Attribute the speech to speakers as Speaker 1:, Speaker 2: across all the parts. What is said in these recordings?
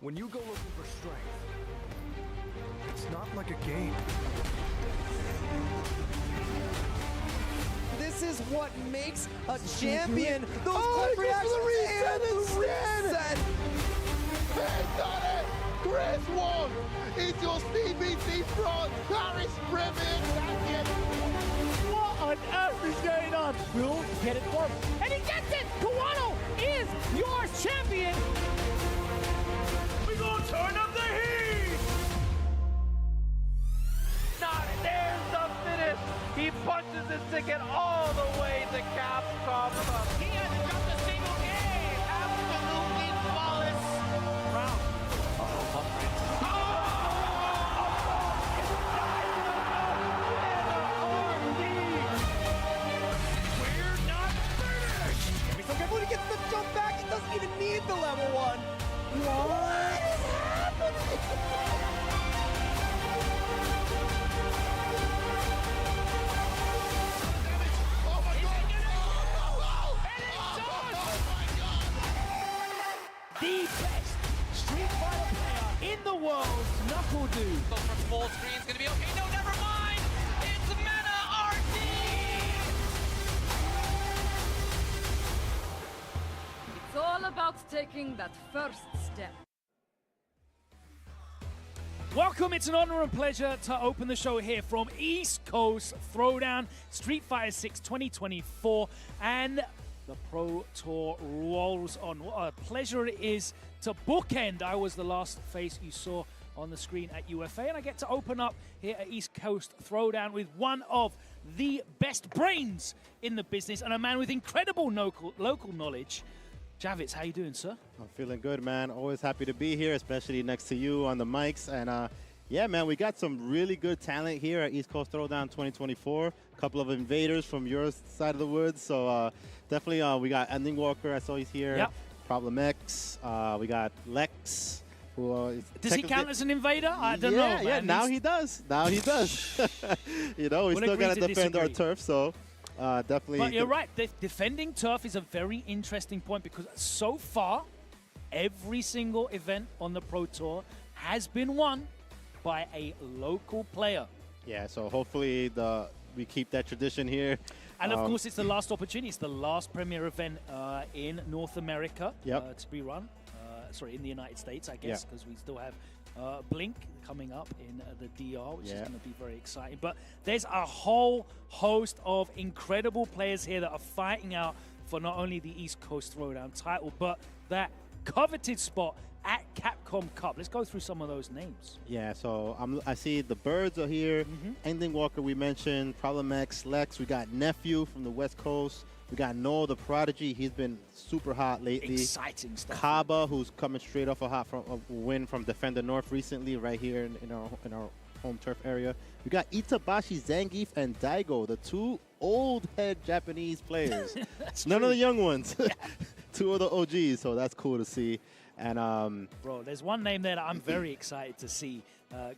Speaker 1: When you go looking for strength, it's not like a game.
Speaker 2: This is what makes a champion. Those quick reactions and the reset.
Speaker 3: He's done it! Chris won! It's your CBC front! Paris Premier Champion!
Speaker 4: What on earth is going on? Will get it for him. And he gets it! Kawano is your champion! We gonna turn up the heat! Not there's the finish! He punches his ticket all the way to Capcom Cup. He has dropped a single game! Absolutely flawless! Round.
Speaker 2: When he gets the jump back, he doesn't even need the level 1. What is happening?
Speaker 3: Oh my god!
Speaker 4: The best Street Fighter player in the world, Knuckle Dude.
Speaker 5: Goes for full screen, it's gonna be okay. No, never mind! It's Meta RD!
Speaker 6: It's all about taking that first step.
Speaker 4: Welcome, it's an honor and pleasure to open the show here from East Coast Throwdown, Street Fighter 6 2024, and the Pro Tour rolls on. What a pleasure it is to bookend. I was the last face you saw on the screen at UFA, and I get to open up here at East Coast Throwdown with one of the best brains in the business and a man with incredible local knowledge. Javits, how you doing, sir?
Speaker 7: I'm feeling good, man. Always happy to be here, especially next to you on the mics. And yeah, man, we got some really good talent here at East Coast Throwdown 2024. A couple of invaders from your side of the woods. So definitely we got Ending Walker, I saw he's here.
Speaker 4: Yep.
Speaker 7: Problem X. We got Lex. Who,
Speaker 4: Does he count as an invader? I don't know, man.
Speaker 7: Yeah, now he does. Now he does. You know, we still got to defend our turf, so definitely.
Speaker 4: But you're right. Defending turf is a very interesting point because so far, every single event on the Pro Tour has been won by a local player.
Speaker 7: Yeah, so hopefully we keep that tradition here.
Speaker 4: And of course, it's the last opportunity. It's the last premier event in North America to be run. Sorry, in the United States, I guess, because we still have Blink coming up in the DR, which is going to be very exciting. But there's a whole host of incredible players here that are fighting out for not only the East Coast Throwdown title, but that coveted spot at Capcom Cup. Let's go through some of those names.
Speaker 7: Yeah, so I see the Birds are here. Ending Walker we mentioned. Problem X, Lex. We got Nephew from the West Coast. We got Noah the Prodigy. He's been super hot lately.
Speaker 4: Exciting stuff.
Speaker 7: Kaba, who's coming straight off a win from Defender North recently, right here in our home turf area. We got Itabashi, Zangief, and Daigo, the two old head Japanese players. None of the young ones. Two of the OGs, so that's cool to see. And
Speaker 4: bro, there's one name there that I'm very excited to see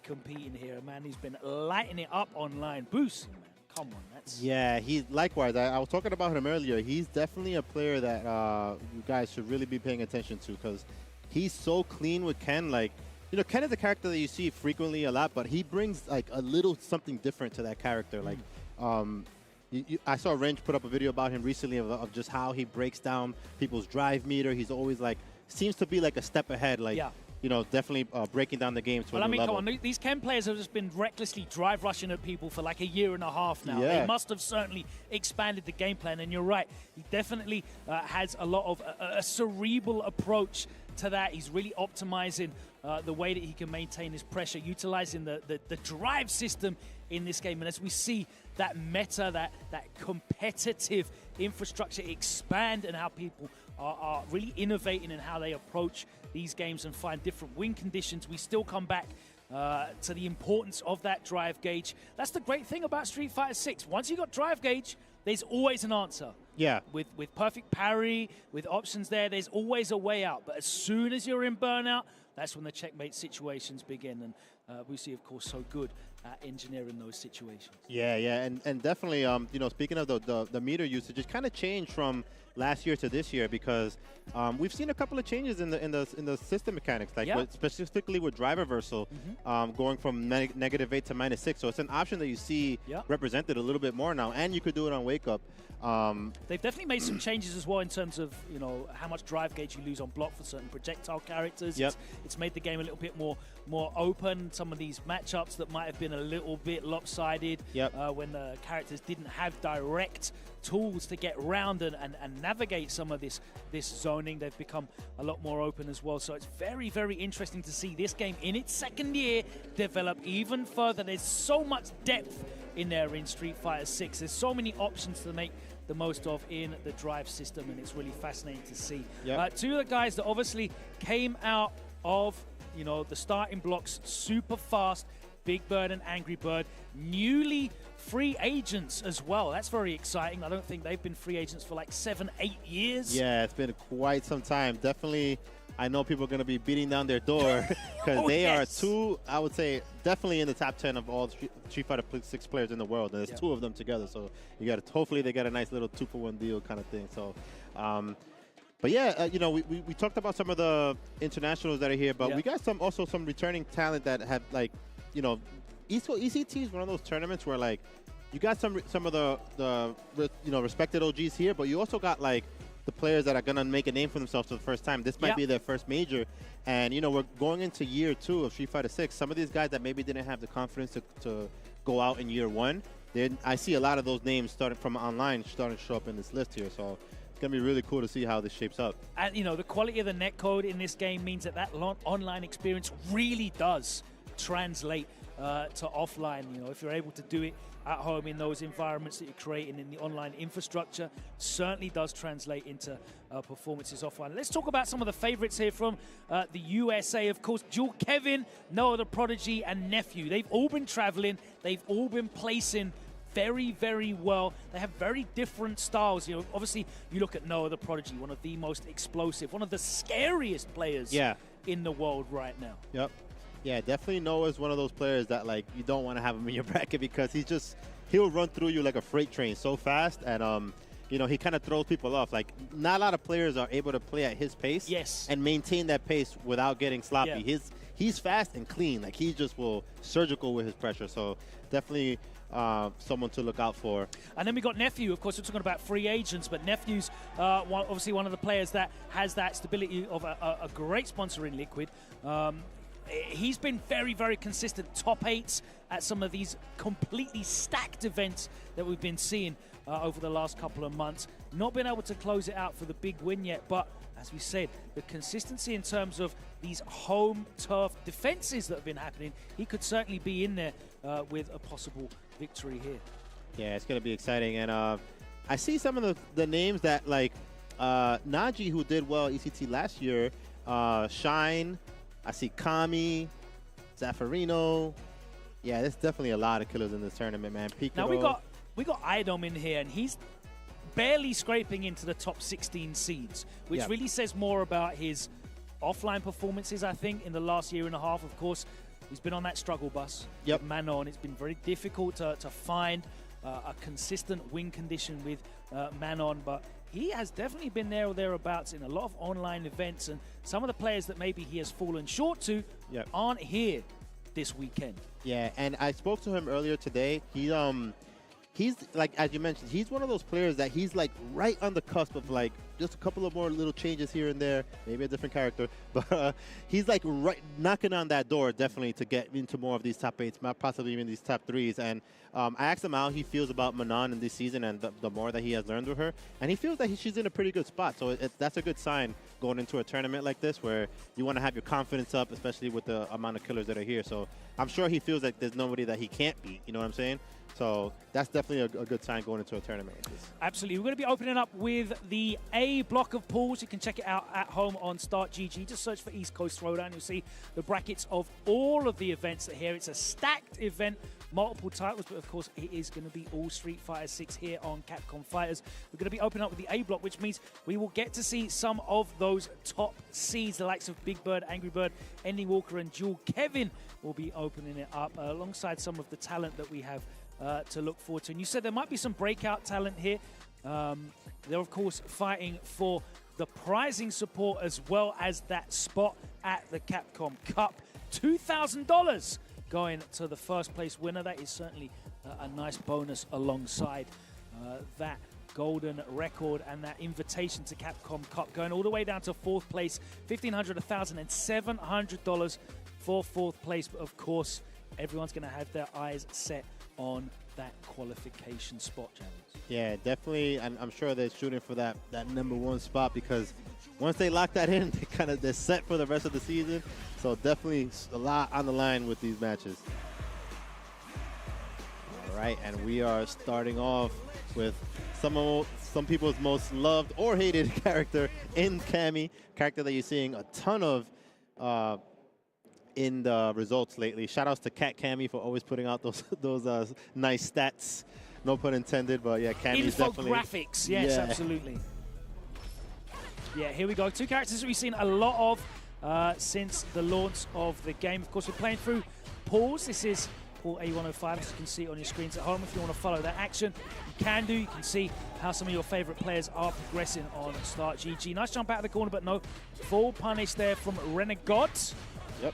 Speaker 4: competing here. A man who's been lighting it up online. Boose, man. Come on, that's...
Speaker 7: Yeah, likewise. I was talking about him earlier. He's definitely a player that you guys should really be paying attention to because he's so clean with Ken. Like, you know, Ken is a character that you see frequently a lot, but he brings like a little something different to that character. Like, I saw Wrench put up a video about him recently of just how he breaks down people's drive meter. He's always like, seems to be like a step ahead. Like, you know, definitely breaking down the game to a new level.
Speaker 4: Come on, these Ken players have just been recklessly drive rushing at people for like a year and a half now.
Speaker 7: Yeah.
Speaker 4: They must have certainly expanded the game plan, and you're right. He definitely has a lot of a cerebral approach to that. He's really optimizing the way that he can maintain his pressure, utilizing the drive system in this game. And as we see that meta, that competitive infrastructure expand and how people are really innovating in how they approach these games and find different win conditions, we still come back to the importance of that drive gauge. That's the great thing about Street Fighter 6. Once you got drive gauge, there's always an answer.
Speaker 7: Yeah.
Speaker 4: With perfect parry, with options there's always a way out. But as soon as you're in burnout, that's when the checkmate situations begin. And we see, of course, so good at engineering those situations.
Speaker 7: Yeah, and definitely, you know, speaking of the meter usage, it kind of changed from last year to this year because we've seen a couple of changes in the system mechanics, like specifically with drive reversal, going from -8 to -6. So it's an option that you see represented a little bit more now, and you could do it on wake up.
Speaker 4: They've definitely made some changes as well in terms of, you know, how much drive gauge you lose on block for certain projectile characters. It's made the game a little bit more open. Some of these matchups that might have been a little bit lopsided when the characters didn't have direct tools to get around and navigate some of this zoning, they've become a lot more open as well. So it's very, very interesting to see this game in its second year develop even further. There's so much depth in there in Street Fighter 6. There's so many options to make the most of in the drive system, and it's really fascinating to see. Two of the guys that obviously came out of, you know, the starting blocks super fast, Big Bird and Angry Bird, newly free agents as well. That's very exciting. I don't think they've been free agents for like 7-8 years. Yeah,
Speaker 7: it's been quite some time. Definitely, I know people are going to be beating down their door because they are two, I would say, definitely in the top 10 of all Street Fighter 6 players in the world. And there's two of them together. So you got to, hopefully they got a nice little 2-for-1 deal kind of thing. So, but yeah, you know, we talked about some of the internationals that are here, but we got also some returning talent that have, like, you know, ECT is one of those tournaments where, like, you got some of the you know, respected OGs here, but you also got, like, the players that are going to make a name for themselves for the first time. This might be their first major. And, you know, we're going into year 2 of Street Fighter 6. Some of these guys that maybe didn't have the confidence to go out in year 1, I see a lot of those names starting from online starting to show up in this list here. So it's going to be really cool to see how this shapes up.
Speaker 4: And, you know, the quality of the netcode in this game means that online experience really does translate to offline. You know, if you're able to do it at home in those environments that you're creating in the online infrastructure, certainly does translate into performances offline. Let's talk about some of the favorites here from the USA. Of course, Jewel Kevin, Noah the Prodigy, and Nephew. They've all been traveling. They've all been placing very, very well. They have very different styles. You know, obviously, you look at Noah the Prodigy, one of the most explosive, one of the scariest players in the world right now.
Speaker 7: Yeah, definitely Noah's one of those players that, like, you don't want to have him in your bracket because he'll run through you like a freight train so fast, and you know, he kind of throws people off. Like, not a lot of players are able to play at his pace and maintain that pace without getting sloppy. He's fast and clean. Like, he just will surgical with his pressure. So definitely someone to look out for. And
Speaker 4: then we got Nephew. Of course, we're talking about free agents, but Nephew's obviously one of the players that has that stability of a great sponsor in Liquid. He's been very, very consistent. Top 8s at some of these completely stacked events that we've been seeing over the last couple of months. Not been able to close it out for the big win yet, but as we said, the consistency in terms of these home turf defenses that have been happening, he could certainly be in there with a possible victory here.
Speaker 7: Yeah, it's going to be exciting. And I see some of the names that, like, Naji, who did well ECT last year, Shine, I see Kami, Zaffarino. Yeah, there's definitely a lot of killers in this tournament, man. Piccolo.
Speaker 4: Now we got Idom in here, and he's barely scraping into the top 16 seeds, which really says more about his offline performances, I think, in the last year and a half. Of course, he's been on that struggle bus. Manon. It's been very difficult to find a consistent win condition with Manon, but he has definitely been there or thereabouts in a lot of online events, and some of the players that maybe he has fallen short to aren't here this weekend.
Speaker 7: Yeah, and I spoke to him earlier today. He's like, as you mentioned, he's one of those players that he's like right on the cusp of, like, just a couple of more little changes here and there, maybe a different character, but he's like right knocking on that door definitely to get into more of these top 8s, possibly even these top 3s. And I asked him how he feels about Manon in this season and the more that he has learned with her, and he feels that she's in a pretty good spot. So that's a good sign going into a tournament like this where you want to have your confidence up, especially with the amount of killers that are here. So I'm sure he feels like there's nobody that he can't beat, you know what I'm saying? So that's definitely a good sign going into a tournament like this.
Speaker 4: Absolutely. We're going to be opening up with the A block of pools. You can check it out at home on StartGG. Just search for East Coast Throwdown. You'll see the brackets of all of the events that are here. It's a stacked event multiple titles, but of course it is going to be all Street Fighter 6 here on Capcom Fighters. We're going to be opening up with the A block, which means we will get to see some of those top seeds, the likes of Big Bird, Angry Bird, Andy Walker, and Jewel. Kevin will be opening it up alongside some of the talent that we have to look forward to. And you said there might be some breakout talent here. They're, of course, fighting for the prizing support as well as that spot at the Capcom Cup. $2,000 going to the first place winner. That is certainly a nice bonus alongside that golden record and that invitation to Capcom Cup, going all the way down to fourth place. $1,500, $1,000, and $700 for fourth place. But of course, everyone's going to have their eyes set on that qualification spot, challenge.
Speaker 7: Yeah, definitely. And I'm sure they're shooting for that #1 spot, because once they lock that in, they're set for the rest of the season. So definitely a lot on the line with these matches. All right, and we are starting off with some people's most loved or hated character in Cammy, character that you're seeing a ton of in the results lately. Shout outs to Cat Cammy for always putting out those nice stats. No pun intended, but yeah, Cammy's definitely...
Speaker 4: Infographics, yes, absolutely. Yeah, here we go. Two characters that we've seen a lot of since the launch of the game. Of course, we're playing through Paul's. This is Paul A105, as you can see on your screens at home. If you want to follow that action, you can do. You can see how some of your favorite players are progressing on Start GG. Nice jump out of the corner, but no full punish there from Renegod.
Speaker 7: Yep.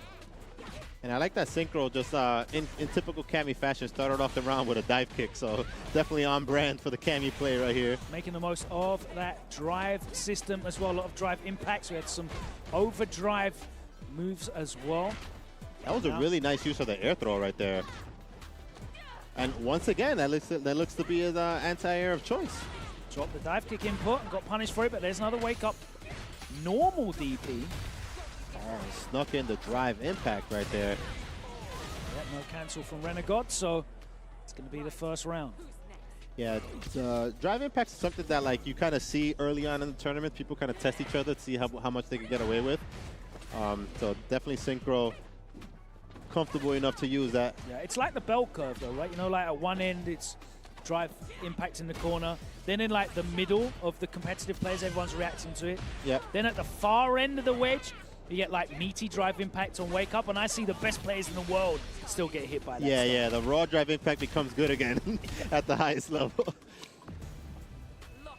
Speaker 7: And I like that Syncro just in typical Cammy fashion started off the round with a dive kick, so definitely on brand for the Cammy play right here.
Speaker 4: Making the most of that drive system as well, a lot of drive impacts. We had some overdrive moves as well.
Speaker 7: That was a really nice use of the air throw right there. And once again, that looks to be his anti-air of choice.
Speaker 4: Dropped the dive kick input and got punished for it, but there's another wake up normal DP.
Speaker 7: Oh, snuck in the drive impact right there.
Speaker 4: Yeah, no cancel from Renegod, so it's going to be the first round.
Speaker 7: Yeah, drive impact is something that like you kind of see early on in the tournament. People kind of test each other to see how much they can get away with. So definitely Syncro comfortable enough to use that.
Speaker 4: Yeah, it's like the bell curve though, right? You know, like at one end it's drive impact in the corner. Then in like the middle of the competitive players, everyone's reacting to it.
Speaker 7: Yep.
Speaker 4: Then at the far end of the wedge, you get like meaty drive impact on wake up, and I see the best players in the world still get hit by that.
Speaker 7: Yeah,
Speaker 4: stuff.
Speaker 7: yeah, the raw drive impact becomes good again at the highest level.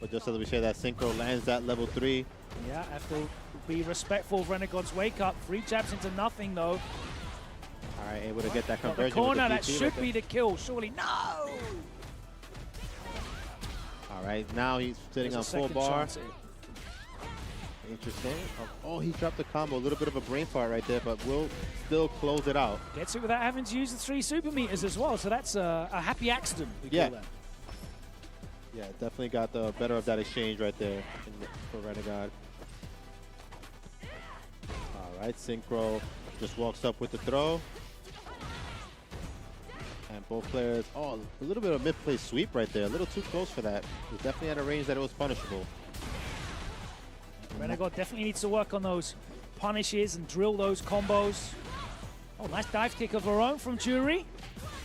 Speaker 7: But just as we say that, Syncro lands that level 3.
Speaker 4: Yeah, have to be respectful of Renegod's wake up. 3 jabs into nothing though.
Speaker 7: All right, able to get that
Speaker 4: Got
Speaker 7: conversion.
Speaker 4: the corner,
Speaker 7: with the
Speaker 4: that should be the kill, surely. No!
Speaker 7: All right, now he's sitting on full bar. Interesting. Oh, he dropped the combo. A little bit of a brain fart right there, but will still close it out.
Speaker 4: Gets it without having to use the 3 super meters as well, so that's a happy accident, we call that.
Speaker 7: Yeah, definitely got the better of that exchange right there for Renegod. All right, Syncro just walks up with the throw. And both players, oh, a little bit of mid-play sweep right there. A little too close for that. It was definitely at a range that it was punishable.
Speaker 4: Renegod definitely needs to work on those punishes and drill those combos. Oh, nice dive kick of her own from Jury.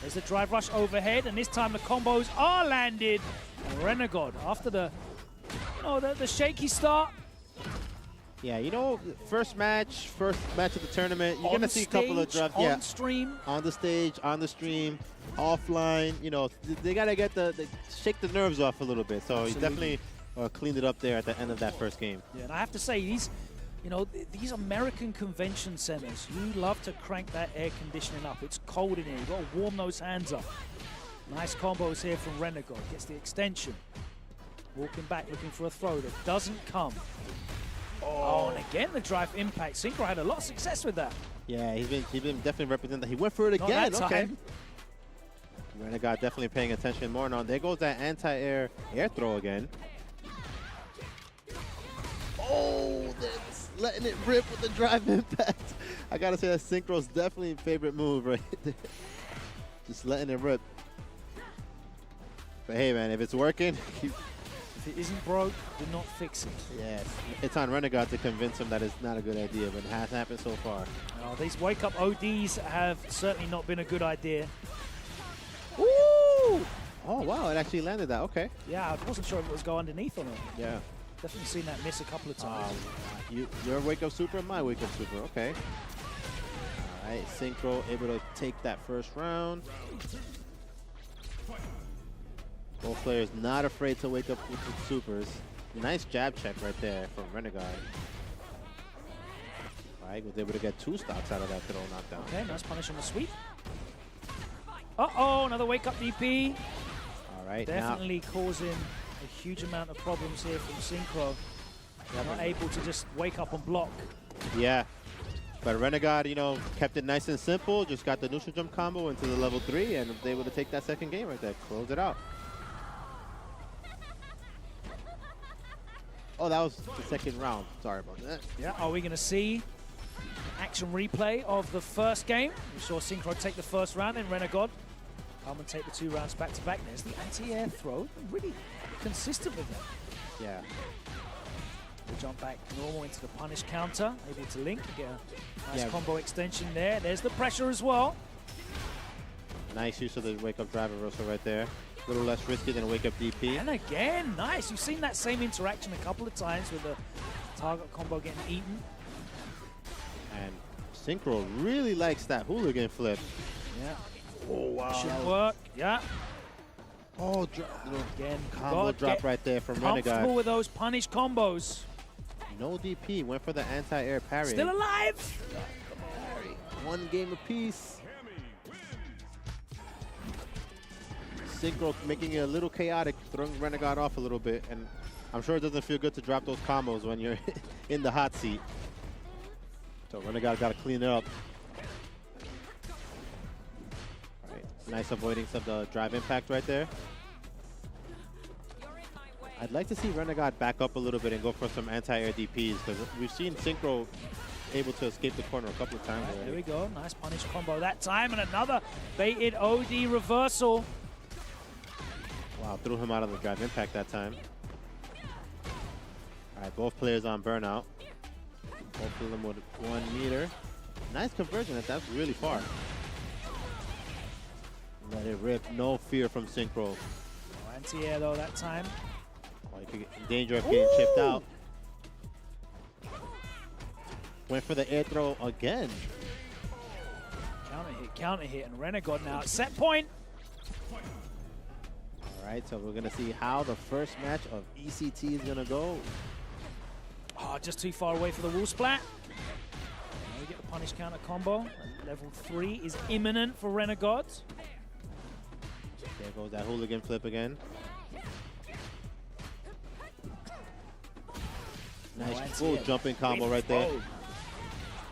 Speaker 4: There's the drive rush overhead, and this time the combos are landed. And Renegod, after the shaky start.
Speaker 7: Yeah, you know, first match of the tournament, you're going to see a couple of drives.
Speaker 4: On stream.
Speaker 7: On the stage, on the stream, offline. You know, they got to shake the nerves off a little bit. So he definitely cleaned it up there at the end of that first game.
Speaker 4: Yeah, and I have to say, these American convention centers, you love to crank that air conditioning up. It's cold in here. You've got to warm those hands up. Nice combos here from Renegod. Gets the extension. Walking back, looking for a throw that doesn't come. Oh, and again the drive impact. Syncro had a lot of success with that.
Speaker 7: Yeah, he's been definitely representing that. He went for it again. Okay. Renegod definitely paying attention more now. There goes that anti-air throw again. Oh, that's letting it rip with the drive impact. I gotta say that Syncro's definitely favorite move right there. Just letting it rip. But hey, man, if it's working,
Speaker 4: if it isn't broke, do not fix it.
Speaker 7: Yes, it's on Renegod to convince him that it's not a good idea, but it has happened so far.
Speaker 4: Oh, these wake-up ODs have certainly not been a good idea.
Speaker 7: Oh, wow, it actually landed that. Okay.
Speaker 4: Yeah, I wasn't sure if it was go underneath or not.
Speaker 7: Yeah.
Speaker 4: Definitely seen that miss a couple of times.
Speaker 7: Your wake-up super, my wake-up super. Okay. All right, Syncro able to take that first round. Both players not afraid to wake up with the supers. Nice jab check right there from Renegod. All right, was able to get 2 stocks out of that throw knockdown.
Speaker 4: Okay, nice punish on the sweep. Uh-oh, another wake-up DP.
Speaker 7: All right,
Speaker 4: Definitely causing a huge amount of problems here from Syncro. They're not able to just wake up and block.
Speaker 7: Yeah, but Renegod, you know, kept it nice and simple. Just got the neutral jump combo into the level 3 and was able to take that second game right there. Close it out. Oh, that was the second round. Sorry about that.
Speaker 4: Yeah, are we going to see an action replay of the first game? We saw Syncro take the first round and Renegod come and take the 2 rounds back to back. There's the anti-air throw. Really consistent with that.
Speaker 7: Yeah.
Speaker 4: We jump back normal into the punish counter. Able to link. Get a nice
Speaker 7: Yeah.
Speaker 4: combo extension there. There's the pressure as well.
Speaker 7: Nice use of the wake-up drive reversal right there. A little less risky than a wake-up DP.
Speaker 4: And again, nice. You've seen that same interaction a couple of times with the target combo getting eaten.
Speaker 7: And Syncro really likes that hooligan flip.
Speaker 4: Yeah.
Speaker 7: Oh, wow.
Speaker 4: Should work. Yeah.
Speaker 7: Oh,
Speaker 4: Again,
Speaker 7: combo
Speaker 4: God,
Speaker 7: drop
Speaker 4: get
Speaker 7: right there from
Speaker 4: comfortable
Speaker 7: Renegod.
Speaker 4: with those punish combos.
Speaker 7: No DP, went for the anti-air parry.
Speaker 4: Still alive.
Speaker 7: One game apiece. Syncro making it a little chaotic, throwing Renegod off a little bit, and I'm sure it doesn't feel good to drop those combos when you're in the hot seat. So Renegod got to clean it up. All right, nice avoidance of the drive impact right there. I'd like to see Renegod back up a little bit and go for some anti-air DPs, because we've seen Syncro able to escape the corner a couple of times already.
Speaker 4: There we go. Nice punish combo that time, and another baited OD reversal.
Speaker 7: Wow, threw him out of the drive impact that time. All right, both players on burnout. Both of them with 1 meter. Nice conversion, that's really far. Let it rip, no fear from Syncro.
Speaker 4: No anti-air though that time.
Speaker 7: Oh, he could get in danger of getting chipped out. Went for the air throw again.
Speaker 4: Counter hit, and Renegod now at set point.
Speaker 7: All right, so we're gonna see how the first match of ECT is gonna go.
Speaker 4: Oh, just too far away for the wall splat. Now we get the punish counter combo. And level 3 is imminent for Renegod.
Speaker 7: There goes that hooligan flip again. Nice full jumping combo right there.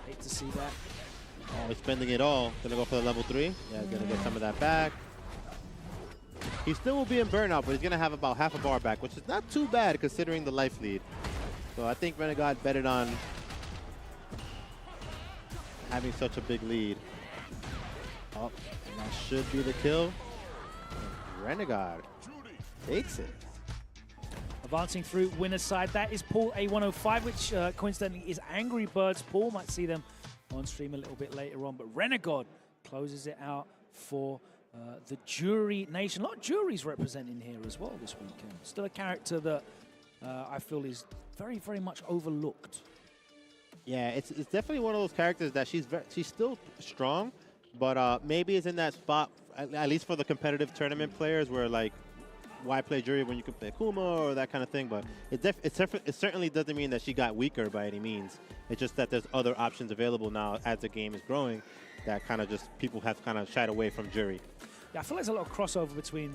Speaker 4: Hate to see that.
Speaker 7: Oh, he's spending it all. Gonna go for the level 3. Yeah, he's gonna get some of that back. He still will be in burnout, but he's gonna have about half a bar back, which is not too bad considering the life lead. So I think Renegod betted on having such a big lead. Oh, and that should be the kill. Renegod takes it.
Speaker 4: Advancing through winner's side, that is pool A105, which coincidentally is Angry Birds pool. Might see them on stream a little bit later on, but Renegod closes it out for the Jury Nation. A lot of juries representing here as well this weekend. Still a character that I feel is very, very much overlooked.
Speaker 7: Yeah, it's definitely one of those characters that she's still strong, but maybe it's in that spot, at least for the competitive tournament players, where like, why play jury when you can play Kuma or that kind of thing? But it certainly doesn't mean that she got weaker by any means. It's just that there's other options available now as the game is growing that kind of just people have kind of shied away from jury.
Speaker 4: Yeah, I feel there's a lot of crossover between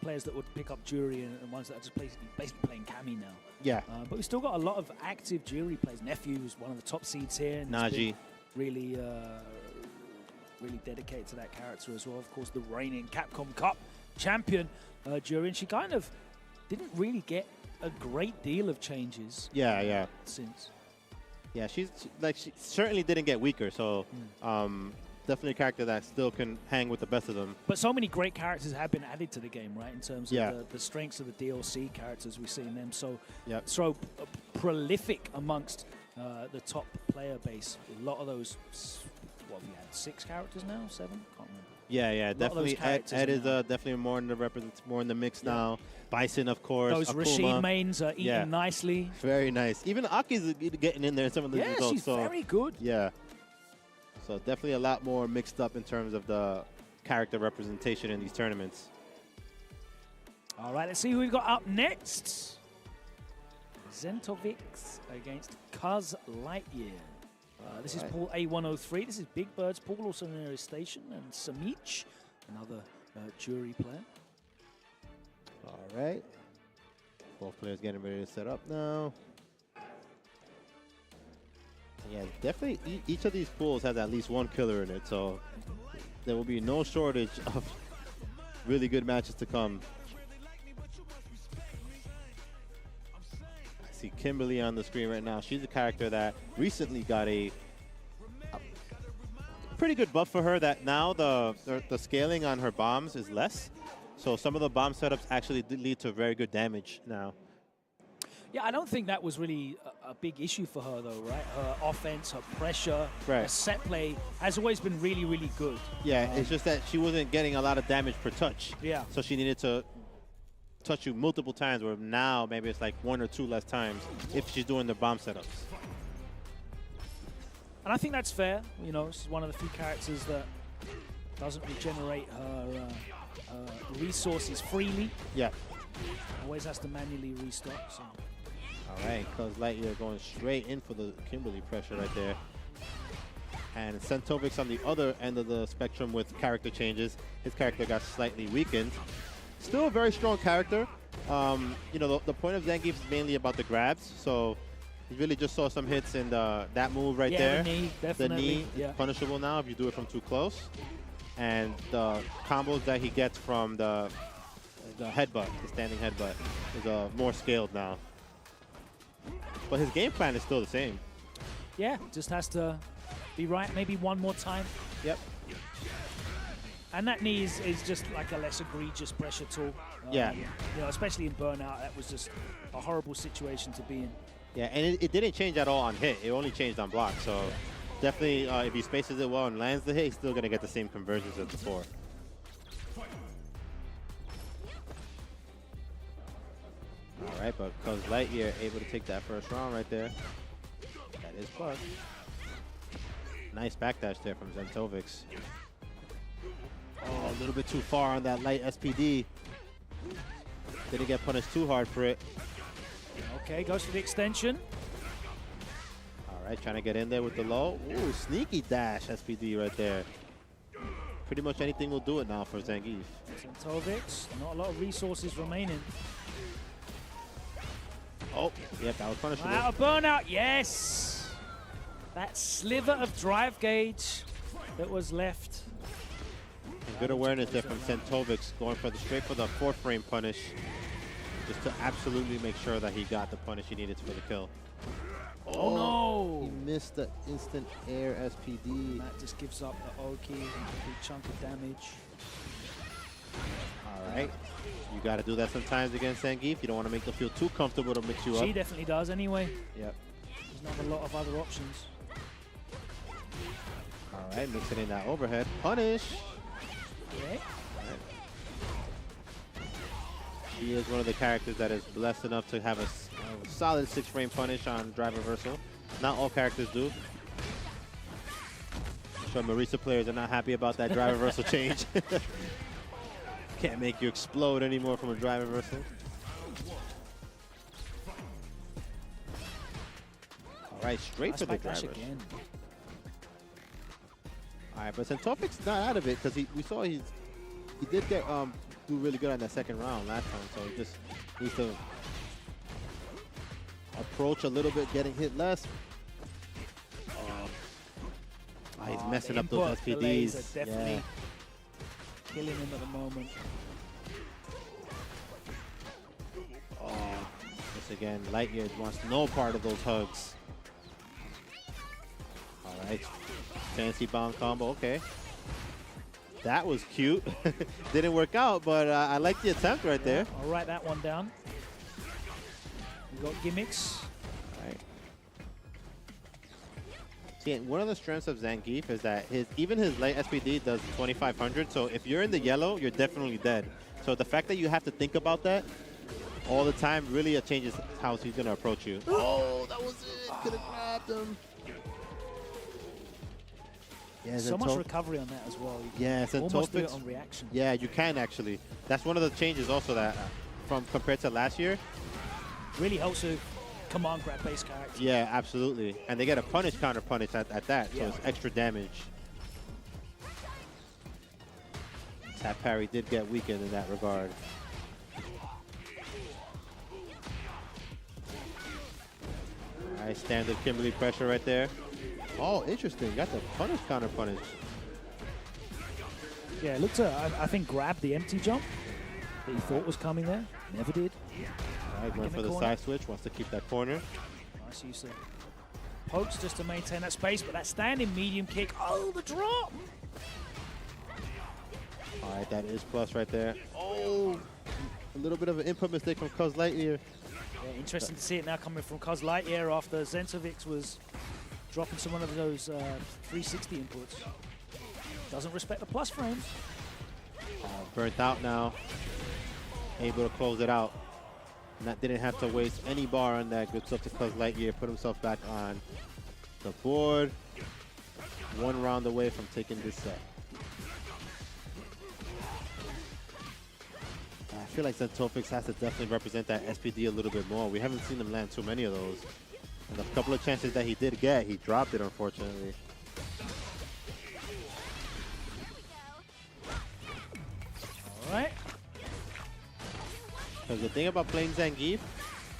Speaker 4: players that would pick up jury and ones that are just basically playing Kami now.
Speaker 7: Yeah.
Speaker 4: But we've still got a lot of active jury players. Nephew is one of the top seeds here. And
Speaker 7: Najee.
Speaker 4: Really dedicated to that character as well. Of course, the reigning Capcom Cup champion jury. And she kind of didn't really get a great deal of changes.
Speaker 7: Yeah.
Speaker 4: Since.
Speaker 7: Yeah, she certainly didn't get weaker. So definitely a character that still can hang with the best of them.
Speaker 4: But so many great characters have been added to the game, right? In terms of the strengths of the DLC characters, we've seen them so prolific amongst the top player base. A lot of those, what have we had, 6 characters now? 7? Can't remember.
Speaker 7: Yeah, yeah, definitely. Ed is definitely more in the mix now. Bison, of course.
Speaker 4: Those
Speaker 7: Akuma.
Speaker 4: Rashid mains are eating nicely.
Speaker 7: Very nice. Even Aki's getting in there in some of the results.
Speaker 4: Yeah, she's very good.
Speaker 7: Yeah. So definitely a lot more mixed up in terms of the character representation in these tournaments.
Speaker 4: All right, let's see who we've got up next. Zentovix against Cuhzlightyear. This is pool A103. This is Big Bird's pool, also known as Station, and Samich, another jury player.
Speaker 7: All right. Both players getting ready to set up now. Yeah, definitely each of these pools has at least one killer in it, so there will be no shortage of really good matches to come. I see Kimberly on the screen right now. She's a character that recently got a pretty good buff for her, that now the scaling on her bombs is less. So some of the bomb setups actually did lead to very good damage now.
Speaker 4: Yeah, I don't think that was really a big issue for her, though, right? Her offense, her pressure, her set play has always been really, really good.
Speaker 7: Yeah, it's just that she wasn't getting a lot of damage per touch.
Speaker 4: Yeah.
Speaker 7: So she needed to touch you multiple times, where now maybe it's like 1 or 2 less times if she's doing the bomb setups.
Speaker 4: And I think that's fair. You know, she's one of the few characters that doesn't regenerate her resources freely.
Speaker 7: Yeah.
Speaker 4: Always has to manually restock. So.
Speaker 7: All right, Cuhzlightyear going straight in for the Kimberly pressure right there. And Zentovix on the other end of the spectrum with character changes. His character got slightly weakened. Still a very strong character. You know, the point of Zangief is mainly about the grabs. So he really just saw some hits in that move right there.
Speaker 4: The knee, definitely.
Speaker 7: The knee is punishable now if you do it from too close. And the combos that he gets from the headbutt, the standing headbutt, is more scaled now. But his game plan is still the same.
Speaker 4: Yeah, just has to be right maybe one more time.
Speaker 7: Yep.
Speaker 4: And that knee is just like a less egregious pressure tool.
Speaker 7: Yeah.
Speaker 4: You know, especially in Burnout, that was just a horrible situation to be in.
Speaker 7: Yeah, and it didn't change at all on hit. It only changed on block. So definitely, if he spaces it well and lands the hit, he's still going to get the same conversions as before. All right, but Cuhzlightyear able to take that first round right there. That is plus. Nice backdash there from Zentovix. Oh, a little bit too far on that light SPD. Didn't get punished too hard for it.
Speaker 4: Okay, goes for the extension.
Speaker 7: All right, trying to get in there with the low. Ooh, sneaky dash SPD right there. Pretty much anything will do it now for Zangief.
Speaker 4: Zentovix, not a lot of resources remaining.
Speaker 7: Oh, yep, that was punishable.
Speaker 4: Out of Burnout, yes! That sliver of drive gauge that was left.
Speaker 7: And good awareness there from Zentovix, going for straight for the 4th frame punish, just to absolutely make sure that he got the punish he needed for the kill.
Speaker 4: Oh no!
Speaker 7: He missed the instant air SPD.
Speaker 4: That just gives up the Oki, a big chunk of damage.
Speaker 7: All right. You got to do that sometimes against Zangief. You don't want to make them feel too comfortable to mix you up.
Speaker 4: She definitely does anyway.
Speaker 7: Yep.
Speaker 4: There's not a lot of other options.
Speaker 7: All right, mixing in that overhead. Punish.
Speaker 4: Okay.
Speaker 7: She is one of the characters that is blessed enough to have a solid 6-frame punish on drive reversal. Not all characters do. I'm sure Marisa players are not happy about that drive reversal change. Can't make you explode anymore from a drive reversal. All right, straight for the drive again. All right, but Zentovix not out of it because we saw he did get do really good on that 2nd round last time, so he just needs to approach a little bit, getting hit less. He's messing up those SPDs.
Speaker 4: Definitely killing him at the moment.
Speaker 7: This again, Lightyear wants no part of those hugs. All right, fancy bomb combo, okay. That was cute. Didn't work out, but I like the attempt right there.
Speaker 4: I'll write that one down. We've got gimmicks.
Speaker 7: All right. See, one of the strengths of Zangief is that even his light SPD does 2,500. So if you're in the yellow, you're definitely dead. So the fact that you have to think about that all the time really changes how he's going to approach you.
Speaker 3: Oh, that was it. Could have grabbed him.
Speaker 7: Yeah,
Speaker 4: So much recovery on that as well. You
Speaker 7: yeah,
Speaker 4: can almost do it
Speaker 7: Zentovix.
Speaker 4: on reaction.
Speaker 7: Yeah, you can actually. That's one of the changes also that from compared to last year.
Speaker 4: Really helps with command grab base character.
Speaker 7: Yeah, absolutely. And they get a punish counter punish at that, so
Speaker 4: Yeah.
Speaker 7: it's extra damage. Tap parry did get weakened in that regard. Nice standard Kimberly pressure right there. Oh, interesting. Got the punish counter punish.
Speaker 4: Yeah, it looked to, I think, grab the empty jump that he thought was coming there. Never did.
Speaker 7: All right, going for the side switch. Wants to keep that corner.
Speaker 4: Nice use of pokes just to maintain that space, but that standing medium kick. Oh, the drop!
Speaker 7: All right, that is plus right there. Oh, a little bit of an input mistake from Cuhzlightyear.
Speaker 4: Yeah, interesting to see it now coming from Cuhzlightyear after Zentovix was dropping some of those 360 inputs. Doesn't respect the plus frames.
Speaker 7: Burnt out now. Able to close it out. And that didn't have to waste any bar on that. Good stuff to Cuhzlightyear. Put himself back on the board. One round away from taking this set. I feel like Zentovix has to definitely represent that SPD a little bit more. We haven't seen him land too many of those. And the couple of chances that he did get, he dropped it, unfortunately.
Speaker 4: All right.
Speaker 7: Because the thing about playing Zangief,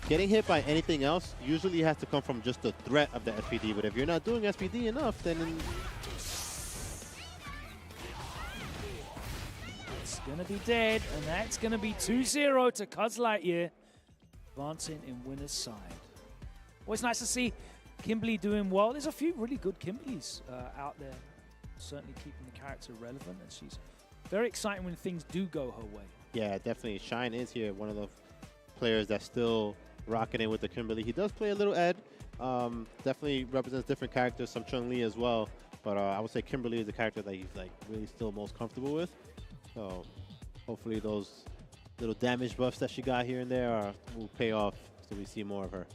Speaker 7: getting hit by anything else usually has to come from just the threat of the SPD. But if you're not doing SPD enough, then
Speaker 4: It's going to be dead, and that's going to be 2-0 to Cuhzlightyear, advancing in winner's side. Always nice to see Kimberly doing well. There's a few really good Kimberlys out there, certainly keeping the character relevant, and she's very exciting when things do go her way.
Speaker 7: yeah, definitely. Shine is here, one of the players that's still rocking in with the Kimberly. He does play a little Ed. Definitely represents different characters, some Chun-Li as well. But I would say Kimberly is the character that he's like really still most comfortable with. So hopefully those little damage buffs that she got here and there will pay off so we see more of her.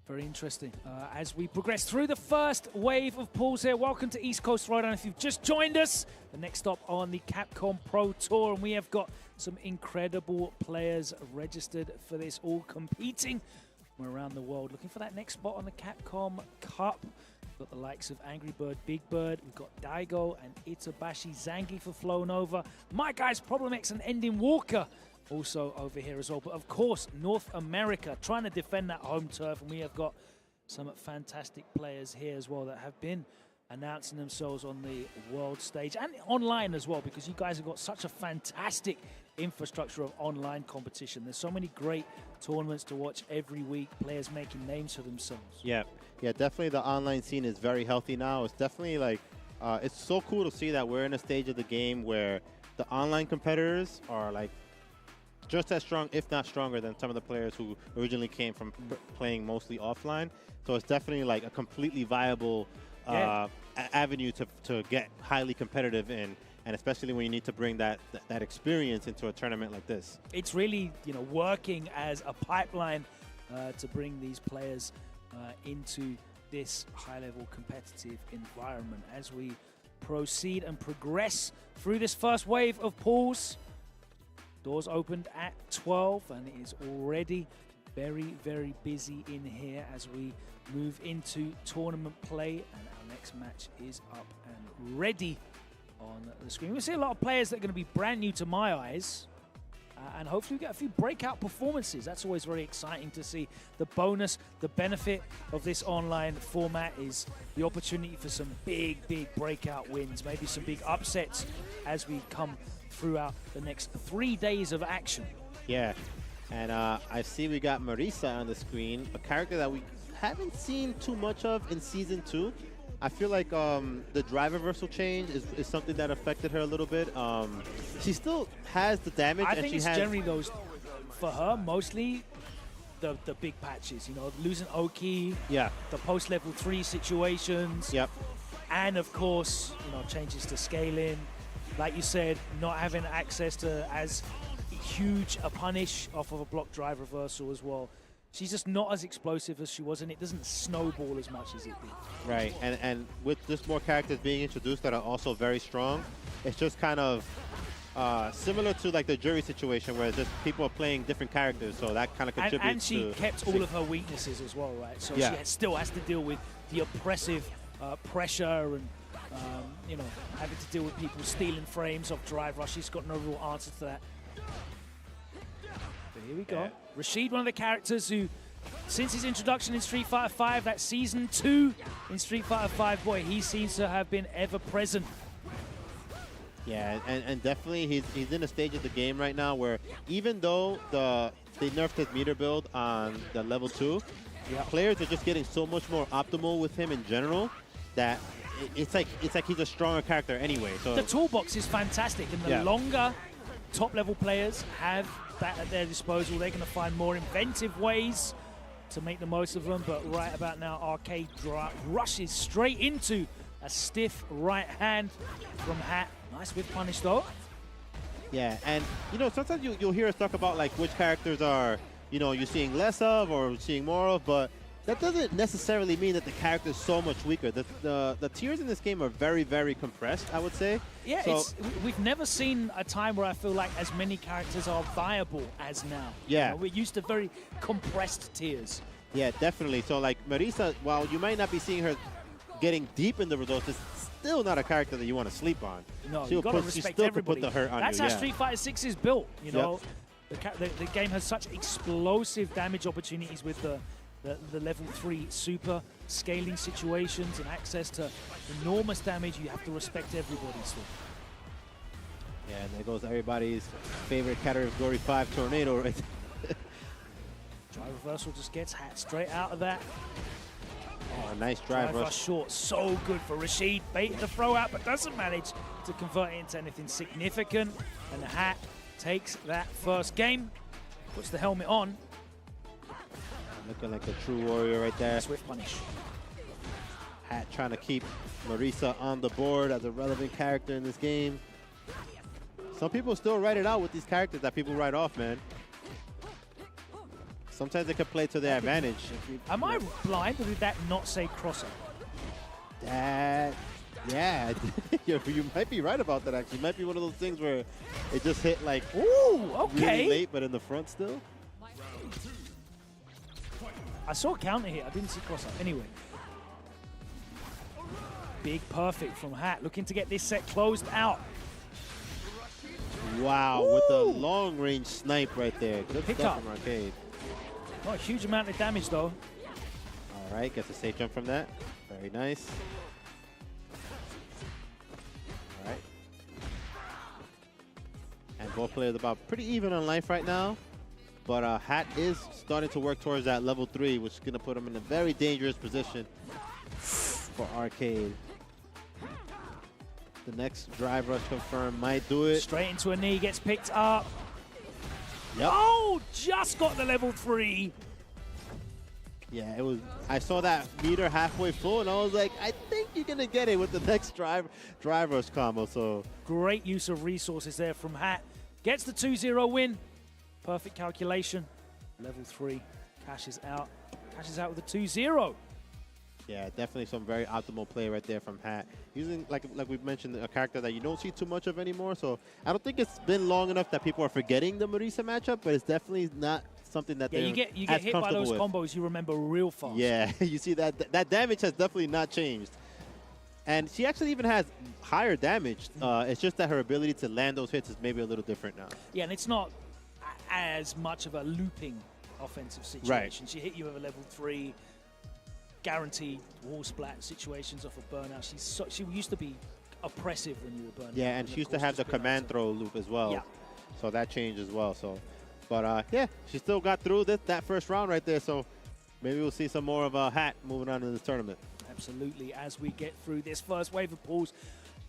Speaker 4: Very interesting. As we progress through the first wave of pools here, welcome to East Coast Throwdown. If you've just joined us, the next stop on the Capcom Pro Tour, and we have got some incredible players registered for this, all competing from around the world, looking for that next spot on the Capcom Cup. We've got the likes of Angry Bird, Big Bird, we've got Daigo and Itabashi. Zangief have flown over. My guys, Problem X and Ending Walker also over here as well. But of course, North America trying to defend that home turf, and we have got some fantastic players here as well that have been announcing themselves on the world stage and online as well, because you guys have got such a fantastic infrastructure of online competition. There's so many great tournaments to watch every week, players making names for themselves.
Speaker 7: Yeah, definitely the online scene is very healthy now. It's definitely like, it's so cool to see that we're in a stage of the game where the online competitors are like just as strong, if not stronger, than some of the players who originally came from playing mostly offline. So it's definitely like a completely viable avenue to get highly competitive in, and especially when you need to bring that experience into a tournament like this.
Speaker 4: It's really, you know, working as a pipeline to bring these players into this high-level competitive environment. As we proceed and progress through this first wave of pools, doors opened at 12, and it is already very, very busy in here as we move into tournament play, and our next match is up and ready on the screen. We see a lot of players that are going to be brand new to my eyes, and hopefully we get a few breakout performances. That's always very exciting to see. The bonus, the benefit of this online format is the opportunity for some big, big breakout wins, maybe some big upsets as we come throughout the next 3 days of action.
Speaker 7: Yeah, and I see we got Marisa on the screen, a character that we haven't seen too much of in Season 2. I feel like the drive reversal change is something that affected her a little bit. She still has the damage.
Speaker 4: I think it's generally those, for her, mostly the big patches. You know, losing Oki,
Speaker 7: Yeah.
Speaker 4: the post level 3 situations,
Speaker 7: Yep.
Speaker 4: and of course, you know, changes to scaling. Like you said, not having access to as huge a punish off of a block drive reversal as well. She's just not as explosive as she was, and it doesn't snowball as much as it did.
Speaker 7: Right, and with just more characters being introduced that are also very strong, it's just kind of similar to like the jury situation where just people are playing different characters, so that kind of contributes
Speaker 4: and she kept all of her weaknesses as well, right? So
Speaker 7: Yeah.
Speaker 4: she still has to deal with the oppressive pressure and, you know, having to deal with people stealing frames off drive rush. She's got no real answer to that. But here we go.
Speaker 7: Yeah.
Speaker 4: Rashid, one of the characters who, since his introduction in Street Fighter V, that Season 2 in Street Fighter V, boy, he seems to have been ever present.
Speaker 7: Yeah, and definitely he's in a stage of the game right now where even though they nerfed his meter build on the level 2, players are just getting so much more optimal with him in general that it's like he's a stronger character anyway. So
Speaker 4: The toolbox is fantastic, and the longer top-level players have that at their disposal, they're going to find more inventive ways to make the most of them. But right about now, Arcade rushes straight into a stiff right hand from Hatt. Nice whip punish, though.
Speaker 7: yeah, and you know sometimes you'll hear us talk about like which characters are you're seeing less of or seeing more of, but that doesn't necessarily mean that the character is so much weaker. The tiers in this game are very, very compressed, I would say.
Speaker 4: Yeah,
Speaker 7: so,
Speaker 4: we've never seen a time where I feel like as many characters are viable as now.
Speaker 7: Yeah.
Speaker 4: You know, we're used to very compressed tiers.
Speaker 7: yeah, definitely. So like Marisa, while you might not be seeing her getting deep in the results, it's still not a character that you want to sleep on.
Speaker 4: No,
Speaker 7: She'll
Speaker 4: you got to
Speaker 7: she
Speaker 4: respect
Speaker 7: still
Speaker 4: everybody.
Speaker 7: Could put the hurt on
Speaker 4: That's
Speaker 7: you.
Speaker 4: how Street Fighter 6 is built. You know,
Speaker 7: Yep.
Speaker 4: the game has such explosive damage opportunities with the level 3 super scaling situations and access to enormous damage. You have to respect everybody still.
Speaker 7: Yeah, and there goes everybody's favorite Category 5 tornado right there.
Speaker 4: Drive reversal just gets Hatt straight out of that.
Speaker 7: Oh, nice drive rush.
Speaker 4: Short, so good for Rashid. Baited the throw out, but doesn't manage to convert it into anything significant. And Hatt takes that first game, puts the helmet on.
Speaker 7: Looking like a true warrior right there.
Speaker 4: Swift punish.
Speaker 7: Hatt trying to keep Marisa on the board as a relevant character in this game. Some people still write it out with these characters that people write off, man. Sometimes they can play to their advantage.
Speaker 4: Am I blind, or did that not say crosser?
Speaker 7: Yeah, you might be right about that, actually. It might be one of those things where it just hit like
Speaker 4: Ooh, okay.
Speaker 7: really late, but in the front still.
Speaker 4: I saw a counter here. I didn't see crosser. Anyway. Big perfect from Hatt. Looking to get this set closed out.
Speaker 7: Wow, with the long-range snipe right there. Good
Speaker 4: Pick
Speaker 7: stuff
Speaker 4: up.
Speaker 7: from Arcade.
Speaker 4: Not a huge amount of damage, though.
Speaker 7: All right, gets a safe jump from that. Very nice. All right. And both players about pretty even on life right now. But Hatt is starting to work towards that level 3, which is going to put him in a very dangerous position for Arcade. The next drive rush confirmed might do it.
Speaker 4: Straight into a knee, gets picked up.
Speaker 7: Yep.
Speaker 4: Oh, just got the level 3.
Speaker 7: Yeah, it was. I saw that meter halfway full, and I was like, I think you're gonna get it with the next drive rush combo. So
Speaker 4: Great use of resources there from Hatt. Gets the 2-0 win. Perfect calculation. Level 3 cashes out. Cashes out with a 2-0.
Speaker 7: yeah, definitely some very optimal play right there from Hatt. Using like we've mentioned, a character that you don't see too much of anymore. So I don't think it's been long enough that people are forgetting the Marisa matchup, but it's definitely not something that
Speaker 4: Yeah,
Speaker 7: they're
Speaker 4: you get
Speaker 7: as
Speaker 4: hit by
Speaker 7: comfortable
Speaker 4: those
Speaker 7: with.
Speaker 4: combos you remember real fast.
Speaker 7: Yeah, you see that damage has definitely not changed. And she actually even has higher damage. It's just that her ability to land those hits is maybe a little different now.
Speaker 4: Yeah, and it's not as much of a looping offensive situation. She hit you with a level 3, guaranteed wall splat situations off a burnout. She used to be oppressive when you were burning.
Speaker 7: Yeah, and she used to have the command throw loop as well.
Speaker 4: Yeah.
Speaker 7: So that changed as well. So, but yeah, she still got through that first round right there. So maybe we'll see some more of a Hatt moving on in this tournament.
Speaker 4: Absolutely. As we get through this first wave of pulls,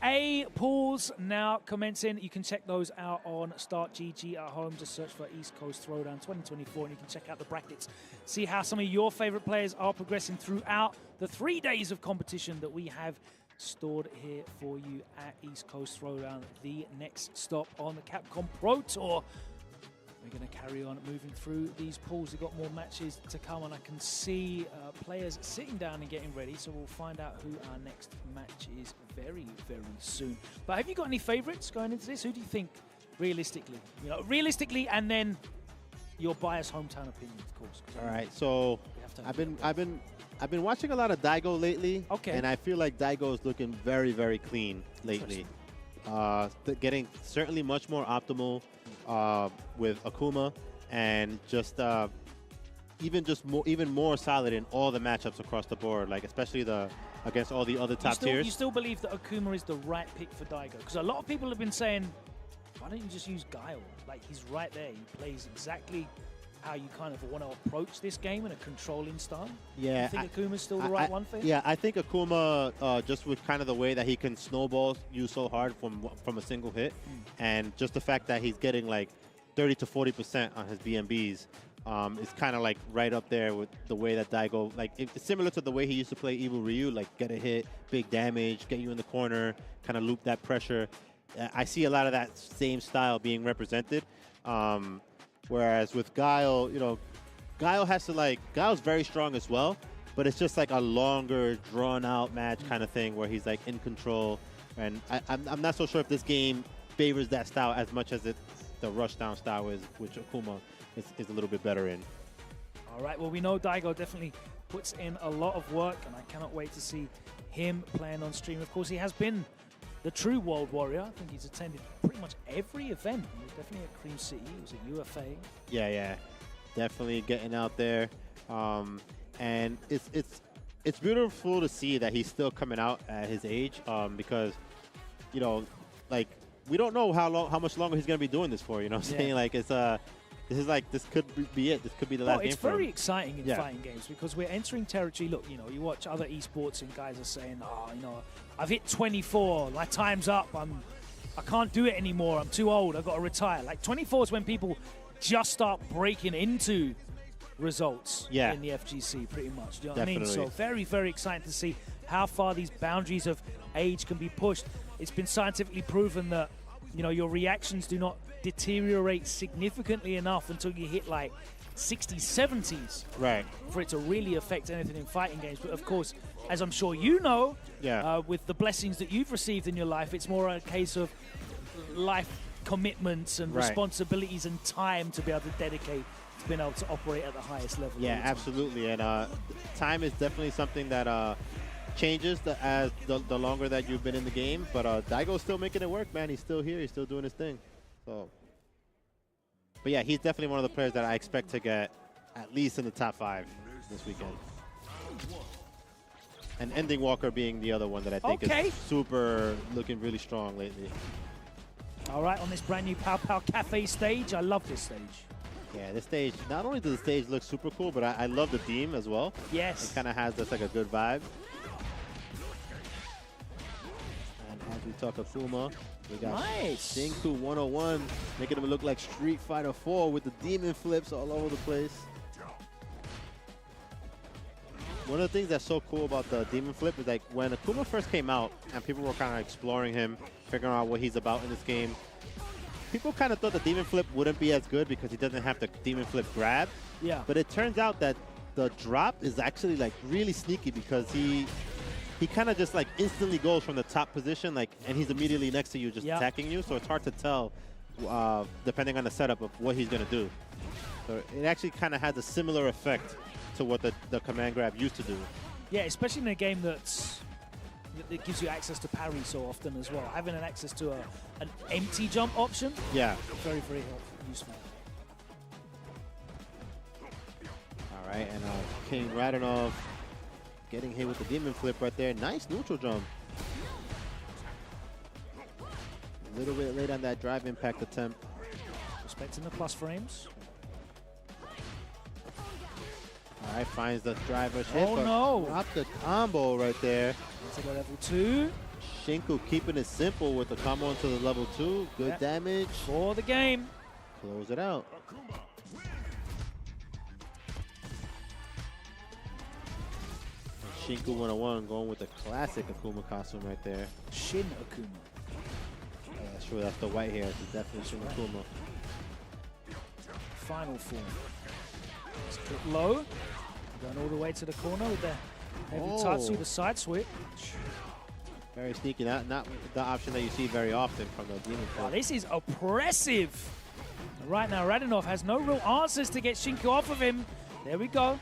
Speaker 4: A pools now commencing. You can check those out on Start GG at home. Just search for East Coast Throwdown 2024, and you can check out the brackets. See how some of your favorite players are progressing throughout the 3 days of competition that we have stored here for you at East Coast Throwdown, the next stop on the Capcom Pro Tour. We're going to carry on moving through these pools. We've got more matches to come, and I can see players sitting down and getting ready, so we'll find out who our next match is very, very soon. But have you got any favorites going into this? Who do you think, realistically? You know, realistically, and then your biased hometown opinion, of course.
Speaker 7: All right, so I've been watching a lot of Daigo lately, and I feel like Daigo is looking very, very clean lately. Getting certainly much more optimal with Akuma, and just even more solid in all the matchups across the board, like especially against all the other top tiers.
Speaker 4: You still believe that Akuma is the right pick for Daigo? Because a lot of people have been saying, why don't you just use Guile? Like, he's right there. He plays exactly how you kind of want to approach this game in a controlling style.
Speaker 7: Yeah,
Speaker 4: you think Akuma's still the right one for you?
Speaker 7: Yeah, I think Akuma, just with kind of the way that he can snowball you so hard from a single hit, and just the fact that he's getting like 30 to 40% on his BMBs, is kind of like right up there with the way that Daigo, like it's similar to the way he used to play Evil Ryu, like get a hit, big damage, get you in the corner, kind of loop that pressure. I see a lot of that same style being represented. Whereas with Guile, you know, Guile's very strong as well, but it's just like a longer, drawn-out match kind of thing where he's like in control. And I'm not so sure if this game favors that style as much as the rushdown style is, which Akuma is a little bit better in.
Speaker 4: All right, well, we know Daigo definitely puts in a lot of work, and I cannot wait to see him playing on stream. Of course, he has been the true World Warrior. I think he's attended pretty much every event. He was definitely at Cream City. He was at UFA.
Speaker 7: Yeah. Definitely getting out there. And it's beautiful to see that he's still coming out at his age, because, you know, like, we don't know how much longer he's going to be doing this for, you know what I'm saying? Like, this could be it. This could be the last game
Speaker 4: it's
Speaker 7: for him.
Speaker 4: very exciting in fighting games, because we're entering territory. Look, you know, you watch other esports and guys are saying, oh, you know, I've hit 24, my time's up, I can't do it anymore, I'm too old, I've got to retire. Like, 24 is when people just start breaking into results in the FGC, pretty much. Do you know what I mean? So very, very exciting to see how far these boundaries of age can be pushed. It's been scientifically proven that, you know, your reactions do not deteriorate significantly enough until you hit like 60s, 70s,
Speaker 7: right,
Speaker 4: for it to really affect anything in fighting games. But of course, as I'm sure you know, with the blessings that you've received in your life, it's more a case of life commitments and responsibilities and time to be able to dedicate to being able to operate at the highest level.
Speaker 7: Yeah, absolutely. And time is definitely something that changes as the longer that you've been in the game. But Daigo's still making it work, man. He's still here. He's still doing his thing. So, but yeah, he's definitely one of the players that I expect to get at least in the top 5 this weekend. And Ending Walker being the other one that I think is super looking really strong lately.
Speaker 4: All right, on this brand new Pow Pow Cafe stage, I love this stage.
Speaker 7: Yeah, this stage, not only does the stage look super cool, but I love the theme as well.
Speaker 4: Yes.
Speaker 7: It kind of has this like a good vibe. And as we talk Akuma, we got Shinku 101, making him look like Street Fighter 4 with the demon flips all over the place. One of the things that's so cool about the demon flip is like when Akuma first came out and people were kind of exploring him, figuring out what he's about in this game, people kind of thought the demon flip wouldn't be as good because he doesn't have the demon flip grab.
Speaker 4: Yeah.
Speaker 7: But it turns out that the drop is actually like really sneaky because he kind of just like instantly goes from the top position, like, and he's immediately next to you just attacking you. So it's hard to tell depending on the setup of what he's going to do. So it actually kind of has a similar effect to what the command grab used to do.
Speaker 4: Yeah, especially in a game that gives you access to parry so often as well. Having an access to an empty jump option, very, very helpful, useful.
Speaker 7: All right, and King Radanov getting hit with the demon flip right there. Nice neutral jump. A little bit late on that drive impact attempt.
Speaker 4: Respecting the plus frames.
Speaker 7: All right, finds the driver hit.
Speaker 4: Oh no!
Speaker 7: Drop the combo right there.
Speaker 4: Into the level 2.
Speaker 7: Shinku keeping it simple with the combo into the level 2. Good damage.
Speaker 4: For the game.
Speaker 7: Close it out. Shinku 101 going with the classic Akuma costume right there.
Speaker 4: Shin Akuma.
Speaker 7: That's true, that's the white hair. It's definitely Shin Akuma.
Speaker 4: Final form. Let's click low. Going all the way to the corner with the heavy Tatsu, the side switch.
Speaker 7: Very sneaky. Not the option that you see very often from the Demon
Speaker 4: Oh,
Speaker 7: Flip.
Speaker 4: this is oppressive. Right now, Radinov has no real answers to get Shinku off of him. There we go.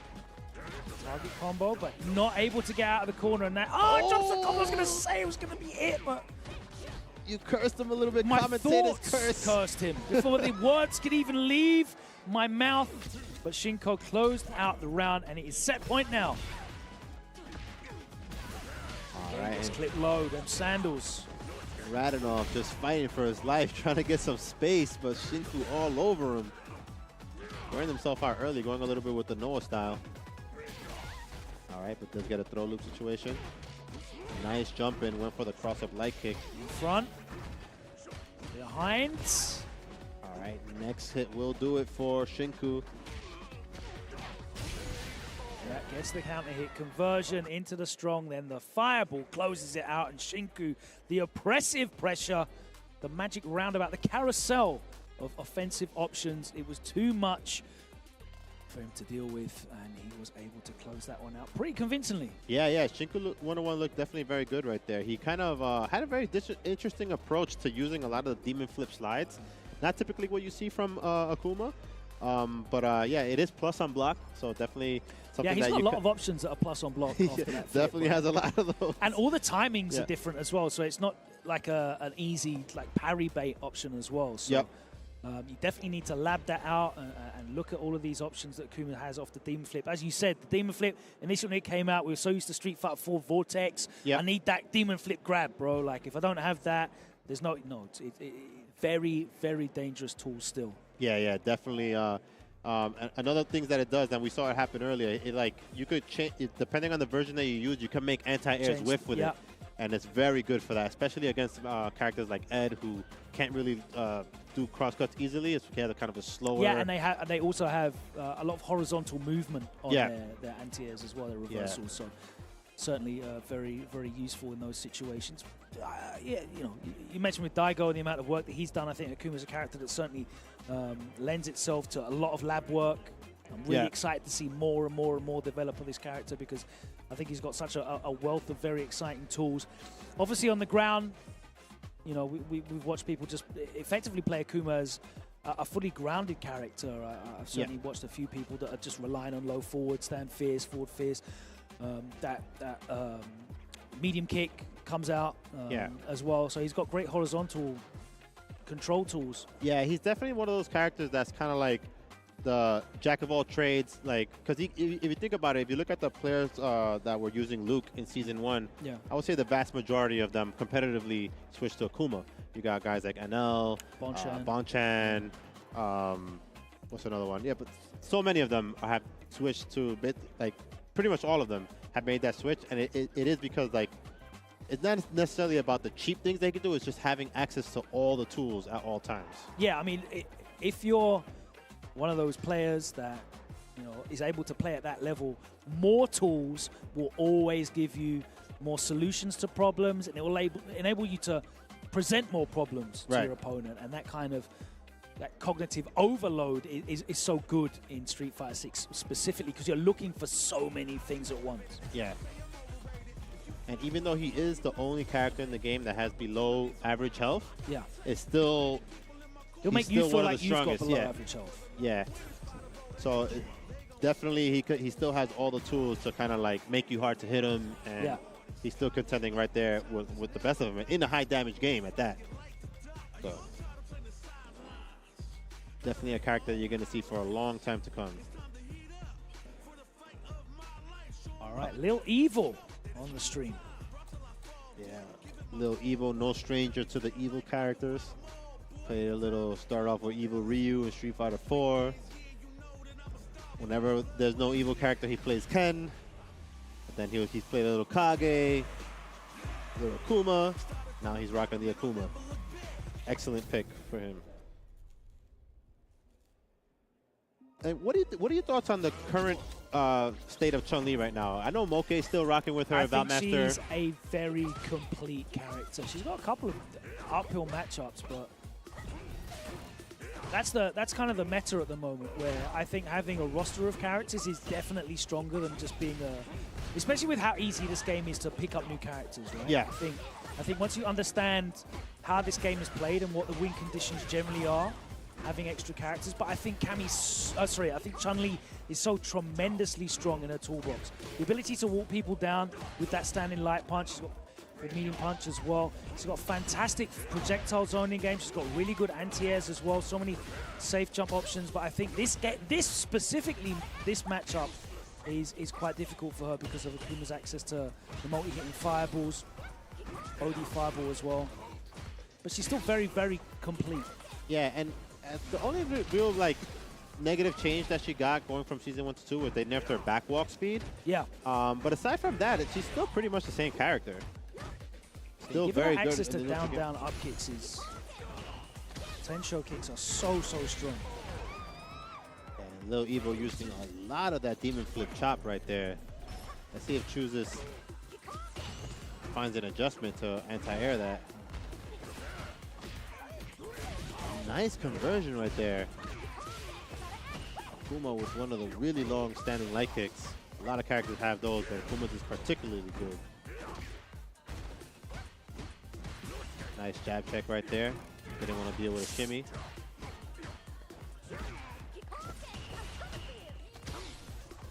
Speaker 4: Target combo, but not able to get out of the corner. And that, drops the combo. I was going to say it was going to be it, but
Speaker 7: You cursed him a little bit.
Speaker 4: my
Speaker 7: Commentators
Speaker 4: thoughts cursed him before the words could even leave my mouth. But Shinku closed out the round, and it is set point now.
Speaker 7: All right.
Speaker 4: Let's click low, them sandals.
Speaker 7: Radinov just fighting for his life, trying to get some space, but Shinku all over him. Wearing himself out early, going a little bit with the Noah style. All right, but does get a throw loop situation. Nice jump in, went for the cross-up light kick.
Speaker 4: In front, behind.
Speaker 7: All right, next hit will do it for Shinku.
Speaker 4: That gets the counter hit conversion into the strong, then the fireball closes it out, and Shinku, the oppressive pressure, the magic roundabout, the carousel of offensive options. It was too much for him to deal with, and he was able to close that one out pretty convincingly.
Speaker 7: Yeah, Shinku 101 looked definitely very good right there. He kind of had a very interesting approach to using a lot of the demon flip slides. Not typically what you see from Akuma, but yeah, it is plus on block, so definitely something
Speaker 4: Yeah, he's
Speaker 7: that
Speaker 4: got a
Speaker 7: you
Speaker 4: lot of options that are plus on block after that flip.
Speaker 7: definitely has a lot of those.
Speaker 4: And all the timings
Speaker 7: Yeah.
Speaker 4: are different as well, so it's not like an easy parry bait option as well. So
Speaker 7: Yep.
Speaker 4: You definitely need to lab that out and look at all of these options that Akuma has off the Demon Flip. As you said, the Demon Flip, initially when it came out, we were so used to Street Fighter 4 Vortex.
Speaker 7: Yep.
Speaker 4: I need that Demon Flip grab, bro. Like, if I don't have that, there's no, very, very dangerous tool still.
Speaker 7: Yeah, definitely. Another thing that it does, and we saw it happen earlier, you could change, depending on the version that you use, you can make anti-airs
Speaker 4: Change-
Speaker 7: whiff with
Speaker 4: yeah.
Speaker 7: it. And it's very good for that, especially against characters like Ed, who can't really do crosscuts easily. It's kind of a slower...
Speaker 4: Yeah, and they also have a lot of horizontal movement on their anti-airs as well, their reversals. So certainly very, very useful in those situations. Yeah, you mentioned with Daigo the amount of work that he's done. I think Akuma's a character that certainly lends itself to a lot of lab work. I'm really excited to see more and more and more develop of this character, because I think he's got such a wealth of very exciting tools. Obviously on the ground, we've watched people just effectively play Akuma as a fully grounded character. I've certainly watched a few people that are just relying on low forward, stand fierce, forward fierce. That medium kick comes out as well. So he's got great horizontal control tools.
Speaker 7: Yeah, he's definitely one of those characters that's kind of like the jack of all trades, because if you think about it, if you look at the players that were using Luke in Season 1, I would say the vast majority of them competitively switched to Akuma. You got guys like Anel, Bonchan, what's another one? Yeah, but so many of them have switched to pretty much all of them have made that switch, and it is because it's not necessarily about the cheap things they can do, it's just having access to all the tools at all times.
Speaker 4: Yeah, I mean, if you're one of those players that is able to play at that level, more tools will always give you more solutions to problems, and it will enable you to present more problems to your opponent. And that kind of cognitive overload is so good in Street Fighter 6 specifically, because you're looking for so many things at once.
Speaker 7: Yeah. And even though he is the only character in the game that has below average health, it's still...
Speaker 4: He'll make you feel like you've got below average health.
Speaker 7: Yeah. So definitely he still has all the tools to kind of make you hard to hit him, and he's still contending right there with the best of them in a high damage game at that. So definitely a character you're going to see for a long time to come.
Speaker 4: All right, Lil Evil on the stream.
Speaker 7: Yeah, Lil Evil, no stranger to the evil characters. Played a little, start off with Evil Ryu in Street Fighter 4. Whenever there's no evil character, he plays Ken. But then he's played a little Kage. little Akuma. Now he's rocking the Akuma. Excellent pick for him. And what are your thoughts on the current state of Chun-Li right now? I know Moke's still rocking with her.
Speaker 4: I think
Speaker 7: Valmaster.
Speaker 4: she's a very complete character. She's got a couple of uphill matchups, but that's kind of the meta at the moment, where I think having a roster of characters is definitely stronger than just being a, especially with how easy this game is to pick up new characters, right?
Speaker 7: Yeah.
Speaker 4: I think once you understand how this game is played and what the win conditions generally are, having extra characters, but I think I think Chun-Li is so tremendously strong in her toolbox. The ability to walk people down with that standing light punch, she's got a medium punch as well. She's got fantastic projectile zoning game. She's got really good anti-airs as well. So many safe jump options, but I think this matchup is quite difficult for her because of Akuma's access to the multi-hitting fireballs, OD fireball as well. But she's still very, very complete.
Speaker 7: Yeah, and the only real like negative change that she got going from season 1 to 2 was they nerfed her backwalk speed.
Speaker 4: Yeah.
Speaker 7: But aside from that, she's still pretty much the same character. Still very good.
Speaker 4: Access to down up kicks is Tensho kicks are so strong.
Speaker 7: And Lil Evo using a lot of that demon flip chop right there. Let's see if Chooses finds an adjustment to anti-air that. Nice conversion right there. Akuma with one of the really long standing light kicks. A lot of characters have those, but Akuma's is particularly good. Nice jab check right there. Didn't want to deal with a shimmy.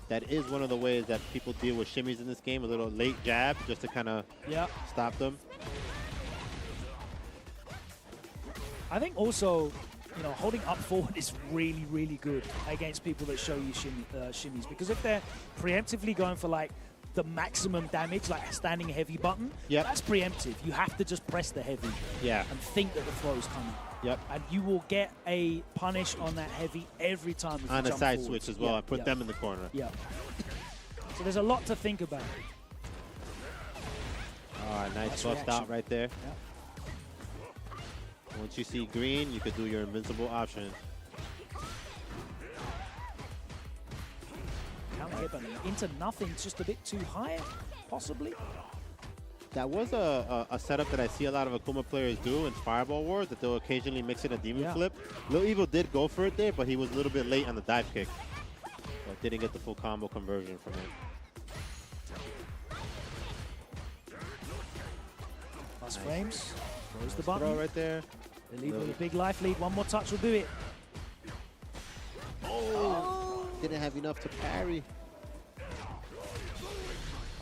Speaker 7: That is one of the ways that people deal with shimmies in this game, a little late jab just to kind of stop them.
Speaker 4: I think also, you know, holding up forward is really, really good against people that show you shimmies, because if they're preemptively going for like the maximum damage, like a standing heavy button, that's preemptive. You have to just press the heavy and think that the throw is coming. And you will get a punish on that heavy every time.
Speaker 7: On a side switch as well, and put them in the corner.
Speaker 4: So there's a lot to think about.
Speaker 7: Nice bust out right there. Once you see green, you could do your invincible option.
Speaker 4: Counter hit, but into nothing, it's just a bit too high, possibly.
Speaker 7: That was a setup that I see a lot of Akuma players do in Fireball Wars, that they'll occasionally mix in a demon flip. Lil Evo did go for it there, but he was a little bit late on the dive kick. But didn't get the full combo conversion from it.
Speaker 4: Last frames. Throws the button.
Speaker 7: Throw right there.
Speaker 4: They leave with a big life lead. One more touch will do it.
Speaker 7: Didn't have enough to parry.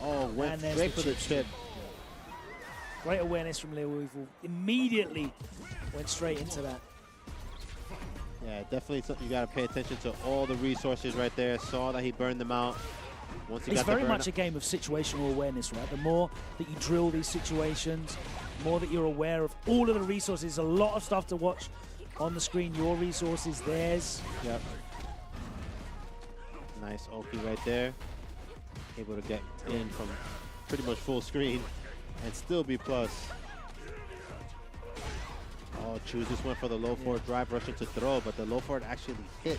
Speaker 7: Went straight for the chip.
Speaker 4: Great awareness from Lil Evo. Immediately went straight into that.
Speaker 7: Yeah, definitely something you got to pay attention to. All the resources right there. Saw that he burned them out. Once he
Speaker 4: it's
Speaker 7: got
Speaker 4: very much a game of situational awareness, right? The more that you drill these situations, the more that you're aware of all of the resources. A lot of stuff to watch on the screen. Your resources, theirs.
Speaker 7: Nice Oki right there. Able to get in from pretty much full screen and still be plus. Choose just went for the low forward drive, rushing to throw, but the low forward actually hit.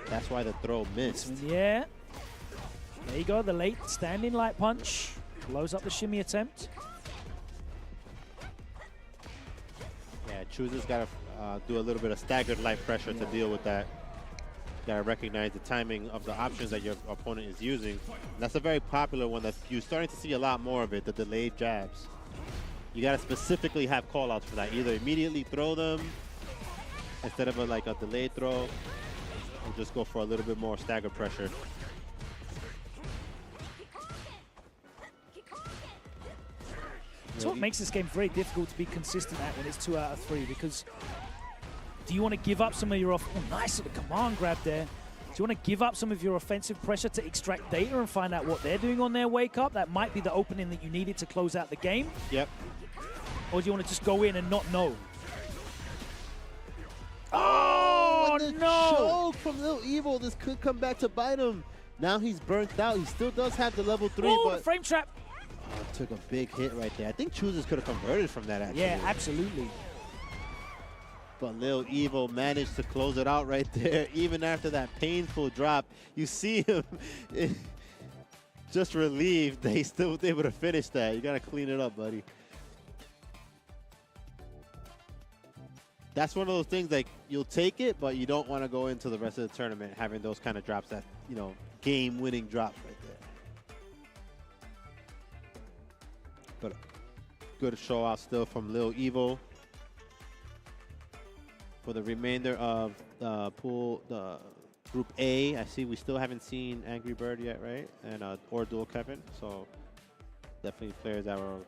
Speaker 7: That's why the throw missed.
Speaker 4: Yeah. There you go, the late standing light punch. Blows up the shimmy attempt.
Speaker 7: Yeah, Chooses got to do a little bit of staggered light pressure to deal with that. You got to recognize the timing of the options that your opponent is using. And that's a very popular one that you're starting to see a lot more of it, the delayed jabs. You got to specifically have call-outs for that. Either immediately throw them instead of a delayed throw, or just go for a little bit more staggered pressure.
Speaker 4: That's what makes this game very difficult to be consistent at when it's 2 out of 3, because do you want to give up some of your nice little command grab there. Do you want to give up some of your offensive pressure to extract data and find out what they're doing on their wake up? That might be the opening that you needed to close out the game. Or do you want to just go in and not know? Oh, no!
Speaker 7: Choke from Lil Evo. This could come back to bite him. Now he's burnt out. He still does have the level 3, but
Speaker 4: frame trap.
Speaker 7: Oh, took a big hit right there. I think Choosers could have converted from that, actually.
Speaker 4: Yeah, absolutely.
Speaker 7: But Lil Evil managed to close it out right there. Even after that painful drop, you see him just relieved that he still was able to finish that. You got to clean it up, buddy. That's one of those things, like, you'll take it, but you don't want to go into the rest of the tournament having those kind of drops, that, you know, game-winning drops right there. But good show out still from Lil Evil. For the remainder of the pool, the Group A, I see we still haven't seen Angry Bird yet, right? And or Dual Kevin, so definitely players that were.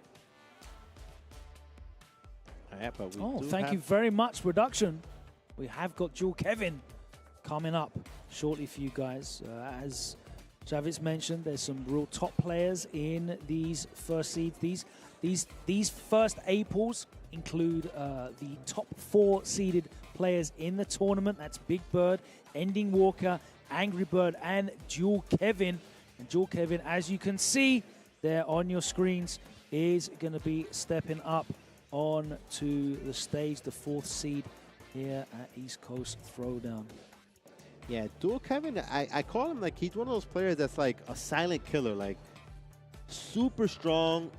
Speaker 7: Yeah, but we
Speaker 4: thank you very much, production. We have got Dual Kevin coming up shortly for you guys. As Javits mentioned, there's some real top players in these first seeds. These first A pools include the top 4 seeded players in the tournament. That's Big Bird, Ending Walker, Angry Bird, and Dual Kevin. And Dual Kevin, as you can see there on your screens, is going to be stepping up on to the stage, the 4th seed here at East Coast Throwdown.
Speaker 7: Yeah, Dual Kevin, I call him, like, he's one of those players that's like a silent killer, like super strong,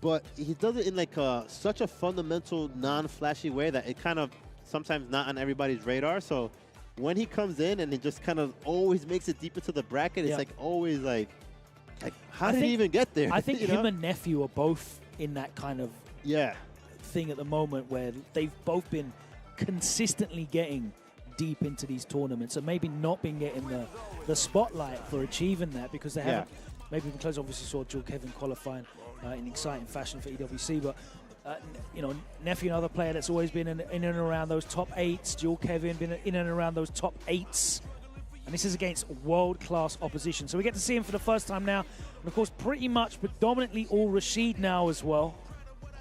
Speaker 7: but he does it in like such a fundamental, non-flashy way that it kind of sometimes not on everybody's radar. So when he comes in and he just kind of always makes it deep into the bracket, it's like always like how did he even get there?
Speaker 4: I think him and Nephew are both in that kind of thing at the moment where they've both been consistently getting deep into these tournaments and maybe not been getting the spotlight for achieving that because they haven't maybe because obviously saw Dual Kevin qualifying in exciting fashion for EWC, but you know, Nephew, another player that's always been in and around those top 8s. Dual Kevin been in and around those top 8s, and this is against world-class opposition. So we get to see him for the first time now, and of course pretty much predominantly all Rashid now as well.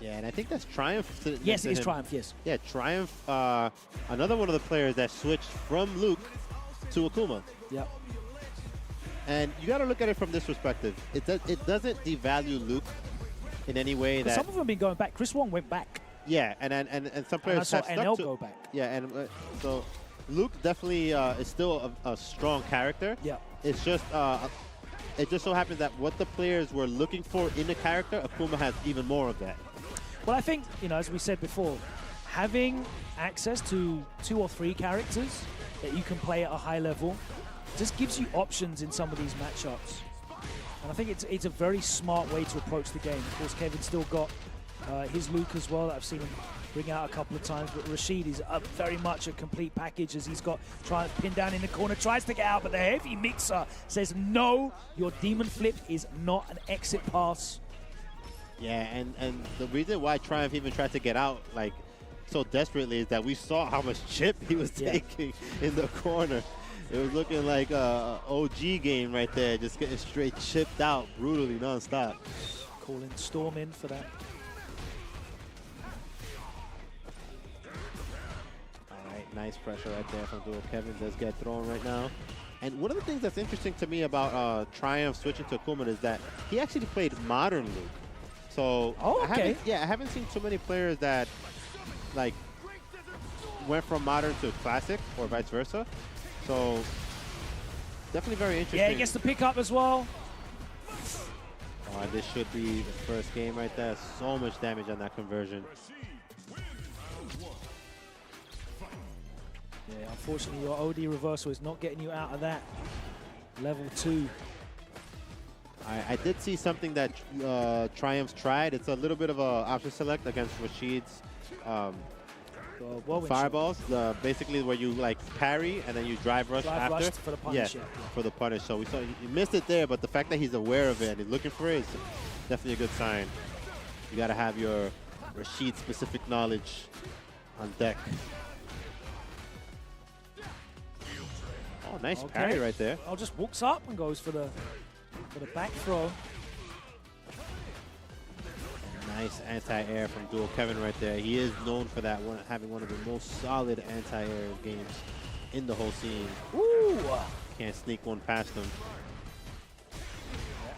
Speaker 7: Yeah, and I think that's Triumph.
Speaker 4: Yes, it is Triumph, yes.
Speaker 7: Yeah, Triumph, another one of the players that switched from Luke to Akuma.
Speaker 4: Yep.
Speaker 7: And you got to look at it from this perspective. It doesn't devalue Luke in any way. That
Speaker 4: some of them have been going back. Chris Wong went back.
Speaker 7: Yeah, and some players
Speaker 4: and I saw
Speaker 7: have
Speaker 4: NL go back.
Speaker 7: Yeah, and so Luke definitely is still a strong character.
Speaker 4: Yeah.
Speaker 7: It's just it just so happens that what the players were looking for in a character, Akuma has even more of that.
Speaker 4: Well, I think, you know, as we said before, having access to 2 or 3 characters that you can play at a high level just gives you options in some of these matchups. And I think it's a very smart way to approach the game. Of course, Kevin's still got his Luke as well that I've seen him bring out a couple of times, but Rashid is very much a complete package as he's got Triumph pinned down in the corner, tries to get out, but the heavy mixer says, no, your demon flip is not an exit pass.
Speaker 7: Yeah, and the reason why Triumph even tried to get out like so desperately is that we saw how much chip he was taking in the corner. It was looking like a OG game right there, just getting straight chipped out brutally nonstop.
Speaker 4: Calling Storm in for that.
Speaker 7: All right, nice pressure right there from Dual Kevin. Does get thrown right now. And one of the things that's interesting to me about Triumph switching to Akuma is that he actually played Modern Luke. So I haven't seen too many players that like went from Modern to Classic or vice versa. So definitely very interesting.
Speaker 4: Yeah, he gets the pick up as well.
Speaker 7: Oh, this should be the first game right there. So much damage on that conversion.
Speaker 4: Yeah, unfortunately your OD reversal is not getting you out of that. Level 2.
Speaker 7: I did see something that Triumph's tried. It's a little bit of a option select against Rashid's fireballs. Basically where you like parry and then you drive rush after.
Speaker 4: For the punish.
Speaker 7: Yeah, for the punish. So we saw he missed it there, but the fact that he's aware of it and he's looking for it is definitely a good sign. You got to have your Rashid specific knowledge on deck. Oh, nice parry right there.
Speaker 4: Oh, just walks up and goes for the back throw.
Speaker 7: Nice anti-air from Dual Kevin right there. He is known for that one, having one of the most solid anti-air games in the whole scene.
Speaker 4: Ooh!
Speaker 7: Can't sneak one past him.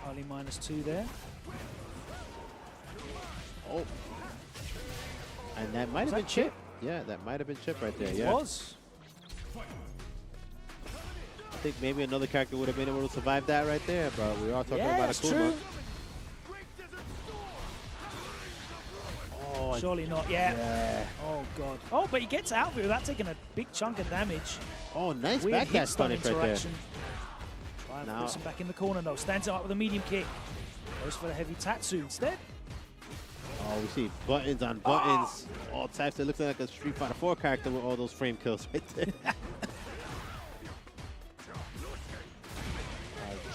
Speaker 4: Only -2 there.
Speaker 7: Oh. And that might have been Chip. Yeah, that might have been Chip right there.
Speaker 4: It
Speaker 7: Yeah.
Speaker 4: was.
Speaker 7: I think maybe another character would have been able to survive that right there, but we are talking about
Speaker 4: it's
Speaker 7: Akuma.
Speaker 4: true.
Speaker 7: Oh,
Speaker 4: Surely not. Yeah. Oh, God. Oh, but he gets out of it without taking a big chunk of damage.
Speaker 7: oh, nice
Speaker 4: Weird
Speaker 7: back
Speaker 4: hit
Speaker 7: dash
Speaker 4: stun
Speaker 7: punish right there.
Speaker 4: interaction. Trying to
Speaker 7: Now-
Speaker 4: puts him back in the corner, though. Stands him up with a medium kick. Goes for the heavy Tatsu instead.
Speaker 7: Oh, we see buttons on buttons, all types. It looks like a Street Fighter 4 character with all those frame kills right there.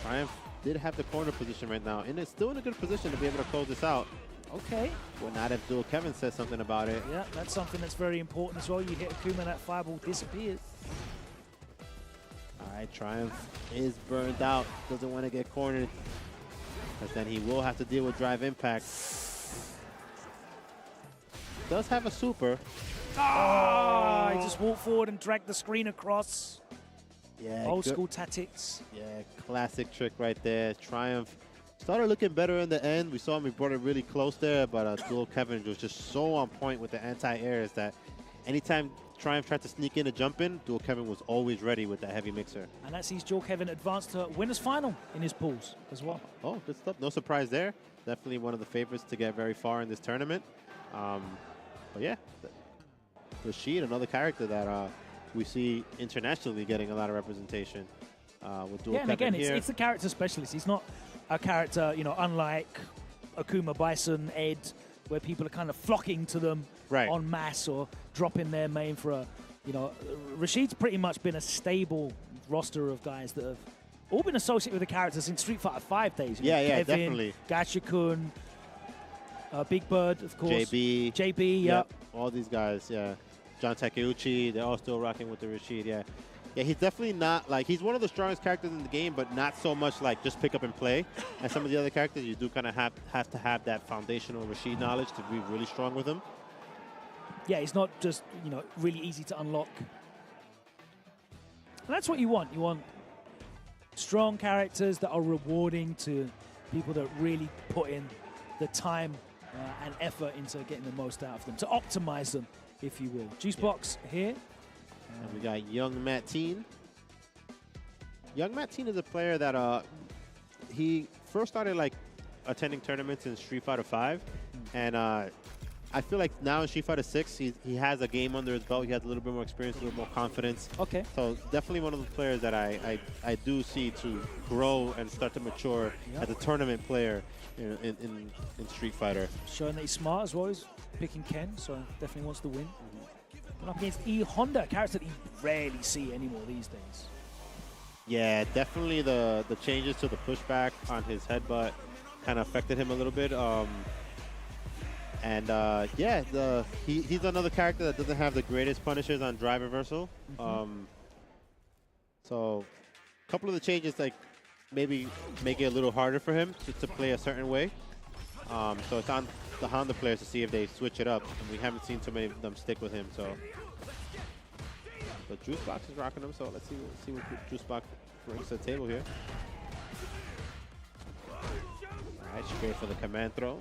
Speaker 7: Triumph did have the corner position right now, and it's still in a good position to be able to close this out.
Speaker 4: Okay.
Speaker 7: Well, not if Dual Kevin says something about it.
Speaker 4: Yeah, that's something that's very important as well. You hit Akuma, that fireball disappears.
Speaker 7: All right, Triumph is burned out. Doesn't want to get cornered, because then he will have to deal with drive impact. Does have a super.
Speaker 4: Ah, he just walked forward and dragged the screen across.
Speaker 7: Yeah,
Speaker 4: Old
Speaker 7: good-
Speaker 4: school tactics.
Speaker 7: Yeah, classic trick right there. Triumph started looking better in the end. We saw him, he brought it really close there, but Dual Kevin was just so on point with the anti-airs that anytime Triumph tried to sneak in a jump in, Dual Kevin was always ready with that heavy mixer.
Speaker 4: And that sees Dual Kevin advance to winner's final in his pools as well.
Speaker 7: Oh, good stuff. No surprise there. Definitely one of the favorites to get very far in this tournament. But yeah, Rashid, another character that we see internationally getting a lot of representation with Dual
Speaker 4: Yeah, and
Speaker 7: Kevin
Speaker 4: again,
Speaker 7: here.
Speaker 4: it's the character specialist. He's not a character, you know, unlike Akuma, Bison, Ed, where people are kind of flocking to them en masse or dropping their main for a, you know, Rashid's pretty much been a stable roster of guys that have all been associated with the characters in Street Fighter 5 days. You know,
Speaker 7: Yeah,
Speaker 4: Kevin,
Speaker 7: definitely.
Speaker 4: Gachikun, Big Bird, of course.
Speaker 7: JB,
Speaker 4: yep.
Speaker 7: All these guys, yeah. John Takeuchi, they're all still rocking with the Rashid, yeah. Yeah, he's definitely not, like, he's one of the strongest characters in the game, but not so much like just pick up and play. And some of the other characters, you do kind of have to have that foundational Rashid knowledge to be really strong with him.
Speaker 4: Yeah, he's not just, you know, really easy to unlock. And that's what you want. You want strong characters that are rewarding to people that really put in the time and effort into getting the most out of them, to optimize them, if you will. Juicebox here.
Speaker 7: And we got Young Matt Teen. Young Matt Teen is a player that he first started like attending tournaments in Street Fighter 5, and I feel like now in Street Fighter 6 he has a game under his belt. He has a little bit more experience, a little more confidence.
Speaker 4: Okay.
Speaker 7: So definitely one of the players that I do see to grow and start to mature as a tournament player in Street Fighter.
Speaker 4: Showing that he's smart as well. He's picking Ken, so definitely wants to win. And up against E Honda, a character that you rarely see anymore these days. Yeah,
Speaker 7: Definitely the changes to the pushback on his headbutt kind of affected him a little bit. He's another character that doesn't have the greatest punishes on drive reversal. So a couple of the changes like maybe make it a little harder for him to play a certain way. So it's on the Honda players to see if they switch it up, and we haven't seen too many of them stick with him. So Juicebox is rocking him. So let's see what Juicebox brings to the table here. All right, straight for the command throw.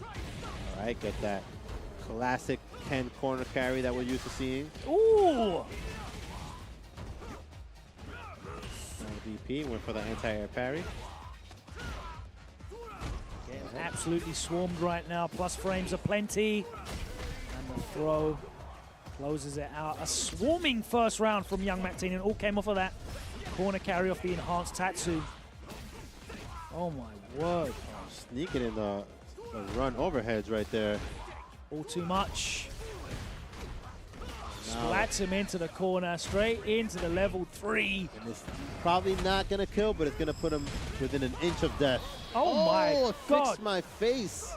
Speaker 7: All right, get that classic Ken corner carry that we're used to seeing.
Speaker 4: Ooh!
Speaker 7: DP went for the anti-air parry.
Speaker 4: Getting absolutely swarmed right now. Plus frames aplenty. And the throw closes it out. A swarming first round from Young Matin, and all came off of that corner carry off the enhanced Tatsu. Oh my word.
Speaker 7: Sneaking in the run overheads right there.
Speaker 4: All too much. Splats him into the corner, straight into the level 3.
Speaker 7: And it's probably not going to kill, but it's going to put him within an inch of death.
Speaker 4: Oh my God.
Speaker 7: Fixed my face.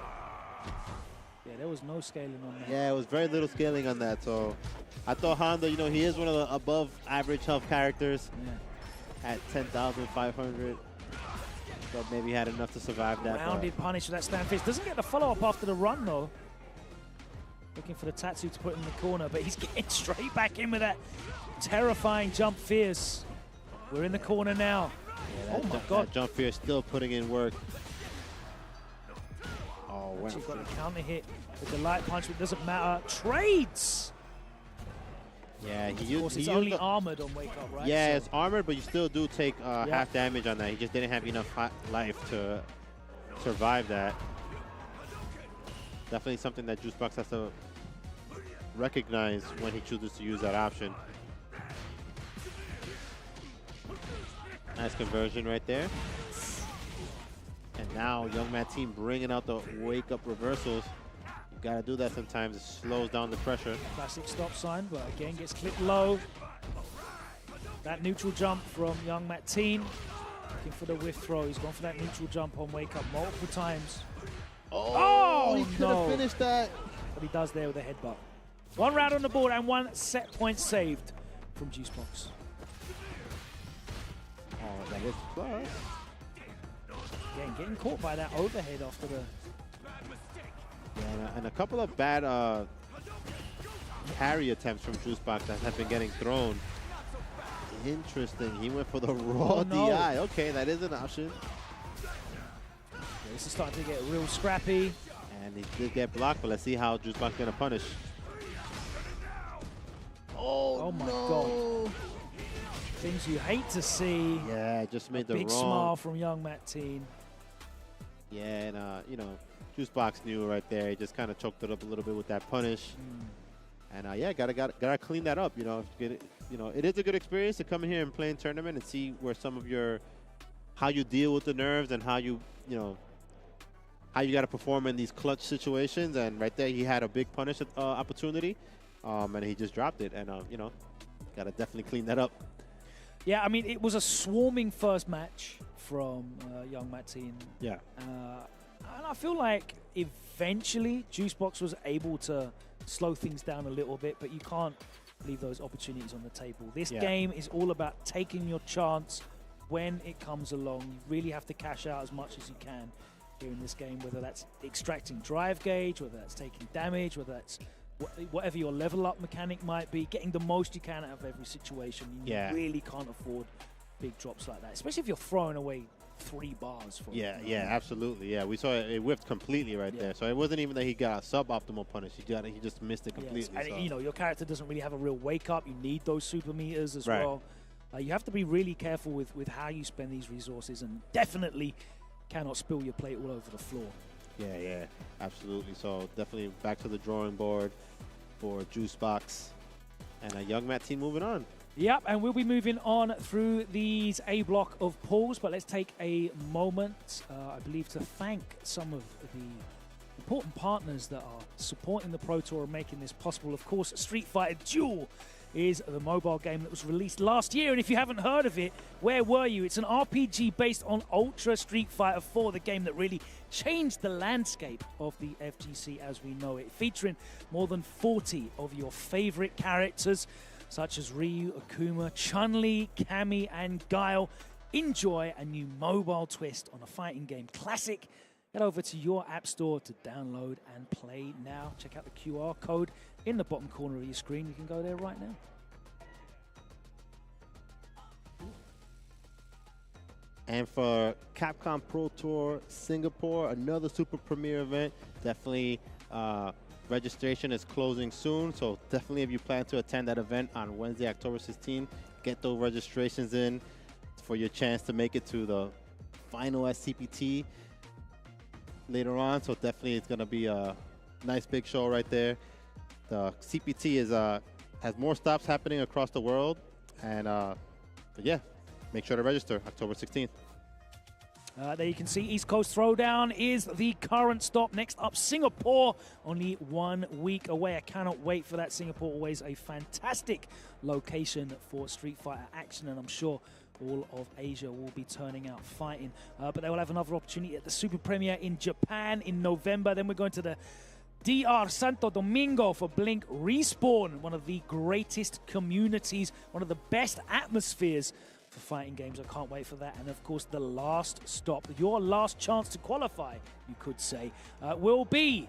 Speaker 4: Yeah, there was no scaling on that.
Speaker 7: Yeah, it was very little scaling on that. So I thought Honda, you know, he is one of the above average health characters at 10,500. So maybe he had enough to survive that.
Speaker 4: Rounded punish for that stand fist. Doesn't get the follow-up after the run, though. Looking for the Tatsu to put in the corner, but he's getting straight back in with that terrifying jump fierce. We're in the corner now.
Speaker 7: Yeah,
Speaker 4: oh my God.
Speaker 7: That jump fear still putting in work. Oh, wow.
Speaker 4: You've got the counter hit with the light punch, but it doesn't matter. Trades!
Speaker 7: Yeah,
Speaker 4: Of course, it's only armored on Wake Up, right?
Speaker 7: Yeah,
Speaker 4: So
Speaker 7: it's armored, but you still do take half damage on that. He just didn't have enough life to survive that. Definitely something that Juicebox has to recognize when he chooses to use that option. Nice conversion right there. And now Young Matt team bringing out the Wake Up reversals. You gotta do that sometimes. It slows down the pressure.
Speaker 4: Classic stop sign, but again gets clipped low. That neutral jump from Young Matt team. Looking for the whiff throw. He's gone for that neutral jump on Wake Up multiple times.
Speaker 7: Oh, he could have
Speaker 4: no.
Speaker 7: finished that.
Speaker 4: What he does there with a headbutt. One round on the board and one set point saved from Juicebox.
Speaker 7: Oh, that is plus.
Speaker 4: Again, getting caught by that overhead after the...
Speaker 7: Yeah, and a couple of bad carry attempts from Juicebox that have been getting thrown. Interesting. He went for the raw DI. Okay, that is an option.
Speaker 4: Yeah, this is starting to get real scrappy.
Speaker 7: And he did get blocked, but let's see how Juicebox is going to punish.
Speaker 4: Oh my God. Things you hate to see.
Speaker 7: Yeah, just made the
Speaker 4: Big
Speaker 7: wrong.
Speaker 4: smile from Young Matt Teen.
Speaker 7: Yeah, and you know, Juicebox knew right there. He just kind of choked it up a little bit with that punish. And yeah, gotta clean that up. You know, it is a good experience to come in here and play in tournament and see where some of your, how you deal with the nerves and how you know, how you got to perform in these clutch situations. And right there, he had a big punish opportunity, and he just dropped it. And you know, gotta definitely clean that up.
Speaker 4: Yeah, I mean, it was a swarming first match from Young Matt Teen.
Speaker 7: Yeah.
Speaker 4: And I feel like eventually Juicebox was able to slow things down a little bit, but you can't leave those opportunities on the table. This game is all about taking your chance when it comes along. You really have to cash out as much as you can here in this game, whether that's extracting drive gauge, whether that's taking damage, whether that's whatever your level up mechanic might be, getting the most you can out of every situation. You really can't afford big drops like that, especially if you're throwing away 3 bars. For
Speaker 7: Yeah, absolutely. Yeah, we saw it whipped completely right there. So it wasn't even that he got a suboptimal punish. He just missed it completely.
Speaker 4: Yes.
Speaker 7: So.
Speaker 4: And you know, your character doesn't really have a real wake up. You need those super meters as well. You have to be really careful with how you spend these resources, and definitely cannot spill your plate all over the floor.
Speaker 7: Yeah, absolutely. So definitely back to the drawing board for Juicebox and a Young Matt team moving on.
Speaker 4: Yep, and we'll be moving on through these A block of pulls, but let's take a moment, I believe, to thank some of the important partners that are supporting the Pro Tour and making this possible. Of course, Street Fighter Duel is the mobile game that was released last year, and if you haven't heard of it, where were you? It's an RPG based on Ultra Street Fighter 4, the game that really changed the landscape of the FGC as we know it, featuring more than 40 of your favorite characters, such as Ryu, Akuma, Chun-Li, Cammy, and Guile. Enjoy a new mobile twist on a fighting game classic. Head over to your app store to download and play now. Check out the QR code in the bottom corner of your screen. You can go there right now.
Speaker 7: And for Capcom Pro Tour Singapore, another super premiere event. Definitely registration is closing soon, so definitely if you plan to attend that event on Wednesday, October 16, get those registrations in for your chance to make it to the final SCPT later on. So definitely it's going to be a nice big show right there. The CPT is has more stops happening across the world, and but yeah, make sure to register October 16th.
Speaker 4: There you can see East Coast Throwdown is the current stop. Next up, Singapore, only 1 week away. I cannot wait for that. Singapore, always a fantastic location for Street Fighter action, and I'm sure all of Asia will be turning out fighting. But they will have another opportunity at the Super Premiere in Japan in November. Then we're going to the DR Santo Domingo for Blink Respawn, one of the greatest communities, one of the best atmospheres for fighting games. I can't wait for that. And of course, the last stop, your last chance to qualify, you could say, will be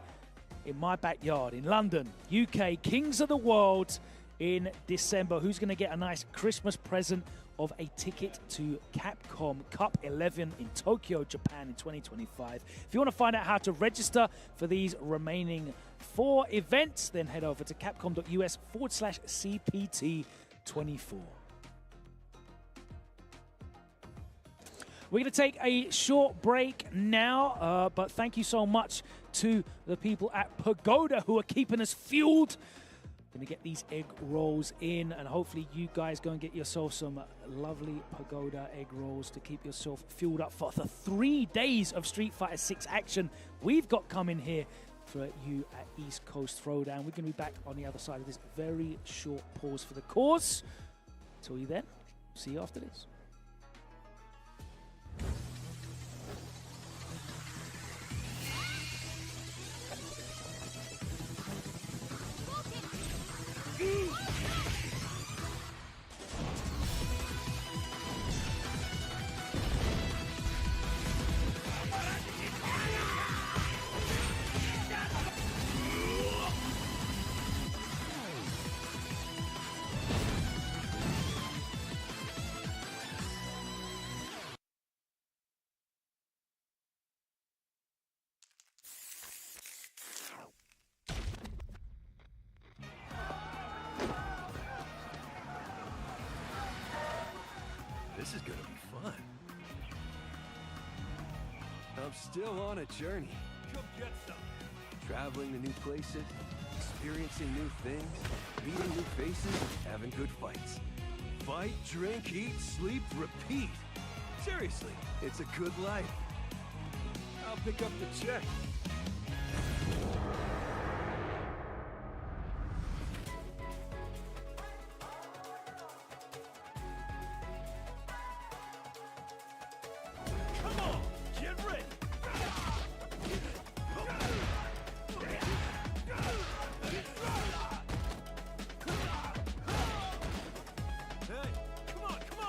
Speaker 4: in my backyard in London, UK, Kings of the World in December. Who's going to get a nice Christmas present of a ticket to Capcom Cup 11 in Tokyo, Japan in 2025? If you want to find out how to register for these remaining 4 events, then head over to capcom.us/CPT24. We're going to take a short break now, but thank you so much to the people at Pagoda who are keeping us fueled. Going to get these egg rolls in, and hopefully you guys go and get yourself some lovely Pagoda egg rolls to keep yourself fueled up for the 3 days of Street Fighter 6 action we've got coming here for you at East Coast Throwdown. We're going to be back on the other side of this very short pause for the cause. Till you then, see you after this.
Speaker 1: This is gonna be fun.
Speaker 8: I'm still on a journey.
Speaker 1: Come get some.
Speaker 8: Traveling to new places, experiencing new things, meeting new faces, having good fights. Fight, drink, eat, sleep, repeat. Seriously, it's a good life. I'll pick up the check.
Speaker 1: Come on, get ready. Hey, come on, come on.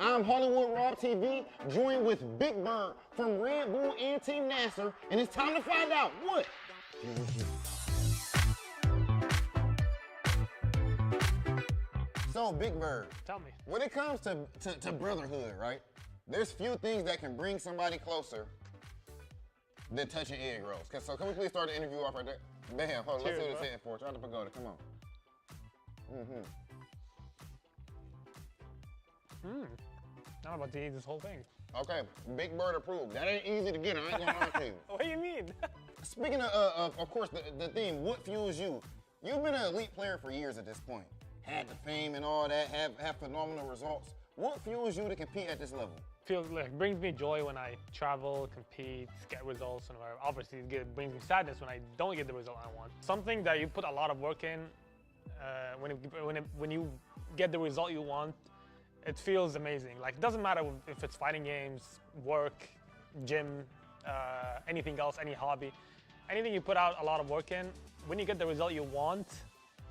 Speaker 9: I'm Hollywood Rob TV, joined with Big Bird from Red Bull and Team NASA, and it's time to find out what fuels you. So, Big Bird,
Speaker 10: tell me. When
Speaker 9: it comes to brotherhood, right? There's few things that can bring somebody closer than touching egg rolls. So can we please start the interview off right there? Bam, hold on, let's see what it's hitting for. Try to pagoda, come on.
Speaker 10: I'm about to eat this whole thing.
Speaker 9: Okay, Big Bird approved. That ain't easy to get, I ain't gonna lie to you.
Speaker 10: What do you mean?
Speaker 9: Speaking of course, the theme, what fuels you? You've been an elite player for years at this point. Had the fame and all that, have phenomenal results. What fuels you to compete at this level?
Speaker 10: Feels like brings me joy when I travel, compete, get results, and whatever. Obviously, it brings me sadness when I don't get the result I want. Something that you put a lot of work in, when you get the result you want, it feels amazing. Like, it doesn't matter if it's fighting games, work, gym, anything else, any hobby. Anything you put out a lot of work in, when you get the result you want,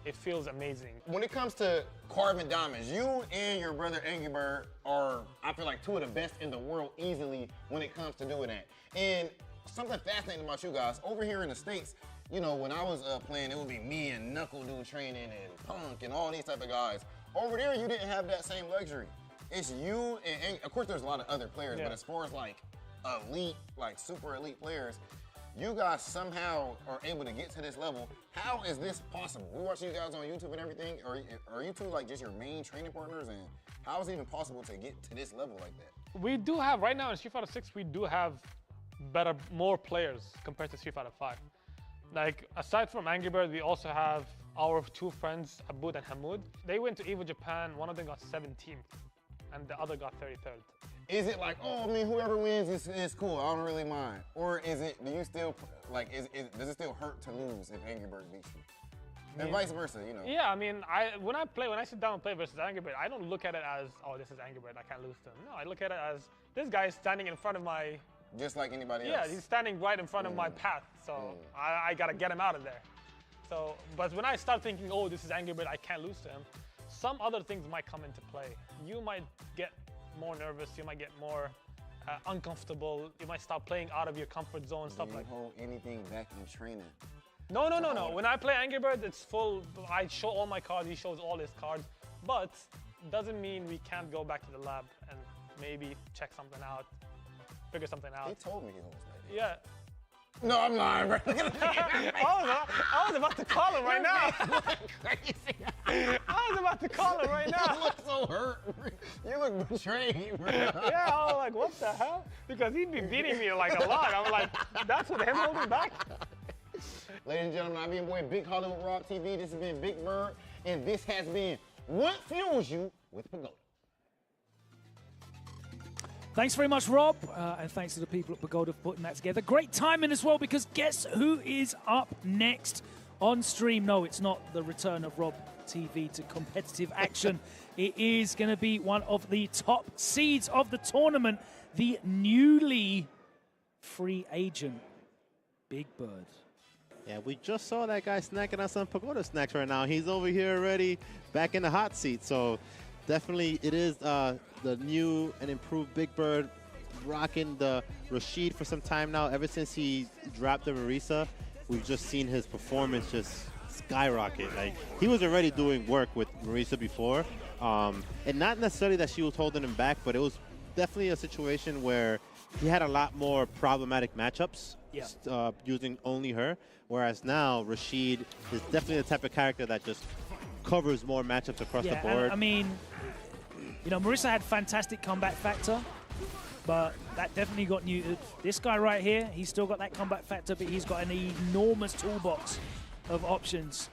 Speaker 10: it feels amazing.
Speaker 9: When it comes to carving diamonds, you and your brother Angry Bird are, I feel like, two of the best in the world easily when it comes to doing that. And something fascinating about you guys, over here in the States, you know, when I was playing, it would be me and Knuckle doing training and Punk and all these type of guys. Over there, you didn't have that same luxury. It's you and of course, there's a lot of other players, but as far as like elite, like super elite players, you guys somehow are able to get to this level. How is this possible? We watch you guys on YouTube and everything. Are you two like just your main training partners? And how is it even possible to get to this level like that?
Speaker 10: We do have, right now in Street Fighter 6, we do have more players compared to Street Fighter 5. Like, aside from Angry Bird, we also have our two friends, Abud and Hamoud. They went to EVO Japan, one of them got 17th, and the other got 33rd.
Speaker 9: Is it like, oh, I mean, whoever wins is cool, I don't really mind? Or is it, do you still, like, does it still hurt to lose if Angry Bird beats you? And vice versa, you know?
Speaker 10: Yeah, I mean, when I sit down and play versus Angry Bird, I don't look at it as, oh, this is Angry Bird, I can't lose to him. No, I look at it as, this guy is standing in front of my...
Speaker 9: Just like anybody else?
Speaker 10: Yeah, he's standing right in front of my path, so I gotta get him out of there. So, but when I start thinking, oh, this is Angry Bird, I can't lose to him, some other things might come into play. You might get more nervous, you might get more uncomfortable, you might start playing out of your comfort zone, stuff like that.
Speaker 9: Do you hold anything back in training?
Speaker 10: No. When I play Angry Bird, it's full, I show all my cards, he shows all his cards, but doesn't mean we can't go back to the lab and maybe check something out, figure something out.
Speaker 9: He told me he holds back.
Speaker 10: Yeah.
Speaker 9: No, I'm lying, bro.
Speaker 10: I was about to call him right now. I was about to call him right now.
Speaker 9: You look so hurt. You look betrayed, bro.
Speaker 10: Yeah, I was like, what the hell? Because he'd be beating me like a lot. I was like, that's what him holding back?
Speaker 9: Ladies and gentlemen, I'm your boy Big Hollywood Rock TV. This has been Big Bird, and this has been What Fuels You with Pagoda.
Speaker 4: Thanks very much, Rob, and thanks to the people at Pagoda for putting that together. Great timing as well, because guess who is up next on stream? No, it's not the return of Rob TV to competitive action. It is going to be one of the top seeds of the tournament, the newly free agent, Big Bird.
Speaker 7: Yeah, we just saw that guy snacking on some Pagoda snacks right now. He's over here already back in the hot seat, so definitely it is the new and improved Big Bird, rocking the Rashid for some time now. Ever since he dropped the Marisa, we've just seen his performance just skyrocket. Like, he was already doing work with Marisa before, and not necessarily that she was holding him back, but it was definitely a situation where he had a lot more problematic matchups using only her, whereas now Rashid is definitely the type of character that just covers more matchups across the board.
Speaker 4: And, I mean, you know, Marisa had fantastic comeback factor, but that definitely got neutered. This guy right here, he's still got that comeback factor, but he's got an enormous toolbox of options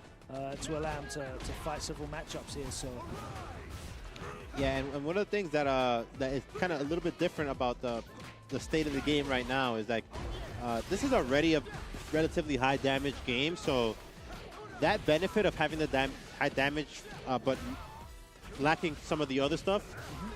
Speaker 4: to allow him to fight several matchups here. So,
Speaker 7: yeah, and one of the things that that is kind of a little bit different about the state of the game right now is that this is already a relatively high damage game, so that benefit of having the high damage but lacking some of the other stuff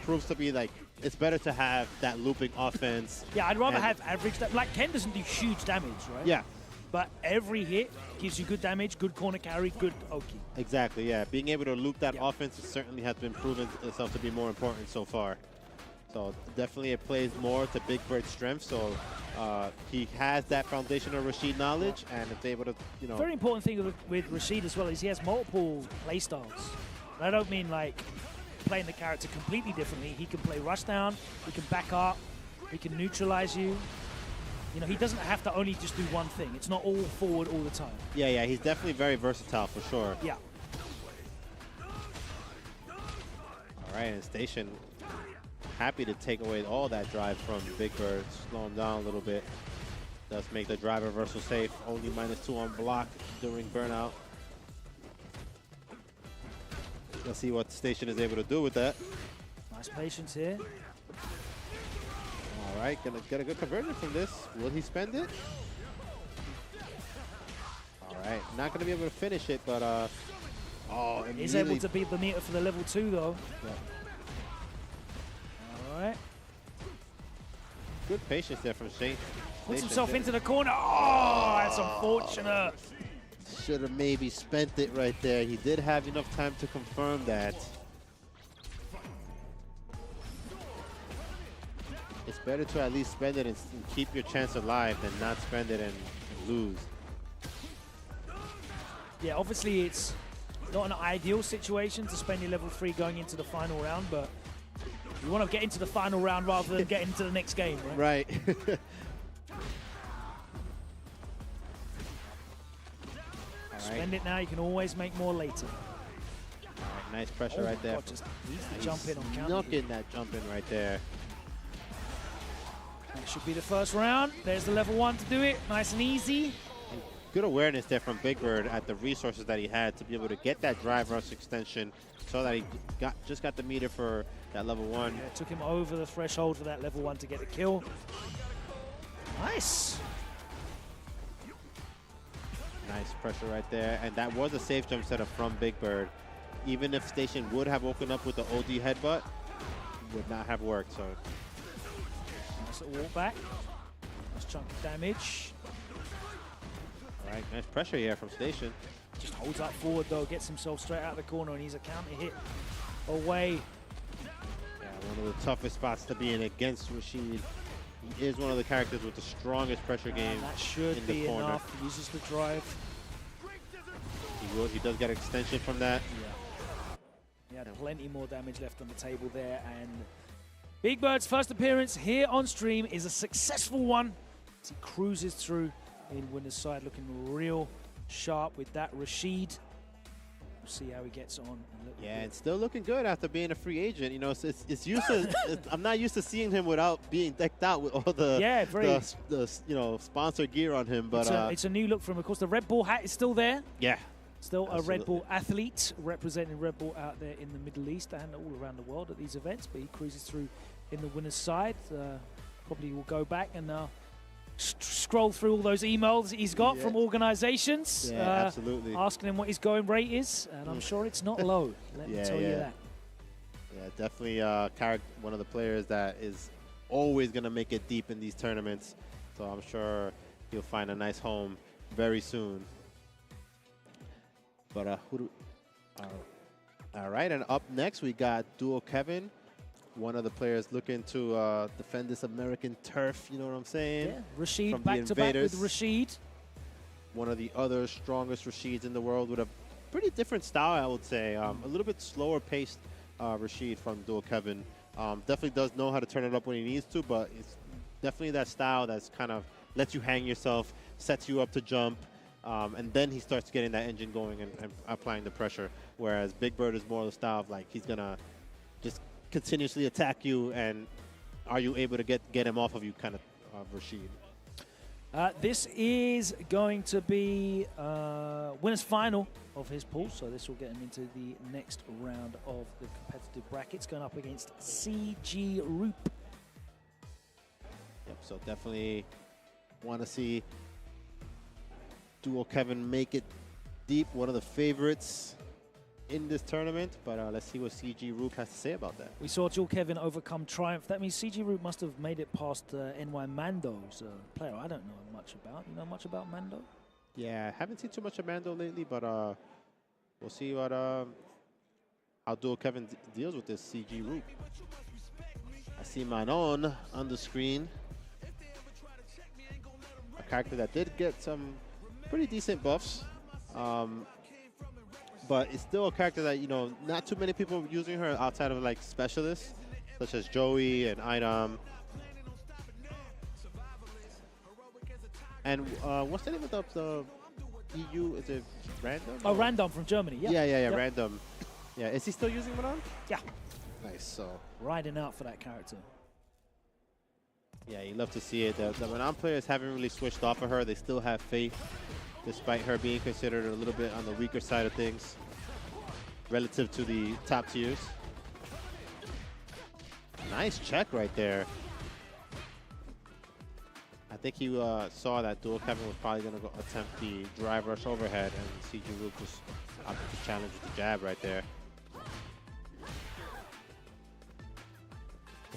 Speaker 7: proves to be like, it's better to have that looping offense.
Speaker 4: Yeah, I'd rather have average. Like, Ken doesn't do huge damage, right?
Speaker 7: Yeah.
Speaker 4: But every hit gives you good damage, good corner carry, good Oki.
Speaker 7: Exactly, yeah. Being able to loop that offense certainly has been proven itself to be more important so far. So definitely it plays more to Big Bird's strength. So he has that foundational Rashid knowledge, and it's able to, you know.
Speaker 4: Very important thing with Rashid as well is he has multiple playstyles. I don't mean like playing the character completely differently. He can play rush down, he can back up, he can neutralize you. You know, he doesn't have to only just do one thing. It's not all forward all the time.
Speaker 7: Yeah, he's definitely very versatile for sure.
Speaker 4: Yeah.
Speaker 7: All right, and Station happy to take away all that drive from Big Bird, slow him down a little bit. Does make the drive reversal safe, only -2 on block during burnout. Let's see what Station is able to do with that.
Speaker 4: Nice patience here.
Speaker 7: All right, gonna get a good conversion from this. Will he spend it? All right, not gonna be able to finish it, but oh,
Speaker 4: he's able to beat the Meeper for the level 2 though.
Speaker 7: Yeah.
Speaker 4: All right.
Speaker 7: Good patience there from Shane.
Speaker 4: Puts himself into the corner. Oh, that's unfortunate.
Speaker 7: Should have maybe spent it right there. He did have enough time to confirm that. It's better to at least spend it and keep your chance alive than not spend it and lose.
Speaker 4: Yeah, obviously it's not an ideal situation to spend your level 3 going into the final round, but you want to get into the final round rather than get into the next game, right?
Speaker 7: Right.
Speaker 4: Spend it now, you can always make more later.
Speaker 7: All right, nice pressure right there.
Speaker 4: God, just needs to jump in on counter.
Speaker 7: Snuck in that jump in right there.
Speaker 4: That should be the first round. There's the level 1 to do it. Nice and easy.
Speaker 7: Good awareness there from Big Bird at the resources that he had to be able to get that drive rush extension so that he just got the meter for that level 1.
Speaker 4: Yeah, it took him over the threshold for that level 1 to get the kill. Nice.
Speaker 7: Nice pressure right there. And that was a safe jump setup from Big Bird. Even if Station would have woken up with the OD headbutt, it would not have worked. So
Speaker 4: nice little walk back. Nice chunk of damage.
Speaker 7: All right, nice pressure here from Station.
Speaker 4: Just holds up forward though, gets himself straight out of the corner, and he's a counter hit away.
Speaker 7: Yeah, one of the toughest spots to be in against Rashid. He is one of the characters with the strongest pressure game.
Speaker 4: That should
Speaker 7: in
Speaker 4: be
Speaker 7: the corner.
Speaker 4: enough. He uses the drive.
Speaker 7: He does get extension from that.
Speaker 4: Yeah. He had plenty more damage left on the table there, and Big Bird's first appearance here on stream is a successful one as he cruises through in winner's side, looking real sharp with that Rashid. We'll see how he gets on.
Speaker 7: Yeah, it's still looking good after being a free agent. You know, it's used to. I'm not used to seeing him without being decked out with all the the sponsor gear on him. But
Speaker 4: it's a new look for him. Of course, the Red Bull hat is still there.
Speaker 7: Yeah,
Speaker 4: still
Speaker 7: absolutely.
Speaker 4: a Red Bull athlete representing Red Bull out there in the Middle East and all around the world at these events. But he cruises through in the winner's side. Probably will go back and scroll through all those emails he's got from organizations
Speaker 7: absolutely,
Speaker 4: asking him what his going rate is, and I'm sure it's not low. Let me tell you that.
Speaker 7: Yeah, definitely one of the players that is always going to make it deep in these tournaments, so I'm sure he'll find a nice home very soon. But all right, and up next we got Duo Kevin, one of the players looking to defend this American turf, you know what I'm saying?
Speaker 4: Yeah, Rashid back-to-back with Rashid.
Speaker 7: One of the other strongest Rashids in the world with a pretty different style, I would say. A little bit slower paced Rashid from Duo Kevin. Definitely does know how to turn it up when he needs to, but it's definitely that style that's kind of lets you hang yourself, sets you up to jump, and then he starts getting that engine going and applying the pressure. Whereas Big Bird is more of the style of like he's going to just continuously attack you, and are you able to get him off of you kind of Rashid.
Speaker 4: This is going to be winner's final of his pool, so this will get him into the next round of the competitive brackets, going up against CG Roop.
Speaker 7: Yep, so definitely want to see Duo Kevin make it deep, one of the favorites in this tournament, but let's see what CG Roop has to say about that.
Speaker 4: We saw Duo Kevin overcome Triumph. That means CG Roop must have made it past NY Mando's player I don't know much about. You know much about Mando?
Speaker 7: Yeah, haven't seen too much of Mando lately, but we'll see what how Duo Kevin deals with this CG Roop. I see Manon on the screen. A character that did get some pretty decent buffs. But it's still a character that, you know, not too many people are using her outside of like specialists, such as Joey and Idom. And what's the name of the EU? Is it Random?
Speaker 4: Oh, Random from Germany. Yeah.
Speaker 7: Yeah,
Speaker 4: Yep.
Speaker 7: Random. Yeah, is he still using Manon?
Speaker 4: Yeah.
Speaker 7: Nice. So
Speaker 4: Riding out for that character.
Speaker 7: yeah, you love to see it. The Manon players haven't really switched off of her. They still have faith, despite her being considered a little bit on the weaker side of things relative to the top tiers. Nice check right there. I think he saw that Dual Kevin was probably going to go attempt the drive rush overhead, and CG Rook just opted to challenge with the jab right there.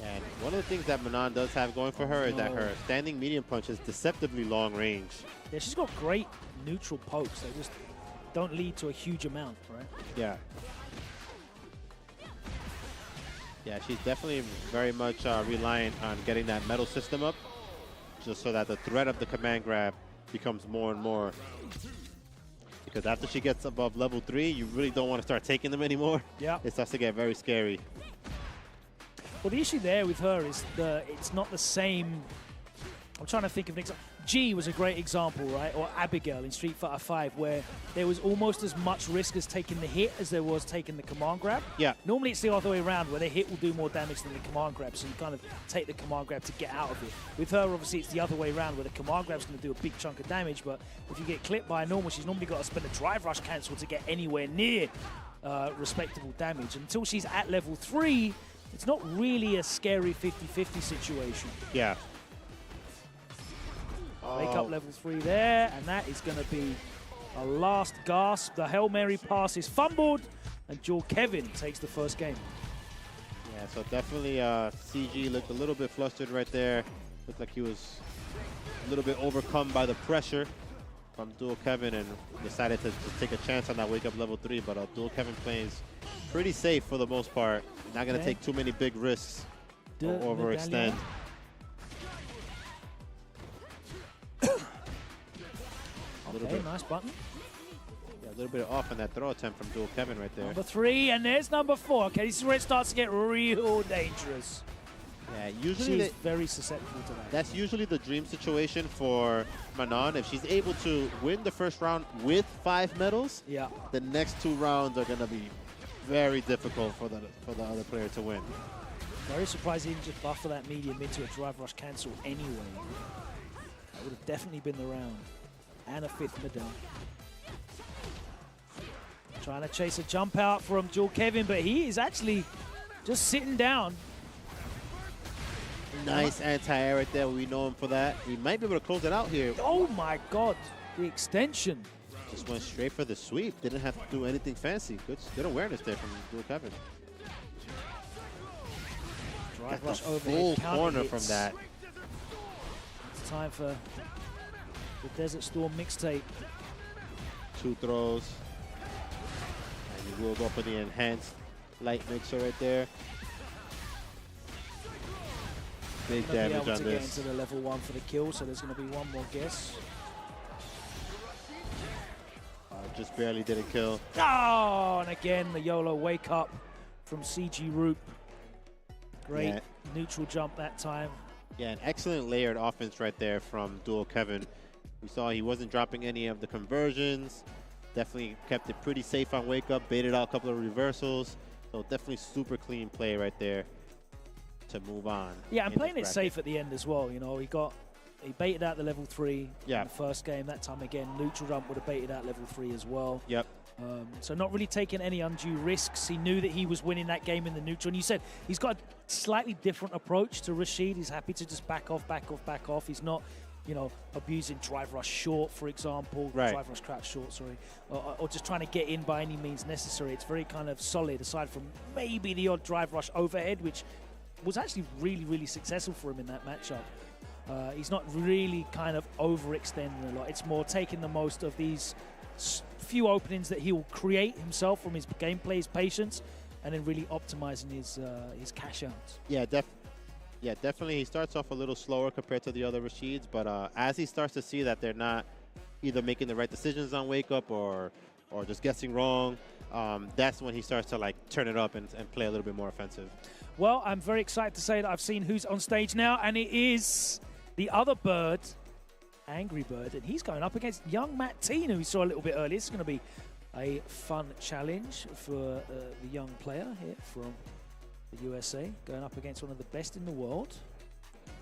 Speaker 7: And one of the things that Manon does have going for her is that her standing medium punch is deceptively long range.
Speaker 4: Yeah, she's got great neutral pokes. They just don't lead to a huge amount, right?
Speaker 7: Yeah. Yeah, she's definitely very much reliant on getting that metal system up, just so that the threat of the command grab becomes more and more. Because after she gets above level 3, you really don't want to start taking them anymore.
Speaker 4: Yeah.
Speaker 7: It starts to get very scary.
Speaker 4: Well, the issue there with her is it's not the same. I'm trying to think of an example. G was a great example, right? Or Abigail in Street Fighter 5, where there was almost as much risk as taking the hit as there was taking the command grab.
Speaker 7: Yeah.
Speaker 4: Normally it's the other way around, where the hit will do more damage than the command grab, so you kind of take the command grab to get out of it. With her, obviously, it's the other way around, where the command grab's going to do a big chunk of damage, but if you get clipped by a normal, she's normally got to spend a drive rush cancel to get anywhere near respectable damage. Until she's at level 3, it's not really a scary 50-50 situation.
Speaker 7: Yeah.
Speaker 4: Wake up level 3 there, and that is going to be a last gasp. The Hail Mary pass is fumbled, and Joel Kevin takes the first game.
Speaker 7: Yeah, so definitely CG looked a little bit flustered right there. Looked like he was a little bit overcome by the pressure from Dual Kevin and decided to take a chance on that wake up level 3. But Dual Kevin plays pretty safe for the most part. Not going to take too many big risks or overextend.
Speaker 4: Okay, nice button.
Speaker 7: Yeah, a little bit off on that throw attempt from Dual Kevin right there.
Speaker 4: Number 3, and there's number 4. Okay, this is where it starts to get real dangerous.
Speaker 7: Yeah, usually
Speaker 4: she's very susceptible to that.
Speaker 7: That's usually the dream situation for Manon. If she's able to win the first round with 5 medals,
Speaker 4: yeah,
Speaker 7: the next 2 rounds are going to be very difficult for the other player to win.
Speaker 4: Very surprised he didn't just buffer that medium into a drive rush cancel anyway. That would have definitely been the round. And a 5th medal. Trying to chase a jump out from Joel Kevin, but he is actually just sitting down.
Speaker 7: Nice anti-air right there. We know him for that. He might be able to close it out here.
Speaker 4: Oh my God, the extension.
Speaker 7: Just went straight for the sweep. Didn't have to do anything fancy. Good awareness there from Joel Kevin.
Speaker 4: Drive rush over
Speaker 7: full corner from that.
Speaker 4: It's time for the Desert Storm mixtape.
Speaker 7: 2 throws. And you will go for the enhanced light mixer right there. Big damage on
Speaker 4: to get
Speaker 7: this.
Speaker 4: into the level 1 for the kill, so there's going to be one more guess.
Speaker 7: Just barely didn't kill.
Speaker 4: Oh, and again, the YOLO wake up from CG Roop. Great neutral jump that time.
Speaker 7: Yeah, an excellent layered offense right there from Dual Kevin. We saw he wasn't dropping any of the conversions. Definitely kept it pretty safe on wake up, baited out a couple of reversals. So definitely super clean play right there to move on.
Speaker 4: Yeah, and playing it safe at the end as well. You know, he baited out the level 3 in the first game. That time again, neutral jump would have baited out level 3 as well.
Speaker 7: Yep.
Speaker 4: So not really taking any undue risks. He knew that he was winning that game in the neutral. And you said he's got a slightly different approach to Rashid. He's happy to just back off, back off, back off. He's not, you know, abusing drive rush short, for example.
Speaker 7: Right.
Speaker 4: Drive rush crouch short, sorry. Or just trying to get in by any means necessary. It's very kind of solid, aside from maybe the odd drive rush overhead, which was actually really, really successful for him in that matchup. He's not really kind of overextending a lot. It's more taking the most of these few openings that he will create himself from his gameplay, his patience, and then really optimizing his cash outs.
Speaker 7: Yeah, Yeah, definitely. He starts off a little slower compared to the other Rashids, but as he starts to see that they're not either making the right decisions on Wake Up or just guessing wrong, that's when he starts to like turn it up and play a little bit more offensive.
Speaker 4: Well, I'm very excited to say that I've seen who's on stage now, and it is the other bird, Angry Bird, and he's going up against young Matt Teen, who we saw a little bit earlier. It's going to be a fun challenge for the young player here from the USA, going up against one of the best in the world.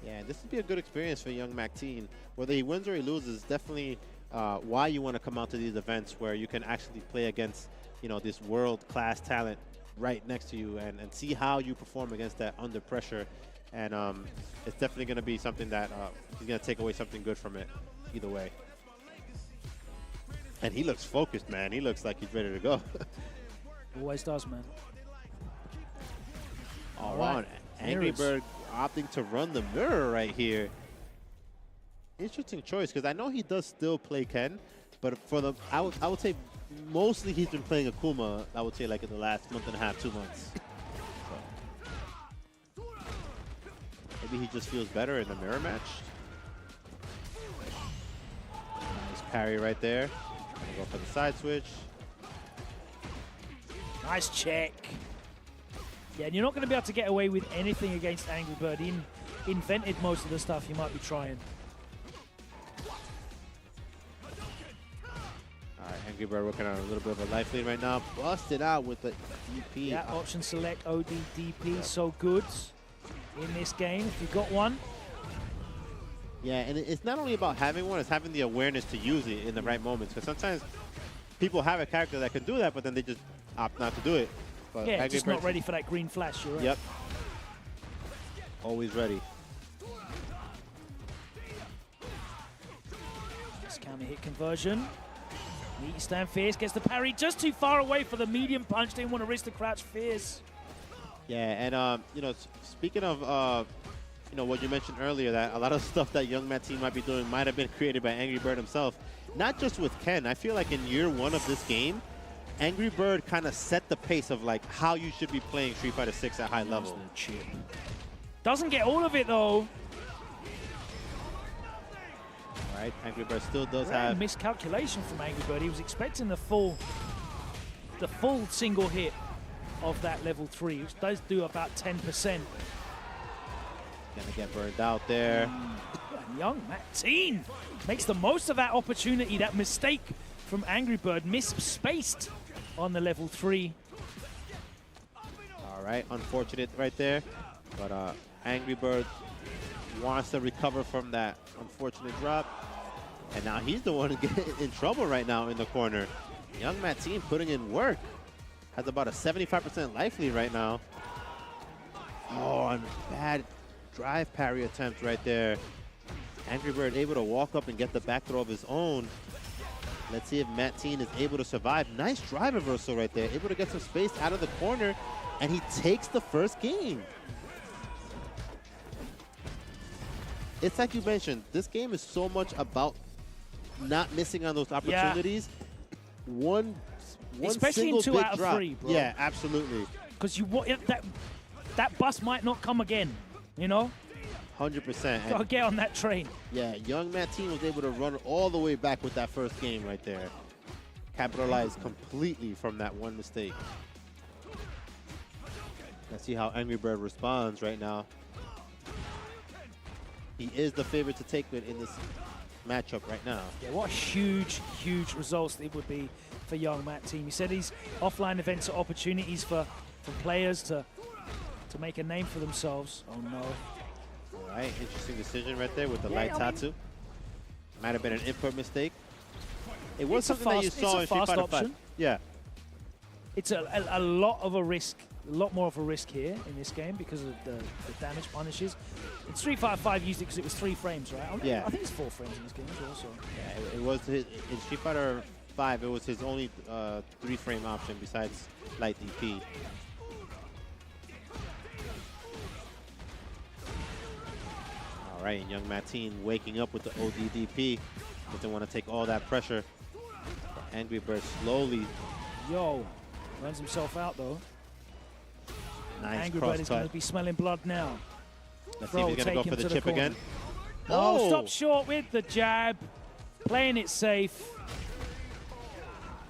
Speaker 7: Yeah, this would be a good experience for young Matt Teen. Whether he wins or he loses, definitely why you want to come out to these events where you can actually play against, you know, this world-class talent right next to you and see how you perform against that under pressure. And it's definitely going to be something that he's going to take away something good from it either way. And he looks focused, man. He looks like he's ready to go.
Speaker 4: Always does, man.
Speaker 7: All right. Angry Bird opting to run the mirror right here. Interesting choice, because I know he does still play Ken, but for the I would say mostly he's been playing Akuma, I would say like in the last month and a half, 2 months. So maybe he just feels better in the mirror match. Nice parry right there. Go for the side switch.
Speaker 4: Nice check. Yeah, and you're not going to be able to get away with anything against Angry Bird. He invented most of the stuff you might be trying.
Speaker 7: All right, Angry Bird working on a little bit of a life lead right now. Busted out with the DP.
Speaker 4: Yeah, option select OD DP, so good in this game if you got one.
Speaker 7: Yeah, and it's not only about having one, it's having the awareness to use it in the right moments. Because sometimes people have a character that can do that, but then they just opt not to do it. But
Speaker 4: yeah, just not ready for that green flash, you're right.
Speaker 7: Yep. Always ready.
Speaker 4: Nice counter hit conversion. Meaty stand fierce, gets the parry just too far away for the medium punch. Didn't want to risk the crouch fierce.
Speaker 7: Yeah, and you know, speaking of you know, what you mentioned earlier, that a lot of stuff that young Matt Teen might be doing might have been created by Angry Bird himself. Not just with Ken. I feel like in year 1 of this game, Angry Bird kind of set the pace of like how you should be playing Street Fighter 6 at high level.
Speaker 4: Doesn't get all of it though.
Speaker 7: All right, Angry Bird still does have
Speaker 4: miscalculation from Angry Bird. He was expecting the full single hit of that level 3, which does do about 10%.
Speaker 7: Gonna get burned out there.
Speaker 4: And young Matt Teen makes the most of that opportunity. That mistake from Angry Bird, misspaced on the level 3.
Speaker 7: All right, unfortunate right there. But Angry Bird wants to recover from that unfortunate drop. And now he's the one getting in trouble right now in the corner. Young Matt Teen putting in work. Has about a 75% life lead right now. Oh, and bad drive parry attempt right there. Angry Bird able to walk up and get the back throw of his own. Let's see if Matt Teen is able to survive. Nice drive reversal right there. Able to get some space out of the corner, and he takes the first game. It's like you mentioned, this game is so much about not missing on those opportunities. Yeah. One
Speaker 4: especially
Speaker 7: single
Speaker 4: in 2
Speaker 7: big
Speaker 4: out of
Speaker 7: drop.
Speaker 4: 3, bro.
Speaker 7: Yeah, absolutely.
Speaker 4: Because that bus might not come again, you know?
Speaker 7: 100%.
Speaker 4: Gotta get on that train.
Speaker 7: Yeah, young Matt Teen was able to run all the way back with that first game right there. Capitalized completely from that one mistake. Let's see how Angry Bird responds right now. He is the favorite to take it in this matchup right now.
Speaker 4: Yeah, what huge results it would be for young Matt Teen. He said these offline events are opportunities for players to make a name for themselves. Oh no.
Speaker 7: All right, interesting decision right there with the light Tatsu. Might have been an input mistake. It was something that you saw in Street Fighter 5. Yeah.
Speaker 4: It's a lot of a risk, a lot more of a risk here in this game because of the damage punishes. In Street Fighter 5 used it because it was 3 frames, right?
Speaker 7: Yeah.
Speaker 4: I think it's 4 frames in this game as well. So.
Speaker 7: Yeah, it was in Street Fighter 5. It was his only 3-frame option besides light DP. All right, and young Matt Teen waking up with the ODDP. Doesn't want to take all that pressure. Angry Bird slowly.
Speaker 4: Runs himself out though.
Speaker 7: Nice
Speaker 4: Angry
Speaker 7: cross
Speaker 4: Bird is
Speaker 7: cut.
Speaker 4: going to be smelling blood now.
Speaker 7: Let's see if he's going to go for the chip again.
Speaker 4: Oh, stop short with the jab. Playing it safe.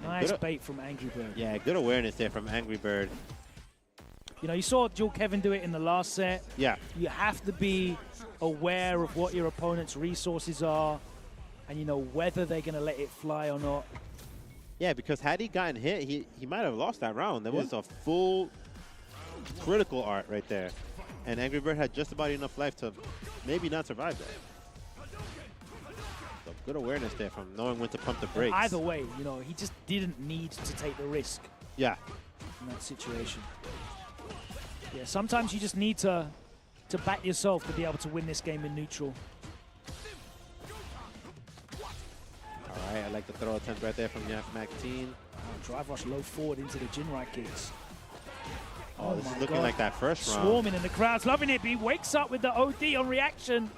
Speaker 4: Nice bait from Angry Bird.
Speaker 7: Yeah, good awareness there from Angry Bird.
Speaker 4: You know, you saw Dual Kevin do it in the last set.
Speaker 7: Yeah.
Speaker 4: You have to be aware of what your opponent's resources are and, you know, whether they're going to let it fly or not.
Speaker 7: Yeah, because had he gotten hit, he might have lost that round. There was a full critical art right there. And Angry Bird had just about enough life to maybe not survive that. So good awareness there from knowing when to pump the brakes.
Speaker 4: Either way, you know, he just didn't need to take the risk.
Speaker 7: Yeah.
Speaker 4: In that situation. Yeah, sometimes you just need to back yourself to be able to win this game in neutral.
Speaker 7: All right, I like the throw attempt right there from Maxine.
Speaker 4: Oh, drive rush low forward into the Jinrai kicks.
Speaker 7: Oh, this is looking like that first round.
Speaker 4: Swarming and the crowd's loving it. But he wakes up with the OD on reaction.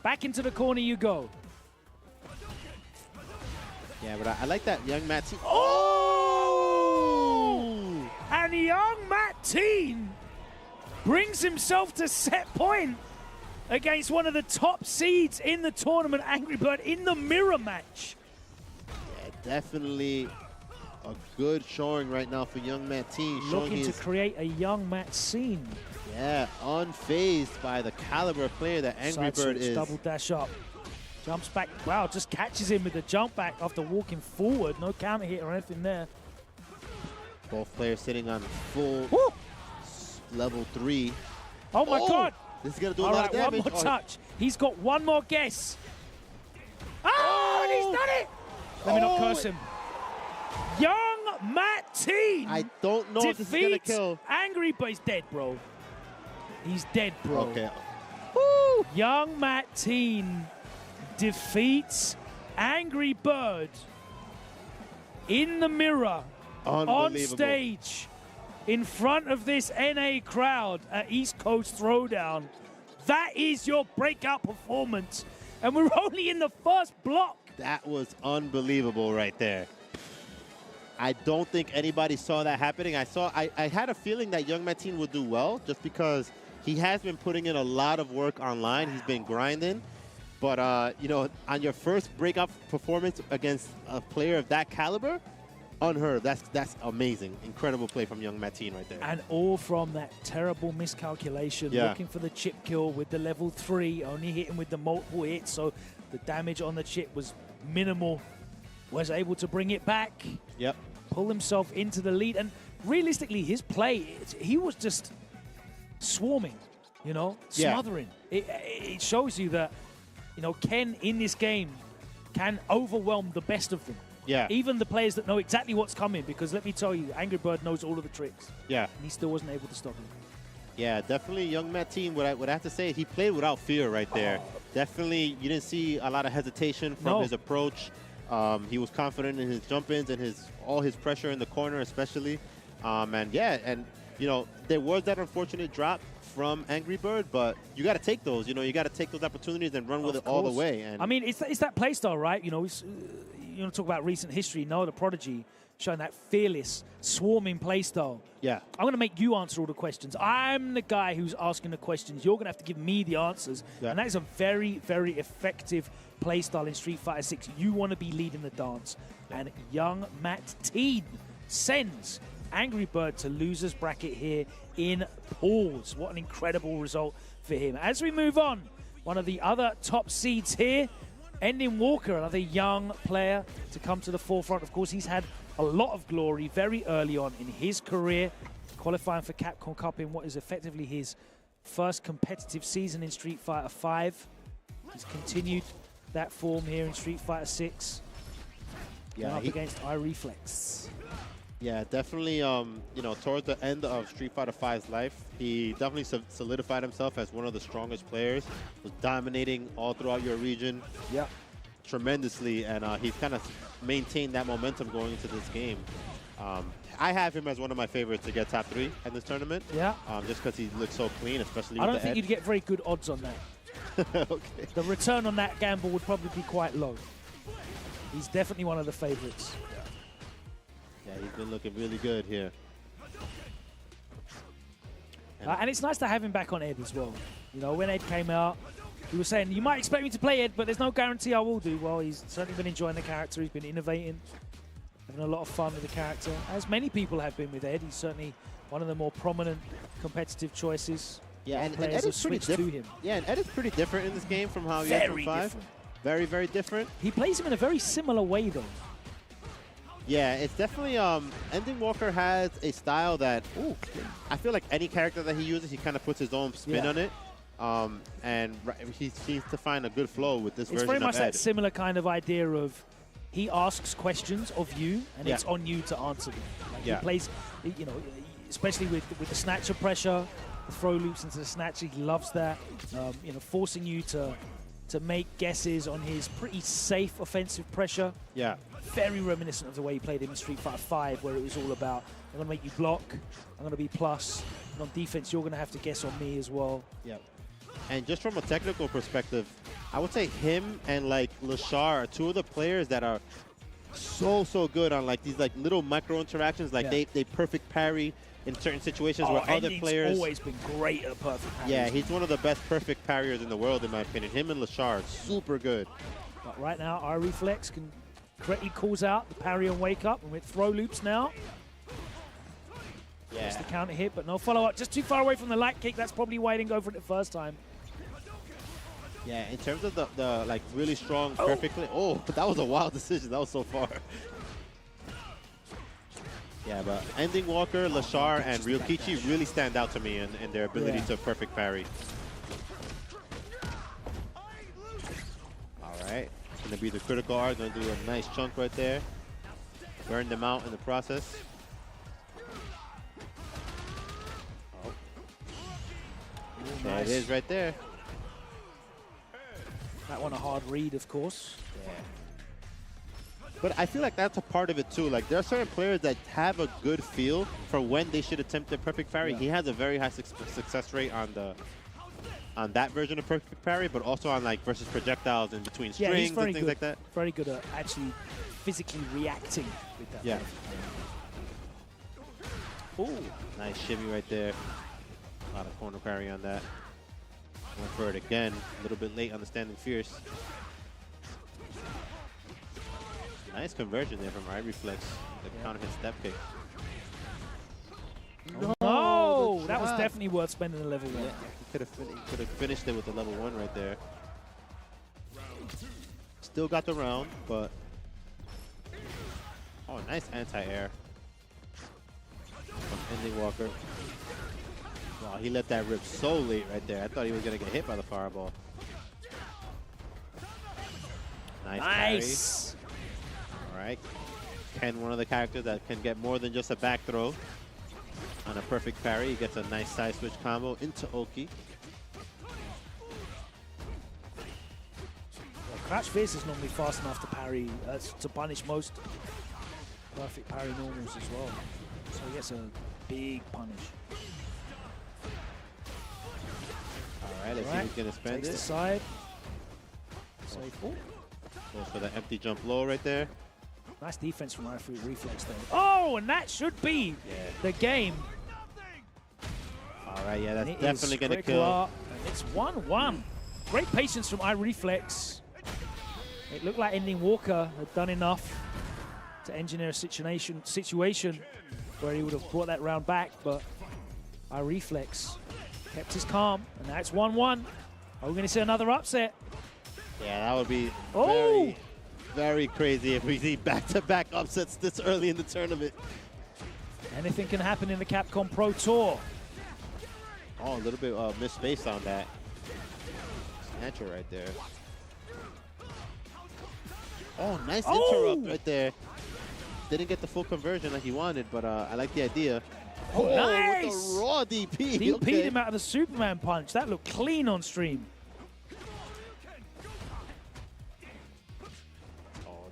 Speaker 4: Back into the corner you go.
Speaker 7: Yeah, but I like that young Maxine.
Speaker 4: Oh! And young Maxine brings himself to set point against one of the top seeds in the tournament, Angry Bird, in the mirror match.
Speaker 7: Yeah, definitely a good showing right now for young Maxine.
Speaker 4: Looking to create a young Maxine.
Speaker 7: Yeah, unfazed by the caliber of player that Angry Bird is.
Speaker 4: Double dash up. Jumps back. Wow, just catches him with the jump back after walking forward. No counter hit or anything there.
Speaker 7: Both players sitting on full level 3.
Speaker 4: Oh my God.
Speaker 7: This is going to do a lot of damage.
Speaker 4: One more touch. He's got one more guess. Oh, and he's done it. Let me not curse him. Young Maxine.
Speaker 7: I don't know if this is going to kill.
Speaker 4: Angry, but he's dead, bro. He's dead, bro.
Speaker 7: Okay.
Speaker 4: Woo! Young Maxine defeats Angry Bird in the mirror on stage in front of this NA crowd at East Coast Throwdown. That is your breakout performance. And we're only in the first block.
Speaker 7: That was unbelievable right there. I don't think anybody saw that happening. I had a feeling that young Maxine would do well just because he has been putting in a lot of work online. He's been grinding. But, you know, on your first breakout performance against a player of that caliber, unheard. That's amazing. Incredible play from young Maxine right there.
Speaker 4: And all from that terrible miscalculation, looking for the chip kill with the level 3, only hitting with the multiple hits, so the damage on the chip was minimal. Was able to bring it back.
Speaker 7: Yep.
Speaker 4: Pull himself into the lead. And realistically, his play, he was just swarming, you know, smothering. It shows you that, you know, Ken in this game can overwhelm the best of them.
Speaker 7: Yeah.
Speaker 4: Even the players that know exactly what's coming, because let me tell you, Angry Bird knows all of the tricks.
Speaker 7: Yeah.
Speaker 4: And he still wasn't able to stop him.
Speaker 7: Yeah, definitely young Maxine, what I have to say, he played without fear right there. Definitely, you didn't see a lot of hesitation from his approach. He was confident in his jump-ins and all his pressure in the corner especially. And you know, there was that unfortunate drop from Angry Bird, but you got to take those. You know, you got to take those opportunities and run with it all the way. And
Speaker 4: I mean, it's that play style, right? You know, you want to talk about recent history. Noah the Prodigy showing that fearless, swarming play style.
Speaker 7: Yeah.
Speaker 4: I'm going to make you answer all the questions. I'm the guy who's asking the questions. You're going to have to give me the answers. Yeah. And that is a very, very effective play style in Street Fighter 6. You want to be leading the dance. And young Maxine sends Angry Bird to loser's bracket here in pause. What an incredible result for him. As we move on, one of the other top seeds here, Ending Walker, another young player to come to the forefront. Of course, he's had a lot of glory very early on in his career, qualifying for Capcom Cup in what is effectively his first competitive season in Street Fighter V. He's continued that form here in Street Fighter 6. Yeah, up against iReflex.
Speaker 7: Yeah, definitely, you know, towards the end of Street Fighter V's life, he definitely solidified himself as one of the strongest players. Was dominating all throughout your region.
Speaker 4: Yeah.
Speaker 7: Tremendously, and he's kind of maintained that momentum going into this game. I have him as one of my favorites to get top 3 in this tournament.
Speaker 4: Yeah.
Speaker 7: Just because he looks so clean, especially with
Speaker 4: I
Speaker 7: the
Speaker 4: don't think you'd get very good odds on that.
Speaker 7: Okay.
Speaker 4: The return on that gamble would probably be quite low. He's definitely one of the favorites.
Speaker 7: Yeah, he's been looking really good here.
Speaker 4: And it's nice to have him back on Ed as well. You know, when Ed came out, he was saying, you might expect me to play Ed, but there's no guarantee I will do. Well, he's certainly been enjoying the character. He's been innovating, having a lot of fun with the character, as many people have been with Ed. He's certainly one of the more prominent competitive choices.
Speaker 7: Yeah, and
Speaker 4: players
Speaker 7: Ed
Speaker 4: have
Speaker 7: is pretty
Speaker 4: switched to him.
Speaker 7: Yeah, and Ed is pretty different in this game from how he is from 5.
Speaker 4: Different.
Speaker 7: Very, very different.
Speaker 4: He plays him in a very similar way, though.
Speaker 7: Yeah, it's definitely, Ending Walker has a style that, I feel like any character that he uses, he kind of puts his own spin on it. And he seems to find a good flow with this version of Ed.
Speaker 4: It's very much that similar kind of idea of he asks questions of you, and it's on you to answer them. Like he plays, you know, especially with the snatcher pressure, the throw loops into the snatcher, he loves that. You know, forcing you to make guesses on his pretty safe offensive pressure.
Speaker 7: Yeah.
Speaker 4: Very reminiscent of the way he played him in Street Fighter 5, where it was all about, I'm going to make you block, I'm going to be plus, and on defense, you're going to have to guess on me as well.
Speaker 7: Yeah. And just from a technical perspective, I would say him and like Lashar are two of the players that are so good on like these like little micro interactions. Like they perfect parry in certain situations where other players.
Speaker 4: Always been great at perfect parry.
Speaker 7: Yeah, he's one of the best perfect parriers in the world, in my opinion. Him and Lashar are super good.
Speaker 4: But right now, our Reflex can correctly calls out the parry and wake up, and with throw loops now.
Speaker 7: Yeah.
Speaker 4: That's the counter hit, but no follow-up. Just too far away from the light kick. That's probably why he didn't go for it the first time.
Speaker 7: Yeah, in terms of the like really strong, perfectly. Oh, that was a wild decision. That was so far. Yeah, but Ending Walker, Lashar, and Ryukichi really stand out to me in their ability to perfect parry. All right, gonna be the critical R. Gonna do a nice chunk right there. Burn them out in the process. Oh. There it is right there.
Speaker 4: That one a hard read, of course.
Speaker 7: Yeah. But I feel like that's a part of it too. Like there are certain players that have a good feel for when they should attempt their perfect parry. Yeah. He has a very high success rate on that version of perfect parry, but also on like versus projectiles in between strings and things like that.
Speaker 4: Very good at actually physically reacting with that.
Speaker 7: Yeah.
Speaker 4: Ooh,
Speaker 7: nice shimmy right there. A lot of corner parry on that. Went for it again, a little bit late on the standing fierce. Nice conversion there from iReflex, the counter hit step kick.
Speaker 4: No, that was definitely worth spending the level 1.
Speaker 7: Yeah, he could have finished it with the level 1 right there. Still got the round, but oh, nice anti-air from Ending Walker. Wow, he let that rip so late right there. I thought he was gonna get hit by the fireball. Nice. Parry. All right. Ken, one of the characters that can get more than just a back throw on a perfect parry. He gets a nice side switch combo into Oki.
Speaker 4: Well, Crouch Fierce is normally fast enough to parry, to punish most perfect parry normals as well. So he gets a big punish.
Speaker 7: All right, let's see who's going to spend
Speaker 4: Takes
Speaker 7: it.
Speaker 4: the side. Safe.
Speaker 7: Goes for the empty jump low right there.
Speaker 4: Nice defense from Reflex there. Oh, and that should be the game.
Speaker 7: All right, yeah, that's definitely going to kill.
Speaker 4: It's 1-1. Great patience from iReflex. It looked like Ending Walker had done enough to engineer a situation where he would have brought that round back, but iReflex kept his calm, and now it's 1-1. Are we going to see another upset?
Speaker 7: Yeah, that would be very crazy if we see back-to-back upsets this early in the tournament.
Speaker 4: Anything can happen in the Capcom Pro Tour.
Speaker 7: Oh, a little bit missed space on that. Snatcher right there. Oh, nice interrupt right there. Didn't get the full conversion like he wanted, but I like the idea.
Speaker 4: Oh, nice!
Speaker 7: With the raw DP.
Speaker 4: DP'd him out of the Superman punch. That looked clean on stream.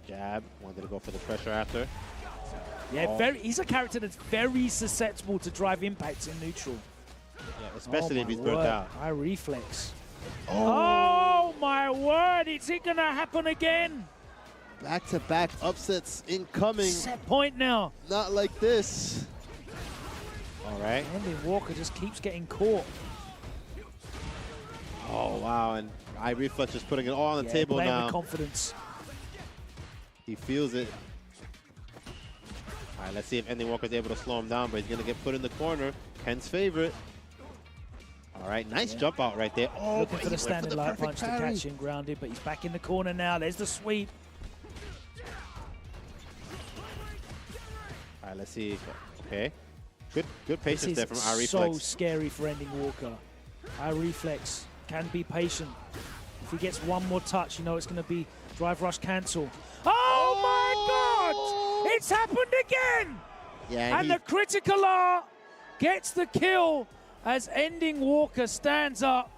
Speaker 7: Jab, wanted to go for the pressure after.
Speaker 4: Yeah, he's a character that's very susceptible to drive impacts in neutral.
Speaker 7: Yeah, especially if he's burnt out.
Speaker 4: iReflex. Oh my word, is it gonna happen again?
Speaker 7: Back-to-back upsets incoming.
Speaker 4: Set point now.
Speaker 7: Not like this. All right.
Speaker 4: Ending Walker just keeps getting caught.
Speaker 7: Oh, wow. And Reflex is putting it all on the table
Speaker 4: playing
Speaker 7: now.
Speaker 4: with confidence.
Speaker 7: He feels it. All right, let's see if Ending Walker's able to slow him down, but he's going to get put in the corner. Ken's favorite. All right, nice jump out right there. Oh,
Speaker 4: looking for the standing light punch to catch him grounded, but he's back in the corner now. There's the sweep.
Speaker 7: All right, let's see. Okay. Good patience there from
Speaker 4: This is
Speaker 7: Reflex.
Speaker 4: so scary for Ending Walker. Reflex can be patient. If he gets one more touch, you know it's going to be drive rush cancel. Oh my God! It's happened again!
Speaker 7: Yeah,
Speaker 4: and the critical R gets the kill as Ending Walker stands up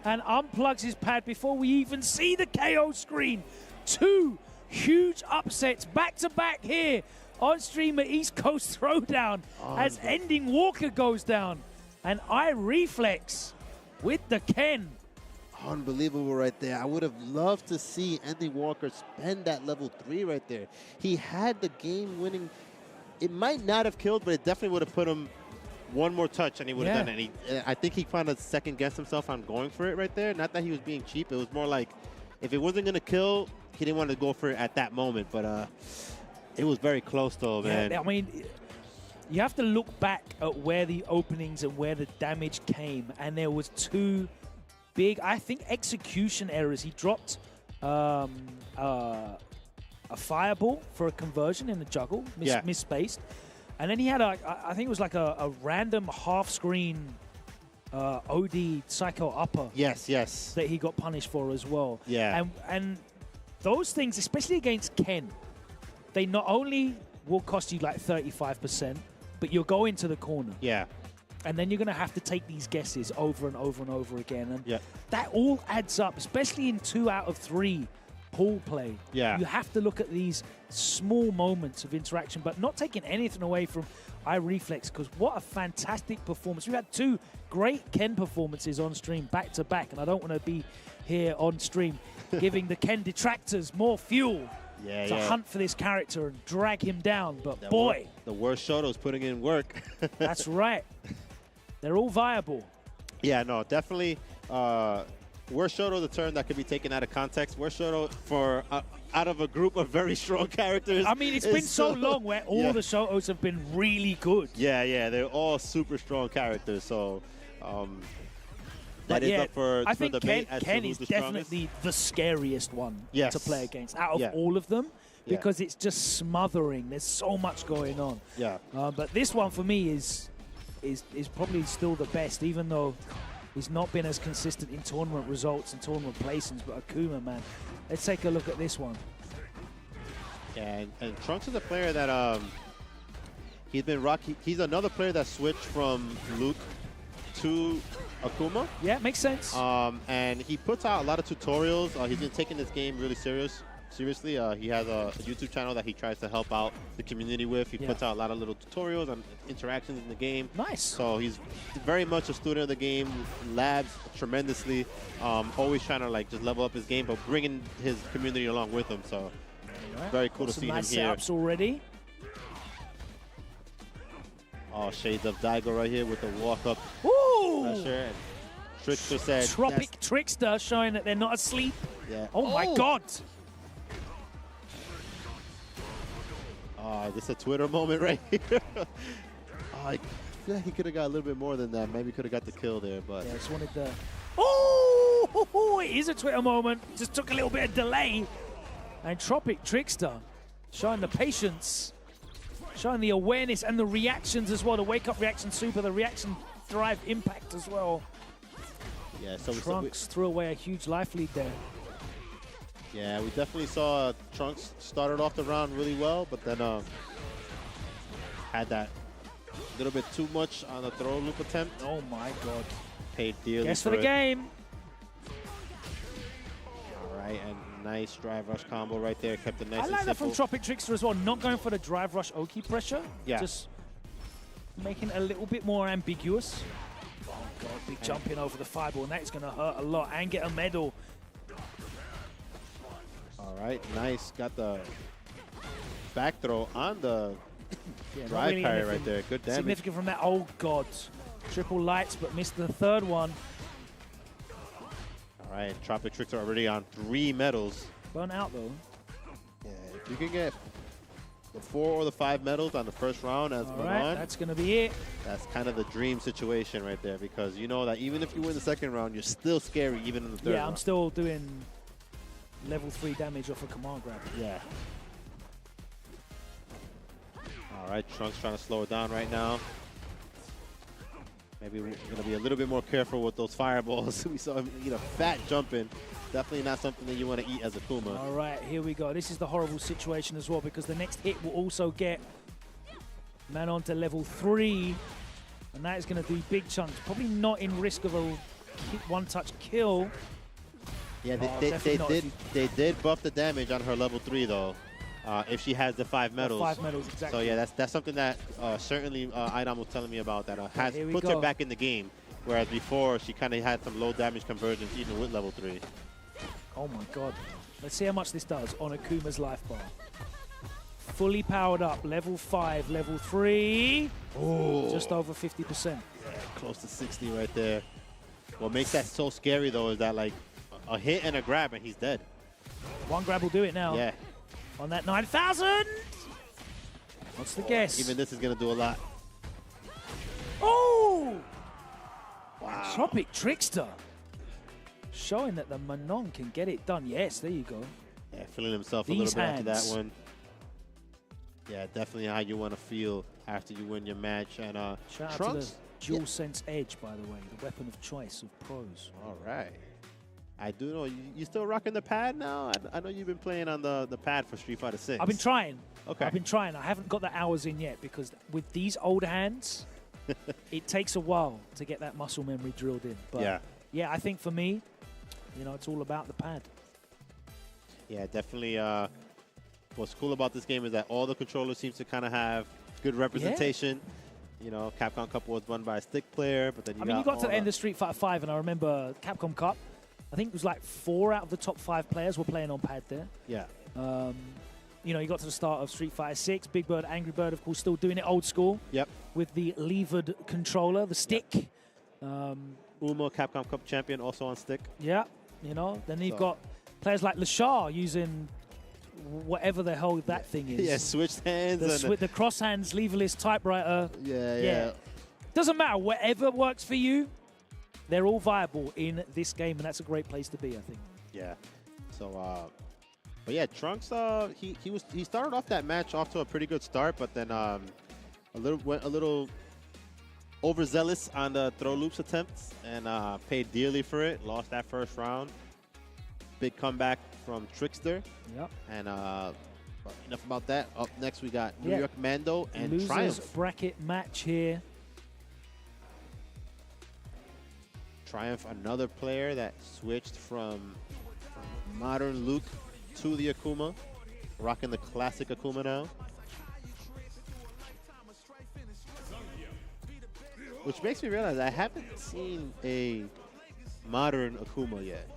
Speaker 4: and unplugs his pad before we even see the KO screen. 2 huge upsets back-to-back here on stream at East Coast Throwdown as Ending Walker goes down. And Reflex with the Ken.
Speaker 7: Unbelievable right there. I would have loved to see Ending Walker spend that level 3 right there. He had the game-winning. It might not have killed, but it definitely would have put him one more touch and he would have done it. I think he kind of second-guessed himself on going for it right there. Not that he was being cheap. It was more like if it wasn't going to kill, he didn't want to go for it at that moment. But it was very close, though, man.
Speaker 4: I mean, you have to look back at where the openings and where the damage came. And there was 2 big, I think, execution errors. He dropped a fireball for a conversion in the juggle, misspaced. And then he had, I think it was like a random half-screen OD Psycho upper.
Speaker 7: Yes.
Speaker 4: That he got punished for as well.
Speaker 7: Yeah.
Speaker 4: And those things, especially against Ken, they not only will cost you like 35%, but you'll go into the corner.
Speaker 7: Yeah.
Speaker 4: And then you're going to have to take these guesses over and over and over again. And
Speaker 7: yeah.
Speaker 4: that all adds up, especially in 2 out of 3 pool play.
Speaker 7: Yeah.
Speaker 4: You have to look at these small moments of interaction, but not taking anything away from Reflex, because what a fantastic performance. We've had 2 great Ken performances on stream back to back, and I don't want to be here on stream giving the Ken detractors more fuel to hunt for this character and drag him down. But
Speaker 7: the worst Shoto's putting in work.
Speaker 4: That's right. They're all viable.
Speaker 7: Yeah, no, definitely. Worst Shoto, the term that could be taken out of context. Worst Shoto for out of a group of very strong characters.
Speaker 4: I mean, it's been so long where all the Shotos have been really good.
Speaker 7: Yeah, they're all super strong characters. So that is up for
Speaker 4: I think
Speaker 7: debate.
Speaker 4: Ken is definitely the scariest one to play against out of all of them. Because it's just smothering. There's so much going on.
Speaker 7: Yeah.
Speaker 4: But this one for me is probably still the best, even though he's not been as consistent in tournament results and tournament placings. But Akuma, man, let's take a look at this one.
Speaker 7: Yeah, and Trunks is a player that he's been rocky. He's another player that switched from Luke to Akuma.
Speaker 4: Yeah, makes sense.
Speaker 7: And he puts out a lot of tutorials. He's been taking this game really seriously. He has a YouTube channel that he tries to help out the community with. He puts out a lot of little tutorials and interactions in the game.
Speaker 4: Nice.
Speaker 7: So he's very much a student of the game, labs tremendously, always trying to like just level up his game, but bringing his community along with him. So very cool to see him here.
Speaker 4: Nice setups already.
Speaker 7: Oh, shades of Daigo right here with the walk-up pressure. And Trickster said...
Speaker 4: Tropic Trickster showing that they're not asleep.
Speaker 7: Yeah.
Speaker 4: Oh, my God.
Speaker 7: This is a Twitter moment right here. I feel like he could have got a little bit more than that. Maybe could have got the kill there, but...
Speaker 4: Yeah, just wanted the... Oh, it is a Twitter moment. Just took a little bit of delay. And Tropic Trickster showing the patience, showing the awareness and the reactions as well. The wake-up reaction super, the reaction drive impact as well.
Speaker 7: Yeah, so
Speaker 4: Trunks threw away a huge life lead there.
Speaker 7: Yeah, we definitely saw Trunks started off the round really well, but then had that little bit too much on the throw loop attempt.
Speaker 4: Oh my God.
Speaker 7: Paid dearly
Speaker 4: Guess for the game.
Speaker 7: All right, and nice drive rush combo right there. Kept it nice and simple.
Speaker 4: I like that from Tropic Trickster as well. Not going for the drive rush Oki pressure.
Speaker 7: Yeah.
Speaker 4: Just making it a little bit more ambiguous. Oh God, big jump in over the fireball, and that is going to hurt a lot and get a medal.
Speaker 7: All right, nice. Got the back throw on the
Speaker 4: Yeah, not
Speaker 7: Drive
Speaker 4: really
Speaker 7: parry
Speaker 4: anything
Speaker 7: right there. Good damage.
Speaker 4: significant from that. Oh, God. Triple lights, but missed the third one.
Speaker 7: All right, Tropic Trickster already on 3 medals.
Speaker 4: Burnt out, though.
Speaker 7: Yeah, if you can get the 4 or the 5 medals on the first round as
Speaker 4: All
Speaker 7: went
Speaker 4: right,
Speaker 7: on,
Speaker 4: that's going to be it.
Speaker 7: that's kind of the dream situation right there, because you know that even if you win the second round, you're still scary even in the third
Speaker 4: Yeah,
Speaker 7: round.
Speaker 4: I'm still doing level 3 damage off a command grab.
Speaker 7: Yeah. All right, Trunks trying to slow it down right now. Maybe we're going to be a little bit more careful with those fireballs. We saw him eat a fat jumping. Definitely not something that you want to eat as a Kuma.
Speaker 4: All right, here we go. This is the horrible situation as well, because the next hit will also get man on to level 3, and that is going to do big chunks. Probably not in risk of a one-touch kill.
Speaker 7: Yeah,
Speaker 4: definitely not if
Speaker 7: they did buff the damage on her level 3 though. If she has the 5 medals.
Speaker 4: 5 medals, exactly.
Speaker 7: So yeah, that's something that certainly Idom was telling me about, that has
Speaker 4: here we
Speaker 7: puts
Speaker 4: go.
Speaker 7: her back in the game. Whereas before she kind of had some low damage conversions even with level 3.
Speaker 4: Oh my God. Let's see how much this does on Akuma's life bar. Fully powered up, level 5, level 3.
Speaker 7: Oh.
Speaker 4: Just over 50%.
Speaker 7: Yeah, close to 60 right there. What makes that so scary though is that like a hit and a grab and he's dead.
Speaker 4: One grab will do it now.
Speaker 7: Yeah.
Speaker 4: On that 9,000. What's the guess?
Speaker 7: Even this is going to do a lot.
Speaker 4: Oh!
Speaker 7: Wow.
Speaker 4: Tropic Trickster. Showing that the Manon can get it done. Yes, there you go.
Speaker 7: Yeah, feeling himself a
Speaker 4: These
Speaker 7: little bit after
Speaker 4: hands.
Speaker 7: that one. Yeah, definitely how you want to feel after you win your match. And
Speaker 4: Shout out
Speaker 7: Trunks?
Speaker 4: to the Dual Sense Edge, by the way, the weapon of choice of pros.
Speaker 7: All right. I do know you still rocking the pad now. I know you've been playing on the pad for Street Fighter 6.
Speaker 4: I've been trying.
Speaker 7: Okay.
Speaker 4: I've been trying. I haven't got the hours in yet because with these old hands, it takes a while to get that muscle memory drilled in. But yeah, I think for me, you know, it's all about the pad.
Speaker 7: Yeah, definitely. What's cool about this game is that all the controllers seems to kind of have good representation. You know, Capcom Cup was won by a stick player, but then
Speaker 4: you got to the end of Street Fighter 5, and I remember Capcom Cup. I think it was like 4 out of the top 5 players were playing on pad there.
Speaker 7: Yeah.
Speaker 4: You know, you got to the start of Street Fighter 6. Big Bird, Angry Bird, of course, still doing it old school.
Speaker 7: Yep.
Speaker 4: With the levered controller, the stick.
Speaker 7: Yep. Uma, Capcom Cup champion, also on stick.
Speaker 4: Yeah. You know, then you've got players like Lashar using whatever the hell that thing is.
Speaker 7: Yeah, switched hands.
Speaker 4: The cross hands, leverless typewriter.
Speaker 7: Yeah.
Speaker 4: Doesn't matter. Whatever works for you, they're all viable in this game, and that's a great place to be, I think.
Speaker 7: Yeah. So, but yeah, Trunks, he started off that match off to a pretty good start, but then went a little overzealous on the throw loops attempts and paid dearly for it. Lost that first round. Big comeback from Trickster.
Speaker 4: Yep.
Speaker 7: And enough about that. Up next, we got New York Mando and
Speaker 4: Losers
Speaker 7: Triumph.
Speaker 4: bracket match here.
Speaker 7: Triumph, another player that switched from modern Luke to the Akuma, rocking the classic Akuma now. Which makes me realize I haven't seen a modern Akuma yet,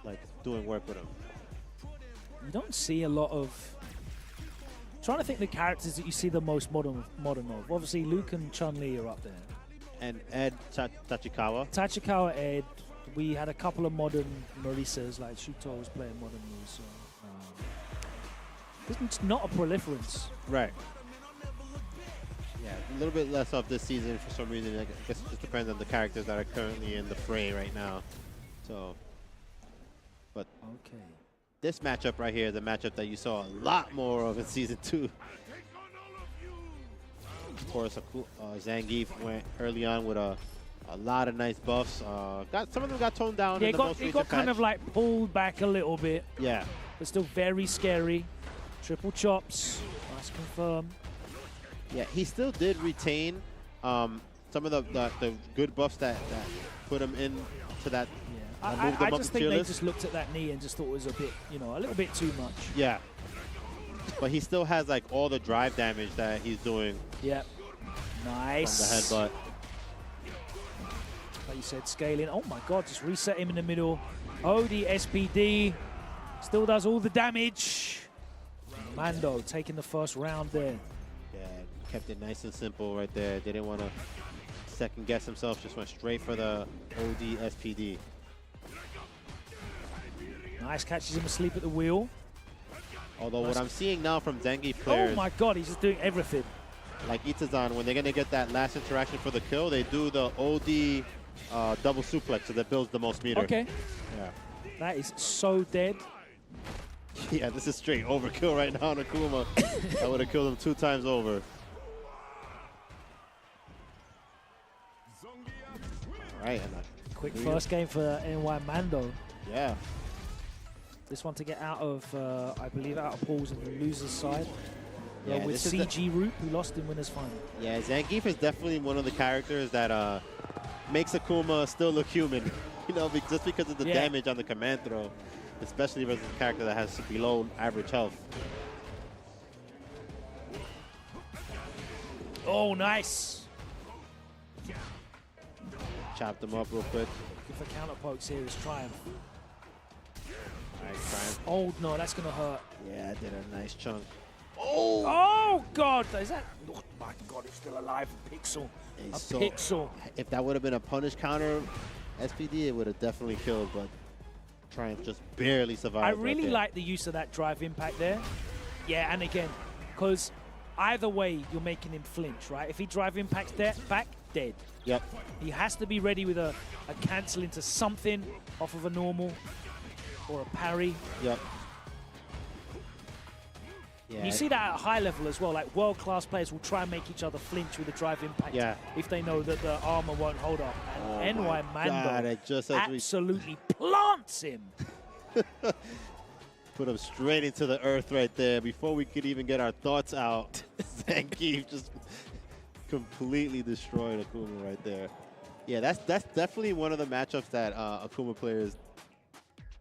Speaker 7: like doing work with him.
Speaker 4: You don't see a lot of... I'm trying to think the characters that you see the most modern of. Obviously, Luke and Chun-Li are up there.
Speaker 7: And Ed Tachikawa.
Speaker 4: Tachikawa, Ed. We had a couple of modern Marisas, like Shuto was playing modern Marisa. It's not a proliferance.
Speaker 7: Right. Yeah, a little bit less of this season for some reason. I guess it just depends on the characters that are currently in the fray right now. So, but
Speaker 4: okay.
Speaker 7: This matchup right here is a matchup that you saw a lot more of in Season 2. Of course, Zangief went early on with a lot of nice buffs. Some of them got toned down.
Speaker 4: Yeah,
Speaker 7: in the most
Speaker 4: it got
Speaker 7: recent
Speaker 4: kind
Speaker 7: patch.
Speaker 4: of like pulled back a little bit.
Speaker 7: Yeah.
Speaker 4: But still very scary. Triple chops. Nice confirm.
Speaker 7: Yeah, he still did retain some of the good buffs that put him into that.
Speaker 4: Yeah. I just think they just looked at that knee and just thought it was a bit, you know, a little bit too much.
Speaker 7: Yeah. But he still has like all the drive damage that he's doing.
Speaker 4: Yep. Nice.
Speaker 7: From the headbutt.
Speaker 4: Like you said, scaling. Oh my God, just reset him in the middle. Oh, the SPD still does all the damage. Mando taking the first round there.
Speaker 7: Yeah, Kept it nice and simple right there. Didn't want to second guess himself. Just went straight for the OD SPD.
Speaker 4: Nice, catches him asleep at the wheel.
Speaker 7: Although what I'm seeing now from Zangief players,
Speaker 4: Oh my God, he's just doing everything.
Speaker 7: like Itazan, when they're going to get that last interaction for the kill, they do the OD double suplex, so that builds the most meter.
Speaker 4: Okay.
Speaker 7: Yeah.
Speaker 4: That is so dead.
Speaker 7: Yeah, this is straight overkill right now on Akuma. I would have killed him 2 times over. All right, and
Speaker 4: Quick first game for NY Mando.
Speaker 7: Yeah.
Speaker 4: This one to get out of, I believe, out of pools on the loser's side.
Speaker 7: Yeah,
Speaker 4: with
Speaker 7: this is
Speaker 4: CG Root, who lost in winners final.
Speaker 7: Yeah, Zangief is definitely one of the characters that makes Akuma still look human. You know, just because of the damage on the command throw, especially versus a character that has below average health.
Speaker 4: Oh, nice.
Speaker 7: Chopped him up real quick.
Speaker 4: If the counter pokes here is Triumph.
Speaker 7: All right, Triumph.
Speaker 4: Oh, no, that's going to hurt.
Speaker 7: Yeah, did a nice chunk.
Speaker 4: Oh! Oh, God. Is that? Oh, my God, it's still alive. A pixel. A pixel.
Speaker 7: If that would have been a punish counter SPD, it would have definitely killed, but Triumph just barely survived.
Speaker 4: I really like the use of that drive impact there. Yeah, and again, because either way, you're making him flinch, right? If he drive impacts back, dead.
Speaker 7: Yep.
Speaker 4: He has to be ready with a cancel into something off of a normal or a parry.
Speaker 7: Yep. Yeah.
Speaker 4: You see that at a high level as well. Like world-class players will try and make each other flinch with a drive impact if they know that the armor won't hold up. And NY Mando absolutely plants him.
Speaker 7: Put him straight into the earth right there. Before we could even get our thoughts out, Zangief just completely destroyed Akuma right there. Yeah, that's definitely one of the matchups that Akuma players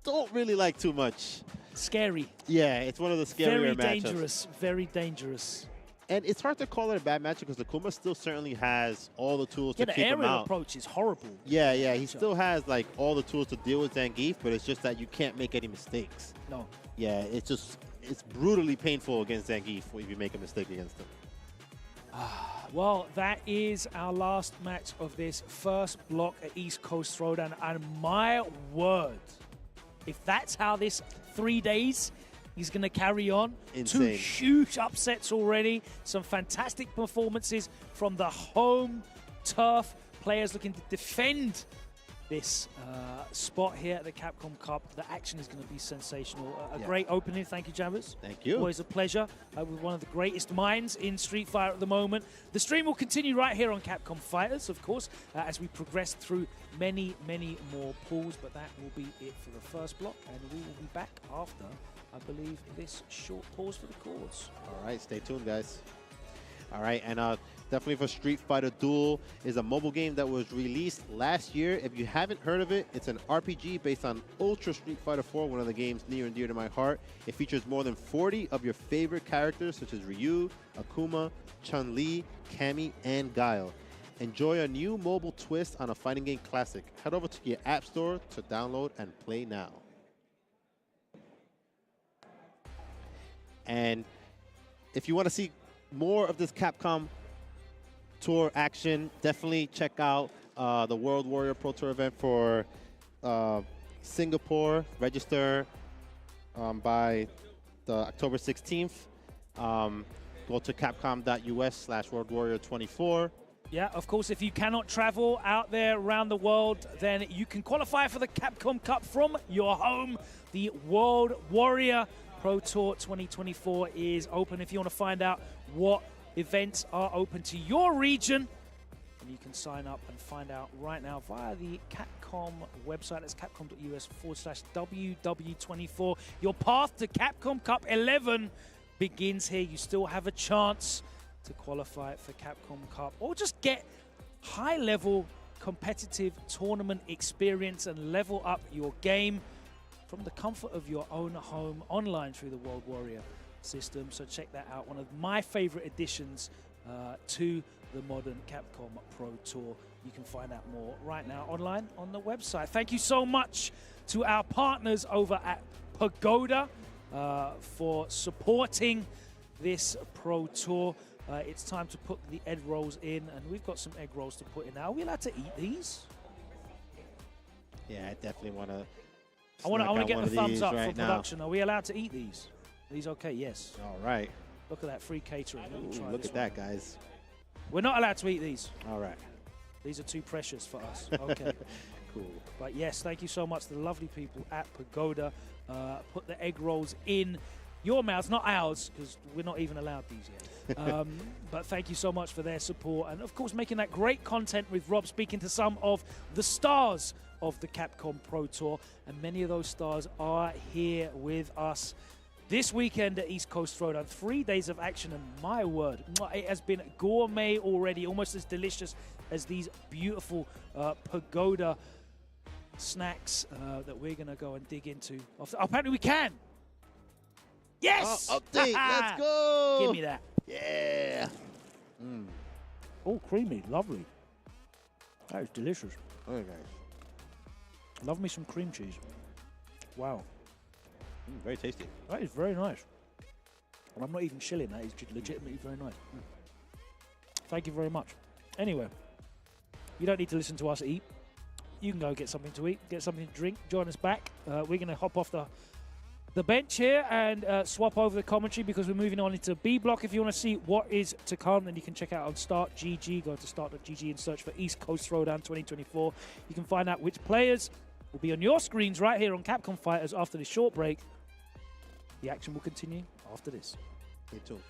Speaker 7: don't really like too much.
Speaker 4: Scary.
Speaker 7: Yeah, it's one of the scarier matchups.
Speaker 4: Very dangerous. Very dangerous.
Speaker 7: And it's hard to call it a bad matchup because Akuma still certainly has all the tools to keep him out.
Speaker 4: Yeah, the aerial approach is horrible.
Speaker 7: Yeah, yeah, he still has like all the tools to deal with Zangief, but it's just that you can't make any mistakes.
Speaker 4: No.
Speaker 7: Yeah, it's brutally painful against Zangief if you make a mistake against him.
Speaker 4: Well, that is our last match of this first block at East Coast Throwdown. And my word, if that's how this 3 days is going to carry on.
Speaker 7: Insane.
Speaker 4: 2 huge upsets already. Some fantastic performances from the home turf. Players looking to defend this spot here at the Capcom Cup. The action is going to be sensational. A great opening. Thank you, Jabbers.
Speaker 7: Thank you.
Speaker 4: Always a pleasure with one of the greatest minds in Street Fighter at the moment. The stream will continue right here on Capcom Fighters, of course, as we progress through many, many more pools. But that will be it for the first block, and we will be back after, I believe, this short pause for the chords.
Speaker 7: All right, stay tuned, guys. All right, and definitely for Street Fighter Duel is a mobile game that was released last year. If you haven't heard of it, it's an RPG based on Ultra Street Fighter 4, one of the games near and dear to my heart. It features more than 40 of your favorite characters such as Ryu, Akuma, Chun-Li, Cammy, and Guile. Enjoy a new mobile twist on a fighting game classic. Head over to your app store to download and play now. And if you want to see more of this Capcom Tour action, definitely check out the World Warrior Pro Tour event for Singapore. Register by the October 16th. Go to capcom.us/WorldWarrior24.
Speaker 4: Yeah, of course, if you cannot travel out there around the world, then you can qualify for the Capcom Cup from your home. The World Warrior Pro Tour 2024 is open. If you want to find out what events are open to your region, and you can sign up and find out right now via the Capcom website. That's capcom.us/WW24. Your path to Capcom Cup 11 begins here. You still have a chance to qualify for Capcom Cup or just get high-level competitive tournament experience and level up your game from the comfort of your own home online through the World Warrior system. So check that out. One of my favorite additions to the modern Capcom Pro Tour. You can find out more right now online on the website. Thank you so much to our partners over at Pagoda for supporting this Pro Tour. It's time to put the egg rolls in, and we've got some egg rolls to put in now. Are we allowed to eat these?
Speaker 7: Yeah, I definitely want to.
Speaker 4: I want to get the thumbs up
Speaker 7: right
Speaker 4: from production. Are we allowed to eat these? These okay? Yes.
Speaker 7: All right.
Speaker 4: Look at that free catering.
Speaker 7: Ooh, look at that, guys.
Speaker 4: We're not allowed to eat these.
Speaker 7: All right.
Speaker 4: These are too precious for us. Okay.
Speaker 7: Cool.
Speaker 4: But yes, thank you so much to the lovely people at Pagoda. Put the egg rolls in your mouths, not ours, because we're not even allowed these yet. But thank you so much for their support. And, of course, making that great content with Rob, speaking to some of the stars of the Capcom Pro Tour. And many of those stars are here with us this weekend at East Coast Throwdown. 3 days of action, and my word, it has been gourmet already, almost as delicious as these beautiful Pagoda snacks that we're going to go and dig into. Apparently we can. Yes!
Speaker 7: Oh, update, let's go!
Speaker 4: Give me that.
Speaker 7: Yeah.
Speaker 4: Oh, creamy, lovely. That is delicious.
Speaker 7: Okay, guys.
Speaker 4: Love me some cream cheese. Wow.
Speaker 7: Very tasty.
Speaker 4: That is very nice. And I'm not even shilling, that is legitimately very nice. Thank you very much. Anyway, you don't need to listen to us eat. You can go get something to eat, get something to drink, join us back. We're going to hop off the bench here and swap over the commentary because we're moving on into B block. If you want to see what is to come, then you can check out on Start GG. Go to start.gg and search for East Coast Throwdown 2024. You can find out which players will be on your screens right here on Capcom Fighters after this short break. The action will continue after this.
Speaker 7: Stay tuned.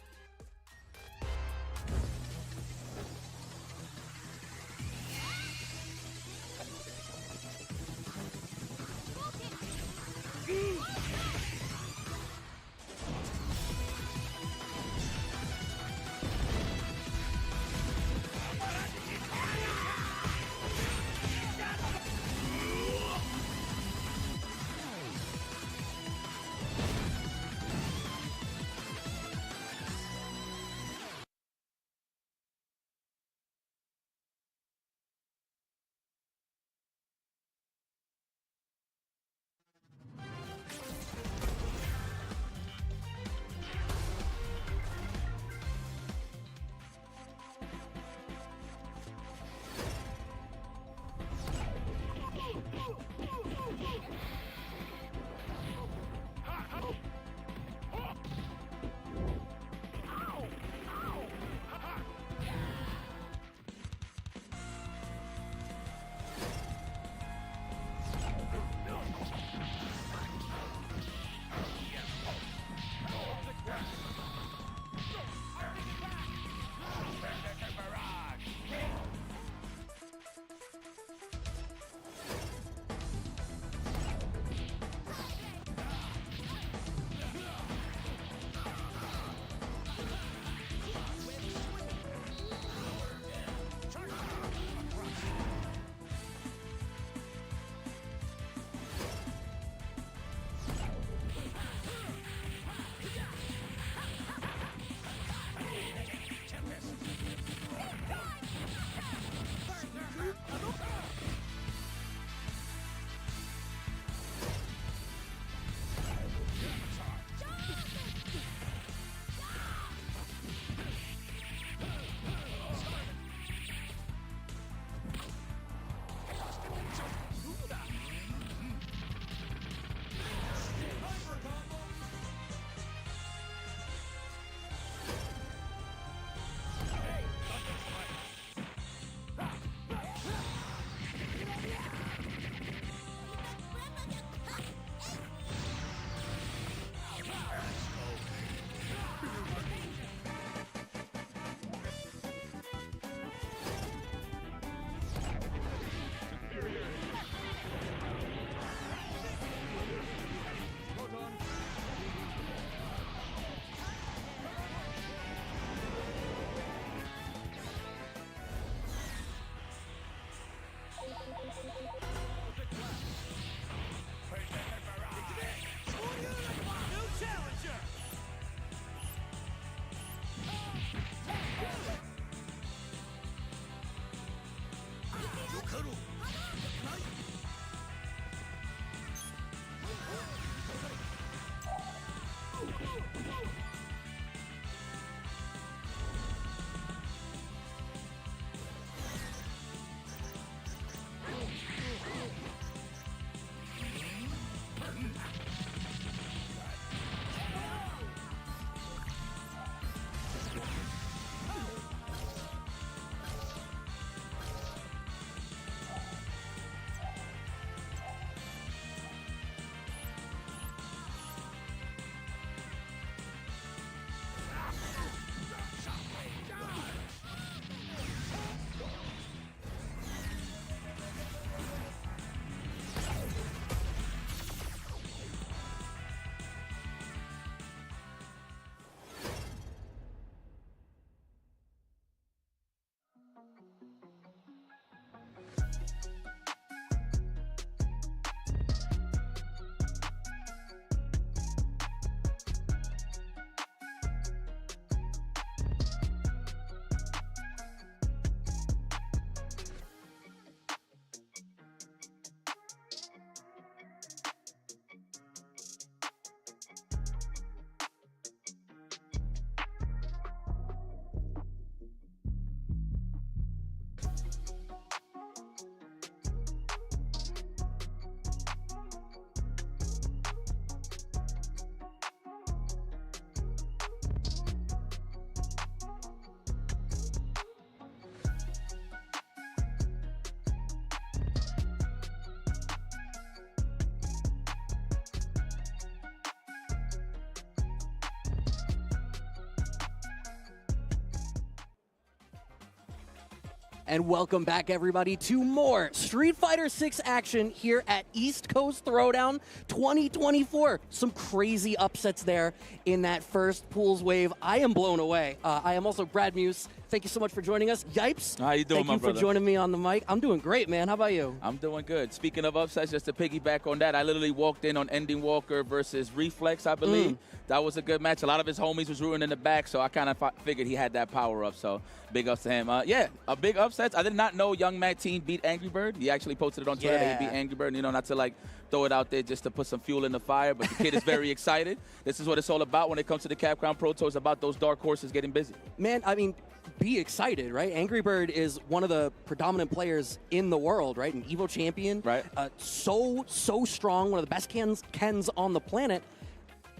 Speaker 2: And welcome back, everybody, to more Street Fighter 6 action here at East Coast Throwdown 2024. Some crazy upsets there in that first pools wave. I am blown away. I am also Brad Muse. Thank you so much for joining us. Yipes.
Speaker 11: How you doing, my brother?
Speaker 2: Thank you for joining me on the mic. I'm doing great, man. How about you?
Speaker 11: I'm doing good. Speaking of upsets, just to piggyback on that, I literally walked in on Ending Walker versus Reflex, I believe. That was a good match. A lot of his homies was rooting in the back, so I kind of figured he had that power up. So big ups to him. Yeah, a big upset. I did not know Young Mac Teen beat Angry Bird. He actually posted it on Twitter that he beat Angry Bird. You know, not to like throw it out there just to put some fuel in the fire, but the kid is very excited. This is what it's all about when it comes to the Capcom Pro Tour. It's about those dark horses getting busy.
Speaker 2: Man, I mean, be excited, right? Angry Bird is one of the predominant players in the world, right? An Evo champion.
Speaker 11: Right.
Speaker 2: So strong, one of the best Kens on the planet.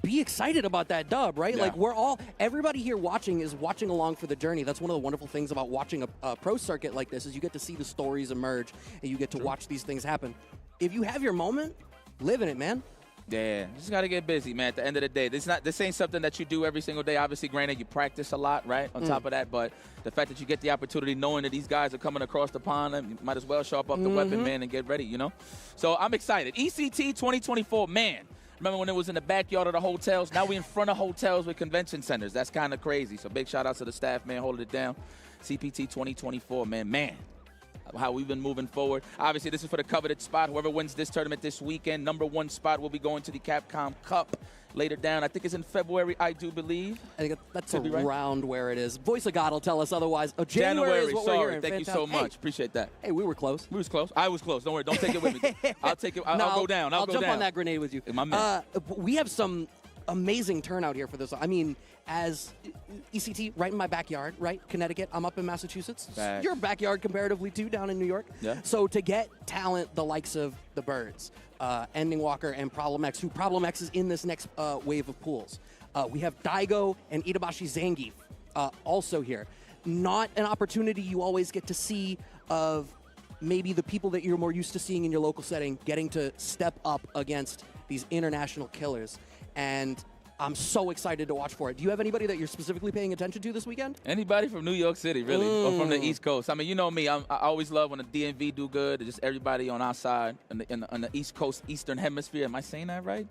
Speaker 2: Be excited about that dub, right?
Speaker 11: Yeah.
Speaker 2: Like everybody here watching is watching along for the journey. That's one of the wonderful things about watching a pro circuit like this is you get to see the stories emerge and you get to watch these things happen. If you have your moment, live in it, man.
Speaker 11: Yeah, just got to get busy, man, at the end of the day. This ain't something that you do every single day. Obviously, granted, you practice a lot, right, on top of that. But the fact that you get the opportunity knowing that these guys are coming across the pond, you might as well sharp up the weapon, man, and get ready, you know? So I'm excited. ECT 2024, man. Remember when it was in the backyard of the hotels? Now we in front of hotels with convention centers. That's kind of crazy. So big shout out to the staff, man, holding it down. CPT 2024, man. How we've been moving forward. Obviously, this is for the coveted spot. Whoever wins this tournament this weekend, #1 spot will be going to the Capcom Cup later down. I think it's in February, I do believe.
Speaker 2: I think that's around where it is. Voice of God will tell us otherwise. January is what we're hearing.
Speaker 11: Thank you so much. Appreciate that.
Speaker 2: Hey, we were close.
Speaker 11: We was close. I was close. Don't worry. Don't take it with me. I'll take it. I'll go down.
Speaker 2: I'll jump on that grenade with you.
Speaker 11: My man.
Speaker 2: We have some amazing turnout here for this. I mean, as ECT, right in my backyard, right? Connecticut. I'm up in Massachusetts.
Speaker 11: Facts.
Speaker 2: Your backyard comparatively, too, down in New York.
Speaker 11: Yeah.
Speaker 2: So to get talent the likes of the Birds, Ending Walker, and Problem X, who Problem X is in this next wave of pools. We have Daigo and Itabashi Zangief also here. Not an opportunity you always get to see of maybe the people that you're more used to seeing in your local setting getting to step up against these international killers. And I'm so excited to watch for it. Do you have anybody that you're specifically paying attention to this weekend?
Speaker 11: Anybody from New York City, really, or from the East Coast. I mean, you know me. I always love when the DMV do good. Just everybody on our side, on the East Coast, Eastern Hemisphere. Am I saying that right?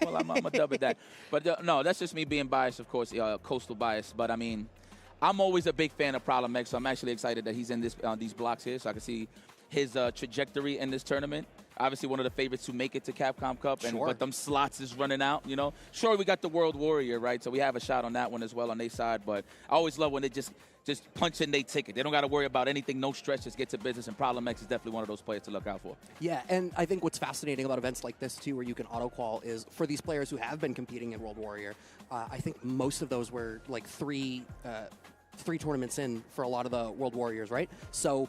Speaker 11: Well, I'm going to dub it that. But no, that's just me being biased, of course, coastal bias. But, I mean, I'm always a big fan of Problem X, so I'm actually excited that he's in these blocks here so I can see his trajectory in this tournament. Obviously, one of the favorites to make it to Capcom Cup, but them slots is running out, you know. Sure, we got the World Warrior, right? So we have a shot on that one as well on their side. But I always love when they just punch in their ticket. They don't got to worry about anything, no stress, just get to business. And Problem X is definitely one of those players to look out for.
Speaker 2: Yeah, and I think what's fascinating about events like this, too, where you can auto-qual is for these players who have been competing in World Warrior, I think most of those were like three tournaments in for a lot of the World Warriors, right? So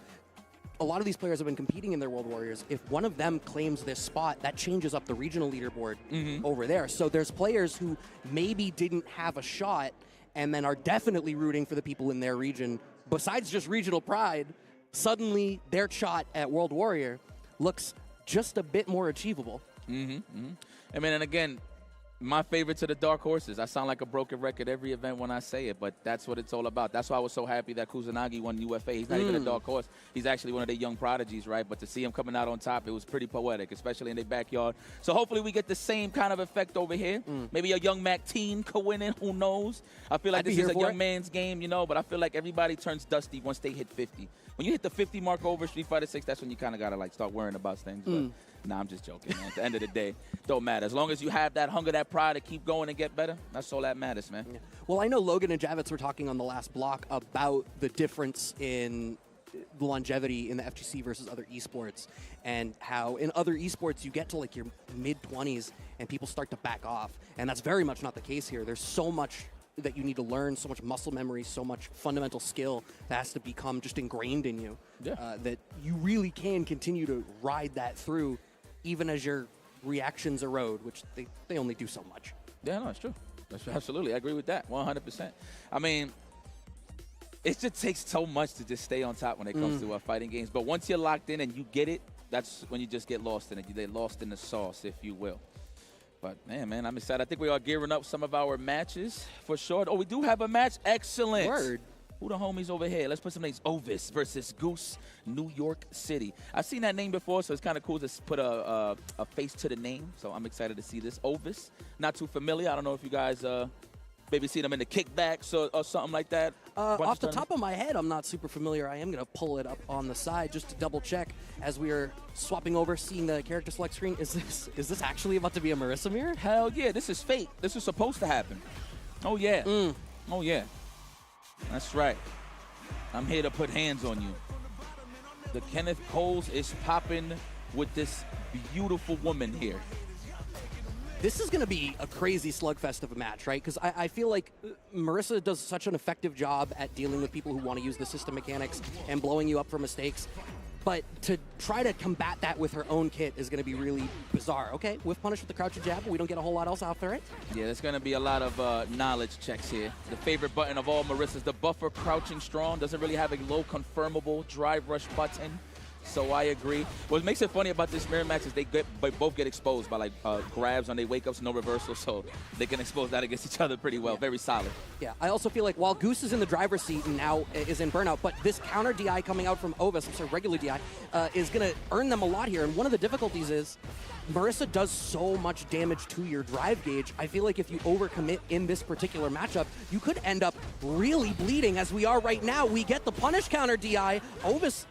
Speaker 2: a lot of these players have been competing in their World Warriors. If one of them claims this spot, that changes up the regional leaderboard over there. So there's players who maybe didn't have a shot and then are definitely rooting for the people in their region. Besides just regional pride, suddenly their shot at World Warrior looks just a bit more achievable.
Speaker 11: I mean, and again, my favorites are the dark horses. I sound like a broken record every event when I say it, but that's what it's all about. That's why I was so happy that Kusanagi won UFA. He's not even a dark horse. He's actually one of the young prodigies, right? But to see him coming out on top, it was pretty poetic, especially in their backyard. So hopefully we get the same kind of effect over here. Maybe a young Mac teen could win it. Who knows? I feel like this is a young man's game, you know, but I feel like everybody turns dusty once they hit 50. When you hit the 50 mark over Street Fighter 6, that's when you kind of got to like start worrying about things. But nah, I'm just joking, man. At the end of the day, don't matter. As long as you have that hunger, that pride to keep going and get better, that's all that matters, man.
Speaker 2: Yeah. Well, I know Logan and Javits were talking on the last block about the difference in the longevity in the FGC versus other esports, and how in other esports you get to like your mid-20s and people start to back off. And that's very much not the case here. There's so much that you need to learn, so much muscle memory, so much fundamental skill that has to become just ingrained in you, that you really can continue to ride that through even as your reactions erode, which they only do so much.
Speaker 11: Yeah, no, it's true. That's absolutely. I agree with that 100%. I mean, it just takes so much to just stay on top when it comes to fighting games. But once you're locked in and you get it, that's when you just get lost in it. You get lost in the sauce, if you will. But, man, I'm excited. I think we are gearing up some of our matches for sure. Oh, we do have a match. Excellent.
Speaker 2: Word.
Speaker 11: Who the homies over here? Let's put some names. Ovis versus Goose, New York City. I've seen that name before, so it's kind of cool to put a face to the name. So I'm excited to see this. Ovis, not too familiar. I don't know if you guys maybe see them in the kickbacks or something like that.
Speaker 2: Off the top of my head, I'm not super familiar. I am going to pull it up on the side just to double check as we are swapping over, seeing the character select screen. Is this actually about to be a Marissa mirror?
Speaker 11: Hell yeah, this is fate. This is supposed to happen. Oh yeah. Oh yeah. That's right. I'm here to put hands on you. The Kenneth Coles is popping with this beautiful woman here.
Speaker 2: This is going to be a crazy slugfest of a match, right? Because I feel like Marissa does such an effective job at dealing with people who want to use the system mechanics and blowing you up for mistakes. But to try to combat that with her own kit is going to be really bizarre. Okay, whiff punish with the crouch and jab, but we don't get a whole lot else after it.
Speaker 11: Yeah, there's going to be a lot of knowledge checks here. The favorite button of all Marissa's, the buffer crouching strong, doesn't really have a low confirmable drive rush button. So I agree. What makes it funny about this mirror match is they both get exposed by like grabs on their wake-ups, no reversal, so they can expose that against each other pretty well. Yeah. Very solid.
Speaker 2: Yeah, I also feel like while Goose is in the driver's seat and now is in burnout, but this counter DI coming out from Ovis, I'm sorry, regular DI, is going to earn them a lot here. And one of the difficulties is Marissa does so much damage to your drive gauge. I feel like if you overcommit in this particular matchup, you could end up really bleeding as we are right now. We get the punish counter DI. Ovis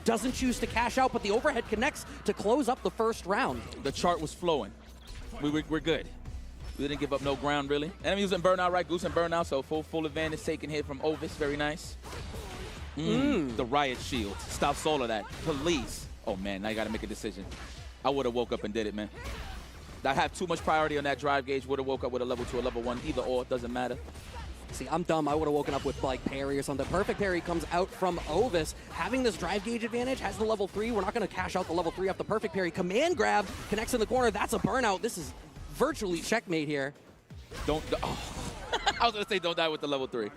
Speaker 2: doesn't choose to cash out, but the overhead connects to close up the first round.
Speaker 11: The chart was flowing. We're good. We didn't give up no ground, really. And I'm using burnout, right? Goose and burnout, so full advantage taken here from Ovis. Very nice. The riot shield. Stops all of that. Please. Oh, man, now you got to make a decision. I would have woke up and did it, man. I have too much priority on that drive gauge. Would have woke up with a level 2 or level 1. Either or, doesn't matter.
Speaker 2: See, I'm dumb. I would have woken up with like parry or something. Perfect parry comes out from Ovis. Having this drive gauge advantage, has the level 3. We're not going to cash out the level 3 off the perfect parry. Command grab connects in the corner. That's a burnout. This is virtually checkmate here.
Speaker 11: I was going to say don't die with the level 3.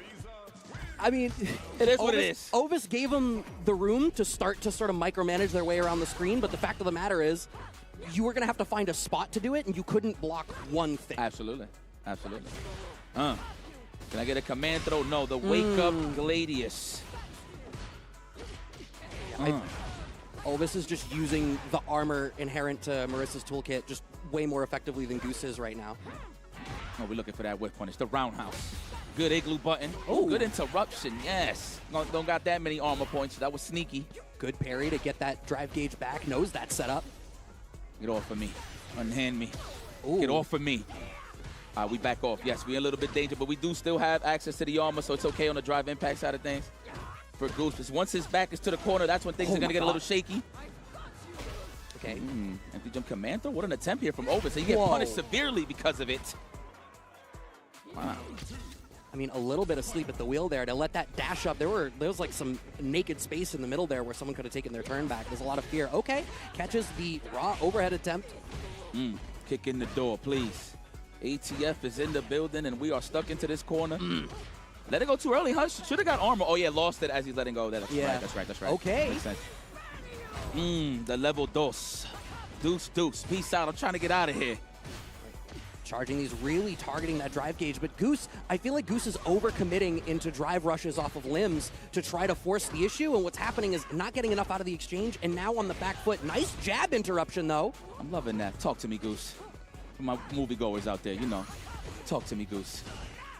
Speaker 2: I mean,
Speaker 11: it is what it is.
Speaker 2: Ovis gave him the room to start to sort of micromanage their way around the screen, but the fact of the matter is you were going to have to find a spot to do it, and you couldn't block one thing.
Speaker 11: Absolutely. Absolutely. Can I get a command throw? No, the wake up Gladius.
Speaker 2: Ovis is just using the armor inherent to Marissa's toolkit just way more effectively than Goose is right now.
Speaker 11: Oh, we're looking for that whip punish. The roundhouse. Good igloo button. Oh, good interruption. Yes. Don't got that many armor points. That was sneaky.
Speaker 2: Good parry to get that drive gauge back. Knows that setup.
Speaker 11: Get off of me. Unhand me.
Speaker 2: Ooh.
Speaker 11: Get off of me. We back off. Yes, we're a little bit danger, but we do still have access to the armor, so it's okay on the drive impact side of things. For Goose, because once his back is to the corner, that's when things are going to get a little shaky.
Speaker 2: Okay.
Speaker 11: Empty jump command throw? What an attempt here from Ovis. So you get punished severely because of it. Wow.
Speaker 2: I mean, a little bit of sleep at the wheel there to let that dash up. There was like some naked space in the middle there where someone could have taken their turn back. There's a lot of fear. Okay, catches the raw overhead attempt.
Speaker 11: Kick in the door, please. ATF is in the building, and we are stuck into this corner. Let it go too early, Hush. Should have got armor. Oh, yeah, lost it as he's letting go. That's right.
Speaker 2: Okay.
Speaker 11: Makes sense. The level dos. Deuce. Peace out. I'm trying to get out of here.
Speaker 2: Charging these, really targeting that drive gauge. But Goose, I feel like Goose is overcommitting into drive rushes off of limbs to try to force the issue. And what's happening is not getting enough out of the exchange. And now on the back foot. Nice jab interruption, though.
Speaker 11: I'm loving that. Talk to me, Goose. For my moviegoers out there, you know. Talk to me, Goose.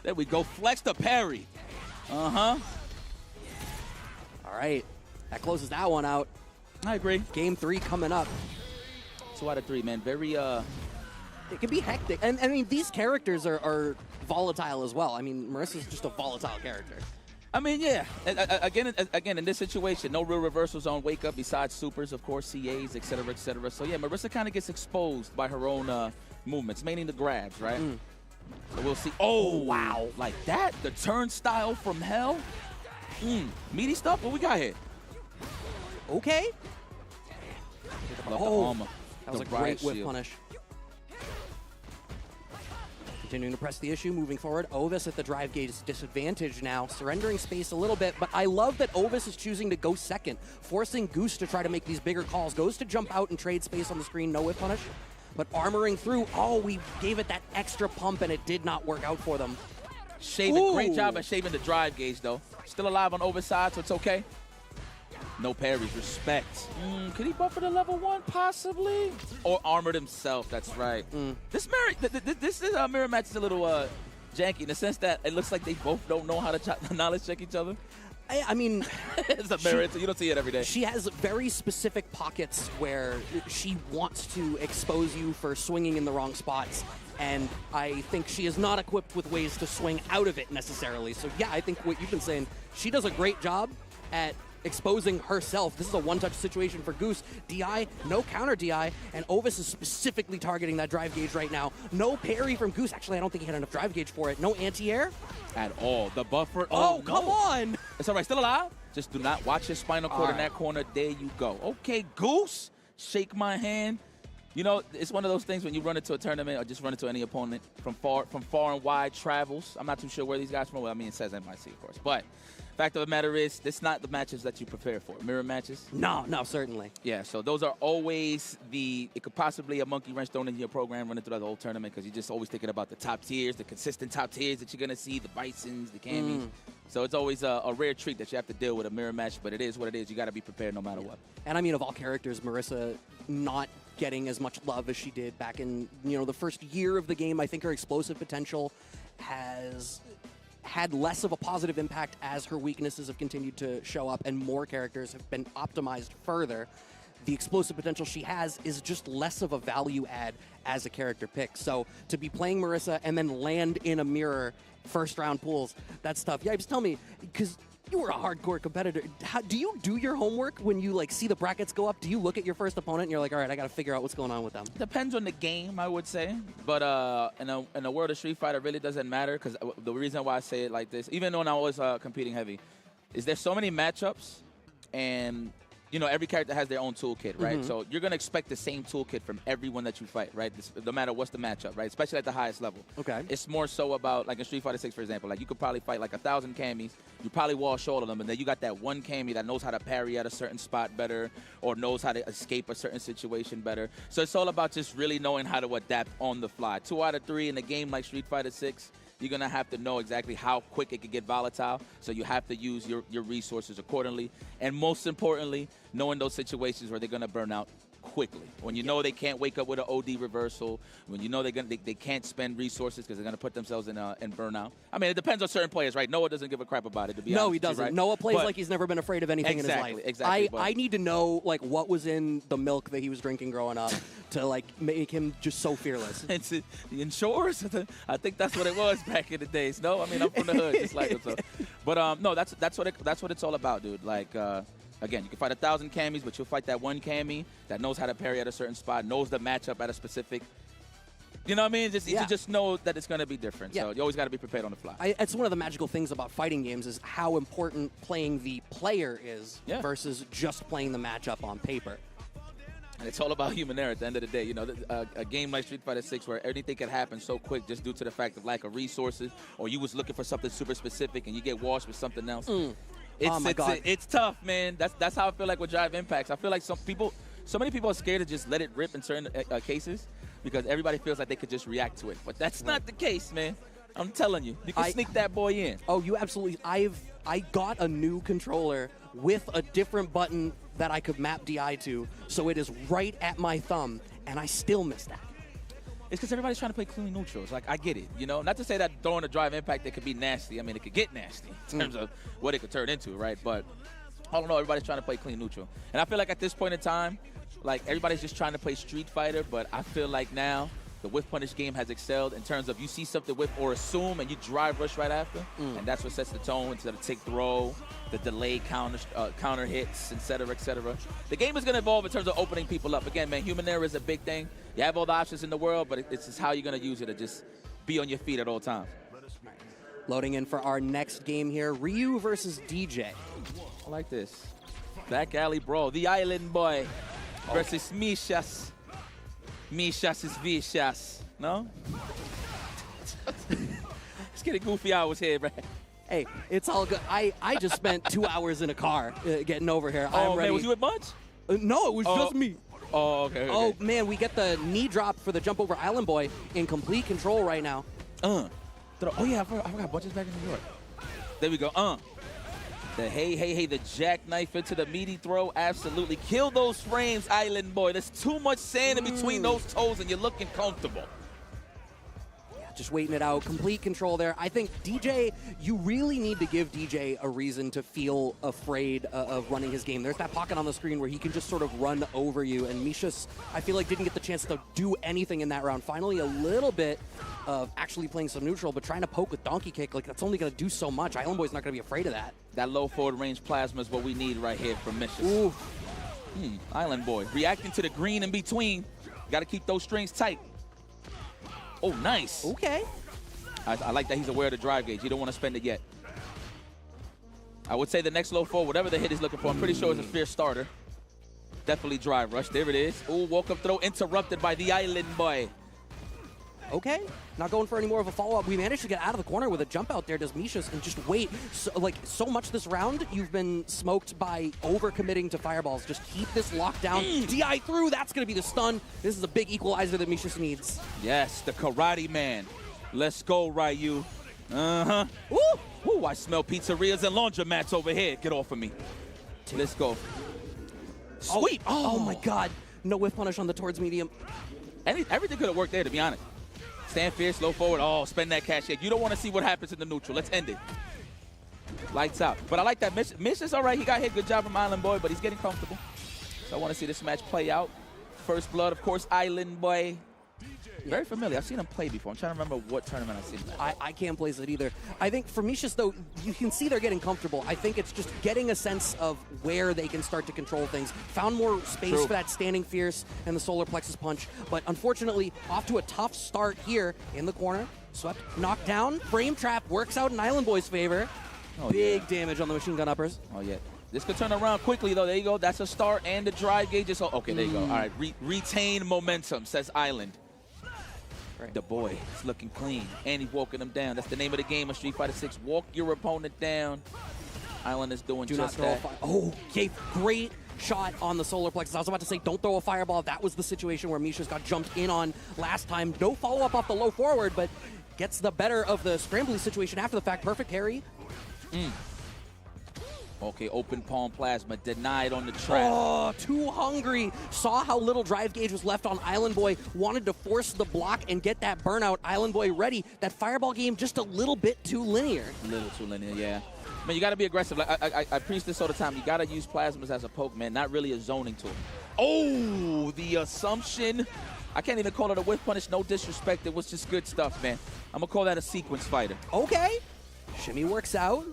Speaker 11: There we go. Flex the parry.
Speaker 2: All right. That closes that one out.
Speaker 11: I agree.
Speaker 2: Game 3 coming up.
Speaker 11: 2 out of 3, man. Very,
Speaker 2: It can be hectic. And, I mean, these characters are volatile as well. I mean, Marissa's just a volatile character.
Speaker 11: I mean, yeah. Again, in this situation, no real reversals on wake up besides supers, of course, CAs, et cetera, et cetera. So, yeah, Marissa kind of gets exposed by her own movements, mainly the grabs, right? So we'll see. Oh, wow. Like that? The turnstile from hell? Meaty stuff? What we got here?
Speaker 2: Okay.
Speaker 11: The armor.
Speaker 2: That was a great whip punish. Continuing to press the issue, moving forward. Ovis at the drive gauge is disadvantaged now, surrendering space a little bit, but I love that Ovis is choosing to go second, forcing Goose to try to make these bigger calls. Goes to jump out and trade space on the screen, no whip punish, but armoring through. Oh, we gave it that extra pump and it did not work out for them.
Speaker 11: Shaving, great job at shaving the drive gauge, though. Still alive on overside, so it's okay. No parries, respect. Could he buffer the level 1, possibly? Or armored himself, that's right. This mirror match is a little janky in the sense that it looks like they both don't know how to knowledge check each other.
Speaker 2: I mean,
Speaker 11: it's a mirror, so you don't see it every day.
Speaker 2: She has very specific pockets where she wants to expose you for swinging in the wrong spots, and I think she is not equipped with ways to swing out of it necessarily. So yeah, I think what you've been saying, she does a great job at exposing herself. This is a one-touch situation for Goose. DI, no counter DI, and Ovis is specifically targeting that drive gauge right now. No parry from Goose. Actually, I don't think he had enough drive gauge for it. No anti-air.
Speaker 11: At all. The buffer.
Speaker 2: Oh, come on.
Speaker 11: It's all right. Still alive. Just do not watch his spinal cord in that corner. There you go. Okay, Goose. Shake my hand. You know, it's one of those things when you run into a tournament or just run into any opponent from far and wide travels. I'm not too sure where these guys are from. Well, I mean, it says NYC, of course. But fact of the matter is, this is not the matches that you prepare for. Mirror matches?
Speaker 2: No, certainly.
Speaker 11: Yeah, so those are always it could possibly a monkey wrench thrown into your program running through the whole tournament because you're just always thinking about the top tiers, the consistent top tiers that you're going to see, the Bisons, the Camis. So it's always a rare treat that you have to deal with a mirror match, but it is what it is. You got to be prepared no matter what.
Speaker 2: And I mean, of all characters, Marissa not getting as much love as she did back in, the first year of the game. I think her explosive potential has had less of a positive impact as her weaknesses have continued to show up and more characters have been optimized further. The explosive potential she has is just less of a value add as a character pick. So to be playing Marissa and then land in a mirror first round pools, that's tough. Yeah, just tell me, because you were a hardcore competitor. Do you do your homework when you see the brackets go up? Do you look at your first opponent and you're like, all right, I got to figure out what's going on with them?
Speaker 11: Depends on the game, I would say. But in a world of Street Fighter, it really doesn't matter because the reason why I say it like this, even when I was competing heavy, is there's so many matchups and every character has their own toolkit, right? So you're going to expect the same toolkit from everyone that you fight, right? No matter what's the matchup, right? Especially at the highest level.
Speaker 2: Okay.
Speaker 11: It's more so about, like in Street Fighter 6, for example, you could probably fight 1,000 Camis. You probably wash all of them, and then you got that one Cami that knows how to parry at a certain spot better or knows how to escape a certain situation better. So it's all about just really knowing how to adapt on the fly. 2 out of 3 in a game like Street Fighter 6, you're going to have to know exactly how quick it could get volatile, so you have to use your resources accordingly. And most importantly, knowing those situations where they're going to burn out quickly. When you know they can't wake up with an OD reversal, when you know they can't spend resources because they're going to put themselves in burnout. I mean, it depends on certain players, right? Noah doesn't give a crap about it, to be honest.
Speaker 2: No, he doesn't.
Speaker 11: Right?
Speaker 2: Noah plays like he's never been afraid of anything in his life.
Speaker 11: Exactly.
Speaker 2: I need to know what was in the milk that he was drinking growing up to make him just so fearless.
Speaker 11: It's the insurers. I think that's what it was back in the days. No, I mean I'm from the hood, just like him. So. But no, that's what it's all about, dude. Again, you can fight 1,000 Camis, but you'll fight that one Cami that knows how to parry at a certain spot, knows the matchup at a specific. You know what I mean? You just know that it's going to be different. Yeah. So you always got to be prepared on the fly.
Speaker 2: It's one of the magical things about fighting games is how important playing the player is versus just playing the matchup on paper.
Speaker 11: And it's all about human error at the end of the day. A game like Street Fighter 6 where everything can happen so quick just due to the fact of lack of resources, or you was looking for something super specific and you get washed with something else. It's tough, man. That's how I feel like with Drive Impacts. I feel like so many people are scared to just let it rip in certain cases because everybody feels like they could just react to it. But that's not the case, man. I'm telling you. You can sneak that boy in.
Speaker 2: Oh, you absolutely. I got a new controller with a different button that I could map DI to, so it is right at my thumb, and I still miss that.
Speaker 11: It's because everybody's trying to play clean neutrals. I get it, Not to say that throwing a Drive Impact, it could be nasty. I mean, it could get nasty in terms of what it could turn into, right? But I don't know. Everybody's trying to play clean neutral. And I feel like at this point in time, everybody's just trying to play Street Fighter, but I feel like now the whiff punish game has excelled in terms of you see something whiff or assume and you drive rush right after, and that's what sets the tone instead of take throw, the delayed counter hits, et cetera, et cetera. The game is going to evolve in terms of opening people up. Again, man, human error is a big thing. You have all the options in the world, but it's just how you're going to use it to just be on your feet at all times.
Speaker 2: Loading in for our next game here, Ryu versus DJ.
Speaker 11: I like this. Back alley brawl, the island boy versus Mishas. Mishas is vicious. No? Let's get a goofy hours here, right?
Speaker 2: Hey, it's all good. I just spent 2 hours in a car getting over here.
Speaker 11: Oh, man, was you with Bunch?
Speaker 2: No, it was just me.
Speaker 11: Oh, okay.
Speaker 2: Oh, man, we get the knee drop for the jump over Island Boy in complete control right now.
Speaker 11: throw. Oh, yeah, I forgot Bunch is back in New York. There we go. The hey, the jackknife into the meaty throw. Absolutely. Kill those frames, Island Boy. There's too much sand in between those toes, and you're looking comfortable.
Speaker 2: Just waiting it out, complete control there. I think DJ, you really need to give DJ a reason to feel afraid of running his game. There's that pocket on the screen where he can just sort of run over you, and Mishas, I feel like, didn't get the chance to do anything in that round. Finally, a little bit of actually playing some neutral, but trying to poke with Donkey Kick, like, that's only going to do so much. Island Boy's not going to be afraid of that.
Speaker 11: That low forward range plasma is what we need right here from Mishas.
Speaker 2: Ooh.
Speaker 11: Island Boy reacting to the green in between. Got to keep those strings tight. Oh, nice.
Speaker 2: Okay.
Speaker 11: I like that he's aware of the drive gauge. You don't want to spend it yet. I would say the next low forward, whatever the hit he's looking for, I'm pretty sure it's a fierce starter. Definitely drive rush. There it is. Ooh, walk-up throw interrupted by the Island Boy.
Speaker 2: Okay, not going for any more of a follow-up. We managed to get out of the corner with a jump out there, does Mishas, and just wait. So much this round, you've been smoked by over-committing to fireballs. Just keep this locked down. DI through, that's going to be the stun. This is a big equalizer that Mishas needs.
Speaker 11: Yes, the Karate Man. Let's go, Ryu. Woo! Woo, I smell pizzerias and laundromats over here. Get off of me. Let's go. Sweep!
Speaker 2: Oh my God. No whiff punish on the towards medium.
Speaker 11: Everything could have worked there, to be honest. Stand fierce, low forward. Oh, spend that cash yet. You don't want to see what happens in the neutral. Let's end it. Lights out. But I like that. Mish is all right. He got hit. Good job from Island Boy, but he's getting comfortable. So I want to see this match play out. First blood, of course, Island Boy. Very familiar. I've seen him play before. I'm trying to remember what tournament I've seen him at.
Speaker 2: I can't place it either. I think for Mishas, though, you can see they're getting comfortable. I think it's just getting a sense of where they can start to control things. Found more space for that standing fierce and the solar plexus punch. But unfortunately, off to a tough start here in the corner. Swept, knocked down. Frame trap works out in Island Boy's favor. Big damage on the machine gun uppers.
Speaker 11: Oh, yeah. This could turn around quickly, though. There you go. That's a start, and the drive gauge is... Okay, there you go. All right. Retain momentum, says Island. The boy is looking clean, and he's walking him down. That's the name of the game of Street Fighter 6. Walk your opponent down. Island is doing just that.
Speaker 2: Oh, okay, great shot on the solar plexus. I was about to say, don't throw a fireball. That was the situation where Mishas got jumped in on last time. No follow-up off the low forward, but gets the better of the scrambly situation after the fact. Perfect Harry.
Speaker 11: Okay, open palm plasma denied on the trap.
Speaker 2: Oh, too hungry. Saw how little drive gauge was left on Island Boy. Wanted to force the block and get that burnout. Island Boy ready. That fireball game just a little bit too linear.
Speaker 11: A little too linear, yeah. I mean, you got to be aggressive. Like I preach this all the time. You got to use plasmas as a poke, man, not really a zoning tool. Oh, the assumption. I can't even call it a whiff punish. No disrespect. It was just good stuff, man. I'm going to call that a sequence fighter.
Speaker 2: Okay. Shimmy works out.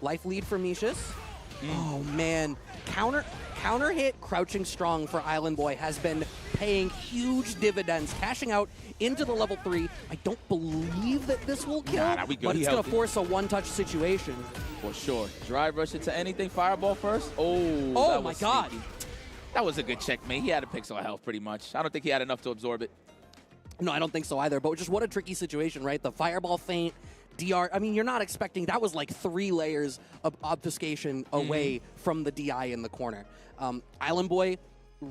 Speaker 2: Life lead for Mishas. Oh, man. Counter hit crouching strong for Island Boy has been paying huge dividends, cashing out into the level 3. I don't believe that this will kill, but it's going to force a one-touch situation.
Speaker 11: For sure. Drive rush into anything. Fireball first. Oh,
Speaker 2: my God.
Speaker 11: Sneaky. That was a good checkmate. He had a pixel of health pretty much. I don't think he had enough to absorb it.
Speaker 2: No, I don't think so either, but just what a tricky situation, right? The fireball feint. DR, I mean, you're not expecting, that was like 3 layers of obfuscation away from the DI in the corner. Island Boy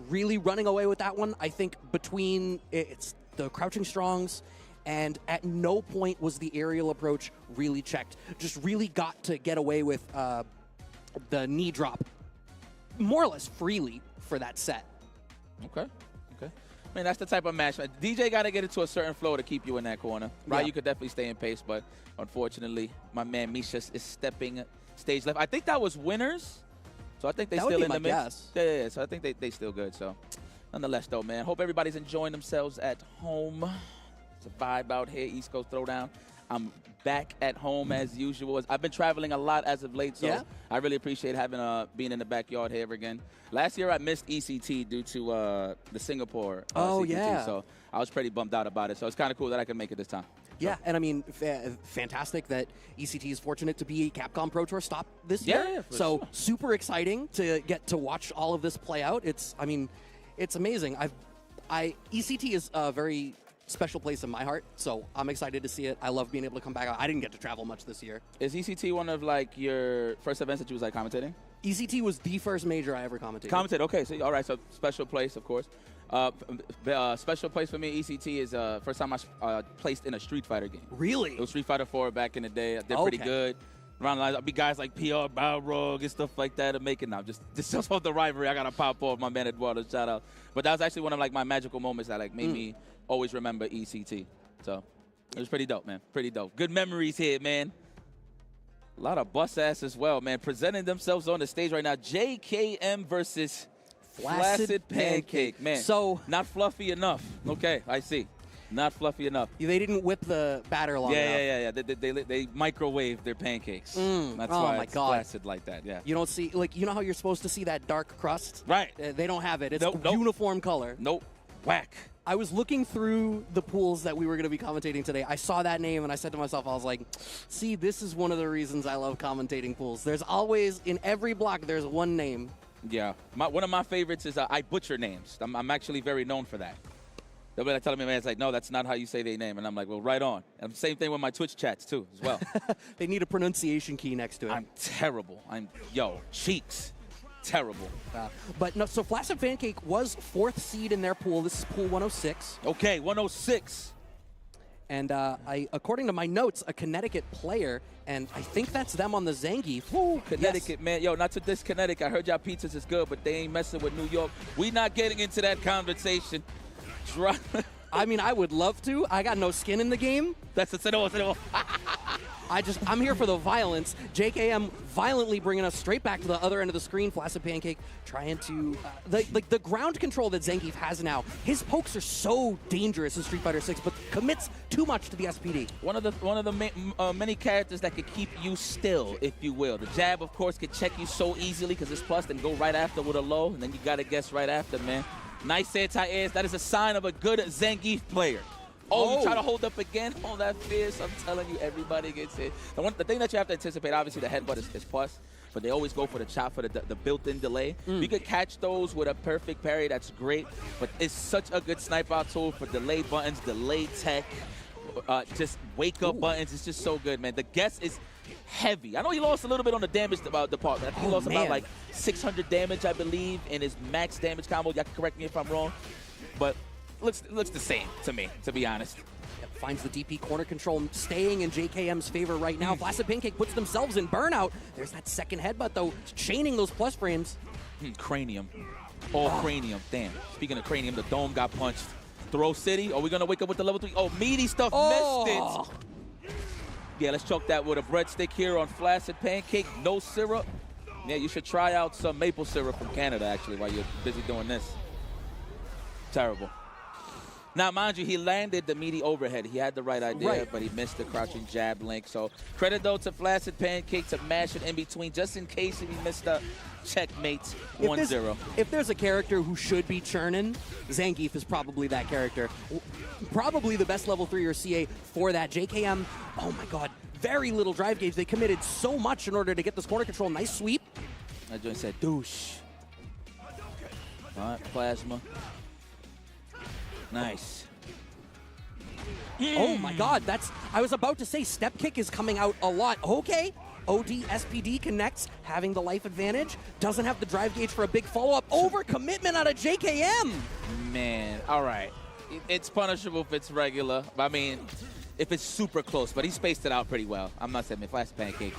Speaker 2: really running away with that one. I think between it's the crouching strongs, and at no point was the aerial approach really checked. Just really got to get away with the knee drop more or less freely for that set.
Speaker 11: Okay. I mean, that's the type of match. DJ got to get into a certain flow to keep you in that corner. Right, you could definitely stay in pace, but unfortunately, my man Mishas is stepping stage left. I think that was winners, so I think they still in the mix. Yeah, so I think they still good. So, nonetheless, though, man, hope everybody's enjoying themselves at home. It's a vibe out here, East Coast Throwdown. I'm back at home as usual. I've been traveling a lot as of late, so I really appreciate having being in the backyard here again. Last year I missed ECT due to the Singapore CPT, so I was pretty bummed out about it. So it's kind of cool that I can make it this time.
Speaker 2: Yeah, and I mean, fantastic that ECT is fortunate to be Capcom Pro Tour stop this year.
Speaker 11: Yeah,
Speaker 2: so super exciting to get to watch all of this play out. I mean, it's amazing. ECT is a very special place in my heart, so I'm excited to see it. I love being able to come back. I didn't get to travel much this year.
Speaker 11: Is ECT one of like your first events that you was like commentating?
Speaker 2: ECT was the first major I ever commentated.
Speaker 11: Okay, so all right, so special place, of course. Special place for me, ECT, is first time I placed in a Street Fighter game.
Speaker 2: Really?
Speaker 11: It was Street Fighter 4 back in the day. I did pretty good. Around the lines, I'll be guys like PR, Balrog, and stuff like that, and making now. Just off the rivalry, I got to pop off my man Eduardo, shout out. But that was actually one of like my magical moments that like made me always remember ECT. So it was pretty dope, man. Pretty dope. Good memories here, man. A lot of bust ass as well, man. Presenting themselves on the stage right now. JKM versus Flaccid Pancake, man.
Speaker 2: So
Speaker 11: not fluffy enough. Okay, I see. Not fluffy enough.
Speaker 2: They didn't whip the batter long enough.
Speaker 11: Yeah. They microwave their pancakes. That's why it's flaccid like that, yeah.
Speaker 2: You don't see, like, you know how you're supposed to see that dark crust?
Speaker 11: Right.
Speaker 2: They don't have it. It's uniform color.
Speaker 11: Nope. Whack.
Speaker 2: I was looking through the pools that we were going to be commentating today. I saw that name, and I said to myself, I was like, see, this is one of the reasons I love commentating pools. There's always, in every block, there's one name.
Speaker 11: Yeah. One of my favorites is I butcher names. I'm actually very known for that. They'll be telling me, man, it's like, no, that's not how you say their name. And I'm like, well, right on. And same thing with my Twitch chats, too, as well.
Speaker 2: They need a pronunciation key next to it.
Speaker 11: I'm terrible. Cheeks. Terrible.
Speaker 2: But no, so Flaccid Pancake was 4th seed in their pool. This is pool 106.
Speaker 11: Okay, 106.
Speaker 2: And according to my notes, a Connecticut player, and I think that's them on the Zangief.
Speaker 11: Woo, Connecticut, man. Yo, not to diss Connecticut. I heard y'all pizzas is good, but they ain't messing with New York. We not getting into that conversation.
Speaker 2: I mean, I would love to. I got no skin in the game.
Speaker 11: That's a
Speaker 2: I'm here for the violence. JKM violently bringing us straight back to the other end of the screen. Flaccid Pancake trying to the ground control that Zangief has now. His pokes are so dangerous in Street Fighter 6, but commits too much to the SPD.
Speaker 11: One of the many characters that could keep you still, if you will. The jab, of course, could check you so easily because it's plus, then go right after with a low, and then you got to guess right after, man. Nice anti-airs. That is a sign of a good Zangief player. Oh, you try to hold up again? Oh, that fierce. I'm telling you, everybody gets hit. The thing that you have to anticipate, obviously, the headbutt is plus, but they always go for the chop for the built-in delay. You could catch those with a perfect parry. That's great, but it's such a good snipe-out tool for delay buttons, delay tech, just wake-up buttons. It's just so good, man. The guess is heavy. I know he lost a little bit on the damage department. I think he lost about like 600 damage, I believe, in his max damage combo. Y'all can correct me if I'm wrong, but looks the same to me, to be honest.
Speaker 2: Yep, finds the DP corner control, staying in JKM's favor right now. Flaccid Pancake puts themselves in burnout. There's that second headbutt, though, chaining those plus frames.
Speaker 11: Cranium. All cranium. Damn. Speaking of cranium, the dome got punched. Throw City. Are we going to wake up with the level 3? Oh, meaty stuff. Missed it. Yeah, let's choke that with a breadstick here on Flaccid Pancake. No syrup. Yeah, you should try out some maple syrup from Canada, actually, while you're busy doing this. Terrible. Now, mind you, he landed the meaty overhead. He had the right idea, but he missed the crouching jab link. So credit, though, to Flaccid Pancake to mash it in between, just in case if he missed a checkmate 1-0.
Speaker 2: If there's a character who should be churning, Zangief is probably that character. Probably the best level 3 or CA for that. JKM, oh my god, very little drive gauge. They committed so much in order to get this corner control. Nice sweep.
Speaker 11: That joint said douche. All right, Plasma. Nice.
Speaker 2: Oh my god, I was about to say step kick is coming out a lot. Okay. OD SPD connects, having the life advantage. Doesn't have the drive gauge for a big follow-up. Overcommitment out of JKM.
Speaker 11: Man, all right. It's punishable if it's regular. I mean, if it's super close, but he spaced it out pretty well. I'm not saying Flaccid Pancake.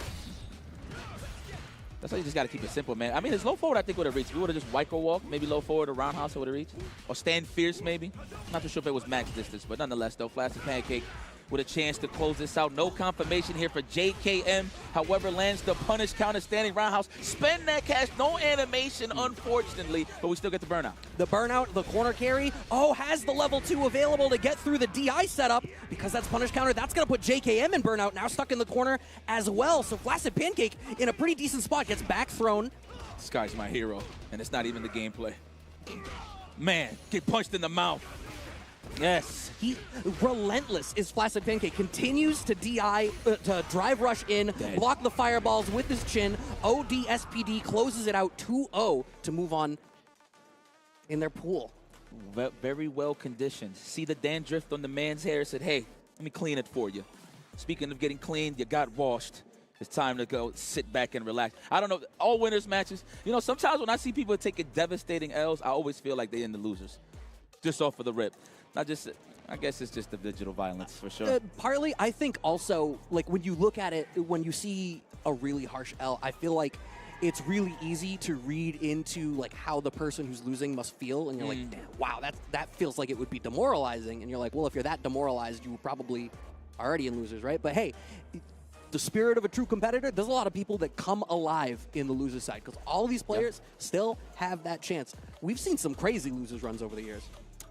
Speaker 11: That's why you just got to keep it simple, man. I mean, his low forward, I think, would have reached. If we would have just Wyco walk, maybe low forward or roundhouse, it would have reached. Or stand fierce, maybe. Not too sure if it was max distance, but nonetheless, though, Flaccid Pancake with a chance to close this out. No confirmation here for JKM. However, lands the punish counter, standing roundhouse. Spend that cash. No animation, unfortunately, but we still get the burnout.
Speaker 2: The burnout, the corner carry. Oh, has the level 2 available to get through the DI setup because that's punish counter. That's going to put JKM in burnout. Now stuck in the corner as well. So Flaccid Pancake in a pretty decent spot. Gets back thrown.
Speaker 11: This guy's my hero, and it's not even the gameplay. Man, get punched in the mouth. Yes.
Speaker 2: He relentless is Flaccid Pancake. Continues to DI, to drive rush in, block the fireballs with his chin. OD SPD closes it out 2-0 to move on in their pool.
Speaker 11: Very well conditioned. See the dandruff on the man's hair. Said, hey, let me clean it for you. Speaking of getting cleaned, you got washed. It's time to go sit back and relax. I don't know, all winners matches. You know, sometimes when I see people taking devastating L's, I always feel like they're in the losers. just off of the rip. I guess it's just the digital violence for sure.
Speaker 2: Partly, I think also, like, when you look at it, when you see a really harsh L, I feel like it's really easy to read into, like, how the person who's losing must feel. And you're like, damn, wow, that feels like it would be demoralizing. And you're like, well, if you're that demoralized, you were probably already in losers, right? But hey, the spirit of a true competitor, there's a lot of people that come alive in the loser side because all these players still have that chance. We've seen some crazy losers runs over the years.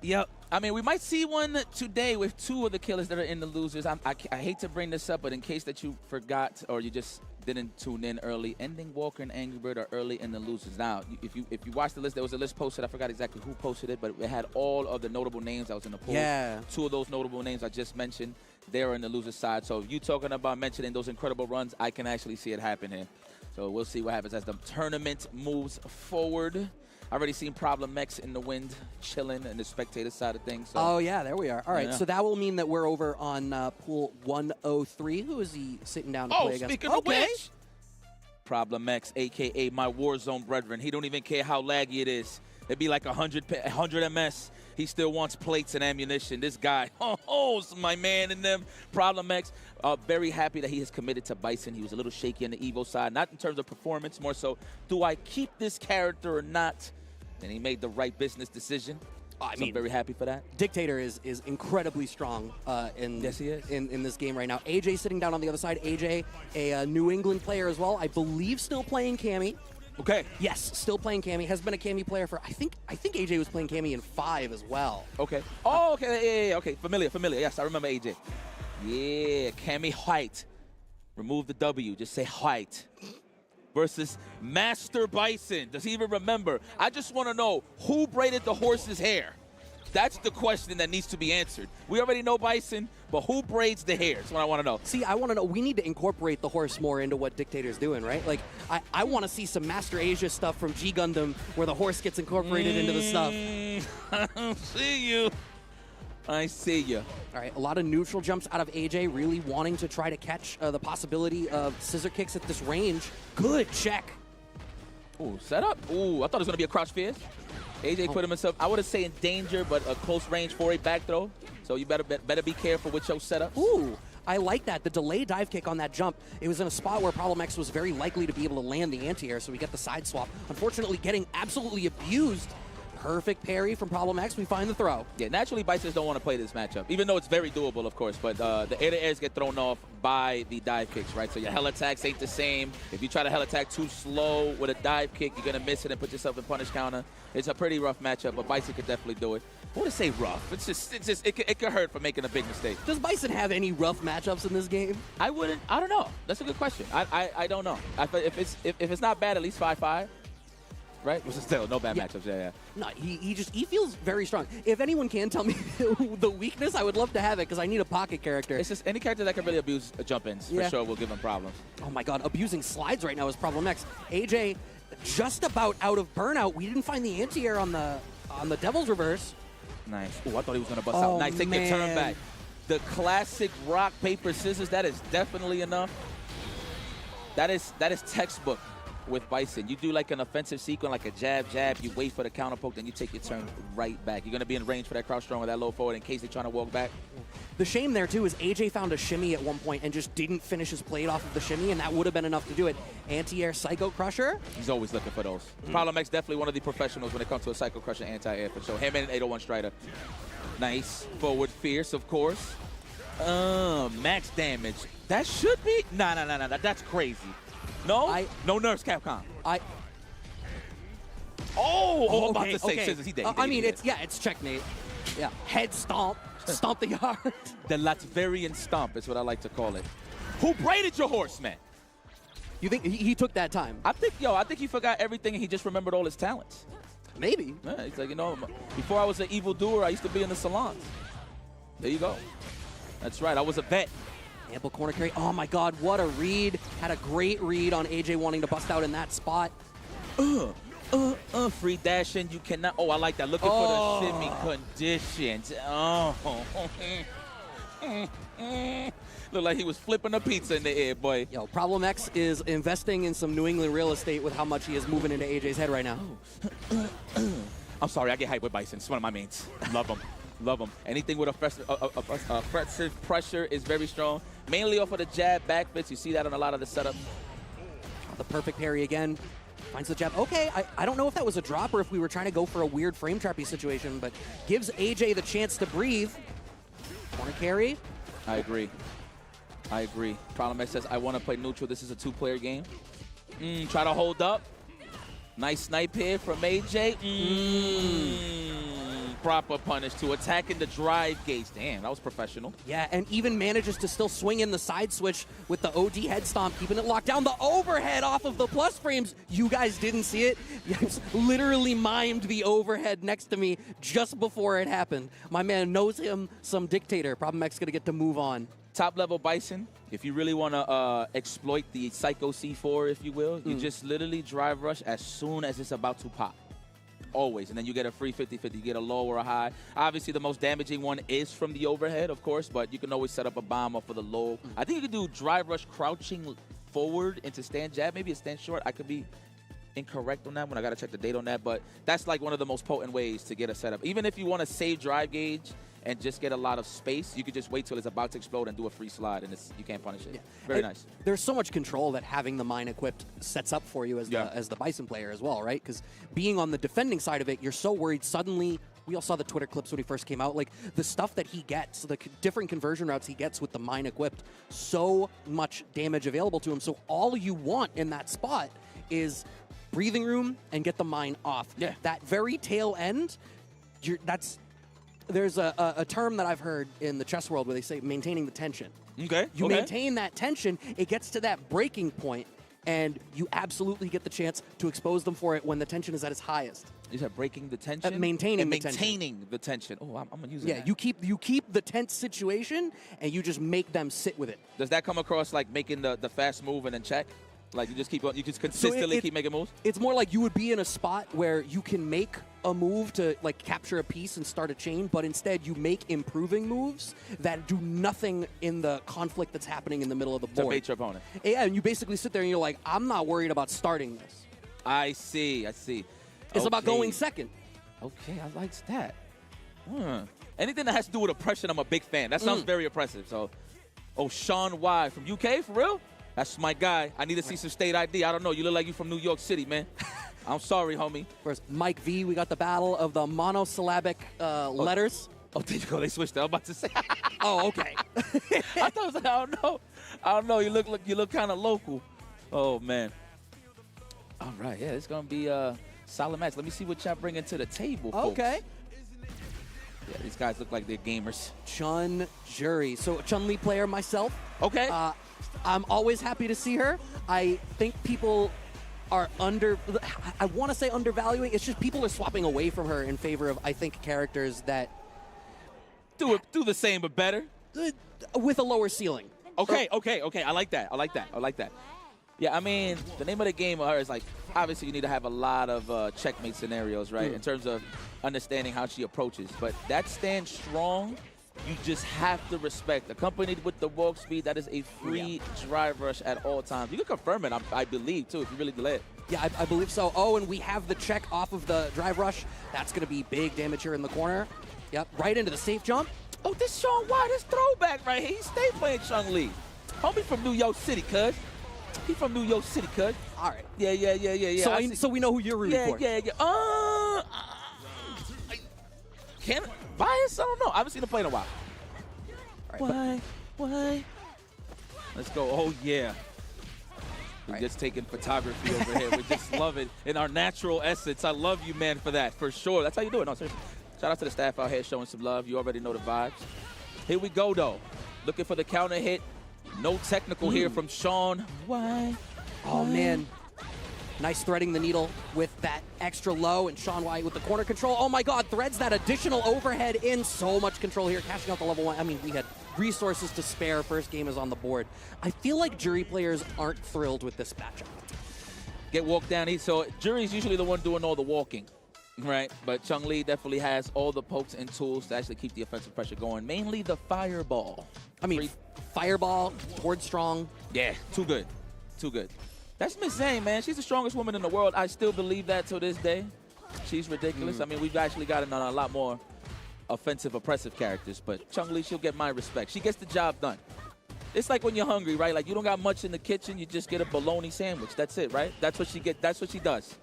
Speaker 11: Yep. I mean, we might see one today with 2 of the killers that are in the losers. I hate to bring this up, but in case that you forgot or you just didn't tune in early, Ending Walker and Angry Bird are early in the losers. Now, if you watch the list, there was a list posted. I forgot exactly who posted it, but it had all of the notable names that was in the poll.
Speaker 2: Yeah.
Speaker 11: 2 of those notable names I just mentioned, they're in the loser side. So if you talking about mentioning those incredible runs, I can actually see it happen here. So we'll see what happens as the tournament moves forward. I've already seen Problem X in the wind, chilling in the spectator side of things. So.
Speaker 2: Oh, yeah, there we are. All right, so that will mean that we're over on pool 103. Who is he sitting down to play against?
Speaker 11: Speaking of which, Problem X, a.k.a. my Warzone brethren. He don't even care how laggy it is. It'd be like 100 MS. He still wants plates and ammunition. This guy, it's my man in them. Problem X, very happy that he has committed to Bison. He was a little shaky on the Evo side, not in terms of performance, more so, do I keep this character or not? And he made the right business decision. I mean, I'm very happy for that.
Speaker 2: Dictator is incredibly strong
Speaker 11: yes, he is.
Speaker 2: in this game right now. AJ sitting down on the other side. AJ, a New England player as well. I believe still playing Cammy.
Speaker 11: Okay.
Speaker 2: Yes, still playing Cammy. Has been a Cammy player for, I think AJ was playing Cammy in 5 as well.
Speaker 11: Okay. Oh, okay. Yeah. Okay. Familiar. Yes, I remember AJ. Yeah, Cammy White. Remove the W. Just say White. Versus Master Bison. Does he even remember? I just want to know who braided the horse's hair. That's the question that needs to be answered. We already know Bison, but who braids the hair? That's what I want to know.
Speaker 2: See, I want to know. We need to incorporate the horse more into what Dictator's doing, right? Like, I want to see some Master Asia stuff from G Gundam where the horse gets incorporated into the stuff.
Speaker 11: I see you. I see you.
Speaker 2: All right, a lot of neutral jumps out of AJ, really wanting to try to catch the possibility of scissor kicks at this range. Good check.
Speaker 11: Ooh, set up. Ooh, I thought it was going to be a crouch fierce. AJ put himself, I would say in danger, but a close range 4-8 back throw. So you better be careful with your setups.
Speaker 2: Ooh, I like that. The delay dive kick on that jump, it was in a spot where Problem X was very likely to be able to land the anti-air, so we get the side swap. Unfortunately, getting absolutely abused. Perfect parry from Problem X. We find the throw.
Speaker 11: Yeah, naturally, Bisons don't want to play this matchup, even though it's very doable, of course. But the air-to-airs get thrown off by the dive kicks, right? So your hell attacks ain't the same. If you try to hell attack too slow with a dive kick, you're going to miss it and put yourself in punish counter. It's a pretty rough matchup, but Bison could definitely do it. I wouldn't say rough. It could hurt for making a big mistake.
Speaker 2: Does Bison have any rough matchups in this game?
Speaker 11: I don't know. That's a good question. I don't know. If it's not bad, at least 5-5. Right? Still, no bad matchups. Yeah.
Speaker 2: No, he feels very strong. If anyone can tell me the weakness, I would love to have it because I need a pocket character.
Speaker 11: It's just any character that can really abuse jump-ins for sure will give him problems.
Speaker 2: Oh my God, abusing slides right now is Problem X. AJ just about out of burnout. We didn't find the anti-air on the Devil's Reverse.
Speaker 11: Nice. Oh, I thought he was gonna bust out. Nice, take your turn back. The classic rock paper scissors. That is definitely enough. That is textbook. With Bison, you do like an offensive sequence, like a jab, you wait for the counter poke, then you take your turn right back. You're going to be in range for that crouch strong or that low forward in case they're trying to walk back.
Speaker 2: The shame there, too, is AJ found a shimmy at one point and just didn't finish his plate off of the shimmy, and that would have been enough to do it. Anti-air Psycho Crusher.
Speaker 11: He's always looking for those. Problem X definitely one of the professionals when it comes to a Psycho Crusher anti-air for sure. Him and 801 Strider. Nice. Forward Fierce, of course. Max damage. That should be... Nah. That's crazy. No? No nerfs, Capcom. I'm about to say scissors. He dead.
Speaker 2: It's checkmate. Yeah, head stomp. Stomp the yard.
Speaker 11: The Latverian stomp is what I like to call it. Who braided your horse, man?
Speaker 2: You think he took that time?
Speaker 11: I think he forgot everything and he just remembered all his talents.
Speaker 2: Maybe.
Speaker 11: Yeah, he's like, before I was an evil doer, I used to be in the salons. There you go. That's right. I was a vet.
Speaker 2: Ample corner carry. Oh my God, what a read. Had a great read on AJ wanting to bust out in that spot.
Speaker 11: Free dash in. You cannot. Oh, I like that. Looking for the shimmy conditions. Looked like he was flipping a pizza in the air, boy.
Speaker 2: Yo, Problem X is investing in some New England real estate with how much he is moving into AJ's head right now.
Speaker 11: I'm sorry, I get hyped with Bison. It's one of my mains. Love them. Love them. Anything with offensive pressure is very strong. Mainly off of the jab back fits. You see that on a lot of the setups.
Speaker 2: The perfect parry again. Finds the jab. Okay, I don't know if that was a drop or if we were trying to go for a weird frame trappy situation, but gives AJ the chance to breathe. Corner carry.
Speaker 11: I agree. I agree. Problem X says, I want to play neutral. This is a 2-player game. Try to hold up. Nice snipe here from AJ. Proper punish to attacking the drive gauge. Damn, that was professional.
Speaker 2: Yeah, and even manages to still swing in the side switch with the OD head stomp, keeping it locked down. The overhead off of the plus frames. You guys didn't see it. Yes, literally mimed the overhead next to me just before it happened. My man knows him some dictator. Problem X gonna get to move on.
Speaker 11: Top level Bison, if you really want to exploit the Psycho C4, if you will, you just literally drive rush as soon as it's about to pop. Always. And then you get a free 50-50. You get a low or a high. Obviously, the most damaging one is from the overhead, of course, but you can always set up a bomb off of the low. I think you can do drive rush crouching forward into stand jab. Maybe a stand short. I could be incorrect on that one. I got to check the date on that, but that's like one of the most potent ways to get a setup. Even if you want to save drive gauge and just get a lot of space, you could just wait till it's about to explode and do a free slide, and you can't punish it. Yeah. Very nice.
Speaker 2: There's so much control that having the mine equipped sets up for you as the Bison player as well, right? Because being on the defending side of it, you're so worried suddenly. We all saw the Twitter clips when he first came out. Like, the stuff that he gets, the different conversion routes he gets with the mine equipped, so much damage available to him. So all you want in that spot is breathing room and get the mine off.
Speaker 11: Yeah.
Speaker 2: That very tail end, there's a term that I've heard in the chess world where they say maintaining the tension.
Speaker 11: Okay.
Speaker 2: You maintain that tension, it gets to that breaking point, and you absolutely get the chance to expose them for it when the tension is at its highest.
Speaker 11: You said breaking the tension?
Speaker 2: Maintaining the
Speaker 11: tension. Oh, I'm going to use
Speaker 2: that. Yeah, you keep the tense situation, and you just make them sit with it.
Speaker 11: Does that come across like making the fast move and then check? Like you just consistently keep making moves?
Speaker 2: It's more like you would be in a spot where you can make a move to like capture a piece and start a chain, but instead you make improving moves that do nothing in the conflict that's happening in the middle of the board.
Speaker 11: To bait your opponent.
Speaker 2: Yeah, and you basically sit there and you're like, I'm not worried about starting this.
Speaker 11: I see.
Speaker 2: It's about going second.
Speaker 11: Okay, I like that. Anything that has to do with oppression, I'm a big fan. That sounds very oppressive. So, Shawn Y from UK, for real? That's my guy. I need to see some state ID. I don't know. You look like you from New York City, man. I'm sorry, homie.
Speaker 2: First, Mike V, we got the battle of the monosyllabic letters.
Speaker 11: Oh, there you go. They switched it. I was about to say.
Speaker 2: Oh, okay.
Speaker 11: I thought it was like, I don't know. You look kind of local. Oh, man. All right. Yeah, it's going to be a solid match. Let me see what y'all bringing to the table, folks.
Speaker 2: Okay.
Speaker 11: Yeah, these guys look like they're gamers.
Speaker 2: Chun Jury. So, Chun-Li player myself.
Speaker 11: Okay.
Speaker 2: I'm always happy to see her. I think people are I want to say undervaluing. It's just people are swapping away from her in favor of, I think, characters that
Speaker 11: do the same but better
Speaker 2: with a lower ceiling.
Speaker 11: Okay. I like that. Yeah, I mean, the name of the game with her is like, obviously you need to have a lot of checkmate scenarios, right, in terms of understanding how she approaches. But that stands strong. You just have to respect. Accompanied with the walk speed, that is a free drive rush at all times. You can confirm it, I believe, too, if you really delay it.
Speaker 2: Yeah, I believe so. Oh, and we have the check off of the drive rush. That's going to be big damage here in the corner. Yep, right into the safe jump.
Speaker 11: Oh, this Shawn Y, this throwback right here. He stay playing Chun-Li. Homie from New York City, cuz. He from New York City, cuz.
Speaker 2: All right.
Speaker 11: Yeah.
Speaker 2: So we know who you're rooting for.
Speaker 11: Yeah. Can bias? I don't know. I haven't seen him play in a while.
Speaker 2: Right,
Speaker 11: Why? Let's go. Oh, yeah. We're just taking photography over here. We just love it in our natural essence. I love you, man, for that, for sure. That's how you do it. No, seriously. Shout out to the staff out here showing some love. You already know the vibes. Here we go, though. Looking for the counter hit. No technical here from Shawn. Why?
Speaker 2: Oh, man. Nice threading the needle with that extra low, and Shawn Y with the corner control. Oh, my God. Threads that additional overhead in. So much control here. Cashing out the level 1. I mean, we had resources to spare. First game is on the board. I feel like Jury players aren't thrilled with this matchup.
Speaker 11: Get walked down. So Jury's usually the one doing all the walking. Right, but Chun-Li definitely has all the pokes and tools to actually keep the offensive pressure going. Mainly the fireball.
Speaker 2: I mean, fireball, towards strong.
Speaker 11: Yeah, too good. That's Miss Zane, man. She's the strongest woman in the world. I still believe that to this day. She's ridiculous. I mean, we've actually gotten on a lot more offensive, oppressive characters, but Chun-Li, she'll get my respect. She gets the job done. It's like when you're hungry, right? Like, you don't got much in the kitchen, you just get a bologna sandwich. That's it, right? That's what she does.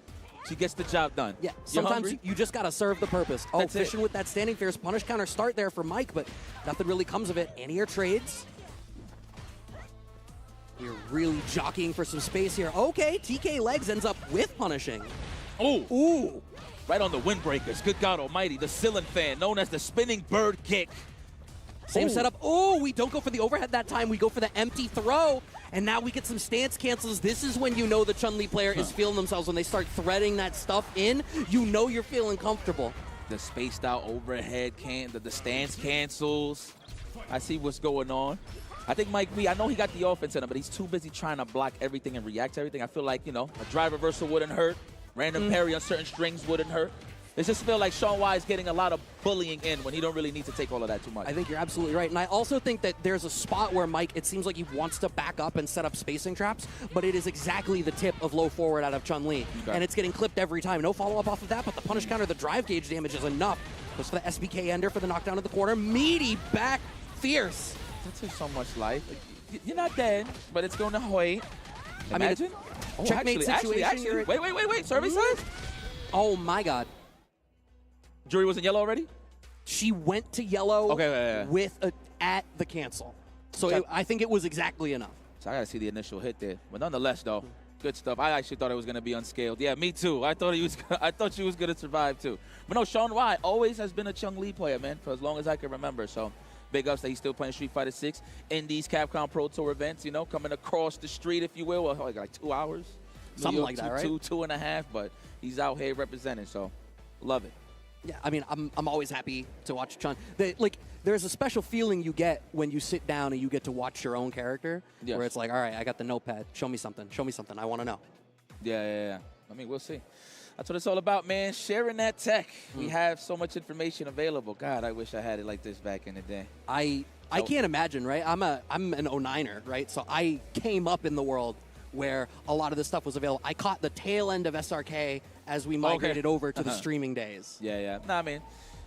Speaker 11: She gets the job done.
Speaker 2: Yeah,
Speaker 11: You're
Speaker 2: sometimes
Speaker 11: hungry?
Speaker 2: you just got to serve the purpose. Oh,
Speaker 11: That's
Speaker 2: fishing
Speaker 11: it.
Speaker 2: with that standing fierce punish counter start there for Mike, but nothing really comes of it. Anti-air trades. We're really jockeying for some space here. Okay, TK Legs ends up with punishing.
Speaker 11: Oh,
Speaker 2: Ooh.
Speaker 11: right on the windbreakers. Good God almighty. The ceiling fan, known as the spinning bird kick.
Speaker 2: Same
Speaker 11: Ooh.
Speaker 2: setup. Oh, we don't go for the overhead that time. We go for the empty throw, and now we get some stance cancels. This is when you know the Chun-Li player is feeling themselves. When they start threading that stuff in, you know you're feeling comfortable.
Speaker 11: The spaced out overhead the stance cancels. I see what's going on. I think Mike B, I know he got the offense in him, but he's too busy trying to block everything and react to everything. I feel like, a drive reversal wouldn't hurt. Random parry on certain strings wouldn't hurt. It just feel like Shawn Y is getting a lot of bullying in when he don't really need to take all of that too much.
Speaker 2: I think you're absolutely right. And I also think that there's a spot where Mike, it seems like he wants to back up and set up spacing traps, but it is exactly the tip of low forward out of Chun-Li.
Speaker 11: Okay.
Speaker 2: And it's getting clipped every time. No follow-up off of that, but the punish counter, the drive gauge damage is enough. Goes for the SBK ender for the knockdown of the corner. Meaty back fierce.
Speaker 11: That took so much life. You're not dead, but it's going to wait. Imagine.
Speaker 2: Checkmate situation.
Speaker 11: Actually. Wait. Service size?
Speaker 2: Oh, my God.
Speaker 11: Jury was in yellow already?
Speaker 2: She went to yellow at the cancel. So I think it was exactly enough.
Speaker 11: So I got to see the initial hit there. But nonetheless, though, good stuff. I actually thought it was going to be unscaled. Yeah, me too. I thought she was going to survive, too. But no, Shawn Y always has been a Chun-Li player, man, for as long as I can remember. So big ups that he's still playing Street Fighter 6 in these Capcom Pro Tour events, coming across the street, if you will, like 2 hours.
Speaker 2: Something like that, right?
Speaker 11: 2.5, but he's out here representing, so love it.
Speaker 2: Yeah, I mean, I'm always happy to watch Chun. There's a special feeling you get when you sit down and you get to watch your own character, where it's like, all right, I got the notepad. Show me something. I want to know.
Speaker 11: Yeah. I mean, we'll see. That's what it's all about, man. Sharing that tech. We have so much information available. God, I wish I had it like this back in the day.
Speaker 2: I can't imagine, right? I'm an 09er, right? So I came up in the world where a lot of this stuff was available. I caught the tail end of SRK as we migrated over to the streaming days.
Speaker 11: Yeah. No, I mean,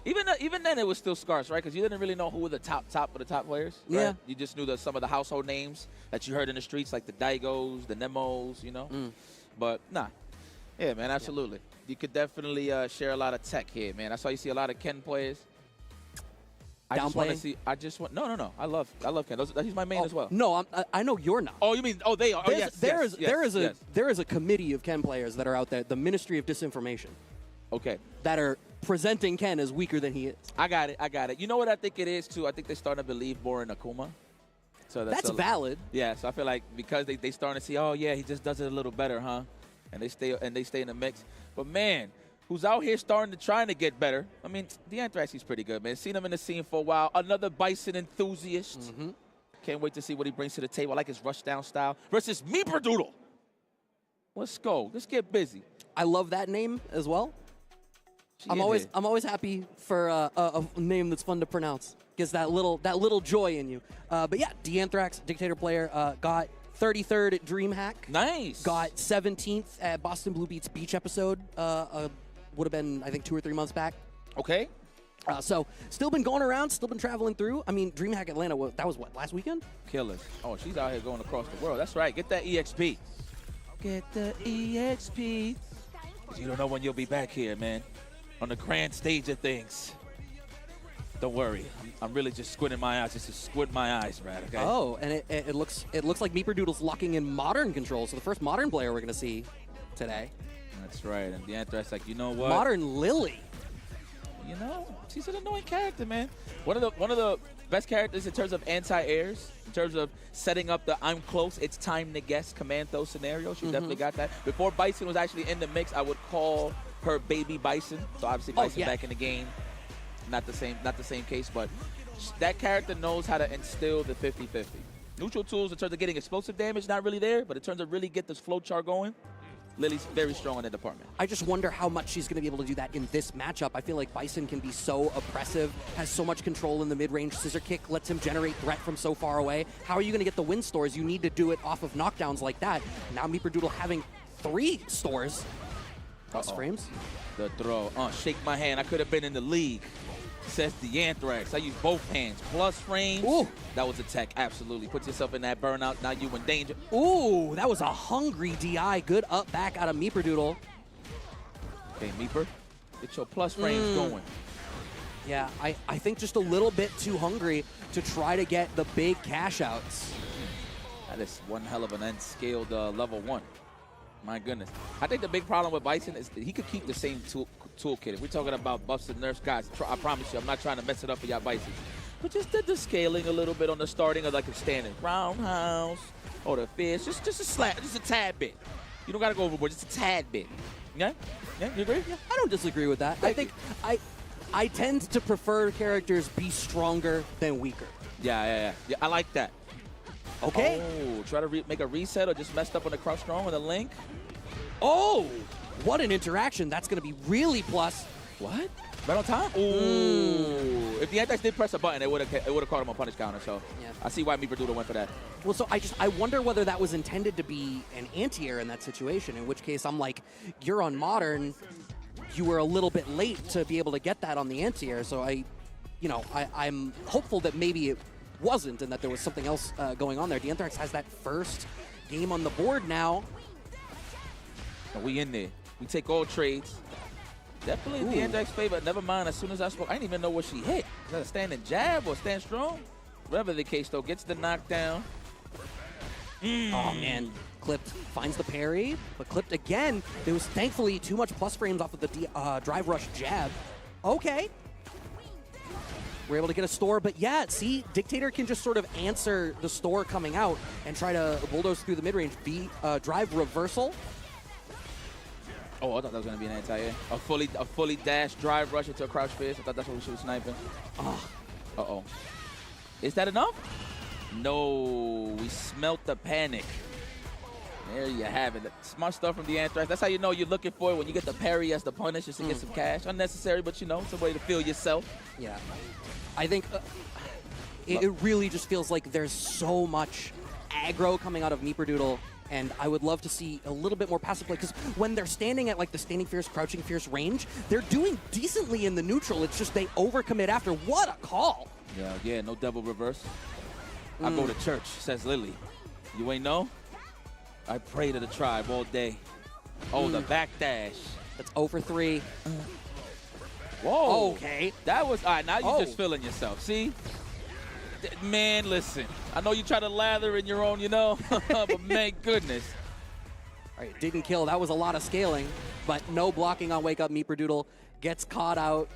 Speaker 11: even then it was still scarce, right? Because you didn't really know who were the top of the top players. Right?
Speaker 2: Yeah.
Speaker 11: You just knew some of the household names that you heard in the streets, like the Daigos, the Nemos, But nah. Yeah, man, absolutely. Yeah. You could definitely share a lot of tech here, man. That's why you see a lot of Ken players. No. I love Ken. He's my main as well.
Speaker 2: No, I know you're not.
Speaker 11: Oh, you mean? Oh, they are.
Speaker 2: There is a committee of Ken players that are out there, the Ministry of Disinformation.
Speaker 11: Okay.
Speaker 2: That are presenting Ken as weaker than he is.
Speaker 11: I got it. You know what I think it is too? I think they're starting to believe more in Akuma. So
Speaker 2: that's valid.
Speaker 11: Yeah. So I feel like because they starting to see, oh yeah, he just does it a little better, huh? And they stay in the mix. But man, who's out here trying to get better? I mean, the Anthrax, he's pretty good, man. Seen him in the scene for a while. Another Bison enthusiast.
Speaker 2: Mm-hmm.
Speaker 11: Can't wait to see what he brings to the table. I like his rushdown style versus Meeper Doodle. Let's go. Let's get busy.
Speaker 2: I love that name as well. I'm always happy for a name that's fun to pronounce. Gives that little joy in you. But yeah, D-Anthrax, Dictator player, got 33rd at DreamHack.
Speaker 11: Nice.
Speaker 2: Got 17th at Boston Blue Beats Beach episode. Would have been, I think, 2 or 3 months back.
Speaker 11: Okay.
Speaker 2: So still been going around, still been traveling through. I mean, DreamHack Atlanta, that was what, last weekend?
Speaker 11: Killers. Oh, she's out here going across the world. That's right. Get that EXP. Get the EXP. You don't know when you'll be back here, man. On the grand stage of things. Don't worry. I'm really just squinting my eyes. Just to squint my eyes, Brad, okay?
Speaker 2: Oh, and it looks like Meeper Doodle's locking in modern controls. So the first modern player we're going to see today.
Speaker 11: That's right. And the Anthrax, like, you know what?
Speaker 2: Modern Lily.
Speaker 11: You know, she's an annoying character, man. One of the best characters in terms of anti-airs, in terms of setting up the I'm close, it's time to guess command throw scenario. She definitely got that. Before Bison was actually in the mix, I would call her Baby Bison. So obviously Bison back in the game. Not the same case, but that character knows how to instill the 50-50. Neutral tools in terms of getting explosive damage, not really there, but in terms of really get this flow chart going, Lily's very strong in that department.
Speaker 2: I just wonder how much she's going to be able to do that in this matchup. I feel like Bison can be so oppressive, has so much control in the mid-range. Scissor kick lets him generate threat from so far away. How are you going to get the win stores? You need to do it off of knockdowns like that. Now Meeper Doodle having 3 stores. Plus frames.
Speaker 11: The throw. Shake my hand. I could have been in the league. Says the Anthrax. I use both hands. Plus frames.
Speaker 2: Ooh.
Speaker 11: That was a tech. Absolutely. Put yourself in that burnout. Now you in danger.
Speaker 2: Ooh, that was a hungry DI. Good up back out of Meeper Doodle.
Speaker 11: Okay, Meeper. Get your plus frames going.
Speaker 2: Yeah, I think just a little bit too hungry to try to get the big cash outs.
Speaker 11: That is one hell of an unscaled level 1. My goodness. I think the big problem with Bison is that he could keep the same toolkit. If we're talking about buffs and nerfs, guys, I promise you, I'm not trying to mess it up for y'all Bison. But just the scaling a little bit on the starting of like a standing roundhouse or the fish. Just a slap, just a tad bit. You don't got to go overboard, just a tad bit. Yeah? Yeah, you agree? Yeah.
Speaker 2: I don't disagree with that. I think I tend to prefer characters be stronger than weaker.
Speaker 11: Yeah, I like that.
Speaker 2: Okay.
Speaker 11: Oh, try to make a reset or just messed up on the crouch strong with a link.
Speaker 2: Oh, what an interaction. That's going to be really plus.
Speaker 11: What? Right on time? Ooh. If the Anthrax did press a button, it would have caught him on punish counter. So
Speaker 2: yeah. I
Speaker 11: see why Meeper Doodle went for that.
Speaker 2: Well, so I wonder whether that was intended to be an anti-air in that situation, in which case I'm like, you're on Modern. You were a little bit late to be able to get that on the anti-air. So I'm hopeful that maybe it wasn't and that there was something else going on there. The Anthrax has that first game on the board now.
Speaker 11: We in there. We take all trades. Definitely the Anthrax favor. Never mind, as soon as I spoke, I didn't even know what she hit. Is that a standing jab or stand strong? Whatever the case, though, gets the knockdown.
Speaker 2: Oh, man. Clipped, finds the parry, but clipped again. There was thankfully too much plus frames off of the drive rush jab. Okay. We're able to get a store, but yeah, see, Dictator can just sort of answer the store coming out and try to bulldoze through the mid-range. Drive reversal.
Speaker 11: Oh, I thought that was going to be an anti-air. A fully dash drive rush into a crouch fist. I thought that's what she was sniping. Uh-oh. Is that enough? No, we smelt the panic. There you have it. Smart stuff from the Anthrax. That's how you know you're looking for it when you get the parry as the punish just to get some cash. Unnecessary, but it's a way to feel yourself.
Speaker 2: Yeah. I think it really just feels like there's so much aggro coming out of Meeper Doodle, and I would love to see a little bit more passive play, because when they're standing at like the standing fierce, crouching fierce range, they're doing decently in the neutral. It's just they overcommit after. What a call!
Speaker 11: Yeah, no double reverse. I go to church, says Lily. You ain't know? I pray to the tribe all day. Oh, the back dash.
Speaker 2: That's 0 for 3.
Speaker 11: Whoa.
Speaker 2: Okay.
Speaker 11: That was, all right, now you're just feeling yourself. See? Man, listen. I know you try to lather in your own, but man, goodness.
Speaker 2: All right, didn't kill. That was a lot of scaling, but no blocking on Wake Up. Meeper Doodle gets caught out.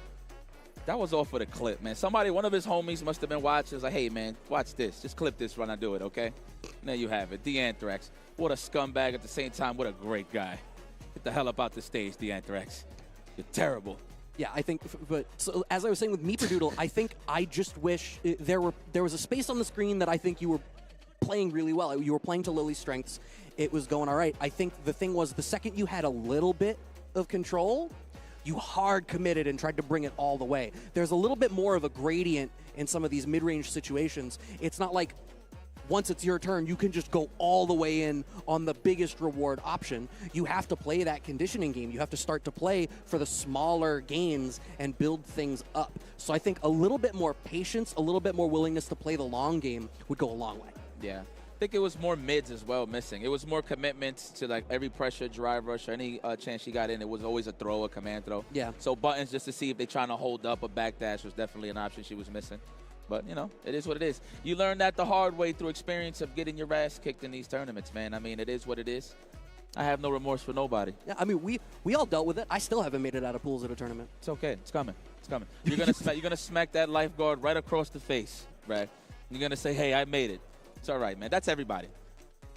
Speaker 11: That was all for the clip, man. One of his homies must have been watching. Was like, hey, man, watch this. Just clip this when I do it, okay? And there you have it. The Anthrax. What a scumbag at the same time. What a great guy. Get the hell up out the stage, the Anthrax. You're terrible.
Speaker 2: Yeah, I think, but so as I was saying with Meeper Doodle, I think I just wish there was a space on the screen that I think you were playing really well. You were playing to Lily's strengths. It was going all right. I think the thing was the second you had a little bit of control, you hard committed and tried to bring it all the way. There's a little bit more of a gradient in some of these mid-range situations. It's not like once it's your turn, you can just go all the way in on the biggest reward option. You have to play that conditioning game. You have to start to play for the smaller gains and build things up. So I think a little bit more patience, a little bit more willingness to play the long game would go a long way.
Speaker 11: Yeah. I think it was more mids as well missing. It was more commitment to like every pressure, drive rush, or any chance she got in. It was always a throw, a command throw.
Speaker 2: Yeah.
Speaker 11: So buttons just to see if they're trying to hold up a backdash was definitely an option she was missing. But, it is what it is. You learn that the hard way through experience of getting your ass kicked in these tournaments, man. I mean, it is what it is. I have no remorse for nobody.
Speaker 2: Yeah, I mean, we all dealt with it. I still haven't made it out of pools at a tournament.
Speaker 11: It's okay. It's coming. It's coming. You're gonna smack that lifeguard right across the face, right? You're gonna say, hey, I made it. It's all right, man. That's everybody.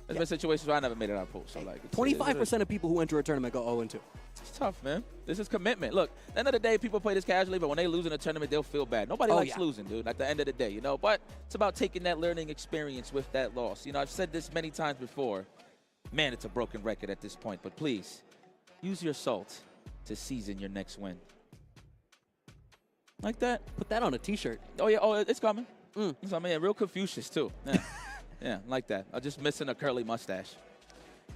Speaker 11: There's been situations where I never made it out of pool. So,
Speaker 2: 25% of people who enter a tournament go 0-2.
Speaker 11: It's tough, man. This is commitment. Look, at the end of the day, people play this casually, but when they lose in a tournament, they'll feel bad. Nobody likes losing, dude, at the end of the day, But it's about taking that learning experience with that loss. I've said this many times before. Man, it's a broken record at this point. But please, use your salt to season your next win. Like that.
Speaker 2: Put that on a T-shirt.
Speaker 11: Oh, yeah. Oh, it's coming. It's coming. Yeah, real Confucius, too. Yeah. Yeah, like that. I'm just missing a curly mustache.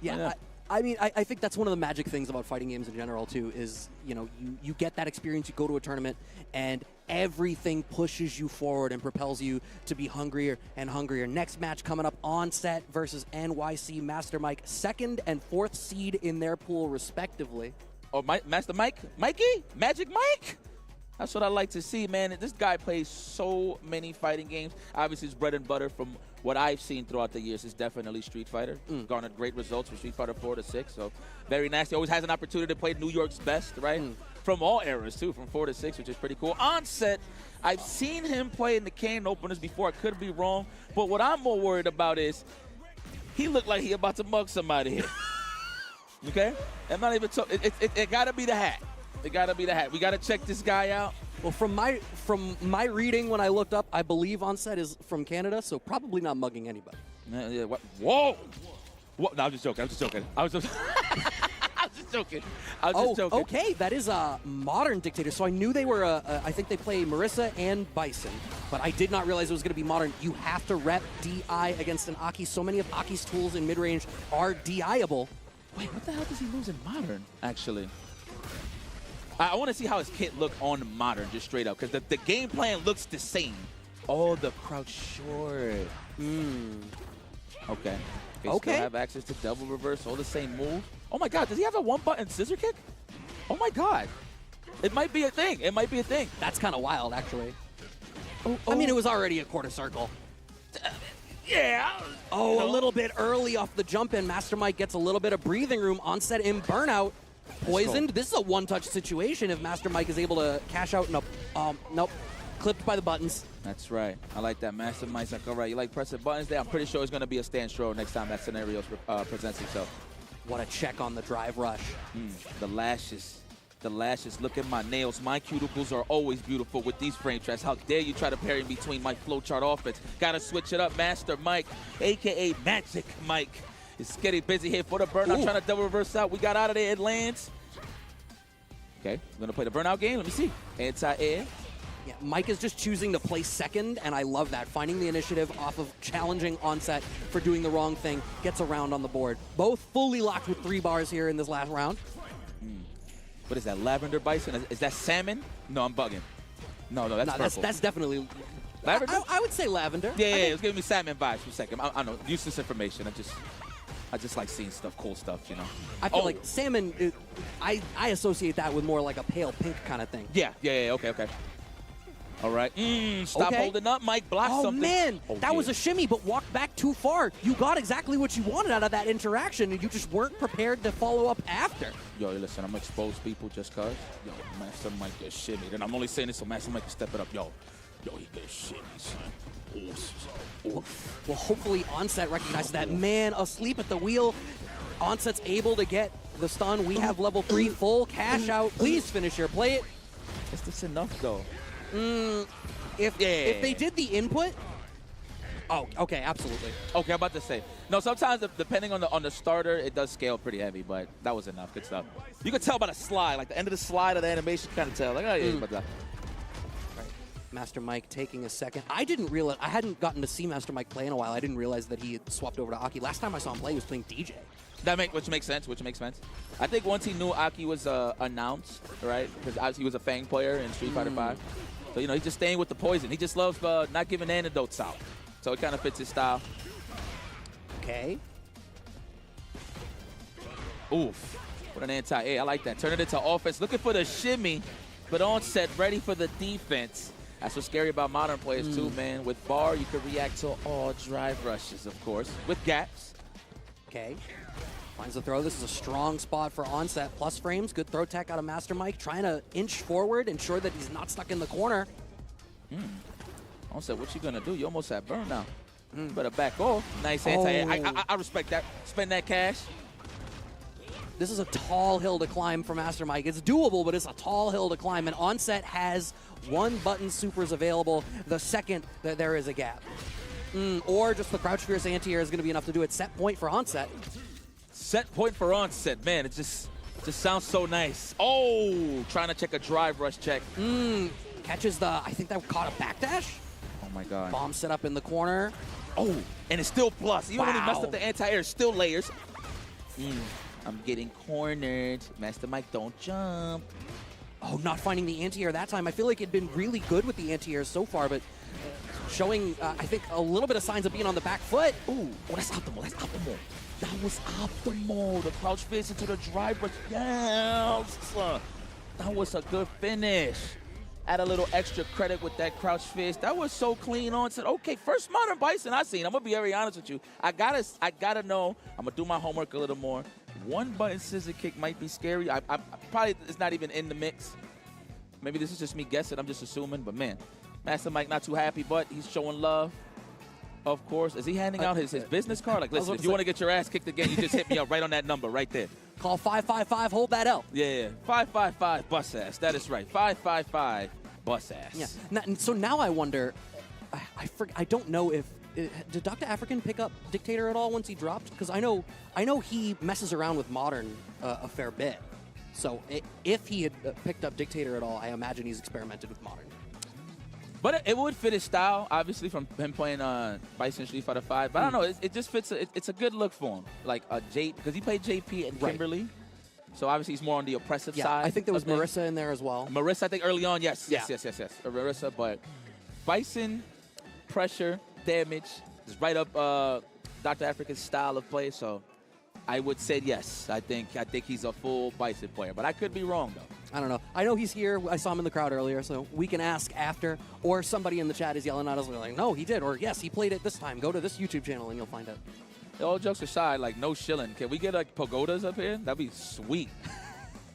Speaker 2: Yeah, I mean, I think that's one of the magic things about fighting games in general, too, is, you know, you get that experience, you go to a tournament, and everything pushes you forward and propels you to be hungrier and hungrier. Next match coming up, Onset versus NYC Master Mike, 2nd and 4th seed in their pool, respectively.
Speaker 11: Oh, Master Mike? Mikey? Magic Mike? That's what I like to see, man. This guy plays so many fighting games. Obviously, his bread and butter from what I've seen throughout the years is definitely Street Fighter. Garnered great results from Street Fighter 4 to 6, so very nice. He always has an opportunity to play New York's best, right? From all eras, too, from 4 to 6, which is pretty cool. Onset, I've seen him play in the can openers before. I could be wrong, but what I'm more worried about is he looked like he about to mug somebody here. Okay? I'm not even talking. It got to be the hat. It got to be the hat. We got to check this guy out.
Speaker 2: Well, from my reading when I looked up, I believe Onset is from Canada, so probably not mugging anybody.
Speaker 11: Yeah, what? Whoa! What? No, I'm just joking. I'm just joking. I was just joking.
Speaker 2: Okay. That is a modern dictator. So I knew they were I think they play Marissa and Bison, but I did not realize it was going to be modern. You have to rep DI against an Aki. So many of Aki's tools in mid-range are DI-able.
Speaker 11: Wait, what the hell does he lose in modern, actually? I want to see how his kit look on modern, just straight up, because the game plan looks the same. Oh, the crouch short. Okay. Still have access to double reverse, all the same move. Oh my God, does he have a one-button scissor kick? Oh my God. It might be a thing. It might be a thing.
Speaker 2: That's kind of wild, actually. I mean, it was already a quarter circle.
Speaker 11: Yeah.
Speaker 2: Oh, a little bit early off the jump in. Master Mike gets a little bit of breathing room. Onset in burnout. Poisoned. This is a one-touch situation if Master Mike is able to cash out in a... nope. Clipped by the buttons.
Speaker 11: That's right. I like that. Master Mike's like, all right, you like pressing buttons there? I'm pretty sure it's going to be a stand throw next time that scenario presents itself.
Speaker 2: What a check on the drive rush.
Speaker 11: The lashes. The lashes. Look at my nails. My cuticles are always beautiful with these frame traps. How dare you try to parry in between my flowchart offense. Got to switch it up. Master Mike, a.k.a. Magic Mike, is getting busy here for the burnout. Trying to double reverse out. We got out of there. It lands. Okay, I'm going to play the burnout game. Let me see. Anti-air.
Speaker 2: Yeah, Mike is just choosing to play second, and I love that. Finding the initiative off of challenging Onset for doing the wrong thing. Gets around on the board. Both fully locked with 3 bars here in this last round.
Speaker 11: What is that, lavender bison? Is that salmon? No, I'm bugging. No, that's purple.
Speaker 2: That's definitely...
Speaker 11: Lavender?
Speaker 2: I would say lavender.
Speaker 11: Yeah, it was giving me salmon vibes for a second. I know, useless information. I just like seeing stuff, cool stuff, you know.
Speaker 2: I feel like salmon, I associate that with more like a pale pink kind of thing.
Speaker 11: Yeah, okay. All right. Stop holding up, Mike. Block something.
Speaker 2: Man, that was a shimmy, but walked back too far. You got exactly what you wanted out of that interaction, and you just weren't prepared to follow up after.
Speaker 11: Yo, listen, I'm going to expose people just because. Yo, Master Mike gets shimmy. And I'm only saying this so Master Mike can step it up. Yo, he gets shimmy, son.
Speaker 2: Well, hopefully Onset recognizes that. Man, asleep at the wheel. Onset's able to get the stun. We have level 3 full cash out. Please finish your play.
Speaker 11: Is this enough, though?
Speaker 2: If they did the input, okay, absolutely.
Speaker 11: Okay, I'm about to say. No, sometimes depending on the starter, it does scale pretty heavy, but that was enough. Good stuff. You could tell by the slide, like the end of the slide of the animation, kind of tell. Like, oh yeah, but that.
Speaker 2: Master Mike taking a second. I didn't realize, I hadn't gotten to see Master Mike play in a while. I didn't realize that he had swapped over to Aki. Last time I saw him play, he was playing DJ.
Speaker 11: Which makes sense. I think once he knew Aki was announced, right? Because obviously he was a Fang player in Street Fighter 5. So, you know, he's just staying with the poison. He just loves not giving antidotes out. So it kind of fits his style.
Speaker 2: Okay.
Speaker 11: Oof. What an anti-air. I like that. Turn it into offense. Looking for the shimmy, but Onset ready for the defense. That's what's scary about modern players, too, man. With bar, you can react to all drive rushes, of course, with gaps.
Speaker 2: Okay. Finds the throw. This is a strong spot for Onset. Plus frames. Good throw tech out of Master Mike. Trying to inch forward, ensure that he's not stuck in the corner.
Speaker 11: Onset, what you going to do? You almost had burn now. Better back off. Nice anti-air. I respect that. Spend that cash.
Speaker 2: This is a tall hill to climb for Master Mike. It's doable, but it's a tall hill to climb. And Onset has 1 button supers available. The second that there is a gap. Or just the crouch fierce anti-air is going to be enough to do it. Set point for Onset.
Speaker 11: Set point for Onset. Man, it just sounds so nice. Oh, trying to check a drive rush check.
Speaker 2: Catches the, I think that caught a backdash.
Speaker 11: Oh my God.
Speaker 2: Bomb set up in the corner.
Speaker 11: Oh, and it's still plus. Even when he messed up the anti-air, still layers. I'm getting cornered. Master Mike, don't jump.
Speaker 2: Oh, not finding the anti-air that time. I feel like it'd been really good with the anti-airs so far, but showing, I think, a little bit of signs of being on the back foot.
Speaker 11: Ooh, oh, that's optimal. That's optimal. That was optimal. The crouch fist into the driver. Yes. That was a good finish. Add a little extra credit with that crouch fist. That was so clean Onset. Okay, first modern Bison I seen. I'm gonna be very honest with you. I gotta know. I'm gonna do my homework a little more. One button scissor kick might be scary. I probably it's not even in the mix. Maybe this is just me guessing. I'm just assuming. But man, Master Mike not too happy, but he's showing love. Of course. Is he handing out his business card? Like, listen, if you want to get your ass kicked again, you just hit me up right on that number right there.
Speaker 2: Call 555, hold that L.
Speaker 11: Yeah, 555 bus ass. That is right. 555 bus ass.
Speaker 2: Yeah. So now I wonder, I don't know if, did Dr. African pick up Dictator at all once he dropped? Because I know he messes around with Modern a fair bit. So if he had picked up Dictator at all, I imagine he's experimented with Modern.
Speaker 11: But it would fit his style, obviously, from him playing Bison Street Fighter 5. But I don't know, it just fits. It's a good look for him. Like because he played JP and Kimberly. Right. So obviously he's more on the oppressive side.
Speaker 2: I think there was Marissa in there as well.
Speaker 11: Marissa, I think early on, yes. Marissa, but Bison, pressure, damage, is right up Dr. African's style of play. So I would say yes. I think he's a full Bison player, but I could be wrong though.
Speaker 2: I don't know. I know he's here. I saw him in the crowd earlier, so we can ask after. Or somebody in the chat is yelling at us like, no, he did. Or yes, he played it this time. Go to this YouTube channel and you'll find out.
Speaker 11: All jokes aside, like no shilling. Can we get like pagodas up here? That'd be sweet.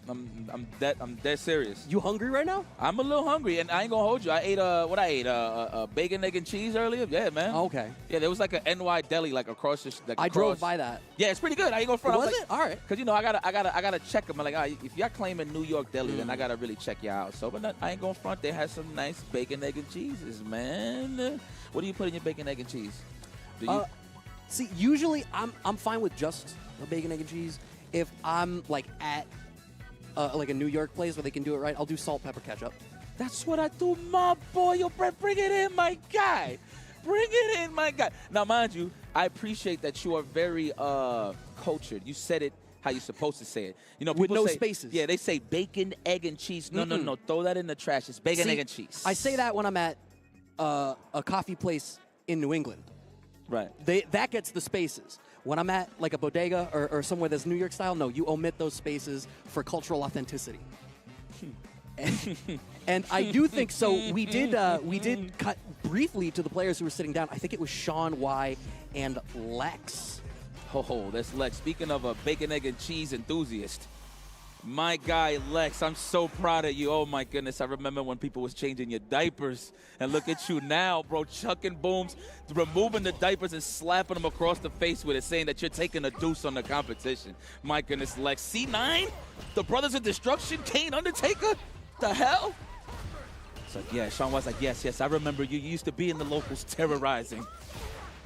Speaker 11: I'm dead serious.
Speaker 2: You hungry right now?
Speaker 11: I'm a little hungry, and I ain't gonna hold you. I ate bacon, egg, and cheese earlier. Yeah, man.
Speaker 2: Okay.
Speaker 11: Yeah, there was like an NY deli like across the.
Speaker 2: I drove by that.
Speaker 11: Yeah, it's pretty good. I ain't gonna front.
Speaker 2: Was it? All right.
Speaker 11: Cause I gotta check them. I'm like, if y'all claiming New York deli, then I gotta really check y'all out. So, but I ain't gonna front. They have some nice bacon, egg, and cheeses, man. What do you put in your bacon, egg, and cheese? Do you?
Speaker 2: See, usually I'm fine with just the bacon, egg, and cheese. If I'm like at like a New York place where they can do it right, I'll do salt, pepper, ketchup.
Speaker 11: That's what I do, my boy. Yo, Brett, bring it in, my guy. Bring it in, my guy. Now, mind you, I appreciate that you are very cultured. You said it how you're supposed to say it. You know, people
Speaker 2: with no
Speaker 11: say,
Speaker 2: spaces.
Speaker 11: Yeah, they say bacon, egg, and cheese. No. Throw that in the trash. It's bacon, egg, and cheese.
Speaker 2: I say that when I'm at a coffee place in New England.
Speaker 11: Right.
Speaker 2: That gets the spaces. When I'm at like a bodega or somewhere that's New York style, no, you omit those spaces for cultural authenticity. And I do think so. We did cut briefly to the players who were sitting down. I think it was Shawn, Y, and Lex.
Speaker 11: Oh, that's Lex. Speaking of a bacon, egg, and cheese enthusiast, my guy Lex, I'm so proud of you. Oh my goodness, I remember when people was changing your diapers, and look at you now, bro, chucking booms, removing the diapers and slapping them across the face with it, saying that you're taking a deuce on the competition. My goodness, Lex. C9? The Brothers of Destruction? Kane, Undertaker? The hell? It's like, yeah, Shawn was like, yes, I remember you used to be in the locals terrorizing.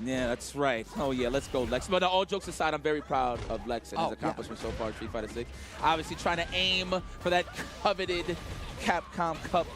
Speaker 11: Yeah, that's right. Oh, yeah, let's go, Lex. But all jokes aside, I'm very proud of Lex and his accomplishment so far in Street Fighter 6. Obviously trying to aim for that coveted Capcom Cup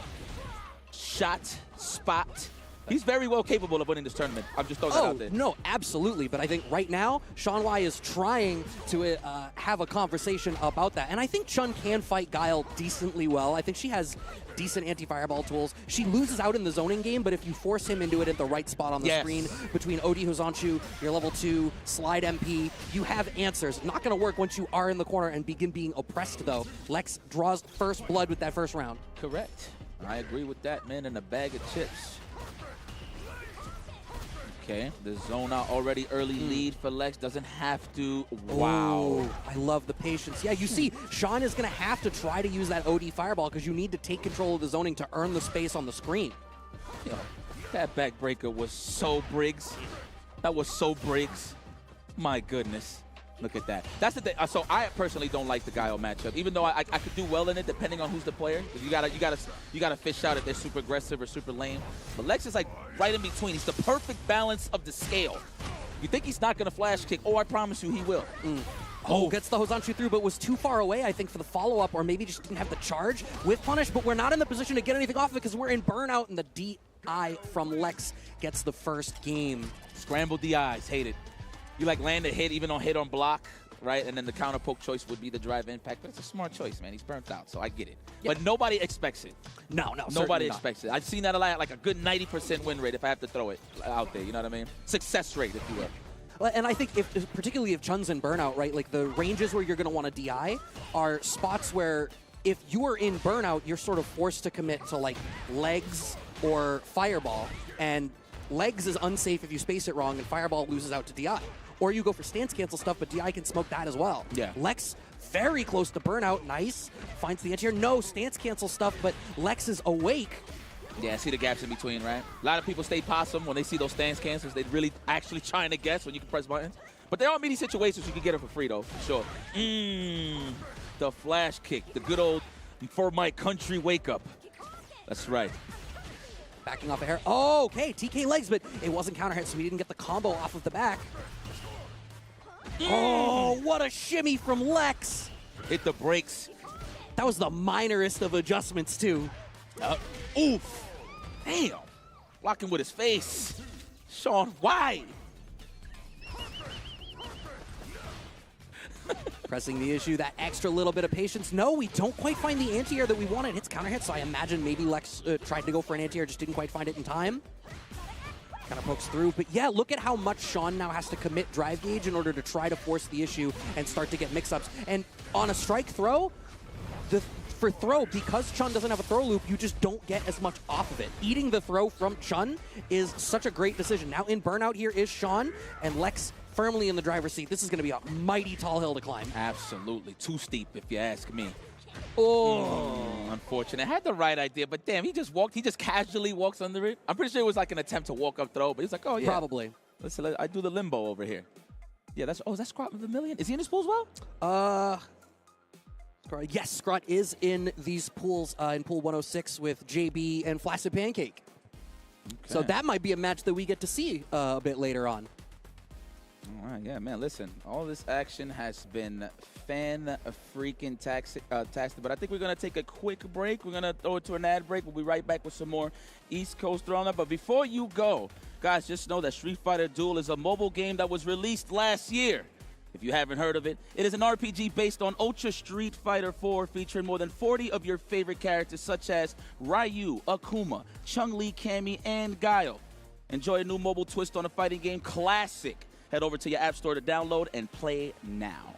Speaker 11: spot. He's very well capable of winning this tournament. I'm just throwing that out there.
Speaker 2: No, absolutely. But I think right now, Shawn Y is trying to have a conversation about that. And I think Chun can fight Guile decently well. I think she has decent anti-fireball tools. She loses out in the zoning game, but if you force him into it at the right spot on the screen, between Odi Hozanchu, your level 2, slide MP, you have answers. Not going to work once you are in the corner and begin being oppressed, though. Lex draws first blood with that first round.
Speaker 11: Correct. I agree with that, man, in a bag of chips. Okay, the zone out already early lead for Lex. Doesn't have to. Wow.
Speaker 2: Ooh, I love the patience. Yeah, you see, Shawn is going to have to try to use that OD fireball because you need to take control of the zoning to earn the space on the screen.
Speaker 11: Yo, that backbreaker was so Briggs. That was so Briggs. My goodness. Look at that. That's the thing. So I personally don't like the Guile matchup, even though I could do well in it depending on who's the player. Because you gotta fish out if they're super aggressive or super lame. But Lex is like right in between. He's the perfect balance of the scale. You think he's not gonna flash kick? Oh, I promise you, he will.
Speaker 2: Oh, gets the Hozanchu through, but was too far away, I think, for the follow-up, or maybe just didn't have the charge with punish. But we're not in the position to get anything off of it because we're in burnout, and the DI from Lex gets the first game.
Speaker 11: Scrambled DIs, hate it. You like land a hit even on block. right? And then the counter poke choice would be the drive impact. But it's a smart choice, man. He's burnt out, so I get it.
Speaker 2: Yeah.
Speaker 11: But nobody expects it.
Speaker 2: No,
Speaker 11: Nobody expects it. I've seen that a lot, like a good 90% win rate if I have to throw it out there. You know what I mean? Success rate, if you will.
Speaker 2: And I think, particularly if Chun's in burnout, right, like the ranges where you're going to want to DI are spots where if you are in burnout, you're sort of forced to commit to like legs or fireball. And legs is unsafe if you space it wrong, and fireball loses out to DI. Or you go for stance cancel stuff, but DI can smoke that as well.
Speaker 11: Yeah.
Speaker 2: Lex, very close to burnout. Nice. Finds the edge here. No stance cancel stuff, but Lex is awake.
Speaker 11: Yeah, see the gaps in between, right? A lot of people stay possum when they see those stance cancels. They really actually trying to guess when you can press buttons. But there are many situations you can get it for free, though, for sure. The flash kick, the good old for my country wake up. That's right.
Speaker 2: Backing off of hair. Oh, okay, TK legs, but it wasn't counter hit, so he didn't get the combo off of the back. Oh, what a shimmy from Lex.
Speaker 11: Hit the brakes.
Speaker 2: That was the minorest of adjustments, too.
Speaker 11: Oof. Damn. Blocking with his face. Shawn, why?
Speaker 2: Pressing the issue, that extra little bit of patience. No, we don't quite find the anti-air that we wanted. Hits counter hit, so I imagine maybe Lex tried to go for an anti-air, just didn't quite find it in time. Kind of pokes through, but yeah, look at how much Shawn now has to commit drive gauge in order to try to force the issue and start to get mix-ups. And on a strike throw, for throw, because Chun doesn't have a throw loop, you just don't get as much off of it. Eating the throw from Chun is such a great decision. Now in burnout here is Shawn, and Lex firmly in the driver's seat. This is going to be a mighty tall hill to climb.
Speaker 11: Absolutely. Too steep, if you ask me.
Speaker 2: Oh.
Speaker 11: Unfortunate. Had the right idea, but damn, he just casually walks under it. I'm pretty sure it was like an attempt to walk up throw, but he's like, oh, yeah.
Speaker 2: Probably.
Speaker 11: Listen, I do the limbo over here. Yeah, is that Scat Vermillion? Is he in this pool as well?
Speaker 2: Yes, Scrot is in these pools, in pool 106 with JB and Flaccid Pancake. Okay. So that might be a match that we get to see a bit later on.
Speaker 11: All right, yeah, man, listen, all this action has been fan-freaking-tastic, but I think we're going to take a quick break. We're going to throw it to an ad break. We'll be right back with some more East Coast Throwdown. But before you go, guys, just know that Street Fighter Duel is a mobile game that was released last year. If you haven't heard of it, it is an RPG based on Ultra Street Fighter 4, featuring more than 40 of your favorite characters such as Ryu, Akuma, Chun-Li, Cammy, and Guile. Enjoy a new mobile twist on a fighting game classic. Head over to your app store to download and play now.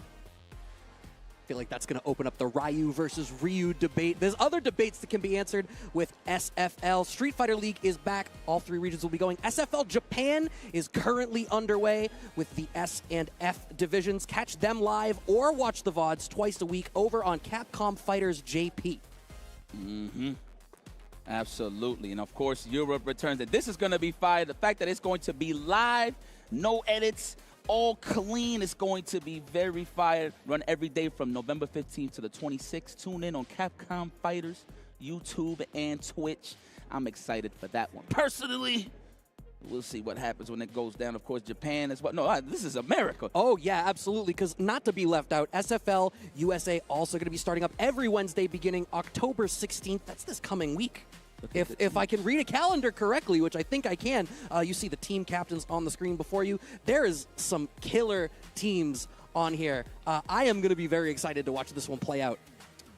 Speaker 2: I feel like that's going to open up the Ryu versus Ryu debate. There's other debates that can be answered with SFL. Street Fighter League is back. All three regions will be going. SFL Japan is currently underway with the S and F divisions. Catch them live or watch the VODs twice a week over on Capcom Fighters JP.
Speaker 11: Mm-hmm. Absolutely. And, of course, Europe returns. And this is going to be fire. The fact that it's going to be live, no edits, all clean, is going to be very fire. Run every day from November 15th to the 26th. Tune in on Capcom Fighters, YouTube, and Twitch. I'm excited for that one. Personally, we'll see what happens when it goes down. Of course, Japan is what? No, this is America.
Speaker 2: Oh, yeah, absolutely, because not to be left out, SFL USA also going to be starting up every Wednesday beginning October 16th. That's this coming week. If I can read a calendar correctly, which I think I can, you see the team captains on the screen before you. There is some killer teams on here. I am going to be very excited to watch this one play out.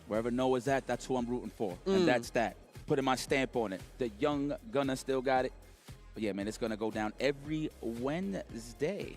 Speaker 11: Wherever Noah's at, that's who I'm rooting for. And that's that. Putting my stamp on it. The young gunner still got it. But yeah, man, it's going to go down every Wednesday.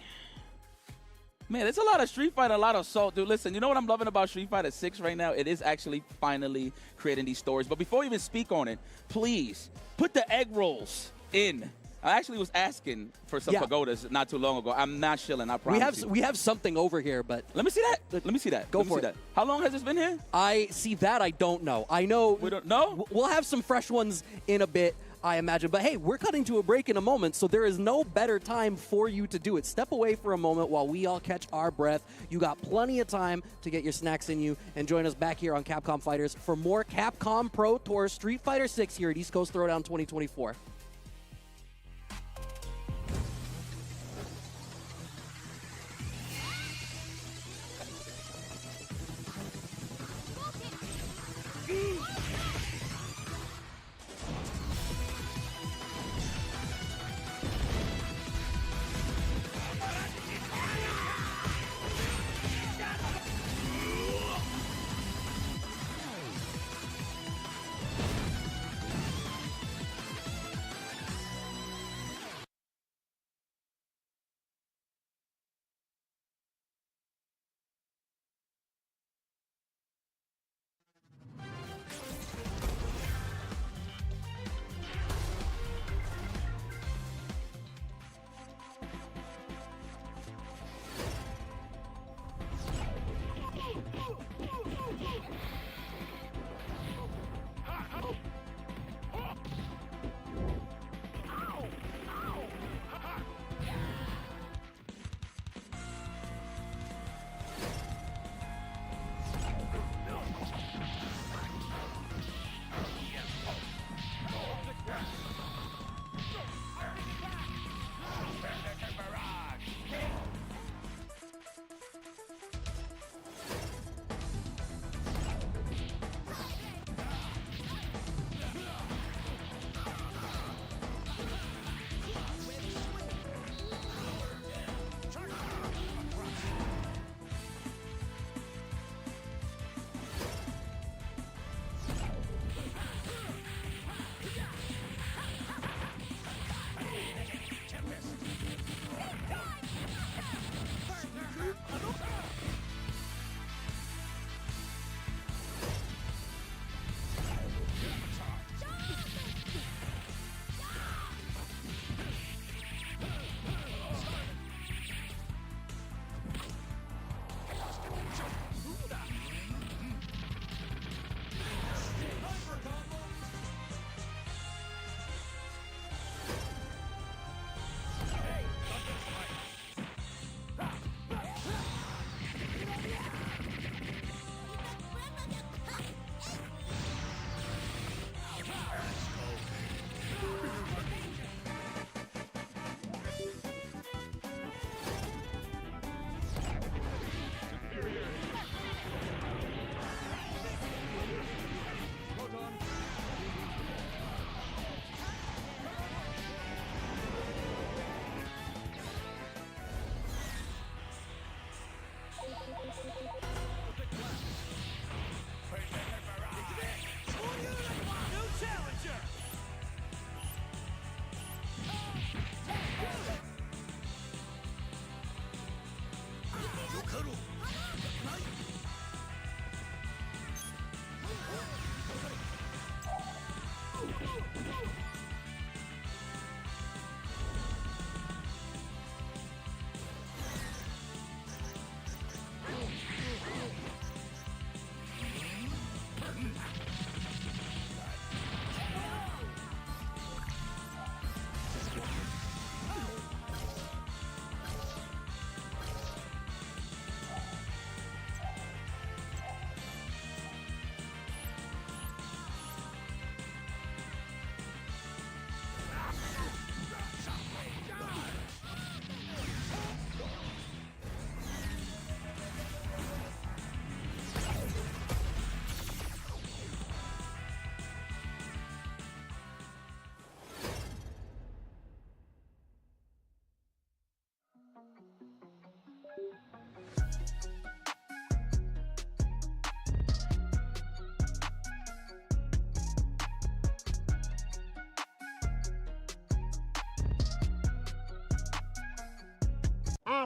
Speaker 11: Man, there's a lot of Street Fighter, a lot of Assault, dude. Listen, you know what I'm loving about Street Fighter 6 right now? It is actually finally creating these stories. But before we even speak on it, please put the egg rolls in. I actually was asking for some pagodas not too long ago. I'm not shilling, I promise
Speaker 2: We have something over here, but...
Speaker 11: Let me see that. Let me see that.
Speaker 2: Go for it.
Speaker 11: How long has this been here?
Speaker 2: I see that. I don't know. I know...
Speaker 11: We don't know?
Speaker 2: We'll have some fresh ones in a bit, I imagine. But hey, we're cutting to a break in a moment, so there is no better time for you to do it. Step away for a moment while we all catch our breath. You got plenty of time to get your snacks in you and join us back here on Capcom Fighters for more Capcom Pro Tour Street Fighter 6 here at East Coast Throwdown 2024.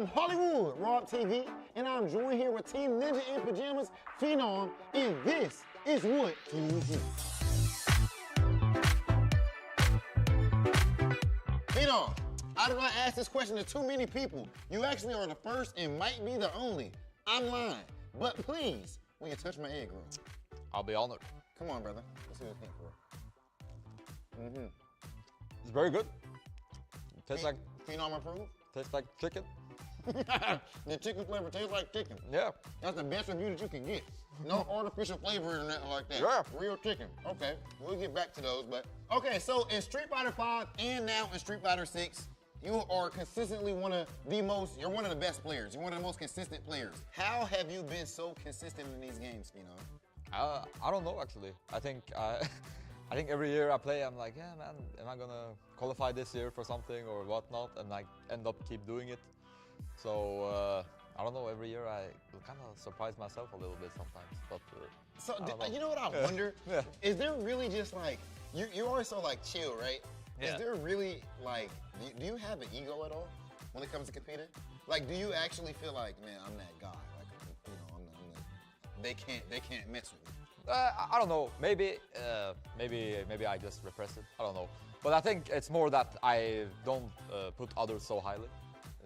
Speaker 9: from Hollywood, Rob TV, and I'm joined here with Team Ninja in Pajamas, Phenom, and this is what fuels you. Phenom, I do not ask this question to too many people. You actually are the first and might be the only. I'm lying, but please, will you touch my egg roll?
Speaker 12: I'll be honored.
Speaker 9: Come on, brother. Let's see what you think for it.
Speaker 12: It's very good. Tastes like
Speaker 9: Phenom approved?
Speaker 12: Tastes like chicken.
Speaker 9: The chicken flavor tastes like chicken.
Speaker 12: Yeah.
Speaker 9: That's the best review that you can get. No artificial flavor or nothing like that.
Speaker 12: Yeah.
Speaker 9: Real chicken. Okay, we'll get back to those, but okay. So in Street Fighter 5 and now in Street Fighter 6, you are consistently you're one of the best players. You're one of the most consistent players. How have you been so consistent in these games, Phenom?
Speaker 12: I don't know actually. I think I think every year I play, I'm like, yeah, man, am I gonna qualify this year for something or whatnot? And I end up keep doing it. So I don't know. Every year I kind of surprise myself a little bit sometimes. But
Speaker 9: so you know what I wonder?
Speaker 12: Yeah.
Speaker 9: Is there really just like you're always so like chill, right?
Speaker 12: Yeah.
Speaker 9: Is there really like do you have an ego at all when it comes to competing? Like, do you actually feel like, man, I'm that guy? Like, I'm they can't mess with me.
Speaker 12: I don't know. Maybe I just repress it. I don't know. But I think it's more that I don't put others so highly,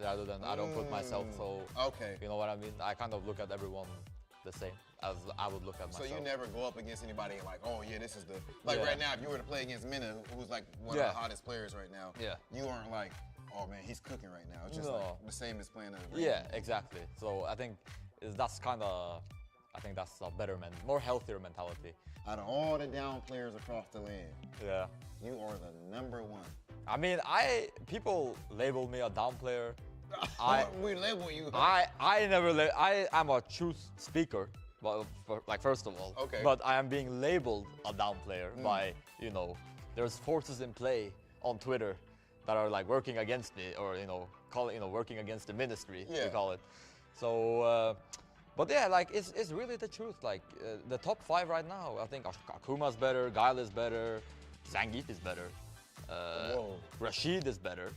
Speaker 12: rather than I don't put myself so.
Speaker 9: Okay.
Speaker 12: You know what I mean? I kind of look at everyone the same as I would look at myself.
Speaker 9: So you never go up against anybody like, oh yeah, this is the right now. If you were to play against Mena, who's like one of the hottest players right now, you aren't like, oh man, he's cooking right now. It's just like the same as playing a.
Speaker 12: Yeah, exactly. So I think that's kind of. I think that's a better, more healthier mentality.
Speaker 9: Out of all the down players across the land, you are the #1.
Speaker 12: I mean, people label me a down player.
Speaker 9: We label you.
Speaker 12: I never. I'm a truth speaker. Well, first of all.
Speaker 9: Okay.
Speaker 12: But I am being labeled a down player by there's forces in play on Twitter that are like working against me, or working against the ministry. We call it. So. But yeah, like it's really the truth. Like the top 5 right now, I think Akuma's better, Guile is better, Zangief is better, Rashid is better,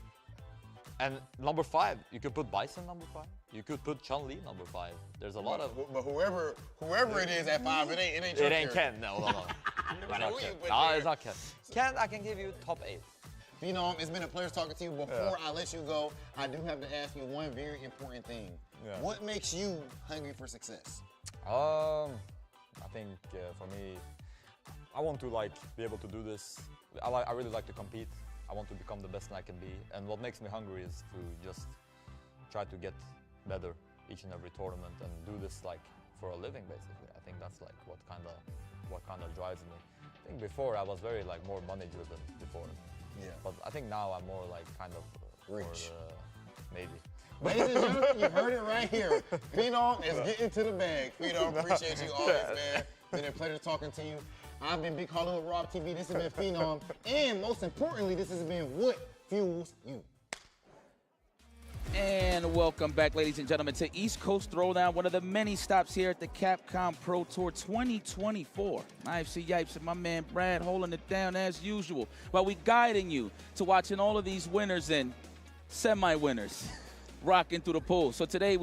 Speaker 12: and number 5, you could put Bison number 5. You could put Chun-Li number 5. There's a lot of.
Speaker 9: But whoever it is at 5, it ain't.
Speaker 12: It ain't Ken. No. It's not Ken. Ken, I can give you top 8.
Speaker 9: Phenom, it's been a pleasure talking to you. Before I let you go, I do have to ask you one very important thing.
Speaker 12: Yeah.
Speaker 9: What makes you hungry for success?
Speaker 12: I think for me, I want to be able to do this. I really like to compete. I want to become the best I can be. And what makes me hungry is to just try to get better each and every tournament and do this for a living, basically. I think that's what kind of drives me. I think before I was very more money driven before.
Speaker 9: Yeah.
Speaker 12: But I think now I'm more kind of
Speaker 9: rich.
Speaker 12: Maybe.
Speaker 9: Ladies and gentlemen, you heard it right here. Phenom is getting to the bag. Phenom, appreciate you always, man. Been a pleasure talking to you. I've been Big Hollywood Rob TV. This has been Phenom. And most importantly, this has been What Fuels You.
Speaker 11: And welcome back, ladies and gentlemen, to East Coast Throwdown, one of the many stops here at the Capcom Pro Tour 2024. IFC Yipes and my man Brad holding it down as usual, while we guiding you to watching all of these winners and semi-winners rocking through the pool. So today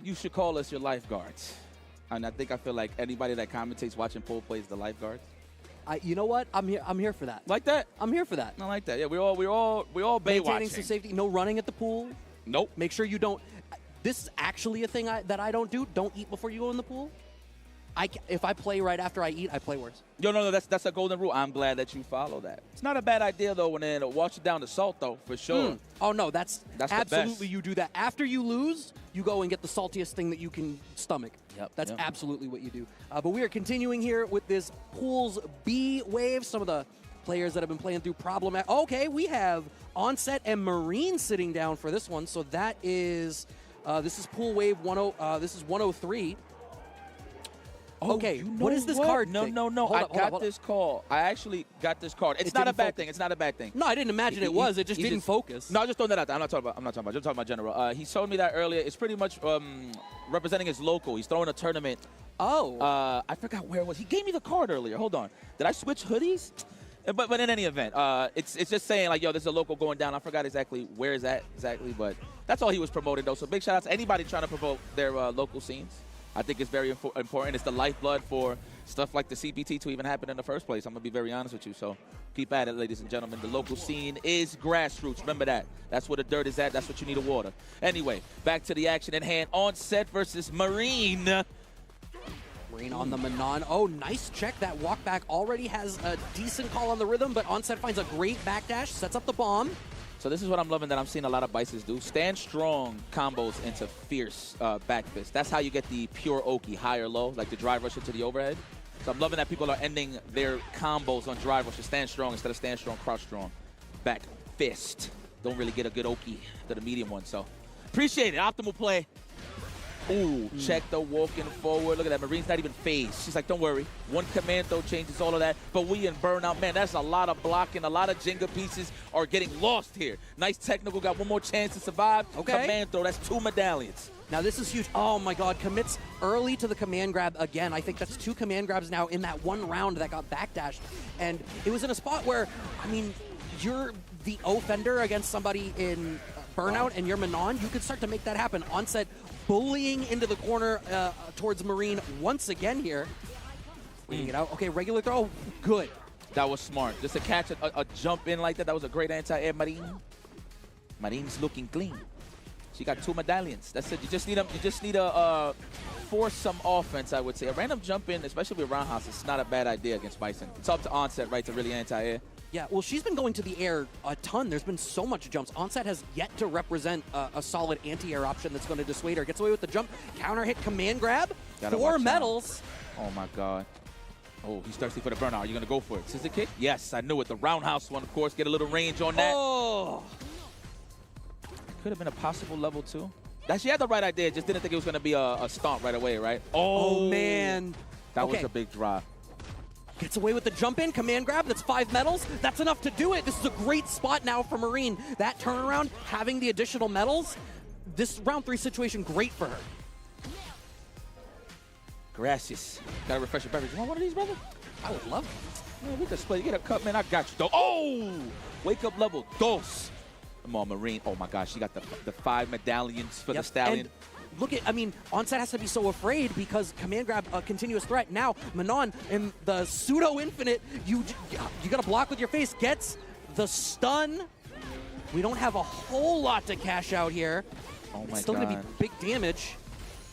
Speaker 11: you should call us your lifeguards. And I feel like anybody that commentates watching pool plays the lifeguards.
Speaker 2: You know what? I'm here for that.
Speaker 11: Like that?
Speaker 2: I'm here for that.
Speaker 11: I like that. Yeah, we're all bay
Speaker 2: maintaining
Speaker 11: watching.
Speaker 2: some safety. No running at the pool.
Speaker 11: Nope.
Speaker 2: Make sure you don't. This is actually a thing that I don't do. Don't eat before you go in the pool. If I play right after I eat, I play worse.
Speaker 11: No, that's a golden rule. I'm glad that you follow that. It's not a bad idea though when it wash it down to salt though, for sure.
Speaker 2: Oh no, that's absolutely
Speaker 11: the
Speaker 2: you do that. After you lose, you go and get the saltiest thing that you can stomach.
Speaker 11: Yep.
Speaker 2: That's absolutely what you do. But we are continuing here with this Pools B wave. Some of the players that have been playing through Okay, we have Onset and Marine sitting down for this one. So that is this is Pool Wave 10. This is 103.
Speaker 11: Oh,
Speaker 2: okay, what is this card thing?
Speaker 11: No. I got this call. I actually got this card. It's not a bad thing. It's not a bad thing.
Speaker 2: No, I didn't imagine it was. It just didn't focus.
Speaker 11: No, I just throwing that out there. I'm not talking about. Just talking about general. He showed me that earlier. It's pretty much representing his local. He's throwing a tournament.
Speaker 2: Oh.
Speaker 11: I forgot where it was. He gave me the card earlier. Hold on. Did I switch hoodies? But in any event, it's just saying like, yo, there's a local going down. I forgot exactly where is that exactly, but that's all he was promoting though. So big shout out to anybody trying to promote their local scenes. I think it's very important. It's the lifeblood for stuff like the CPT to even happen in the first place. I'm gonna be very honest with you. So keep at it, ladies and gentlemen. The local scene is grassroots. Remember that. That's where the dirt is at. That's what you need to water. Anyway, back to the action at hand. Onset versus Marine.
Speaker 2: Marine on the Manon. Oh, nice check. That walk back already has a decent call on the rhythm, but Onset finds a great backdash, sets up the bomb.
Speaker 11: So this is what I'm loving that I'm seeing a lot of Bisons do. Stand strong combos into fierce back fist. That's how you get the pure Oki, high or low, like the drive rush into the overhead. So I'm loving that people are ending their combos on drive rush to stand strong instead of stand strong, crouch strong. Back fist. Don't really get a good Oki to the medium one. So appreciate it. Optimal play. Ooh, check the walking forward. Look at that. Marine's not even phased. She's like, don't worry. One command throw changes all of that. But we in burnout. Man, that's a lot of blocking. A lot of Jenga pieces are getting lost here. Nice technical. Got one more chance to survive.
Speaker 2: Okay.
Speaker 11: Command throw. That's 2 medallions.
Speaker 2: Now this is huge. Oh my God, commits early to the command grab again. I think that's 2 command grabs now in that one round that got backdashed. And it was in a spot where, I mean, you're the O-fender against somebody in burnout and you're Manon. You could start to make that happen. Onset bullying into the corner towards Marine once again here. Waiting it out. Okay, regular throw. Good.
Speaker 11: That was smart. Just to catch a jump in like that. That was a great anti-air, Marine. Marine's looking clean. She got 2 medallions. That's it. You just need to force some offense, I would say. A random jump in, especially with roundhouse, it's not a bad idea against Bison. It's up to Onset, right, to really anti-air.
Speaker 2: Yeah, well, she's been going to the air a ton. There's been so much jumps. Onset has yet to represent a solid anti-air option that's going to dissuade her. Gets away with the jump. Counter hit, command grab. 4 medals.
Speaker 11: Oh, my God. Oh, he's thirsty for the burnout. Are you going to go for it? Scissor kick? Yes, I knew it. The roundhouse one, of course. Get a little range on that.
Speaker 2: Oh!
Speaker 11: Could have been a possible level 2. She had the right idea. Just didn't think it was going to be a stomp right away, right?
Speaker 2: Oh man.
Speaker 11: That was a big drop.
Speaker 2: Gets away with the jump in, command grab. That's 5 medals. That's enough to do it. This is a great spot now for Marine. That turnaround, having the additional medals, this round 3 situation, great for her.
Speaker 11: Gracias. Gotta refresh your beverage. You want one of these, brother?
Speaker 2: I would love it.
Speaker 11: Man, we can split. You get a cup, man. I got you, though. Oh! Wake up level. Dos. Come on, Marine. Oh, my gosh. She got the 5 medallions for the Stallion.
Speaker 2: And look at, I mean, Onset has to be so afraid because command grab, a continuous threat. Now, Manon in the pseudo-infinite, you got to block with your face, gets the stun. We don't have a whole lot to cash out here.
Speaker 11: Oh, my God.
Speaker 2: It's still going to be big damage.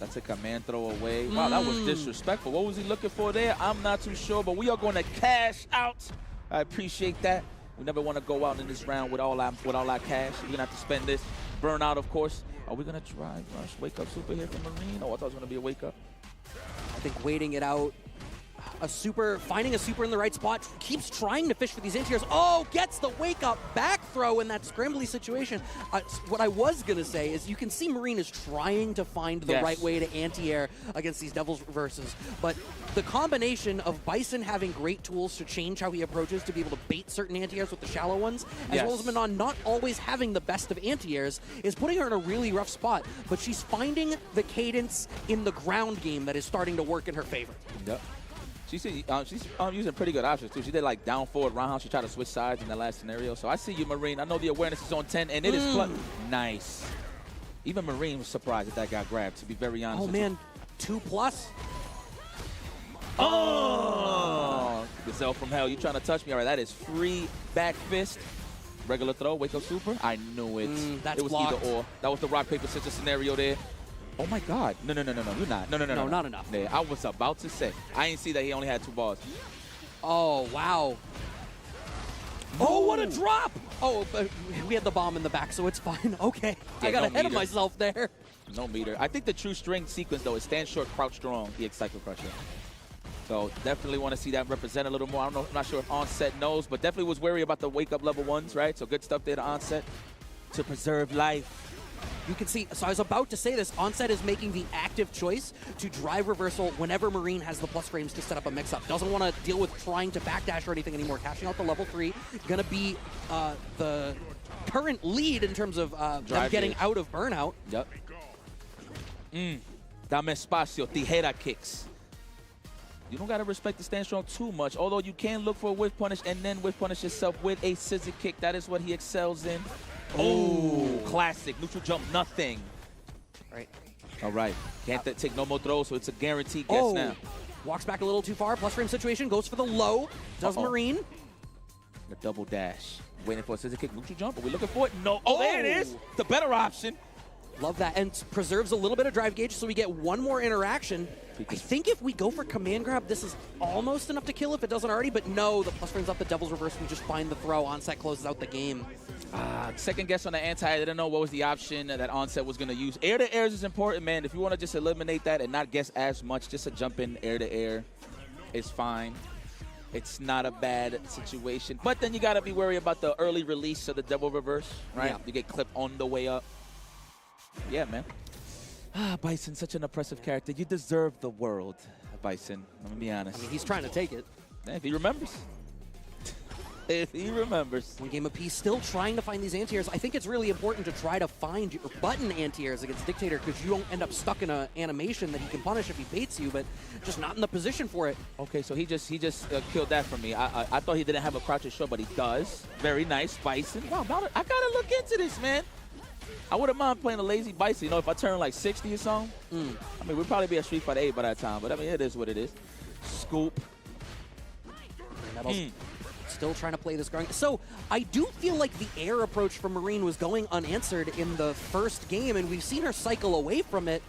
Speaker 11: That's a command throw away. Wow, that was disrespectful. What was he looking for there? I'm not too sure, but we are going to cash out. I appreciate that. We never want to go out in this round with all our cash. We're going to have to spend this. Burnout, of course. Are we going to drive rush, wake up super here from Marine? Oh, I thought it was going to be a wake up.
Speaker 2: I think waiting it out. Finding a super in the right spot, keeps trying to fish for these anti-airs. Oh, gets the wake-up back throw in that scrambly situation. What I was going to say is you can see Marine is trying to find the right way to anti-air against these Devil's Reverses, but the combination of Bison having great tools to change how he approaches to be able to bait certain anti-airs with the shallow ones, as well as Manon not always having the best of anti-airs, is putting her in a really rough spot, but she's finding the cadence in the ground game that is starting to work in her favor.
Speaker 11: Yep. She's using pretty good options, too. She did, like, down forward roundhouse. She tried to switch sides in the last scenario. So I see you, Marine. I know the awareness is on 10, and it is nice. Even Marine was surprised that got grabbed, to be very honest with you.
Speaker 2: Oh, man. 2+.
Speaker 11: Oh! Gazelle from hell. You trying to touch me? All right, that is free back fist. Regular throw, wake up super. I knew it.
Speaker 2: That's
Speaker 11: it was
Speaker 2: blocked.
Speaker 11: either or. That was the rock, paper, scissors scenario there. Oh, my God. No, you're not. No,
Speaker 2: not enough.
Speaker 11: Yeah, I was about to say. I didn't see that he only had 2 bars.
Speaker 2: Oh, wow. Oh, what a drop! Oh, but we had the bomb in the back, so it's fine. Okay.
Speaker 11: Yeah,
Speaker 2: I got ahead of myself there.
Speaker 11: No meter. I think the true string sequence, though, is stand short, crouch strong, the Exciter Crusher. So definitely want to see that represent a little more. I'm not sure if Onset knows, but definitely was wary about the wake-up level 1s, right? So good stuff there to Onset to preserve life.
Speaker 2: You can see, so I was about to say this, Onset is making the active choice to drive reversal whenever Marine has the plus frames to set up a mix-up. Doesn't want to deal with trying to backdash or anything anymore. Cashing out the level 3, going to be the current lead in terms of them getting out of burnout.
Speaker 11: Yep. Dame espacio, tijera kicks. You don't got to respect the stand strong too much, although you can look for a whiff punish and then whiff punish yourself with a scissor kick. That is what he excels in. Oh, classic. Neutral jump, nothing.
Speaker 2: Right.
Speaker 11: All right. Can't take no more throws, so it's a guaranteed guess now.
Speaker 2: Walks back a little too far. Plus frame situation. Goes for the low. Does Marine.
Speaker 11: A double dash. Waiting for a scissor kick. Neutral jump. Are we looking for it? No. Oh, there it is. The better option.
Speaker 2: Love that. And preserves a little bit of drive gauge, so we get one more interaction. I think if we go for command grab, this is almost enough to kill if it doesn't already, but no, the plus frames up the Devil's Reverse. We just find the throw. Onset closes out the game.
Speaker 11: Second guess on the anti. I didn't know what was the option that Onset was going to use. Air to airs is important, man. If you want to just eliminate that and not guess as much, just a jump in air to air is fine. It's not a bad situation. But then you got to be worried about the early release of the Devil Reverse, right?
Speaker 2: Yeah.
Speaker 11: You get clipped on the way up. Yeah, man. Bison, such an oppressive character. You deserve the world, Bison. I'm going to be honest.
Speaker 2: I mean, he's trying to take it.
Speaker 11: If he remembers. If he remembers.
Speaker 2: One game apiece, still trying to find these anti-airs. I think it's really important to try to find your button anti-airs against Dictator, because you don't end up stuck in an animation that he can punish if he baits you, but just not in the position for it.
Speaker 11: Okay, so he just killed that for me. I thought he didn't have a crouch show, but he does. Very nice, Bison. Wow, I gotta look into this, man. I wouldn't mind playing a lazy Bison. You know, if I turn like 60 or something, I mean, we'd probably be at Street Fighter 8 by that time. But I mean, it is what it is. Scoop.
Speaker 2: Still trying to play this grind. So I do feel like the air approach from Marine was going unanswered in the first game, and we've seen her cycle away from it.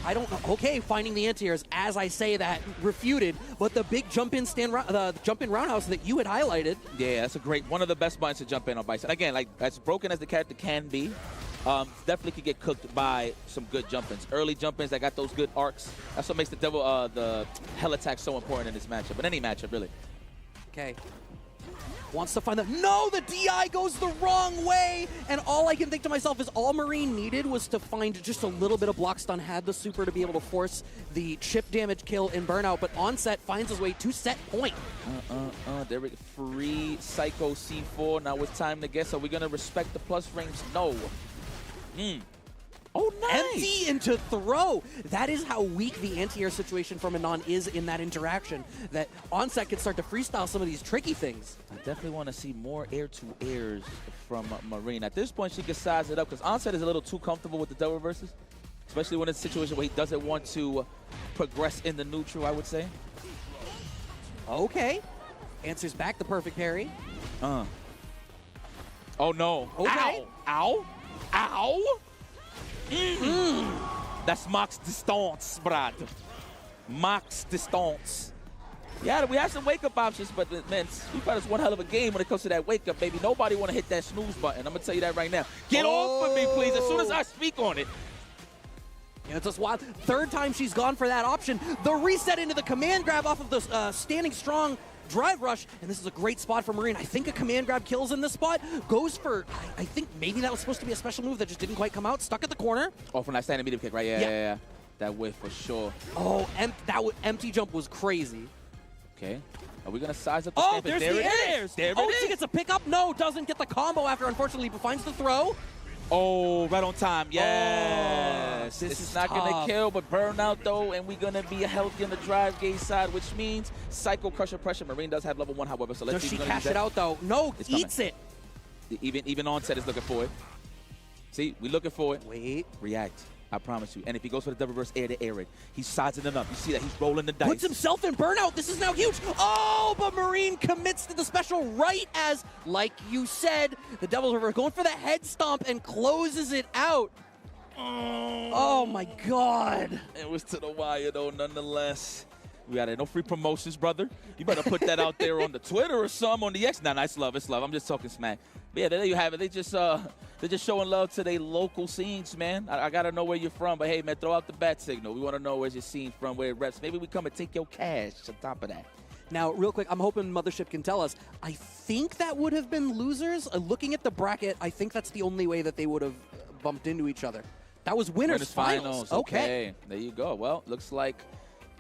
Speaker 2: I don't know. Okay, finding the anti-airs, as I say that, refuted. But the big jump-in jump-in roundhouse that you had highlighted.
Speaker 11: Yeah, that's a great, one of the best buttons to jump in on Bison. Again, like as broken as the character can be, definitely could get cooked by some good jump-ins. Early jump-ins that got those good arcs. That's what makes the hell attack so important in this matchup, but any matchup, really.
Speaker 2: Okay. Wants to find the... No, the DI goes the wrong way! And all I can think to myself is all Marine needed was to find just a little bit of block stun, had the super to be able to force the chip damage kill in Burnout, but Onset finds his way to set point.
Speaker 11: There we go. Free Psycho C4. Now it's time to guess. Are we going to respect the plus frames? No. Oh, nice.
Speaker 2: Empty into throw. That is how weak the anti-air situation from Anon is in that interaction, that Onset can start to freestyle some of these tricky things.
Speaker 11: I definitely want to see more air-to-airs from Marine. At this point, she can size it up, because Onset is a little too comfortable with the double reverses, especially when it's a situation where he doesn't want to progress in the neutral, I would say.
Speaker 2: Okay. Answers back the perfect parry.
Speaker 11: Oh, no.
Speaker 2: Okay.
Speaker 11: Ow. Ow. That's max distance, brad. Max distance. Yeah, we have some wake-up options, but man, Street Fighter's one hell of a game when it comes to that wake-up, baby. Nobody want to hit that snooze button. I'm going to tell you that right now. Get off of me, please, as soon as I speak on it.
Speaker 2: Yeah, it's just wild. Third time she's gone for that option. The reset into the command grab off of the standing strong drive rush, and this is a great spot for Marine. I think a command grab kills in this spot. Goes for, I think maybe that was supposed to be a special move that just didn't quite come out. Stuck at the corner.
Speaker 11: Oh, from that standing medium kick, right? Yeah. That whiff for sure.
Speaker 2: Oh, that empty jump was crazy.
Speaker 11: Okay. Are we going to size up the
Speaker 2: Oh,
Speaker 11: stand?
Speaker 2: there's the airs.
Speaker 11: There it is.
Speaker 2: She gets a pickup. No, doesn't get the combo after, unfortunately, but finds the throw.
Speaker 11: Oh, right on time. Yes.
Speaker 2: This is
Speaker 11: not going
Speaker 2: tough.
Speaker 11: to kill, but burnout, though, and we're going to be healthy on the drive gauge side, which means Psycho Crusher Pressure. Marine does have level 1, however, so let's
Speaker 2: Does
Speaker 11: see.
Speaker 2: she cash it out, though? No,
Speaker 11: It's
Speaker 2: eats
Speaker 11: coming.
Speaker 2: it.
Speaker 11: Even Onset is looking for it. See, we're looking for it.
Speaker 2: Wait.
Speaker 11: React. I promise you. And if he goes for the double reverse air to air it, he's sizing it up. You see that? He's rolling the dice.
Speaker 2: Puts himself in burnout. This is now huge. Oh, but Marine commits to the special right as, like you said, the Devil's Reverse going for the head stomp and closes it out. Oh my God.
Speaker 11: It was to the wire, though, nonetheless. We got it. No free promotions, brother. You better put that out there on the Twitter or some on the X. Nah, it's love. It's love. I'm just talking smack. But yeah, there you have it. They're just showing love to their local scenes, man. I got to know where you're from. But, hey, man, throw out the bat signal. We want to know where's your scene from, where it reps. Maybe we come and take your cash on top of that.
Speaker 2: Now, real quick, I'm hoping Mothership can tell us. I think that would have been losers. Looking at the bracket, I think that's the only way that they would have bumped into each other. That was winners finals.
Speaker 11: Okay. There you go. Well, looks like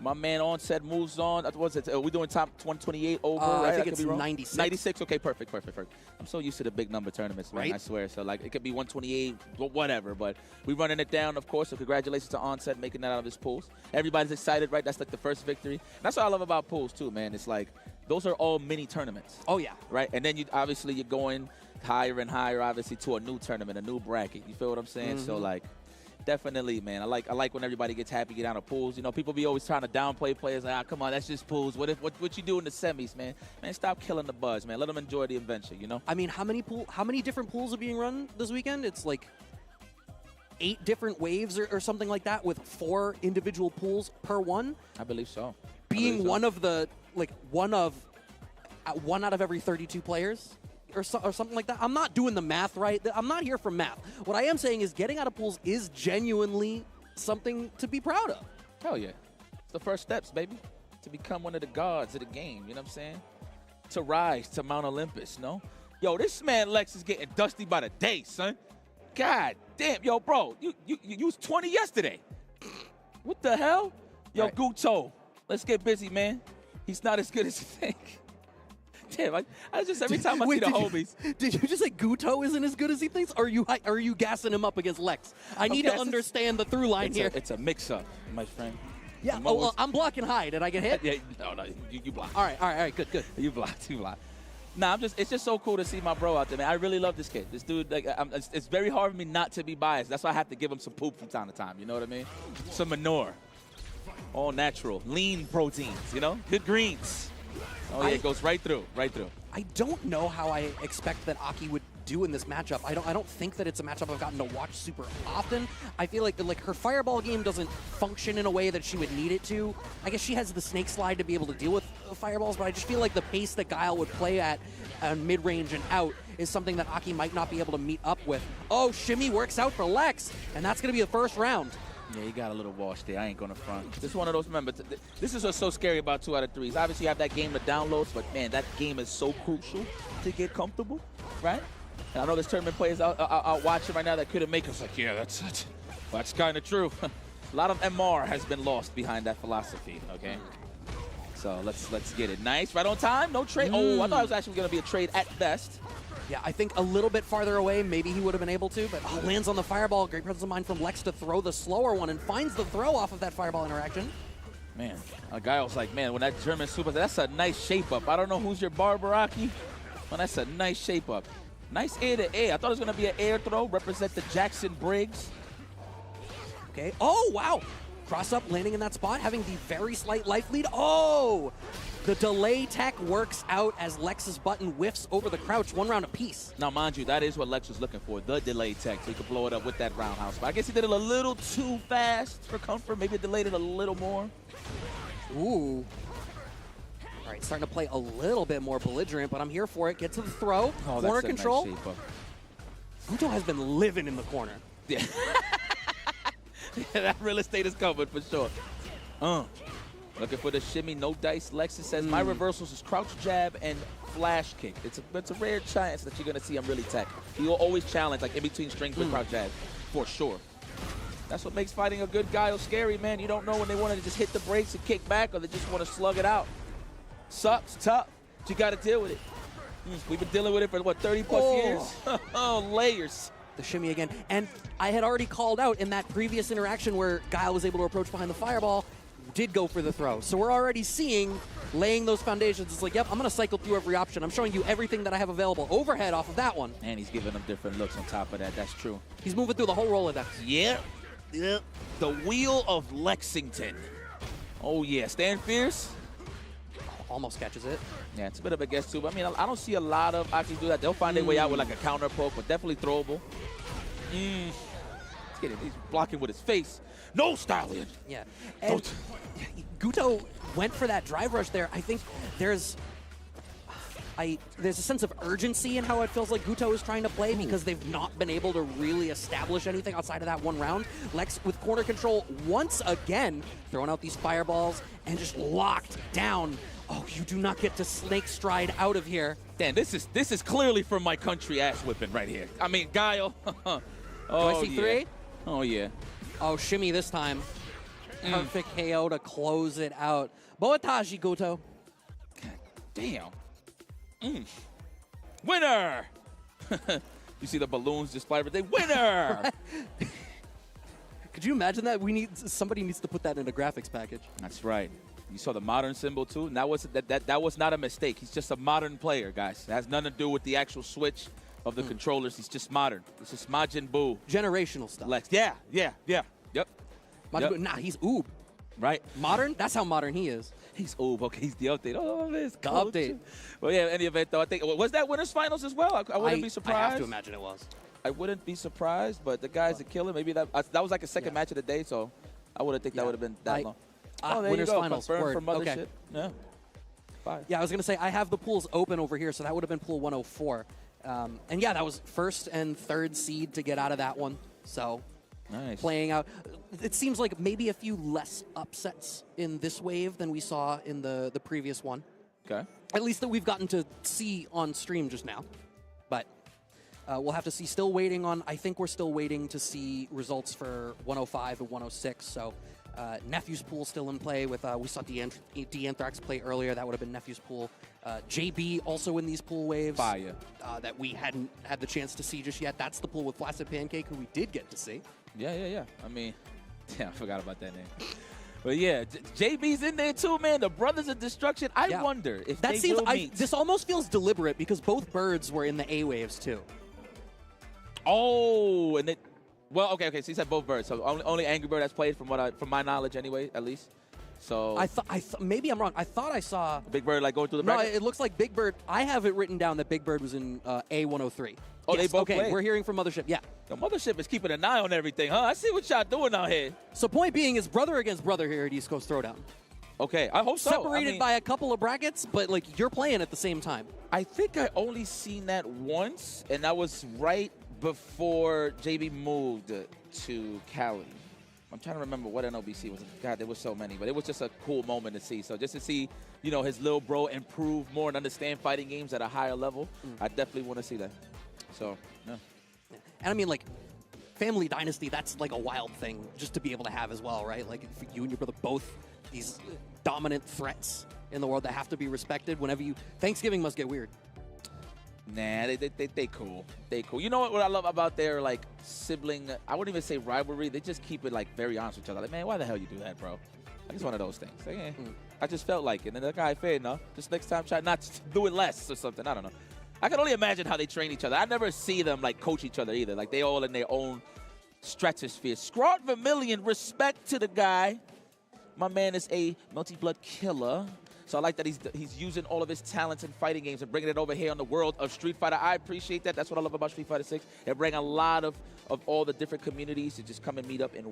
Speaker 11: My man Onset moves on. What's it? Are we doing top 128 over? Right?
Speaker 2: I think it's 96.
Speaker 11: 96. Okay, perfect. I'm so used to the big number tournaments, man.
Speaker 2: Right?
Speaker 11: I swear. So like, it could be 128, whatever. But we're running it down, of course. So congratulations to Onset making that out of his pools. Everybody's excited, right? That's like the first victory. That's what I love about pools too, man. It's like those are all mini tournaments.
Speaker 2: Oh yeah.
Speaker 11: Right. And then you're going higher and higher, obviously, to a new tournament, a new bracket. You feel what I'm saying? So like. Definitely, man. I like when everybody gets happy, get out of pools. You know, people be always trying to downplay players. Like, come on, that's just pools. What you do in the semis, man? Man, stop killing the buzz, man. Let them enjoy the adventure, you know?
Speaker 2: I mean, how many different pools are being run this weekend? It's like 8 different waves or something like that with 4 individual pools per one.
Speaker 11: I believe so.
Speaker 2: Being one of the, like, one out of every 32 players. Or something like that. I'm not doing the math right. I'm not here for math. What I am saying is getting out of pools is genuinely something to be proud of.
Speaker 11: Hell yeah. It's the first steps, baby. To become one of the gods of the game, you know what I'm saying? To rise to Mount Olympus, no? Yo, this man Lex is getting dusty by the day, son. God damn. Yo, bro, you was 20 yesterday. What the hell? Yo, right. Guto, let's get busy, man. He's not as good as you think. Damn, I just every time I see the homies.
Speaker 2: Did you just say Guto isn't as good as he thinks? Or are you gassing him up against Lex? I need to understand the through line here.
Speaker 11: It's a mix-up, my friend.
Speaker 2: Yeah, well, I'm blocking high. Did I get hit?
Speaker 11: Yeah, no, you blocked.
Speaker 2: All right, good.
Speaker 11: You blocked. Nah, it's just so cool to see my bro out there, man. I really love this kid. This dude, like, it's very hard for me not to be biased. That's why I have to give him some poop from time to time. You know what I mean? Some manure, all natural, lean proteins. You know, good greens. Oh, yeah, it goes right through.
Speaker 2: I don't know how I expect that Aki would do in this matchup. I don't think that it's a matchup I've gotten to watch super often. I feel like her fireball game doesn't function in a way that she would need it to. I guess she has the snake slide to be able to deal with fireballs, but I just feel like the pace that Guile would play at mid-range and out is something that Aki might not be able to meet up with. Oh, shimmy works out for Lex, and that's going to be the first round.
Speaker 11: Yeah, he got a little wash there. I ain't going to front. This is one of those, remember, this is what's so scary about 2 out of 3s. Obviously, you have that game to download, but, man, that game is so crucial to get comfortable, right? And I know there's tournament players out watching right now that couldn't make us like, yeah, that's kind of true. A lot of MR has been lost behind that philosophy, okay? So let's get it. Nice, right on time, no trade. Oh, I thought it was actually going to be a trade at best.
Speaker 2: Yeah, I think a little bit farther away, maybe he would have been able to, but lands on the fireball. Great presence of mind from Lex to throw the slower one and finds the throw off of that fireball interaction.
Speaker 11: Man, a guy was like, man, when that German super, that's a nice shape up. I don't know who's your Barbaraki, but that's a nice shape up. Nice air to air. I thought it was going to be an air throw, represent the Jackson Briggs.
Speaker 2: Okay. Oh, wow. Cross up, landing in that spot, having the very slight life lead. Oh! The delay tech works out as Lex's button whiffs over the crouch, 1 round apiece.
Speaker 11: Now, mind you, that is what Lex was looking for, the delay tech, so he could blow it up with that roundhouse. But I guess he did it a little too fast for comfort. Maybe it delayed it a little more.
Speaker 2: Ooh. All right, starting to play a little bit more belligerent, but I'm here for it. Get to the throw.
Speaker 11: Oh,
Speaker 2: corner
Speaker 11: that's
Speaker 2: control.
Speaker 11: Nice shape up.
Speaker 2: Guto has been living in the corner.
Speaker 11: Yeah. Yeah, that real estate is covered for sure. Looking for the shimmy, no dice. Lexus says, my reversals is crouch jab and flash kick. It's a rare chance that you're going to see him really tech. He will always challenge, like in between strings with crouch jab, for sure. That's what makes fighting a good guy scary, man. You don't know when they want to just hit the brakes and kick back or they just want to slug it out. Sucks, tough, but you got to deal with it. We've been dealing with it for, what, 30-plus years? Oh, layers.
Speaker 2: The shimmy again. And I had already called out in that previous interaction where Guile was able to approach behind the fireball, did go for the throw. So we're already seeing, laying those foundations. It's like, yep, I'm going to cycle through every option. I'm showing you everything that I have available. Overhead off of that one.
Speaker 11: And he's giving them different looks on top of that. That's true.
Speaker 2: He's moving through the whole Rolodex.
Speaker 11: Yeah. The Wheel of Lexington. Oh, yeah. Stand fierce.
Speaker 2: Almost catches it.
Speaker 11: Yeah, it's a bit of a guess, too. But, I mean, I don't see a lot of Aki do that. They'll find their way out with, like, a counter poke, but definitely throwable. Let's get it. He's blocking with his face. No, Stallion.
Speaker 2: Yeah. And Guto went for that drive rush there. I think there's a sense of urgency in how it feels like Guto is trying to play because they've not been able to really establish anything outside of that 1 round. Lex with corner control once again, throwing out these fireballs and just locked down. Oh, you do not get to snake stride out of here.
Speaker 11: Dan, this is clearly from my country ass whipping right here. I mean, Guile.
Speaker 2: Do I see 3?
Speaker 11: Oh, yeah.
Speaker 2: Oh, shimmy this time. perfect KO to close it out. Boataji Goto.
Speaker 11: God damn. Winner! You see the balloons just fly everything. Winner!
Speaker 2: Could you imagine that? Somebody needs to put that in a graphics package.
Speaker 11: That's right. You saw the modern symbol too. And that was not a mistake. He's just a modern player, guys. It has nothing to do with the actual switch of the controllers. He's just modern. It's just Majin Buu.
Speaker 2: Generational stuff.
Speaker 11: Yeah. Yep.
Speaker 2: Majin Buu. Nah, he's Oob.
Speaker 11: Right.
Speaker 2: Modern? That's how modern he is.
Speaker 11: He's Oob. Okay, he's the update. Oh, this
Speaker 2: the update.
Speaker 11: Well, yeah, in any event, though, I think, was that winners finals as well? I wouldn't be surprised.
Speaker 2: I have to imagine it was.
Speaker 11: I wouldn't be surprised, but the guy's a killer. Maybe that was like a second match of the day, so I wouldn't think that would have been that long. There
Speaker 2: winners
Speaker 11: you go.
Speaker 2: finals.
Speaker 11: Confirmed for mothership.
Speaker 2: Okay.
Speaker 11: Yeah. Fine.
Speaker 2: Yeah, I was going to say, I have the pools open over here, so that would have been pool 104. And yeah, that was first and third seed to get out of that one. So
Speaker 11: nice.
Speaker 2: Playing out. It seems like maybe a few less upsets in this wave than we saw in the previous one.
Speaker 11: Okay.
Speaker 2: At least that we've gotten to see on stream just now. But we'll have to see. I think we're still waiting to see results for 105 and 106. So Nephew's pool still in play with, we saw D-Anthrax play earlier. That would have been Nephew's pool. JB also in these pool waves.
Speaker 11: Fire.
Speaker 2: That we hadn't had the chance to see just yet. That's the pool with Flaccid Pancake, who we did get to see.
Speaker 11: Yeah. I mean, damn, I forgot about that name. But yeah, JB's in there too, man. The Brothers of Destruction. I wonder if
Speaker 2: that
Speaker 11: they will meet.
Speaker 2: This almost feels deliberate because both birds were in the A waves too.
Speaker 11: Oh, and well, okay. So you said both birds. So only Angry Bird has played from my knowledge anyway, at least. So
Speaker 2: I thought maybe I'm wrong. I thought I saw
Speaker 11: Big Bird like going through the
Speaker 2: No,
Speaker 11: bracket?
Speaker 2: it looks like Big Bird. I have it written down that Big Bird was in A103.
Speaker 11: Oh, they both
Speaker 2: okay.
Speaker 11: played.
Speaker 2: We're hearing from Mothership. Yeah.
Speaker 11: The Mothership is keeping an eye on everything, huh? I see what y'all doing out here.
Speaker 2: So point being is brother against brother here at East Coast Throwdown.
Speaker 11: Okay, I hope so.
Speaker 2: Separated by a couple of brackets, but like you're playing at the same time.
Speaker 11: I think I only seen that once, and that was right before JB moved to Cali. I'm trying to remember what NOBC was. God, there was so many, but it was just a cool moment to see. So just to see, his little bro improve more and understand fighting games at a higher level, I definitely want to see that. So, yeah.
Speaker 2: And I mean, like, Family Dynasty, that's like a wild thing just to be able to have as well, right? Like, for you and your brother, both these dominant threats in the world that have to be respected whenever Thanksgiving must get weird.
Speaker 11: Nah, they cool. They cool. You know what I love about their, like, sibling, I wouldn't even say rivalry. They just keep it, like, very honest with each other. Like, man, why the hell you do that, bro? Like, it's one of those things. Like, I just felt like it. And then the guy, fair enough. Just next time, try not to do it less or something. I don't know. I can only imagine how they train each other. I never see them, like, coach each other either. Like, they all in their own stratosphere. Scat Vermillion, respect to the guy. My man is a multi-blood killer. So I like that he's using all of his talents in fighting games and bringing it over here on the world of Street Fighter. I appreciate that. That's what I love about Street Fighter 6. They bring a lot of all the different communities to just come and meet up in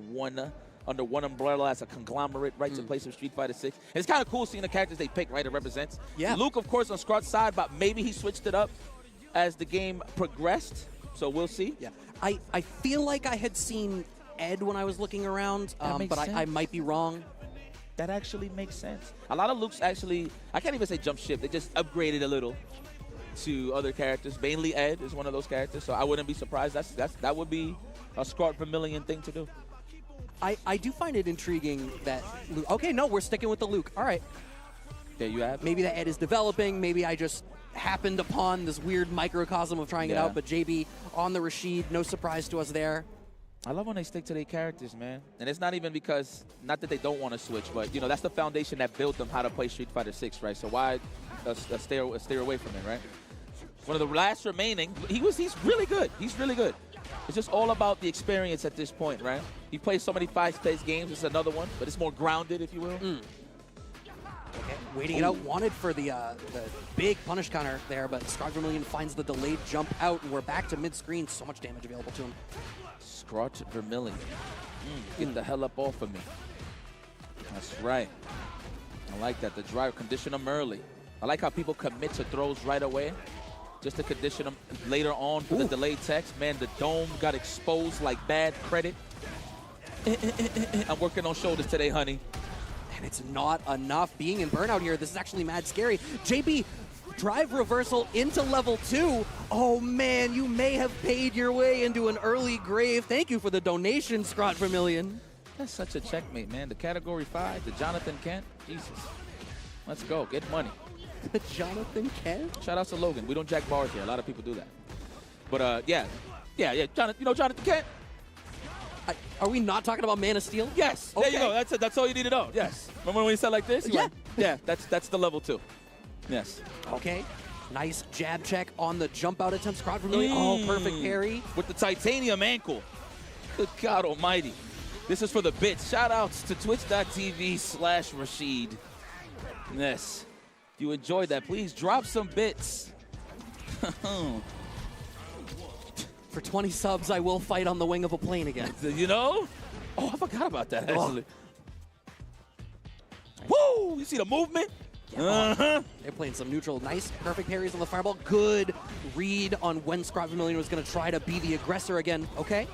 Speaker 11: under one umbrella as a conglomerate, right, to play some Street Fighter 6. And it's kind of cool seeing the characters they pick, right, it represents.
Speaker 2: Yeah.
Speaker 11: Luke, of course, on Scrat's side, but maybe he switched it up as the game progressed. So we'll see.
Speaker 2: Yeah. I feel like I had seen Ed when I was looking around, but I might be wrong.
Speaker 11: That actually makes sense. A lot of Luke's actually, I can't even say jump ship. They just upgraded a little to other characters. Mainly Ed is one of those characters, so I wouldn't be surprised. That would be a Scat Vermillion thing to do.
Speaker 2: I do find it intriguing that Luke, okay, no, we're sticking with the Luke. All right.
Speaker 11: There you have it.
Speaker 2: Maybe that Ed is developing. Maybe I just happened upon this weird microcosm of trying it out, but JB on the Rashid, no surprise to us there.
Speaker 11: I love when they stick to their characters, man. And it's not even because, not that they don't want to switch, but, that's the foundation that built them how to play Street Fighter 6, right? So why steer away from it, right? One of the last remaining, he's really good. He's really good. It's just all about the experience at this point, right? He plays so many fast-paced games. It's another one, but it's more grounded, if you will.
Speaker 2: Okay, waiting it out. Wanted for the big punish counter there, but Scat Vermillion finds the delayed jump out, and we're back to mid-screen. So much damage available to him.
Speaker 11: Scat Vermillion. Get the hell up off of me. That's right. I like that. The drive, condition them early. I like how people commit to throws right away, just to condition them later on for the delayed text. Man, the dome got exposed like bad credit. I'm working on shoulders today, honey.
Speaker 2: And it's not enough. Being in burnout here, this is actually mad scary. JB, drive reversal into level 2. Oh man, you may have paid your way into an early grave. Thank you for the donation, Scat Vermillion.
Speaker 11: That's such a checkmate, man. The Category 5, the Jonathan Kent. Jesus. Let's go. Get money.
Speaker 2: The Jonathan Kent?
Speaker 11: Shout out to Logan. We don't jack bars here. A lot of people do that. But, yeah. Yeah. Jonathan, you know Jonathan Kent?
Speaker 2: Are we not talking about Man of Steel?
Speaker 11: Yes. Okay. There you go. That's all you need to know. Yes. Remember when he said like this?
Speaker 2: Yeah.
Speaker 11: Yeah, that's the level 2. Yes.
Speaker 2: Okay. Nice jab check on the jump out attempt. Scat Vermillion. Oh, perfect parry.
Speaker 11: With the titanium ankle. Good God almighty. This is for the bits. Shout outs to twitch.tv/Rashid. Yes. If you enjoyed that, please drop some bits.
Speaker 2: For 20 subs, I will fight on the wing of a plane again.
Speaker 11: You know? Oh, I forgot about that, actually. Oh. Woo! You see the movement?
Speaker 2: Yeah, they're playing some neutral. Nice, perfect parries on the fireball. Good read on when Scat Vermillion was going to try to be the aggressor again. Okay.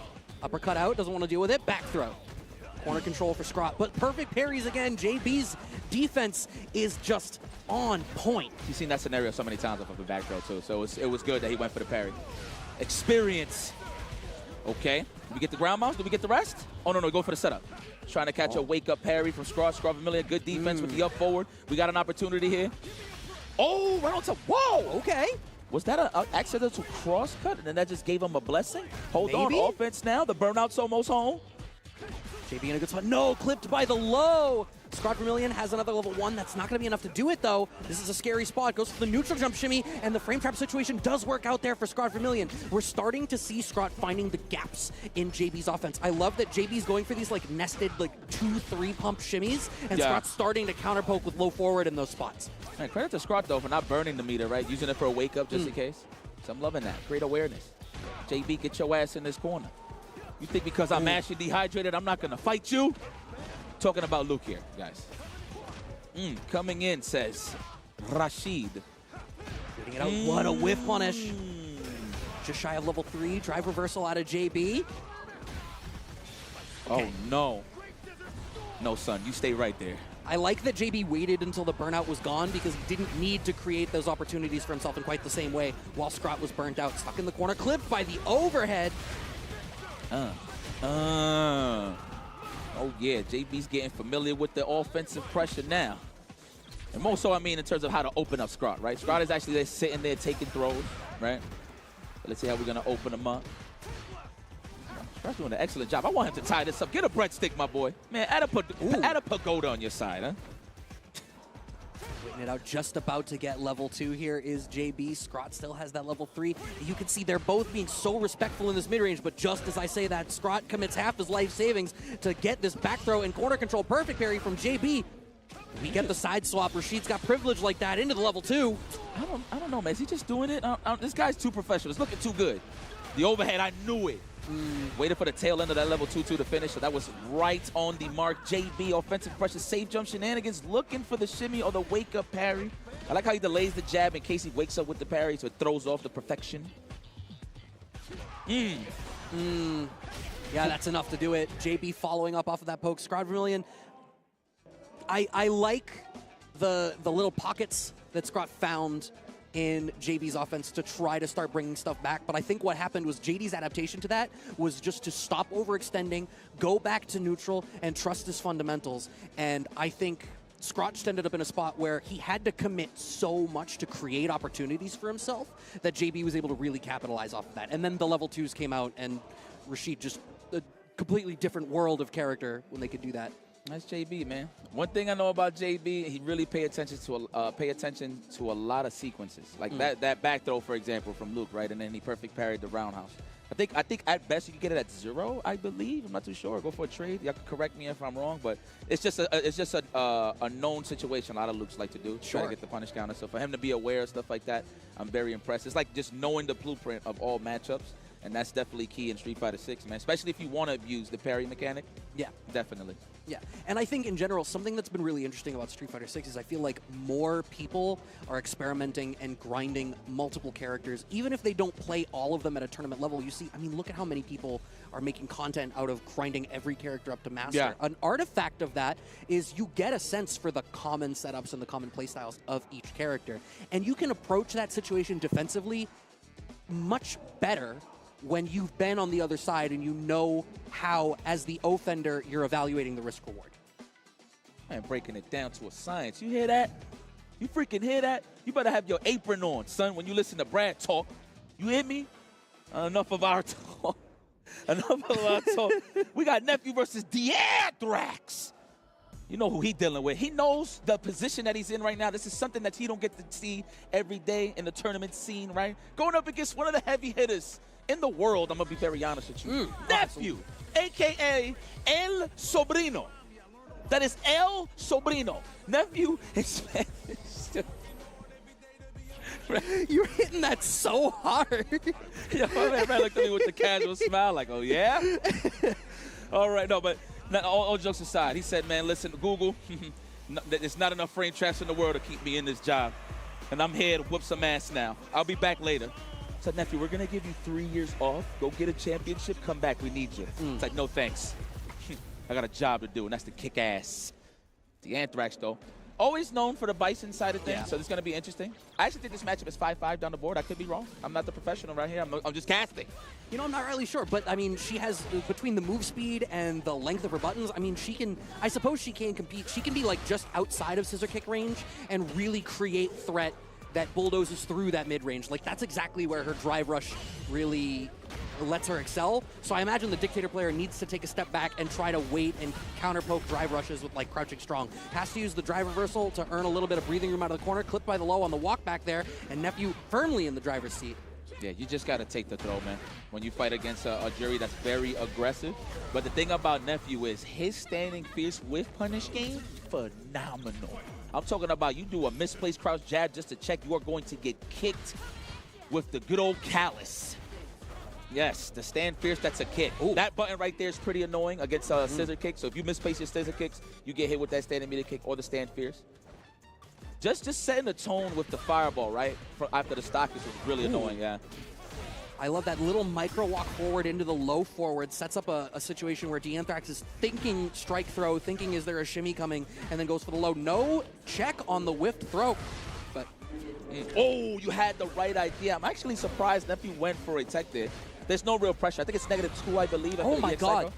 Speaker 2: Uppercut out, doesn't want to deal with it. Back throw. Corner control for Scrot, but perfect parries again. JB's defense is just on point.
Speaker 11: You've seen that scenario so many times off of a back throw, too, so it was good that he went for the parry. Experience. Okay. Did we get the ground mouse? Did we get the rest? Oh, no, go for the setup. Trying to catch a wake-up parry from Scat Vermillion. Good defense with the up forward. We got an opportunity here. Oh, right on top. Whoa!
Speaker 2: Okay.
Speaker 11: Was that an accidental cross cut, and then that just gave him a blessing? Hold on, offense now. The burnout's almost home.
Speaker 2: JB in a good spot. No, clipped by the low. Scat Vermillion has another level 1. That's not going to be enough to do it, though. This is a scary spot. Goes for the neutral jump shimmy, and the frame trap situation does work out there for Scat Vermillion. We're starting to see Scrot finding the gaps in JB's offense. I love that JB's going for these like nested, like 2-3 pump shimmies, and Scrot's starting to counter poke with low forward in those spots.
Speaker 11: Man, credit to Scrot, though, for not burning the meter, right? Using it for a wake up just in case. So I'm loving that. Great awareness. JB, get your ass in this corner. You think because I'm ashy dehydrated, I'm not going to fight you? Talking about Luke here, guys. Coming in, says Rashid.
Speaker 2: Getting it out. What a whiff punish. Just shy of level 3. Drive reversal out of JB.
Speaker 11: Okay. Oh, no. No, son. You stay right there.
Speaker 2: I like that JB waited until the burnout was gone because he didn't need to create those opportunities for himself in quite the same way while Scrot was burnt out. Stuck in the corner. Clipped by the overhead.
Speaker 11: Oh, yeah, JB's getting familiar with the offensive pressure now. And more so, I mean, in terms of how to open up Scrot, right? Scrot is actually there sitting there taking throws, right? Let's see how we're going to open him up. Scrot's doing an excellent job. I want him to tie this up. Get a breadstick, my boy. Man, add a pagoda on your side, huh?
Speaker 2: Waiting it out, just about to get level 2 here is JB. Scrot still has that level 3. You can see they're both being so respectful in this mid-range, but just as I say that, Scrot commits half his life savings to get this back throw and corner control. Perfect parry from JB. We get the side swap. Rashid's got privilege like that into the level 2.
Speaker 11: I don't know, man. Is he just doing it? This guy's too professional. It's looking too good. The overhead, I knew it. Waited for the tail end of that level 2-2 to finish, so that was right on the mark. JB, offensive pressure, safe jump shenanigans, looking for the shimmy or the wake-up parry. I like how he delays the jab in case he wakes up with the parry, so it throws off the perfection.
Speaker 2: Yeah, that's enough to do it. JB following up off of that poke. Scat Vermillion, I like the little pockets that Scrot found in JB's offense to try to start bringing stuff back. But I think what happened was JD's adaptation to that was just to stop overextending, go back to neutral, and trust his fundamentals. And I think Scrotch ended up in a spot where he had to commit so much to create opportunities for himself that JB was able to really capitalize off of that. And then the level 2s came out, and Rashid just a completely different world of character when they could do that.
Speaker 11: That's JB, man. One thing I know about JB, he really pay attention to a lot of sequences. Like that back throw, for example, from Luke, right? And then he perfect parried the roundhouse. I think at best you can get it at 0, I believe. I'm not too sure. Go for a trade. Y'all can correct me if I'm wrong, but it's just a known situation a lot of Lukes like to do. Try to get the punish counter. So for him to be aware of stuff like that, I'm very impressed. It's like just knowing the blueprint of all matchups. And that's definitely key in Street Fighter 6, man. Especially if you want to abuse the parry mechanic.
Speaker 2: Yeah.
Speaker 11: Definitely.
Speaker 2: Yeah. And I think in general, something that's been really interesting about Street Fighter 6 is I feel like more people are experimenting and grinding multiple characters. Even if they don't play all of them at a tournament level, you see, I mean, look at how many people are making content out of grinding every character up to master.
Speaker 11: Yeah.
Speaker 2: An artifact of that is you get a sense for the common setups and the common playstyles of each character. And you can approach that situation defensively much better when you've been on the other side and you know how, as the offender, you're evaluating the risk reward.
Speaker 11: Man, breaking it down to a science. You hear that? You freaking hear that? You better have your apron on, son, when you listen to Brad talk. You hear me? Enough of our talk. Enough of our talk. We got Nephew versus D'Anthrax. You know who he dealing with. He knows the position that he's in right now. This is something that he don't get to see every day in the tournament scene, right? Going up against one of the heavy hitters in the world, I'm going to be very honest with you. Nephew, a.k.a. El Sobrino. That is El Sobrino. Nephew is Spanish.
Speaker 2: You're hitting that so hard.
Speaker 11: Yeah, my man looked at me with the casual smile like, oh, yeah? All right, no, but all jokes aside, he said, man, listen, Google, there's not enough frame traps in the world to keep me in this job. And I'm here to whoop some ass now. I'll be back later. I said, Nephew, we're going to give you 3 years off. Go get a championship. Come back. We need you. It's like, no, thanks. I got a job to do, and that's to kick ass. D'Anthrax, though, always known for the Bison side of things, so this is going to be interesting. I actually think this matchup is 5-5 down the board. I could be wrong. I'm not the professional right here. I'm just casting.
Speaker 2: You know, I'm not really sure, but I mean, she has, between the move speed and the length of her buttons, I mean, she can, I suppose she can compete. She can be like just outside of scissor kick range and really create threat that bulldozes through that mid-range. Like, that's exactly where her drive rush really lets her excel. So I imagine the Dictator player needs to take a step back and try to wait and counter-poke drive rushes with, like, crouching strong. Has to use the drive reversal to earn a little bit of breathing room out of the corner, clipped by the low on the walk back there, and Nephew firmly in the driver's seat.
Speaker 11: Yeah, you just got to take the throw, man, when you fight against a jury that's very aggressive. But the thing about Nephew is his standing fierce with punish game, phenomenal. I'm talking about you do a misplaced crouch jab just to check, you are going to get kicked with the good old callus. Yes, the stand fierce, that's a kick. Ooh. That button right there is pretty annoying against scissor kick. So if you misplace your scissor kicks, you get hit with that stand immediate kick or the stand fierce. Just setting the tone with the fireball, right? After the stock is really annoying, yeah.
Speaker 2: I love that little micro walk forward into the low forward. Sets up a situation where D'Anthrax is thinking strike throw, thinking is there a shimmy coming, and then goes for the low. No check on the whiffed throw. But
Speaker 11: oh, you had the right idea. I'm actually surprised Nephew went for a tech there. There's no real pressure. I think it's -2, I believe.
Speaker 2: Oh my God. Syncro.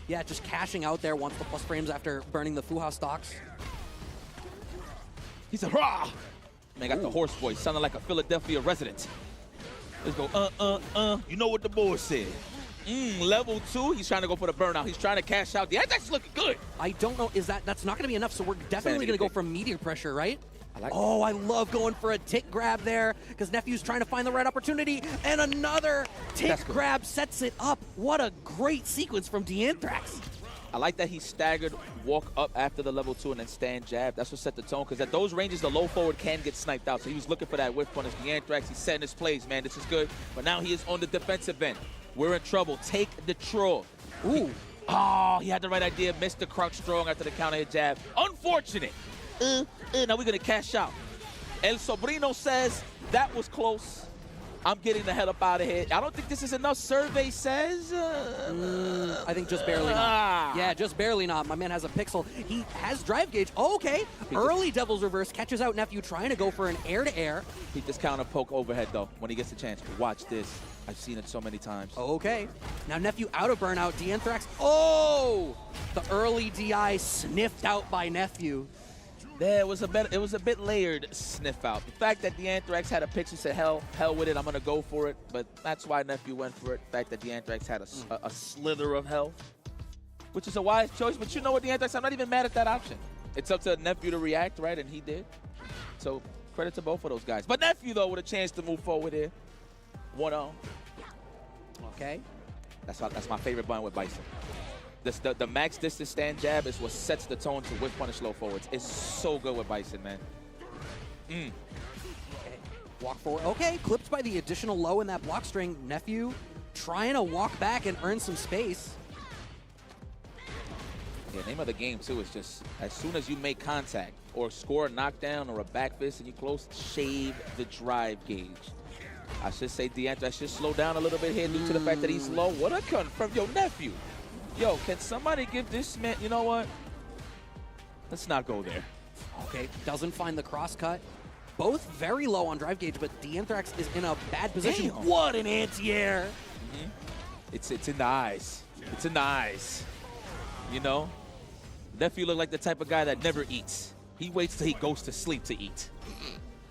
Speaker 2: Yeah, just cashing out there once the plus frames after burning the Fuha stocks.
Speaker 11: He's a rah! Man, got the horse voice, sounding like a Philadelphia resident. Let's go, You know what the board said. Level 2, he's trying to go for the burnout. He's trying to cash out. Yeah, that's looking good.
Speaker 2: I don't know, that's not going to be enough, so we're definitely going to go for meteor pressure, right?
Speaker 11: Oh,
Speaker 2: I love going for a tick grab there because Nephew's trying to find the right opportunity, and another tick grab sets it up. What a great sequence from D'Anthrax.
Speaker 11: I like that he staggered, walk up after the level 2, and then stand jab. That's what set the tone, because at those ranges, the low forward can get sniped out. So he was looking for that whiff punish. D'Anthrax, he's setting his plays, man. This is good. But now he is on the defensive end. We're in trouble. Take the troll.
Speaker 2: Ooh.
Speaker 11: He had the right idea. Missed the crouch strong after the counter hit jab. Unfortunate. Now we're going to cash out. El Sobrino says, that was close. I'm getting the hell up out of here. I don't think this is enough, survey says.
Speaker 2: I think just barely not. Yeah, just barely not. My man has a pixel. He has drive gauge. Okay. Early Devil's Reverse catches out Nephew trying to go for an air-to-air.
Speaker 11: He just counter poke overhead, though, when he gets a chance. Watch this. I've seen it so many times.
Speaker 2: Okay. Now Nephew out of burnout. D'Anthrax. Oh! The early DI sniffed out by Nephew.
Speaker 11: There was it was a bit layered sniff out. The fact that D'Anthrax had a pixel said, hell with it, I'm gonna go for it. But that's why Nephew went for it. The fact that D'Anthrax had a slither of health, which is a wise choice. But you know what, D'Anthrax, I'm not even mad at that option. It's up to Nephew to react, right? And he did. So credit to both of those guys. But Nephew, though, with a chance to move forward here. 1-0.
Speaker 2: Okay.
Speaker 11: That's my favorite button with Bison. The max distance stand jab is what sets the tone to whiff punish low forwards. It's so good with Bison, man.
Speaker 2: Okay. Walk forward. Okay, clipped by the additional low in that block string. Nephew trying to walk back and earn some space.
Speaker 11: Yeah, name of the game, too, is just as soon as you make contact or score a knockdown or a back fist and you close, shave the drive gauge. I should say D'Anthrax should slow down a little bit here due to the fact that he's low. What a confirm. Yo, Nephew. Yo, can somebody give this man, you know what? Let's not go there.
Speaker 2: Okay, doesn't find the cross cut. Both very low on drive gauge, but D'Anthrax is in a bad position.
Speaker 11: Damn.
Speaker 2: What an anti-air.
Speaker 11: It's in the eyes. It's in the eyes. You know? Nephew look like the type of guy that never eats. He waits till he goes to sleep to eat.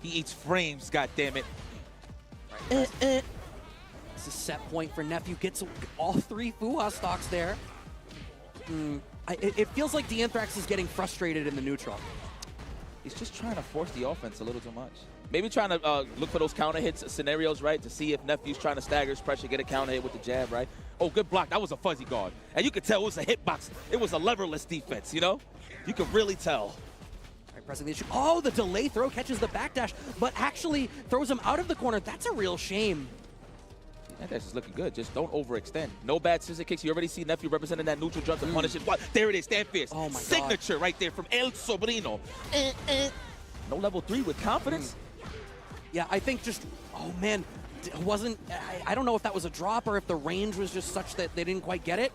Speaker 11: He eats frames, goddammit.
Speaker 2: It's a set point for Nephew. Gets all 3 Fuha stocks there. It feels like D'Anthrax is getting frustrated in the neutral.
Speaker 11: He's just trying to force the offense a little too much. Maybe trying to look for those counter hits scenarios, right? To see if Nephew's trying to stagger his pressure, get a counter hit with the jab, right? Oh, good block. That was a fuzzy guard. And you could tell it was a hitbox. It was a leverless defense, you know? You could really tell.
Speaker 2: All right, pressing the issue. Oh, the delay throw catches the backdash, but actually throws him out of the corner. That's a real shame.
Speaker 11: That's just looking good. Just don't overextend. No bad scissor kicks. You already see Nephew representing that neutral jump to punish it. What? There it is. Stand fierce.
Speaker 2: Oh, my
Speaker 11: Signature right there from El Sobrino. No level 3 with confidence.
Speaker 2: Yeah, I think just, oh man, it wasn't, I don't know if that was a drop or if the range was just such that they didn't quite get it.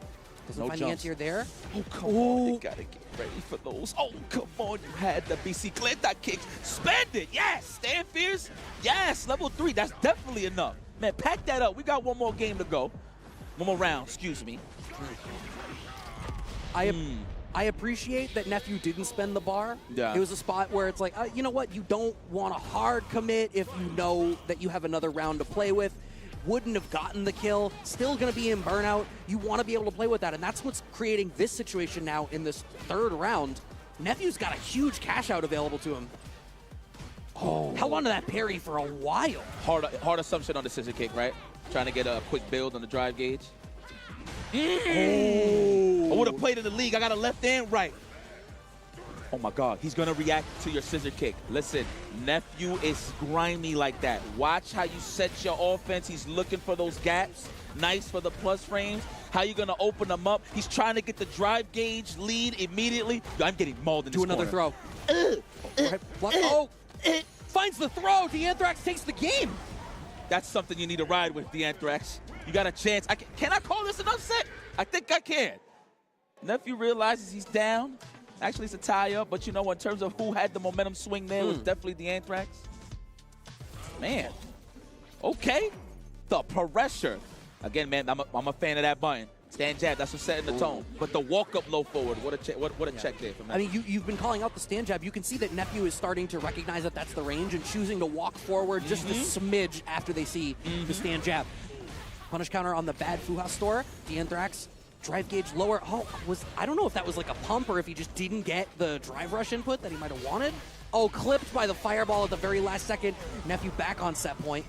Speaker 2: Doesn't find the anti-air there.
Speaker 11: Oh, come on. You gotta get ready for those. Oh, come on. You had the BC Clinton kick. Spend it. Yes. Stand fierce. Yes. Level 3. That's definitely enough. Man, pack that up. We got one more game to go. One more round, excuse me.
Speaker 2: I appreciate that Nephew didn't spend the bar.
Speaker 11: Yeah.
Speaker 2: It was a spot where it's like, you know what? You don't want a hard commit if you know that you have another round to play with. Wouldn't have gotten the kill. Still going to be in burnout. You want to be able to play with that, and that's what's creating this situation now in this 3rd round. Nephew's got a huge cash out available to him. Oh, held on to that parry for a while.
Speaker 11: Hard assumption on the scissor kick, right? Trying to get a quick build on the drive gauge. Oh. I would have played in the league. I got a left and right. Oh my God, he's gonna react to your scissor kick. Listen, Nephew is grimy like that. Watch how you set your offense. He's looking for those gaps. Nice for the plus frames. How you gonna open them up? He's trying to get the drive gauge lead immediately. I'm getting mauled in this
Speaker 2: another
Speaker 11: corner.
Speaker 2: throw. Finds the throw. D'Anthrax takes the game.
Speaker 11: That's something you need to ride with, D'Anthrax. You got a chance. Can I call this an upset? I think I can. Nephew realizes he's down. Actually, it's a tie-up, but you know, in terms of who had the momentum swing there, it was definitely D'Anthrax. Man. Okay. The pressure. Again, man, I'm a fan of that button. Stand jab, that's what's setting the tone. But the walk-up low forward, what a check there from Nephew.
Speaker 2: I mean, you've been calling out the stand jab. You can see that Nephew is starting to recognize that that's the range and choosing to walk forward just a smidge after they see the stand jab. Punish counter on the bad Fuha store. D'Anthrax, drive gauge lower. Oh, I don't know if that was like a pump or if he just didn't get the drive rush input that he might have wanted. Oh, clipped by the fireball at the very last second. Nephew back on set point.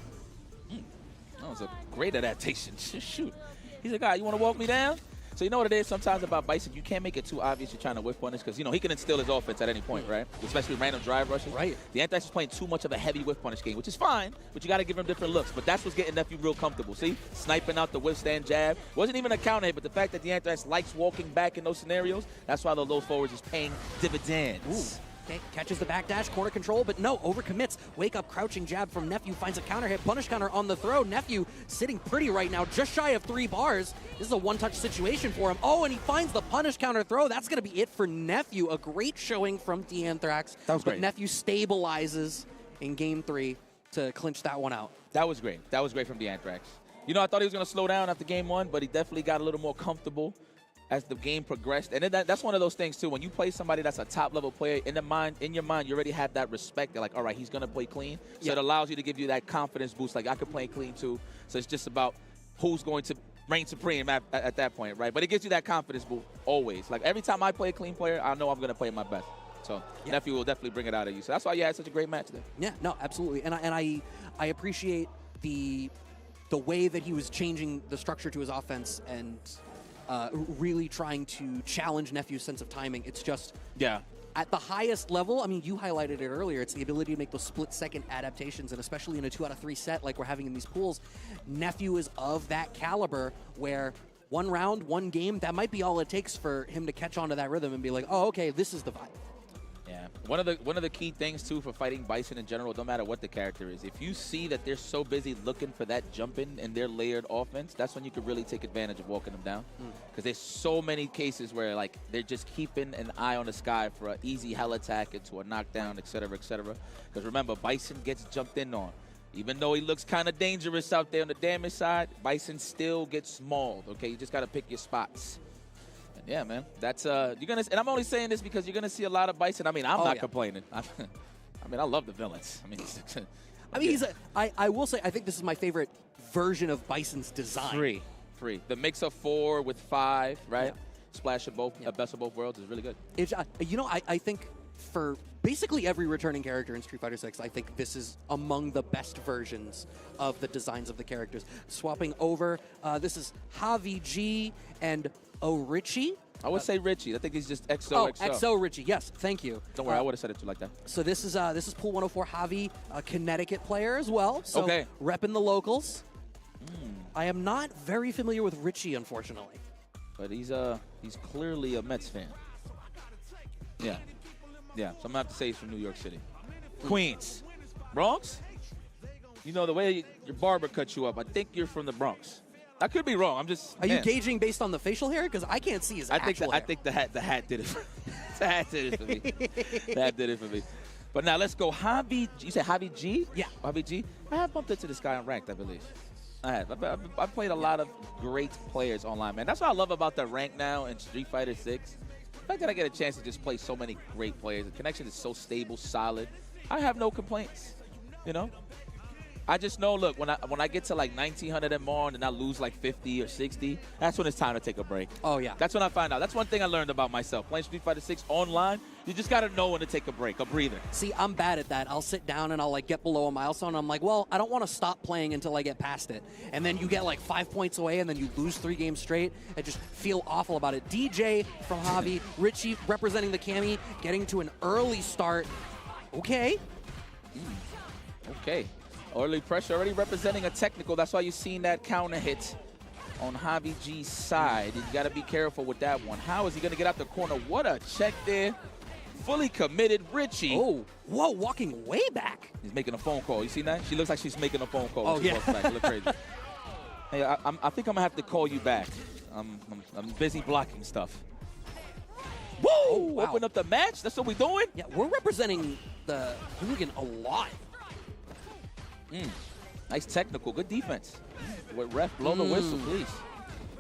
Speaker 11: That was a great adaptation. Shoot. He's like, you want to walk me down? So you know what it is sometimes about Bison? You can't make it too obvious you're trying to whiff punish because, you know, he can instill his offense at any point, right? Especially random drive rushes.
Speaker 2: Right.
Speaker 11: The Anthrax is playing too much of a heavy whiff punish game, which is fine, but you got to give him different looks. But that's what's getting Nephew real comfortable. See? Sniping out the whiff stand jab. Wasn't even a counter hit, but the fact that the Anthrax likes walking back in those scenarios, that's why the low forwards is paying dividends.
Speaker 2: Ooh. Okay, catches the backdash, corner control, but no, overcommits. Wake up, crouching jab from Nephew, finds a counter hit, punish counter on the throw. Nephew sitting pretty right now, just shy of 3 bars. This is a one-touch situation for him. Oh, and he finds the punish counter throw. That's going to be it for Nephew. A great showing from D'Anthrax.
Speaker 11: That was great.
Speaker 2: But Nephew stabilizes in game 3 to clinch that one out.
Speaker 11: That was great. That was great from D'Anthrax. You know, I thought he was going to slow down after game 1, but he definitely got a little more comfortable as the game progressed. And then that's one of those things, too. When you play somebody that's a top-level player, in your mind, you already have that respect. They're like, all right, he's going to play clean. So it allows you to give you that confidence boost. Like, I could play clean, too. So it's just about who's going to reign supreme at that point, right? But it gives you that confidence boost always. Like, every time I play a clean player, I know I'm going to play my best. So Nephew will definitely bring it out of you. So that's why you had such a great match there.
Speaker 2: Yeah, no, absolutely. And I appreciate the way that he was changing the structure to his offense and really trying to challenge Nephew's sense of timing. It's just at the highest level. I mean, you highlighted it earlier. It's the ability to make those split-second adaptations, and especially in a 2 out of 3 set like we're having in these pools, Nephew is of that caliber where 1 round, 1 game, that might be all it takes for him to catch on to that rhythm and be like, oh, okay, this is the vibe.
Speaker 11: Yeah, one of the key things too for fighting Bison in general, no matter what the character is, if you see that they're so busy looking for that jump in and their layered offense, that's when you could really take advantage of walking them down. Because there's so many cases where like they're just keeping an eye on the sky for an easy hell attack into a knockdown, etc., etc. Because remember, Bison gets jumped in on. Even though he looks kind of dangerous out there on the damage side, Bison still gets mauled, okay? You just got to pick your spots. And yeah, man, that's, you're going to, and I'm only saying this because you're going to see a lot of Bison. I mean, I'm not complaining. I mean, I love the villains. I mean,
Speaker 2: I will say, I think this is my favorite version of Bison's design.
Speaker 11: Free. The mix of 4 with 5, right? Yeah. Splash of both, best of both worlds is really good.
Speaker 2: It's, you know, I think for basically every returning character in Street Fighter 6, I think this is among the best versions of the designs of the characters. Swapping over, this is Javi G and Richie.
Speaker 11: I would say Richie. I think he's just XO.
Speaker 2: Oh, XO Richie. Yes, thank you.
Speaker 11: Don't worry, I would have said it too like that.
Speaker 2: So this is Pool 104 Javi, a Connecticut player as well. So
Speaker 11: okay.
Speaker 2: Repping the locals. I am not very familiar with Richie, unfortunately.
Speaker 11: But he's clearly a Mets fan. Yeah. Yeah, so I'm going to have to say he's from New York City. Queens. Bronx? You know, the way your barber cut you up, I think you're from the Bronx. I could be wrong. I'm just.
Speaker 2: Are you gauging based on the facial hair? Because I can't see his actual hair.
Speaker 11: I think the hat did it. The hat did it for me. The hat did it for me. But now let's go. Javi. You said Javi G?
Speaker 2: Yeah.
Speaker 11: Javi G. I have bumped into this guy on ranked, I believe. I have. I've played a lot of great players online, man. That's what I love about the rank now in Street Fighter 6. The fact that I get a chance to just play so many great players. The connection is so stable, solid. I have no complaints. You know. I just know, look, when I get to like 1900 and more and I lose like 50 or 60, that's when it's time to take a break.
Speaker 2: Oh, yeah.
Speaker 11: That's when I find out. That's one thing I learned about myself. Playing Street Fighter 6 online, you just got to know when to take a break, a breather.
Speaker 2: See, I'm bad at that. I'll sit down and I'll like get below a milestone. And I'm like, well, I don't want to stop playing until I get past it. And then you get like 5 points away and then you lose 3 games straight. I just feel awful about it. DJ from Javi, Richie representing the Cami, getting to an early start. Okay.
Speaker 11: Okay. Early pressure already representing a technical. That's why you've seen that counter hit on Javi G's side. You got to be careful with that one. How is he going to get out the corner? What a check there. Fully committed Richie.
Speaker 2: Oh, whoa, walking way back.
Speaker 11: He's making a phone call. You see that? She looks like she's making a phone call.
Speaker 2: Oh, yeah.
Speaker 11: Back. You look crazy. Hey, I think I'm going to have to call you back. I'm busy blocking stuff. Woo! Oh, wow. Open up the match? That's what we're doing?
Speaker 2: Yeah, we're representing the hooligan a lot.
Speaker 11: Nice technical, good defense. Ref, blow the whistle, please.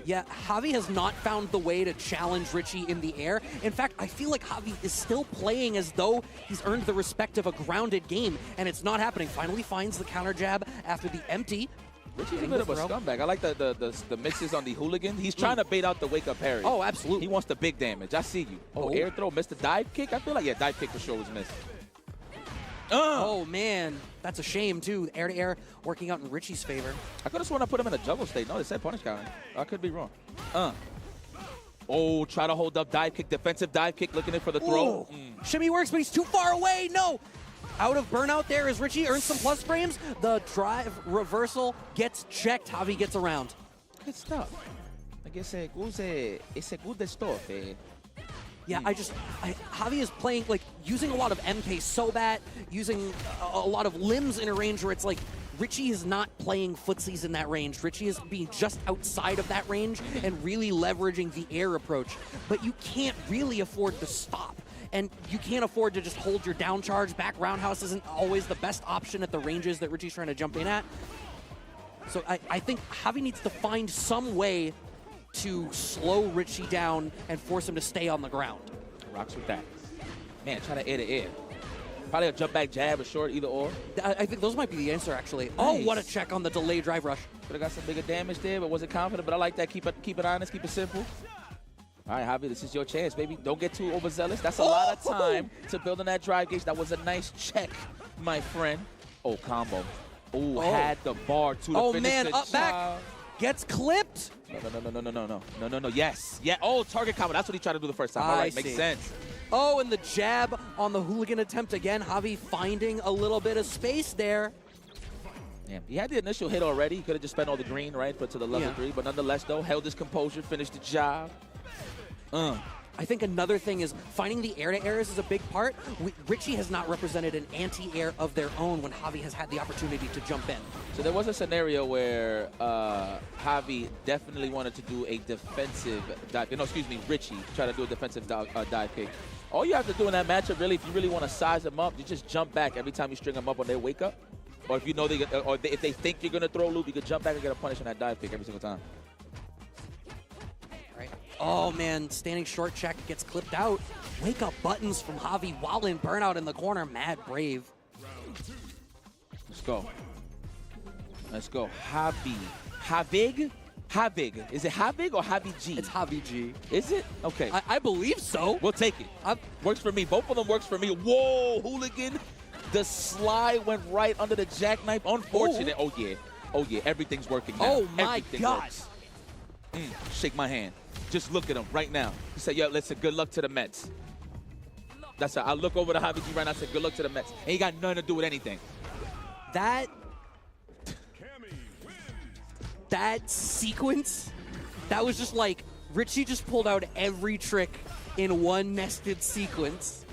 Speaker 2: Yeah, Javi has not found the way to challenge Richie in the air. In fact, I feel like Javi is still playing as though he's earned the respect of a grounded game, and it's not happening. Finally finds the counter jab after the empty.
Speaker 11: Richie's a bit of a scumbag. I like the mixes on the hooligan. He's trying to bait out the wake-up parry.
Speaker 2: Oh, absolutely.
Speaker 11: He wants the big damage. I see you. Oh, air throw, missed the dive kick? I feel like, yeah, dive kick for sure was missed.
Speaker 2: Oh, man. That's a shame, too. Air-to-air working out in Richie's favor.
Speaker 11: I could have sworn I put him in a juggle state. No, they said punish counter. I could be wrong. Oh, try to hold up dive kick, defensive dive kick, looking in for the throw.
Speaker 2: Shimmy works, but he's too far away. No. Out of burnout there as Richie earns some plus frames. The drive reversal gets checked. Javi gets around.
Speaker 11: Good stuff. I guess it's a good stuff.
Speaker 2: Yeah, Javi is playing, like, using a lot of MK Sobat, using a lot of limbs in a range where it's like, Richie is not playing footsies in that range. Richie is being just outside of that range and really leveraging the air approach. But you can't really afford to stop. And you can't afford to just hold your down charge. Back roundhouse isn't always the best option at the ranges that Richie's trying to jump in at. So I think Javi needs to find some way to slow Richie down and force him to stay on the ground.
Speaker 11: Rocks with that. Man, try to air to air. Probably a jump back jab or short, either or.
Speaker 2: I think those might be the answer, actually. Nice. Oh, what a check on the delayed drive rush.
Speaker 11: Could have got some bigger damage there, but wasn't confident. But I like that. Keep it honest, keep it simple. All right, Javi, this is your chance, baby. Don't get too overzealous. That's a lot of time to build on that drive gauge. That was a nice check, my friend. Oh, combo. Oh, had the bar to the finish.
Speaker 2: Oh, man, up back. Gets clipped.
Speaker 11: No. Yes. Yeah. Oh, target combo. That's what he tried to do the first time. All right, makes sense.
Speaker 2: Oh, and the jab on the hooligan attempt again. Javi finding a little bit of space there.
Speaker 11: Yeah, he had the initial hit already. He could have just spent all the green, right, put to the level 3. But nonetheless, though, held his composure, finished the job.
Speaker 2: I think another thing is finding the air-to-airs is a big part. Richie has not represented an anti-air of their own when Javi has had the opportunity to jump in.
Speaker 11: So there was a scenario where Javi definitely wanted to do a defensive dive. No, excuse me, Richie tried to do a defensive dive kick. All you have to do in that matchup, really, if you really want to size them up, you just jump back every time you string them up on their wake-up. Or if you know if they think you're gonna throw a loop, you can jump back and get a punish on that dive kick every single time.
Speaker 2: Right. Oh man, standing short check gets clipped out. Wake up buttons from Javi while in burnout in the corner. Mad brave.
Speaker 11: Let's go. Let's go. Havig? Havig. Is it Havig or Javi G?
Speaker 2: It's Javi G.
Speaker 11: Is it? Okay.
Speaker 2: I believe so.
Speaker 11: We'll take it. Works for me. Both of them works for me. Whoa, hooligan. The slide went right under the jackknife. Unfortunate. Oh, yeah. Oh, yeah. Everything's working now.
Speaker 2: Oh, my
Speaker 11: Everything
Speaker 2: God.
Speaker 11: works. Shake my hand. Just look at him right now. He said, yo, listen, good luck to the Mets. That's it. I look over to Javi G right now and said, good luck to the Mets. Ain't got nothing to do with anything.
Speaker 2: That sequence, that was just like, Richie just pulled out every trick in one nested sequence.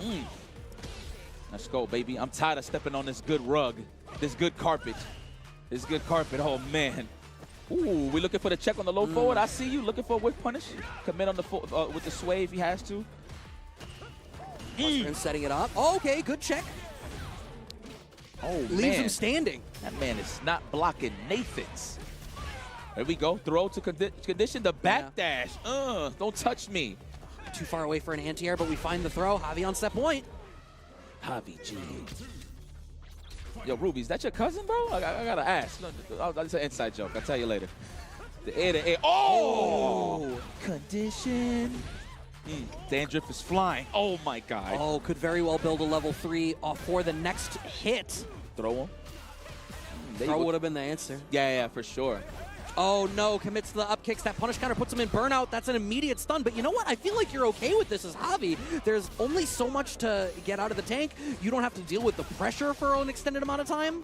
Speaker 11: Let's go, baby. I'm tired of stepping on this good rug, this good carpet. This good carpet, oh man. Ooh, we looking for the check on the low forward. I see you looking for a whip punish. Commit on the with the sway if he has to.
Speaker 2: And setting it up. Oh, okay, good check.
Speaker 11: Oh,
Speaker 2: Leaves him standing.
Speaker 11: That man is not blocking Nathan's. There we go. Throw to condition the back dash. Don't touch me.
Speaker 2: Too far away for an anti-air, but we find the throw. Javi on set point.
Speaker 11: Javi G. Yo, Ruby, is that your cousin, bro? I gotta ask. That's an inside joke. I'll tell you later. The air to air. Oh! Condition. Dandruff is flying. Oh, my God.
Speaker 2: Oh, could very well build a level 3 for the next hit.
Speaker 11: Throw him.
Speaker 2: Throw would have been the answer.
Speaker 11: Yeah, for sure.
Speaker 2: Oh, no. Commits to the up kicks. That punish counter puts him in burnout. That's an immediate stun. But you know what? I feel like you're okay with this as Javi. There's only so much to get out of the tank. You don't have to deal with the pressure for an extended amount of time.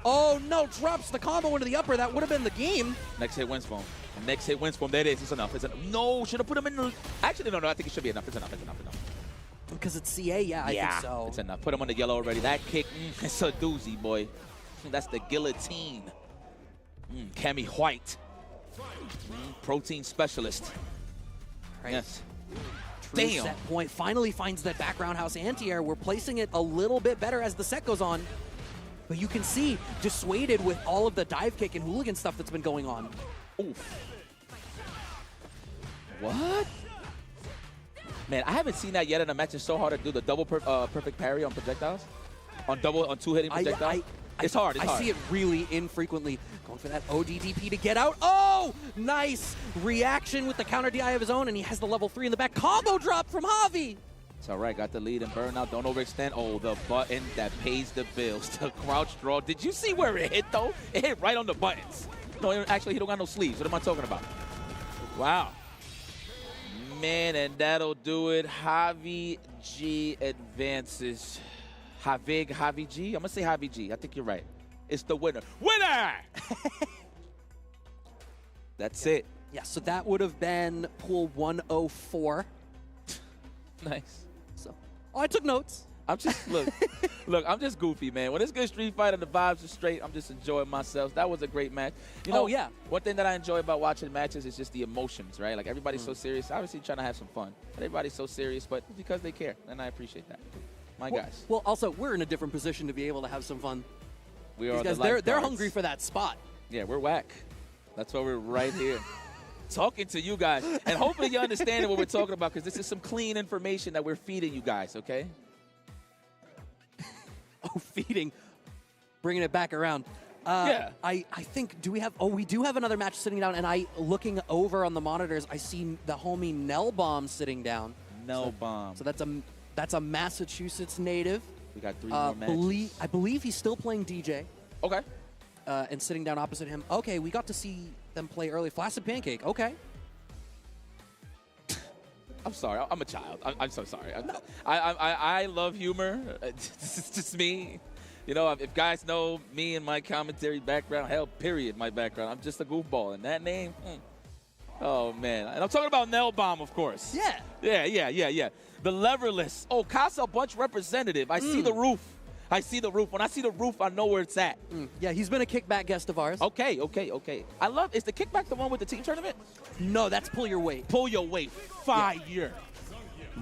Speaker 2: Oh, no. Drops the combo into the upper. That would have been the game.
Speaker 11: Next hit wins for him. Next hit wins for him. There it is. It's enough. It's enough. No, should have put him in the... Actually, no. I think it should be enough. It's enough.
Speaker 2: Because it's CA? Yeah, I think so.
Speaker 11: It's enough. Put him on the yellow already. That kick, it's a doozy, boy. That's the guillotine. Cammy White. Protein specialist.
Speaker 2: Right.
Speaker 11: Yes.
Speaker 2: True set point. Finally finds that back roundhouse anti-air. We're placing it a little bit better as the set goes on. But you can see, dissuaded with all of the dive kick and hooligan stuff that's been going on.
Speaker 11: Oof. What? Man, I haven't seen that yet in a match. It's so hard to do the double perfect parry on projectiles. On two hitting projectiles. It's hard.
Speaker 2: I see it really infrequently. Going for that ODDP to get out. Oh, nice reaction with the counter DI of his own, and he has the level 3 in the back. Combo drop from Javi.
Speaker 11: It's all right. Got the lead and burnout. Don't overextend. Oh, the button that pays the bills. The crouch draw. Did you see where it hit, though? It hit right on the buttons. No, actually, he don't got no sleeves. What am I talking about? Wow. Man, and that'll do it. Javi G advances. Javi G? I'm going to say Javi G. I think you're right. It's the winner. Winner! That's it.
Speaker 2: Yeah, so that would have been pool 104.
Speaker 11: Nice.
Speaker 2: So, I took notes.
Speaker 11: I'm just, look, I'm just goofy, man. When it's good Street Fighter and the vibes are straight, I'm just enjoying myself. That was a great match. You know, one thing that I enjoy about watching matches is just the emotions, right? Like, everybody's so serious. Obviously trying to have some fun. But everybody's so serious, but it's because they care, and I appreciate that. My guys.
Speaker 2: Well, also, we're in a different position to be able to have some fun.
Speaker 11: We are.
Speaker 2: These guys, they're hungry for that spot.
Speaker 11: Yeah, we're whack. That's why we're right here. Talking to you guys. And hopefully you understand what we're talking about, because this is some clean information that we're feeding you guys, okay?
Speaker 2: Oh, feeding. Bringing it back around.
Speaker 11: Yeah.
Speaker 2: I think, we do have another match sitting down, and looking over on the monitors, I see the homie Nelbomb sitting down.
Speaker 11: Nelbomb.
Speaker 2: So that's a Massachusetts native.
Speaker 11: We got 3 more matches.
Speaker 2: I believe he's still playing DJ.
Speaker 11: Okay.
Speaker 2: And sitting down opposite him. Okay, we got to see them play early. Flaccid Pancake. Okay.
Speaker 11: I'm sorry. I'm a child. I'm so sorry. I love humor. It's just me. You know, if guys know me and my commentary background, hell, period, my background, I'm just a goofball. And that name, oh, man. And I'm talking about Nelbomb, of course.
Speaker 2: Yeah.
Speaker 11: Yeah. The leverless. Oh, Casa Bunch representative. I see the roof. When I see the roof, I know where it's at.
Speaker 2: Yeah, he's been a kickback guest of ours.
Speaker 11: Okay. Is the kickback the one with the team tournament?
Speaker 2: No, that's Pull Your Weight.
Speaker 11: Pull Your Weight. Fire.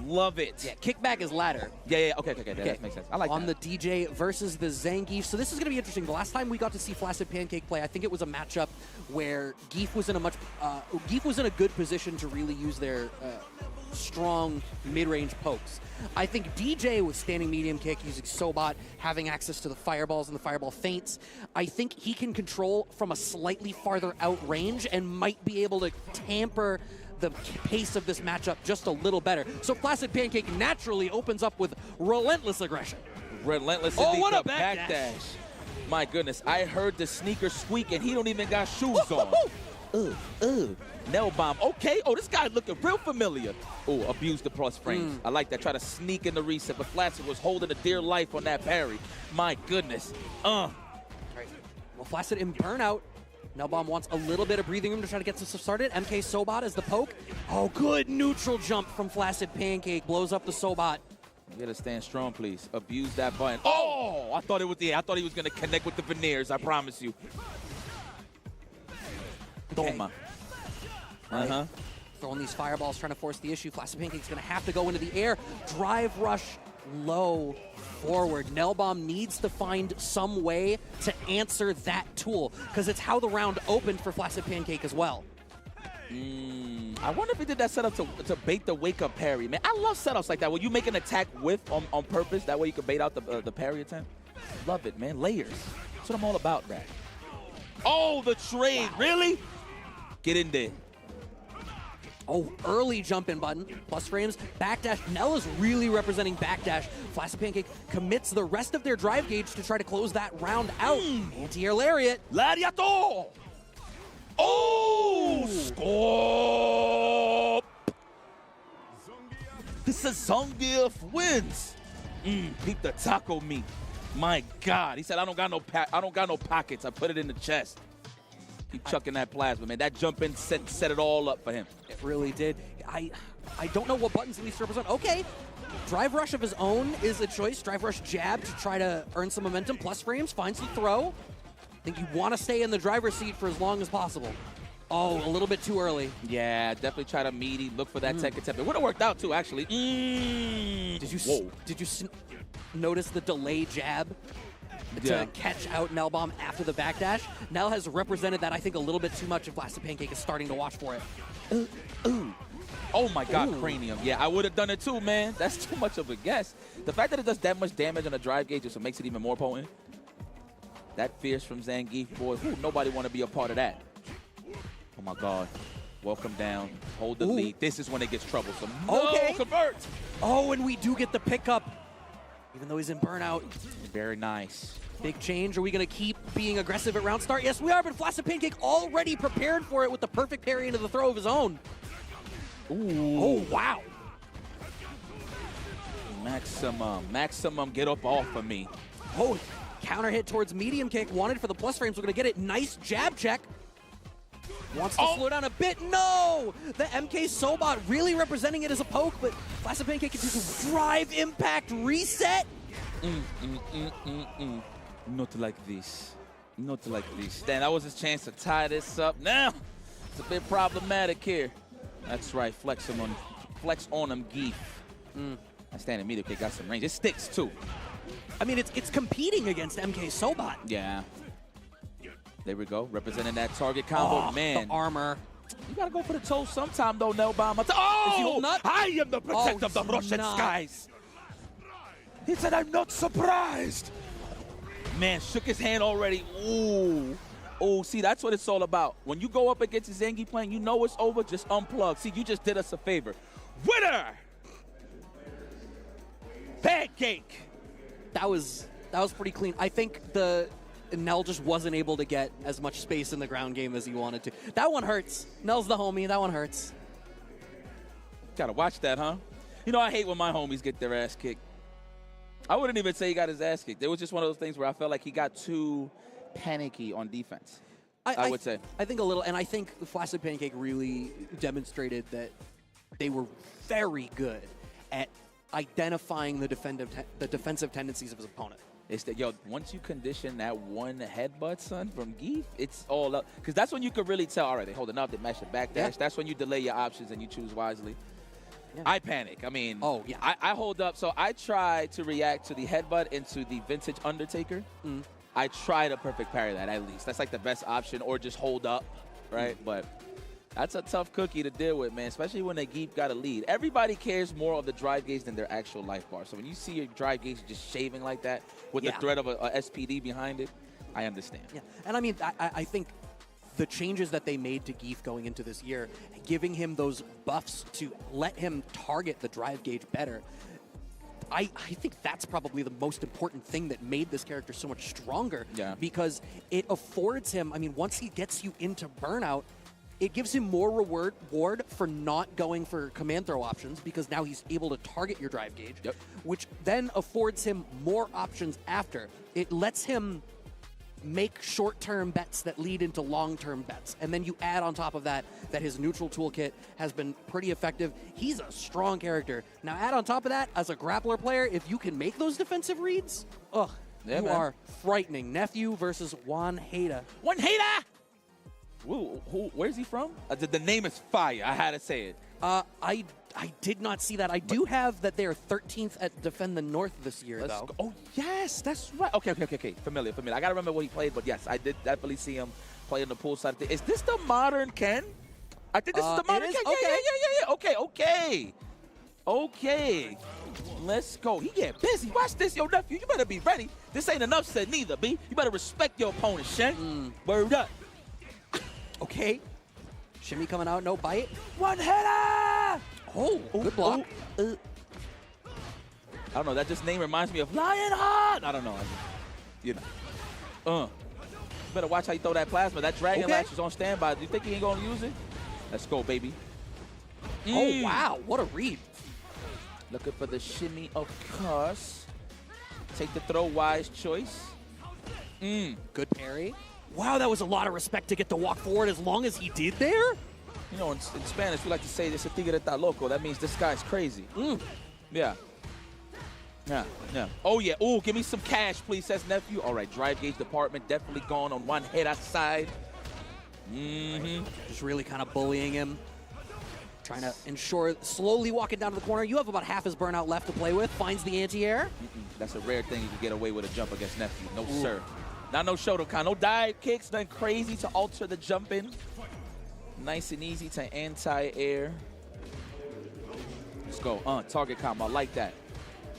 Speaker 11: Love it.
Speaker 2: Yeah, kickback is ladder.
Speaker 11: Yeah, okay, that makes sense. I like
Speaker 2: on
Speaker 11: that.
Speaker 2: the DJ versus the Zangief. So this is going to be interesting. The last time we got to see Flaccid Pancake play, I think it was a matchup where Geef was in a good position to really use their strong mid-range pokes. I think DJ was standing medium kick, using Sobot, having access to the fireballs and the fireball feints. I think he can control from a slightly farther out range and might be able to tamper the pace of this matchup just a little better. So Flaccid Pancake naturally opens up with relentless aggression.
Speaker 11: Relentless.
Speaker 2: Oh, what a
Speaker 11: backdash. My goodness, I heard the sneaker squeak and he don't even got shoes on. Nail bomb. Okay. Oh, this guy looking real familiar. Oh, abused the plus frames. I like that. Try to sneak in the reset, but Flaccid was holding a dear life on that parry. My goodness.
Speaker 2: Right. Well, Flaccid in burnout. Nailbomb wants a little bit of breathing room to try to get this started. MK Sobot as the poke. Oh, good neutral jump from Flaccid Pancake. Blows up the Sobot.
Speaker 11: You gotta stand strong, please. Abuse that button. Oh, I thought it was I thought he was gonna connect with the veneers. I promise you.
Speaker 2: Okay.
Speaker 11: Toma.
Speaker 2: Right. Throwing these fireballs, trying to force the issue. Flaccid Pancake's gonna have to go into the air. Drive rush low forward. Nailbomb needs to find some way to answer that tool, because it's how the round opened for Flaccid Pancake as well.
Speaker 11: I wonder if he did that setup to bait the wake-up parry. Man, I love setups like that, where you make an attack with on purpose. That way you can bait out the parry attempt. Love it, man. Layers. That's what I'm all about, Brad. Oh, the trade. Wow. Really? Get in there.
Speaker 2: Oh, early jump-in button, plus frames, backdash. Nell is really representing backdash. Flaccid Pancake commits the rest of their drive gauge to try to close that round out. Anti-air lariat.
Speaker 11: Lariato! Oh! Score! This is Zangief wins. Peep the taco meat. My God, he said I don't got no pockets. I put it in the chest. Keep chucking that plasma, man. That jump in set it all up for him.
Speaker 2: It really did. I don't know what buttons he needs to represent. Okay, drive rush of his own is a choice. Drive rush jab to try to earn some momentum. Plus frames, find some throw. I think you want to stay in the driver's seat for as long as possible. Oh, a little bit too early.
Speaker 11: Yeah, definitely try to meaty, look for that tech attempt. It would have worked out too, actually.
Speaker 2: Did you notice the delay jab to catch out Nailbomb after the backdash? Nell has represented that, I think, a little bit too much, and Flaccid Pancake is starting to watch for it.
Speaker 11: Oh my God, cranium. Yeah, I would have done it too, man. That's too much of a guess. The fact that it does that much damage on a drive gauge just makes it even more potent. That fierce from Zangief, boy. Nobody want to be a part of that. Oh my God. Welcome down. Hold the lead. This is when it gets troublesome.
Speaker 2: Okay.
Speaker 11: No, convert.
Speaker 2: Oh, and we do get the pickup, even though he's in burnout.
Speaker 11: Very nice.
Speaker 2: Big change. Are we going to keep being aggressive at round start? Yes, we are, but Flaccid Pancake already prepared for it with the perfect parry into the throw of his own.
Speaker 11: Ooh.
Speaker 2: Oh, wow.
Speaker 11: Maximum, get up off of me.
Speaker 2: Oh, counter hit towards medium kick. Wanted for the plus frames. We're going to get it. Nice jab check. Wants to slow down a bit. No! The MK Sobot really representing it as a poke, but Flaccid Pancake can do some drive impact reset.
Speaker 11: Not like this. Not like this. Dan, that was his chance to tie this up. Now, it's a bit problematic here. That's right. Flex on him, Geef. That standing medium kick got some range. It sticks, too.
Speaker 2: I mean, it's competing against MK Sobot.
Speaker 11: Yeah. There we go. Representing that target combo.
Speaker 2: Oh,
Speaker 11: man.
Speaker 2: The armor.
Speaker 11: You got to go for the toe sometime, though, Nailbomb. Oh! I am the protector of the Russian skies. He said, I'm not surprised. Man, shook his hand already. Ooh. Oh, see, that's what it's all about. When you go up against Zangief playing, you know it's over, just unplug. See, you just did us a favor. Winner! Pancake!
Speaker 2: That was pretty clean. I think Nell just wasn't able to get as much space in the ground game as he wanted to. That one hurts. Nell's the homie. That one hurts.
Speaker 11: Gotta watch that, huh? You know, I hate when my homies get their ass kicked. I wouldn't even say he got his ass kicked. It was just one of those things where I felt like he got too panicky on defense. I would say. I
Speaker 2: think a little, and I think Flaccid Pancake really demonstrated that they were very good at identifying the defensive tendencies of his opponent.
Speaker 11: It's that, yo, once you condition that one headbutt, son, from Geef, it's all up. Because that's when you could really tell, all right, they're holding up, they match the backdash. Yeah. That's when you delay your options and you choose wisely. I panic. I mean,
Speaker 2: oh, yeah.
Speaker 11: I hold up. So I try to react to the headbutt into the vintage Undertaker. I try to perfect parry that at least. That's like the best option, or just hold up, right? But that's a tough cookie to deal with, man, especially when they got a lead. Everybody cares more of the drive gauge than their actual life bar. So when you see your drive gauge just shaving like that with the threat of a SPD behind it, I understand.
Speaker 2: Yeah, and I mean, I think the changes that they made to Geef going into this year, giving him those buffs to let him target the drive gauge better, I think that's probably the most important thing that made this character so much stronger.
Speaker 11: Yeah.
Speaker 2: Because it affords him, I mean, once he gets you into burnout, it gives him more reward for not going for command throw options, because now he's able to target your drive gauge, which then affords him more options after. It lets him make short-term bets that lead into long-term bets. And then you add on top of that his neutral toolkit has been pretty effective. He's a strong character. Now add on top of that, as a grappler player, if you can make those defensive reads, you are frightening. Nephew versus Juan Hatta.
Speaker 11: Juan Hatta! Where's he from? The name is fire. I had to say it.
Speaker 2: I did not see that. I do have that they're 13th at Defend the North this year, though.
Speaker 11: Oh, yes, that's right. Okay. Familiar. I got to remember what he played, but yes, I did definitely see him play in the pool side. Is this the modern Ken? I think this is the modern Ken. Yeah. Okay. Let's go. He get busy. Watch this, yo, nephew. You better be ready. This ain't enough said neither, B. You better respect your opponent, Shen. Word up.
Speaker 2: Okay. Shimmy coming out, no bite.
Speaker 11: One header!
Speaker 2: Oh, good block.
Speaker 11: I don't know. That just name reminds me of Lionheart. I don't know. Better watch how you throw that plasma. That dragon latch is on standby. Do you think he ain't gonna use it? Let's go, baby.
Speaker 2: Oh wow, what a read!
Speaker 11: Looking for the shimmy, of course. Take the throw, wise choice.
Speaker 2: Good parry. Wow, that was a lot of respect to get to walk forward as long as he did there.
Speaker 11: You know, in Spanish, we like to say, "This tigre está loco." That means this guy's crazy. Yeah. Oh, yeah. Oh, give me some cash, please, says Nephew. All right, drive gauge department definitely gone on one head outside.
Speaker 2: Just really kind of bullying him. Trying to ensure, slowly walking down to the corner. You have about half his burnout left to play with. Finds the anti-air.
Speaker 11: That's a rare thing you can get away with a jump against Nephew. No, sir. Not no Shotokan. No dive kicks. Nothing crazy to alter the jump in. Nice and easy to anti-air. Let's go. Target combo. I like that.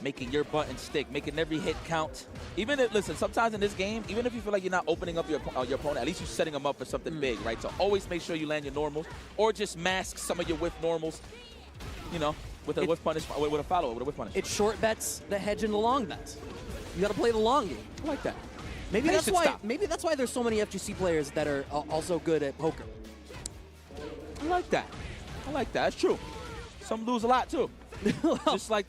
Speaker 11: Making your button stick. Making every hit count. Even if, listen, sometimes in this game, even if you feel like you're not opening up your opponent, at least you're setting them up for something big, right? So always make sure you land your normals, or just mask some of your whiff normals, you know, with a whiff punish, with a follow-up, with a whiff punish.
Speaker 2: It's short bets that hedge into long bets. You got to play the long game.
Speaker 11: I like that.
Speaker 2: Maybe that's why. Maybe that's why there's so many FGC players that are also good at poker.
Speaker 11: I like that. That's true. Some lose a lot too. just like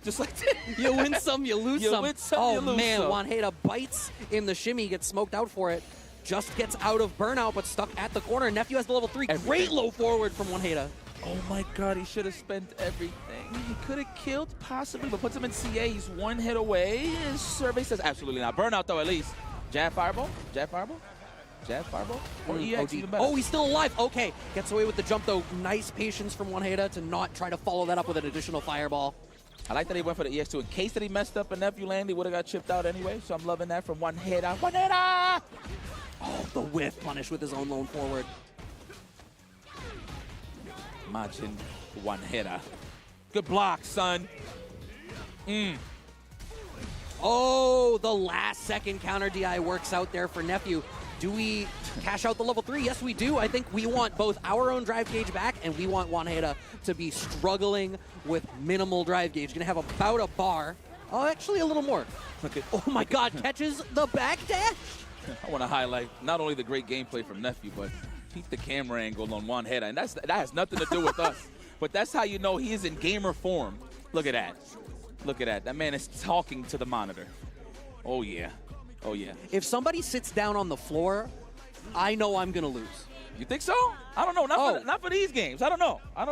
Speaker 2: you win some, you lose some.
Speaker 11: Oh
Speaker 2: man, Juan Hatta bites in the shimmy, gets smoked out for it. Just gets out of burnout, but stuck at the corner. Nephew has the level 3. Great low forward from Juan Hatta.
Speaker 11: Oh my God, he should have spent everything. He could have killed possibly, but puts him in CA. He's one hit away. His survey says absolutely not. Burnout though, at least. Jab fireball. Or EX, even better.
Speaker 2: Oh, he's still alive. Okay. Gets away with the jump, though. Nice patience from Juan Hatta to not try to follow that up with an additional fireball.
Speaker 11: I like that he went for the EX2. In case that he messed up and Nephew landed, he would have got chipped out anyway. So I'm loving that from Juan Hatta.
Speaker 2: Oh, the whiff punish with his own lone forward.
Speaker 11: Majin Juan Hatta. Good block, son.
Speaker 2: Oh, the last second counter DI works out there for Nephew. Do we cash out the level 3? Yes, we do. I think we want both our own drive gauge back, and we want Juan Hatta to be struggling with minimal drive gauge. Gonna have about a bar. Oh, actually a little more. Oh my God, catches the backdash.
Speaker 11: I want to highlight not only the great gameplay from Nephew, but keep the camera angle on Juan Hatta, and that has nothing to do with us. But that's how you know he is in gamer form. Look at that. Look at that. That man is talking to the monitor. Oh, yeah.
Speaker 2: If somebody sits down on the floor, I know I'm going to lose.
Speaker 11: You think so? I don't know. Not for these games. I don't know. I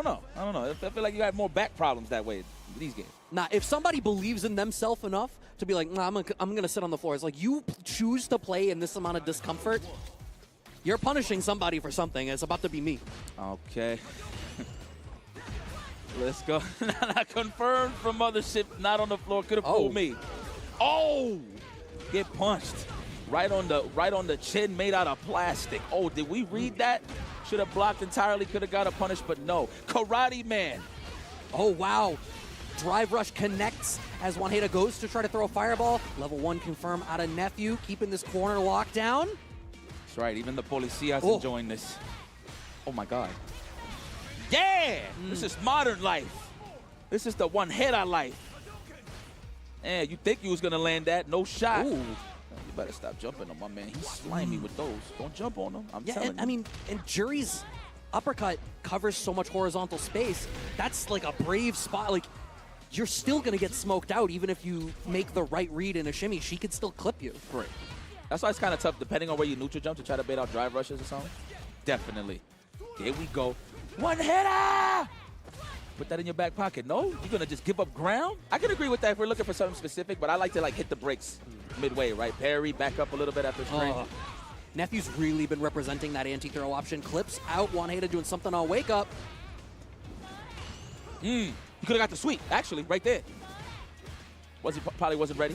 Speaker 11: feel like you have more back problems that way in these games.
Speaker 2: Nah, if somebody believes in themselves enough to be like, nah, I'm going to sit on the floor. It's like you choose to play in this amount of discomfort, you're punishing somebody for something. It's about to be me.
Speaker 11: Okay. Let's go. Confirmed from Mothership, not on the floor. Could have fooled me. Oh! Get punched. Right on the chin, made out of plastic. Oh, did we read that? Should have blocked entirely, could have got a punish, but no. Karate Man.
Speaker 2: Oh, wow. Drive rush connects as Juanita goes to try to throw a fireball. Level 1 confirm out of Nephew, keeping this corner locked down.
Speaker 11: That's right, even the Policia's enjoying this. Oh my God. Yeah! This is modern life. This is the one head I like. Man, you think you was gonna land that? No shot. Ooh. You better stop jumping on my man. He's slimy with those. Don't jump on him. I'm telling you.
Speaker 2: I mean, and Jury's uppercut covers so much horizontal space. That's like a brave spot. Like, you're still gonna get smoked out even if you make the right read in a shimmy. She could still clip you.
Speaker 11: Right. That's why it's kind of tough, depending on where you neutral jump, to try to bait out drive rushes or something. Definitely. Here we go. One hitter! Put that in your back pocket. No? You're going to just give up ground? I can agree with that if we're looking for something specific, but I like to like hit the brakes midway, right? Parry, back up a little bit after string.
Speaker 2: Nephew's really been representing that anti-throw option. Clips out, Juanita doing something on wake up.
Speaker 11: You could have got the sweep, actually, right there. Probably wasn't ready.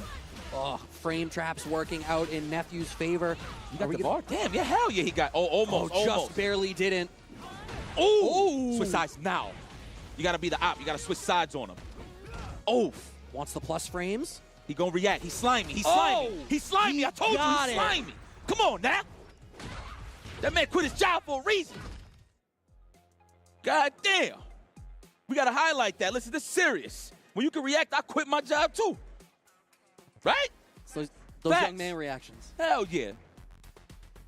Speaker 2: Oh, frame traps working out in Nephew's favor.
Speaker 11: You got the bar? Damn, yeah, hell yeah, he got. Almost.
Speaker 2: Just barely didn't.
Speaker 11: Oh! Switch sides now. You got to be the op. You got to switch sides on him. Oh!
Speaker 2: Wants the plus frames.
Speaker 11: He going to react. He's slimy. He's slimy. He's slimy. I told you he's slimy. Come on now. That man quit his job for a reason. God damn. We got to highlight that. Listen, this is serious. When you can react, I quit my job too. Right?
Speaker 2: So those young man reactions.
Speaker 11: Hell yeah.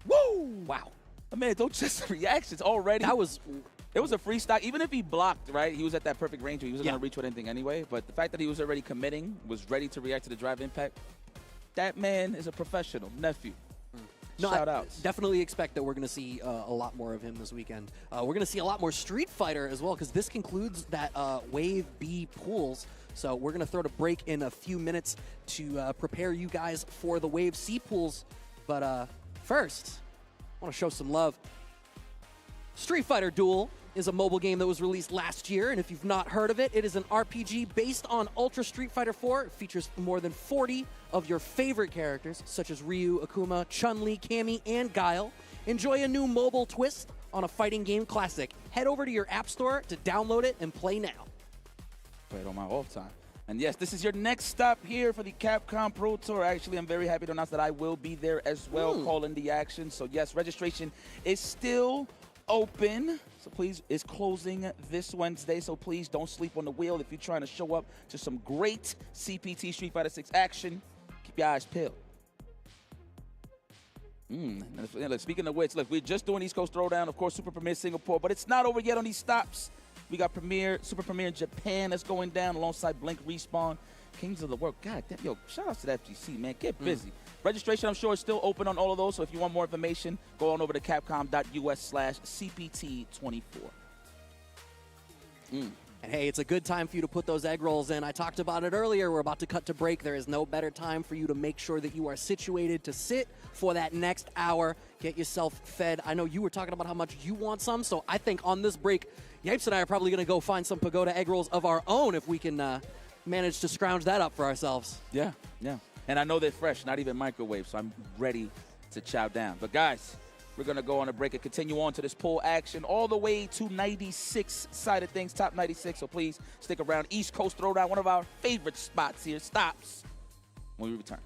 Speaker 11: Woo! Wow. Man, don't just reactions already. It was a free stock. Even if he blocked, right, he was at that perfect range where he wasn't going to reach with anything anyway. But the fact that he was already committing, was ready to react to the drive impact, that man is a professional. Nephew. Shout out.
Speaker 2: Definitely expect that we're going to see a lot more of him this weekend. We're going to see a lot more Street Fighter as well, because this concludes that Wave B pools. So we're going to throw a break in a few minutes to prepare you guys for the Wave C pools. But first, I want to show some love. Street Fighter Duel is a mobile game that was released last year, and if you've not heard of it, it is an RPG based on Ultra Street Fighter 4. It features more than 40 of your favorite characters, such as Ryu, Akuma, Chun-Li, Cammy, and Guile. Enjoy a new mobile twist on a fighting game classic. Head over to your app store to download it and play now.
Speaker 11: Play it on my off time. And yes, this is your next stop here for the Capcom Pro Tour. Actually, I'm very happy to announce that I will be there as well, calling the action. So yes, registration is still open. So please, it's closing this Wednesday. So please don't sleep on the wheel. If you're trying to show up to some great CPT Street Fighter 6 action, keep your eyes peeled. Speaking of which, look, we're just doing East Coast Throwdown, of course, Super Premiere Singapore, but it's not over yet on these stops. We got Super Premiere in Japan that's going down alongside Blink Respawn. Kings of the World. God damn, yo, shout out to the FGC, man. Get busy. Registration, I'm sure, is still open on all of those, so if you want more information, go on over to capcom.us/CPT24.
Speaker 2: And hey, it's a good time for you to put those egg rolls in. I talked about it earlier. We're about to cut to break. There is no better time for you to make sure that you are situated to sit for that next hour. Get yourself fed. I know you were talking about how much you want some, so I think on this break, Yipes and I are probably going to go find some Pagoda egg rolls of our own if we can manage to scrounge that up for ourselves.
Speaker 11: Yeah, yeah. And I know they're fresh, not even microwave, so I'm ready to chow down. But guys, we're going to go on a break and continue on to this poll action all the way to 96 side of things, top 96. So please stick around. East Coast Throwdown, one of our favorite spots here, stops when we return.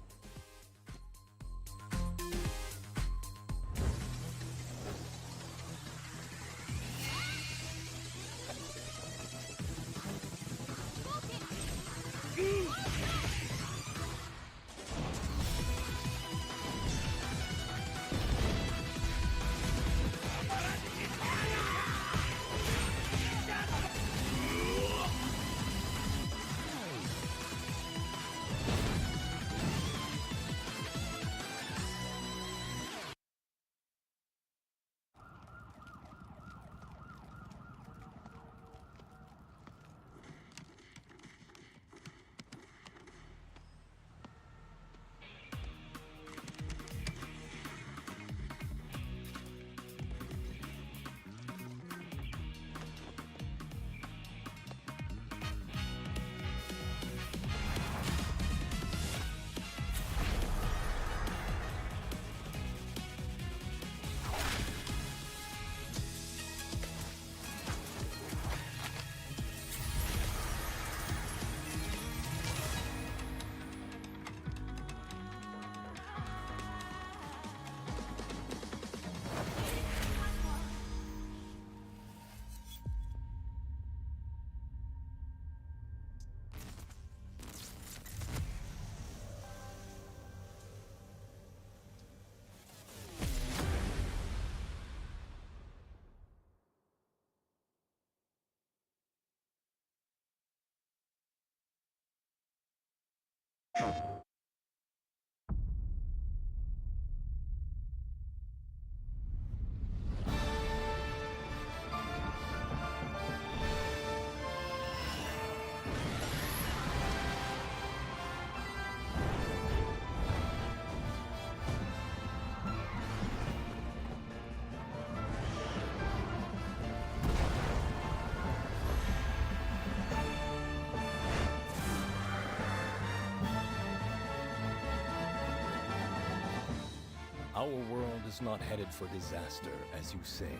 Speaker 13: Our world is not headed for disaster, as you say.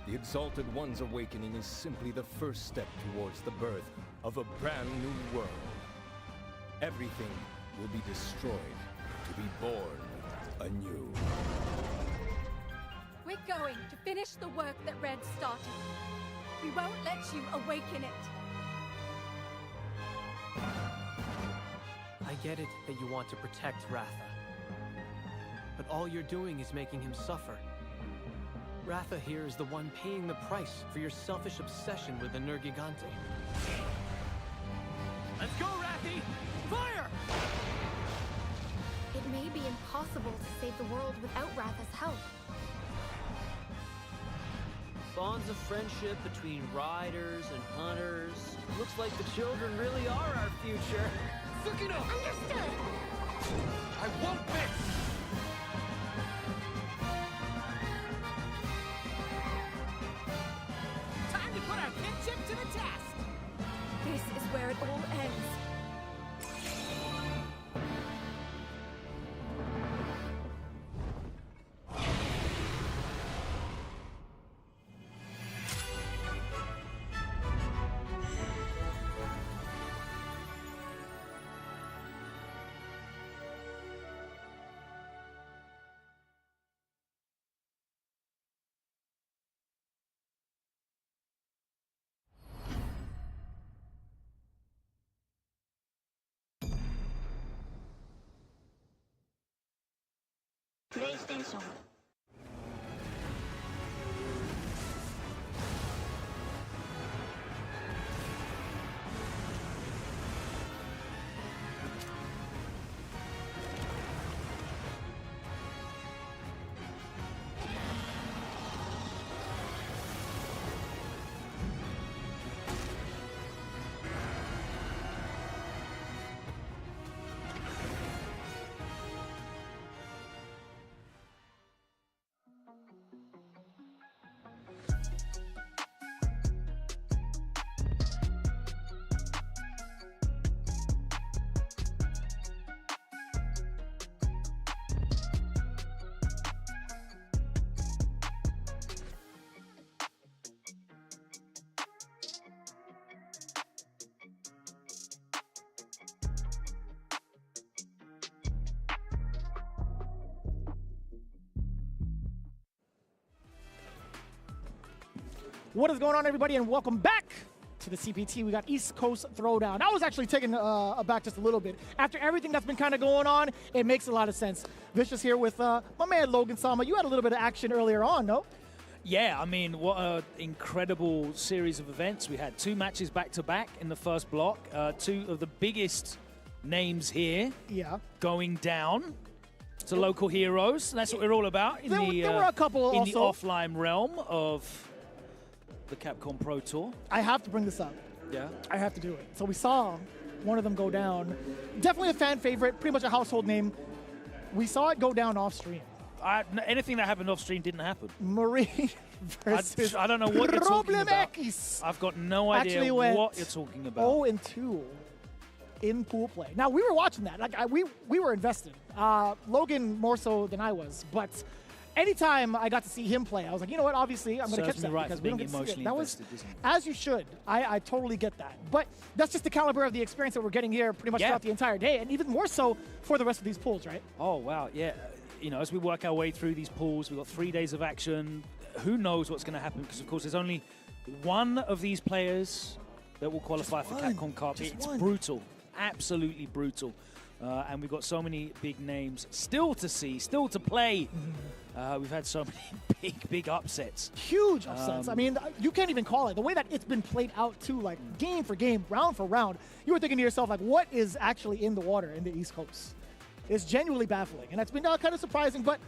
Speaker 13: The Exalted One's awakening is simply the first step towards the birth of a brand new world. Everything will be destroyed to be born anew.
Speaker 14: We're going to finish the work that Red started. We won't let you awaken it.
Speaker 15: I get it that you want to protect Ratha. But all you're doing is making him suffer. Ratha here is the one paying the price for your selfish obsession with the Nergigante.
Speaker 16: Let's go, Rathy! Fire!
Speaker 17: It may be impossible to save the world without Ratha's help.
Speaker 15: Bonds of friendship between riders and hunters. Looks like the children really are our future.
Speaker 16: Sobrino!
Speaker 17: Understood!
Speaker 16: I won't miss!
Speaker 5: Time to put our kinship to the test!
Speaker 14: This is where it all ends.
Speaker 17: PlayStation.
Speaker 18: What is going on, everybody, and welcome back to the CPT. We got East Coast Throwdown. I was actually taken aback just a little bit. After everything that's been kind of going on, it makes a lot of sense. Vicious here with my man Logan Sama. You had a little bit of action earlier on, no?
Speaker 4: Yeah, I mean, what an incredible series of events. We had 2 matches back-to-back in the first block. 2 of the biggest names here going down to local heroes. That's what we're all about in
Speaker 18: there were a couple
Speaker 4: in
Speaker 18: also.
Speaker 4: the offline realm of the Capcom Pro Tour.
Speaker 18: I have to bring this up.
Speaker 4: Yeah.
Speaker 18: I have to do it. So we saw one of them go down. Definitely a fan favorite, pretty much a household name. We saw it go down off stream.
Speaker 4: Anything that happened off stream didn't happen.
Speaker 18: Marie versus
Speaker 4: I don't know what you're talking about.
Speaker 18: Problemekis.
Speaker 4: I've got no idea what you're talking about.
Speaker 18: 0-2 in pool play. Now, we were watching that. Like we were invested. Logan more so than I was, but anytime I got to see him play, I was like, you know what? Obviously, I'm going to catch that because we don't get to see it. That was as you should. I totally get that. But that's just the caliber of the experience that we're getting here pretty much throughout the entire day, and even more so for the rest of these pools, right?
Speaker 4: Oh wow, yeah. You know, as we work our way through these pools, we've got 3 days of action. Who knows what's going to happen? Because of course, there's only one of these players that will qualify for Capcom Cup. It's brutal, absolutely brutal. and we've got so many big names still to see, still to play. We've had so many big upsets.
Speaker 18: Huge upsets. I mean, you can't even call it. The way that it's been played out, too, like game for game, round for round, you were thinking to yourself, like, what is actually in the water in the East Coast? It's genuinely baffling, and that's been kind of surprising, but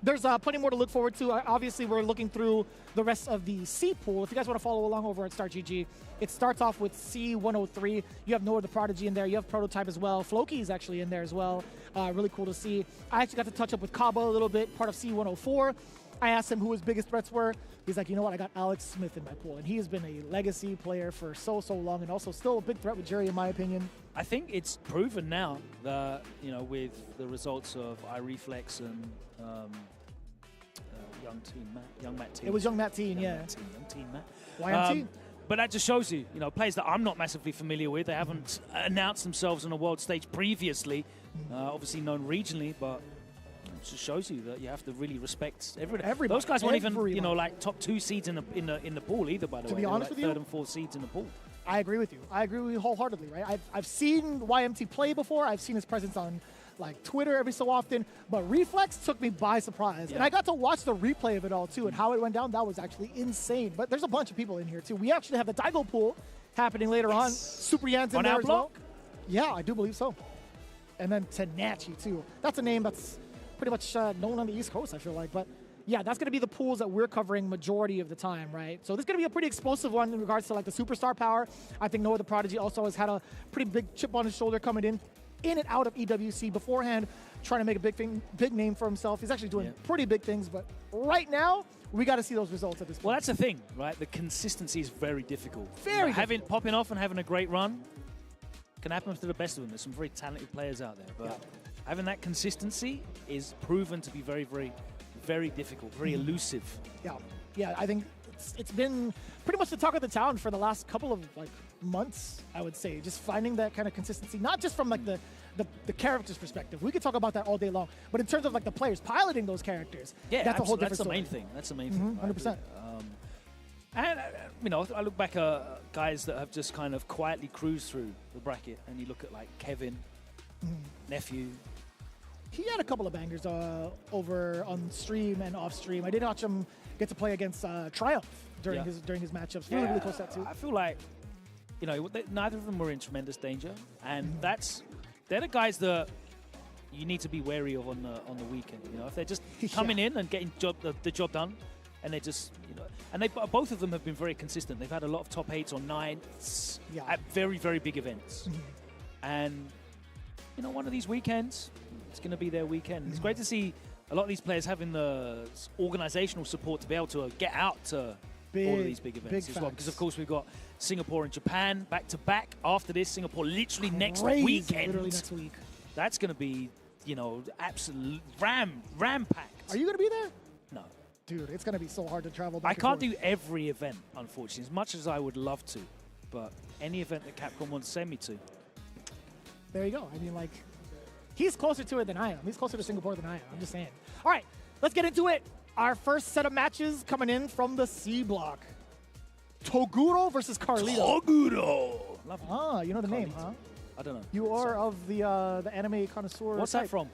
Speaker 18: there's plenty more to look forward to. Obviously, we're looking through the rest of the C pool. If you guys want to follow along over at StartGG, it starts off with C103. You have Noah the Prodigy in there. You have Prototype as well. Floki is actually in there as well. Really cool to see. I actually got to touch up with Kaba a little bit, part of C104. I asked him who his biggest threats were. He's like, you know what? I got Alex Smith in my pool, and he has been a legacy player for so long, and also still a big threat with Jerry, in my opinion.
Speaker 4: I think it's proven now that, you know, with the results of Reflex and young Matt Teen.
Speaker 18: It was young Matt Teen, yeah.
Speaker 4: Young Teen Matt.
Speaker 18: YMT.
Speaker 4: But that just shows you, you know, players that I'm not massively familiar with. They haven't announced themselves on a world stage previously, obviously known regionally, but it just shows you that you have to really respect everybody. Those guys weren't even, you know, like top 2 seeds in the pool either, by the way.
Speaker 18: To be honest with you,
Speaker 4: 3rd and 4th seeds in the pool.
Speaker 18: I agree with you. I agree with you wholeheartedly, right? I've seen YMT play before. I've seen his presence on like Twitter every so often, but Reflex took me by surprise. And I got to watch the replay of it all too, and how it went down. That was actually insane. But there's a bunch of people in here too. We actually have the Daigo pool happening later on. Super Yan's in there as well. Yeah, I do believe so. And then Tenachi too. That's a name that's pretty much known on the East Coast, I feel like. But yeah, that's going to be the pools that we're covering majority of the time, right? So this is going to be a pretty explosive one in regards to like the superstar power. I think Noah the Prodigy also has had a pretty big chip on his shoulder coming in and out of EWC beforehand, trying to make a big name for himself. He's actually doing pretty big things, but right now, we got to see those results at this point.
Speaker 4: Well, that's the thing, right? The consistency is very difficult.
Speaker 18: Very
Speaker 4: difficult. Popping off and having a great run can happen to the best of them. There's some very talented players out there, but having that consistency is proven to be very, very, very difficult, very elusive.
Speaker 18: Yeah, I think it's been pretty much the talk of the town for the last couple of like months, I would say. Just finding that kind of consistency, not just from like the characters perspective. We could talk about that all day long, but in terms of like the players piloting those characters, that's a whole different story.
Speaker 4: That's the main thing.
Speaker 18: 100%.
Speaker 4: And you know, I look back at guys that have just kind of quietly cruised through the bracket, and you look at like Kevin, Nephew.
Speaker 18: He had a couple of bangers over on stream and off stream. I did watch him get to play against Triumph during his matchups. Really close that too.
Speaker 4: I feel like, you know, neither of them were in tremendous danger, and they're the guys that you need to be wary of on the weekend. You know, if they're just coming in and getting the job done, and they're just, you know, and both of them have been very consistent. They've had a lot of top 8s or 9s at very, very big events, and you know, one of these weekends, it's going to be their weekend. It's great to see a lot of these players having the organizational support to be able to get out to all of these big events as well. Because, of course, we've got Singapore and Japan back-to-back. After this, Singapore literally next weekend.
Speaker 18: Literally next week.
Speaker 4: That's going to be, you know, absolute ram-packed.
Speaker 18: Are you going to be there?
Speaker 4: No.
Speaker 18: Dude, it's going to be so hard to travel back
Speaker 4: I can't do every event, unfortunately, as much as I would love to. But any event that Capcom wants to send me to.
Speaker 18: There you go. I mean, like, he's closer to it than I am. He's closer to Singapore than I am. I'm just saying. All right, let's get into it. Our first set of matches coming in from the C block. Toguro versus Carlito.
Speaker 4: Toguro!
Speaker 18: Ah, you know the name, huh?
Speaker 4: I don't know.
Speaker 18: You are of the anime connoisseur.
Speaker 4: What's that from?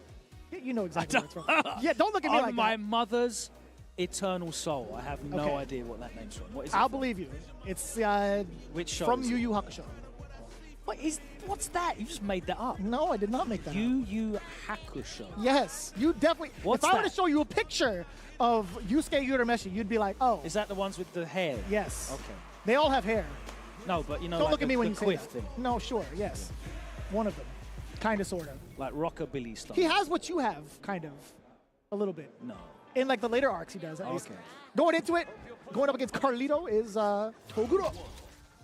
Speaker 18: You know exactly where it's from. Yeah, don't look at me like that.
Speaker 4: My mother's eternal soul. I have no idea what that name's from. What is it?
Speaker 18: I'll believe you. It's
Speaker 4: which show
Speaker 18: from Yu Yu Hakusho.
Speaker 4: What's that? You just made that up.
Speaker 18: No, I did not make that up.
Speaker 4: Yu Yu Hakusho.
Speaker 18: Yes, you definitely.
Speaker 4: What's
Speaker 18: if I were
Speaker 4: that?
Speaker 18: to show you a picture of Yusuke Urameshi, you'd be like, oh.
Speaker 4: Is that the ones with the hair?
Speaker 18: Yes.
Speaker 4: Okay.
Speaker 18: They all have hair.
Speaker 4: No, but you know,
Speaker 18: don't
Speaker 4: like
Speaker 18: look at me when you say
Speaker 4: quiff
Speaker 18: that.
Speaker 4: thing.
Speaker 18: No, sure, yes. One of them. Kind of, sort of.
Speaker 4: Like rockabilly stuff.
Speaker 18: He has what you have, kind of. A little bit.
Speaker 4: No.
Speaker 18: In like the later arcs, he does, at least.
Speaker 4: Okay.
Speaker 18: Going into it, going up against Carlito is Toguro.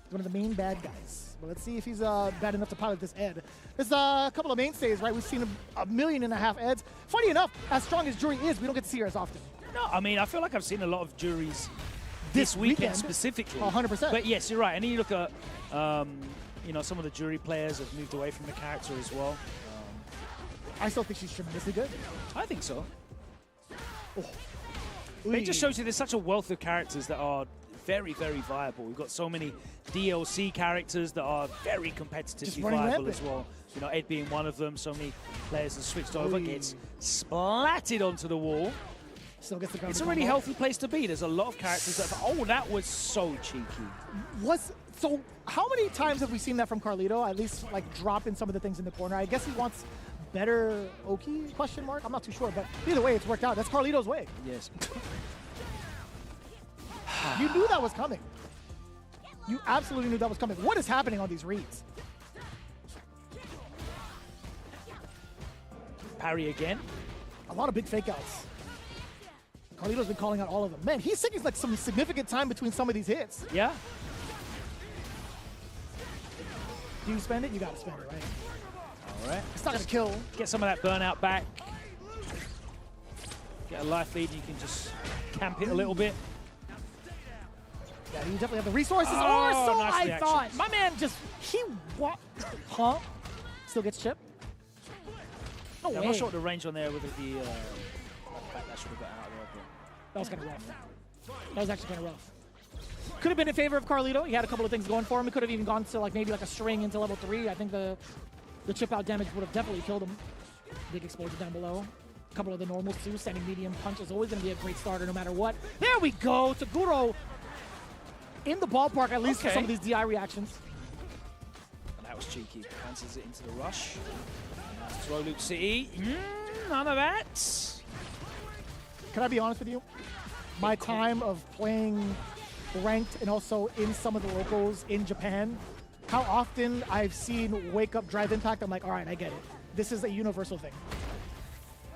Speaker 18: One of the main bad guys. But let's see if he's bad enough to pilot this Ed. There's a couple of mainstays, right? We've seen 1.5 million Eds. Funny enough, as strong as Jury is, we don't get to see her as often.
Speaker 4: No, I mean, I feel like I've seen a lot of juries this weekend specifically.
Speaker 18: 100%.
Speaker 4: But yes, you're right. And then you look at, you know, some of the jury players have moved away from the character as well.
Speaker 18: I still think she's tremendously good.
Speaker 4: I think so.
Speaker 18: Oh.
Speaker 4: It just shows you there's such a wealth of characters that are very, very viable. We've got so many DLC characters that are very competitively viable as well. You know, Ed being one of them. So many players have switched over. Gets splatted onto the wall.
Speaker 18: Still gets the ground.
Speaker 4: It's a really healthy place to be. There's a lot of characters that. Oh, that was so cheeky.
Speaker 18: So how many times have we seen that from Carlito? At least like drop in some of the things in the corner. I guess he wants better Oki, question mark? I'm not too sure, but either way, it's worked out. That's Carlito's way.
Speaker 4: Yes.
Speaker 18: You knew that was coming. You absolutely knew that was coming. What is happening on these reads?
Speaker 4: Parry again.
Speaker 18: A lot of big fake outs. Carlito's been calling out all of them. Man, he's taking like some significant time between some of these hits.
Speaker 4: Yeah.
Speaker 18: Do you spend it? You gotta spend it, right?
Speaker 4: All right.
Speaker 18: It's not gonna kill.
Speaker 4: Get some of that burnout back. Get a life lead. You can just camp it a little bit.
Speaker 18: Yeah, you definitely have the resources.
Speaker 4: Oh,
Speaker 18: so
Speaker 4: nice
Speaker 18: I
Speaker 4: reaction.
Speaker 18: thought. My man just, huh? Still gets chipped? No
Speaker 4: Yeah,
Speaker 18: way.
Speaker 4: I'm not sure what the range on there with the that should have got out of there. But
Speaker 18: That was kind of rough. That was actually kind of rough. Could have been in favor of Carlito. He had a couple of things going for him. He could have even gone to like maybe like a string into level 3. I think the chip out damage would have definitely killed him. Big explosion down below. A couple of the normals too. Standing medium punch is always going to be a great starter no matter what. There we go. Toguro in the ballpark at least for some of these DI reactions.
Speaker 4: And that was cheeky. Cancels it into the rush. Throw loop city. None of that.
Speaker 18: Can I be honest with you? My time of playing ranked and also in some of the locals in Japan, how often I've seen wake up drive impact, I'm like, all right, I get it. This is a universal thing.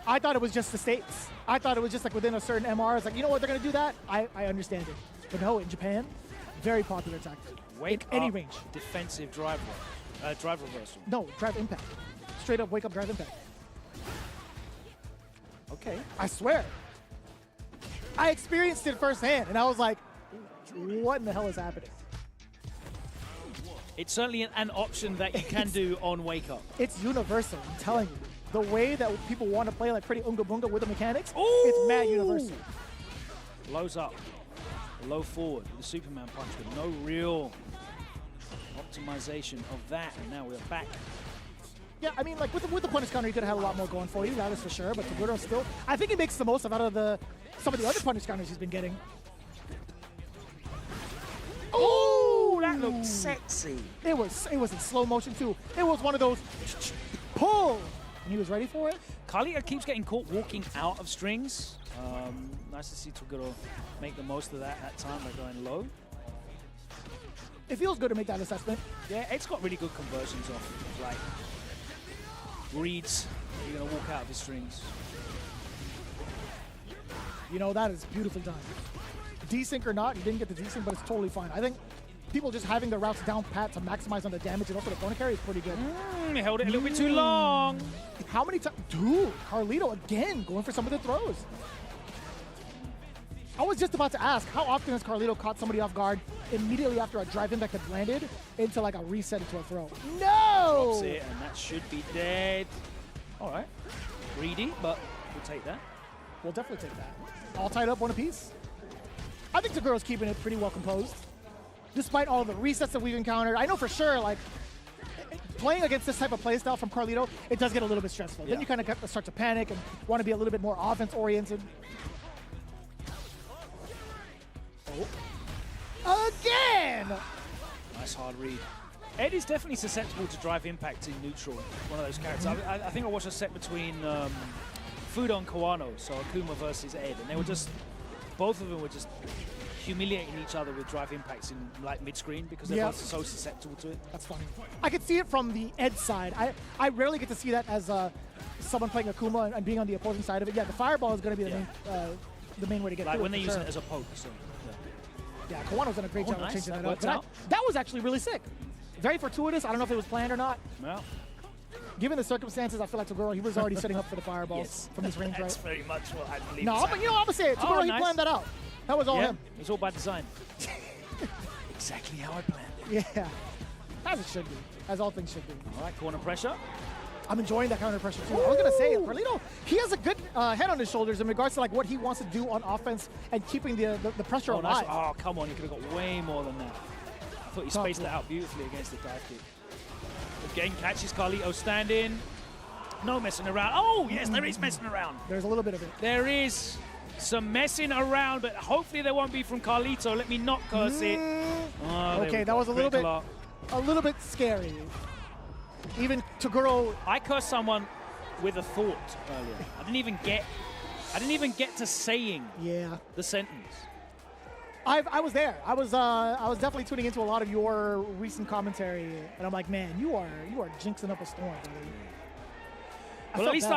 Speaker 18: I thought it was just the States. I thought it was just like within a certain MR. It's like, you know what, they're going to do that? I understand it. But no, in Japan, very popular tactic.
Speaker 4: Wake
Speaker 18: in any
Speaker 4: up
Speaker 18: range.
Speaker 4: Defensive drive reversal.
Speaker 18: No, drive impact. Straight up wake up drive impact.
Speaker 4: Okay.
Speaker 18: I swear. I experienced it firsthand, and I was like, what in the hell is happening?
Speaker 4: It's certainly an option that you can do on Wake Up.
Speaker 18: It's universal, I'm telling you. The way that people want to play like pretty Unga Bunga with the mechanics, it's mad universal.
Speaker 4: Lows up, low forward with the Superman punch, but no real optimization of that. And now we're back.
Speaker 18: Yeah, I mean, like with the punish counter, you could have had a lot more going for you, that is for sure. But Toguro still, I think he makes the most out of some of the other punish counters he's been getting.
Speaker 4: Oh, that looks sexy.
Speaker 18: It was in slow motion too. It was one of those pull, and he was ready for it.
Speaker 4: Carlito keeps getting caught walking out of strings. Nice to see Toguro make the most of that time by going low.
Speaker 18: It feels good to make that assessment.
Speaker 4: Yeah, it's got really good conversions off like reads. You're gonna walk out of the strings.
Speaker 18: You know, that is beautifully done. Desync or not, you didn't get the desync, but it's totally fine. I think people just having their routes down pat to maximize on the damage and also the corner carry is pretty good.
Speaker 4: He held it a little bit too long.
Speaker 18: How many times? Dude, Carlito again going for some of the throws. I was just about to ask, how often has Carlito caught somebody off guard immediately after a drive impact had landed into like a reset into a throw? No!
Speaker 4: Drops it, and that should be dead. All right. Greedy, but we'll take that.
Speaker 18: We'll definitely take that. All tied up one apiece. I think Toguro's keeping it pretty well composed. Despite all the resets that we've encountered, I know for sure, like, playing against this type of playstyle from Carlito, it does get a little bit stressful. Then you kind of start to panic and want to be a little bit more offense-oriented. Oh. Again!
Speaker 4: Nice hard read. Ed is definitely susceptible to drive impact in neutral. One of those characters. I think I watched a set between Fudon Kawano, so Akuma versus Ed, and they were just, both of them were just humiliating each other with drive impacts in like mid-screen because they're both so susceptible to it.
Speaker 18: That's funny. I could see it from the Ed side. I rarely get to see that as someone playing Akuma and being on the opposing side of it. Yeah, the fireball is going to be the main way to get
Speaker 4: like
Speaker 18: through
Speaker 4: when they use
Speaker 18: sure.
Speaker 4: it as a poke. So,
Speaker 18: yeah, Kawano's done a great job of
Speaker 4: nice.
Speaker 18: changing
Speaker 4: That
Speaker 18: that up.
Speaker 4: worked out.
Speaker 18: That was actually really sick. Very fortuitous. I don't know if it was planned or not.
Speaker 4: Well,
Speaker 18: given the circumstances, I feel like Toguro, he was already setting up for the fireballs from his range,
Speaker 4: that's
Speaker 18: right?
Speaker 4: very much what I believe.
Speaker 18: No, but you know, I'm gonna say it. Toguro, he planned that out. That was all him.
Speaker 4: It was all by design. Exactly how I planned it.
Speaker 18: Yeah, as it should be, as all things should be.
Speaker 4: All right, corner pressure.
Speaker 18: I'm enjoying that counter pressure too. I was gonna say, Carlito, he has a good head on his shoulders in regards to like what he wants to do on offense and keeping the pressure alive.
Speaker 4: Nice. Oh, come on, you could have got way more than that. I thought he spaced that out beautifully against the dive kick. Again, catches Carlito standing. No messing around. Oh, yes, there is messing around.
Speaker 18: There's a little bit of it.
Speaker 4: There is some messing around, but hopefully there won't be from Carlito. Let me not curse it. Oh,
Speaker 18: okay, that was a little bit scary. Even Toguro.
Speaker 4: I cursed someone with a thought earlier. I didn't even get to saying the sentence.
Speaker 18: I was there. I was definitely tuning into a lot of your recent commentary, and I'm like, man, you are jinxing up a storm.
Speaker 4: Well, at least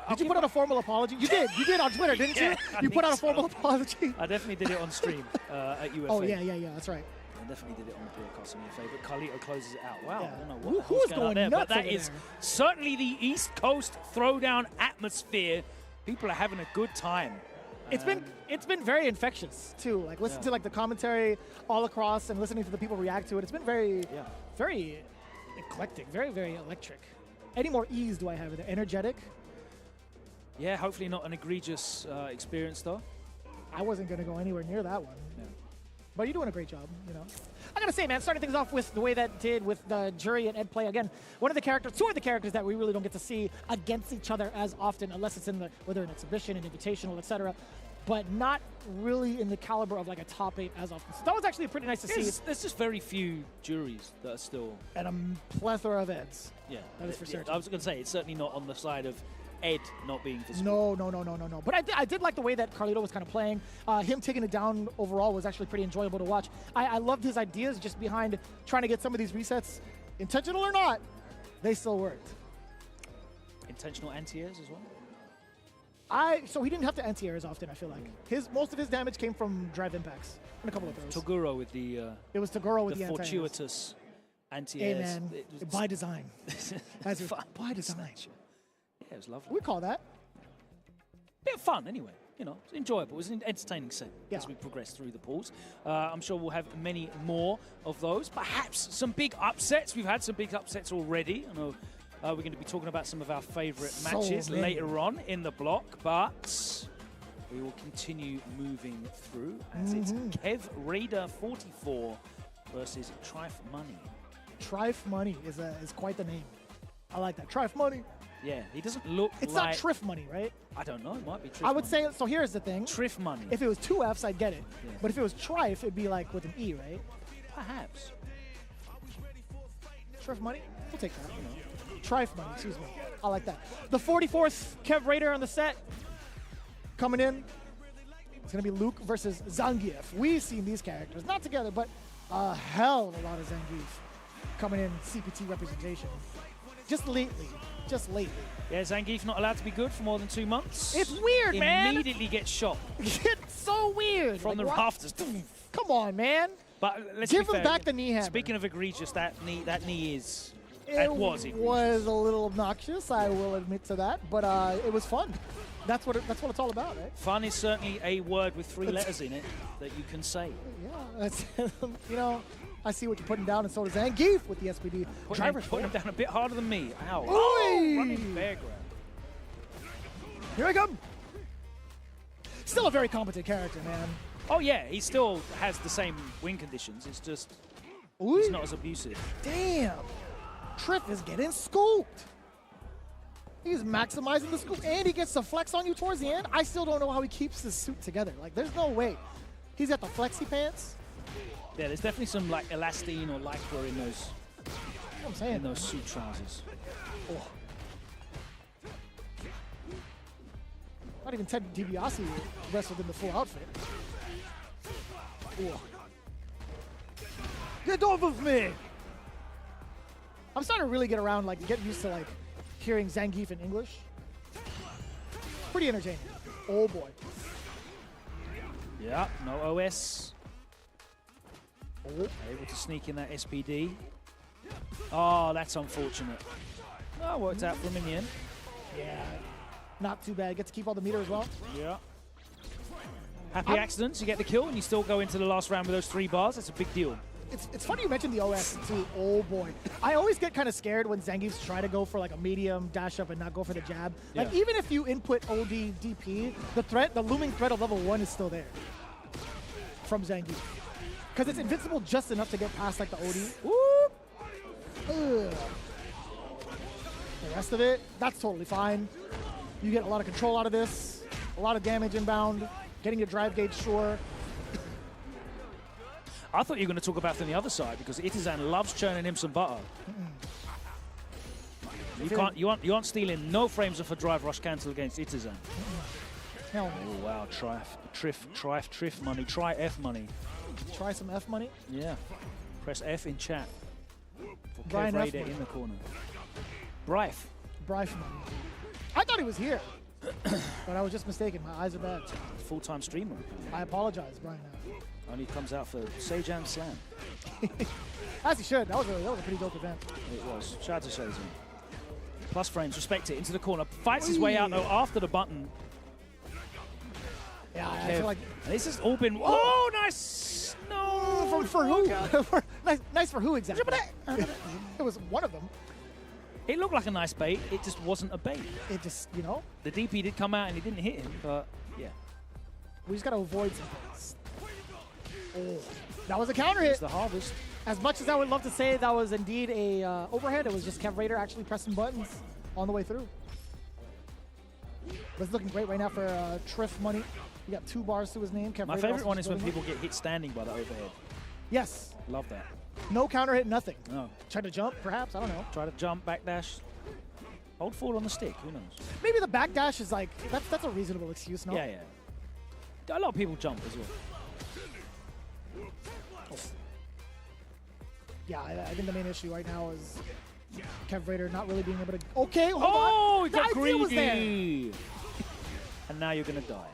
Speaker 18: did you put out a formal apology? You did. You did on Twitter, didn't you? You put out a formal apology.
Speaker 4: I definitely did it on stream at UFA.
Speaker 18: Oh yeah. That's right.
Speaker 4: I definitely did it on the broadcast on UFA, but Carlito closes it out. Wow,
Speaker 18: Yeah.
Speaker 4: I don't know what
Speaker 18: Who's
Speaker 4: going on there, but
Speaker 18: nuts
Speaker 4: that
Speaker 18: over
Speaker 4: is
Speaker 18: there?
Speaker 4: certainly the East Coast Throwdown atmosphere. People are having a good time.
Speaker 18: It's been very infectious too. Like listen to like the commentary all across and listening to the people react to it. It's been very eclectic, very electric. Any more E's do I have in there? Energetic.
Speaker 4: Yeah, hopefully not an egregious experience though.
Speaker 18: I wasn't gonna go anywhere near that one. But you're doing a great job, you know. I gotta say, man, starting things off with the way that did with the Jury and Ed play. Again, two of the characters that we really don't get to see against each other as often, unless it's in whether an exhibition, an invitational, etc. But not really in the caliber of like a top 8 as often. So that was actually pretty nice to see.
Speaker 4: There's just very few juries that are still...
Speaker 18: And a plethora of Eds.
Speaker 4: Yeah.
Speaker 18: That is for certain.
Speaker 4: I was going to say, it's certainly not on the side of Ed not being visible.
Speaker 18: No. But I did like the way that Carlito was kind of playing. Him taking it down overall was actually pretty enjoyable to watch. I loved his ideas just behind trying to get some of these resets, intentional or not, they still worked.
Speaker 4: Intentional anti-airs as well?
Speaker 18: So he didn't have to anti-air as often, I feel like. Most of his damage came from drive impacts and a couple of those.
Speaker 4: Toguro with the...
Speaker 18: it was Toguro with the
Speaker 4: fortuitous anti-airs.
Speaker 18: Hey, man, by design. By design.
Speaker 4: Yeah, it was lovely.
Speaker 18: We call that.
Speaker 4: Bit of fun, anyway. You know, it's enjoyable. It was an entertaining set as we progress through the pools. I'm sure we'll have many more of those. Perhaps some big upsets. We've had some big upsets already. I know we're going to be talking about some of our favorite matches later on in the block, but we will continue moving through as it's Kev Raider 44 versus Trife Money.
Speaker 18: Trife Money is quite the name. I like that. Trife Money.
Speaker 4: Yeah, he doesn't look
Speaker 18: It's
Speaker 4: like...
Speaker 18: not Triff Money, right?
Speaker 4: I don't know. It might be Triff
Speaker 18: I would
Speaker 4: Money.
Speaker 18: say, so here's the thing.
Speaker 4: Triff Money.
Speaker 18: If it was 2 Fs, I'd get it.
Speaker 4: Yeah.
Speaker 18: But if it was Trife, it'd be like with an E, right?
Speaker 4: Perhaps.
Speaker 18: Triff Money? We'll take that. You know. Trife Money, excuse me. I like that. The 44th Kev Raider on the set. Coming in. It's going to be Luke versus Zangief. We've seen these characters. Not together, but a hell of a lot of Zangief coming in CPT representation. Just lately.
Speaker 4: Yeah, Zangief not allowed to be good for more than 2 months.
Speaker 18: It's weird, man.
Speaker 4: Immediately gets shot.
Speaker 18: It's so weird.
Speaker 4: From the rafters.
Speaker 18: Come on, man.
Speaker 4: But let's
Speaker 18: give
Speaker 4: be fair.
Speaker 18: him back the knee hammer.
Speaker 4: Speaking of egregious, that knee is...
Speaker 18: It
Speaker 4: was egregious.
Speaker 18: was a little obnoxious, I will admit to that, but it was fun. That's what it's all about, right?
Speaker 4: Fun is certainly a word with 3 letters in it that you can say.
Speaker 18: Yeah, that's, you know, I see what you're putting down, and so does Zangief with the SPD.
Speaker 4: Putting him down a bit harder than me. Ow.
Speaker 18: Oy!
Speaker 4: Oh, running bear grab.
Speaker 18: Here we come. Still a very competent character, man.
Speaker 4: Oh, yeah, he still has the same win conditions. It's just he's not as abusive.
Speaker 18: Damn. Triff is getting scooped. He's maximizing the scoop, and he gets the flex on you towards the end. I still don't know how he keeps his suit together. Like, there's no way. He's got the flexi pants.
Speaker 4: Yeah, there's definitely some like elastine or lycra in those.
Speaker 18: I'm saying,
Speaker 4: in those suit trousers.
Speaker 18: Oh. Not even Ted DiBiase wrestled in the full outfit. Oh. Get off of me! I'm starting to really get around, like, get used to like hearing Zangief in English. Pretty entertaining. Oh boy.
Speaker 4: Yeah, no OS. Able to sneak in that SPD. Oh, that's unfortunate. Oh, worked out for him in the end.
Speaker 18: Yeah, not too bad. Get to keep all the meter as well.
Speaker 4: Yeah. Happy accidents, you get the kill, and you still go into the last round with those 3 bars. That's a big deal.
Speaker 18: it's funny you mentioned the OS too. Oh boy, I always get kind of scared when Zangiefs try to go for like a medium dash up and not go for the jab. Like even if you input OD DP, the looming threat of level 1 is still there from Zangief because it's invincible just enough to get past like the OD. Whoop. Ugh. The rest of it, that's totally fine. You get a lot of control out of this, a lot of damage inbound, getting your drive gauge sure.
Speaker 4: I thought you were going to talk about from the other side because Itizan loves churning him some butter. You aren't stealing no frames of a drive rush cancel against Itizan.
Speaker 18: Hell
Speaker 4: no. Oh wow, try F money, try F money.
Speaker 18: Try some F money?
Speaker 4: Yeah. Press F in chat. For
Speaker 18: Brian
Speaker 4: Kev
Speaker 18: F
Speaker 4: Raider
Speaker 18: money.
Speaker 4: in the corner. Bryce
Speaker 18: money. I thought he was here, but I was just mistaken. My eyes are bad.
Speaker 4: Full-time streamer.
Speaker 18: I apologize, Brian F.
Speaker 4: Only comes out for Seijan Slam.
Speaker 18: As he should. That was a pretty dope event.
Speaker 4: It was. Shout out to Seijan. Plus frames, respect it. Into the corner. Fights his way out though after the button.
Speaker 18: Yeah, I feel like
Speaker 4: this has all been. Oh, nice! No,
Speaker 18: for who? nice for who exactly? It was one of them.
Speaker 4: It looked like a nice bait. It just wasn't a bait.
Speaker 18: It just, you know.
Speaker 4: The DP did come out and it didn't hit him, but yeah.
Speaker 18: We just got to avoid some things. Oh, that was a counter hit.
Speaker 4: It's the harvest.
Speaker 18: As much as I would love to say that was indeed a overhead, it was just Kev Raider actually pressing buttons on the way through. But it's looking great right now for Triff money. You got 2 bars to his name. Kev
Speaker 4: My
Speaker 18: Raider
Speaker 4: favorite one is when
Speaker 18: up.
Speaker 4: people get hit standing by the overhead.
Speaker 18: Yes.
Speaker 4: Love that.
Speaker 18: No counter hit, nothing.
Speaker 4: No.
Speaker 18: Try to jump, perhaps. I don't know.
Speaker 4: Try to jump, backdash. Hold forward on the stick. Who knows?
Speaker 18: Maybe the backdash is like, that's a reasonable excuse, no?
Speaker 4: Yeah, yeah. A lot of people jump as well.
Speaker 18: Oh. Yeah, I think the main issue right now is Kev Raider not really being able to. Okay, hold on.
Speaker 4: He got
Speaker 18: The idea was
Speaker 4: greedy. And now you're going to die.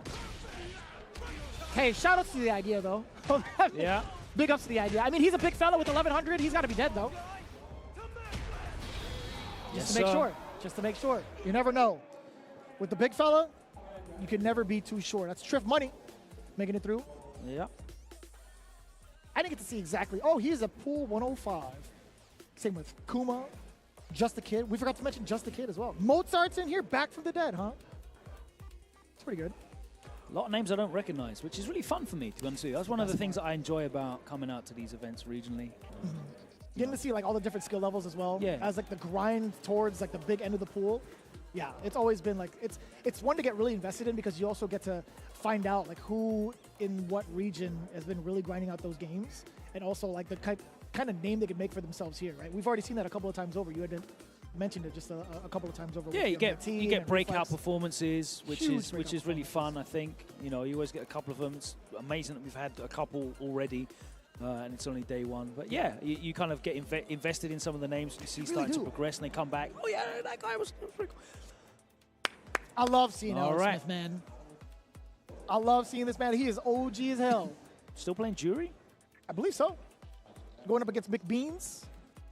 Speaker 18: Hey, shout outs to the idea, though.
Speaker 4: Yeah.
Speaker 18: Big ups to the idea. I mean, he's a big fella with 1100. He's got to be dead, though. Just to make sure. Just to make sure. You never know. With the big fella, you can never be too sure. That's Triff money making it through.
Speaker 4: Yeah.
Speaker 18: I didn't get to see exactly. Oh, he's a pool 105. Same with Kuma, Just the Kid. We forgot to mention Just the Kid as well. Mozart's in here, back from the dead, huh? It's pretty good.
Speaker 4: A lot of names I don't recognize, which is really fun for me, to be honest with you. That's one of the things that I enjoy about coming out to these events regionally.
Speaker 18: Getting to see like all the different skill levels as well.
Speaker 4: Yeah.
Speaker 18: As like the grind towards like the big end of the pool. Yeah, it's always been like, it's one to get really invested in because you also get to find out like who in what region has been really grinding out those games, and also like the kind of name they can make for themselves here, right? We've already seen that a couple of times over. You had mentioned it just a couple of times over.
Speaker 4: Yeah, you get breakout
Speaker 18: Reflex.
Speaker 4: performances, which
Speaker 18: Huge
Speaker 4: is really fun. I think you always get a couple of them. It's amazing that we've had a couple already, and it's only day one. But yeah, you kind of get invested in some of the names you see starting to progress, and they come back. Oh yeah, that guy was pretty cool.
Speaker 18: I love seeing
Speaker 4: All
Speaker 18: Alex
Speaker 4: right.
Speaker 18: Smith, man. I love seeing this man. He is OG as hell.
Speaker 4: Still playing Jury?
Speaker 18: I believe so. Going up against Big Beans.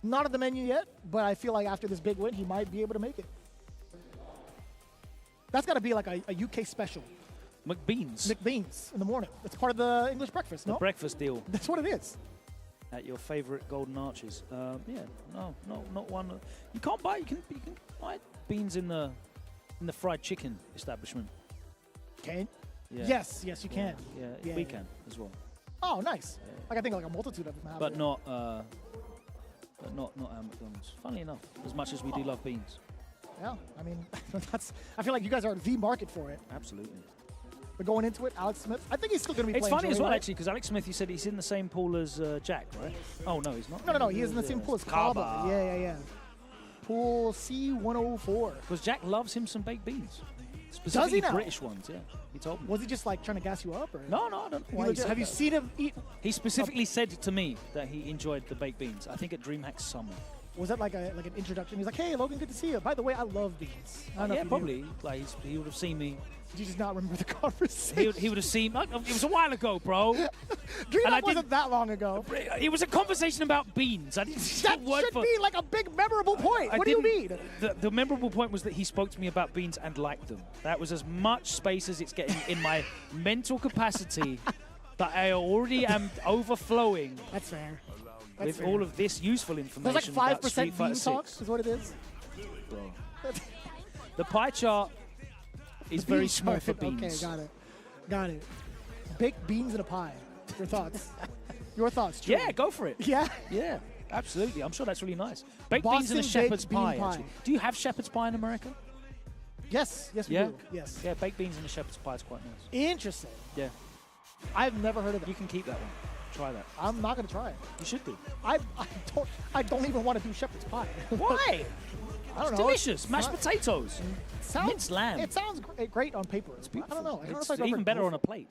Speaker 18: Not on the menu yet, but I feel like after this big win, he might be able to make it. That's got to be like a UK special.
Speaker 4: McBeans.
Speaker 18: McBeans in the morning. It's part of the English breakfast, no?
Speaker 4: The breakfast deal.
Speaker 18: That's what it is.
Speaker 4: At your favorite Golden Arches. Yeah, no, not one. You can't buy. You can buy beans in the fried chicken establishment.
Speaker 18: Can?
Speaker 4: Yeah.
Speaker 18: Yes, you can.
Speaker 4: Yeah, we can as well.
Speaker 18: Oh, nice. Like I think like a multitude of them have.
Speaker 4: But
Speaker 18: it.
Speaker 4: not our McDonald's. Funnily enough, as much as we do love beans.
Speaker 18: Yeah, I mean, I feel like you guys are the market for it.
Speaker 4: Absolutely.
Speaker 18: But going into it, Alex Smith, I think he's still going to be
Speaker 4: It's
Speaker 18: playing
Speaker 4: funny as
Speaker 18: Jury,
Speaker 4: well,
Speaker 18: right?
Speaker 4: actually, because Alex Smith, you said he's in the same pool as Jack, right? Oh, no, he's not.
Speaker 18: No, he is in the same pool as Kaba. Yeah. Pool C104.
Speaker 4: Because Jack loves him some baked beans.
Speaker 18: Does
Speaker 4: Specifically
Speaker 18: he now?
Speaker 4: British ones, yeah. He told me.
Speaker 18: Was he just like trying to gas you up? Or?
Speaker 4: No, I don't know why he said
Speaker 18: Have you
Speaker 4: that.
Speaker 18: seen him eat?
Speaker 4: He specifically said to me that he enjoyed the baked beans. I think at DreamHack Summer.
Speaker 18: Was that like an introduction? He's like, hey, Logan, good to see you. By the way, I love beans. I don't know
Speaker 4: Yeah,
Speaker 18: if you
Speaker 4: probably. Like he would have seen me.
Speaker 18: Did you just not remember the conversation?
Speaker 4: He would have seen. It was a while ago, bro.
Speaker 18: DreamHack wasn't that long ago.
Speaker 4: It was a conversation about beans. I didn't
Speaker 18: That should be like a big memorable point. What do you mean?
Speaker 4: The memorable point was that he spoke to me about beans and liked them. That was as much space as it's getting in my mental capacity that I already am overflowing.
Speaker 18: That's fair.
Speaker 4: with all of this useful information.
Speaker 18: There's like 5% bean talks is what it is.
Speaker 4: Bro. The pie chart is very small for beans.
Speaker 18: Okay, got it. Baked beans in a pie. Your thoughts? Your thoughts, Drew?
Speaker 4: Yeah, go for it.
Speaker 18: Yeah?
Speaker 4: Yeah, absolutely. I'm sure that's really nice. Baked
Speaker 18: Boston
Speaker 4: beans and a
Speaker 18: baked
Speaker 4: shepherd's
Speaker 18: bean
Speaker 4: pie,
Speaker 18: pie.
Speaker 4: actually. Do you have shepherd's pie in America?
Speaker 18: Yes, we do. Yes.
Speaker 4: Yeah, baked beans and a shepherd's pie is quite nice.
Speaker 18: Interesting.
Speaker 4: Yeah.
Speaker 18: I've never heard of that.
Speaker 4: You can keep that one. Try that.
Speaker 18: I'm not gonna try it.
Speaker 4: You should do.
Speaker 18: I don't even want to do shepherd's pie.
Speaker 4: Why?
Speaker 18: I don't
Speaker 4: It's
Speaker 18: know.
Speaker 4: delicious.
Speaker 18: It's
Speaker 4: Mashed
Speaker 18: not-
Speaker 4: potatoes.
Speaker 18: Sounds,
Speaker 4: Minced lamb.
Speaker 18: It sounds great on paper. It's beautiful. I don't know. I don't know
Speaker 4: It's
Speaker 18: if I've ever
Speaker 4: even better
Speaker 18: go
Speaker 4: on a
Speaker 18: for it.
Speaker 4: plate.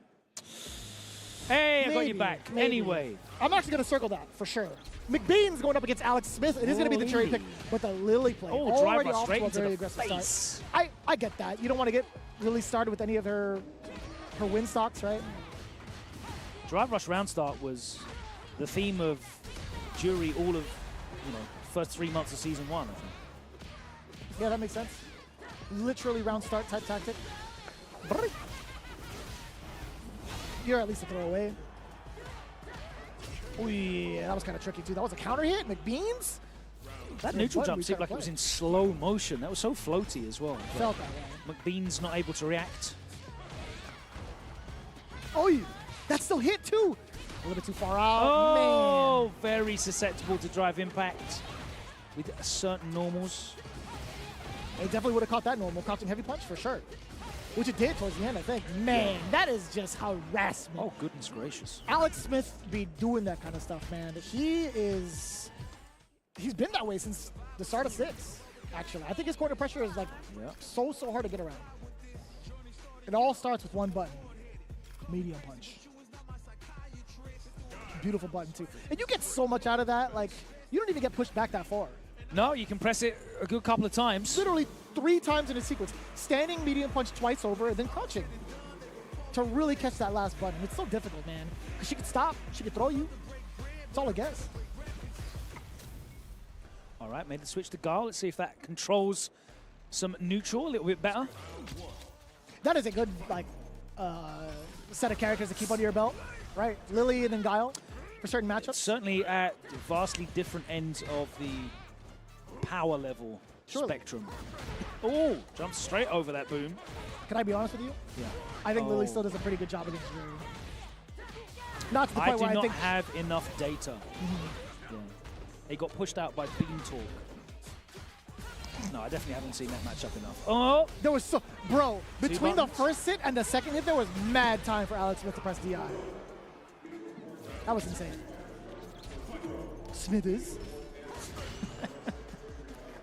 Speaker 4: Hey, I got you
Speaker 18: Maybe,
Speaker 4: back.
Speaker 18: maybe.
Speaker 4: Anyway.
Speaker 18: I'm actually going to circle that for sure. McBean's going up against Alex Smith. It is going to be the cherry pick, but the Lily play.
Speaker 4: Oh,
Speaker 18: already
Speaker 4: driver
Speaker 18: off
Speaker 4: straight
Speaker 18: to a
Speaker 4: into
Speaker 18: very
Speaker 4: the
Speaker 18: aggressive
Speaker 4: face.
Speaker 18: start. I get that. You don't want to get Lily started with any of her win stocks, right?
Speaker 4: Drive rush round start was the theme of Jury all of, first 3 months of season 1, I think.
Speaker 18: Yeah, that makes sense. Literally round start type tactic. You're at least a throwaway. Oh yeah, that was kind of tricky too. That was a counter hit, McBean's.
Speaker 4: That neutral jump seemed like it was in slow motion. That was so floaty as well.
Speaker 18: Felt that way.
Speaker 4: McBean's not able to react.
Speaker 18: Oh, that still hit too. A little bit too far out.
Speaker 4: Oh, very susceptible to drive impact with certain normals.
Speaker 18: It definitely would have caught that normal, crouching heavy punch for sure. Which it did towards the end, I think. Man, that is just harassment.
Speaker 4: Oh, goodness gracious.
Speaker 18: Alex Smith be doing that kind of stuff, man. He's been that way since the start of 6, actually. I think his corner pressure is like so hard to get around. It all starts with one button. Medium punch. Beautiful button too. And you get so much out of that, like you don't even get pushed back that far.
Speaker 4: No, you can press it a good couple of times.
Speaker 18: Literally 3 times in a sequence. Standing medium punch twice over and then crouching to really catch that last button. It's so difficult, man. Because she could stop, she could throw you. That's all it gets.
Speaker 4: All right, made the switch to Guile. Let's see if that controls some neutral a little bit better.
Speaker 18: That is a good set of characters to keep under your belt, right? Lily and then Guile for certain matchups.
Speaker 4: Certainly at vastly different ends of the power level spectrum. Oh, jumps straight over that boom.
Speaker 18: Can I be honest with you?
Speaker 4: Yeah.
Speaker 18: I think Lily still does a pretty good job against Jury. Not to the point where
Speaker 4: I do
Speaker 18: I
Speaker 4: not
Speaker 18: think
Speaker 4: have enough data. Yeah. They got pushed out by Bean Talk. No, I definitely haven't seen that matchup enough. Oh!
Speaker 18: There was bro, between the first hit and the second hit, there was mad time for Alex Smith to press DI. That was insane. Smithers.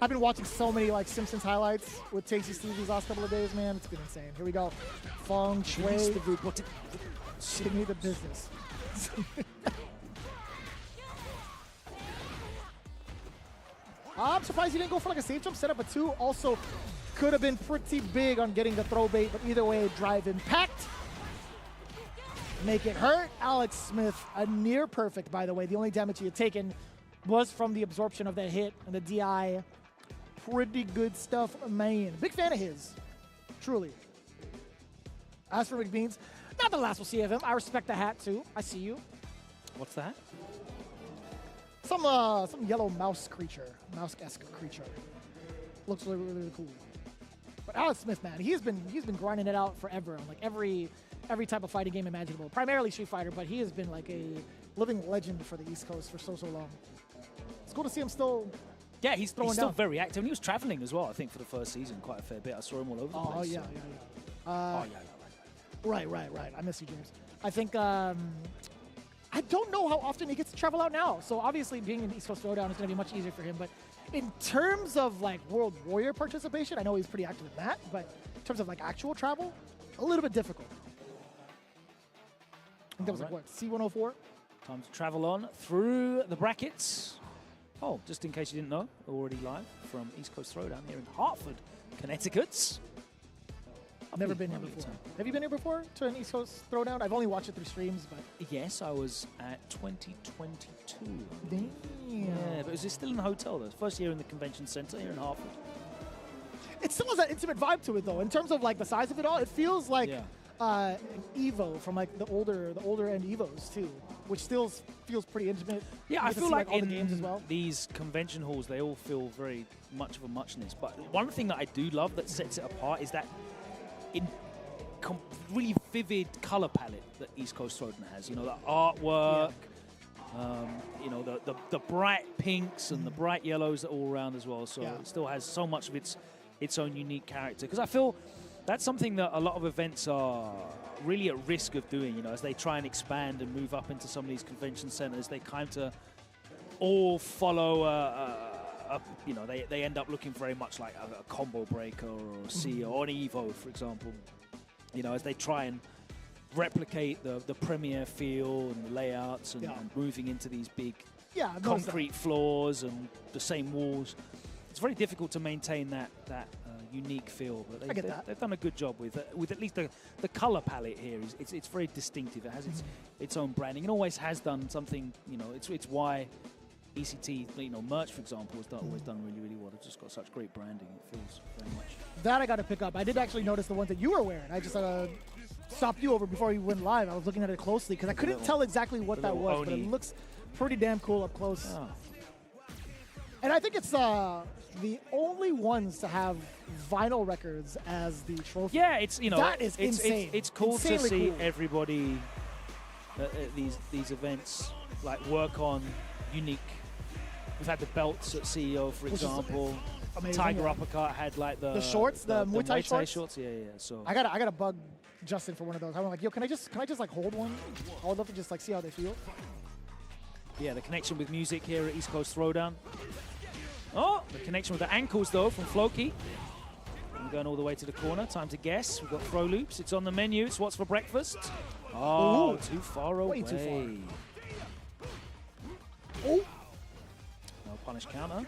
Speaker 18: I've been watching so many Simpsons highlights with Tasty Steve these last couple of days, man. It's been insane. Here we go. Feng Shui. Give me the business. I'm surprised he didn't go for a safe jump setup, but 2 also could have been pretty big on getting the throw bait, but either way, drive impact. Make it hurt. Alex Smith, a near perfect, by the way. The only damage he had taken was from the absorption of that hit and the DI. Pretty good stuff, man. Big fan of his, truly. As for McBeans, not the last we'll see of him. I respect the hat, too. I see you.
Speaker 4: What's that?
Speaker 18: Some yellow mouse creature, mouse-esque creature. Looks really, really cool. But Alex Smith, man, he's been grinding it out forever on every type of fighting game imaginable. Primarily Street Fighter, but he has been like a living legend for the East Coast for so long. It's cool to see him still.
Speaker 4: Yeah, he's still
Speaker 18: down.
Speaker 4: very active. And he was traveling as well, I think, for the first season quite a fair bit. I saw him all over the place.
Speaker 18: Oh yeah. Right. I miss you, James. I think I don't know how often he gets to travel out now. So obviously being in East Coast Throwdown is going to be much easier for him. But in terms of World Warrior participation, I know he's pretty active in that. But in terms of actual travel, a little bit difficult. I think that was what, C104?
Speaker 4: Time to travel on through the brackets. Oh, just in case you didn't know, already live from East Coast Throwdown here in Hartford, Connecticut.
Speaker 18: I've never been here before. Have you been here before to an East Coast Throwdown? I've only watched it through streams, but...
Speaker 4: Yes, I was at 2022.
Speaker 18: Damn.
Speaker 4: Yeah, but it was still in the hotel, though. First year in the convention center here in Hartford.
Speaker 18: It still has that intimate vibe to it, though. In terms of the size of it all, it feels like an Evo from the older end Evos, too. which still feels pretty intimate.
Speaker 4: Yeah,
Speaker 18: You
Speaker 4: I
Speaker 18: get to
Speaker 4: feel
Speaker 18: see,
Speaker 4: like
Speaker 18: all the
Speaker 4: in
Speaker 18: games as well.
Speaker 4: these convention halls, they all feel very much of a muchness. But one thing that I do love that sets it apart is that really vivid color palette that East Coast Throwdown has. You know, the artwork, you know, the bright pinks and the bright yellows all around as well. So it still has so much of its own unique character. Because I feel that's something that a lot of events are really at risk of doing, you know, as they try and expand and move up into some of these convention centers. They kind of all follow you know, they end up looking very much like a combo breaker or a CEO or an Evo, for example. You know, as they try and replicate the premiere feel and the layouts and moving into these big concrete floors and the same walls. It's very difficult to maintain that unique feel, but they've done a good job with at least the color palette here. It's very distinctive. It has its own branding. It always has done something. You know, it's why ECT, you know, merch, for example, has always done really, really well. It's just got such great branding. It feels very much.
Speaker 18: That I got to pick up. I did actually notice the ones that you were wearing. I just stopped you over before you went live. I was looking at it closely because I couldn't tell exactly what that was, but it looks pretty damn cool up close.
Speaker 4: Oh.
Speaker 18: And I think it's the only ones to have vinyl records as the trophy.
Speaker 4: Yeah, it's, you know,
Speaker 18: that is insane.
Speaker 4: It's cool
Speaker 18: Insanely
Speaker 4: to see
Speaker 18: cool.
Speaker 4: everybody at these events like work on unique. We've had the belts at CEO, for example.
Speaker 18: Amazing,
Speaker 4: Tiger Uppercut had like the
Speaker 18: shorts, the Muay Thai
Speaker 4: shorts. Yeah. So
Speaker 18: I gotta bug Justin for one of those. I'm like, yo, can I just like hold one? I would love to just like see how they feel.
Speaker 4: yeah, the connection with music here at East Coast Throwdown. Oh, the connection with the ankles though from Floki. I'm going all the way to the corner. Time to guess. We've got throw loops. It's on the menu. It's what's for breakfast. Oh, too far away.
Speaker 18: Way too far.
Speaker 4: Oh. No punish counter.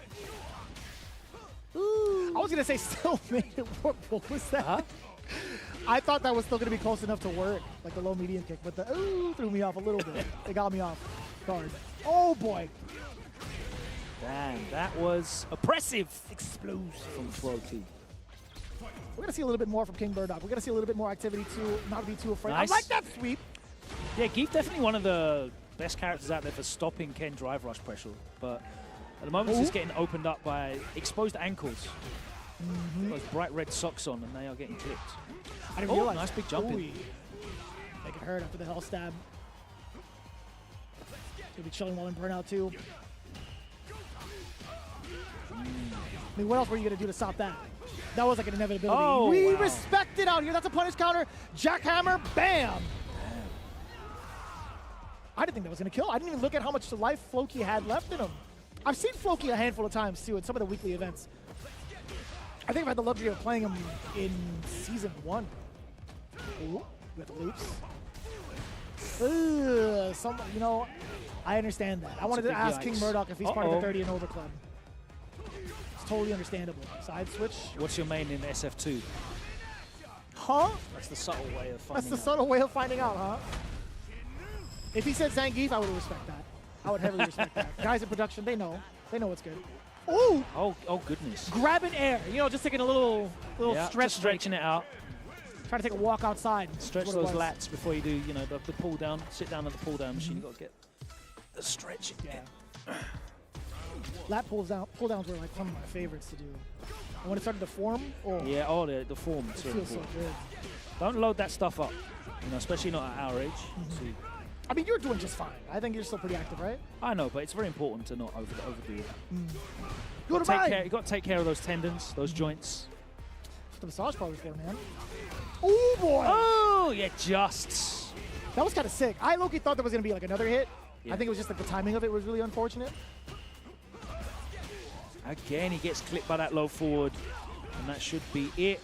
Speaker 18: Ooh. I was going to say still made it work. What was that? I thought that was still going to be close enough to work, like the low medium kick, but the ooh threw me off a little bit. It got me off guard. Oh, boy.
Speaker 4: Damn, that was oppressive. Explosive from Floki.
Speaker 18: We're going to see a little bit more from King Murdoch. We're going to see a little bit more activity, too, not be too afraid.
Speaker 4: Nice.
Speaker 18: I like that sweep.
Speaker 4: Yeah, Geef definitely one of the best characters out there for stopping Ken drive rush pressure, but at the moment he's getting opened up by exposed ankles. Those bright red socks on, and they are getting clipped.
Speaker 18: I didn't realize.
Speaker 4: Nice big jump in.
Speaker 18: Make it hurt after the hell stab. He'll be chilling while in burnout, too. I mean, what else were you going to do to stop that? That was like an inevitability.
Speaker 4: Oh,
Speaker 18: we
Speaker 4: wow.
Speaker 18: respect it out here. That's a punish counter. Jackhammer, bam! I didn't think that was going to kill. I didn't even look at how much life Floki had left in him. I've seen Floki a handful of times, too, at some of the weekly events. I think I've had the luxury of playing him in Season 1. Ooh, we got the loops. You know, I understand that. I wanted to ask King Murdoch if he's part of the 30 and over club. It's totally understandable. Side switch.
Speaker 4: What's your main in SF2?
Speaker 18: Huh?
Speaker 4: That's the subtle way of finding
Speaker 18: That's the
Speaker 4: out.
Speaker 18: subtle way of finding out, huh? If he said Zangief, I would respect that. I would heavily respect that. Guys in production, they know. They know what's good. Ooh!
Speaker 4: Oh goodness.
Speaker 18: Grabbing air. You know, just taking a little stretch.
Speaker 4: Just stretching it out.
Speaker 18: Trying to take a walk outside.
Speaker 4: Stretch those lats before you do, you know, the pull down. Sit down at the pull down machine. You've got to get the stretch.
Speaker 18: Yeah. Lat pull downs were like one of my favorites to do. And when it started to form,
Speaker 4: Yeah, the form.
Speaker 18: it feels so good.
Speaker 4: Don't load that stuff up, you know, especially not at our age. See.
Speaker 18: I mean, you're doing just fine. I think you're still pretty active, right?
Speaker 4: I know, but it's very important to not overdo it.
Speaker 18: Go to mine.
Speaker 4: You got to take care of those tendons, those joints.
Speaker 18: That's what the massage parlor's for, man. Oh boy!
Speaker 4: Oh yeah, just.
Speaker 18: That was kind of sick. I low-key thought there was gonna be like another hit.
Speaker 4: Yeah.
Speaker 18: I think it was just like the timing of it was really unfortunate.
Speaker 4: Again, he gets clipped by that low forward, and that should be it.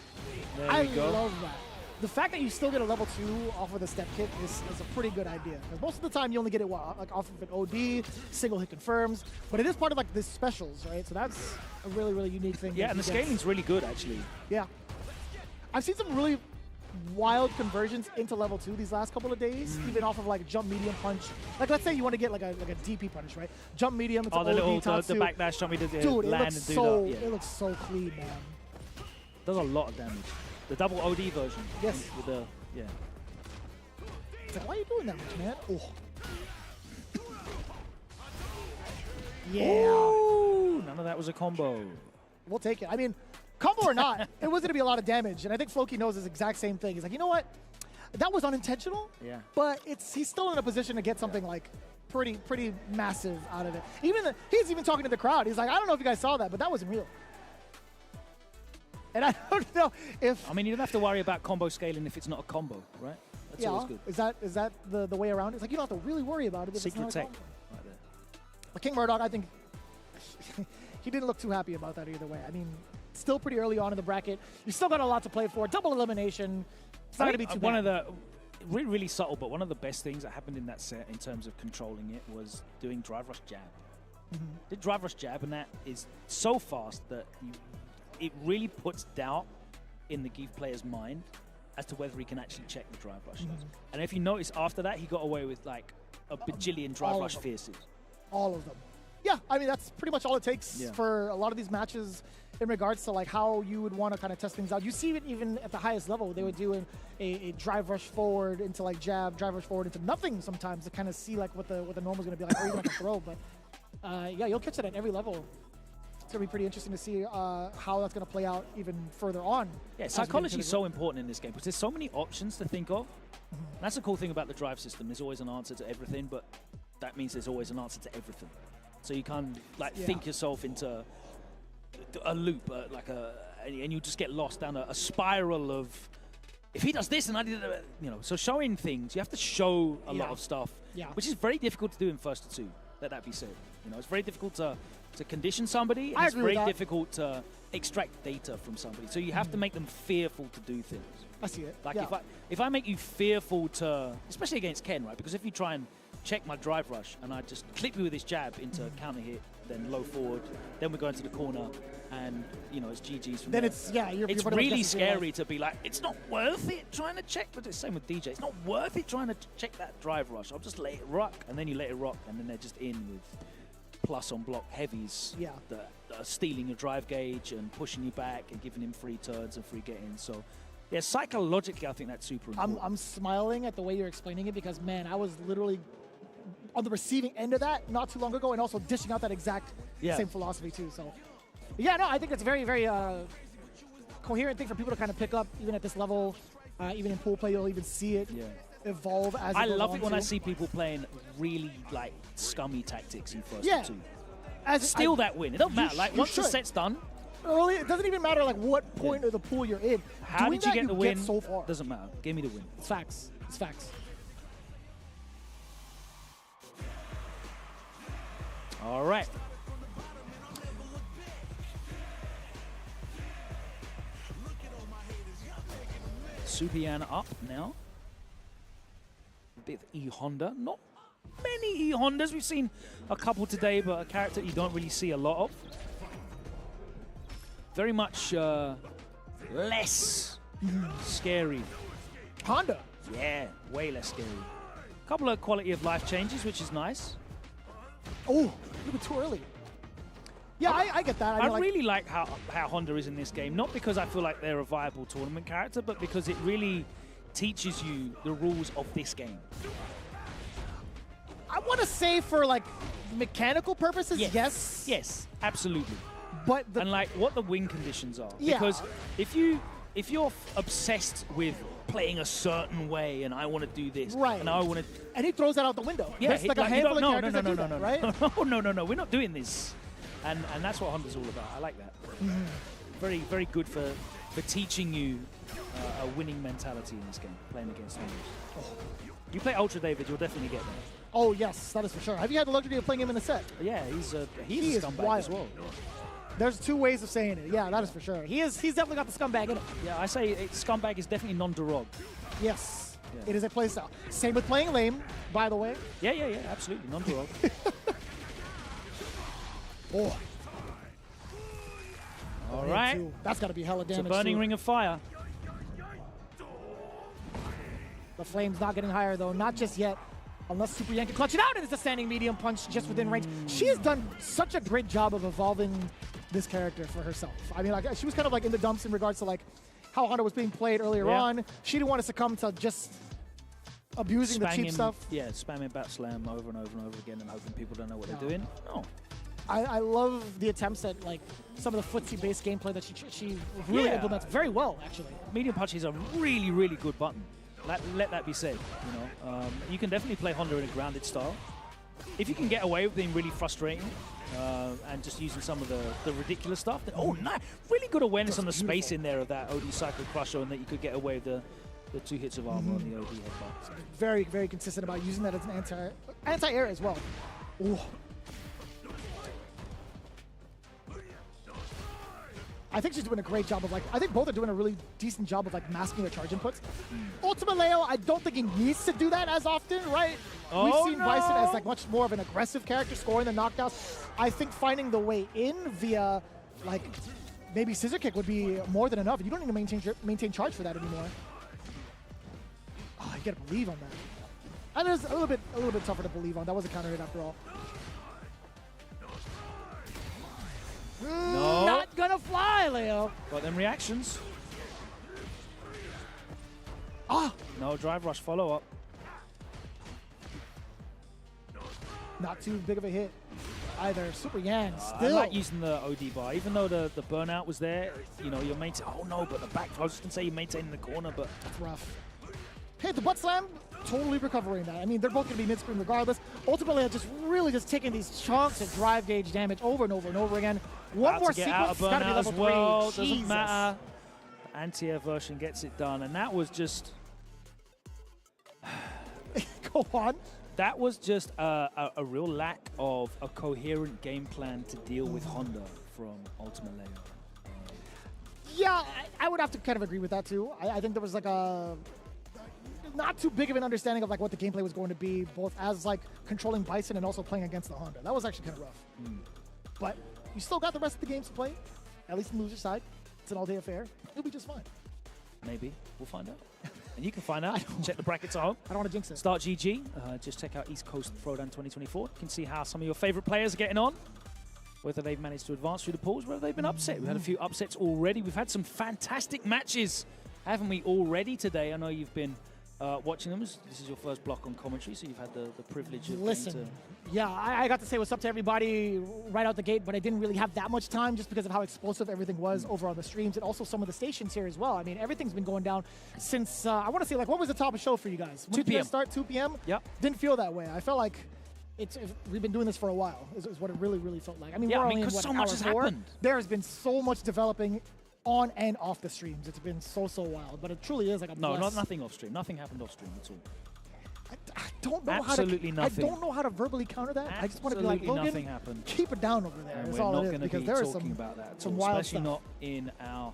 Speaker 4: There
Speaker 18: I
Speaker 4: we go.
Speaker 18: love that. The fact that you still get a level 2 off of the step kick is a pretty good idea. Because most of the time you only get it like off of an OD, single hit confirms, but it is part of like the specials, right? So that's a really, really unique thing.
Speaker 4: Yeah, and the scaling's really good actually.
Speaker 18: Yeah. I've seen some really wild conversions into level 2 these last couple of days, even off of like jump medium punch. Like let's say you want to get like a DP punish, right? Jump medium, it's
Speaker 4: the
Speaker 18: an
Speaker 4: little
Speaker 18: OD top
Speaker 4: the backdash jump medium,
Speaker 18: Dude,
Speaker 4: land
Speaker 18: it looks
Speaker 4: and do
Speaker 18: so
Speaker 4: that. Yeah.
Speaker 18: it looks so clean, man.
Speaker 4: Does a lot of damage. The double OD version.
Speaker 18: Yes.
Speaker 4: With the
Speaker 18: So why are you doing that much, man? Oh. Yeah.
Speaker 4: Ooh, none of that was a combo.
Speaker 18: We'll take it. I mean, combo or not, it was going to be a lot of damage. And I think Floki knows this exact same thing. He's like, you know what? That was unintentional.
Speaker 4: Yeah.
Speaker 18: But he's still in a position to get something like pretty massive out of it. He's even talking to the crowd. He's like, I don't know if you guys saw that, but that wasn't real. And I don't know if...
Speaker 4: I mean, you don't have to worry about combo scaling if it's not a combo, right? That's always good.
Speaker 18: Is that the way around? It's like, you don't have to really worry about it if
Speaker 4: Secret
Speaker 18: it's not a
Speaker 4: tech.
Speaker 18: combo.
Speaker 4: Right there.
Speaker 18: But King Murdoch, I think he didn't look too happy about that either way. I mean, still pretty early on in the bracket. You still got a lot to play for. Double elimination. It's not going to be too
Speaker 4: one
Speaker 18: bad.
Speaker 4: of the really subtle, but one of the best things that happened in that set in terms of controlling it was doing drive rush jab. The drive rush jab, and that is so fast that it really puts doubt in the Geef player's mind as to whether he can actually check the drive rush. And if you notice, after that, he got away with like a bajillion drive rush fierces.
Speaker 18: All of them. Yeah, I mean, that's pretty much all it takes for a lot of these matches in regards to like how you would want to kind of test things out. You see it even at the highest level. They would do a drive rush forward into like jab, drive rush forward into nothing sometimes to kind of see like what the normal's going to be like, or even like a throw. But yeah, you'll catch it at every level. It's going to be pretty interesting to see how that's going to play out even further on.
Speaker 4: Yeah, psychology is so important in this game because there's so many options to think of. And that's the cool thing about the drive system. There's always an answer to everything, but that means there's always an answer to everything. So you can't like think yourself into a loop, and you just get lost down a spiral of, if he does this and I did it, So showing things, you have to show a lot of stuff, which is very difficult to do in first to two. Let that be said. It's very difficult to condition somebody, and it's very difficult to extract data from somebody. So you have to make them fearful to do things.
Speaker 18: I see it.
Speaker 4: Like if I make you fearful to, especially against Ken, right? Because if you try and check my drive rush and I just clip you with this jab into counter hit, then low forward, then we go into the corner, and it's GG's from
Speaker 18: then
Speaker 4: there.
Speaker 18: It's
Speaker 4: really scary to be like, it's not worth it trying to check. But it's the same with DJ. It's not worth it trying to check that drive rush. I'll just let it rock, and then you let it rock, and then they're just in with plus on block heavies that are stealing your drive gauge and pushing you back and giving him free turns and free get-ins. So yeah, psychologically, I think that's super important.
Speaker 18: I'm smiling at the way you're explaining it because, man, I was literally on the receiving end of that not too long ago, and also dishing out that exact same philosophy too. So yeah, no, I think it's a very, very coherent thing for people to kind of pick up, even at this level. Even in pool play, you'll even see it evolve as
Speaker 4: I love it when I see people playing really like scummy tactics in first two. Steal that win. It don't matter. Like once the set's done,
Speaker 18: early, it doesn't even matter like what point of the pool you're in.
Speaker 4: How did you get the win?
Speaker 18: So far.
Speaker 4: Doesn't matter. Give me the win.
Speaker 18: It's facts. It's facts.
Speaker 4: All right. Supian up now. With E-Honda. Not many E-Hondas. We've seen a couple today, but a character you don't really see a lot of. Very much less scary.
Speaker 18: Honda?
Speaker 4: Yeah, way less scary. A couple of quality of life changes, which is nice.
Speaker 18: Oh, a little bit too early. Yeah, I get that.
Speaker 4: I really like how Honda is in this game. Not because I feel like they're a viable tournament character, but because it really teaches you the rules of this game.
Speaker 18: I want to say for like mechanical purposes, yes.
Speaker 4: Yes, absolutely.
Speaker 18: But
Speaker 4: and like what the win conditions are.
Speaker 18: Yeah.
Speaker 4: Because if you're obsessed with playing a certain way and I want to do this,
Speaker 18: right?
Speaker 4: And I want to,
Speaker 18: and he throws that out the window.
Speaker 4: Yeah,
Speaker 18: there's like a handful of characters that do
Speaker 4: no,
Speaker 18: that, right?
Speaker 4: No, we're not doing this. And that's what Honda's all about. I like that. Very, very good for teaching you a winning mentality in this game, playing against Hondas. You play Ultra David, you'll definitely get there.
Speaker 18: Oh yes, that is for sure. Have you had the luxury of playing him in the set?
Speaker 4: Yeah, he's a scumbag
Speaker 18: wild
Speaker 4: as well.
Speaker 18: There's two ways of saying it. Yeah, that is for sure. He's definitely got the scumbag in him.
Speaker 4: Yeah, I say scumbag is definitely non-derog.
Speaker 18: Yes, it is a playstyle. Same with playing lame, by the way.
Speaker 4: Yeah, absolutely, non-derog.
Speaker 18: Oh.
Speaker 4: All right.
Speaker 18: That's got to be hella damage.
Speaker 4: It's a burning
Speaker 18: too.
Speaker 4: ring of fire.
Speaker 18: The flame's not getting higher, though. Not just yet. Unless Super Yan can clutch it out, and it's a standing medium punch just within range. She has done such a great job of evolving this character for herself. I mean, like she was kind of like in the dumps in regards to like how Honda was being played earlier on. She didn't want to succumb to just abusing the cheap stuff.
Speaker 4: Yeah, spamming bat slam over and over and over again and hoping people don't know what they're doing. No.
Speaker 18: I love the attempts at like some of the footsie-based gameplay that she really implements very well, actually.
Speaker 4: Medium punch is a really, really good button. Let that be said. You know, you can definitely play Honda in a grounded style. If you can get away with being really frustrating and just using some of the ridiculous stuff, then, oh, nice. Really good awareness on the space in there of that OD Cycle Crusher, and that you could get away with the 2 hits of armor on the OD headbutt. So
Speaker 18: very, very consistent about using that as an anti-air as well. Ooh. I think she's doing a great job of I think both are doing a really decent job of masking their charge inputs. Ultimate Leo, I don't think he needs to do that as often, right?
Speaker 4: Oh,
Speaker 18: We've seen
Speaker 4: no.
Speaker 18: Bison as much more of an aggressive character, scoring the knockdowns. I think finding the way in via maybe Scissor Kick would be more than enough. You don't need to maintain charge for that anymore. Oh, you gotta believe on that. And it's a little bit tougher to believe on. That was a counter hit after all.
Speaker 4: No.
Speaker 18: Not gonna fly, Leo.
Speaker 4: Got them reactions.
Speaker 18: Ah!
Speaker 4: No drive rush follow up.
Speaker 18: Not too big of a hit either. Super Yan
Speaker 4: I
Speaker 18: still.
Speaker 4: like using the OD bar, even though the burnout was there. You know, you're maintaining. Oh no, but the back. I was just gonna say you're maintaining the corner, but
Speaker 18: that's rough. Hey, the butt slam, totally recovering that. I mean, they're both gonna be mid-screen regardless. Ultimately, just taking these chunks of drive gauge damage over and over and over again. One more sequence, it's gotta be level 3.
Speaker 4: Doesn't
Speaker 18: Jesus.
Speaker 4: matter. The anti-air version gets it done, and that was just.
Speaker 18: Go on.
Speaker 4: That was just a real lack of a coherent game plan to deal with Honda from Ultimate Leo.
Speaker 18: Yeah, I would have to kind of agree with that too. I think there was a not too big of an understanding of what the gameplay was going to be, both as controlling Bison and also playing against the Honda. That was actually kind of rough. But you still got the rest of the games to play, at least on the loser side. It's an all-day affair. It'll be just fine.
Speaker 4: Maybe. We'll find out. And you can find out. Check the brackets at home.
Speaker 18: I don't want to jinx it.
Speaker 4: Start GG. Just check out East Coast Throwdown 2024. You can see how some of your favorite players are getting on. Whether they've managed to advance through the pools, whether they've been upset. We've had a few upsets already. We've had some fantastic matches, haven't we, already today? I know you've been watching them. This is your first block on commentary, so you've had the privilege of
Speaker 18: Listen, yeah, I got to say what's up to everybody right out the gate, but I didn't really have that much time just because of how explosive everything was over on the streams and also some of the stations here as well. I mean, everything's been going down since, I want to say, what was the top of show for you guys? When
Speaker 4: 2
Speaker 18: did you
Speaker 4: p.m.
Speaker 18: guys start? 2 p.m.?
Speaker 4: Yep.
Speaker 18: Didn't feel that way. I felt like we've been doing this for a while, is what it really, really felt like. I mean,
Speaker 4: Yeah,
Speaker 18: we're
Speaker 4: I mean,
Speaker 18: only in,
Speaker 4: 'cause so
Speaker 18: hour
Speaker 4: much has
Speaker 18: 4.
Speaker 4: happened.
Speaker 18: There has been so much developing on and off the streams. It's been so wild, but it truly is a
Speaker 4: No,
Speaker 18: bless.
Speaker 4: nothing off stream. Nothing happened off stream at all.
Speaker 18: I don't know
Speaker 4: Absolutely
Speaker 18: how to.
Speaker 4: nothing.
Speaker 18: I don't know how to verbally counter that. I just want to be like,
Speaker 4: Absolutely
Speaker 18: Logan,
Speaker 4: nothing happened.
Speaker 18: keep it down over there.
Speaker 4: And
Speaker 18: That's
Speaker 4: we're
Speaker 18: all
Speaker 4: not
Speaker 18: it is,
Speaker 4: going to
Speaker 18: because
Speaker 4: be
Speaker 18: there is
Speaker 4: talking
Speaker 18: some
Speaker 4: about that at
Speaker 18: some
Speaker 4: all,
Speaker 18: wild
Speaker 4: especially
Speaker 18: stuff.
Speaker 4: not in our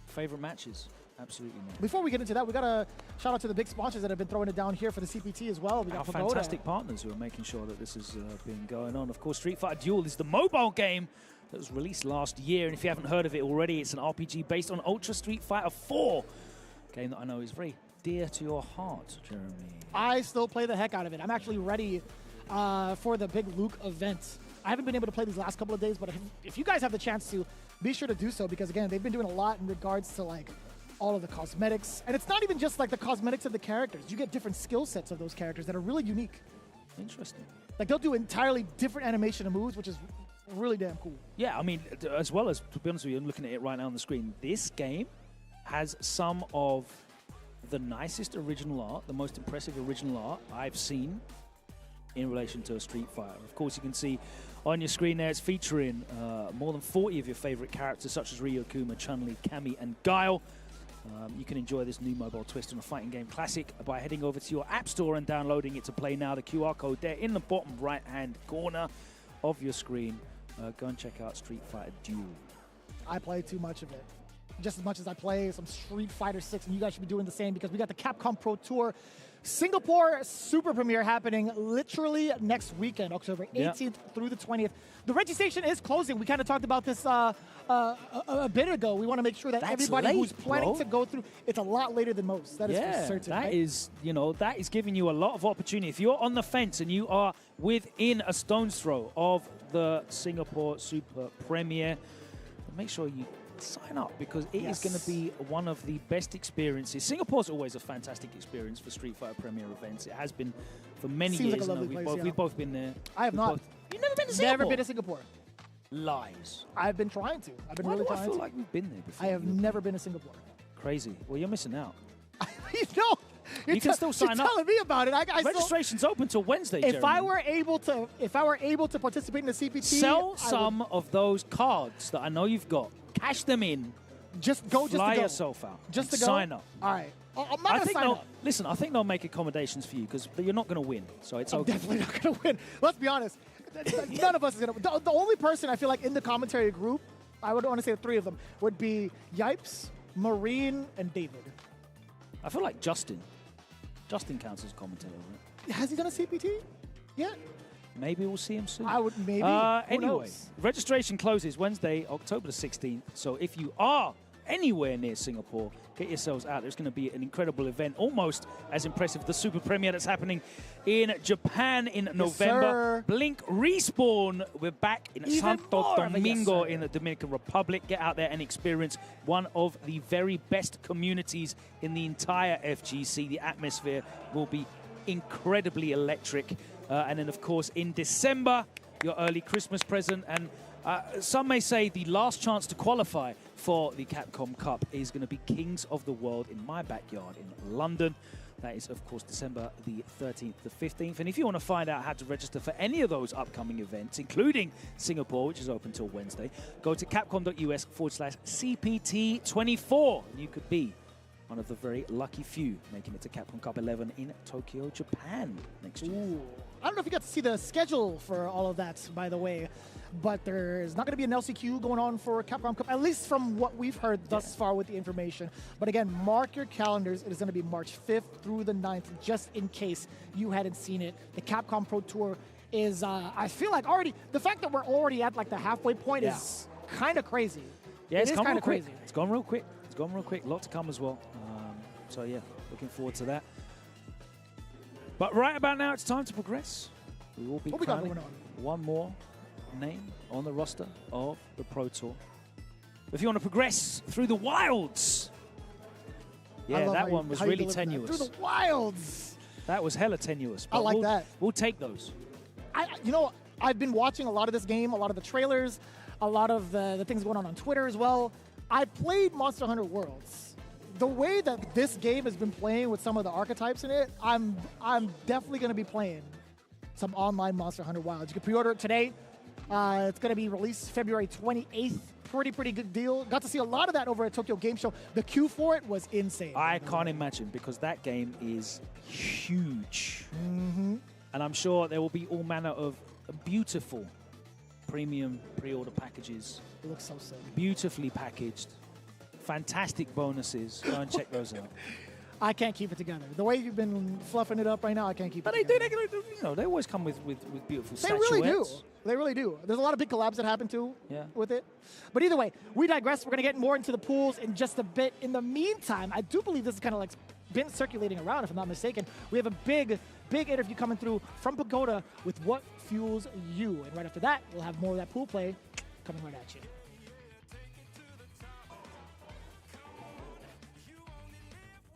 Speaker 4: favorite matches. Absolutely not.
Speaker 18: Before we get into that, we got to shout out to the big sponsors that have been throwing it down here for the CPT as well. We got
Speaker 4: Our
Speaker 18: Pagoda.
Speaker 4: fantastic partners who are making sure that this has been going on. Of course, Street Fighter Duel is the mobile game that was released last year. And if you haven't heard of it already, it's an RPG based on Ultra Street Fighter 4. Game that I know is very dear to your heart, Jeremy.
Speaker 18: I still play the heck out of it. I'm actually ready for the big Luke event. I haven't been able to play these last couple of days, but if you guys have the chance to, be sure to do so, because again, they've been doing a lot in regards to all of the cosmetics. And it's not even just the cosmetics of the characters. You get different skill sets of those characters that are really unique.
Speaker 4: Interesting.
Speaker 18: They'll do entirely different animation and moves, which is really damn cool.
Speaker 4: Yeah, I mean, as well as, to be honest with you, I'm looking at it right now on the screen. This game has some of the nicest original art, the most impressive original art I've seen in relation to a Street Fighter. Of course, you can see on your screen there, it's featuring more than 40 of your favorite characters, such as Ryo, Kuma, Chun-Li, Cammy, and Guile. You can enjoy this new mobile twist on a fighting game classic by heading over to your app store and downloading it to play now. The QR code there in the bottom right-hand corner of your screen. Go and check out Street Fighter Duel.
Speaker 18: I play too much of it. Just as much as I play some Street Fighter 6, and you guys should be doing the same, because we got the Capcom Pro Tour Singapore Super Premiere happening literally next weekend, October 18th through the 20th. The registration is closing. We kind of talked about this a bit ago. We want to make sure that everybody who's planning to go through, it's a lot later than most. That is for certain.
Speaker 4: That
Speaker 18: right?
Speaker 4: is, that is giving you a lot of opportunity. If you're on the fence and you are within a stone's throw of the Singapore Super Premiere, make sure you sign up, because it is going to be one of the best experiences. Singapore's always a fantastic experience for Street Fighter Premiere events. It has been for many
Speaker 18: Seems
Speaker 4: years.
Speaker 18: like a lovely place,
Speaker 4: we've both been there.
Speaker 18: I have not.
Speaker 4: You've never been to Singapore?
Speaker 18: Never been to Singapore.
Speaker 4: Lies.
Speaker 18: I've been trying to. I've been
Speaker 4: Why
Speaker 18: really
Speaker 4: do I
Speaker 18: trying
Speaker 4: feel
Speaker 18: to.
Speaker 4: like we've been there before?
Speaker 18: I have never been to Singapore.
Speaker 4: Crazy. Well, you're missing out.
Speaker 18: You
Speaker 4: can still sign
Speaker 18: you're
Speaker 4: up.
Speaker 18: telling me about it. I
Speaker 4: Registration's open till Wednesday.
Speaker 18: If I
Speaker 4: Jeremy.
Speaker 18: were able to participate in the CPT,
Speaker 4: Sell some of those cards that I know you've got. Cash them in.
Speaker 18: Just go.
Speaker 4: Fly
Speaker 18: just to go.
Speaker 4: yourself out.
Speaker 18: Just
Speaker 4: and
Speaker 18: to go.
Speaker 4: sign up.
Speaker 18: All right. I'm not gonna sign up.
Speaker 4: Listen, I think they'll make accommodations for you because you're not going to win. So it's
Speaker 18: I'm
Speaker 4: okay.
Speaker 18: definitely not going to win. Let's be honest. None of us is going to win. The only person I feel like in the commentary group, I would want to say the three of them, would be Yipes, Marine, and David.
Speaker 4: I feel like Justin. Justin counts as commentator, right?
Speaker 18: Has he done a CPT yet?
Speaker 4: Maybe we'll see him soon.
Speaker 18: I would maybe. Who
Speaker 4: Anyway,
Speaker 18: knows?
Speaker 4: registration closes Wednesday, October the 16th. So if you are anywhere near Singapore, get yourselves out. There's going to be an incredible event, almost as impressive as the super premiere that's happening in Japan in November.
Speaker 18: Sir.
Speaker 4: Blink Respawn. We're back in
Speaker 18: Even
Speaker 4: Santo
Speaker 18: more of a yes,
Speaker 4: Domingo
Speaker 18: sir.
Speaker 4: in the Dominican Republic. Get out there and experience one of the very best communities in the entire FGC. The atmosphere will be incredibly electric. And then, of course, in December, your early Christmas present. And some may say the last chance to qualify for the Capcom Cup is going to be Kings of the World in my backyard in London. That is, of course, December the 13th to 15th. And if you want to find out how to register for any of those upcoming events, including Singapore, which is open till Wednesday, go to capcom.us/CPT24. You could be one of the very lucky few making it to Capcom Cup 11 in Tokyo, Japan next year.
Speaker 18: Ooh. I don't know if you got to see the schedule for all of that, by the way, but there's not going to be an LCQ going on for Capcom Cup, at least from what we've heard thus far with the information. But again, mark your calendars. It is going to be March 5th through the 9th, just in case you hadn't seen it. The Capcom Pro Tour is, I feel like already, the fact that we're already at like the halfway point is kind of crazy.
Speaker 4: Yeah, it's
Speaker 18: it is
Speaker 4: gone
Speaker 18: kind
Speaker 4: real
Speaker 18: of
Speaker 4: quick.
Speaker 18: crazy.
Speaker 4: It's gone real quick. It's gone real quick. A lot to come as well. So, yeah, looking forward to that. But right about now, it's time to progress. We will be
Speaker 18: What we got
Speaker 4: crowning
Speaker 18: going on?
Speaker 4: one more name on the roster of the Pro Tour. If you want to progress through the wilds,
Speaker 18: I
Speaker 4: yeah,
Speaker 18: love
Speaker 4: that
Speaker 18: how you-
Speaker 4: one was
Speaker 18: how you
Speaker 4: really
Speaker 18: deliver that.
Speaker 4: tenuous.
Speaker 18: Through the wilds.
Speaker 4: That was hella tenuous.
Speaker 18: I
Speaker 4: but
Speaker 18: like
Speaker 4: we'll,
Speaker 18: that.
Speaker 4: We'll take those.
Speaker 18: You know, I've been watching a lot of this game, a lot of the trailers, a lot of the things going on Twitter as well. I played Monster Hunter Worlds. The way that this game has been playing with some of the archetypes in it, I'm definitely going to be playing some online Monster Hunter Wilds. You can pre-order it today. It's going to be released February 28th. Pretty good deal. Got to see a lot of that over at Tokyo Game Show. The queue for it was insane.
Speaker 4: I can't imagine because that game is huge.
Speaker 18: Mm-hmm.
Speaker 4: And I'm sure there will be all manner of beautiful premium pre-order packages.
Speaker 18: It looks so sick.
Speaker 4: Beautifully packaged. Fantastic bonuses. Go and check those out.
Speaker 18: I can't keep it together. The way you've been fluffing it up right now, I can't keep
Speaker 4: But
Speaker 18: it
Speaker 4: they
Speaker 18: together.
Speaker 4: do. You know, they always come with beautiful
Speaker 18: They
Speaker 4: statuettes.
Speaker 18: really do. They really do. There's a lot of big collabs that happen too with it. But either way, we digress. We're going to get more into the pools in just a bit. In the meantime, I do believe this is kind of like been circulating around, if I'm not mistaken. We have a big interview coming through from Pagoda with What Fuels You. And right after that, we'll have more of that pool play coming right at you.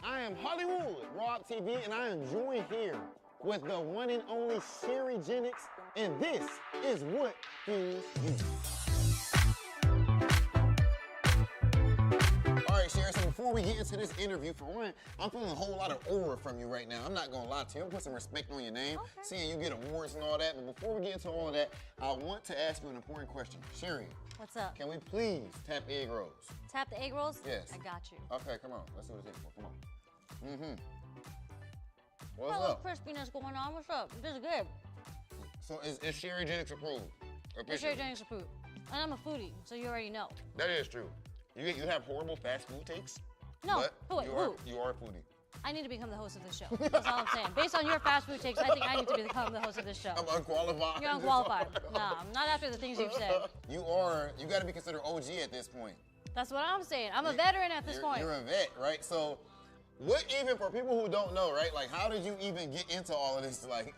Speaker 9: I am Hollywood, Rob TV, and I am joined here with the one and only Sherry Jennings, and this is What Fuels You. All right, Sherry, so before we get into this interview, for one, I'm feeling a whole lot of aura from you right now. I'm not going to lie to you. I'm putting some respect on your name, seeing you get awards and all that. But before we get into all of that, I want to ask you an important question. Sherry.
Speaker 19: What's up?
Speaker 9: Can we please tap egg rolls?
Speaker 19: Tap the egg rolls?
Speaker 9: Yes.
Speaker 19: I got you.
Speaker 9: Okay, come on. Let's see what it's here for. Come on. What's
Speaker 19: Got a little
Speaker 9: up?
Speaker 19: crispiness going on. What's up? This is good.
Speaker 9: So is Sherry Jennings approved?
Speaker 19: It's Sherry Jennings approved. And I'm a foodie, so you already know.
Speaker 9: That is true. You have horrible fast food takes.
Speaker 19: No,
Speaker 9: but
Speaker 19: who?
Speaker 9: You are a foodie.
Speaker 19: I need to become the host of this show. That's all I'm saying. Based on your fast food takes, I think I need to become the host of this show.
Speaker 9: I'm unqualified.
Speaker 19: You're unqualified. Nah, not after the things you've said.
Speaker 9: You got to be considered OG at this point.
Speaker 19: That's what I'm saying. I'm a veteran at this point.
Speaker 9: You're a vet, right? So, what even for people who don't know, right? Like, how did you even get into all of this? Like,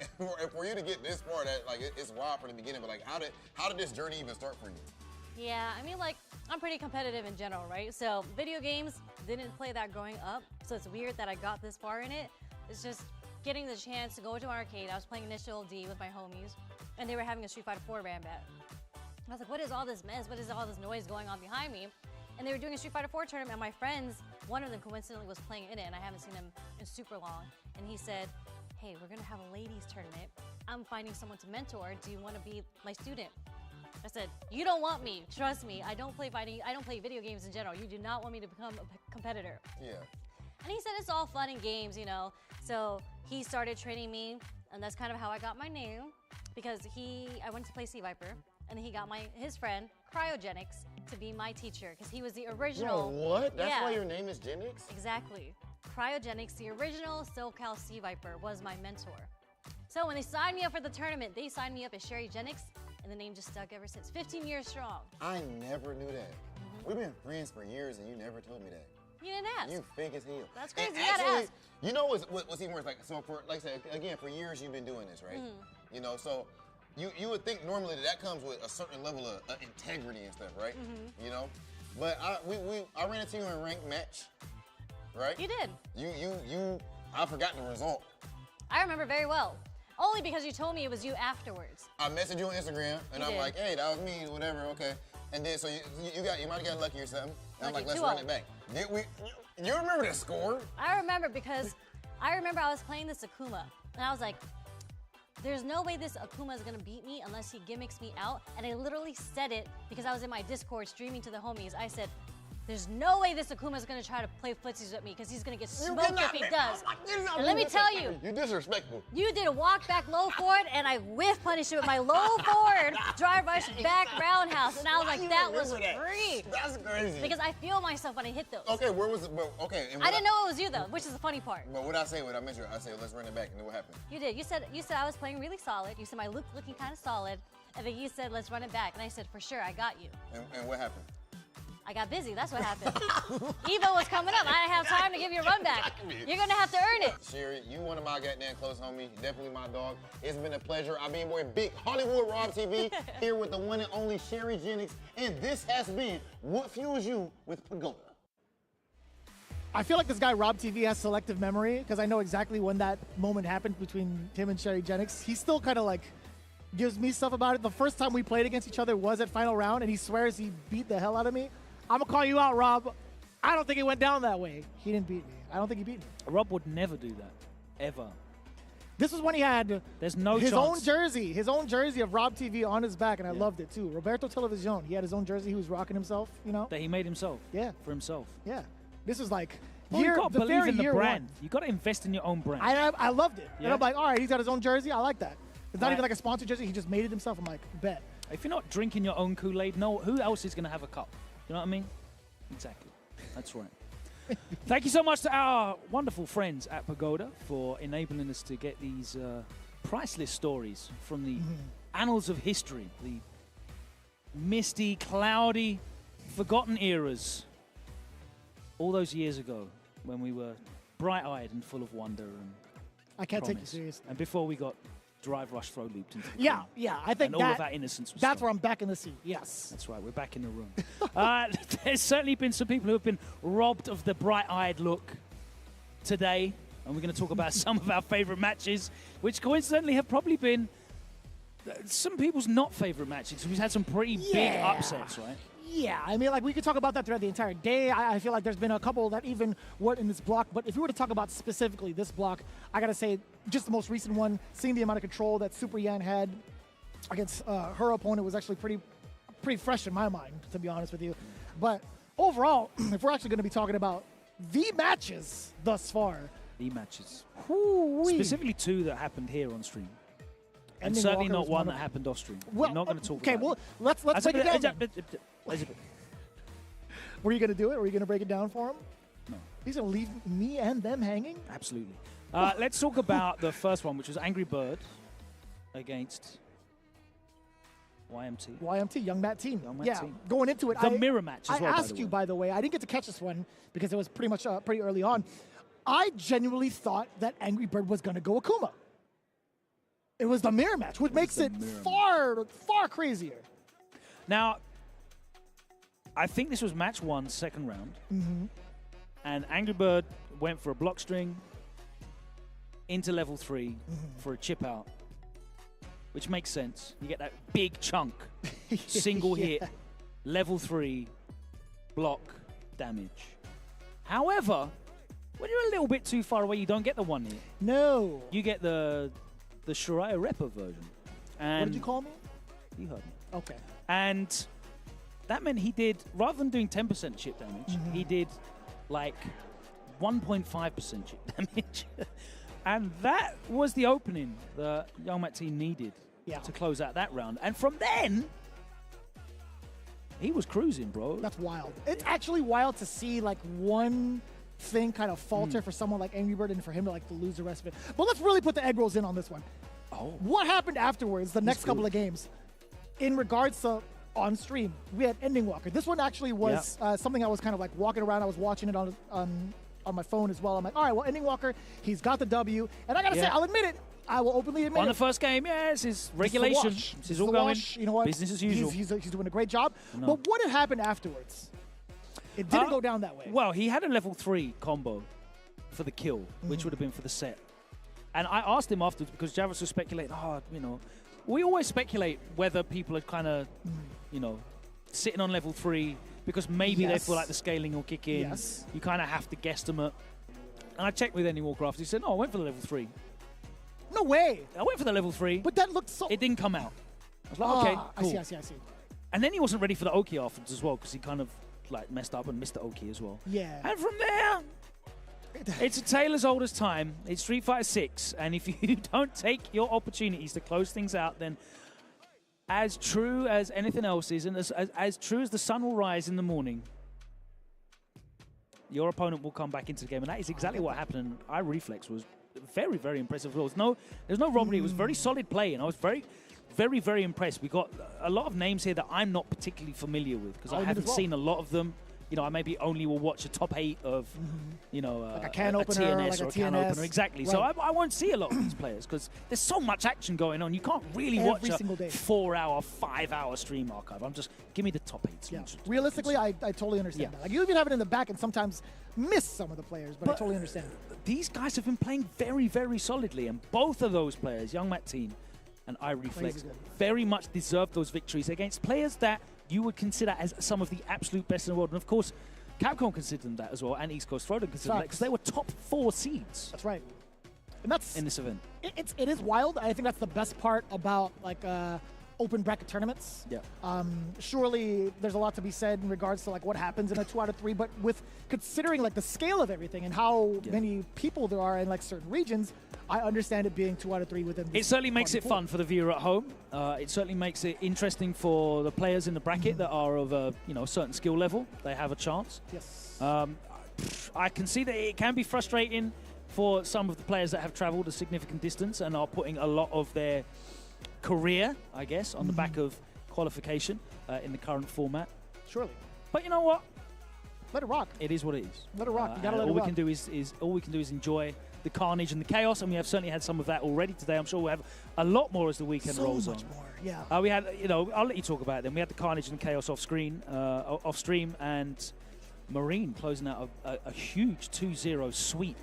Speaker 9: for you to get this far, that like it's wild from the beginning. But like, how did this journey even start for you?
Speaker 19: Yeah, I mean, like, I'm pretty competitive in general, right? So video games, didn't play that growing up, so it's weird that I got this far in it. It's just getting the chance to go to an arcade. I was playing Initial D with my homies, and they were having a Street Fighter 4 Rambat. I was like, what is all this mess? What is all this noise going on behind me? And they were doing a Street Fighter 4 tournament, and my friends, one of them coincidentally was playing in it, and I haven't seen him in super long. And he said, hey, we're gonna have a ladies tournament. I'm finding someone to mentor. Do you wanna be my student? I said, you don't want me, trust me. I don't play fighting, I don't play video games in general. You do not want me to become a competitor.
Speaker 9: Yeah.
Speaker 19: And he said it's all fun and games, you know. So he started training me, and that's kind of how I got my name, because I went to play Sea Viper, and he got his friend, Cryogenics, to be my teacher, because he was the original.
Speaker 9: Bro, what? That's why your name is Genix?
Speaker 19: Exactly. Cryogenics, the original SoCal Sea Viper, was my mentor. So when they signed me up for the tournament, they signed me up as Sherry Genix, and the name just stuck ever since. 15 years strong.
Speaker 9: I never knew that. We've been friends for years, and you never told me that.
Speaker 19: You didn't ask.
Speaker 9: You fake as hell.
Speaker 19: That's crazy.
Speaker 9: And
Speaker 19: You gotta
Speaker 9: actually,
Speaker 19: ask.
Speaker 9: you know what's even worse? Like, so for, like I said, again, for years you've been doing this, right? You know, so you would think normally that comes with a certain level of integrity and stuff, right? You know, but I ran into you in a ranked match, right?
Speaker 19: You did.
Speaker 9: I forgot the result.
Speaker 19: I remember very well. Only because you told me it was you afterwards.
Speaker 9: I messaged you on Instagram, and I'm like, hey, that was me, whatever, okay. And then, so you might have got lucky or something. And I'm like, let's run it back. Did we? You remember the score?
Speaker 19: I remember because I was playing this Akuma, and I was like, there's no way this Akuma is gonna beat me unless he gimmicks me out. And I literally said it because I was in my Discord streaming to the homies. I said, there's no way this Akuma is gonna try to play footsies with me because he's gonna get smoked if he does. And let me tell you,
Speaker 9: you disrespectful.
Speaker 19: You did a walk back low forward, and I whiff punished it with my low forward drive rush back roundhouse, and I was like, that was free.
Speaker 9: That's crazy.
Speaker 19: Because I feel myself when I hit those.
Speaker 9: Okay, where was it? But, okay.
Speaker 19: I didn't know it was you though, which is the funny part.
Speaker 9: But what I say when I mentioned it, I said, let's run it back, and then what happened?
Speaker 19: You did. You said I was playing really solid. You said my look looking kind of solid, and then you said, let's run it back, and I said, for sure, I got you.
Speaker 9: And what happened?
Speaker 19: I got busy, that's what happened. Evo was coming up, I didn't have time to give you a run back. You're gonna have to earn it.
Speaker 9: Sherry, you one of my goddamn close homies, definitely my dog. It's been a pleasure. I've been boy Big Hollywood Rob TV here with the one and only Sherry Genix, and this has been What Fuels You with Pagoda.
Speaker 18: I feel like this guy Rob TV has selective memory because I know exactly when that moment happened between him and Sherry Genix. He still kind of like gives me stuff about it. The first time we played against each other was at final round, and he swears he beat the hell out of me. I'm going to call you out, Rob. I don't think it went down that way. He didn't beat me. I don't think he beat me.
Speaker 4: Rob would never do that, ever.
Speaker 18: This was when he had
Speaker 4: his
Speaker 18: own jersey of Rob TV on his back, and I loved it too. Roberto Television, he had his own jersey. He was rocking himself, you know?
Speaker 4: That he made himself.
Speaker 18: Yeah.
Speaker 4: For himself.
Speaker 18: Yeah. This was like
Speaker 4: you got to believe in the brand.
Speaker 18: One.
Speaker 4: You got to invest in your own brand.
Speaker 18: I loved it.
Speaker 4: Yeah.
Speaker 18: And I'm like, all right, he's got his own jersey. I like that. It's not even like a sponsored jersey. He just made it himself. I'm like, bet.
Speaker 4: If you're not drinking your own Kool-Aid, no, who else is going to have a cup? You know what I mean? Exactly. That's right. Thank you so much to our wonderful friends at Pagoda for enabling us to get these priceless stories from the annals of history, the misty, cloudy, forgotten eras, all those years ago when we were bright-eyed and full of wonder and
Speaker 18: I can't take you
Speaker 4: promise.
Speaker 18: seriously.
Speaker 4: And before we got drive rush throw looped into the
Speaker 18: Yeah,
Speaker 4: room.
Speaker 18: yeah. I think
Speaker 4: and all of our innocence was
Speaker 18: that's
Speaker 4: stolen.
Speaker 18: where I'm back in the seat. Yes.
Speaker 4: That's right. We're back in the room. There's certainly been some people who have been robbed of the bright-eyed look today. And we're going to talk about some of our favorite matches, which coincidentally have probably been some people's not favorite matches. We've had some pretty big upsets, right?
Speaker 18: Yeah, I mean, like, we could talk about that throughout the entire day. I feel like there's been a couple that even weren't in this block. But if we were to talk about specifically this block, I got to say, just the most recent one, seeing the amount of control that Super Yan had against her opponent was actually pretty fresh in my mind, to be honest with you. But overall, if we're actually going to be talking about the matches thus far.
Speaker 4: The matches.
Speaker 18: Whoo-wee.
Speaker 4: Specifically two that happened here on stream. And
Speaker 18: Ending
Speaker 4: certainly
Speaker 18: Walker
Speaker 4: not
Speaker 18: was
Speaker 4: one
Speaker 18: one
Speaker 4: that
Speaker 18: of-
Speaker 4: happened off stream.
Speaker 18: Well,
Speaker 4: We're not going to talk
Speaker 18: okay,
Speaker 4: about
Speaker 18: well, let's
Speaker 4: That's
Speaker 18: break
Speaker 4: a
Speaker 18: it
Speaker 4: bit-
Speaker 18: down.
Speaker 4: that's a bit-
Speaker 18: Were you going to do it? Were you going to break it down for him?
Speaker 4: No.
Speaker 18: He's going to leave me and them hanging?
Speaker 4: Absolutely. Let's talk about the first one, which was Angry Bird against YMT.
Speaker 18: YMT, Young Matt team.
Speaker 4: Young Matt
Speaker 18: yeah,
Speaker 4: team.
Speaker 18: going into it.
Speaker 4: The mirror match as
Speaker 18: I
Speaker 4: well, by
Speaker 18: asked
Speaker 4: the
Speaker 18: you,
Speaker 4: way.
Speaker 18: by the way, I didn't get to catch this one because it was pretty much pretty early on. I genuinely thought that Angry Bird was going to go Akuma. It was the mirror match, which makes it far crazier.
Speaker 4: Now, I think this was match one, second round.
Speaker 18: Mm-hmm.
Speaker 4: And Angry Bird went for a block string into level 3 for a chip out, which makes sense. You get that big chunk single hit, level 3 block damage. However, when you're a little bit too far away, you don't get the 1 hit.
Speaker 18: No.
Speaker 4: You get the Shiraya Repa version. And
Speaker 18: what did you call me?
Speaker 4: You heard me.
Speaker 18: Okay.
Speaker 4: And that meant he did, rather than doing 10% chip damage, he did like 1.5% chip damage. And that was the opening that Young Matt team needed to close out that round. And from then, he was cruising, bro.
Speaker 18: That's wild. It's actually wild to see like one thing kind of falter for someone like Angry Bird and for him to like to lose the rest of it. But let's really put the egg rolls in on this one.
Speaker 4: Oh.
Speaker 18: What happened afterwards, the next couple of games, in regards to on stream? We had Ending Walker. This one actually was something I was kind of like walking around. I was watching it on my phone as well. I'm like, all right, well, Ending Walker, he's got the W. And I got to say, I'll admit it. I will openly admit
Speaker 4: on
Speaker 18: it.
Speaker 4: the first game, this is regulation. This is all going.
Speaker 18: You know what?
Speaker 4: Business as usual.
Speaker 18: He's doing a great job. But what had happened afterwards? It didn't go down that way.
Speaker 4: Well, he had a level 3 combo for the kill, which would have been for the set. And I asked him afterwards because Javas was speculating, we always speculate whether people are kind of, sitting on level 3 because maybe they feel like the scaling will kick in.
Speaker 18: Yes.
Speaker 4: You kind of have to guesstimate. And I checked with Ending Walker after. He said, no, I went for the level 3.
Speaker 18: No way.
Speaker 4: I went for the level 3.
Speaker 18: But that looked so...
Speaker 4: It didn't come out. I was like, okay, cool.
Speaker 18: I see.
Speaker 4: And then he wasn't ready for the Oki afterwards as well because he kind of like messed up and missed the Oki as well.
Speaker 18: Yeah.
Speaker 4: And from there, it's a tale as old as time. It's Street Fighter 6. And if you don't take your opportunities to close things out, then as true as anything else is, and as true as the sun will rise in the morning, your opponent will come back into the game. And that is exactly what happened. And Reflex was very, very impressive. There's no robbery. It was very solid play, and I was very, very, very impressed. We got a lot of names here that I'm not particularly familiar with because I haven't seen a lot of them. I maybe only will watch a top 8 of,
Speaker 18: like a can opener,
Speaker 4: TNS
Speaker 18: like
Speaker 4: or a
Speaker 18: TNS.
Speaker 4: can opener. Exactly.
Speaker 18: Right.
Speaker 4: So I won't see a lot of these players because there's so much action going on. You can't really watch a 4-hour, 5-hour stream archive. Give me the top 8.
Speaker 18: Yeah. Realistically, I totally understand that. Like, you even have it in the back and sometimes miss some of the players, but I totally understand.
Speaker 4: These guys have been playing very, very solidly, and both of those players, Young Matt Team and Reflex, very much deserve those victories against players that you would consider as some of the absolute best in the world. And of course, Capcom considered them that as well, and East Coast Throwdown considered that because they were top 4 seeds.
Speaker 18: That's right. And that's
Speaker 4: in this event.
Speaker 18: It is wild. I think that's the best part about like open bracket tournaments.
Speaker 4: Yeah.
Speaker 18: Surely there's a lot to be said in regards to like what happens in a 2 out of 3, but with considering like the scale of everything and how many people there are in like certain regions, I understand it being 2 out of 3 within.
Speaker 4: It certainly makes it fun for the viewer at home. It certainly makes it interesting for the players in the bracket that are of a certain skill level. They have a chance.
Speaker 18: Yes.
Speaker 4: I can see that it can be frustrating for some of the players that have traveled a significant distance and are putting a lot of their career, I guess, on the back of qualification in the current format.
Speaker 18: Surely.
Speaker 4: But you know what?
Speaker 18: Let it rock.
Speaker 4: It is what it is.
Speaker 18: Let it rock. You gotta let it
Speaker 4: rock. All we can do is enjoy the carnage and the chaos, and we have certainly had some of that already today. I'm sure we'll have a lot more as the weekend rolls on.
Speaker 18: So much more, yeah.
Speaker 4: We had, I'll let you talk about it then. We had the carnage and chaos off stream, and Marine closing out a huge 2-0 sweep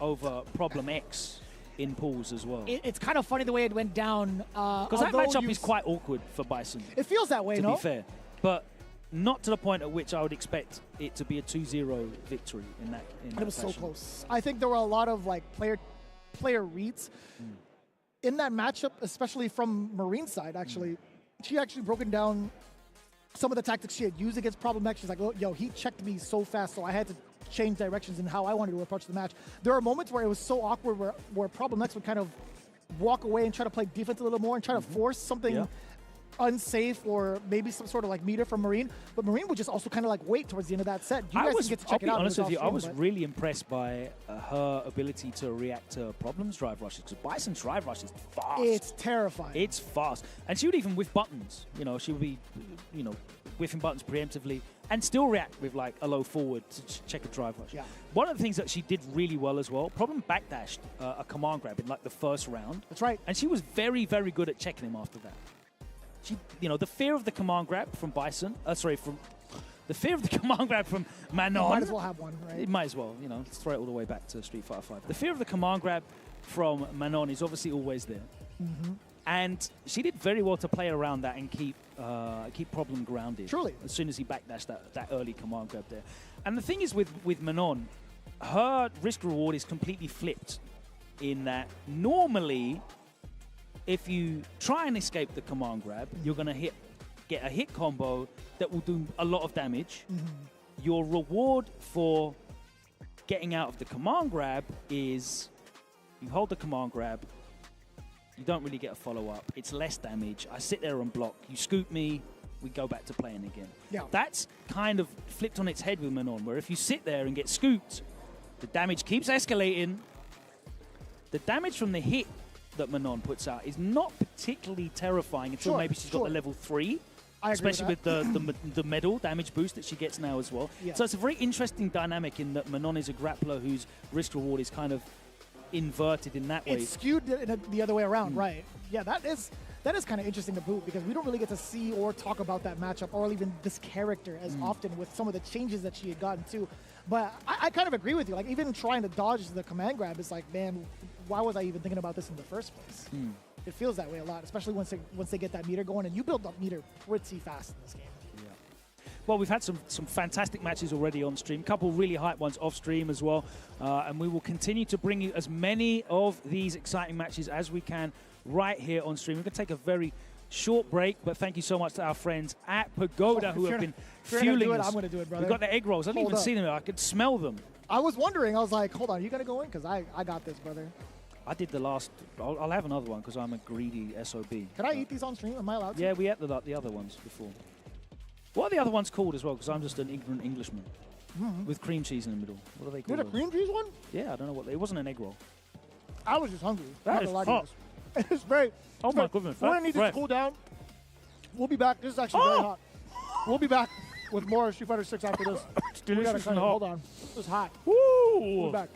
Speaker 4: over Problem X in pools as well.
Speaker 18: It's kind of funny the way it went down.
Speaker 4: Because that matchup is quite awkward for Bison.
Speaker 18: It feels that way,
Speaker 4: to be fair. But not to the point at which I would expect it to be a 2-0 victory in that
Speaker 18: It was
Speaker 4: fashion.
Speaker 18: so close. I think there were a lot of like player reads in that matchup, especially from Marine's side, actually. She actually broken down some of the tactics she had used against Problem X. She's like, oh, yo, he checked me so fast, so I had to change directions in how I wanted to approach the match. There were moments where it was so awkward where Problem X would kind of walk away and try to play defense a little more and try to force something unsafe or maybe some sort of like meter from Marine. But Marine would just also kind of like wait towards the end of that set. You guys can get to check it out.
Speaker 4: I'll be honest with you, I was really impressed by her ability to react to Problem's drive rushes, because Bison's drive rush is fast.
Speaker 18: It's terrifying.
Speaker 4: It's fast. And she would even whiff buttons. She would be, whiffing buttons preemptively and still react with like a low forward to check a drive rush.
Speaker 18: Yeah.
Speaker 4: One of the things that she did really well as well, Problem backdashed a command grab in like the first round.
Speaker 18: That's right.
Speaker 4: And she was very, very good at checking him after that. She, the fear of the command grab from Bison, the fear of the command grab from Manon.
Speaker 18: You might as well have one, right?
Speaker 4: It might as well, let's throw it all the way back to Street Fighter 5. The fear of the command grab from Manon is obviously always there. And she did very well to play around that and keep Problem grounded.
Speaker 18: Truly.
Speaker 4: As soon as he backdashed that early command grab there. And the thing is with Manon, her risk reward is completely flipped in that normally if you try and escape the command grab, you're going to get a hit combo that will do a lot of damage. Your reward for getting out of the command grab is you hold the command grab, you don't really get a follow-up. It's less damage. I sit there and block. You scoop me, we go back to playing again.
Speaker 18: Yeah.
Speaker 4: That's kind of flipped on its head with Manon, where if you sit there and get scooped, the damage keeps escalating. The damage from the hit that Manon puts out is not particularly terrifying until maybe she's got the level 3. Especially with the medal damage boost that she gets now as well.
Speaker 18: Yeah.
Speaker 4: So it's a very interesting dynamic in that Manon is a grappler whose risk reward is kind of inverted in that way.
Speaker 18: It's skewed the other way around, right? Yeah, that is kind of interesting to boot because we don't really get to see or talk about that matchup or even this character as often with some of the changes that she had gotten to. But I kind of agree with you. Like even trying to dodge the command grab is like, man, why was I even thinking about this in the first place? It feels that way a lot, especially once they get that meter going, and you build up meter pretty fast in this game.
Speaker 4: Well, we've had some fantastic matches already on stream, a couple really hype ones off stream as well, and we will continue to bring you as many of these exciting matches as we can right here on stream. We're going to take a very short break, but thank you so much to our friends at Pagoda who have been fueling us.
Speaker 18: I'm going to do it, brother.
Speaker 4: We've got the egg rolls. I didn't even see them. I could smell them.
Speaker 18: I was wondering. I was like, hold on, are you going to go in? Because I got this, brother.
Speaker 4: I did the last. I'll have another one because I'm a greedy SOB.
Speaker 18: Can I eat these on stream? Am I allowed to?
Speaker 4: Yeah, we ate the other ones before. What are the other ones called as well? Because I'm just an ignorant Englishman with cream cheese in the middle. What are they called?
Speaker 18: Did a cream cheese one?
Speaker 4: Yeah, I don't know what. It wasn't an egg roll.
Speaker 18: I was just hungry.
Speaker 4: That is hot.
Speaker 18: It's very.
Speaker 4: Oh my goodness!
Speaker 18: We're gonna need to cool down. We'll be back. This is actually very hot. We'll be back with more Street Fighter 6 after this.
Speaker 4: It's delicious and hot.
Speaker 18: Hold on. It's hot.
Speaker 4: Woo!
Speaker 18: We'll be back.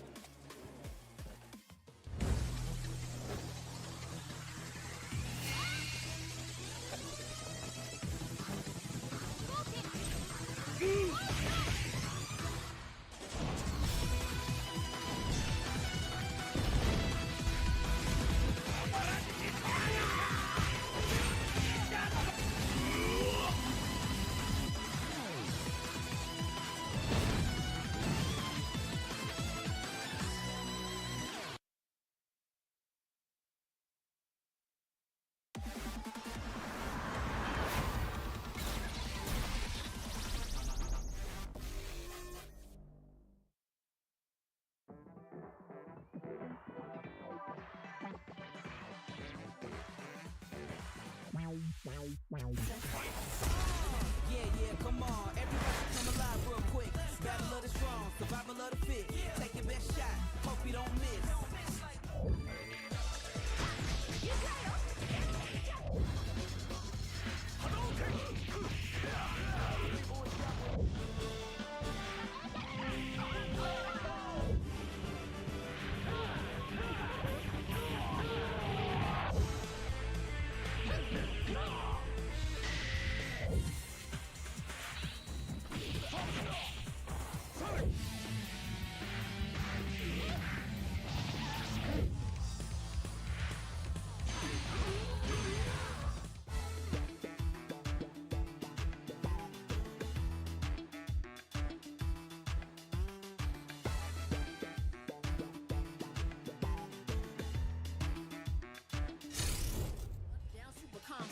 Speaker 20: Yeah, come on. Everybody come alive real quick. Battle of the strong, survival of the fit. Take your best shot. Hope you don't miss.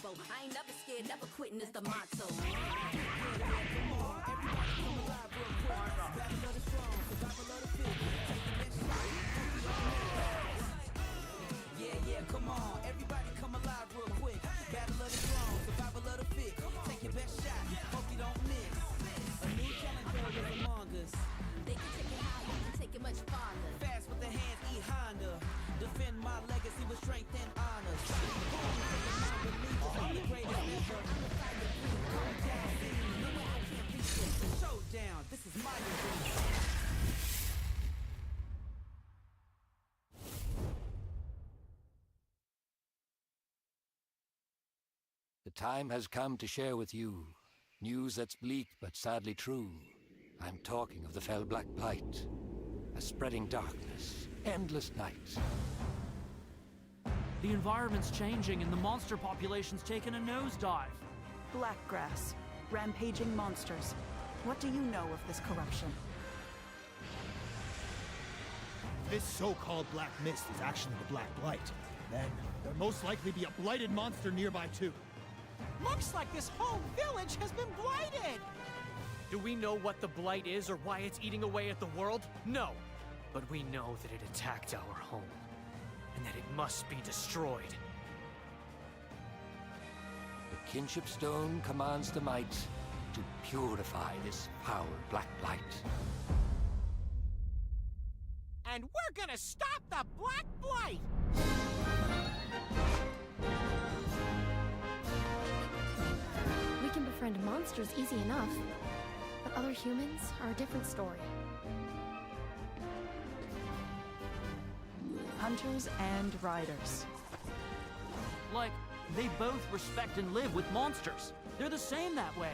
Speaker 20: I ain't never scared, never quitting is the motto. Yeah, come on. Everybody come alive real quick. Battle of the strong, survival of the fit. Take your best shot, hope you don't miss. A new challenger is among us. They can take it high, you can take it much farther. Fast with the hands, eat Honda. Defend my legacy with strength and honor. Showdown, this is my arena.
Speaker 21: The time has come to share with you news that's bleak but sadly true. I'm talking of the fell black blight, a spreading darkness, endless night.
Speaker 6: The environment's changing and the monster population's taken a nosedive.
Speaker 22: Blackgrass. Rampaging monsters. What do you know of this corruption?
Speaker 23: This so-called black mist is actually the Black Blight. Then, there'll most likely be a blighted monster nearby too.
Speaker 15: Looks like this whole village has been blighted! Do we know what the blight is or why it's eating away at the world? No. But we know that it attacked our home, and that it must be destroyed.
Speaker 21: The kinship stone commands the might to purify this foul black blight.
Speaker 15: And we're gonna stop the Black Blight!
Speaker 17: We can befriend monsters easy enough, but other humans are a different story.
Speaker 22: Hunters and riders.
Speaker 6: Like, they both respect and live with monsters. They're the same that way.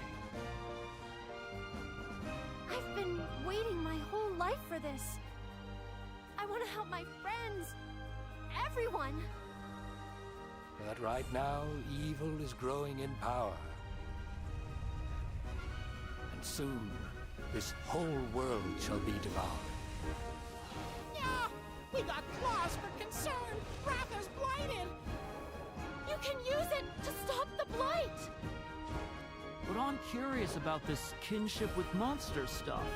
Speaker 14: I've been waiting my whole life for this. I want to help my friends. Everyone.
Speaker 21: But right now, evil is growing in power. And soon, this whole world shall be devoured.
Speaker 15: Yeah! We got claws for concern! Ratha's blighted!
Speaker 14: You can use it to stop the blight!
Speaker 6: But I'm curious about this kinship with monsters stuff.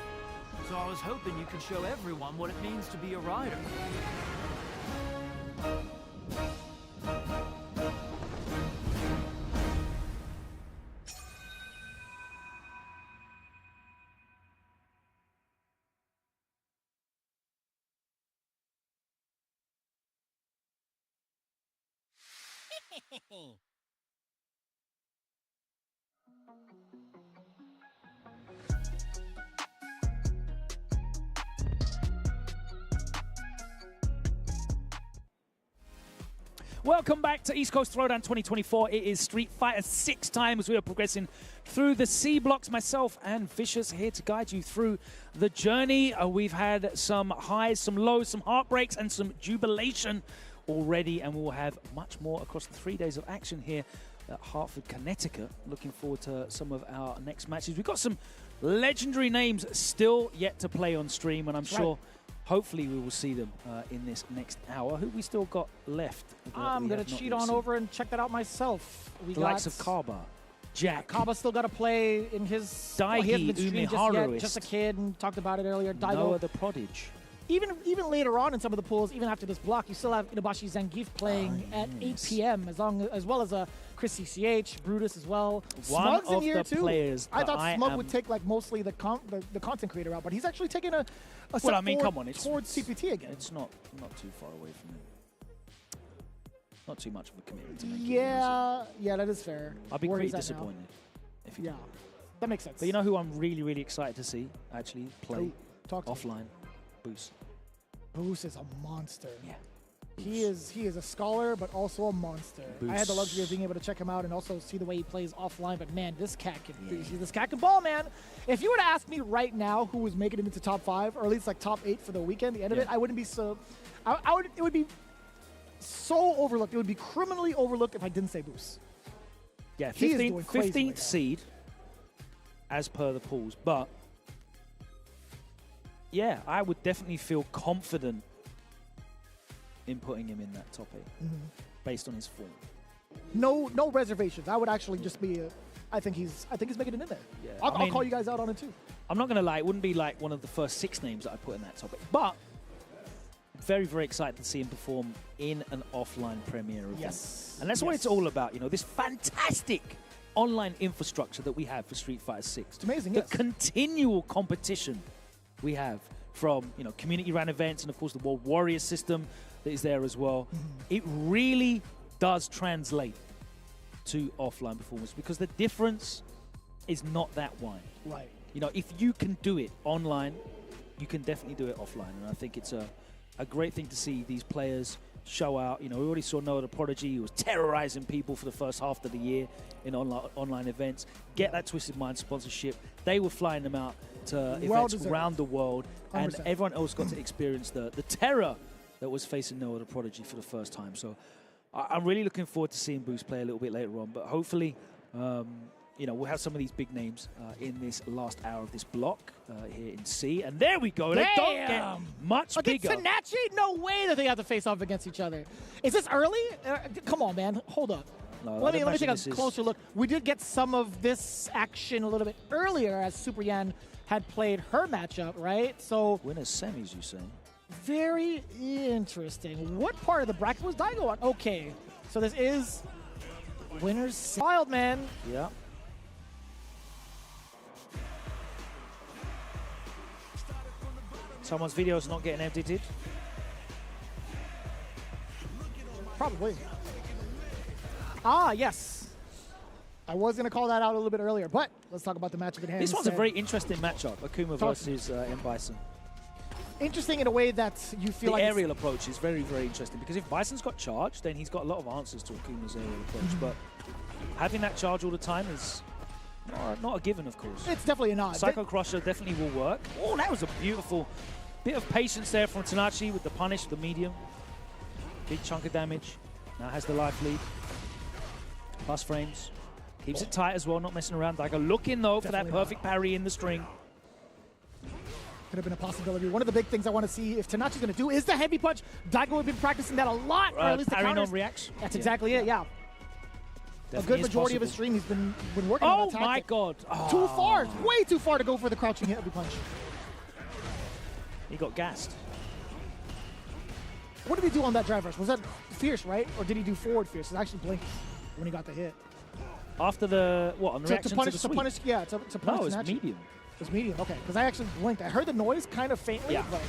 Speaker 6: So I was hoping you could show everyone what it means to be a rider.
Speaker 4: Welcome back to East Coast Throwdown 2024. It is Street Fighter 6 time as we are progressing through the C blocks. Myself and Vicious here to guide you through the journey. We've had some highs, some lows, some heartbreaks, and some jubilation already, and we'll have much more across the 3 days of action here at Hartford, Connecticut. Looking forward to some of our next matches. We've got some legendary names still yet to play on stream, and I'm sure hopefully we will see them in this next hour. Who we still got left?
Speaker 18: I'm going to cheat on over and check that out myself. We
Speaker 4: the
Speaker 18: got
Speaker 4: likes of Kaba, Jack.
Speaker 18: Kaba still got to play in his...
Speaker 4: Daihi
Speaker 18: he hasn't been streamed just yet,
Speaker 4: Umiharuist.
Speaker 18: just a kid, and talked about it earlier. Daigo.
Speaker 4: Noah the Prodigy.
Speaker 18: Even later on in some of the pools, even after this block, you still have Inabashi Zangief playing at 8 p.m. as well as Chris CCH, Brutus as well.
Speaker 4: One
Speaker 18: Smug's
Speaker 4: of
Speaker 18: in here
Speaker 4: the
Speaker 18: too.
Speaker 4: players
Speaker 18: I thought
Speaker 4: that
Speaker 18: Smug
Speaker 4: I
Speaker 18: would take like mostly the content creator route, but he's actually taking a
Speaker 4: Well,
Speaker 18: step
Speaker 4: I mean,
Speaker 18: forward
Speaker 4: come on, it's
Speaker 18: towards CPT again.
Speaker 4: It's not too far away from him. Not too much of a commitment to make.
Speaker 18: Yeah, that is fair.
Speaker 4: I'd be
Speaker 18: Where
Speaker 4: pretty
Speaker 18: he's at now.
Speaker 4: disappointed if he
Speaker 18: Yeah, that makes sense.
Speaker 4: But you know who I'm really, really excited to see actually play
Speaker 18: Talk to me.
Speaker 4: offline? Boose.
Speaker 18: Boose is a monster.
Speaker 4: Yeah.
Speaker 18: He is a scholar, but also a monster.
Speaker 4: Boose.
Speaker 18: I had the luxury of being able to check him out and also see the way he plays offline. But man, this cat can ball, man. If you were to ask me right now who was making it into top 5, or at least like top 8 for the weekend, the end of it, I wouldn't be so. It would be so overlooked. It would be criminally overlooked if I didn't say Boose.
Speaker 4: Yeah,
Speaker 18: He is doing crazy
Speaker 4: 15th
Speaker 18: right now.
Speaker 4: seed, as per the pools. But yeah, I would definitely feel confident in putting him in that top 8 based on his form.
Speaker 18: No reservations. I would actually just be. I think he's making it in there.
Speaker 4: Yeah,
Speaker 18: I'll call you guys out on it too.
Speaker 4: I'm not gonna lie, it wouldn't be like one of the first 6 names that I put in that top 8, but very, very excited to see him perform in an offline premiere event.
Speaker 18: Yes.
Speaker 4: And that's what it's all about, this fantastic online infrastructure that we have for Street Fighter 6. It's
Speaker 18: amazing,
Speaker 4: The continual competition we have from, community ran events and of course the World Warrior system that is there as well. It really does translate to offline performance because the difference is not that wide.
Speaker 18: Right.
Speaker 4: If you can do it online, you can definitely do it offline. And I think it's a great thing to see these players show out. We already saw Noah the Prodigy, who was terrorizing people for the first half of the year in online events. Get that Twisted Mind sponsorship. They were flying them out to events around the world, and
Speaker 18: 100%.
Speaker 4: everyone else got to experience the terror that was facing Noah the Prodigy for the first time. So I'm really looking forward to seeing Boose play a little bit later on, but hopefully, you know, we'll have some of these big names in this last hour of this block here in C. And there we go. They don't get much bigger.
Speaker 18: Against Tanachi? No way that they have to face off against each other. Is this early? Come on, man. Hold up.
Speaker 4: No,
Speaker 18: let me take a closer look. We did get some of this action a little bit earlier as Super Yan had played her matchup, right? So
Speaker 4: winners semis, you say?
Speaker 18: Very interesting. What part of the bracket was Daigo on? Okay, so this is winners. Wild, man.
Speaker 4: Yeah. Someone's video is not getting edited.
Speaker 18: Probably. Ah, yes. I was going to call that out a little bit earlier, but let's talk about the matchup at hand.
Speaker 4: This one's a very interesting matchup, Akuma versus M. Bison.
Speaker 18: Interesting in a way that you feel like
Speaker 4: the aerial approach is very, very interesting, because if Bison's got charge, then he's got a lot of answers to Akuma's aerial approach, but having that charge all the time is not a given, of course.
Speaker 18: It's definitely not.
Speaker 4: Psycho Crusher definitely will work. Oh, that was a beautiful bit of patience there from Tanachi with the punish, the medium. Big chunk of damage. Now has the life lead. Plus frames. Keeps it tight as well, not messing around. Daigo looking, though, for that perfect parry in the string.
Speaker 18: Could have been a possibility. One of the big things I want to see if Tanachi's going to do is the heavy punch. Daigo has been practicing that a lot, or at least the counters.
Speaker 4: Reacts.
Speaker 18: That's exactly it, yeah. Definitely a good majority of his stream, he's been working on that tactic.
Speaker 4: Oh, my God. Oh.
Speaker 18: Too far. Way too far to go for the crouching heavy punch.
Speaker 4: He got gassed.
Speaker 18: What did he do on that drive rush? Was that fierce, right? Or did he do forward fierce? It actually blinked when he got the hit.
Speaker 4: After the, what, on the reaction to the sweep?
Speaker 18: Punish, yeah, to punish
Speaker 4: No, it was
Speaker 18: Tanachi.
Speaker 4: medium.
Speaker 18: It was medium, okay. Because I actually blinked. I heard the noise kind of faintly,
Speaker 4: Yeah.
Speaker 18: but...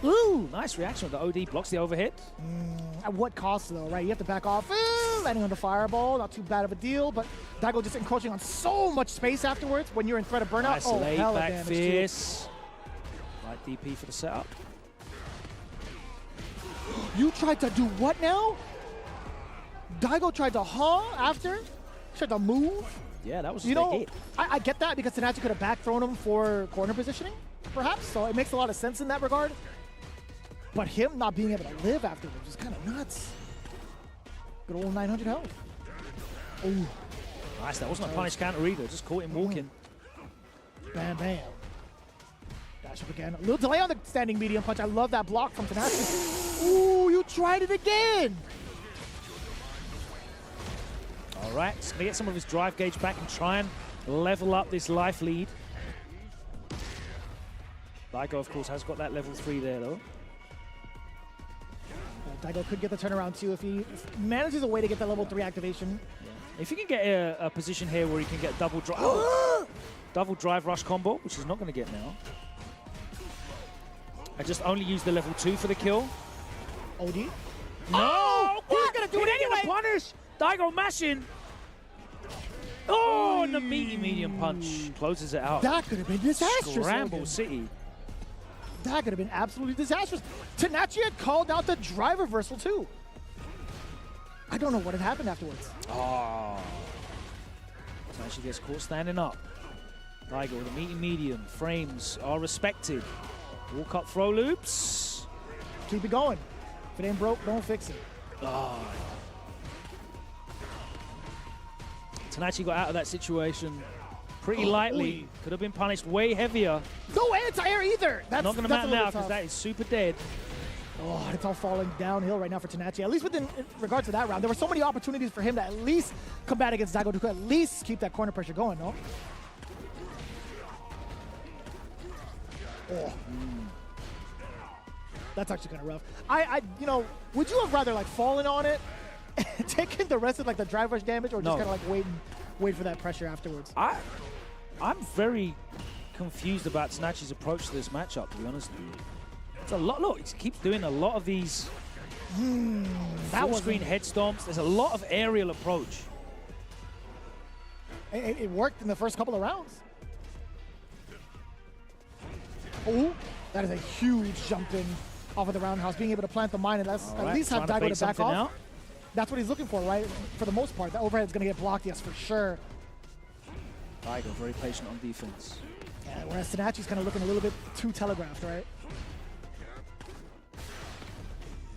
Speaker 4: Ooh, nice reaction. The OD blocks the overhit.
Speaker 18: At what cost, though, right? You have to back off. Landing on the fireball, not too bad of a deal, but Daigo just encroaching on so much space afterwards when you're in threat of burnout.
Speaker 4: Nice laid
Speaker 18: hella
Speaker 4: back
Speaker 18: damage,
Speaker 4: fierce. Right DP for the setup.
Speaker 18: You tried to do what now? Daigo tried to after? Tried to move?
Speaker 4: Yeah, that was
Speaker 18: you know, hit. I get that because Tanachi could have back thrown him for corner positioning, perhaps, so it makes a lot of sense in that regard. But him not being able to live afterwards is kind of nuts. Good old 900 health. Ooh.
Speaker 4: Nice, that wasn't a punish counter either, just caught him walking.
Speaker 18: Bam, bam. Dash up again. A little delay on the standing medium punch. I love that block from Tanachi. Ooh, you tried it again.
Speaker 4: All right, he's going to get some of his drive gauge back and try and level up this life lead. Daigo, of course, has got that level 3 there, though.
Speaker 18: Daigo could get the turnaround, too, if he manages a way to get that level 3 activation.
Speaker 4: Yeah. If you can get a position here where he can get double drive rush combo, which he's not going to get now. I just only used the level 2 for the kill.
Speaker 18: OD?
Speaker 4: No!
Speaker 18: Oh, he's going to do it anyway!
Speaker 4: Punish! Daigo mashing! Oh, and the meaty medium punch closes it out.
Speaker 18: That could have been disastrous.
Speaker 4: Scramble City.
Speaker 18: That could have been absolutely disastrous. Tanachi had called out the drive reversal, too. I don't know what had happened afterwards.
Speaker 4: Oh. Tanachi gets caught standing up. Daigo with a meaty medium. Frames are respected. Walk up throw loops.
Speaker 18: Keep it going. If it ain't broke, don't fix it.
Speaker 4: Oh. Tanachi got out of that situation pretty lightly. Could have been punished way heavier.
Speaker 18: No anti-air either. That's
Speaker 4: not going to matter now because that is super dead.
Speaker 18: Oh, it's all falling downhill right now for Tanachi. At least in regards to that round, there were so many opportunities for him to at least combat against Daigo to at least keep that corner pressure going, no? Oh. That's actually kind of rough. You know, would you have rather like fallen on it, taken the rest of like the drive rush damage, or just kind of like wait for that pressure afterwards?
Speaker 4: I'm very confused about Tanachi's approach to this matchup, to be honest with you. It's a lot. Look, he keeps doing a lot of these full screen head stomps. There's a lot of aerial approach.
Speaker 18: It worked in the first couple of rounds. Oh, that is a huge jump in off of the roundhouse, being able to plant the mine, and that's at least have Daigo to back off.
Speaker 4: Out.
Speaker 18: That's what he's looking for, right? For the most part, the overhead's going to get blocked, yes, for sure.
Speaker 4: Daigo very patient on defense.
Speaker 18: Yeah, whereas Tanachi's kind of looking a little bit too telegraphed, right?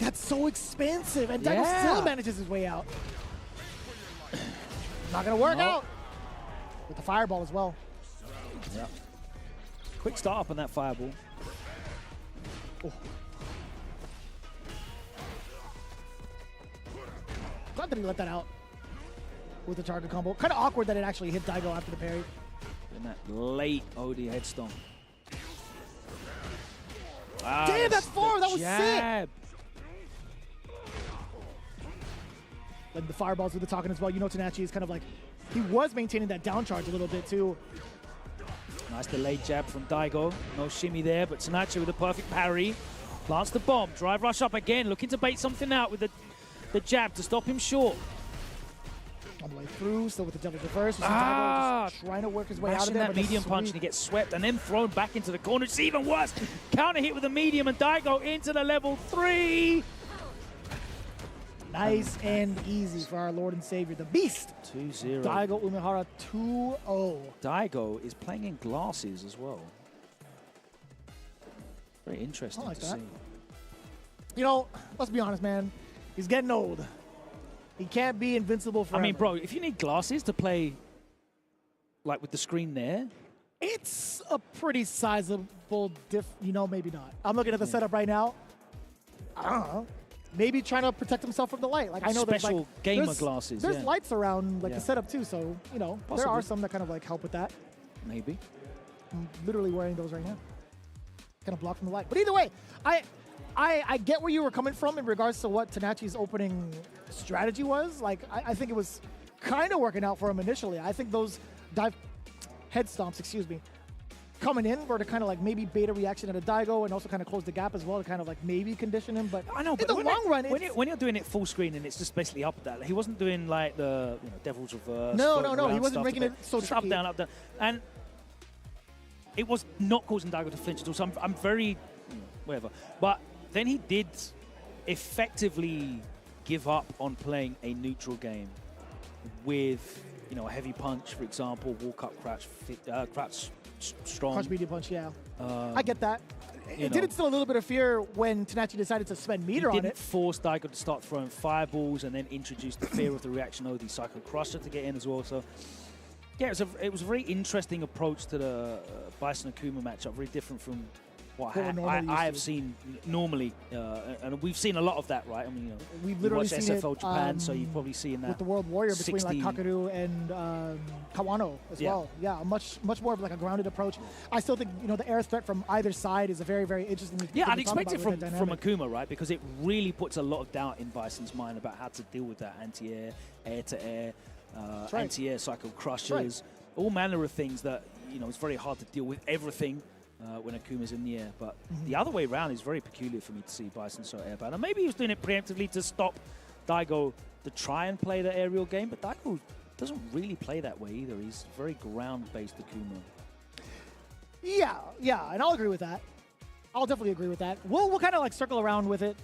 Speaker 18: That's so expensive, and Daigo still manages his way out. Not gonna work out with the fireball as well.
Speaker 4: Yeah. Quick start up on that fireball.
Speaker 18: Oh. Glad that he let that out with the target combo. Kind of awkward that it actually hit Daigo after the parry.
Speaker 4: And that late OD headstone.
Speaker 18: Damn, that's 4. That was
Speaker 4: jab.
Speaker 18: sick. And the fireballs with the talking as well. You know, Tenachi is kind of like, he was maintaining that down charge a little bit too.
Speaker 4: Nice delayed jab from Daigo. No shimmy there, but Tenachi with a perfect parry. Plants the bomb. Drive rush up again. Looking to bait something out with the jab to stop him short.
Speaker 18: On the way through, still with the double reverse. Daigo just trying to work his way out of there.
Speaker 4: That medium punch and he gets swept and then thrown back into the corner. It's even worse. Counter hit with a medium and Daigo into the level 3.
Speaker 18: Nice and easy for our Lord and Savior, the Beast.
Speaker 4: 2-0.
Speaker 18: Daigo Umehara 2-0.
Speaker 4: Daigo is playing in glasses as well. Very interesting
Speaker 18: like
Speaker 4: to
Speaker 18: that.
Speaker 4: see.
Speaker 18: You know, let's be honest, man. He's getting old. He can't be invincible forever.
Speaker 4: I mean, bro, if you need glasses to play, like with the screen there,
Speaker 18: it's a pretty sizable you know, maybe not. I'm looking at the setup right now. I don't know. Maybe trying to protect himself from the light. Like I know there's
Speaker 4: special
Speaker 18: like
Speaker 4: gamer glasses.
Speaker 18: There's lights around like
Speaker 4: Yeah.
Speaker 18: the setup too, so you know there
Speaker 4: Possibly.
Speaker 18: are some that kind of like help with that.
Speaker 4: maybe.
Speaker 18: I'm literally wearing those right now. Kind of block from the light. But either way, I get where you were coming from in regards to what Tenachi's opening strategy was. Like I think it was kind of working out for him initially. I think those head stomps, excuse me, coming in were to kind of like maybe bait a reaction at a Daigo and also kind of close the gap as well to kind of like maybe condition him. But
Speaker 4: I know, but
Speaker 18: in the long run,
Speaker 4: when you're doing it full screen and it's just basically up and down, he wasn't doing like the Devil's Reverse.
Speaker 18: No,
Speaker 4: floating
Speaker 18: he
Speaker 4: around
Speaker 18: wasn't
Speaker 4: stuff
Speaker 18: making
Speaker 4: to
Speaker 18: it so
Speaker 4: just up,
Speaker 18: tricky.
Speaker 4: down, and it was not causing Daigo to flinch at all. So I'm very whatever. But then he did effectively give up on playing a neutral game with a heavy punch, for example, walk up crouch strong.
Speaker 18: Crush medium punch, yeah.
Speaker 4: Um,
Speaker 18: I get that. It did instill a little bit of fear when Tenachi decided to spend meter
Speaker 4: he
Speaker 18: on
Speaker 4: didn't
Speaker 18: it.
Speaker 4: force Daigo to start throwing fireballs and then introduce the fear of the reaction of the Psycho Crusher to get in as well. So, yeah, it was a very interesting approach to the Bison Akuma matchup, very different from what I have seen normally. And we've seen a lot of that, right? I mean,
Speaker 18: We've
Speaker 4: you
Speaker 18: literally
Speaker 4: watch
Speaker 18: seen
Speaker 4: SFL
Speaker 18: it,
Speaker 4: Japan, so you've probably seen that.
Speaker 18: with the World Warrior between like
Speaker 4: 60
Speaker 18: Kakaru and Kawano as
Speaker 4: Yeah.
Speaker 18: well. Yeah, much more of like a grounded approach. I still think the air threat from either side is a very, very interesting. thing
Speaker 4: Yeah,
Speaker 18: to
Speaker 4: I'd
Speaker 18: talk
Speaker 4: expect it
Speaker 18: about with that
Speaker 4: from
Speaker 18: dynamic.
Speaker 4: Akuma, right? Because it really puts a lot of doubt in Bison's mind about how to deal with that anti-air, air-to-air,
Speaker 18: right.
Speaker 4: anti-air cycle crushers, all manner of things that, it's very hard to deal with everything when Akuma's in the air. But the other way around is very peculiar for me to see Bison so airbound. And maybe he was doing it preemptively to stop Daigo to try and play the aerial game, but Daigo doesn't really play that way either. He's very ground-based Akuma.
Speaker 18: Yeah, and I'll agree with that. I'll definitely agree with that. We'll kind of like circle around with it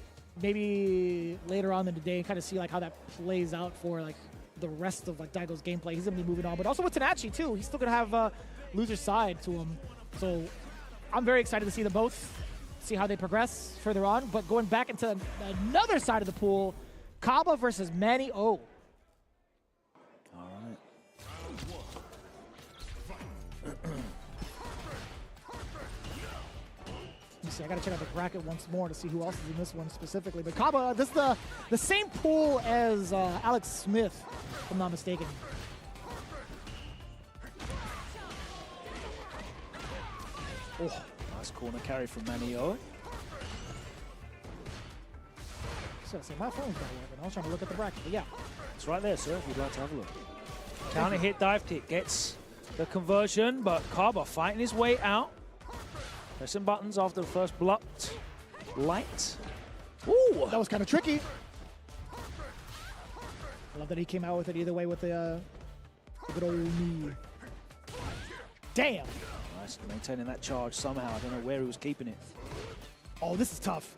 Speaker 18: maybe later on in the day and kind of see like how that plays out for like the rest of like Daigo's gameplay. He's gonna be moving on, but also with Tenachi too. He's still gonna have loser side to him. So I'm very excited to see them both, see how they progress further on. But going back into another side of the pool, Kaba versus Manny O.
Speaker 4: All right.
Speaker 18: Let me see, I gotta check out the bracket once more to see who else is in this one specifically. But Kaba, this is the same pool as Alex Smith, if I'm not mistaken.
Speaker 4: Oh, nice corner carry from Manio.
Speaker 18: So my phone's not working. I was trying to look at the bracket, but yeah.
Speaker 4: It's right there, sir, if you'd like to have a look. Counter hit dive kick gets the conversion, but Kaba fighting his way out. Pressing buttons after the first blocked light. Ooh!
Speaker 18: That was kind of tricky. I love that he came out with it either way with the good old knee. Damn!
Speaker 4: Nice, maintaining that charge somehow. I don't know where he was keeping it.
Speaker 18: Oh, this is tough.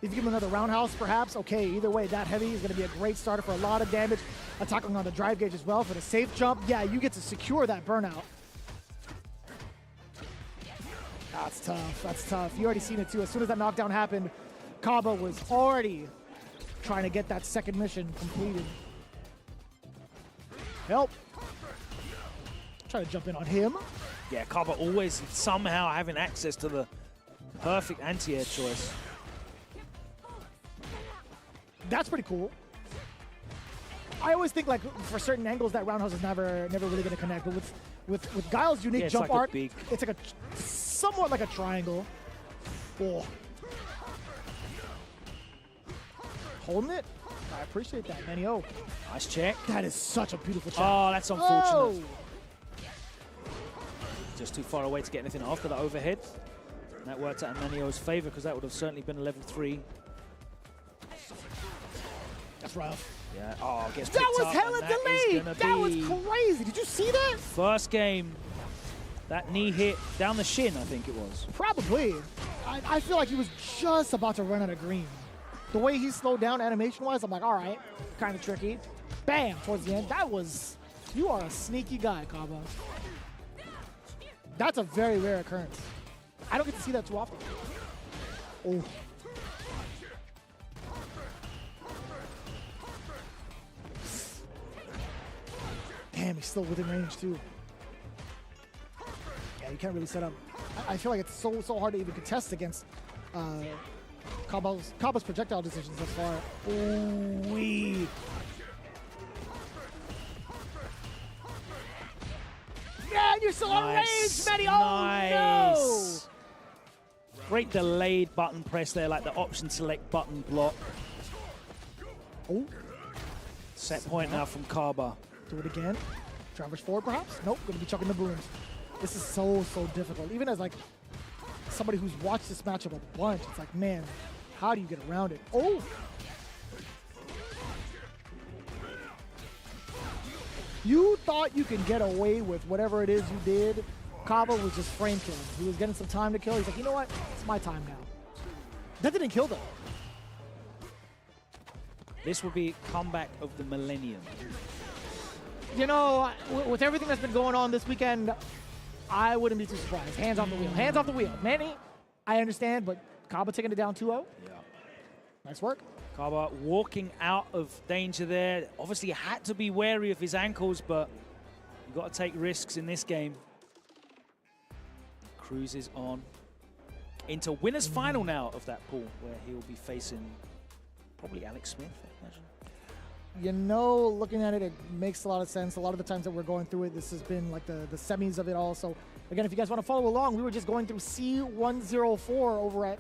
Speaker 18: If you give him another roundhouse, perhaps, okay, either way, that heavy is going to be a great starter for a lot of damage. Attacking on the drive gauge as well for the safe jump. Yeah, you get to secure that burnout. That's tough. That's tough. You already seen it, too. As soon as that knockdown happened, Kaba was already trying to get that second mission completed. Help. Try to jump in on him.
Speaker 4: Yeah, Kaba always somehow having access to the perfect anti-air choice.
Speaker 18: That's pretty cool. I always think like for certain angles that roundhouse is never really gonna connect, but with Guile's unique jump art, it's like somewhat like a triangle. Oh. Holding it. I appreciate that, Manny O.
Speaker 4: Nice check.
Speaker 18: That is such a beautiful check.
Speaker 4: Oh, that's unfortunate.
Speaker 18: Oh.
Speaker 4: Just too far away to get anything after that overhead. And that worked out in Manio's favor because that would have certainly been a level 3.
Speaker 18: That's rough.
Speaker 4: Yeah. Oh, gets
Speaker 18: that
Speaker 4: picked
Speaker 18: was
Speaker 4: up,
Speaker 18: hella
Speaker 4: and
Speaker 18: delayed. That was crazy. Did you see that?
Speaker 4: First game. That knee hit down the shin, I think it was.
Speaker 18: Probably. I feel like he was just about to run out of green. The way he slowed down animation-wise, I'm like, all right, kind of tricky. Bam, towards the end. That was, you are a sneaky guy, Kaba. That's a very rare occurrence. I don't get to see that too often. Oh. Damn, he's still within range, too. Yeah, you can't really set up. I feel like it's so hard to even contest against Kaba's projectile decisions thus far. Ooh-wee. Yeah, you're still on range, Manny. Oh, no!
Speaker 4: Great delayed button press there, like the option select button block.
Speaker 18: Oh.
Speaker 4: Set point now from Kaba.
Speaker 18: Do it again. Traverse forward, perhaps? Nope, gonna be chucking the booms. This is so difficult. Even as like somebody who's watched this matchup a bunch, it's like, man, how do you get around it? Oh! You thought you could get away with whatever it is you did. Kaba was just frame killing. He was getting some time to kill. He's like, you know what? It's my time now. That didn't kill though.
Speaker 4: This would be comeback of the millennium.
Speaker 18: You know, with everything that's been going on this weekend, I wouldn't be too surprised. Hands off the wheel. Hands off the wheel. Manny, I understand, but Kaba taking it down 2-0.
Speaker 4: Yeah.
Speaker 18: Nice work.
Speaker 4: Kaba walking out of danger there. Obviously had to be wary of his ankles, but you've got to take risks in this game. Cruises on into winner's final now of that pool, where he will be facing probably Alex Smith, I imagine.
Speaker 18: You know, looking at it, it makes a lot of sense. A lot of the times that we're going through it, this has been like the semis of it all. So again, if you guys want to follow along, we were just going through C104 over at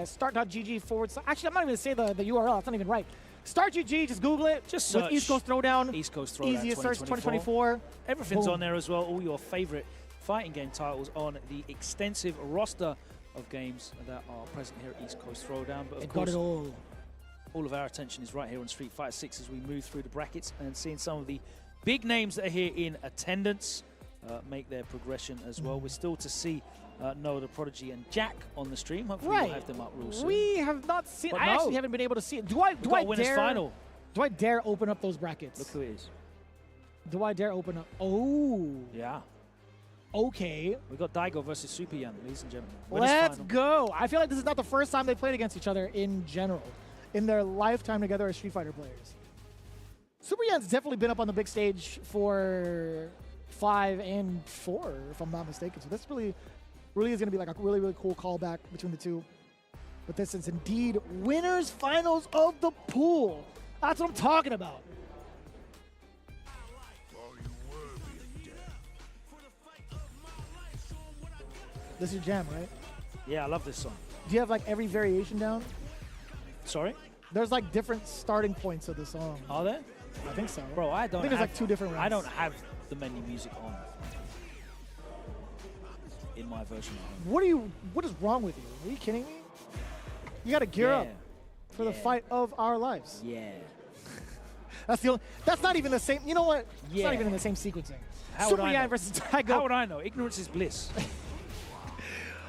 Speaker 18: start.gg/. Actually, I'm not even going to say the URL. It's not even right. Start.gg, just Google it.
Speaker 4: Just search
Speaker 18: with East Coast Throwdown.
Speaker 4: East Coast Throwdown.
Speaker 18: Easiest search 2024.
Speaker 4: Everything's
Speaker 18: Boom.
Speaker 4: on there as well. All your favorite fighting game titles on the extensive roster of games that are present here at East Coast Throwdown. But of course,
Speaker 18: got it
Speaker 4: all of our attention is right here on Street Fighter 6 as we move through the brackets and seeing some of the big names that are here in attendance make their progression as well. We're still to see Noah the Prodigy and Jack on the stream. Hopefully we'll have them up real soon.
Speaker 18: We have not seen.
Speaker 4: But
Speaker 18: I
Speaker 4: no.
Speaker 18: actually haven't been able to see it. Do I dare?
Speaker 4: Final.
Speaker 18: Do I dare open up those brackets?
Speaker 4: Look who it is.
Speaker 18: Do I dare open up? Oh.
Speaker 4: Yeah.
Speaker 18: Okay.
Speaker 4: We got Daigo versus Super Yan, ladies and gentlemen.
Speaker 18: Let's go. I feel like this is not the first time they played against each other in general, in their lifetime together as Street Fighter players. Super Yan's definitely been up on the big stage for 5 and 4, if I'm not mistaken. So this really is going to be like a really cool callback between the two. But this is indeed winners finals of the pool. That's what I'm talking about. This is your jam, right?
Speaker 4: Yeah, I love this song.
Speaker 18: Do you have like every variation down?
Speaker 4: Sorry?
Speaker 18: There's like different starting points of the song.
Speaker 4: Are there?
Speaker 18: I think so.
Speaker 4: Bro, I don't
Speaker 18: I think there's like 2 different rounds.
Speaker 4: I don't have the menu music on in my version of it.
Speaker 18: What is wrong with you? Are you kidding me? You gotta gear up for the fight of our lives.
Speaker 4: Yeah.
Speaker 18: That's not even the same. You know what? It's
Speaker 4: Yeah.
Speaker 18: not even in the same sequencing.
Speaker 4: How would
Speaker 18: Super
Speaker 4: I
Speaker 18: Yan
Speaker 4: know?
Speaker 18: versus Daigo.
Speaker 4: How would I know? Ignorance is bliss.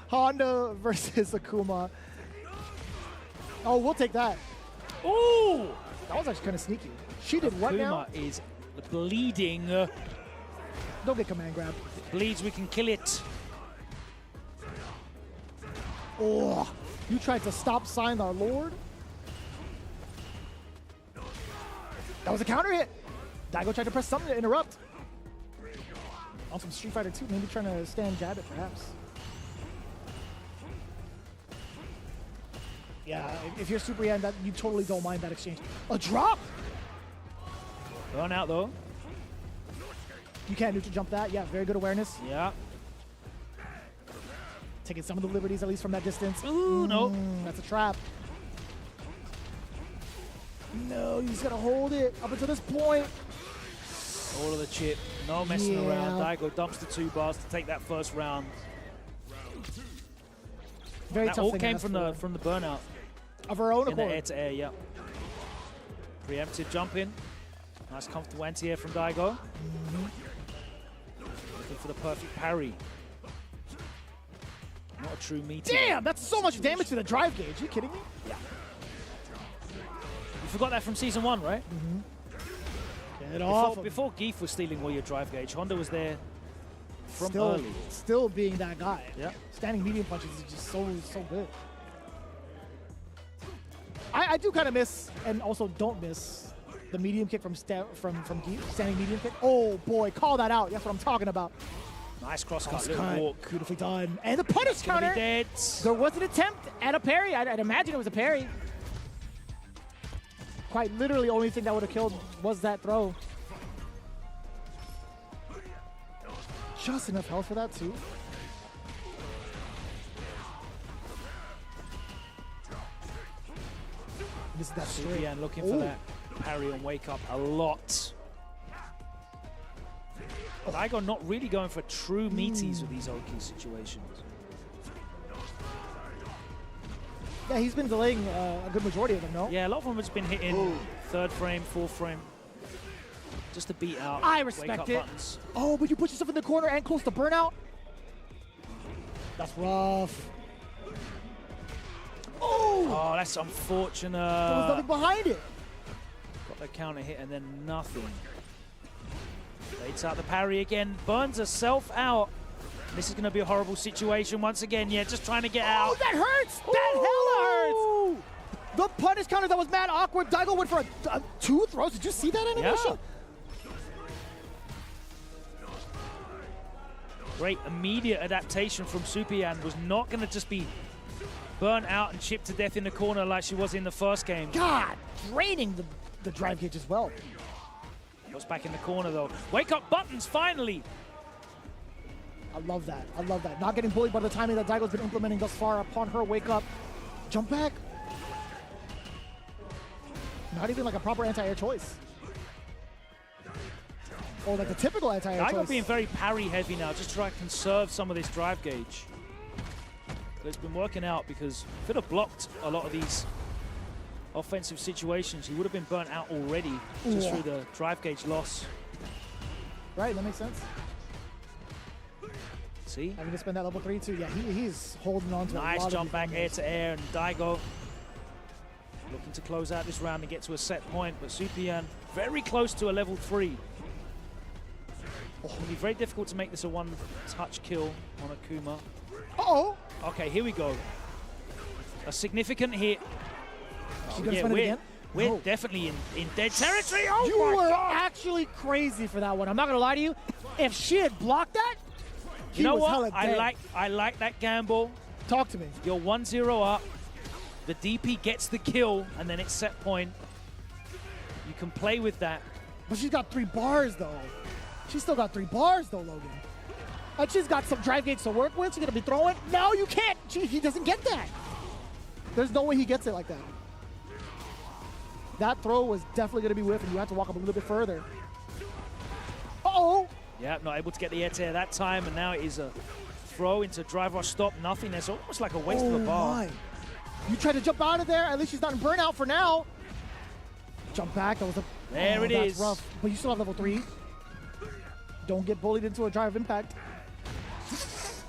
Speaker 18: Honda versus Akuma. Oh, we'll take that.
Speaker 4: Ooh!
Speaker 18: That was actually kind of sneaky. She did what now?
Speaker 4: Akuma is bleeding.
Speaker 18: Don't get command grab.
Speaker 4: If it bleeds, we can kill it.
Speaker 18: Oh, you tried to stop sign our Lord? That was a counter hit. Daigo tried to press something to interrupt. On some Street Fighter 2, maybe trying to stand jab it, perhaps. Yeah, if you're Super Yan, that you totally don't mind that exchange. A drop!
Speaker 4: Run out, though.
Speaker 18: You can't neutral jump that. Yeah, very good awareness.
Speaker 4: Yeah.
Speaker 18: Taking some of the liberties, at least from that distance.
Speaker 4: Ooh, no.
Speaker 18: That's a trap. No, he's got to hold it up until this point.
Speaker 4: All of the chip. No messing around. Daigo dumps the 2 bars to take that first round.
Speaker 18: Very
Speaker 4: that
Speaker 18: tough
Speaker 4: all
Speaker 18: thing
Speaker 4: came from the burnout.
Speaker 18: Of her own
Speaker 4: in
Speaker 18: accord.
Speaker 4: the air-to-air, yeah. Preemptive jump in. Nice comfortable anti-air from Daigo. Looking for the perfect parry. Not a true meter.
Speaker 18: Damn, that's so much damage to the drive gauge. Are you kidding me?
Speaker 4: Yeah. You forgot that from Season 1, right?
Speaker 18: Get off.
Speaker 4: Before Geef was stealing all your drive gauge, Honda was there from
Speaker 18: Still,
Speaker 4: early.
Speaker 18: still being that guy.
Speaker 4: Yeah.
Speaker 18: Standing medium punches is just so good. I do kind of miss, and also don't miss, the medium kick from Geef, standing medium kick. Oh boy, call that out. That's what I'm talking about.
Speaker 4: Nice cross-cut, little walk.
Speaker 18: Beautifully done. And the punish counter.
Speaker 4: Dead.
Speaker 18: There was an attempt at a parry. I'd imagine it was a parry. Quite literally, only thing that would have killed was that throw. Just enough health for that, too. This is that straight.
Speaker 4: And looking for that parry and wake up a lot. Daigo not really going for true meaties with these Oki situations.
Speaker 18: Yeah, he's been delaying a good majority of them, no?
Speaker 4: Yeah, a lot of them has been hitting 3rd frame, 4th frame. Just to beat out
Speaker 18: I respect it.
Speaker 4: buttons.
Speaker 18: Oh, but you put yourself in the corner and close to burnout? That's rough.
Speaker 4: Oh, that's unfortunate.
Speaker 18: There was nothing behind it.
Speaker 4: Got the counter hit and then nothing. Baits out the parry again, burns herself out. This is going to be a horrible situation once again. Yeah, just trying to get out.
Speaker 18: Oh, that hurts! That hella hurts! The punish counter that was mad awkward. Daigo went for 2 throws. Did you see that animation?
Speaker 4: Yeah. Great immediate adaptation from Super Yan. Was not going to just be burnt out and chipped to death in the corner like she was in the first game.
Speaker 18: God, draining the drive gauge as well.
Speaker 4: Goes back in the corner though. Wake up buttons, finally!
Speaker 18: I love that. I love that. Not getting bullied by the timing that Daigo's been implementing thus far upon her wake up. Jump back. Not even like a proper anti-air choice. Or like the typical anti-air choice.
Speaker 4: Daigo being very parry heavy now, just to try to conserve some of this drive gauge. But it's been working out because could have blocked a lot of these offensive situations. He would have been burnt out already just through the drive gauge loss.
Speaker 18: Right, that makes sense.
Speaker 4: See?
Speaker 18: Having to spend that level 3 too. Yeah, he's holding on to a lot
Speaker 4: nice
Speaker 18: of
Speaker 4: jump back
Speaker 18: these
Speaker 4: air to air, and Daigo looking to close out this round and get to a set point, but Super Yan very close to a level 3. It'll be very difficult to make this a one-touch kill on Akuma.
Speaker 18: Uh-oh!
Speaker 4: Okay, here we go. A significant hit. We're definitely in dead territory. Oh
Speaker 18: you
Speaker 4: my
Speaker 18: were
Speaker 4: God.
Speaker 18: actually crazy for that one. I'm not gonna lie to you. If she had blocked that,
Speaker 4: you know
Speaker 18: was hella
Speaker 4: what?
Speaker 18: dead.
Speaker 4: I like that gamble.
Speaker 18: Talk to me.
Speaker 4: You're 1-0 up. The DP gets the kill, and then it's set point. You can play with that.
Speaker 18: But she's got 3 bars though. She's still got 3 bars though, Logan. And she's got some drive gates to work with. She's gonna be throwing. No, you can't. He doesn't get that. There's no way he gets it like that. That throw was definitely gonna be whiffed, and you have to walk up a little bit further. Uh-oh!
Speaker 4: Yeah, not able to get the air tear that time, and now it is a throw into drive rush stop. Nothing. That's almost like a waste of a bar.
Speaker 18: My. You tried to jump out of there. At least she's not in burnout for now. Jump back. That was a.
Speaker 4: There it
Speaker 18: that's
Speaker 4: is.
Speaker 18: Rough. But you still have level 3. Don't get bullied into a drive impact.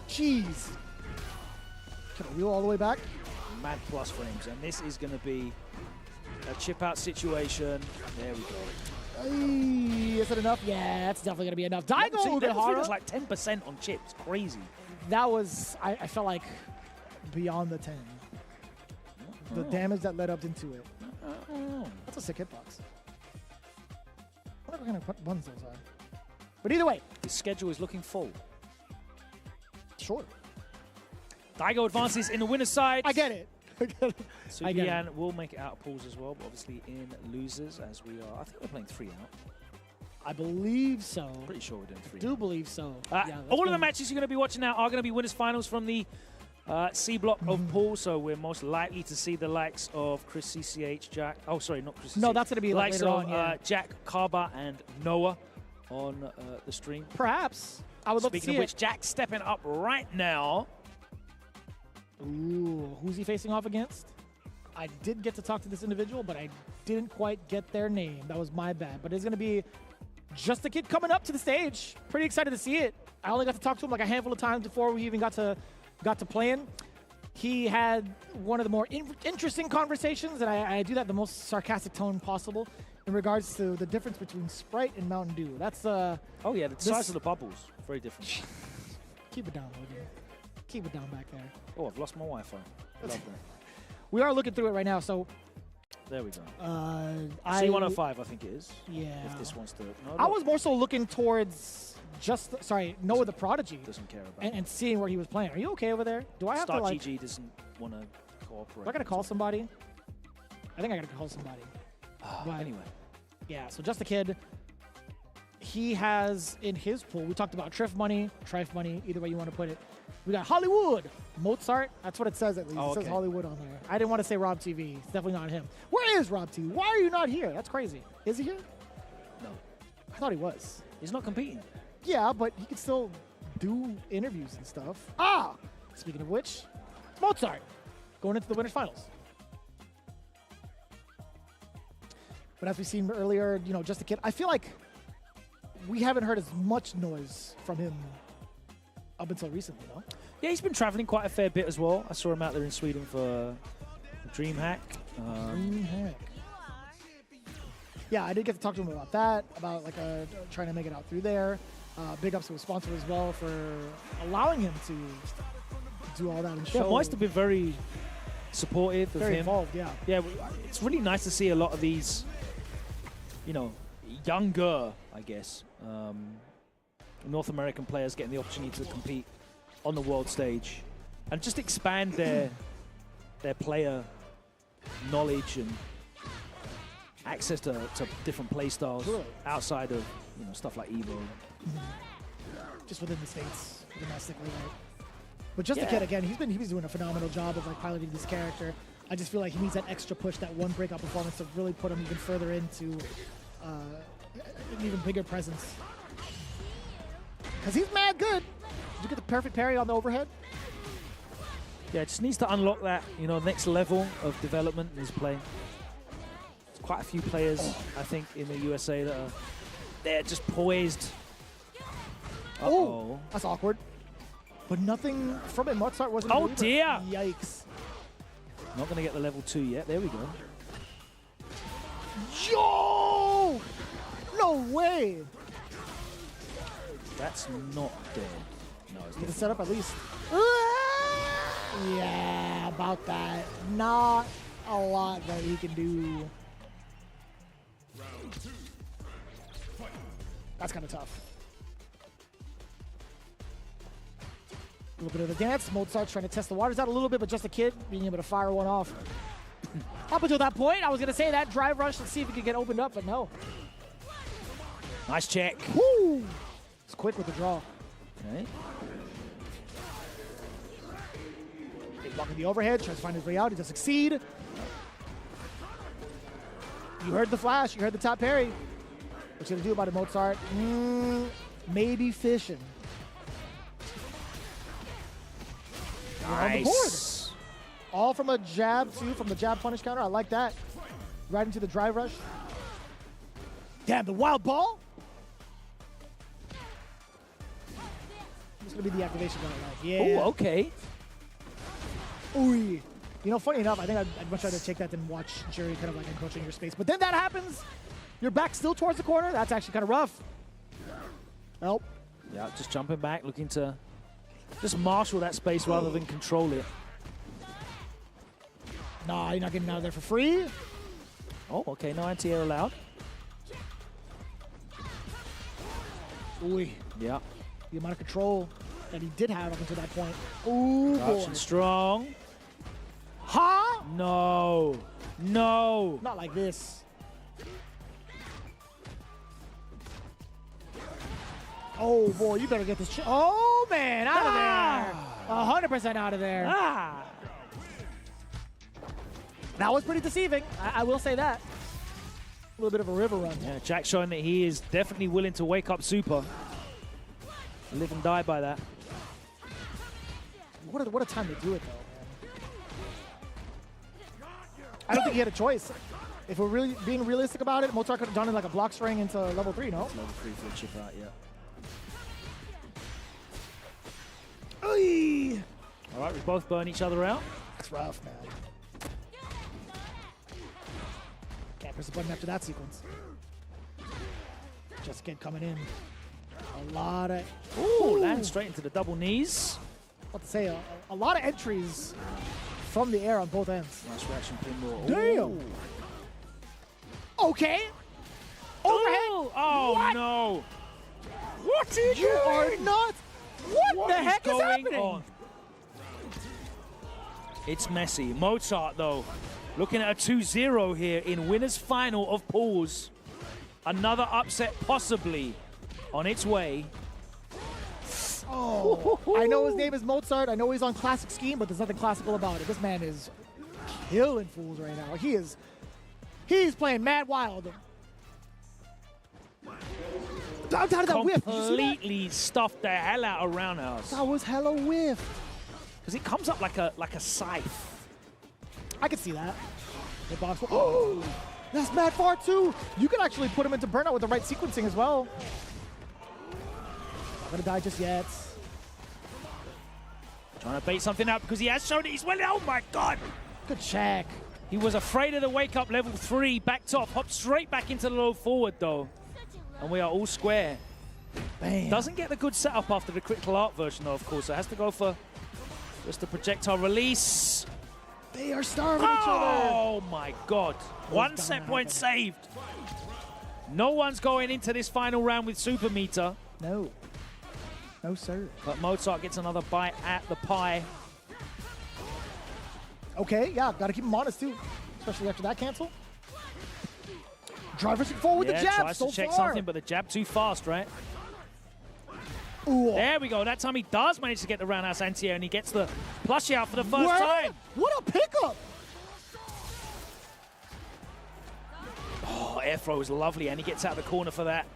Speaker 18: Jeez. Can I wheel all the way back?
Speaker 4: Mad plus frames, and this is going to be a chip out situation. There we go.
Speaker 18: Hey, is it enough? Yeah, that's definitely going to be enough. Daigo Ugehara.
Speaker 4: That's like 10% on chips. Crazy.
Speaker 18: That was, I felt like, beyond the 10. The damage that led up into it. That's a sick hitbox. wonder what kind of ones those are. But either way.
Speaker 4: His schedule is looking full.
Speaker 18: Sure.
Speaker 4: Daigo advances in the winner's side.
Speaker 18: I get it.
Speaker 4: So Yan will make it out of pools as well, but obviously in losers as we are. I think we're playing 3 out.
Speaker 18: I believe so.
Speaker 4: Pretty sure we're doing 3
Speaker 18: I do believe so.
Speaker 4: All of the matches you're going to be watching now are going to be winners finals from the C block of pool, so we're most likely to see the likes of Chris CCH, Jack. Oh, sorry, not Chris CCH.
Speaker 18: No, that's going to be
Speaker 4: likes
Speaker 18: later
Speaker 4: of
Speaker 18: on.
Speaker 4: Jack, Kaba, and Noah on the stream.
Speaker 18: Perhaps. I would love to see
Speaker 4: Speaking of which, Jack's stepping up right now.
Speaker 18: Ooh, who's he facing off against? I did get to talk to this individual, but I didn't quite get their name. That was my bad. But it's going to be just a kid coming up to the stage. Pretty excited to see it. I only got to talk to him like a handful of times before we even got to playing. He had one of the more interesting conversations, and I do that in the most sarcastic tone possible, in regards to the difference between Sprite and Mountain Dew. That's
Speaker 4: oh yeah, the size of the bubbles, very different.
Speaker 18: Keep it down, Logan. Keep it down back there.
Speaker 4: Oh, I've lost my Wi-Fi. Love that.
Speaker 18: We are looking through it right now, so.
Speaker 4: There we go.
Speaker 18: C105,
Speaker 4: I think it is.
Speaker 18: Yeah.
Speaker 4: If this wants to. No,
Speaker 18: I was more so looking towards Noah the Prodigy.
Speaker 4: Doesn't care about
Speaker 18: and seeing where he was playing. Are you okay over there? Do I have
Speaker 4: Start
Speaker 18: to like?
Speaker 4: GG doesn't want to cooperate.
Speaker 18: Do I gotta call somebody? I think I gotta call somebody. But
Speaker 4: anyway.
Speaker 18: Yeah. So just a kid. He has in his pool. We talked about Trife money, either way you want to put it. We got Hollywood, Mozart. That's what it says at least.
Speaker 4: Oh,
Speaker 18: it says Hollywood on there. I didn't want to say Rob TV. It's definitely not him. Where is Rob TV? Why are you not here? That's crazy. Is he here?
Speaker 4: No.
Speaker 18: I thought he was.
Speaker 4: He's not competing.
Speaker 18: Yeah, but he can still do interviews and stuff. Ah! Speaking of which, it's Mozart going into the winners finals. But as we seen earlier, just a kid. I feel like we haven't heard as much noise from him up until recently, no?
Speaker 4: Yeah, he's been traveling quite a fair bit as well. I saw him out there in Sweden for DreamHack.
Speaker 18: DreamHack. Yeah, I did get to talk to him about that, about trying to make it out through there. Big ups to his sponsor as well for allowing him to do all that and show.
Speaker 4: Yeah, Moist have been very supportive of him.
Speaker 18: Very involved, yeah.
Speaker 4: Yeah, it's really nice to see a lot of these, younger, I guess, North American players getting the opportunity to compete on the world stage and just expand their player knowledge and access to different play styles outside of stuff like Evo.
Speaker 18: Just within the States, domestically, right? But just a kid, again, he's doing a phenomenal job of piloting this character. I just feel like he needs that extra push, that one breakout performance to really put him even further into an even bigger presence. Because he's mad good. Did you get the perfect parry on the overhead?
Speaker 4: Yeah, it just needs to unlock that, next level of development in his play. There's quite a few players, I think, in the USA that are they're just poised.
Speaker 18: Oh, that's awkward. But nothing from it. Mozart wasn't.
Speaker 4: Oh dear!
Speaker 18: Yikes!
Speaker 4: Not going to get the level 2 yet. There we go.
Speaker 18: Yo! No way!
Speaker 4: That's not dead. No, it's
Speaker 18: Get the setup at least. Yeah, about that. Not a lot that he can do. That's kind of tough. A little bit of the dance. Mozart's trying to test the waters out a little bit, but just a kid being able to fire one off. Up until that point, I was going to say that drive rush and see if he could get opened up, but no.
Speaker 4: Nice check.
Speaker 18: Woo! It's quick with the draw.
Speaker 4: Okay.
Speaker 18: Blocking the overhead, tries to find his way out. He does succeed. You heard the flash. You heard the top parry. What you gonna do about it, Mozart? Maybe fishing. On the board. All from a jab, too, from the jab punish counter. I like that. Right into the drive rush. Damn, the wild ball. This is gonna be the activation going right. Yeah.
Speaker 4: Oh, okay.
Speaker 18: Ooh. Funny enough, I think I'd much rather take that than watch Jerry kind of encroaching your space. But then that happens. You're back still towards the corner. That's actually kind of rough. Help.
Speaker 4: Yeah, just jumping back, looking to just marshal that space rather than control it.
Speaker 18: Nah, you're not getting out of there for free.
Speaker 4: Oh, okay. No anti-air allowed.
Speaker 18: Ooh.
Speaker 4: Yeah.
Speaker 18: The amount of control that he did have up until that point. Ooh, boy.
Speaker 4: Strong.
Speaker 18: Huh?
Speaker 4: No. No.
Speaker 18: Not like this. Oh, boy, you better get this shit. Oh, man, out of there. 100% out of there. That was pretty deceiving. I will say that. A little bit of a river run.
Speaker 4: Yeah, Jack showing that he is definitely willing to wake up Super. Live and die by that.
Speaker 18: What a time to do it, though, man. I don't think he had a choice. If we're really being realistic about it, Mozart could have done it like a block string into level 3, no?
Speaker 4: Level 3 for a chip out, yeah.
Speaker 18: Oy!
Speaker 4: All right, we both burn each other out.
Speaker 18: That's rough, man. Can't press the button after that sequence. Just Kid coming in. A lot of...
Speaker 4: Ooh, land straight into the double knees.
Speaker 18: What to say, a lot of entries from the air on both ends.
Speaker 4: Nice reaction, pinball.
Speaker 18: Damn! Okay. Overhead.
Speaker 4: Oh,
Speaker 18: what?
Speaker 4: No. What are
Speaker 18: you are nuts. What the heck is
Speaker 4: going
Speaker 18: happening?
Speaker 4: on? It's messy. Mozart, though, looking at a 2-0 here in winner's final of pools. Another upset possibly on its way.
Speaker 18: Oh, I know his name is Mozart. I know he's on classic scheme, but there's nothing classical about it. This man is killing fools right now. He's playing mad wild. Down to that whiff.
Speaker 4: Completely stuffed the hell out of Roundhouse.
Speaker 18: That was hella whiff.
Speaker 4: Because it comes up like a scythe.
Speaker 18: I can see that. The box. Oh, that's mad far too. You can actually put him into burnout with the right sequencing as well. Not gonna die just yet.
Speaker 4: Trying to bait something out because he has shown that he's winning. Oh my God.
Speaker 18: Good check.
Speaker 4: He was afraid of the wake up level 3, backed off, hopped straight back into the low forward though. And we are all square.
Speaker 18: Bam.
Speaker 4: Doesn't get the good setup after the critical art version though, of course. So it has to go for just a projectile release.
Speaker 18: They are starving each other.
Speaker 4: Oh my God. One set point saved. No one's going into this final round with Super Meter.
Speaker 18: No. No, sir.
Speaker 4: But Mozart gets another bite at the pie.
Speaker 18: Okay, yeah, got to keep him honest too, especially after that cancel. Driver's forward with the jab
Speaker 4: tries
Speaker 18: so
Speaker 4: to check
Speaker 18: far.
Speaker 4: something, but the jab too fast, right?
Speaker 18: Ooh.
Speaker 4: There we go. That time he does manage to get the roundhouse anti-air, and he gets the plushie out for the first time.
Speaker 18: What a pickup!
Speaker 4: Oh, air throw is lovely, and he gets out of the corner for that.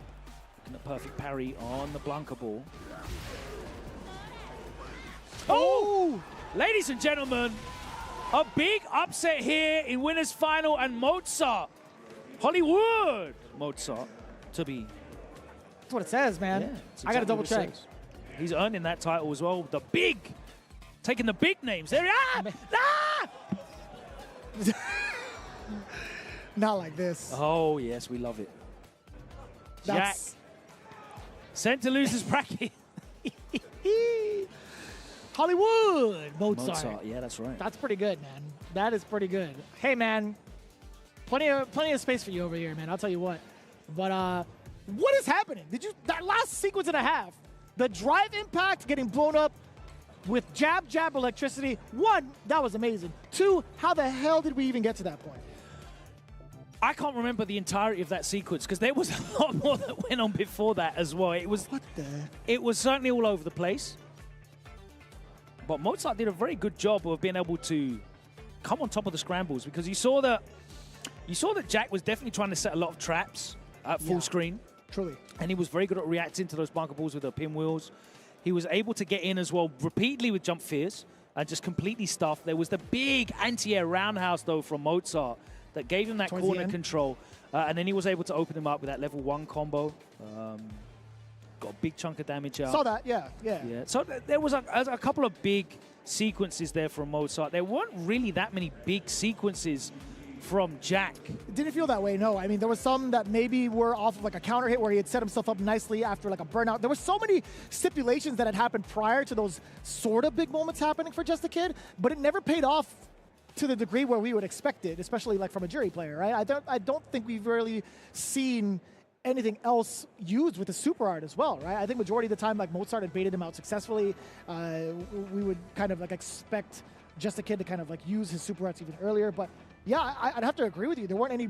Speaker 4: And a perfect parry on the Blanca ball. Oh! Ladies and gentlemen, a big upset here in winner's final, and Mozart, Hollywood Mozart, to be.
Speaker 18: That's what it says, man.
Speaker 4: Yeah,
Speaker 18: I got to double check.
Speaker 4: He's earning that title as well. The big, taking the big names. There he is.
Speaker 18: Not like this.
Speaker 4: Oh, yes, we love it.
Speaker 18: That's...
Speaker 4: Jack sent to losers bracket.
Speaker 18: Hollywood
Speaker 4: Mozart. Yeah, that's right.
Speaker 18: That's pretty good, man. That is pretty good. Hey, man, plenty of space for you over here, man. I'll tell you what. But what is happening? That last sequence and a half, the drive impact getting blown up with jab electricity. 1, that was amazing. 2, how the hell did we even get to that point?
Speaker 4: I can't remember the entirety of that sequence because there was a lot more that went on before that as well. It was certainly all over the place. But Mozart did a very good job of being able to come on top of the scrambles because you saw that Jack was definitely trying to set a lot of traps at full screen.
Speaker 18: Truly.
Speaker 4: And he was very good at reacting to those bunker balls with the pinwheels. He was able to get in as well repeatedly with jump fears and just completely stuffed. There was the big anti-air roundhouse, though, from Mozart that gave him that corner control. And then he was able to open him up with that level 1 combo. Got a big chunk of damage out.
Speaker 18: Saw that, yeah.
Speaker 4: So there was a couple of big sequences there from Mozart. There weren't really that many big sequences from Jack.
Speaker 18: It didn't feel that way, no. I mean, there was some that maybe were off of like a counter hit where he had set himself up nicely after like a burnout. There were so many stipulations that had happened prior to those sort of big moments happening for Just a Kid, but it never paid off to the degree where we would expect it, especially like from a jury player, right? I don't think we've really seen anything else used with the super art as well, right? I think majority of the time, like Mozart had baited him out successfully. We would kind of like expect Just a Kid to kind of like use his super arts even earlier. But yeah, I'd have to agree with you. There weren't any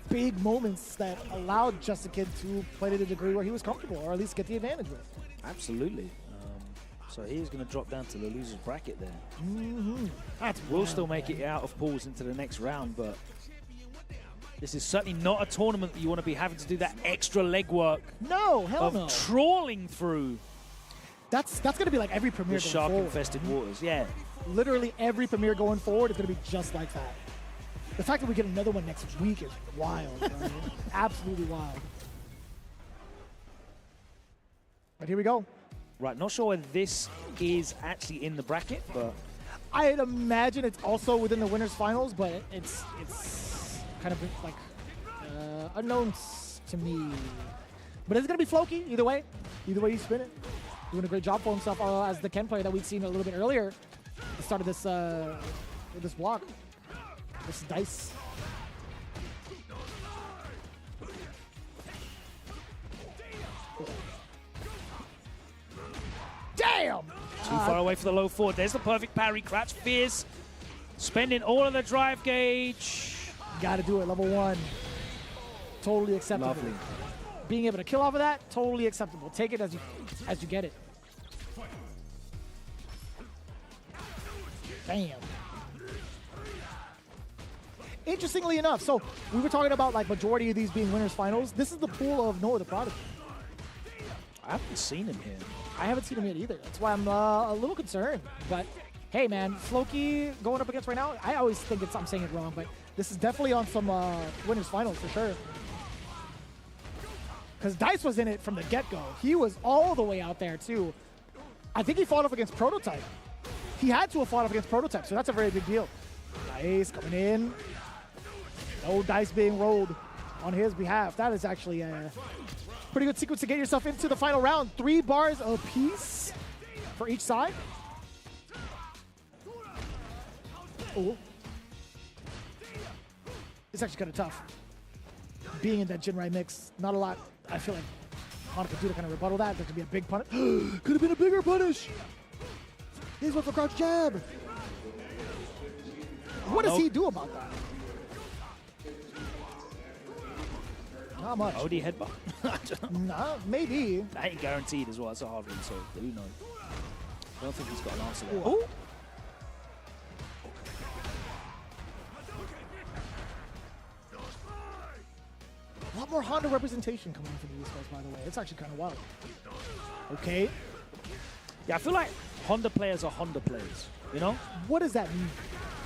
Speaker 18: big moments that allowed Just a Kid to play to the degree where he was comfortable, or at least get the advantage with.
Speaker 1: Absolutely. So he's going to drop down to the loser's bracket there.
Speaker 18: That's
Speaker 1: We'll
Speaker 18: wild,
Speaker 1: still make it out of pools into the next round, but this is certainly not a tournament that you want to be having to do that extra legwork.
Speaker 18: No, hell
Speaker 1: of
Speaker 18: no.
Speaker 1: Trawling through.
Speaker 18: That's going to be like every premiere
Speaker 1: The
Speaker 18: going
Speaker 1: shark-infested
Speaker 18: forward.
Speaker 1: waters, yeah.
Speaker 18: Literally every premiere going forward is going to be just like that. The fact that we get another one next week is wild. Right? Absolutely wild. But here we go.
Speaker 1: Right, not sure where this is actually in the bracket, but
Speaker 18: I'd imagine it's also within the winners finals, but it's kind of like unknown to me. But it's gonna be Floki either way. Either way you spin it, doing a great job for himself as the Ken player that we'd seen a little bit earlier. At the start of this this block, this dice. Damn!
Speaker 4: Too far away for the low forward. There's the perfect parry. Crouch fierce. Spending all of the drive gauge.
Speaker 18: Got to do it, level 1. Totally acceptable.
Speaker 1: Lovely.
Speaker 18: Being able to kill off of that, totally acceptable. Take it as you get it. Damn. Interestingly enough, so we were talking about like majority of these being winners finals. This is the pool of Noah the Prodigy.
Speaker 1: I haven't seen him here.
Speaker 18: I haven't seen him yet either. That's why I'm a little concerned. But hey, man, Floki going up against right now, I always think I'm saying it wrong, but this is definitely on some winners finals for sure. Because Dice was in it from the get-go. He was all the way out there too. I think he fought off against Prototype. He had to have fought off against Prototype, so that's a very big deal. Dice coming in. No dice being rolled on his behalf. That is actually a pretty good sequence to get yourself into the final round. 3 bars apiece for each side. Oh. It's actually kind of tough. Being in that Jinrai mix, not a lot. I feel like Hana could do to kind of rebuttal that. There could be a big punish. Could have been a bigger punish. He's one for crouch jab. What does he do about that? Not much.
Speaker 1: OD headbutt.
Speaker 18: No, maybe.
Speaker 1: That ain't guaranteed as well. That's a hard one, so who knows? I don't think he's got an answer there.
Speaker 18: Oh. A lot more Honda representation coming in from the East Coast, by the way. It's actually kind of wild. Okay.
Speaker 1: Yeah, I feel like Honda players are Honda players, you know?
Speaker 18: What does that mean?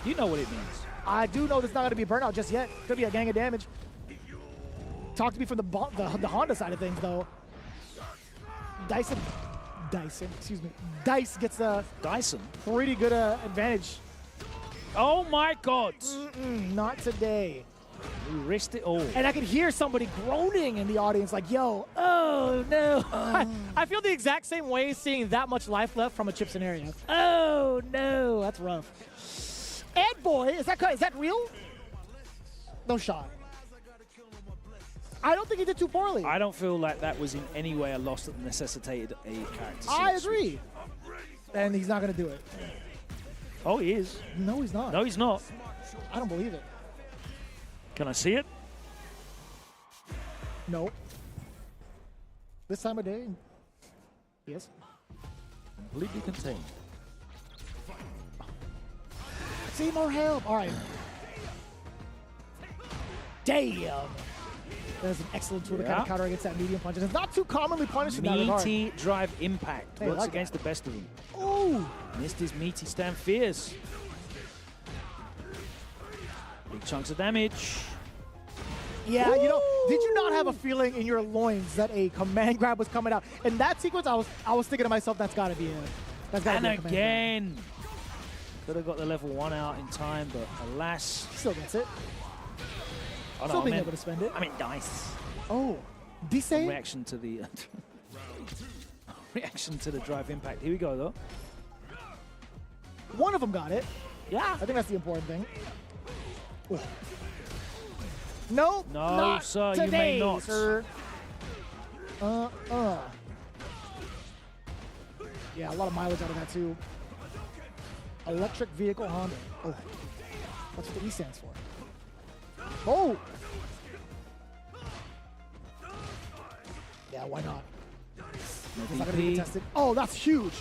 Speaker 1: You know what it means.
Speaker 18: I do know there's not going to be a burnout just yet. Could be a gang of damage. Talk to me from the Honda side of things, though. Dice gets a pretty good advantage.
Speaker 4: Oh my God!
Speaker 18: Not today.
Speaker 1: We risked it all.
Speaker 18: And I could hear somebody groaning in the audience, like, "Yo, oh no!" I feel the exact same way seeing that much life left from a chip scenario. Oh no, that's rough. Ed boy, is that real? No shot. I don't think he did too poorly.
Speaker 1: I don't feel like that was in any way a loss that necessitated a character.
Speaker 18: I agree. And he's not going to do it.
Speaker 1: Oh, he is.
Speaker 18: No, he's not.
Speaker 1: No, he's not.
Speaker 18: I don't believe it.
Speaker 1: Can I see it?
Speaker 18: No. This time of day? Yes.
Speaker 1: Completely contained.
Speaker 18: See more help. All right. Damn. That is an excellent tool to kind of counter against that medium punch. It's not too commonly punished in that regard.
Speaker 1: Meaty drive impact.
Speaker 18: Hey,
Speaker 1: Works
Speaker 18: like
Speaker 1: against the best of them.
Speaker 18: Ooh.
Speaker 1: Missed his meaty stand fierce. Big chunks of damage.
Speaker 18: Yeah, you know, did you not have a feeling in your loins that a command grab was coming out? In that sequence, I was thinking to myself, that's got to be a command
Speaker 1: again. Could have got the level 1 out in time, but alas.
Speaker 18: Still gets it.
Speaker 1: Oh,
Speaker 18: Still being able to spend it.
Speaker 1: I mean, dice.
Speaker 18: Oh, dice?
Speaker 1: Reaction to the reaction to the drive impact. Here we go, though.
Speaker 18: One of them got it.
Speaker 1: Yeah.
Speaker 18: I think that's the important thing. Ooh. Nope.
Speaker 1: No,
Speaker 18: not
Speaker 1: sir,
Speaker 18: today,
Speaker 1: you may not.
Speaker 18: Sir. Yeah, a lot of mileage out of that too. Electric vehicle Honda. Oh, that's what the E stands for. Oh. Yeah, why not? It's not gonna be contested. Oh, that's huge.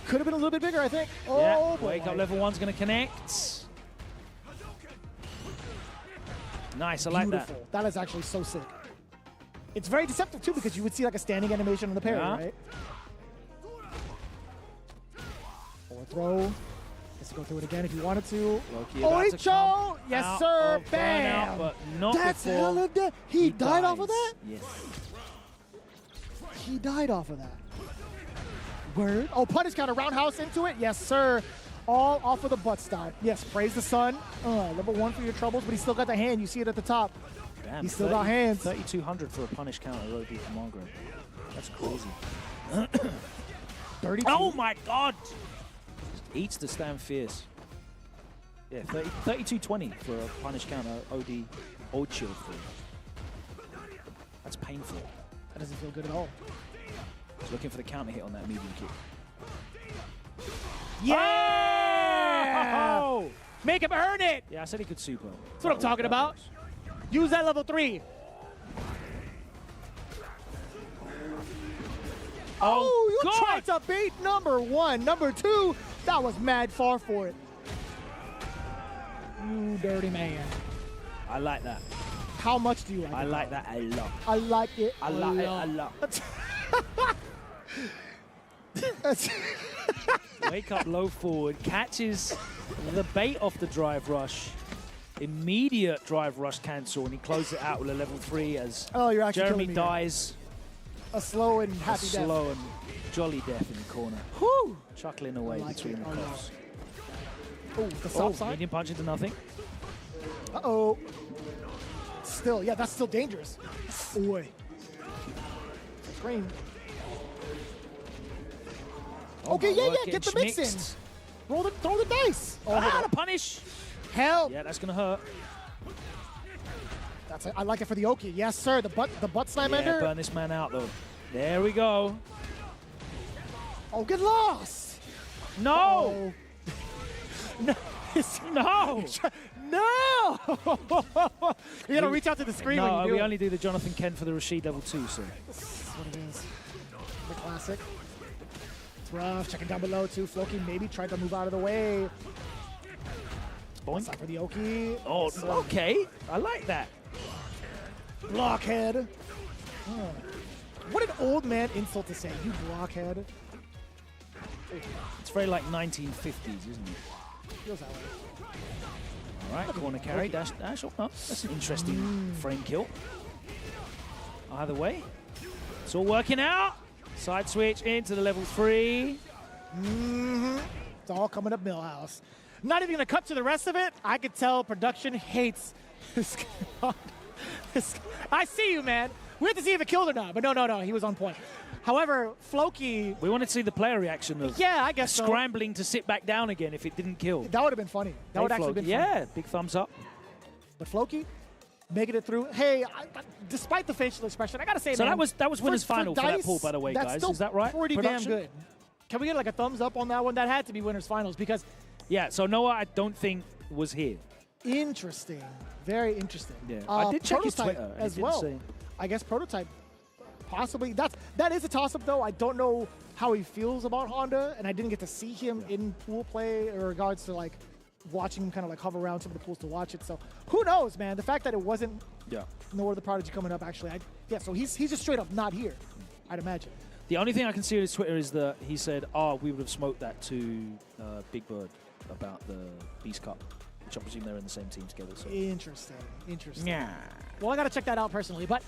Speaker 18: Could have been a little bit bigger, I think. Oh,
Speaker 1: yeah,
Speaker 18: boy.
Speaker 1: wake up level 1's going to connect. Nice, I like that.
Speaker 18: Beautiful. That is actually so sick. It's very deceptive too because you would see like a standing animation on the parry, right? Forward throw. Let's go through it again if you wanted to. Oicho! Yes, sir. Bam!
Speaker 1: But not
Speaker 18: That's
Speaker 1: before
Speaker 18: hella dead. He died off of that?
Speaker 1: Yes.
Speaker 18: He died off of that. Word. Oh, punish counter, roundhouse into it. Yes, sir. All off of the butt style. Yes, praise the sun. Level 1 for your troubles, but he still got the hand. You see it at the top.
Speaker 1: Damn,
Speaker 18: he still got hands.
Speaker 1: 3,200 for a punish counter OD from Margaret. That's crazy.
Speaker 18: 32.
Speaker 1: Oh my God! Eats the stand fierce. Yeah, 3220 for a punish counter OD old shield free. That's painful.
Speaker 18: That doesn't feel good at all.
Speaker 1: He's looking for the counter hit on that medium kick.
Speaker 18: Yeah!
Speaker 1: Oh!
Speaker 18: Make him earn it!
Speaker 1: Yeah, I said he could super.
Speaker 18: That's what I'm talking about. Use that level 3. Oh, you
Speaker 1: God.
Speaker 18: tried to beat number 1. Number 2, that was mad far for it. You dirty man.
Speaker 1: I like that.
Speaker 18: How much do you like it?
Speaker 1: I like that a lot.
Speaker 18: I like it
Speaker 1: I like it a lot. Wake up low forward, catches the bait off the drive rush. Immediate drive rush cancel, and he closes it out with a level 3 as
Speaker 18: you're actually
Speaker 1: Jeremy
Speaker 18: killing me
Speaker 1: dies.
Speaker 18: A slow and happy death.
Speaker 1: Slow and jolly death in the corner.
Speaker 18: Whew.
Speaker 1: Chuckling away between the cuffs.
Speaker 18: Oh, the stop sign.
Speaker 1: Medium punch into nothing.
Speaker 18: Uh-oh. Still, yeah, that's still dangerous. Boy. Scream. Okay, yeah, get the mix in. Throw the dice.
Speaker 1: Oh, the punish.
Speaker 18: Help.
Speaker 1: Yeah, that's gonna hurt.
Speaker 18: That's it. I like it for the Oki. Yes, sir. The butt slam ender.
Speaker 1: Yeah, burn this man out though. There we go.
Speaker 18: Oh, get lost.
Speaker 1: No.
Speaker 18: No.
Speaker 1: No.
Speaker 18: No. You gotta reach out to the screen when you do
Speaker 1: we
Speaker 18: it.
Speaker 1: only do the Jonathan Kent for the Rashid level 2, so.
Speaker 18: That's what it is. The classic. It's rough. Checking down below too. Floki maybe tried to move out of the way. Side for the Oki.
Speaker 1: Oh, okay. I like that.
Speaker 18: Blockhead. Oh. What an old man insult to say. You blockhead.
Speaker 1: It's very like 1950s, isn't it?
Speaker 18: Feels that way.
Speaker 1: All right, corner carry, dash. Oh, no, that's an interesting frame kill. Either way, it's all working out. Side switch into the level 3.
Speaker 18: It's all coming up Millhouse. Not even gonna cut to the rest of it. I could tell production hates this. I see you, man. We have to see if it killed or not, but no, he was on point. However, Floki.
Speaker 1: We wanted to see the player reaction of
Speaker 18: I guess
Speaker 1: scrambling to sit back down again if it didn't kill.
Speaker 18: That would have been funny. That would actually been funny.
Speaker 1: Yeah, big thumbs up.
Speaker 18: But Floki making it through. Hey, despite the facial expression, I gotta say,
Speaker 1: so
Speaker 18: man,
Speaker 1: that was winner's final for that pool, by the way,
Speaker 18: that's
Speaker 1: guys.
Speaker 18: Still
Speaker 1: is that right?
Speaker 18: Pretty
Speaker 1: Production?
Speaker 18: damn good. Can we get like a thumbs up on that one? That had to be winner's finals because.
Speaker 1: Yeah. So Noah, I don't think was here.
Speaker 18: Interesting. Very interesting.
Speaker 1: Yeah. I did check his
Speaker 18: Prototype
Speaker 1: Twitter
Speaker 18: as well. I guess Prototype. Possibly. That is a toss-up, though. I don't know how he feels about Honda, and I didn't get to see him in pool play in regards to, like, watching him kind of, like, hover around some of the pools to watch it. So, who knows, man? The fact that it wasn't Nor the Prodigy coming up, actually. So he's just straight up not here, I'd imagine.
Speaker 1: The only thing I can see on his Twitter is that he said, we would have smoked that to Big Bird about the Beast Cup, which I presume they're in the same team together. So.
Speaker 18: Interesting.
Speaker 1: Yeah.
Speaker 18: Well, I got to check that out personally, but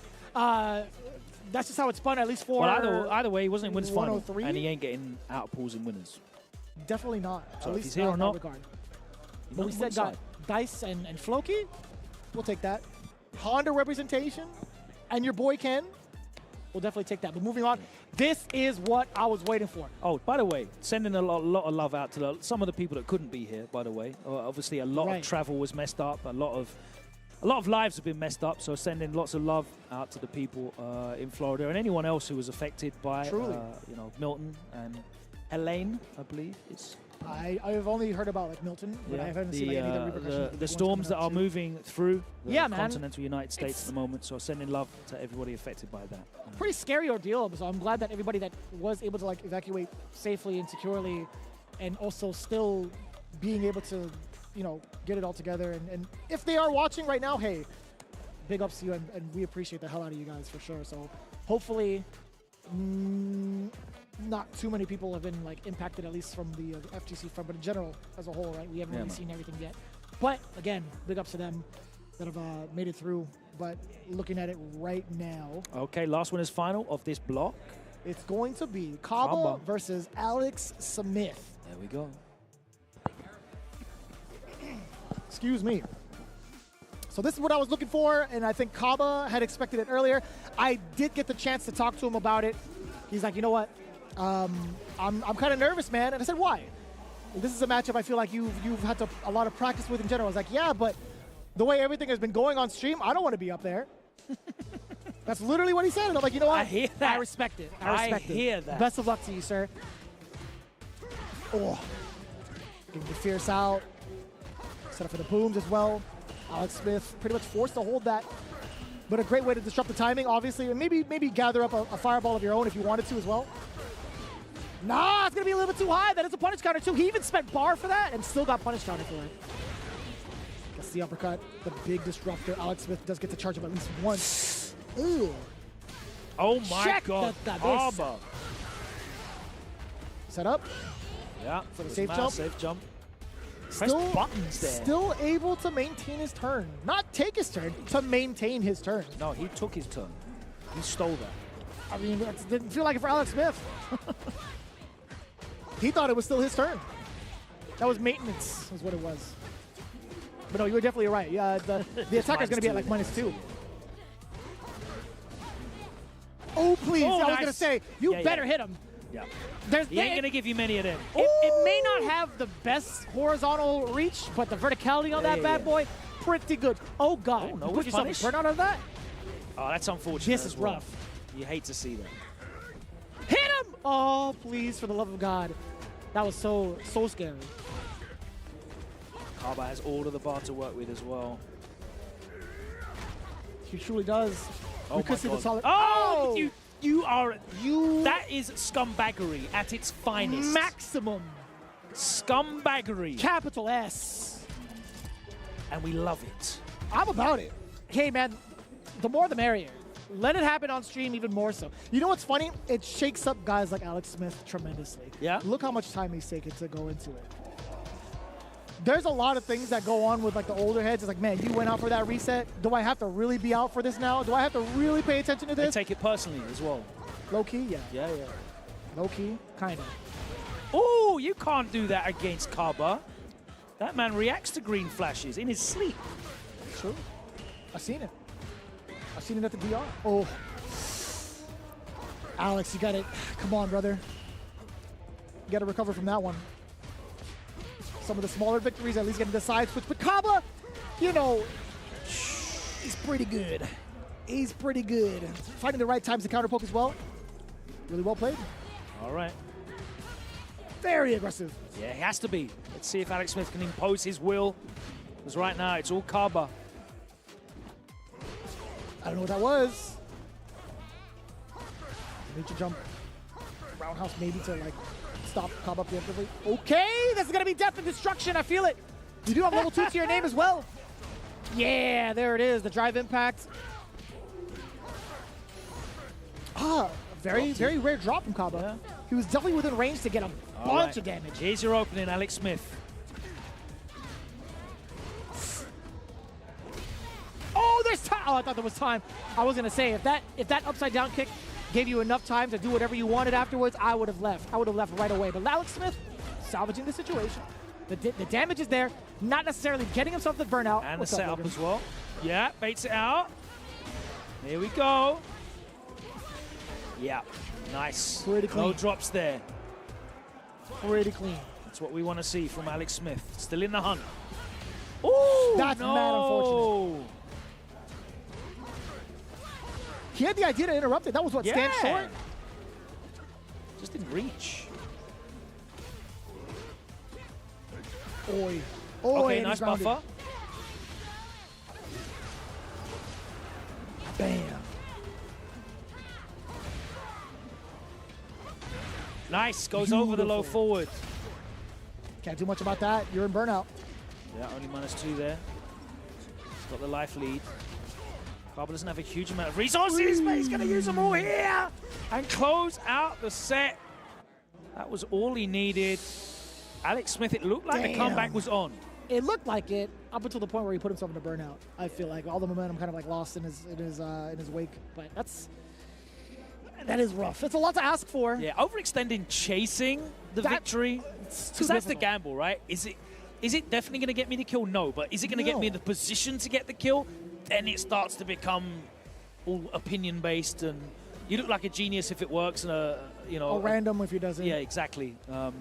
Speaker 18: that's just how it's spun, at least for
Speaker 1: either way, he wasn't in winners final,
Speaker 18: 103?
Speaker 1: and he ain't getting out of pools in winners.
Speaker 18: Definitely not.
Speaker 1: So
Speaker 18: at
Speaker 1: if
Speaker 18: least
Speaker 1: he's here or not,
Speaker 18: regard. But we said got Dice and Floki. We'll take that. Honda representation and your boy Ken. We'll definitely take that. But moving on, this is what I was waiting for.
Speaker 1: Oh, by the way, sending a lot of love out to some of the people that couldn't be here, by the way. Obviously, a lot of travel was messed up. A lot of a lot of lives have been messed up, so sending lots of love out to the people in Florida and anyone else who was affected by, you know, Milton and Helene, I believe.
Speaker 18: I've only heard about like Milton, but I haven't seen like, any of the repercussions.
Speaker 1: The storms that are moving through the
Speaker 18: man.
Speaker 1: continental United States at the moment, so sending love to everybody affected by that.
Speaker 18: Pretty scary ordeal, so I'm glad that everybody that was able to like evacuate safely and securely, and also still being able to, you know, get it all together. And if they are watching right now, hey, big ups to you, and we appreciate the hell out of you guys for sure. So hopefully, not too many people have been like impacted, at least from the FTC front, but in general as a whole, right? We haven't really seen everything yet. But again, big ups to them that have made it through. But looking at it right now.
Speaker 1: Okay, last one is final of this block.
Speaker 18: It's going to be Kaba versus Alex Smith.
Speaker 1: There we go.
Speaker 18: Excuse me. So this is what I was looking for, and I think Kaba had expected it earlier. I did get the chance to talk to him about it. He's like, you know what? I'm kind of nervous, man. And I said, why? This is a matchup I feel like you've had a lot of practice with in general. I was like, yeah, but the way everything has been going on stream, I don't want to be up there. That's literally what he said. And I'm like, you know what?
Speaker 1: I hear that.
Speaker 18: I respect it. I respect it.
Speaker 1: Hear that.
Speaker 18: Best of luck to you, sir. Oh, getting the fierce out. Set up for the booms as well. Alex Smith pretty much forced to hold that. But a great way to disrupt the timing, obviously. And maybe gather up a fireball of your own if you wanted to as well. Nah, it's going to be a little bit too high. That is a punish counter, too. He even spent bar for that and still got punish counter for it. Gets the uppercut, the big disruptor. Alex Smith does get to charge him at least once. Ooh.
Speaker 1: Oh, my God. Kaba.
Speaker 18: Set up.
Speaker 1: Yeah.
Speaker 18: For the safe jump.
Speaker 1: Safe jump.
Speaker 18: Still,
Speaker 1: press buttons there.
Speaker 18: Still able to maintain his turn. Not take his turn, to maintain his turn.
Speaker 1: No, he took his turn. He stole that.
Speaker 18: I mean, it didn't feel like it for Alex Smith. He thought it was still his turn. That was maintenance, is what it was. But no, you were definitely right. Yeah, the attacker's going to be at like -2. Oh, please.
Speaker 1: Oh,
Speaker 18: I was going to say, you better hit him.
Speaker 1: Yeah.
Speaker 18: He
Speaker 1: ain't going to give you many of them.
Speaker 18: It may not have the best horizontal reach, but the verticality on that bad boy, pretty good. Oh, God.
Speaker 1: Oh, no,
Speaker 18: you put yourself in burnout out of that?
Speaker 1: Oh, that's unfortunate.
Speaker 18: This is rough.
Speaker 1: You hate to see that.
Speaker 18: Hit him! Oh, please, for the love of God. That was so scary.
Speaker 1: Kaba has all of the bar to work with as well.
Speaker 18: He truly does.
Speaker 1: Oh,
Speaker 18: we could see the solid.
Speaker 1: Oh! That is scumbaggery at its finest.
Speaker 18: Maximum.
Speaker 1: Scumbaggery.
Speaker 18: Capital S.
Speaker 1: And we love it.
Speaker 18: I'm about it. Hey, man, the more the merrier. Let it happen on stream even more so. You know what's funny? It shakes up guys like Alex Smith tremendously.
Speaker 1: Yeah.
Speaker 18: Look how much time he's taken to go into it. There's a lot of things that go on with like the older heads. It's like, man, you went out for that reset. Do I have to really be out for this now? Do I have to really pay attention to this?
Speaker 1: They take it personally as well.
Speaker 18: Low key, yeah.
Speaker 1: Yeah.
Speaker 18: Low key, kind of.
Speaker 1: Oh, you can't do that against Kaba. That man reacts to green flashes in his sleep.
Speaker 18: True. I've seen it. I've seen it at the DR. Oh. Alex, you got it. Come on, brother. You got to recover from that one. Some of the smaller victories, at least getting the side switch. But Kaba, you know, he's pretty good. He's pretty good. Finding the right times to counter poke as well. Really well played.
Speaker 1: All right.
Speaker 18: Very aggressive.
Speaker 1: Yeah, he has to be. Let's see if Alex Smith can impose his will. Because right now, it's all Kaba.
Speaker 18: I don't know what that was. Need to jump roundhouse maybe to like stop Kaba preemptively. Okay, this is gonna be death and destruction. I feel it. You do have level 2 to your name as well. Yeah, there it is. The drive impact. Very rare drop from Kaba. Yeah. He was definitely within range to get a bunch of damage.
Speaker 1: Here's your opening, Alex Smith.
Speaker 18: Oh, there's time. Oh, I thought there was time. I was gonna say if that upside down kick gave you enough time to do whatever you wanted afterwards, I would have left. I would have left right away. But Alex Smith salvaging the situation. The damage is there, not necessarily getting himself the burnout.
Speaker 1: And the setup as well. Yeah, baits it out. Here we go. Yeah, nice.
Speaker 18: Pretty clean.
Speaker 1: No drops there.
Speaker 18: Pretty clean.
Speaker 1: That's what we want to see from Alex Smith. Still in the hunt. Ooh,
Speaker 18: that's mad unfortunate. He had the idea to interrupt it. That was what, stand short?
Speaker 1: Just didn't reach.
Speaker 18: Oi. Oi,
Speaker 1: Okay,
Speaker 18: and
Speaker 1: nice
Speaker 18: he's grounded.
Speaker 1: buffer.
Speaker 18: Bam.
Speaker 1: Nice, goes over the low
Speaker 18: Beautiful.
Speaker 1: forward.
Speaker 18: Can't do much about that. You're in burnout.
Speaker 1: Yeah, only -2 there. He's got the life lead. Carver doesn't have a huge amount of resources, but he's going to use them all here and close out the set. That was all he needed. Alex Smith, it looked like the comeback was on.
Speaker 18: It looked like it up until the point where he put himself into burnout. I feel like all the momentum kind of like lost in his wake. But that is rough. It's a lot to ask for.
Speaker 1: Yeah, overextending, chasing the victory. Because that's the gamble, right? Is it definitely going to get me the kill? No. But is it going to get me in the position to get the kill? Then it starts to become all opinion-based, and you look like a genius if it works, and
Speaker 18: Or random if he doesn't.
Speaker 1: Yeah, exactly. And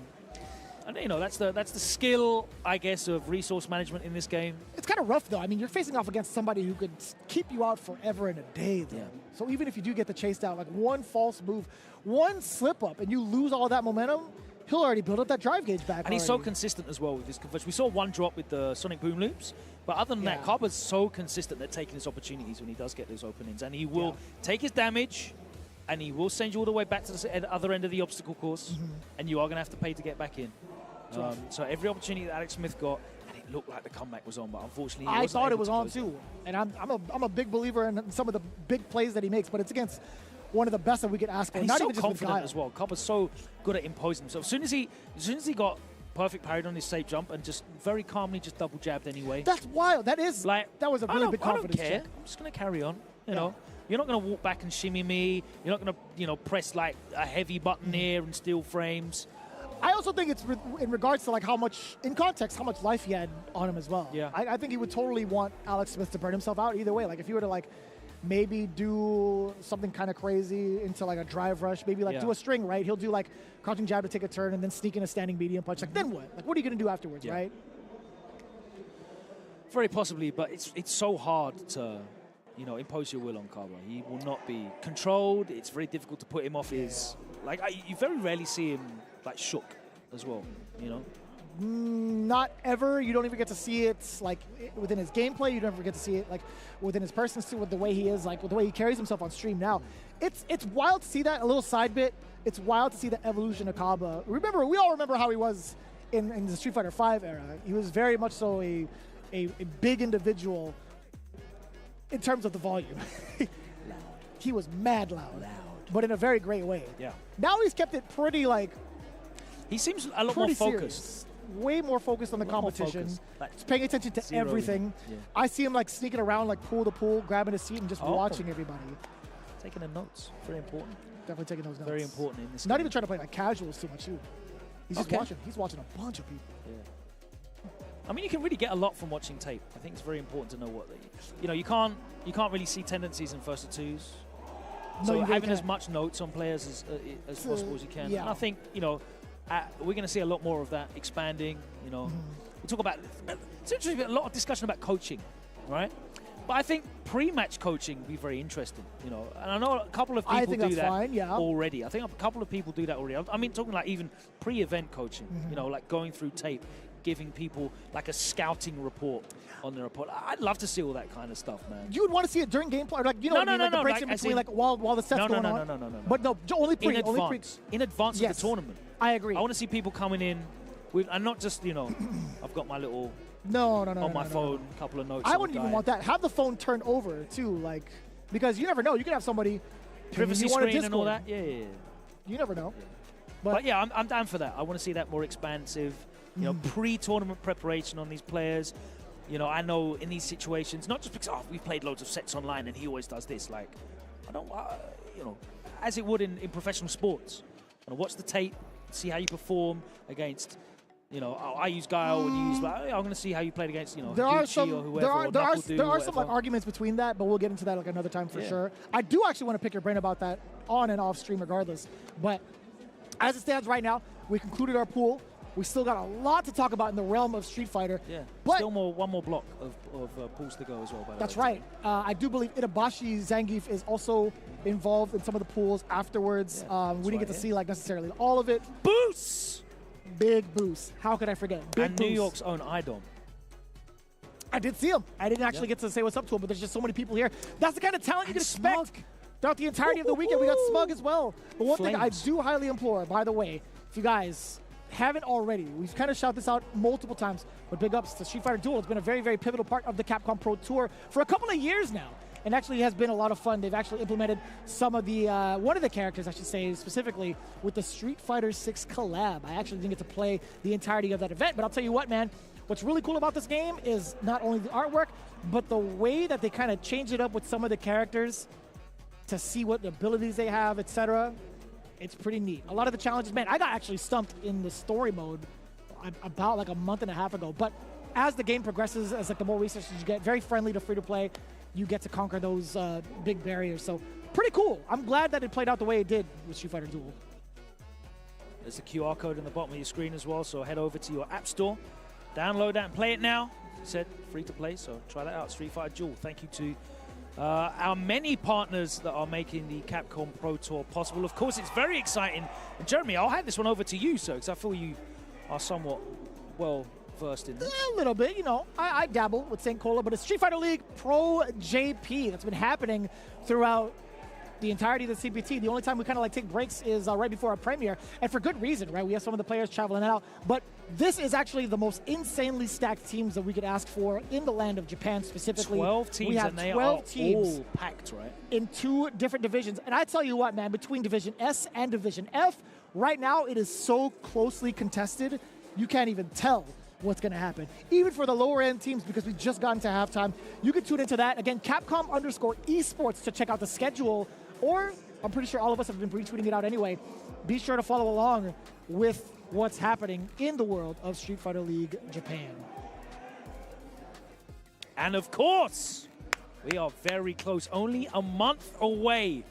Speaker 1: that's the skill, I guess, of resource management in this game.
Speaker 18: It's kind of rough, though. I mean, you're facing off against somebody who could keep you out forever and a day, though. Yeah. So even if you do get the chase down, like one false move, one slip up, and you lose all that momentum, he'll already build up that drive gauge back.
Speaker 1: And he's so consistent as well with his conversion. We saw one drop with the Sonic Boom Loops, but other than that, Carver's so consistent at taking his opportunities when he does get those openings. And he will take his damage, and he will send you all the way back to the other end of the obstacle course, and you are going to have to pay to get back in. So every opportunity that Alex Smith got, and it looked like the comeback was on, but unfortunately he
Speaker 18: I
Speaker 1: wasn't
Speaker 18: thought
Speaker 1: able
Speaker 18: it was
Speaker 1: to
Speaker 18: on
Speaker 1: close
Speaker 18: too, and I'm a big believer in some of the big plays that he makes, but it's against one of the best that we could ask for.
Speaker 1: And he's
Speaker 18: Not
Speaker 1: so
Speaker 18: even just with
Speaker 1: confident
Speaker 18: Guile.
Speaker 1: as well. Carver's so good at imposing himself. As soon as he got perfect parried on his safe jump and just very calmly just double jabbed anyway.
Speaker 18: That's wild. That was a really big confidence
Speaker 1: I don't care.
Speaker 18: check.
Speaker 1: I'm just going to carry on. You know, you're not going to walk back and shimmy me. You're not going to press like a heavy button here and steal frames.
Speaker 18: I also think it's in regards to like how much life he had on him as well.
Speaker 1: Yeah.
Speaker 18: I think he would totally want Alex Smith to burn himself out either way. Like if you were to like maybe do something kind of crazy into like a drive rush, maybe like do a string, right? He'll do like crouching jab to take a turn and then sneak in a standing medium punch. Like then what? Like what are you going to do afterwards, right?
Speaker 1: Very possibly, but it's so hard to, impose your will on Carver. He will not be controlled. It's very difficult to put him off his, you very rarely see him shook as well,
Speaker 18: Not ever. You don't even get to see it like within his gameplay. You don't ever get to see it like within his personality, with the way he is, like with the way he carries himself on stream now. It's wild to see that, a little side bit. It's wild to see the evolution of Kaba. We all remember how he was in the Street Fighter V era. He was very much so a big individual in terms of the volume. He was mad loud, but in a very great way.
Speaker 1: Yeah.
Speaker 18: Now he's kept it pretty
Speaker 1: He seems a lot more focused.
Speaker 18: Way more focused on the competition. He's paying attention to everything.
Speaker 1: Yeah.
Speaker 18: I see him sneaking around pool to pool, grabbing a seat and just watching everybody.
Speaker 1: Taking the notes. Very important.
Speaker 18: Definitely taking those notes.
Speaker 1: Very important in this
Speaker 18: Not
Speaker 1: game.
Speaker 18: even trying to play casuals too much too. He's just watching. He's watching a bunch of people.
Speaker 1: Yeah. I mean, you can really get a lot from watching tape. I think it's very important to know what you can't really see tendencies in first to twos. So
Speaker 18: No, you
Speaker 1: having
Speaker 18: really
Speaker 1: as much notes on players as possible as you can.
Speaker 18: Yeah.
Speaker 1: And I think, we're going to see a lot more of that expanding. We talk about, it's interesting, a lot of discussion about coaching, right? But I think pre-match coaching would be very interesting, And I know a couple of people do that already. I think a couple of people do that already. I mean, talking even pre-event coaching, going through tape, giving people a scouting report on the report. I'd love to see all that kind of stuff, man.
Speaker 18: You would want to see it during gameplay, the breaks in between, while the set's going on.
Speaker 1: No.
Speaker 18: But no, only pre.
Speaker 1: In advance of the tournament.
Speaker 18: I agree.
Speaker 1: I want to see people coming in with, and not just, I've got my little
Speaker 18: on
Speaker 1: my phone, a couple of notes.
Speaker 18: I wouldn't even want that. Have the phone turned over too, because you never know. You could have somebody
Speaker 1: privacy screen and all that. Yeah.
Speaker 18: You never know.
Speaker 1: Yeah. But yeah, I'm down for that. I want to see that more expansive. Pre-tournament preparation on these players. I know in these situations, not just because we've played loads of sets online and he always does this. I don't, as it would in professional sports. Watch the tape, see how you perform against. I use Guile and you use. I'm going to see how you played against.
Speaker 18: There are some.
Speaker 1: Or whoever,
Speaker 18: there are some arguments between that, but we'll get into that another time for sure. I do actually want to pick your brain about that on and off stream, regardless. But as it stands right now, we concluded our pool. We still got a lot to talk about in the realm of Street Fighter.
Speaker 1: Yeah,
Speaker 18: but
Speaker 1: still one more block of pools to go as well, by the way.
Speaker 18: that's right. I do believe Itabashi Zangief is also involved in some of the pools afterwards.
Speaker 1: Yeah,
Speaker 18: we didn't get to see like necessarily all of it.
Speaker 1: Boose!
Speaker 18: Big Boose. How could I forget? Big
Speaker 1: and
Speaker 18: Boose.
Speaker 1: New York's own Idom.
Speaker 18: I did see him. I didn't actually get to say what's up to him, but there's just so many people here. That's the kind of talent you can expect throughout the entirety of the weekend. We got Smug as well. But one thing I do highly implore, by the way, if you guys haven't already, we've kind of shouted this out multiple times, but big ups to Street Fighter Duel. It's been a very, very pivotal part of the Capcom Pro Tour for a couple of years now. And actually has been a lot of fun. They've actually implemented some of the, one of the characters, I should say, specifically with the Street Fighter 6 collab. I actually didn't get to play the entirety of that event, but I'll tell you what, man, what's really cool about this game is not only the artwork, but the way that they kind of change it up with some of the characters to see what abilities they have, etc. It's pretty neat. A lot of the challenges, man, I got actually stumped in the story mode about like a month and a half ago. But as the game progresses, as like the more resources you get, very friendly to free-to-play, you get to conquer those big barriers. So pretty cool. I'm glad that it played out the way it did with Street Fighter Duel.
Speaker 1: There's a QR code in the bottom of your screen as well, so head over to your app store, download that and play it now. It said free to play, so try that out. Street Fighter Duel. Thank you to our many partners that are making the Capcom Pro Tour possible. Of course, it's very exciting. And Jeremy, I'll hand this one over to you, sir, because I feel you are somewhat well versed in this.
Speaker 18: A little bit, you know. I dabble with St. Cola, but it's Street Fighter League Pro JP that's been happening throughout the entirety of the CPT. The only time we kind of like take breaks is right before our premiere, and for good reason, right? We have some of the players traveling out, but this is actually the most insanely stacked teams that we could ask for in the land of Japan specifically.
Speaker 1: 12 teams,
Speaker 18: we have
Speaker 1: and they
Speaker 18: 12
Speaker 1: are
Speaker 18: teams
Speaker 1: all packed, right?
Speaker 18: in 2 different divisions. And I tell you what, man, between Division S and Division F, right now it is so closely contested, you can't even tell what's going to happen. Even for the lower end teams, because we just got into halftime, you can tune into that. Again, Capcom_esports to check out the schedule, or I'm pretty sure all of us have been retweeting it out anyway. Be sure to follow along with what's happening in the world of Street Fighter League Japan.
Speaker 1: And of course, we are very close, only a month away.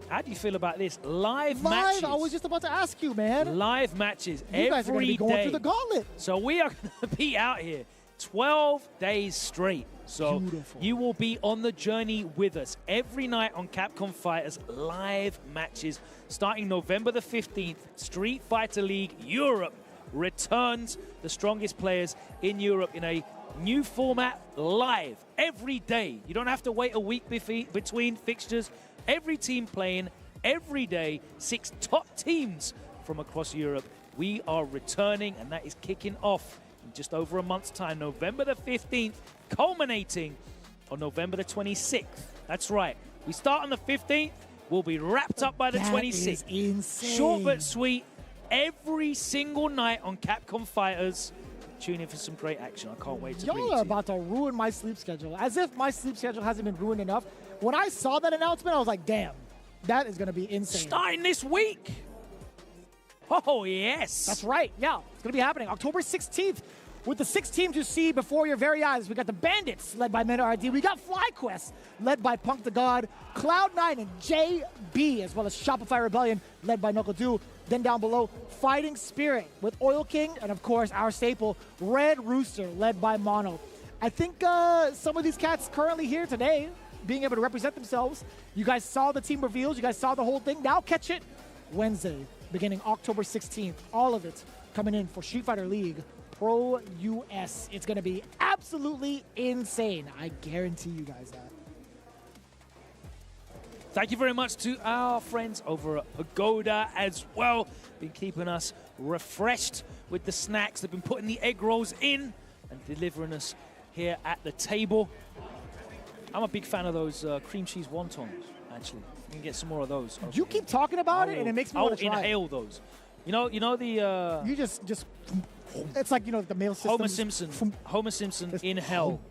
Speaker 1: How do you feel about this? Live matches.
Speaker 18: I was just about to ask you, man.
Speaker 1: Live matches
Speaker 18: you guys are going to be going through the gauntlet.
Speaker 1: So we are going to be out here 12 days straight. So
Speaker 18: Beautiful.
Speaker 1: You will be on the journey with us every night on Capcom Fighters live matches. Starting November the 15th, Street Fighter League Europe returns the strongest players in Europe in a new format live every day. You don't have to wait a week between fixtures. Every team playing every day, 6 top teams from across Europe. We are returning, and that is kicking off in just over a month's time, November the 15th, culminating on November the 26th. That's right. We start on the 15th. We'll be wrapped up by the 26th.
Speaker 18: That is insane.
Speaker 1: Short but sweet. Every single night on Capcom Fighters. Tune in for some great action. I can't wait to bring it
Speaker 18: Y'all
Speaker 1: to
Speaker 18: are
Speaker 1: you.
Speaker 18: about to ruin my sleep schedule. As if my sleep schedule hasn't been ruined enough. When I saw that announcement, I was like, damn, that is going to be insane.
Speaker 1: Starting this week. Oh, yes.
Speaker 18: That's right. Yeah, it's going to be happening October 16th with the 6 teams you see before your very eyes. We got the Bandits, led by Meta RD. We got FlyQuest, led by Punk the God, Cloud9 and JB, as well as Shopify Rebellion, led by Knuckle2. Then down below, Fighting Spirit with Oil King, and of course, our staple, Red Rooster, led by Mono. I think some of these cats currently here today, being able to represent themselves. You guys saw the team reveals. You guys saw the whole thing. Now catch it Wednesday, beginning October 16th. All of it coming in for Street Fighter League Pro US. It's going to be absolutely insane. I guarantee you guys that.
Speaker 1: Thank you very much to our friends over at Pagoda as well. Been keeping us refreshed with the snacks. They've been putting the egg rolls in and delivering us here at the table. I'm a big fan of those cream cheese wontons, actually. You can get some more of those.
Speaker 18: You keep talking about it, and it makes me want to try.
Speaker 1: I'll inhale those. You know the...
Speaker 18: you just... It's like, you know, the mail system.
Speaker 1: Homer Simpson in hell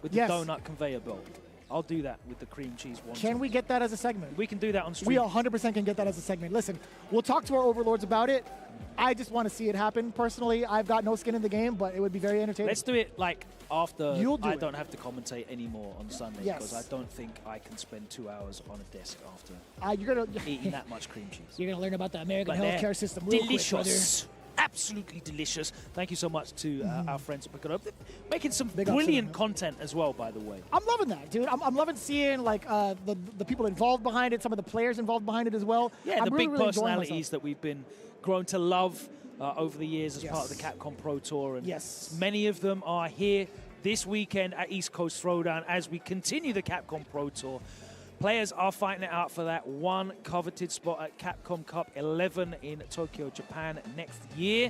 Speaker 1: with the
Speaker 18: Yes.
Speaker 1: donut conveyor belt. I'll do that with the cream cheese wontons.
Speaker 18: Can we get that as a segment?
Speaker 1: We can do that on stream.
Speaker 18: We 100% can get that as a segment. Listen, we'll talk to our overlords about it. I just want to see it happen. Personally, I've got no skin in the game, but it would be very entertaining.
Speaker 1: Let's do it like after I
Speaker 18: it.
Speaker 1: don't have to commentate anymore on Sunday
Speaker 18: Yes.
Speaker 1: because I don't think I can spend 2 hours on a desk after
Speaker 18: You're gonna
Speaker 1: eating that much cream cheese.
Speaker 18: You're going to learn about the American
Speaker 1: But they're
Speaker 18: healthcare system real
Speaker 1: delicious.
Speaker 18: quick,
Speaker 4: absolutely delicious. Thank you so much to our friends at Pick It Up. They're making some
Speaker 18: Big ups to
Speaker 4: brilliant
Speaker 18: them.
Speaker 4: content as well, by the way.
Speaker 18: I'm loving that, dude. I'm loving seeing like the people involved behind it, some of the players involved behind it as well.
Speaker 4: Yeah,
Speaker 18: I'm
Speaker 4: the
Speaker 18: really,
Speaker 4: big
Speaker 18: really enjoying
Speaker 4: personalities
Speaker 18: myself.
Speaker 4: that we've been grown to love over the years as
Speaker 18: Yes.
Speaker 4: part of the Capcom Pro Tour. And
Speaker 18: Yes.
Speaker 4: many of them are here this weekend at East Coast Throwdown as we continue the Capcom Pro Tour. Players are fighting it out for that one coveted spot at Capcom Cup 11 in Tokyo, Japan next year.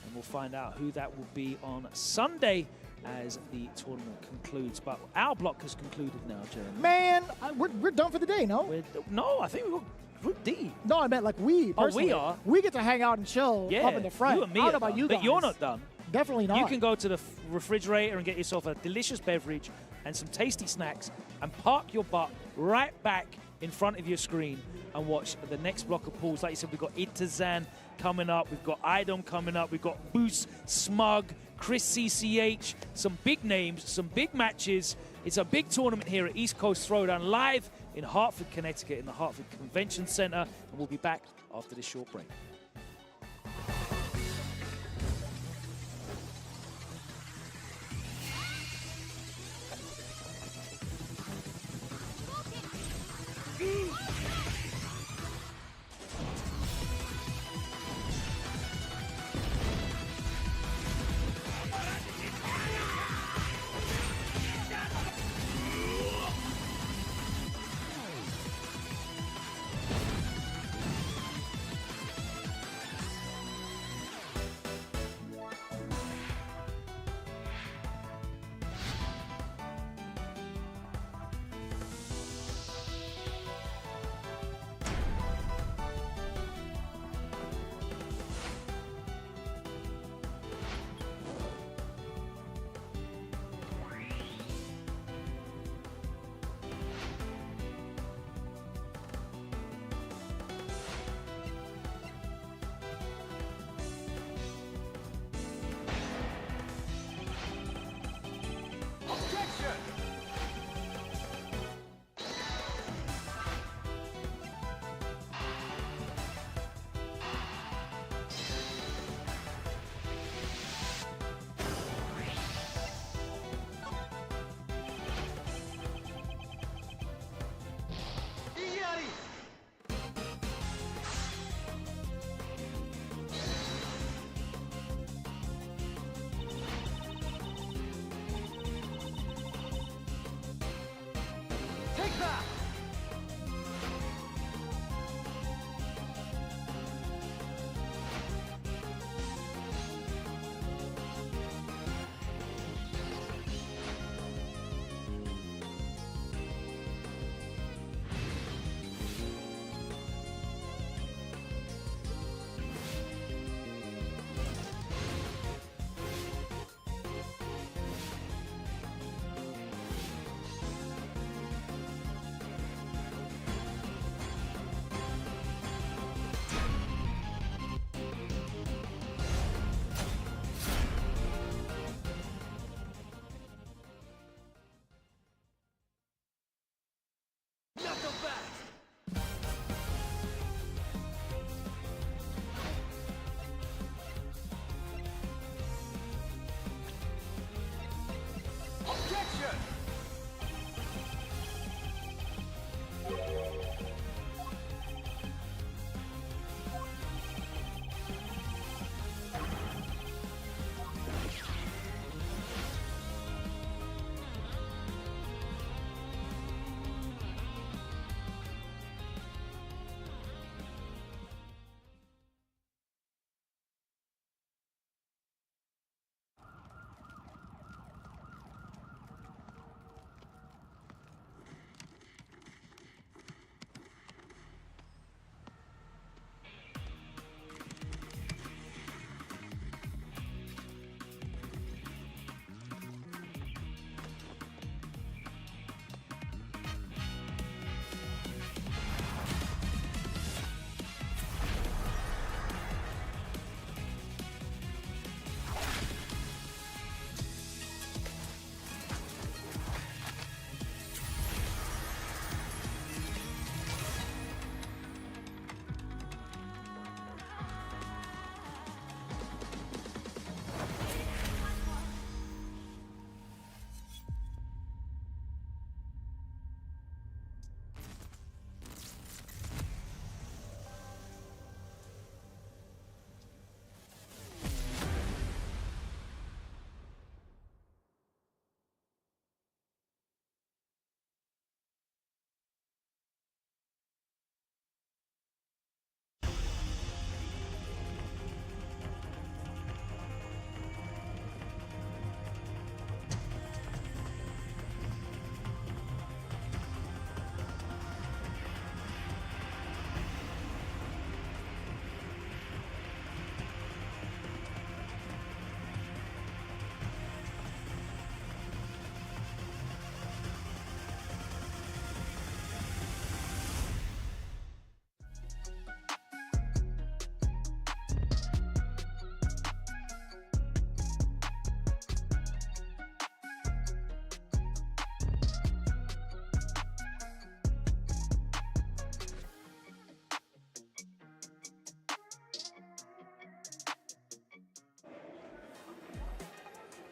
Speaker 4: And we'll find out who that will be on Sunday as the tournament concludes. But our block has concluded now, Jeremy.
Speaker 18: Man, we're done for the day, no?
Speaker 4: No, I think we've got Group D.
Speaker 18: No, I meant like we.
Speaker 4: Oh, we
Speaker 18: personally.
Speaker 4: are?
Speaker 18: We get to hang out and chill
Speaker 4: Yeah,
Speaker 18: up in the front.
Speaker 4: you and me
Speaker 18: I don't
Speaker 4: are
Speaker 18: know about
Speaker 4: done,
Speaker 18: you guys.
Speaker 4: but you're not done.
Speaker 18: Definitely not.
Speaker 4: You can go to the refrigerator and get yourself a delicious beverage and some tasty snacks and park your butt right back in front of your screen and watch the next block of pools. Like you said, we've got Itazan coming up. We've got Idom coming up. We've got Boose, Smug, Chris CCH, some big names, some big matches. It's a big tournament here at East Coast Throwdown live in Hartford, Connecticut in the Hartford Convention Center. And we'll be back after this short break.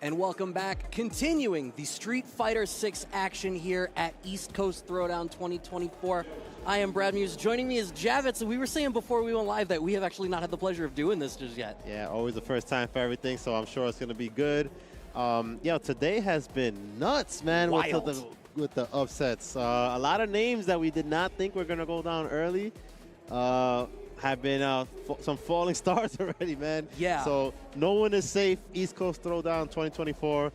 Speaker 2: And welcome back, continuing the Street Fighter 6 action here at East Coast Throwdown 2024. I am Brad Muse. Joining me is Javits. So we were saying before we went live that we have actually not had the pleasure of doing this just yet.
Speaker 7: Yeah, always the first time for everything, so I'm sure it's going to be good. Today has been nuts, man, with the upsets. A lot of names that we did not think were going to go down early have been some falling stars already, man.
Speaker 2: Yeah.
Speaker 7: So no one is safe. East Coast Throwdown 2024.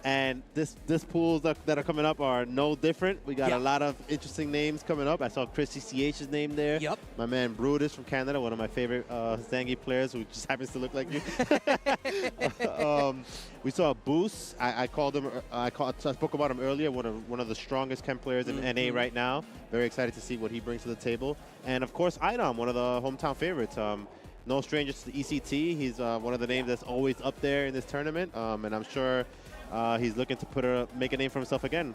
Speaker 7: And this pools that are coming up are no different. We got a lot of interesting names coming up. I saw Chris CCH's name there.
Speaker 2: Yep.
Speaker 7: My man Brutus from Canada, one of my favorite Zangief players who just happens to look like you. We saw Boose. I spoke about him earlier. One of the strongest chem players in NA right now. Very excited to see what he brings to the table. And of course, Idom, one of the hometown favorites. No stranger to the ECT. He's one of the names that's always up there in this tournament. And I'm sure he's looking to make a name for himself again,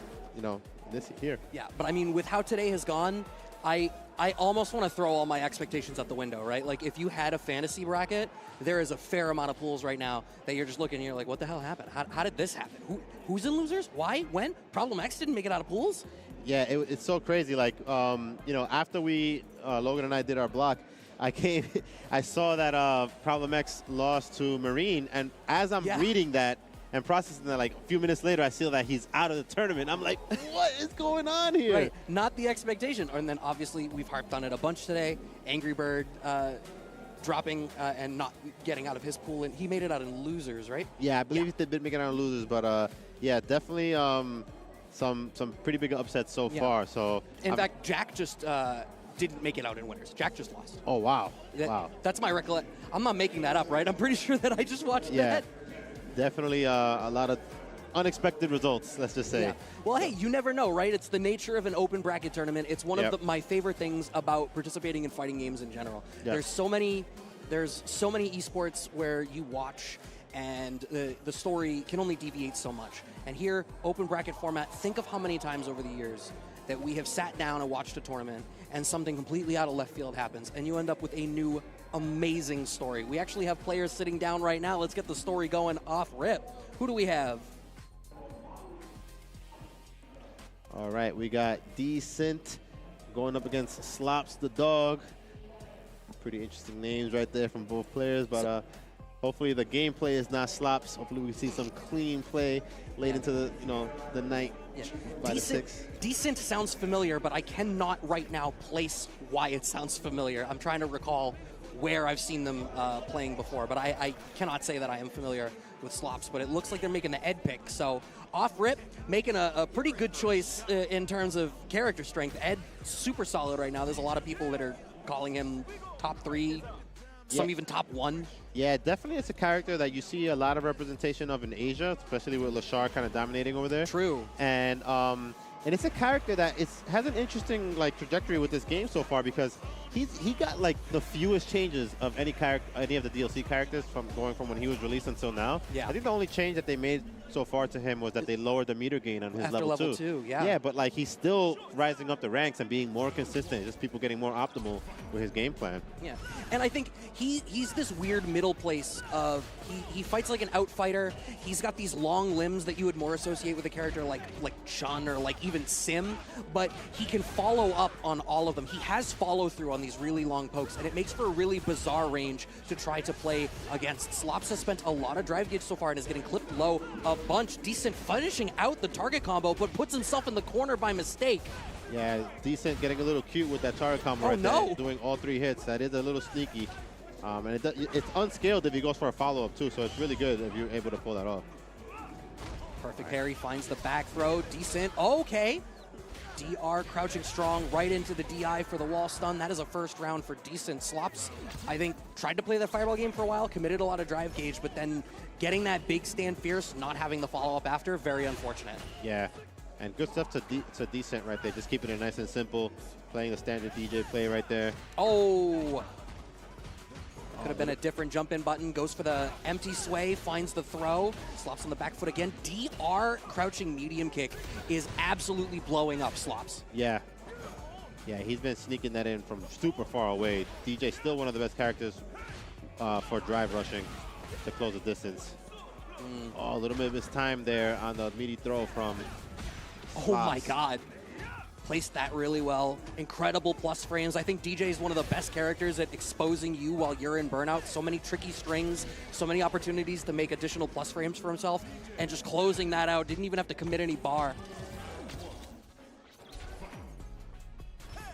Speaker 7: this year.
Speaker 2: Yeah, but I mean, with how today has gone, I almost want to throw all my expectations out the window, right? Like, if you had a fantasy bracket, there is a fair amount of pools right now that you're just looking and you're like, what the hell happened? How did this happen? Who's in losers? Why? When? Problem X didn't make it out of pools?
Speaker 7: Yeah, it's so crazy. Like, after Logan and I did our block, I saw that Problem X lost to Marine, and as I'm reading that, and processing that, like, a few minutes later, I see that he's out of the tournament. I'm like, what is going on here?
Speaker 2: Right, not the expectation. And then, obviously, we've harped on it a bunch today. Angry Bird dropping and not getting out of his pool. And he made it out in losers, right?
Speaker 7: Yeah, I believe he did make it out in losers. But, definitely some pretty big upsets so far. So
Speaker 2: in fact, Jack just didn't make it out in winners. Jack just lost.
Speaker 7: Oh, wow.
Speaker 2: That's my recollection. I'm not making that up, right? I'm pretty sure that I just watched that.
Speaker 7: Definitely a lot of unexpected results, let's just say.
Speaker 2: Yeah. Well, hey, you never know, right? It's the nature of an open bracket tournament. It's one of my favorite things about participating in fighting games in general.
Speaker 7: Yep.
Speaker 2: There's so many esports where you watch and the story can only deviate so much. And here, open bracket format, think of how many times over the years that we have sat down and watched a tournament and something completely out of left field happens and you end up with a new amazing story. We actually have players sitting down right now. Let's get the story going off rip. Who do we have?
Speaker 7: All right, we got Decent going up against Slops the Dog. Pretty interesting names right there from both players, but hopefully the gameplay is not Slops. Hopefully we see some clean play late into the night. By the 6.
Speaker 2: Decent sounds familiar, but I cannot right now place why it sounds familiar. I'm trying to recall where I've seen them playing before, but I cannot say that I am familiar with Slops, but it looks like they're making the Ed pick. So off rip, making a pretty good choice in terms of character strength. Ed, super solid right now. There's a lot of people that are calling him top 3, some even top 1.
Speaker 7: Yeah, definitely it's a character that you see a lot of representation of in Asia, especially with Lashar kind of dominating over there.
Speaker 2: True.
Speaker 7: And it's a character that has an interesting trajectory with this game so far because he got the fewest changes of any of the DLC characters from when he was released until now.
Speaker 2: Yeah.
Speaker 7: I think the only change that they made so far to him was that they lowered the meter gain on his level 2. Yeah, but he's still rising up the ranks and being more consistent. Just people getting more optimal with his game plan.
Speaker 2: Yeah, and I think he's this weird middle place of he fights like an outfighter. He's got these long limbs that you would more associate with a character like Shawn or even Sim, but he can follow up on all of them. He has follow through on these really long pokes, and it makes for a really bizarre range to try to play against. Slops has spent a lot of drive gauge so far and is getting clipped low a bunch. Decent finishing out the target combo, but puts himself in the corner by mistake.
Speaker 7: Yeah, Decent getting a little cute with that target combo there, doing all 3 hits. That is a little sneaky. And it's unscaled if he goes for a follow-up too, so it's really good if you're able to pull that off.
Speaker 2: Perfect parry, finds the back throw. Decent, okay. DR crouching strong right into the DI for the wall stun. That is a first round for Decent. Slops, I think, tried to play the fireball game for a while, committed a lot of drive gauge, but then getting that big stand fierce, not having the follow-up after, very unfortunate.
Speaker 7: Yeah, and good stuff to Decent right there, just keeping it nice and simple, playing the standard DJ play right there.
Speaker 2: Oh! Could have been a different jump-in button. Goes for the empty sway, finds the throw. Slops on the back foot again. DR crouching medium kick is absolutely blowing up Slops.
Speaker 7: Yeah. Yeah, he's been sneaking that in from super far away. DJ still one of the best characters for drive rushing to close the distance. Oh, a little bit mistimed there on the meaty throw from
Speaker 2: Oh my God. Placed that really well. Incredible plus frames. I think DJ is one of the best characters at exposing you while you're in burnout. So many tricky strings, so many opportunities to make additional plus frames for himself, and just closing that out. Didn't even have to commit any bar.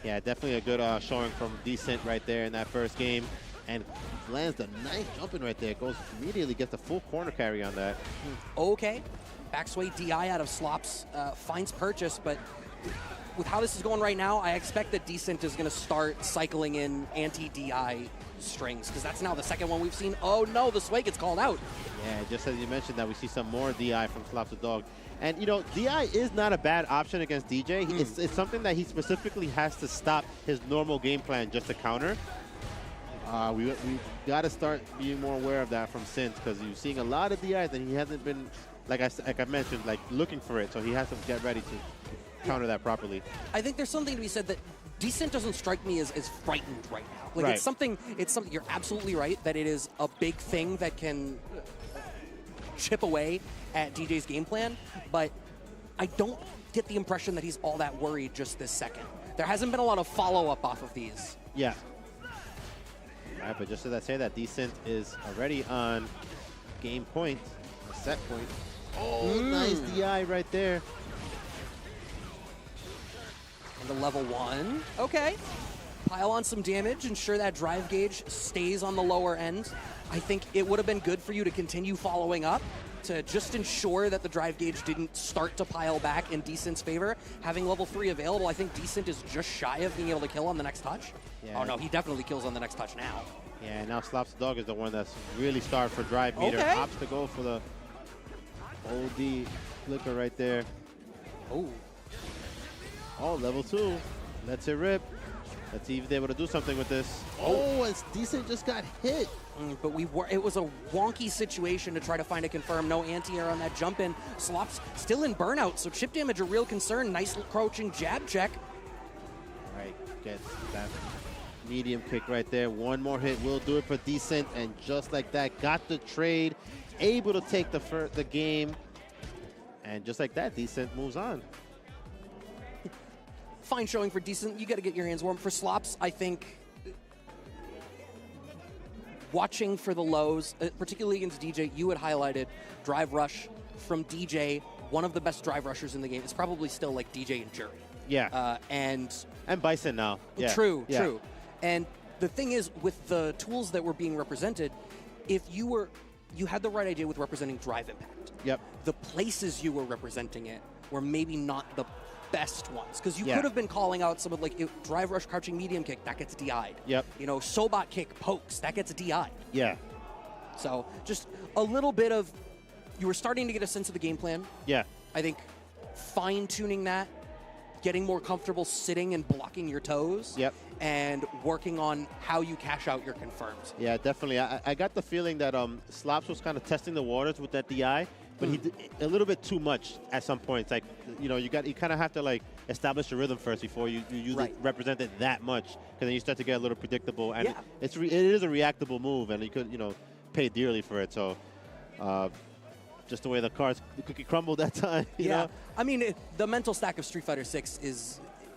Speaker 7: Yeah, definitely a good showing from Decent right there in that first game. And lands the nice jumping right there. Goes immediately, gets the full corner carry on that.
Speaker 2: Okay. Backsway DI out of Slops finds purchase, but with how this is going right now, I expect that Decent is going to start cycling in anti-DI strings, because that's now the second one we've seen. Oh no, the sway gets called out.
Speaker 7: Yeah, just as you mentioned that we see some more DI from Slops the Dog. And, you know, DI is not a bad option against DJ. It's something that he specifically has to stop his normal game plan just to counter. We got to start being more aware of that from Synth, because you're seeing a lot of DIs and he hasn't been, like I mentioned, like looking for it. So he has to get ready to counter that properly.
Speaker 2: I think there's something to be said that Decent doesn't strike me as frightened right now. Like
Speaker 7: right.
Speaker 2: it's something, you're absolutely right that it is a big thing that can chip away at DJ's game plan, but I don't get the impression that he's all that worried just this second. There hasn't been a lot of follow-up off of these.
Speaker 7: Yeah. All right, but just as I say that, Decent is already on game point, a set point. Oh, nice DI right there.
Speaker 2: Into level 1. Okay. Pile on some damage, ensure that drive gauge stays on the lower end. I think it would have been good for you to continue following up to just ensure that the drive gauge didn't start to pile back in Decent's favor. Having level 3 available, I think Decent is just shy of being able to kill on the next touch. Yeah. Oh no, he definitely kills on the next touch now.
Speaker 7: Yeah, now Slops the Dog is the one that's really starved for drive meter.
Speaker 2: Okay.
Speaker 7: Opts to go for the OD flicker right there. Oh, level 2. Lets it rip. Let's see if they're able to do something with this. Oh, it's Decent just got hit.
Speaker 2: But it was a wonky situation to try to find a confirm. No anti-air on that jump in. Slops still in burnout, so chip damage a real concern. Nice crouching jab check.
Speaker 7: Right, gets that medium kick right there. One more hit will do it for Decent, and just like that, got the trade, able to take the game, and just like that, Decent moves on.
Speaker 2: Fine showing for Decent. You got to get your hands warm. For Slops, I think watching for the lows, particularly against DJ, you had highlighted drive rush from DJ, one of the best drive rushers in the game. It's probably still like DJ and Jury.
Speaker 7: Yeah.
Speaker 2: And
Speaker 7: Bison now. Yeah.
Speaker 2: True. And the thing is, with the tools that were being represented, if you had the right idea with representing drive impact.
Speaker 7: Yep.
Speaker 2: The places you were representing it were maybe not the best ones, because you could have been calling out some of like drive rush crouching medium kick that gets DI'd.
Speaker 7: Yep.
Speaker 2: You know, Sobot kick pokes that gets DI'd.
Speaker 7: Yeah.
Speaker 2: So just a little bit of, you were starting to get a sense of the game plan.
Speaker 7: Yeah.
Speaker 2: I think fine tuning that, getting more comfortable sitting and blocking your toes.
Speaker 7: Yep.
Speaker 2: And working on how you cash out your confirms.
Speaker 7: Yeah, definitely. I got the feeling that Slops was kind of testing the waters with that DI, but he did a little bit too much at some points. Like, you know, you kind of have to like establish your rhythm first before you represent it that much, because then you start to get a little predictable. And it is a reactable move, and you could, you know, pay dearly for it. So just the way the cookie crumbled that time. You know?
Speaker 2: I mean, the mental stack of Street Fighter 6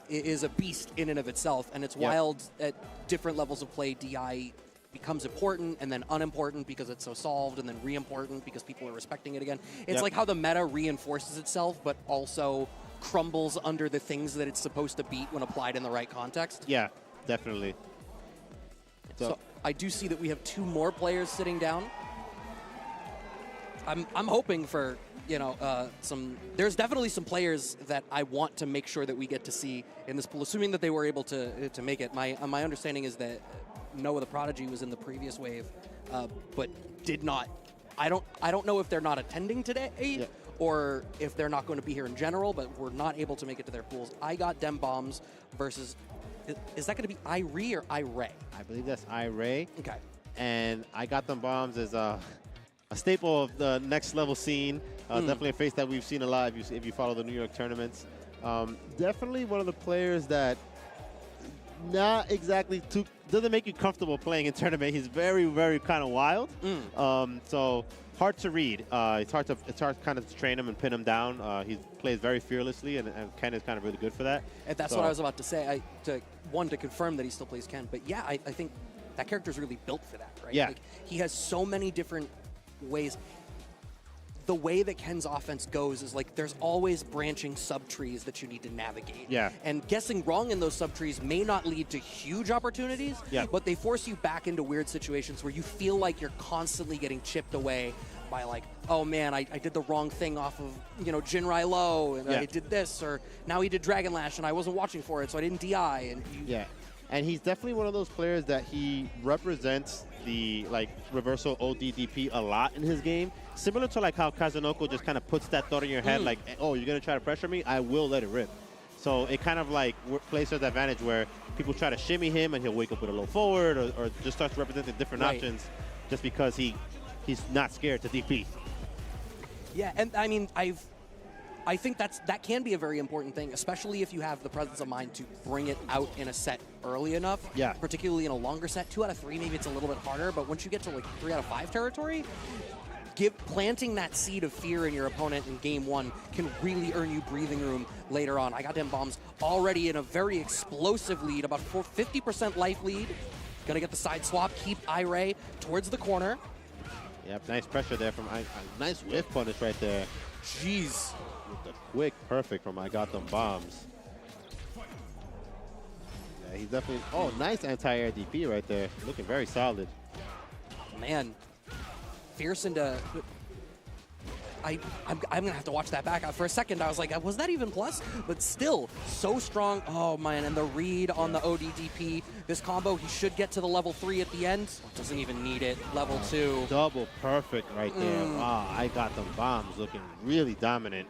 Speaker 2: is a beast in and of itself, and it's wild at different levels of play. DI becomes important and then unimportant because it's so solved, and then re-important because people are respecting it again. It's like how the meta reinforces itself, but also crumbles under the things that it's supposed to beat when applied in the right context.
Speaker 7: Yeah, definitely.
Speaker 2: So I do see that we have 2 more players sitting down. I'm hoping for, you know, there's definitely some players that I want to make sure that we get to see in this pool, assuming that they were able to make it. My understanding is that Noah the Prodigy was in the previous wave, but did not. I don't know if they're not attending today or if they're not going to be here in general, but we're not able to make it to their pools. I got Dem Bombs versus, is that going to be Irie or Iray?
Speaker 7: I believe that's Iray.
Speaker 2: Okay.
Speaker 7: And I got Them Bombs as a staple of the next level scene. Definitely a face that we've seen a lot if you follow the New York tournaments. Definitely one of the players that not exactly doesn't make you comfortable playing in tournament. He's very, very kind of wild. So hard to read. It's hard kind of to train him and pin him down. He plays very fearlessly, and Ken is kind of really good for that.
Speaker 2: And that's what I was about to say. To confirm that he still plays Ken. But yeah, I think that character's really built for that, right?
Speaker 7: Yeah.
Speaker 2: Like, he has so many different ways. The way that Ken's offense goes is like there's always branching sub-trees that you need to navigate.
Speaker 7: Yeah.
Speaker 2: And guessing wrong in those sub-trees may not lead to huge opportunities, but they force you back into weird situations where you feel like you're constantly getting chipped away by like, oh man, I did the wrong thing off of, Jinrai Low, and I did this, or now he did Dragon Lash and I wasn't watching for it, so I didn't DI. And
Speaker 7: and he's definitely one of those players that he represents the reversal ODDP a lot in his game. Similar to like how Kazunoko just kind of puts that thought in your head, like, oh, you're going to try to pressure me? I will let it rip. So it kind of like plays to his advantage where people try to shimmy him and he'll wake up with a low forward or just starts representing different options just because he's not scared to DP.
Speaker 2: Yeah, and I mean, I think that can be a very important thing, especially if you have the presence of mind to bring it out in a set early enough.
Speaker 7: Yeah.
Speaker 2: Particularly in a longer set. 2 out of 3, maybe it's a little bit harder, but once you get to like 3 out of 5 territory, planting that seed of fear in your opponent in game 1 can really earn you breathing room later on. I got them bombs already in a very explosive lead, about 50% life lead. Gonna get the side swap, keep Iray towards the corner.
Speaker 7: Yep, nice pressure there from nice whiff punish right there.
Speaker 2: Jeez.
Speaker 7: With the quick perfect from I got them bombs. Yeah, he's definitely, nice anti-air DP right there. Looking very solid.
Speaker 2: Man. Fierce into... I'm going to have to watch that back. For a second, I was like, was that even plus? But still, so strong. Oh, man, and the read on the ODDP. This combo, he should get to the level 3 at the end. Doesn't even need it. Level 2.
Speaker 7: Double perfect right there. Wow, I got them bombs looking really dominant.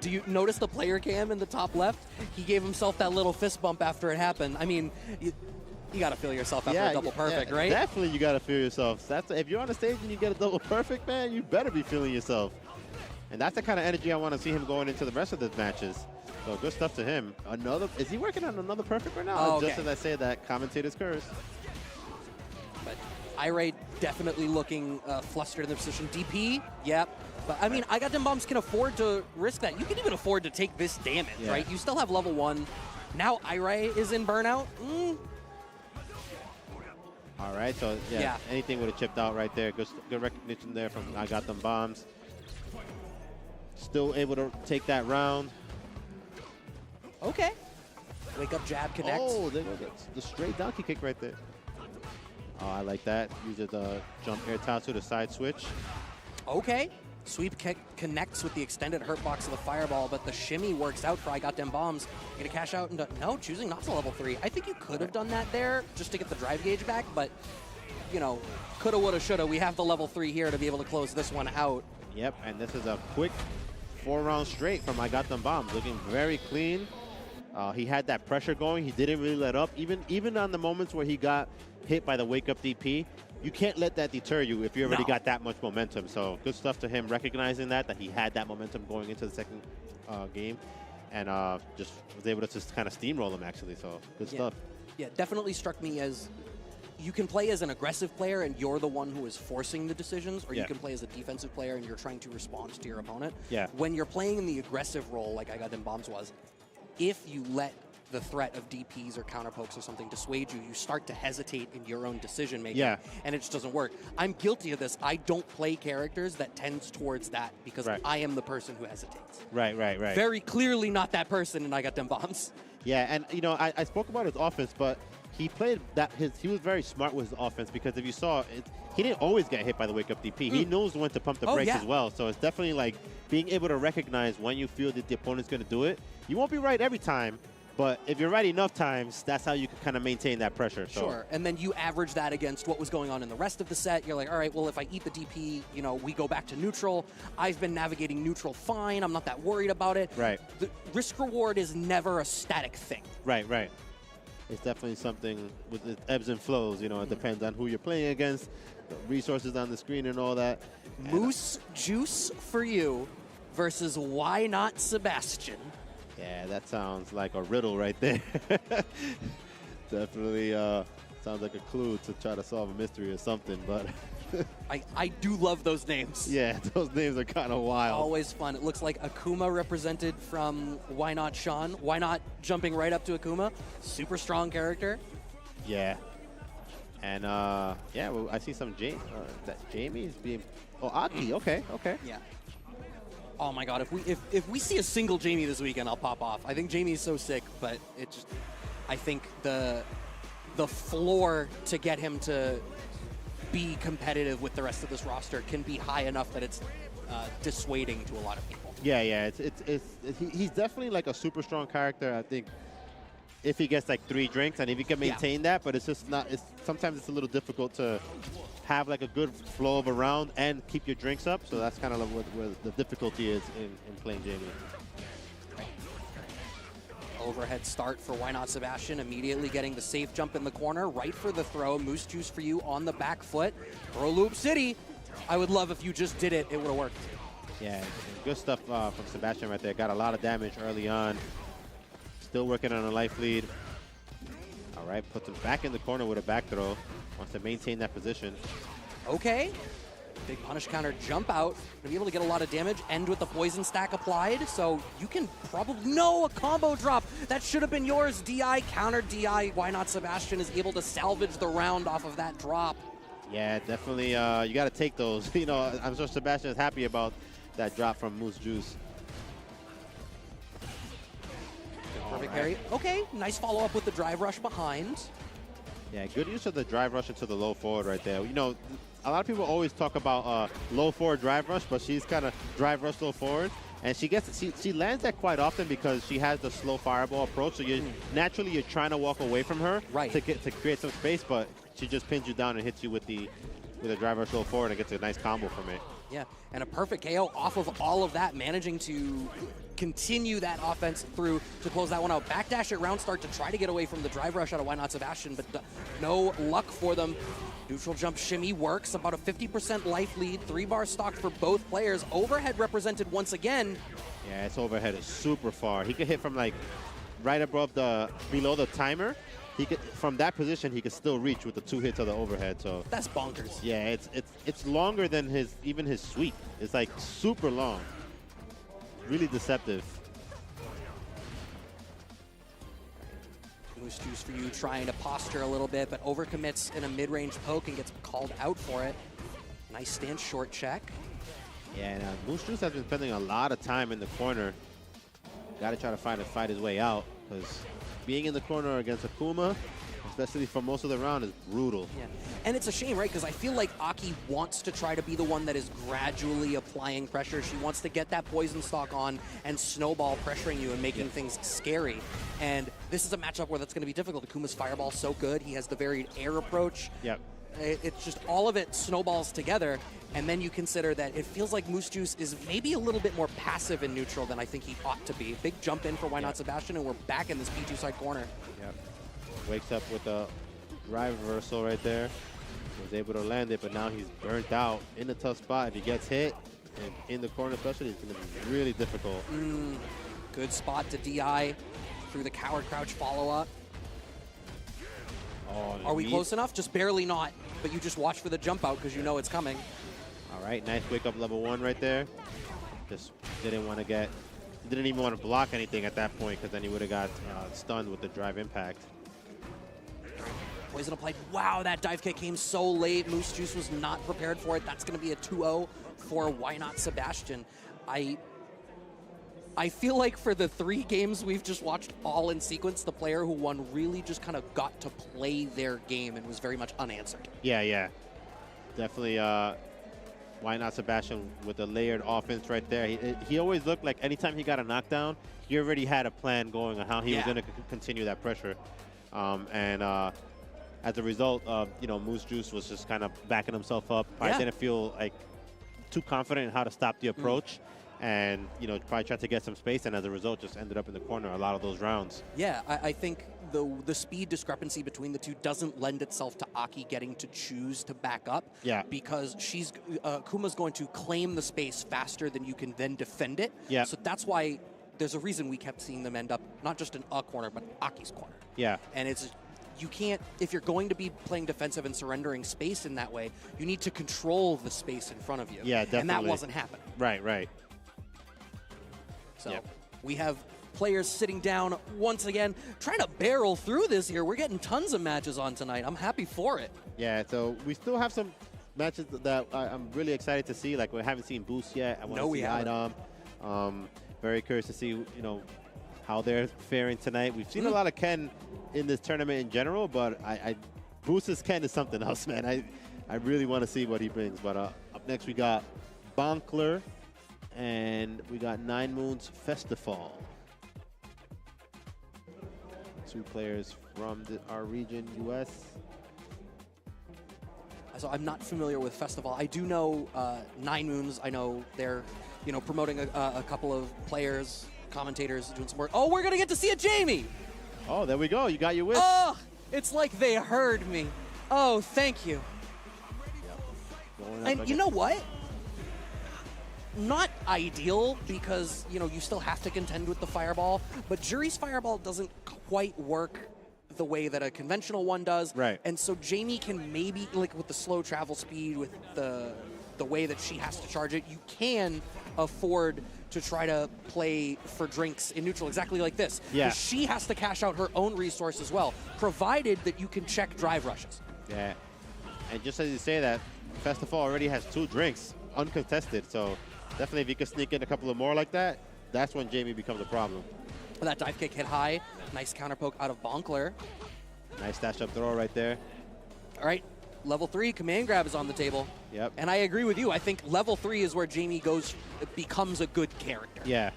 Speaker 2: Do you notice the player cam in the top left? He gave himself that little fist bump after it happened. I mean... You got to feel yourself after a double perfect, right?
Speaker 7: Definitely you got to feel yourself. If you're on the stage and you get a double perfect, man, you better be feeling yourself. And that's the kind of energy I want to see him going into the rest of the matches. So good stuff to him. Is he working on another perfect right now?
Speaker 2: Oh, okay.
Speaker 7: Just as I say that, commentator's curse.
Speaker 2: But Iray definitely looking flustered in the position. DP, yep. But I mean, I got them bombs can afford to risk that. You can even afford to take this damage, right? You still have level 1. Now Iray is in burnout.
Speaker 7: All right, so anything would have chipped out right there. Good recognition there from I got them bombs. Still able to take that round.
Speaker 2: Okay. Wake up jab connect.
Speaker 7: Oh, there goes the straight donkey kick right there. Oh, I like that. Use the jump air tatsu to side switch.
Speaker 2: Okay. Sweep kick connects with the extended hurt box of the fireball, but the shimmy works out for I got them bombs. Gonna cash out into choosing not to level 3. I think you could have done that there just to get the drive gauge back, but coulda, woulda, shoulda. We have the level 3 here to be able to close this one out.
Speaker 7: Yep, and this is a quick 4 rounds straight from I got them bombs. Looking very clean. He had that pressure going. He didn't really let up. Even on the moments where he got hit by the wake up DP, you can't let that deter you if you already got that much momentum. So good stuff to him recognizing that he had that momentum going into the second game, and just was able to just kind of steamroll him actually. So good stuff.
Speaker 2: Yeah, definitely struck me as you can play as an aggressive player and you're the one who is forcing the decisions, or you can play as a defensive player and you're trying to respond to your opponent.
Speaker 7: Yeah.
Speaker 2: When you're playing in the aggressive role, like I got them bombs was, if you let the threat of DPs or counter pokes or something dissuade you, you start to hesitate in your own decision making, and it just doesn't work. I'm guilty of this. I don't play characters that tends towards that because I am the person who hesitates.
Speaker 7: Right.
Speaker 2: Very clearly not that person, and I got them bombs.
Speaker 7: Yeah, and I spoke about his offense, but he played that he was very smart with his offense because if you saw it, he didn't always get hit by the wake up DP. He knows when to pump the brakes as well. So it's definitely like being able to recognize when you feel that the opponent's going to do it. You won't be right every time, but if you're right enough times, that's how you can kind of maintain that pressure. So.
Speaker 2: Sure, and then you average that against what was going on in the rest of the set. You're like, all right, well, if I eat the DP, we go back to neutral. I've been navigating neutral fine. I'm not that worried about it.
Speaker 7: Right.
Speaker 2: The risk-reward is never a static thing.
Speaker 7: Right. It's definitely something with the ebbs and flows. It depends on who you're playing against, the resources on the screen and all that.
Speaker 2: Moose Juice for you versus Why Not Sebastian.
Speaker 7: Yeah, that sounds like a riddle right there. Definitely sounds like a clue to try to solve a mystery or something, but
Speaker 2: I do love those names.
Speaker 7: Yeah, those names are kind of wild.
Speaker 2: Always fun. It looks like Akuma represented from Why Not Shawn. Why not jumping right up to Akuma? Super strong character.
Speaker 7: Yeah. And yeah, well, I see some that Jamie is being. Oh, Aki. Okay.
Speaker 2: Yeah. Oh my God! If we see a single Jamie this weekend, I'll pop off. I think Jamie's so sick, but it just. I think the floor to get him to be competitive with the rest of this roster can be high enough that it's dissuading to a lot of people.
Speaker 7: Yeah. He's definitely like a super strong character. I think if he gets like 3 drinks and if he can maintain that, but it's just not. Sometimes it's a little difficult to have like a good flow of a round and keep your drinks up. So that's kind of like where the difficulty is in playing Jamie.
Speaker 2: Overhead start for Why Not Sebastian, immediately getting the safe jump in the corner, right for the throw. Moose Juice for you on the back foot. Throw Loop City. I would love if you just did it. It would have worked.
Speaker 7: Yeah, good stuff from Sebastian right there. Got a lot of damage early on. Still working on a life lead. All right, puts him back in the corner with a back throw. Wants to maintain that position.
Speaker 2: Okay. Big punish counter jump out. Gonna be able to get a lot of damage. End with the poison stack applied. So you can probably... No, a combo drop. That should have been yours. DI, counter DI. Why Not Sebastian is able to salvage the round off of that drop.
Speaker 7: Yeah, definitely. You got to take those. You know, I'm sure Sebastian is happy about that drop from Moose Juice.
Speaker 2: Perfect parry. Okay, nice follow-up with the drive rush behind.
Speaker 7: Yeah, good use of the drive rush into the low forward right there. You know, a lot of people always talk about low forward drive rush, but she's kind of drive rush low forward. And she lands that quite often because she has the slow fireball approach. So naturally you're trying to walk away from her to create some space, but she just pins you down and hits you with a drive rush low forward and gets a nice combo from it.
Speaker 2: Yeah, and a perfect KO off of all of that, managing to continue that offense through to close that one out. Backdash at round start to try to get away from the drive rush out of Why Not Sebastian, but no luck for them. Neutral jump shimmy works, about a 50% life lead, 3-bar stock for both players. Overhead represented once again.
Speaker 7: Yeah, its overhead is super far. He could hit from like right above below the timer. He could, from that position, he could still reach with the 2 hits of the overhead. So
Speaker 2: that's bonkers.
Speaker 7: Yeah, it's longer than even his sweep. It's like super long. Really deceptive.
Speaker 2: Moose Juice for you, trying to posture a little bit, but overcommits in a mid-range poke and gets called out for it. Nice stance, short check.
Speaker 7: Yeah, and Moose Juice has been spending a lot of time in the corner. Got to try to fight his way out, because being in the corner against Akuma, especially for most of the round, is brutal.
Speaker 2: Yeah, and it's a shame, right? Because I feel like Aki wants to try to be the one that is gradually applying pressure. She wants to get that poison stock on and snowball pressuring you and making things scary. And this is a matchup where that's going to be difficult. Akuma's fireball so good. He has the varied air approach.
Speaker 7: Yep.
Speaker 2: It's just all of it snowballs together. And then you consider that it feels like Moose Juice is maybe a little bit more passive in neutral than I think he ought to be. Big jump in for Why Not Sebastian, and we're back in this P2 side corner.
Speaker 7: Yep. Wakes up with a drive reversal right there. Was able to land it, but now he's burnt out in a tough spot. If he gets hit, and in the corner especially, it's going to be really difficult.
Speaker 2: Good spot to DI through the coward crouch follow-up.
Speaker 7: Oh,
Speaker 2: are we close enough? Just barely not, but you just watch for the jump out because you know it's coming.
Speaker 7: All right, nice wake up level 1 right there. Just didn't want to didn't even want to block anything at that point, because then he would have got stunned with the drive impact.
Speaker 2: Poison applied. Wow, that dive kick came so late. Moose Juice was not prepared for it. That's going to be a 2-0 for Why Not Sebastian. I feel like for the 3 games we've just watched all in sequence, the player who won really just kind of got to play their game and was very much unanswered.
Speaker 7: Yeah. Definitely Why Not Sebastian with a layered offense right there. He always looked like anytime he got a knockdown, he already had a plan going on how he was going to continue that pressure. As a result of, Moose Juice was just kind of backing himself up. I didn't feel like too confident in how to stop the approach. And, probably tried to get some space, and as a result, just ended up in the corner a lot of those rounds.
Speaker 2: Yeah, I think the speed discrepancy between the two doesn't lend itself to Aki getting to choose to back up.
Speaker 7: Yeah.
Speaker 2: Because Kuma's going to claim the space faster than you can then defend it.
Speaker 7: Yeah.
Speaker 2: So that's why there's a reason we kept seeing them end up not just in a corner, but Aki's corner.
Speaker 7: Yeah.
Speaker 2: And you can't, if you're going to be playing defensive and surrendering space in that way, you need to control the space in front of you.
Speaker 7: Yeah, definitely.
Speaker 2: And that wasn't happening.
Speaker 7: Right, right.
Speaker 2: So we have players sitting down once again, trying to barrel through this here. We're getting tons of matches on tonight. I'm happy for it.
Speaker 7: Yeah, so we still have some matches that I'm really excited to see. Like, we haven't seen Boose yet. I want to see Idom. Very curious to see, you know, how they're faring tonight. We've seen a lot of Ken in this tournament in general, but Boose's Ken is something else, man. I really want to see what he brings. But up next we got Bonkler, and we got 9 Moons Festival. 2 players from our region, US.
Speaker 2: So I'm not familiar with Festival. I do know 9 Moons. I know they're, you know, promoting a couple of players, commentators, doing some work. Oh, we're going to get to see a Jamie.
Speaker 7: Oh, there we go. You got your wish.
Speaker 2: Oh, it's like they heard me. Oh, thank you. And you know what? Not ideal because, you know, you still have to contend with the fireball, but Jury's fireball doesn't quite work the way that a conventional one does.
Speaker 7: Right.
Speaker 2: And so Jamie can maybe, like with the slow travel speed, with the way that she has to charge it, you can afford to try to play for drinks in neutral exactly like this.
Speaker 7: Yeah.
Speaker 2: 'Cause she has to cash out her own resource as well, provided that you can check drive rushes.
Speaker 7: Yeah. And just as you say that, Festival already has 2 drinks, uncontested. So definitely if you can sneak in a couple of more like that, that's when Jamie becomes a problem.
Speaker 2: That dive kick hit high. Nice counter poke out of Bonkler.
Speaker 7: Nice dash up throw right there.
Speaker 2: All right, level 3 command grab is on the table.
Speaker 7: Yep.
Speaker 2: And I agree with you. I think level 3 is where Jamie becomes a good character.
Speaker 7: Yeah.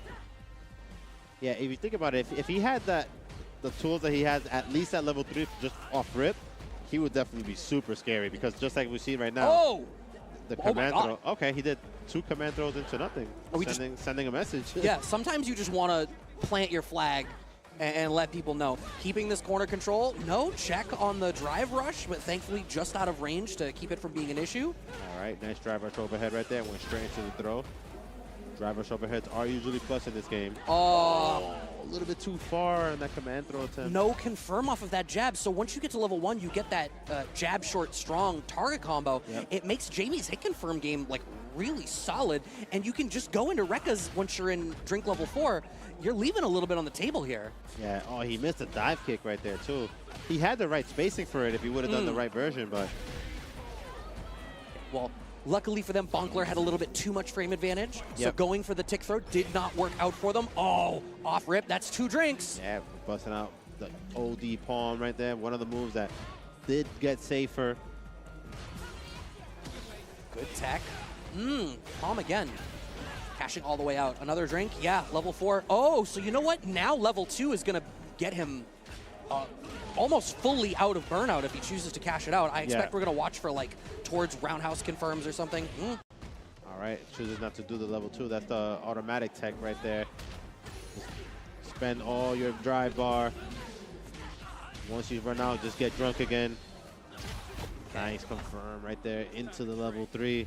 Speaker 7: Yeah, if you think about it, if he had the tools that he has at least at level 3 just off rip, he would definitely be super scary because just like we see right now, the command throw. Okay, he did 2 command throws into nothing, sending a message.
Speaker 2: Yeah, sometimes you just want to plant your flag and let people know. Keeping this corner control, no check on the drive rush, but thankfully just out of range to keep it from being an issue.
Speaker 7: All right, nice drive rush overhead right there. Went straight into the throw. Drive rush overheads are usually plus in this game.
Speaker 2: Oh,
Speaker 7: a little bit too far in that command throw attempt.
Speaker 2: No confirm off of that jab. So once you get to level 1, you get that jab short strong target combo.
Speaker 7: Yep.
Speaker 2: It makes Jamie's hit confirm game like really solid, and you can just go into Rekkas once you're in drink level 4. You're leaving a little bit on the table here.
Speaker 7: Yeah, oh, he missed a dive kick right there too. He had the right spacing for it if he would have done the right version, but...
Speaker 2: Well, luckily for them, Bonkler had a little bit too much frame advantage, so going for the tick throw did not work out for them. Oh, off rip, that's 2 drinks.
Speaker 7: Yeah, busting out the OD palm right there. One of the moves that did get safer.
Speaker 2: Good tech. Palm again. Cashing all the way out. Another drink. Yeah, level 4. Oh, so you know what? Now level 2 is going to get him almost fully out of burnout if he chooses to cash it out. I expect we're going to watch for like towards roundhouse confirms or something.
Speaker 7: All right, chooses not to do the level 2. That's the automatic tech right there. Spend all your drive bar. Once you run out, just get drunk again. Nice confirm right there into the level 3.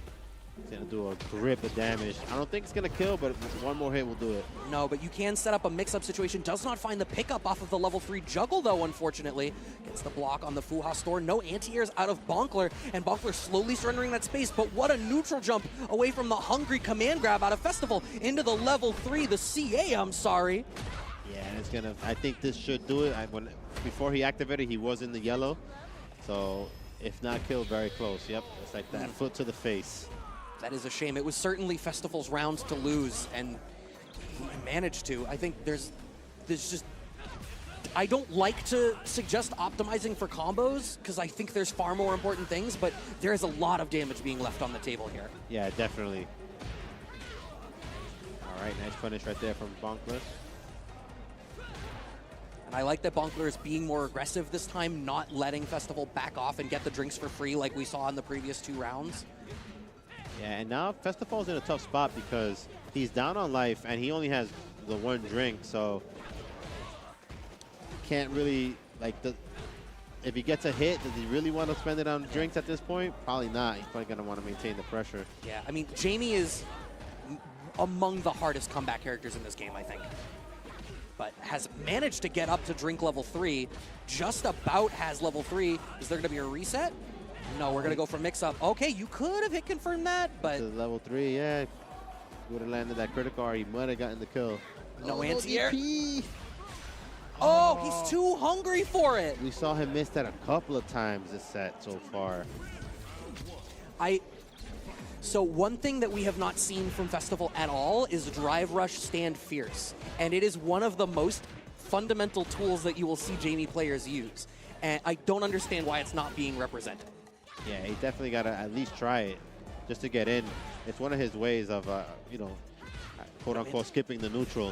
Speaker 7: It's going to do a grip of damage. I don't think it's going to kill, but one more hit will do it.
Speaker 2: No, but you can set up a mix-up situation. Does not find the pickup off of the level 3 juggle, though, unfortunately. Gets the block on the Fuha store. No anti-airs out of Bonkler, and Bonkler slowly surrendering that space, but what a neutral jump away from the hungry command grab out of Festival into the level 3, the CA, I'm sorry.
Speaker 7: Yeah, and it's going to, I think this should do it. Before he activated, he was in the yellow. So, if not killed, very close. Yep, it's like that foot to the face.
Speaker 2: That is a shame. It was certainly Festival's round to lose, and he managed to. I think there's just... I don't like to suggest optimizing for combos, because I think there's far more important things, but there is a lot of damage being left on the table here.
Speaker 7: Yeah, definitely. All right, nice finish right there from Bonkler.
Speaker 2: And I like that Bonkler is being more aggressive this time, not letting Festival back off and get the drinks for free like we saw in the previous 2 rounds.
Speaker 7: Yeah, and now Festival's in a tough spot because he's down on life and he only has the 1 drink, so can't really, like, if he gets a hit, does he really want to spend it on drinks at this point? Probably not. He's probably going to want to maintain the pressure.
Speaker 2: Yeah, I mean, Jamie is among the hardest comeback characters in this game, I think. but has managed to get up to drink level 3. Just about has level 3. Is there going to be a reset? No, we're going to go for mix-up. Okay, you could have hit confirm that, but...
Speaker 7: To level 3, yeah. Would have landed that critical, or he might have gotten the kill.
Speaker 2: No anti-air. Oh, he's too hungry for it.
Speaker 7: We saw him miss that a couple of times this set so far.
Speaker 2: So one thing that we have not seen from Festival at all is Drive Rush Stand Fierce. And it is one of the most fundamental tools that you will see Jamie players use. And I don't understand why it's not being represented.
Speaker 7: Yeah, he definitely got to at least try it just to get in. It's one of his ways of, you know, quote-unquote skipping the neutral.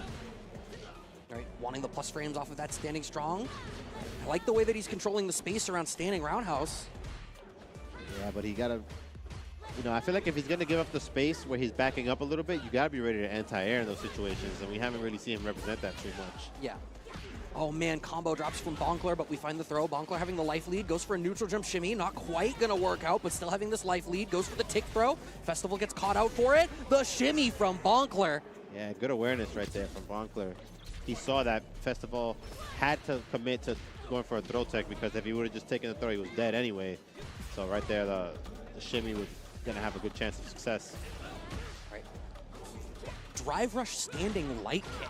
Speaker 2: All right, wanting the plus frames off of that standing strong. I like the way that he's controlling the space around standing roundhouse.
Speaker 7: Yeah, but he got to, you know, I feel like if he's going to give up the space where he's backing up a little bit, you got to be ready to anti-air in those situations, and we haven't really seen him represent that too much.
Speaker 2: Yeah. Oh man, combo drops from Bonkler, but we find the throw. Bonkler having the life lead, goes for a neutral jump shimmy, not quite gonna work out, but still having this life lead, goes for the tick throw. Festival gets caught out for it. The shimmy from Bonkler.
Speaker 7: Yeah, good awareness right there from Bonkler. He saw that Festival had to commit to going for a throw tech, because if he would have just taken the throw, he was dead anyway. So right there, the shimmy was gonna have a good chance of success.
Speaker 2: Right. Drive rush standing light kick.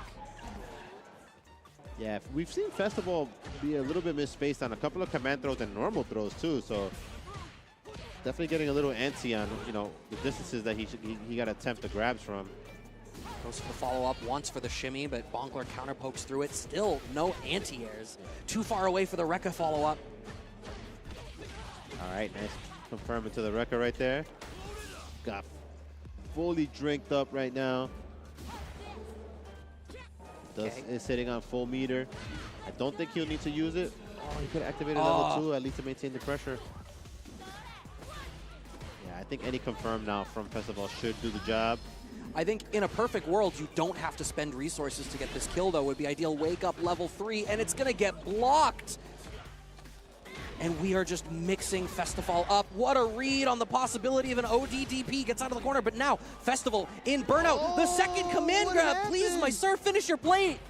Speaker 7: Yeah, we've seen Festival be a little bit misspaced on a couple of command throws and normal throws too, so definitely getting a little antsy on, you know, the distances that he got to attempt the grabs from.
Speaker 2: Goes for the follow-up, once for the shimmy, but Bonkler counter pokes through it. Still no anti-airs. Too far away for the Rekka follow-up.
Speaker 7: All right, nice confirming to the Rekka right there. Got fully drinked up right now. Is sitting on full meter. I don't think he'll need to use it. Oh, he could have activated level 2 at least to maintain the pressure. Yeah, I think any confirm now from Festival should do the job.
Speaker 2: I think in a perfect world, you don't have to spend resources to get this kill, though. It would be ideal. Wake up level 3, and it's going to get blocked. And we are just mixing Festival up. What a read on the possibility of an ODDP. Gets out of the corner, but now Festival in burnout. The second command grab. Happened? Please, my sir, finish your plate.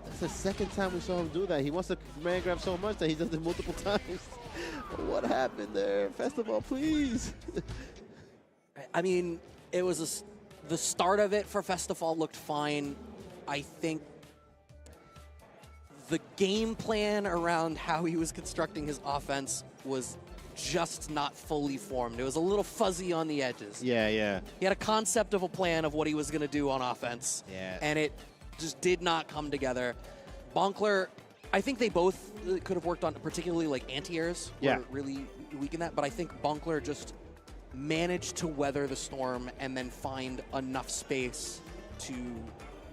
Speaker 7: That's the second time we saw him do that. He wants to command grab so much that he does it multiple times. What happened there? Festival, please.
Speaker 2: I mean, it was the start of it for Festival looked fine. I think the game plan around how he was constructing his offense was just not fully formed. It was a little fuzzy on the edges.
Speaker 7: Yeah, yeah.
Speaker 2: He had a concept of a plan of what he was going to do on offense.
Speaker 7: Yeah.
Speaker 2: And it just did not come together. Bonkler, I think they both could have worked on, particularly like anti-airs were really weak in that, but I think Bonkler just managed to weather the storm and then find enough space to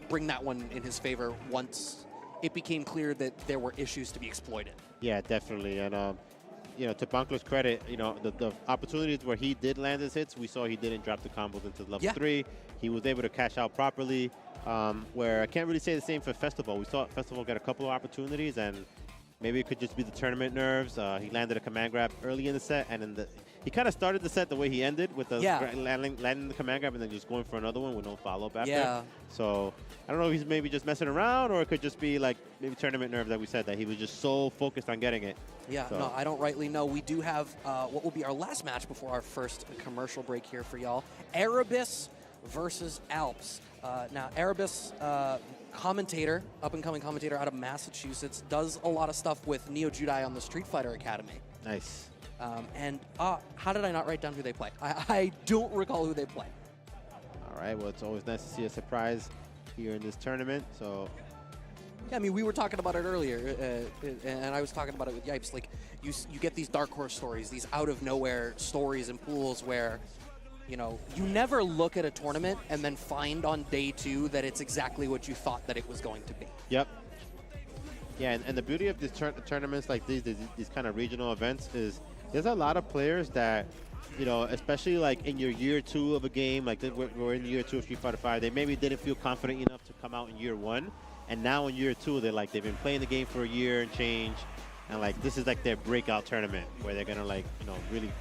Speaker 2: bring that one in his favor once it became clear that there were issues to be exploited.
Speaker 7: Yeah, definitely. And, you know, to Bonkler's credit, you know, the opportunities where he did land his hits, we saw he didn't drop the combos into level 3. He was able to cash out properly, where I can't really say the same for Festival. We saw Festival get a couple of opportunities, and maybe it could just be the tournament nerves. He landed a command grab early in the set, and in he kind of started the set the way he ended with the landing the command grab and then just going for another one with no follow-up after.
Speaker 2: Yeah.
Speaker 7: So I don't know if he's maybe just messing around, or it could just be like maybe tournament nerves that we said, that he was just so focused on getting it.
Speaker 2: Yeah,
Speaker 7: so.
Speaker 2: No, I don't rightly know. We do have what will be our last match before our first commercial break here for y'all. Erebus versus Alps. Now, Erebus, commentator, up-and-coming commentator out of Massachusetts, does a lot of stuff with Neo Judai on the Street Fighter Academy.
Speaker 7: Nice.
Speaker 2: And how did I not write down who they play? I don't recall who they play.
Speaker 7: All right, well, it's always nice to see a surprise here in this tournament, so.
Speaker 2: Yeah, I mean, we were talking about it earlier, and I was talking about it with Yipes. Like, you get these dark horse stories, these out-of-nowhere stories and pools where, you know, you never look at a tournament and then find on day 2 that it's exactly what you thought that it was going to be.
Speaker 7: Yep. Yeah, and the beauty of these tournaments like these kind of regional events is there's a lot of players that, you know, especially like in your year 2 of a game, like we're in year 2 of Street Fighter V, they maybe didn't feel confident enough to come out in year 1. And now in year 2, they've been playing the game for a year and change. And like, this is like their breakout tournament where they're gonna like, you know, really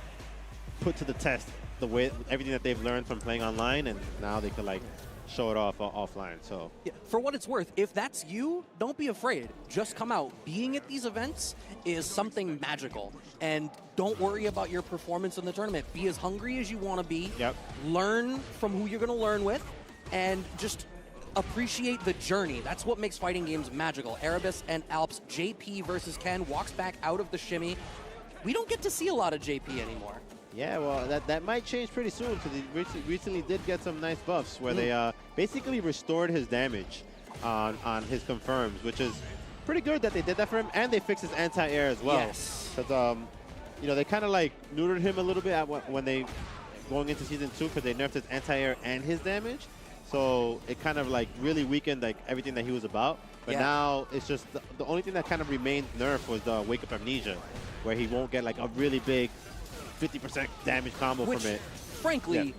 Speaker 7: put to the test everything that they've learned from playing online, and now they could like show it off offline. So
Speaker 2: yeah, for what it's worth, if that's you, don't be afraid. Just come out. Being at these events is something magical. And don't worry about your performance in the tournament. Be as hungry as you want to be.
Speaker 7: Yep.
Speaker 2: Learn from who you're going to learn with. And just appreciate the journey. That's what makes fighting games magical. Erebus and Alps. JP versus Ken walks back out of the shimmy. We don't get to see a lot of JP anymore.
Speaker 7: Yeah, well, that might change pretty soon because he recently did get some nice buffs where they basically restored his damage on his confirms, which is pretty good that they did that for him, and they fixed his anti-air as well.
Speaker 2: Yes.
Speaker 7: Because, you know, they kind of like neutered him a little bit when they going into Season 2 because they nerfed his anti-air and his damage. So it kind of like really weakened like everything that he was about. But now it's just the only thing that kind of remained nerfed was the Wake Up Amnesia, where he won't get like a really big 50% damage combo from it.
Speaker 2: Frankly,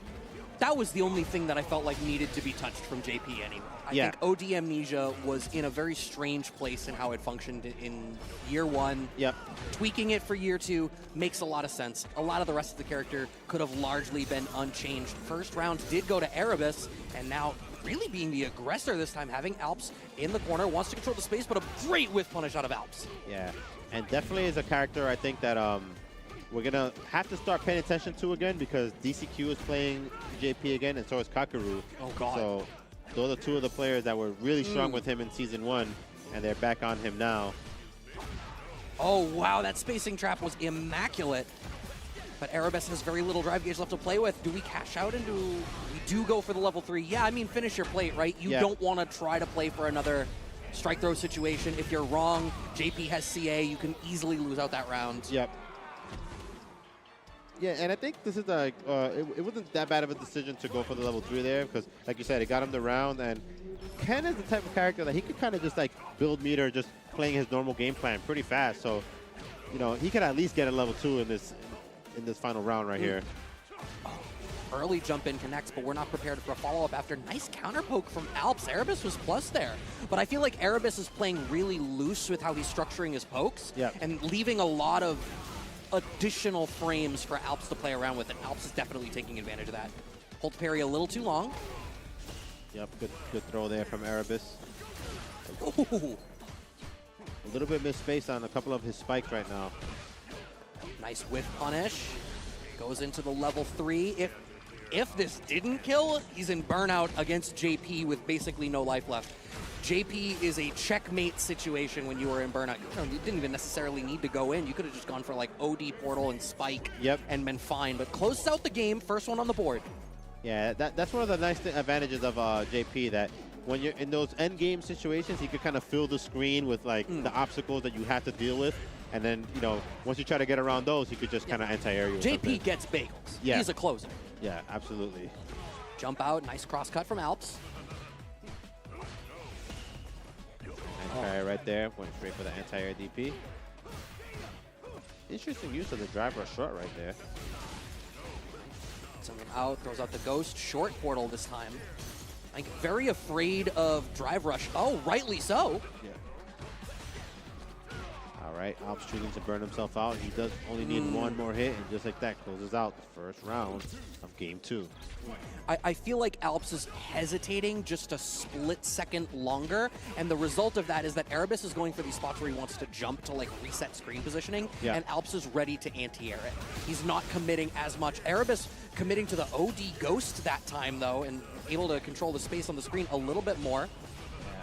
Speaker 2: that was the only thing that I felt like needed to be touched from JP anyway. I think OD Amnesia was in a very strange place in how it functioned in year 1.
Speaker 7: Yep.
Speaker 2: Tweaking it for year 2 makes a lot of sense. A lot of the rest of the character could have largely been unchanged. First round did go to Erebus, and now really being the aggressor this time, having Alps in the corner, wants to control the space, but a great whiff punish out of Alps.
Speaker 7: Yeah, and definitely is a character I think that we're going to have to start paying attention to again because DCQ is playing JP again, and so is Kakeru.
Speaker 2: Oh, God.
Speaker 7: So those are two of the players that were really strong with him in Season 1, and they're back on him now.
Speaker 2: Oh, wow, that spacing trap was immaculate. But Erebus has very little drive gauge left to play with. Do we cash out and we do go for the level 3? Yeah, I mean, finish your plate, right? You don't want to try to play for another strike throw situation. If you're wrong, JP has CA. You can easily lose out that round.
Speaker 7: Yep. Yeah, and I think this is like, it wasn't that bad of a decision to go for the level 3 there because, like you said, it got him the round. And Ken is the type of character that he could kind of just like build meter just playing his normal game plan pretty fast. So, you know, he could at least get a level 2 in this final round right here.
Speaker 2: Early jump in connects, but we're not prepared for a follow-up after nice counter poke from Alps. Erebus was plus there. But I feel like Erebus is playing really loose with how he's structuring his pokes and leaving a lot of additional frames for Alps to play around with, and Alps is definitely taking advantage of that. Hold parry a little too long.
Speaker 7: Yep, good throw there from Erebus.
Speaker 2: Ooh.
Speaker 7: A little bit misspaced on a couple of his spikes right now.
Speaker 2: Nice whiff punish. Goes into the level 3. If this didn't kill, he's in burnout against JP with basically no life left. JP is a checkmate situation when you were in burnout. You didn't even necessarily need to go in. You could have just gone for like OD portal and spike and been fine. But closes out the game, first one on the board.
Speaker 7: Yeah, that's one of the nice advantages of JP, that when you're in those end game situations, he could kind of fill the screen with like the obstacles that you have to deal with. And then, you know, once you try to get around those, he could just kind of anti-air you.
Speaker 2: JP gets bagels.
Speaker 7: Yeah.
Speaker 2: He's a closer.
Speaker 7: Yeah, absolutely.
Speaker 2: Jump out, nice cross cut from Alps.
Speaker 7: Anti-air right there, went straight for the anti-air DP. Interesting use of the driver short right there.
Speaker 2: Sends him out, throws out the ghost, short portal this time. Like very afraid of drive rush. Oh, rightly so.
Speaker 7: Yeah. All right, Alps choosing to burn himself out. He does only need one more hit, and just like that, closes out the first round of Game 2.
Speaker 2: I feel like Alps is hesitating just a split second longer, and the result of that is that Erebus is going for these spots where he wants to jump to like reset screen positioning, and Alps is ready to anti-air it. He's not committing as much. Erebus committing to the OD Ghost that time, though, and able to control the space on the screen a little bit more.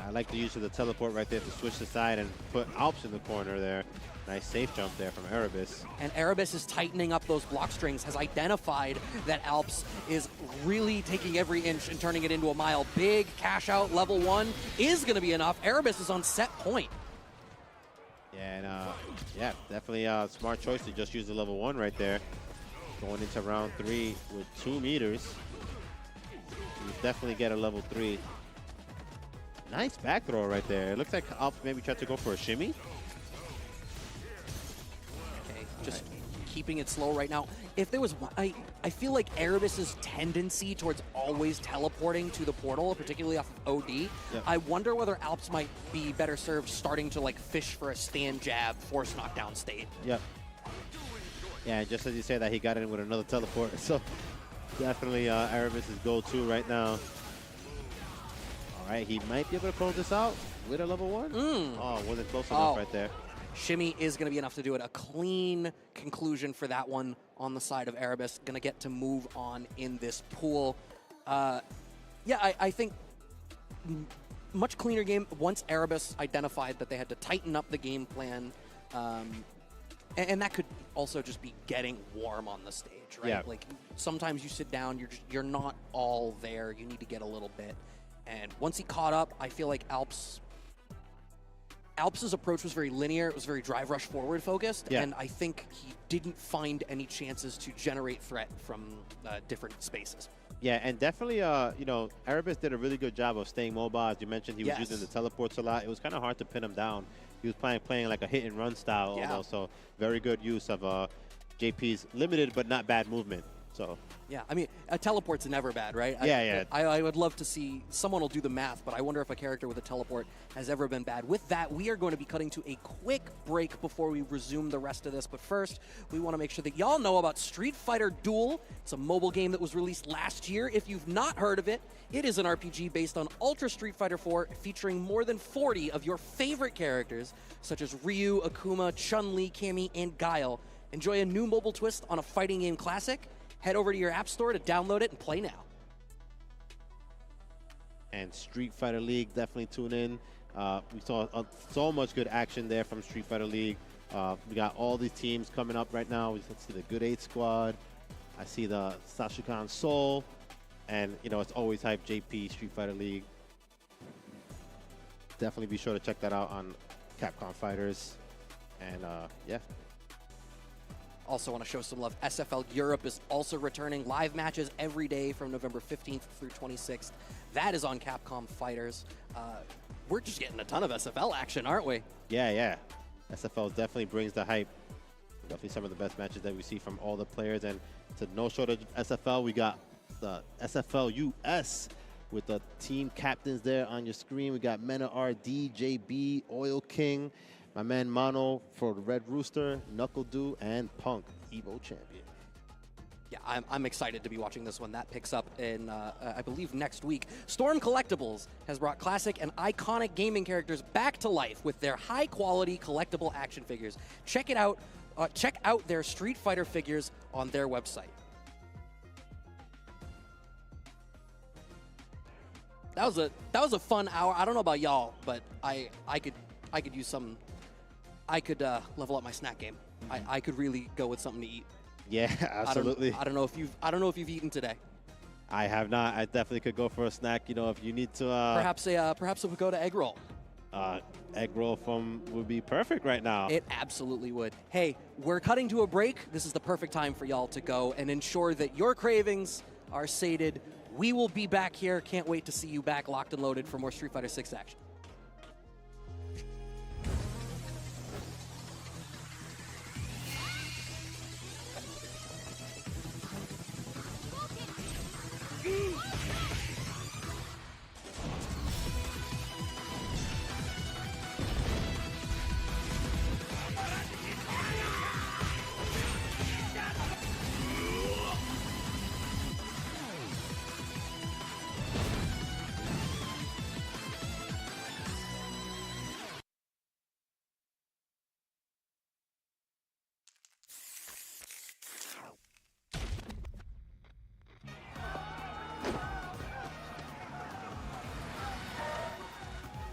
Speaker 7: I like the use of the teleport right there to switch the side and put Alps in the corner there. Nice safe jump there from Erebus.
Speaker 2: And Erebus is tightening up those block strings, has identified that Alps is really taking every inch and turning it into a mile. Big cash out, level 1 is going to be enough. Erebus is on set point.
Speaker 7: Yeah, and yeah, definitely a smart choice to just use the level 1 right there. Going into round 3 with 2 meters. You definitely get a level 3. Nice back throw right there. It looks like Alps maybe tried to go for a shimmy.
Speaker 2: Okay, just keeping it slow right now. If there was, I feel like Erebus's tendency towards always teleporting to the portal, particularly off of OD, I wonder whether Alps might be better served starting to like fish for a stand jab, force knockdown state.
Speaker 7: Yep. Yeah, just as you say that, he got in with another teleport. So definitely Erebus's go-to right now. right, he might be able to close this out with a level 1. Oh, wasn't close enough right there.
Speaker 2: Shimmy is going to be enough to do it. A clean conclusion for that one on the side of Erebus. Going to get to move on in this pool. Yeah, I think much cleaner game once Erebus identified that they had to tighten up the game plan. And that could also just be getting warm on the stage, right?
Speaker 7: Yeah.
Speaker 2: Like sometimes you sit down, you're not all there. You need to get a little bit. And once he caught up, I feel like Alps's approach was very linear. It was very drive rush forward focused.
Speaker 7: Yeah.
Speaker 2: And I think he didn't find any chances to generate threat from different spaces.
Speaker 7: Yeah, and definitely, you know, Erebus did a really good job of staying mobile. As you mentioned, he was using the teleports a lot. It was kind of hard to pin him down. He was playing like a hit and run style almost. So very good use of JP's limited but not bad movement. So
Speaker 2: yeah, I mean, a teleport's never bad, right?
Speaker 7: Yeah,
Speaker 2: I would love to see, someone will do the math, but I wonder if a character with a teleport has ever been bad. With that, we are going to be cutting to a quick break before we resume the rest of this. But first, we want to make sure that y'all know about Street Fighter Duel. It's a mobile game that was released last year. If you've not heard of it, it is an RPG based on Ultra Street Fighter 4, featuring more than 40 of your favorite characters, such as Ryu, Akuma, Chun-Li, Cammy, and Guile. Enjoy a new mobile twist on a fighting game classic. Head over to your app store to download it and play now.
Speaker 7: And Street Fighter League, definitely tune in. We saw so much good action there from Street Fighter League. We got all these teams coming up right now. Let's see the Good 8 squad. I see the Sashukan Soul. And, you know, it's always hype JP Street Fighter League. Definitely be sure to check that out on Capcom Fighters. And, yeah.
Speaker 2: Also want to show some love. SFL Europe is also returning. Live matches every day from November 15th through 26th. That is on Capcom Fighters. We're just getting a ton of SFL action, aren't we?
Speaker 7: Yeah. SFL definitely brings the hype. Definitely some of the best matches that we see from all the players. And to no shortage of SFL, we got the SFL US with the team captains there on your screen. We got Mena RD, JB, Oil King, my man Mono for the Red Rooster, Knuckle Dew, and Punk, Evo champion.
Speaker 2: Yeah, I'm excited to be watching this one. That picks up in, I believe, next week. Storm Collectibles has brought classic and iconic gaming characters back to life with their high-quality collectible action figures. Check it out. Check out their Street Fighter figures on their website. That was a fun hour. I don't know about y'all, but I could use some. I could level up my snack game. I could really go with something to eat.
Speaker 7: Yeah, absolutely.
Speaker 2: I don't know if you've eaten today.
Speaker 7: I have not. I definitely could go for a snack. You know, if you need to.
Speaker 2: Perhaps it would go to egg roll.
Speaker 7: Egg roll would be perfect right now.
Speaker 2: It absolutely would. Hey, we're cutting to a break. This is the perfect time for y'all to go and ensure that your cravings are sated. We will be back here. Can't wait to see you back locked and loaded for more Street Fighter 6 action.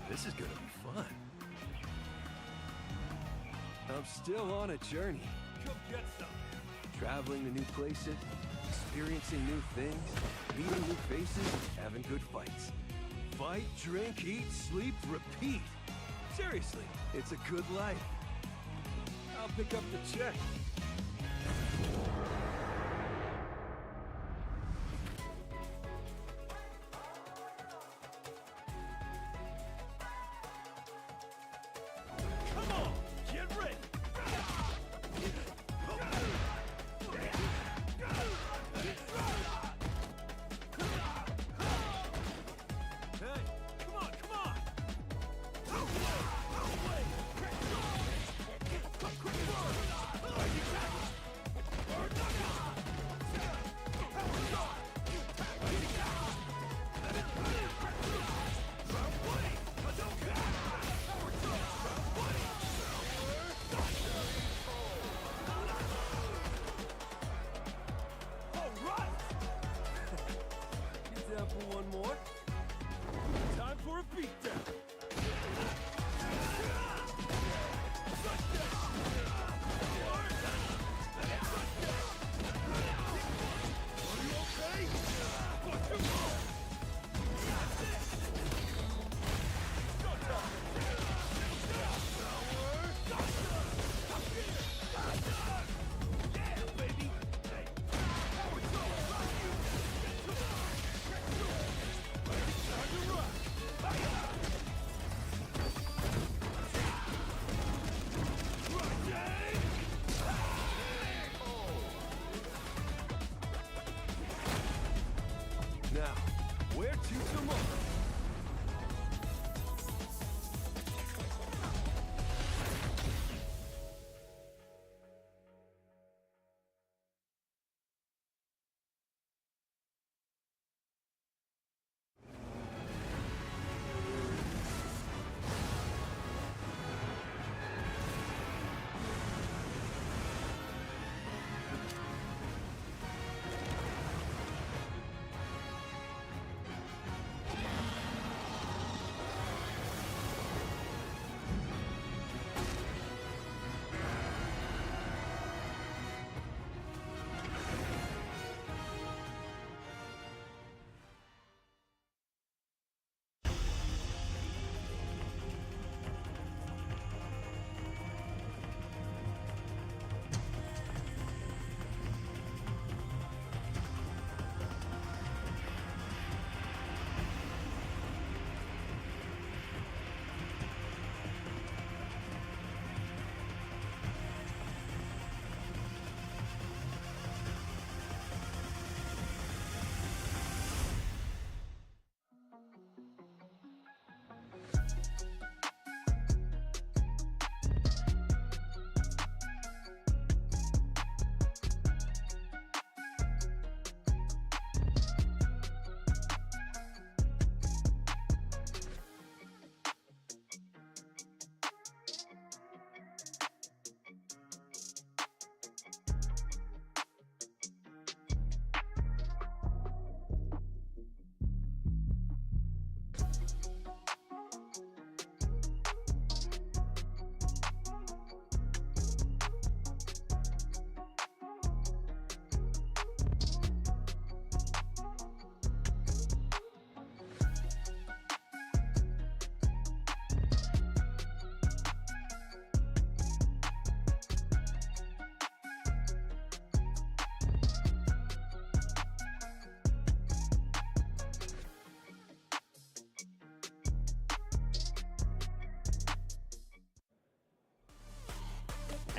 Speaker 3: This is gonna be fun. I'm still on a journey. Come get some. Traveling to new places, experiencing new things, meeting new faces, having good fights. Fight, drink, eat, sleep, repeat. Seriously, it's a good life. I'll pick up the check.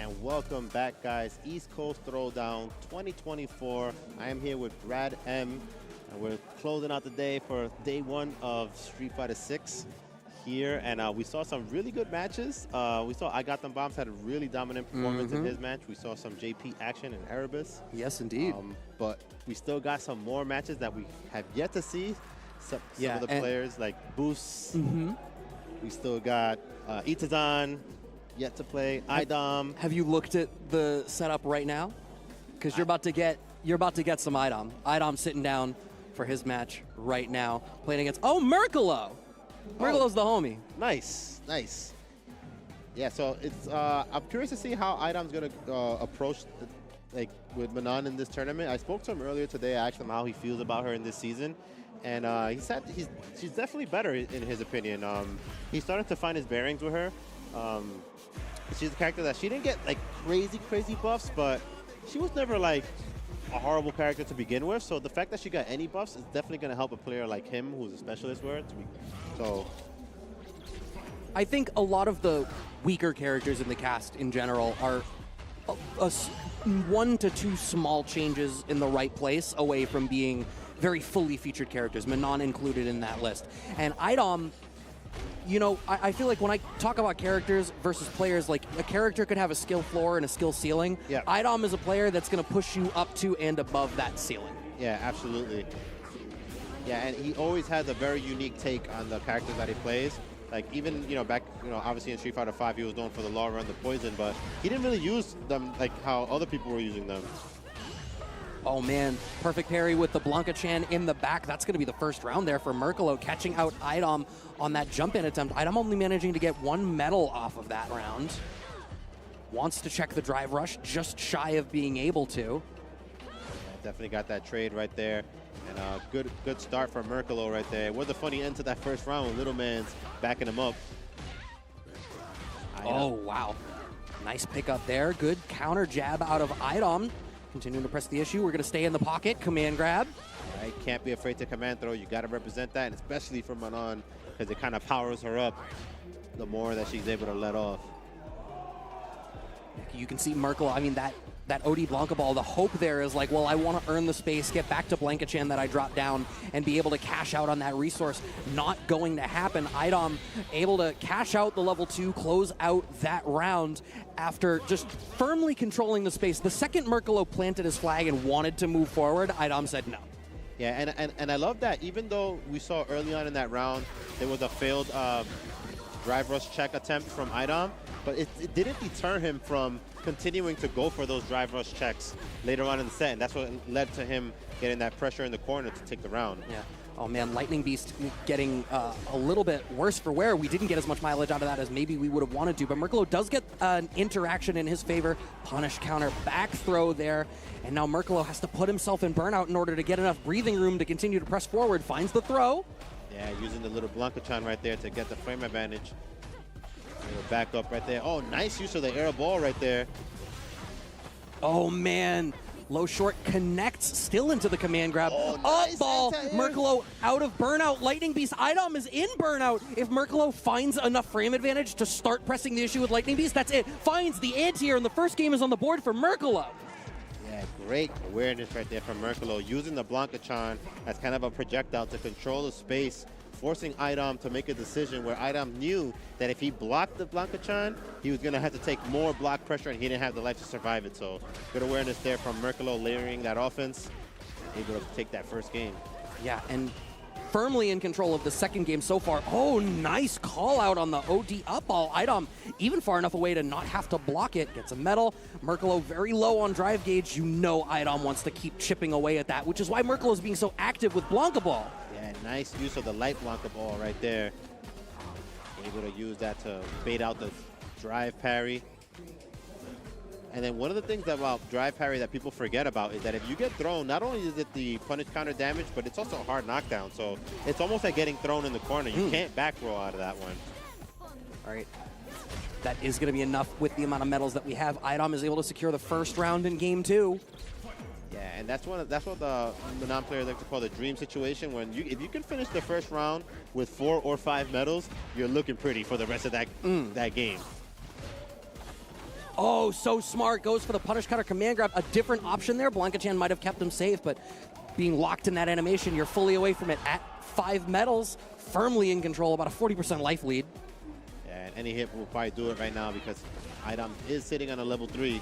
Speaker 7: And welcome back, guys. East Coast Throwdown 2024. I am here with Brad M. And we're closing out the day for day one of Street Fighter 6 here. And we saw some really good matches. We saw I Got Them Bombs had a really dominant performance in his match. We saw some JP action in Erebus.
Speaker 2: Yes, indeed.
Speaker 7: But we still got some more matches that we have yet to see. Some of the players like Boose. We still got Itazan yet to play. Idom.
Speaker 2: Have you looked at the setup right now? Because you're about to get some Idom. Idom sitting down for his match right now, playing against Merkalo. Merkalo's the homie.
Speaker 7: Nice, nice. Yeah, so it's I'm curious to see how Idom's gonna approach with Manon in this tournament. I spoke to him earlier today. I asked him how he feels about her in this season. And he said she's definitely better in his opinion. He's starting to find his bearings with her. She's a character that she didn't get like crazy buffs, but she was never like a horrible character to begin with. So the fact that she got any buffs is definitely going to help a player like him, who's a specialist with her. So
Speaker 2: I think a lot of the weaker characters in the cast in general are one to two small changes in the right place away from being very fully featured characters, Manon included in that list. And Idom, you know, I feel like when I talk about characters versus players, like a character could have a skill floor and a skill ceiling.
Speaker 7: Yeah.
Speaker 2: Idom is a player that's going to push you up to and above that ceiling.
Speaker 7: Yeah, absolutely. Yeah, and he always has a very unique take on the characters that he plays. Like even, back, obviously in Street Fighter 5, he was known for the Law Run, the Poison, but he didn't really use them like how other people were using them.
Speaker 2: Oh man, perfect parry with the Blanca-chan in the back. That's going to be the first round there for Merkalo, catching out Idom on that jump-in attempt. Idom only managing to get one medal off of that round. Wants to check the drive rush, just shy of being able to.
Speaker 7: Yeah, definitely got that trade right there. And good start for Merkalo right there. It was a funny end to that first round when Little Man's backing him up.
Speaker 2: Oh, wow. Nice pickup there. Good counter jab out of Idom. Continuing to press the issue. We're going to stay in the pocket. Command grab.
Speaker 7: Right, can't be afraid to command throw. You got to represent that, and especially for Manon, because it kind of powers her up the more that she's able to let off.
Speaker 2: You can see Merkalo, I mean, that OD Blanca ball, the hope there is like, well, I want to earn the space, get back to Blanca-chan that I dropped down, and be able to cash out on that resource. Not going to happen. Idom able to cash out the level 2, close out that round after just firmly controlling the space. The second Merkalo planted his flag and wanted to move forward, Idom said no.
Speaker 7: Yeah, and I love that even though we saw early on in that round, there was a failed drive rush check attempt from Idom, but it didn't deter him from continuing to go for those drive rush checks later on in the set, and that's what led to him getting that pressure in the corner to take the round.
Speaker 2: Yeah. Oh man, Lightning Beast getting a little bit worse for wear. We didn't get as much mileage out of that as maybe we would have wanted to, but Merkalo does get an interaction in his favor. Punish counter, back throw there, and now Merkalo has to put himself in burnout in order to get enough breathing room to continue to press forward. Finds the throw.
Speaker 7: Yeah, using the little Blanca-chan right there to get the frame advantage. Back up right there. Oh, nice use of the air ball right there.
Speaker 2: Oh man, low short connects still into the command grab.
Speaker 7: Oh,
Speaker 2: nice
Speaker 7: nice
Speaker 2: ball, Merkalo out of burnout. Lightning Beast, Idom is in burnout. If Merkalo finds enough frame advantage to start pressing the issue with Lightning Beast, that's it. Finds the anti-air, and the first game is on the board for Merkalo.
Speaker 7: Yeah, great awareness right there from Merkalo, using the Blanca-chan as kind of a projectile to control the space, forcing Idom to make a decision where Idom knew that if he blocked the Blanca-chan, he was going to have to take more block pressure, and he didn't have the life to survive it. So good awareness there from Merkalo, layering that offense, able to take that first game.
Speaker 2: Yeah, and firmly in control of the second game so far. Oh, nice call out on the OD up ball. Idom even far enough away to not have to block it. Gets a medal. Merkalo very low on drive gauge. You know Idom wants to keep chipping away at that, which is why Merkalo is being so active with Blanca ball.
Speaker 7: Yeah, nice use of the light Blanca ball right there. Able to use that to bait out the drive parry. And then one of the things about drive parry that people forget about is that if you get thrown, not only is it the punish counter damage, but it's also a hard knockdown. So it's almost like getting thrown in the corner. You can't back roll out of that one.
Speaker 2: All right. That is going to be enough with the amount of medals that we have. Idom is able to secure the first round in game 2.
Speaker 7: Yeah, and that's what the non-players like to call the dream situation. When if you can finish the first round with 4 or 5 medals, you're looking pretty for the rest of that game.
Speaker 2: Oh, so smart. Goes for the punish cutter command grab. A different option there. Blanca-chan might have kept him safe, but being locked in that animation, you're fully away from it at 5 medals, firmly in control, about a 40% life lead.
Speaker 7: Yeah, and any hit will probably do it right now because Idom is sitting on a level 3.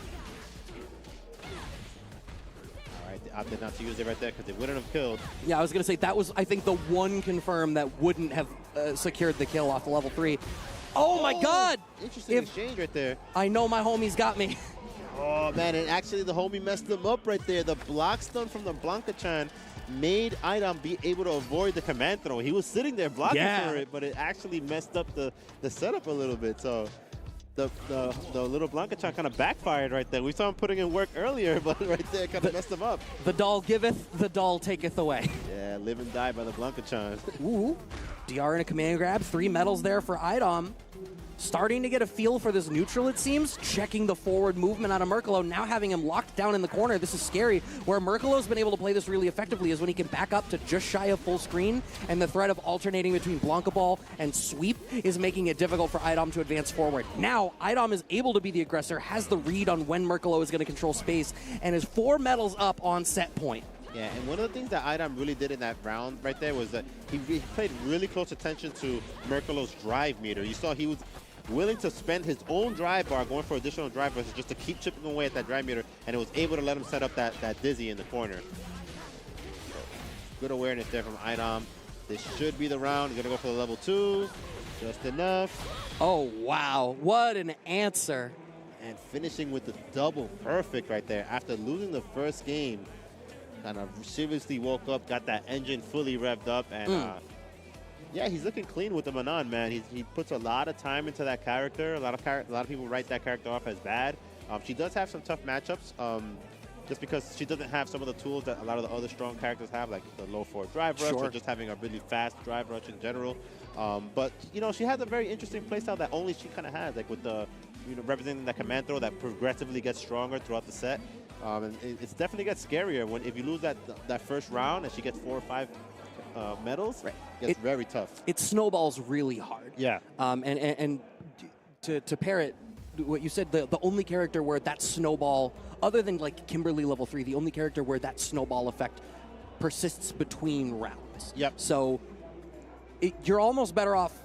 Speaker 7: All right, they opted not to use it right there because they wouldn't have killed.
Speaker 2: Yeah, I was going to say that was, I think, the one confirm that wouldn't have secured the kill off the level 3. Oh my God!
Speaker 7: Interesting exchange right there.
Speaker 2: I know my homie's got me.
Speaker 7: Oh man, and actually the homie messed them up right there. The block stun from the Blanca-chan made Idom be able to avoid the command throw. He was sitting there blocking for it, but it actually messed up the setup a little bit. So the little Blanca-chan kind of backfired right there. We saw him putting in work earlier, but right there kind of messed him up.
Speaker 2: The doll giveth, the doll taketh away.
Speaker 7: Yeah, live and die by the Blanca-chan.
Speaker 2: Ooh, DR and a command grab. 3 medals there for Idom. Starting to get a feel for this neutral, it seems. Checking the forward movement out of Merkalo, now having him locked down in the corner. This is scary. Where Merkalo's been able to play this really effectively is when he can back up to just shy of full screen, and the threat of alternating between Blanca Ball and sweep is making it difficult for Idom to advance forward. Now, Idom is able to be the aggressor, has the read on when Merkalo is going to control space, and is 4 medals up on set point.
Speaker 7: Yeah, and one of the things that Idom really did in that round right there was that he paid really close attention to Merkalo's drive meter. You saw he was willing to spend his own drive bar going for additional drive bars just to keep chipping away at that drive meter, and it was able to let him set up that dizzy in the corner. So, good awareness there from Idom. This should be the round. He's going to go for the level 2. Just enough.
Speaker 2: Oh, wow. What an answer.
Speaker 7: And finishing with the double perfect right there. After losing the first game, kind of seriously woke up, got that engine fully revved up, and yeah, he's looking clean with the Manon, man. He puts a lot of time into that character. A lot of people write that character off as bad. She does have some tough matchups, just because she doesn't have some of the tools that a lot of the other strong characters have, like the low forward drive rush, or just having a really fast drive rush in general. But you know, she has a very interesting playstyle that only she kind of has, like with the representing that command throw that progressively gets stronger throughout the set. And it definitely gets scarier when if you lose that first round and she gets 4 or 5 medals, it's very tough.
Speaker 2: It snowballs really hard.
Speaker 7: Yeah.
Speaker 2: And to pair it, what you said, the only character where that snowball, other than like Kimberly level 3, the only character where that snowball effect persists between rounds.
Speaker 7: Yep.
Speaker 2: So you're almost better off,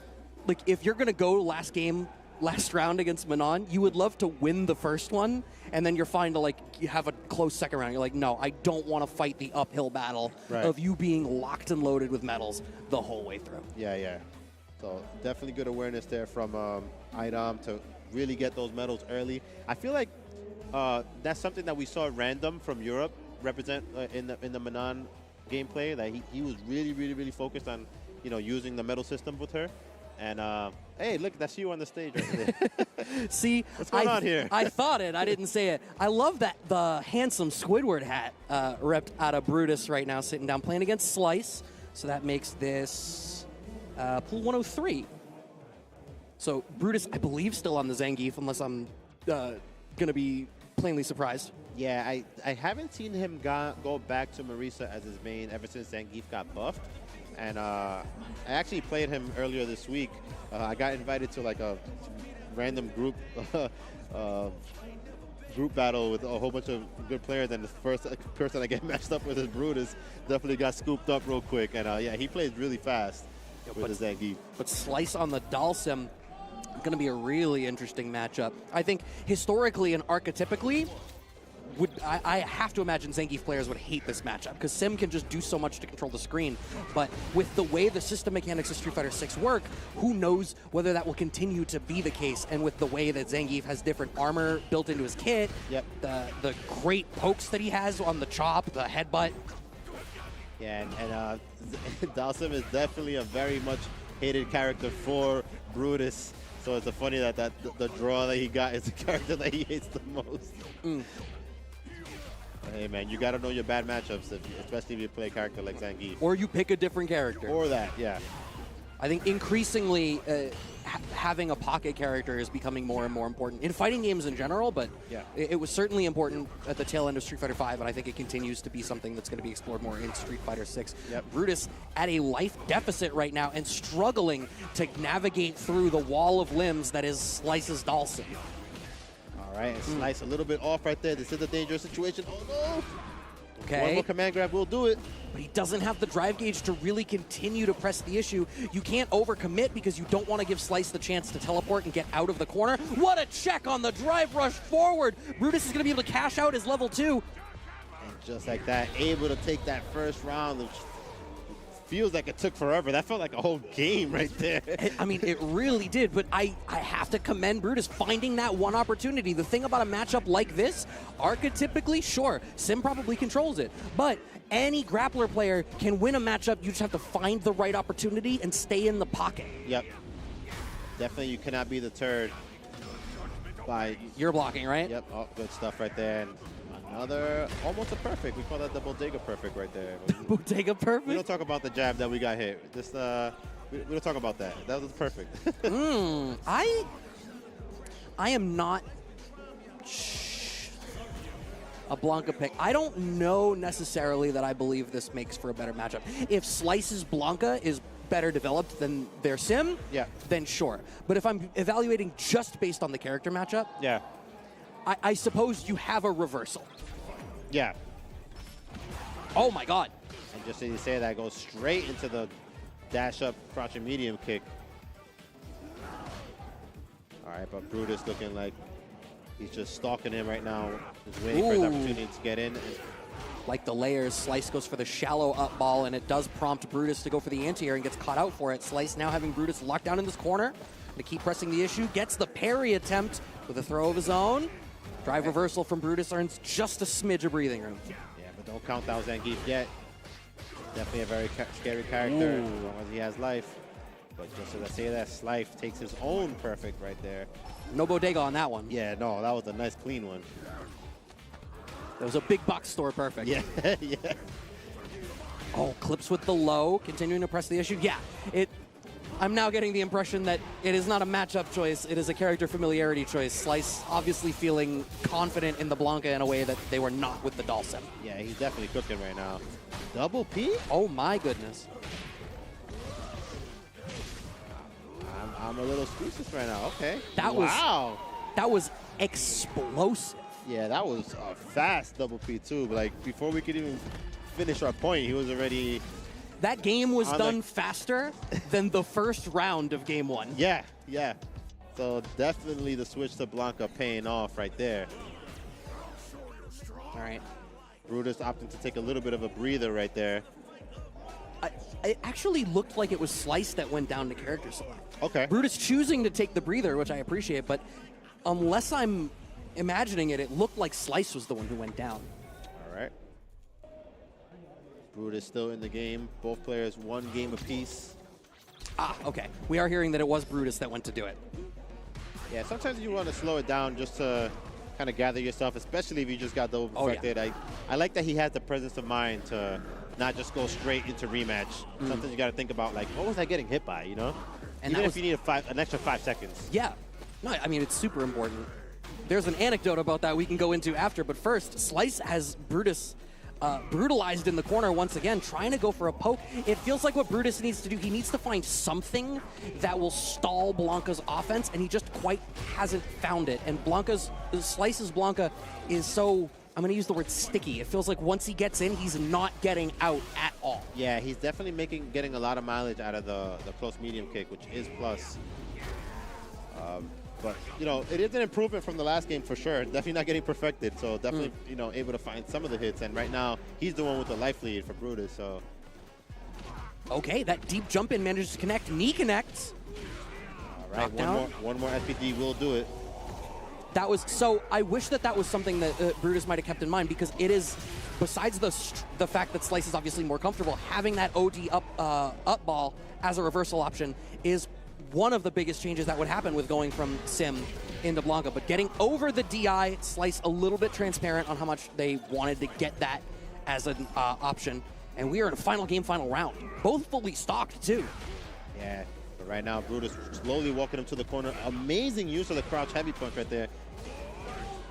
Speaker 2: like if you're going to go last round against Manon, you would love to win the first one, and then you're fine to you have a close second round. You're like, no, I don't want to fight the uphill battle of you being locked and loaded with medals the whole way through.
Speaker 7: Yeah. So definitely good awareness there from Idom to really get those medals early. I feel like that's something that we saw random from Europe represent in the Manon gameplay. That he was really focused on using the medal system with her. And hey, look, that's you on the stage right there.
Speaker 2: See,
Speaker 7: what's going on here?
Speaker 2: I thought it. I didn't say it. I love that the handsome Squidward hat repped out of Brutus right now, sitting down, playing against Slice. So that makes this pool 103. So Brutus, I believe, still on the Zangief, unless I'm going to be plainly surprised.
Speaker 7: Yeah, I haven't seen him go back to Marisa as his main ever since Zangief got buffed. And I actually played him earlier this week. I got invited to like a random group battle with a whole bunch of good players, and the first person I get matched up with is Brutus. Definitely got scooped up real quick, and yeah, he plays really fast with his Zangief.
Speaker 2: But Slice on the Dalsim, going to be a really interesting matchup. I think historically and archetypically, I have to imagine Zangief players would hate this matchup because Sim can just do so much to control the screen. But with the way the system mechanics of Street Fighter 6 work, who knows whether that will continue to be the case. And with the way that Zangief has different armor built into his kit, the great pokes that he has on the chop, the headbutt.
Speaker 7: Yeah, and Dalsim is definitely a very much hated character for Brutus. So it's funny that the draw that he got is the character that he hates the most. Hey, man, you got to know your bad matchups, especially if you play a character like Zangief.
Speaker 2: Or you pick a different character.
Speaker 7: Or that, yeah.
Speaker 2: I think increasingly having a pocket character is becoming more and more important in fighting games in general, but it was certainly important at the tail end of Street Fighter V, and I think it continues to be something that's going to be explored more in Street Fighter 6. Brutus at a life deficit right now and struggling to navigate through the wall of limbs that is Slice's Dalsim.
Speaker 7: All All right, and Slice a little bit off right there. This is a dangerous situation. Oh, no.
Speaker 2: Okay.
Speaker 7: One more command grab will do it.
Speaker 2: But he doesn't have the drive gauge to really continue to press the issue. You can't overcommit because you don't want to give Slice the chance to teleport and get out of the corner. What a check on the drive rush forward. Brutus is going to be able to cash out his level 2.
Speaker 7: And just like that, able to take that first round, which feels like it took forever. That felt like a whole game right there.
Speaker 2: I mean, it really did, but I have to commend Brutus finding that one opportunity. The thing about a matchup like this, archetypically, sure, Sim probably controls it, but any grappler player can win a matchup. You just have to find the right opportunity and stay in the pocket.
Speaker 7: Yep. Definitely, you cannot be deterred by...
Speaker 2: You're blocking, right?
Speaker 7: Yep. Oh, good stuff right there. And another, almost a perfect. We call that the bodega perfect right there.
Speaker 2: Bodega perfect?
Speaker 7: We don't talk about the jab that we got hit. Just, we don't talk about that. That was perfect.
Speaker 2: I am not a Blanca pick. I don't know necessarily that I believe this makes for a better matchup. If Slice's Blanca is better developed than their Sim, then sure. But if I'm evaluating just based on the character matchup, I suppose you have a reversal.
Speaker 7: Yeah.
Speaker 2: Oh my God.
Speaker 7: And just as you say that, goes straight into the dash up, crouching medium kick. All right, but Brutus looking like he's just stalking him right now. Just waiting for his opportunity to get in.
Speaker 2: Like the layers, Slice goes for the shallow up ball, and it does prompt Brutus to go for the anti-air and gets caught out for it. Slice now having Brutus locked down in this corner to keep pressing the issue. Gets the parry attempt with a throw of his own. Drive reversal from Brutus earns just a smidge of breathing room.
Speaker 7: Yeah, but don't count out Zangief yet. Definitely a very scary character as long as he has life. But just as I say that, Slice takes his own perfect right there.
Speaker 2: No bodega on that one.
Speaker 7: Yeah, no, that was a nice clean one.
Speaker 2: That was a big box store perfect.
Speaker 7: Yeah, yeah.
Speaker 2: Oh, clips with the low, continuing to press the issue. Yeah, I'm now getting the impression that it is not a matchup choice, it is a character familiarity choice. Slice obviously feeling confident in the Blanca in a way that they were not with the Dhalsim.
Speaker 7: Yeah, he's definitely cooking right now. Double P?
Speaker 2: Oh my goodness.
Speaker 7: I'm a little speechless right now. Okay.
Speaker 2: That was explosive.
Speaker 7: Yeah, that was a fast double P too. But like before we could even finish our point, he was already.
Speaker 2: That game was done faster than the first round of game 1.
Speaker 7: Yeah, yeah. So definitely the switch to Blanca paying off right there.
Speaker 2: All right.
Speaker 7: Brutus opting to take a little bit of a breather right there.
Speaker 2: It actually looked like it was Slice that went down to character select.
Speaker 7: Okay.
Speaker 2: Brutus choosing to take the breather, which I appreciate, but unless I'm imagining it, it looked like Slice was the one who went down.
Speaker 7: All right. Brutus still in the game. Both players one game apiece.
Speaker 2: Ah, okay. We are hearing that it was Brutus that went to do it.
Speaker 7: Yeah, sometimes you want to slow it down just to kind of gather yourself, especially if you just got double perfected.
Speaker 2: Yeah.
Speaker 7: I like that he has the presence of mind to not just go straight into rematch. Sometimes you got to think about, like, what was I getting hit by, you know?
Speaker 2: And
Speaker 7: even if you need an extra 5 seconds.
Speaker 2: Yeah. No, I mean, it's super important. There's an anecdote about that we can go into after, but first, Slice has Brutus brutalized in the corner once again, trying to go for a poke. It feels like what Brutus needs to do, he needs to find something that will stall Blanca's offense, and he just quite hasn't found it. And Slice's Blanca is so, I'm going to use the word sticky. It feels like once he gets in, he's not getting out at all.
Speaker 7: Yeah, he's definitely getting a lot of mileage out of the close medium kick, which is plus. But, you know, it is an improvement from the last game for sure. Definitely not getting perfected, so definitely, you know, able to find some of the hits. And right now, he's the one with the life lead for Brutus, so.
Speaker 2: Okay, that deep jump in manages to connect. Knee connects.
Speaker 7: All right, one more SPD will do it.
Speaker 2: That was, so I wish that was something that Brutus might have kept in mind, because it is, besides the fact that Slice is obviously more comfortable, having that OD up ball as a reversal option is one of the biggest changes that would happen with going from Sim into Blanca. But getting over the DI, Slice a little bit transparent on how much they wanted to get that as an option. And we are in a final game, final round. Both fully stocked, too.
Speaker 7: Yeah, but right now, Brutus slowly walking him to the corner. Amazing use of the crouch heavy punch right there.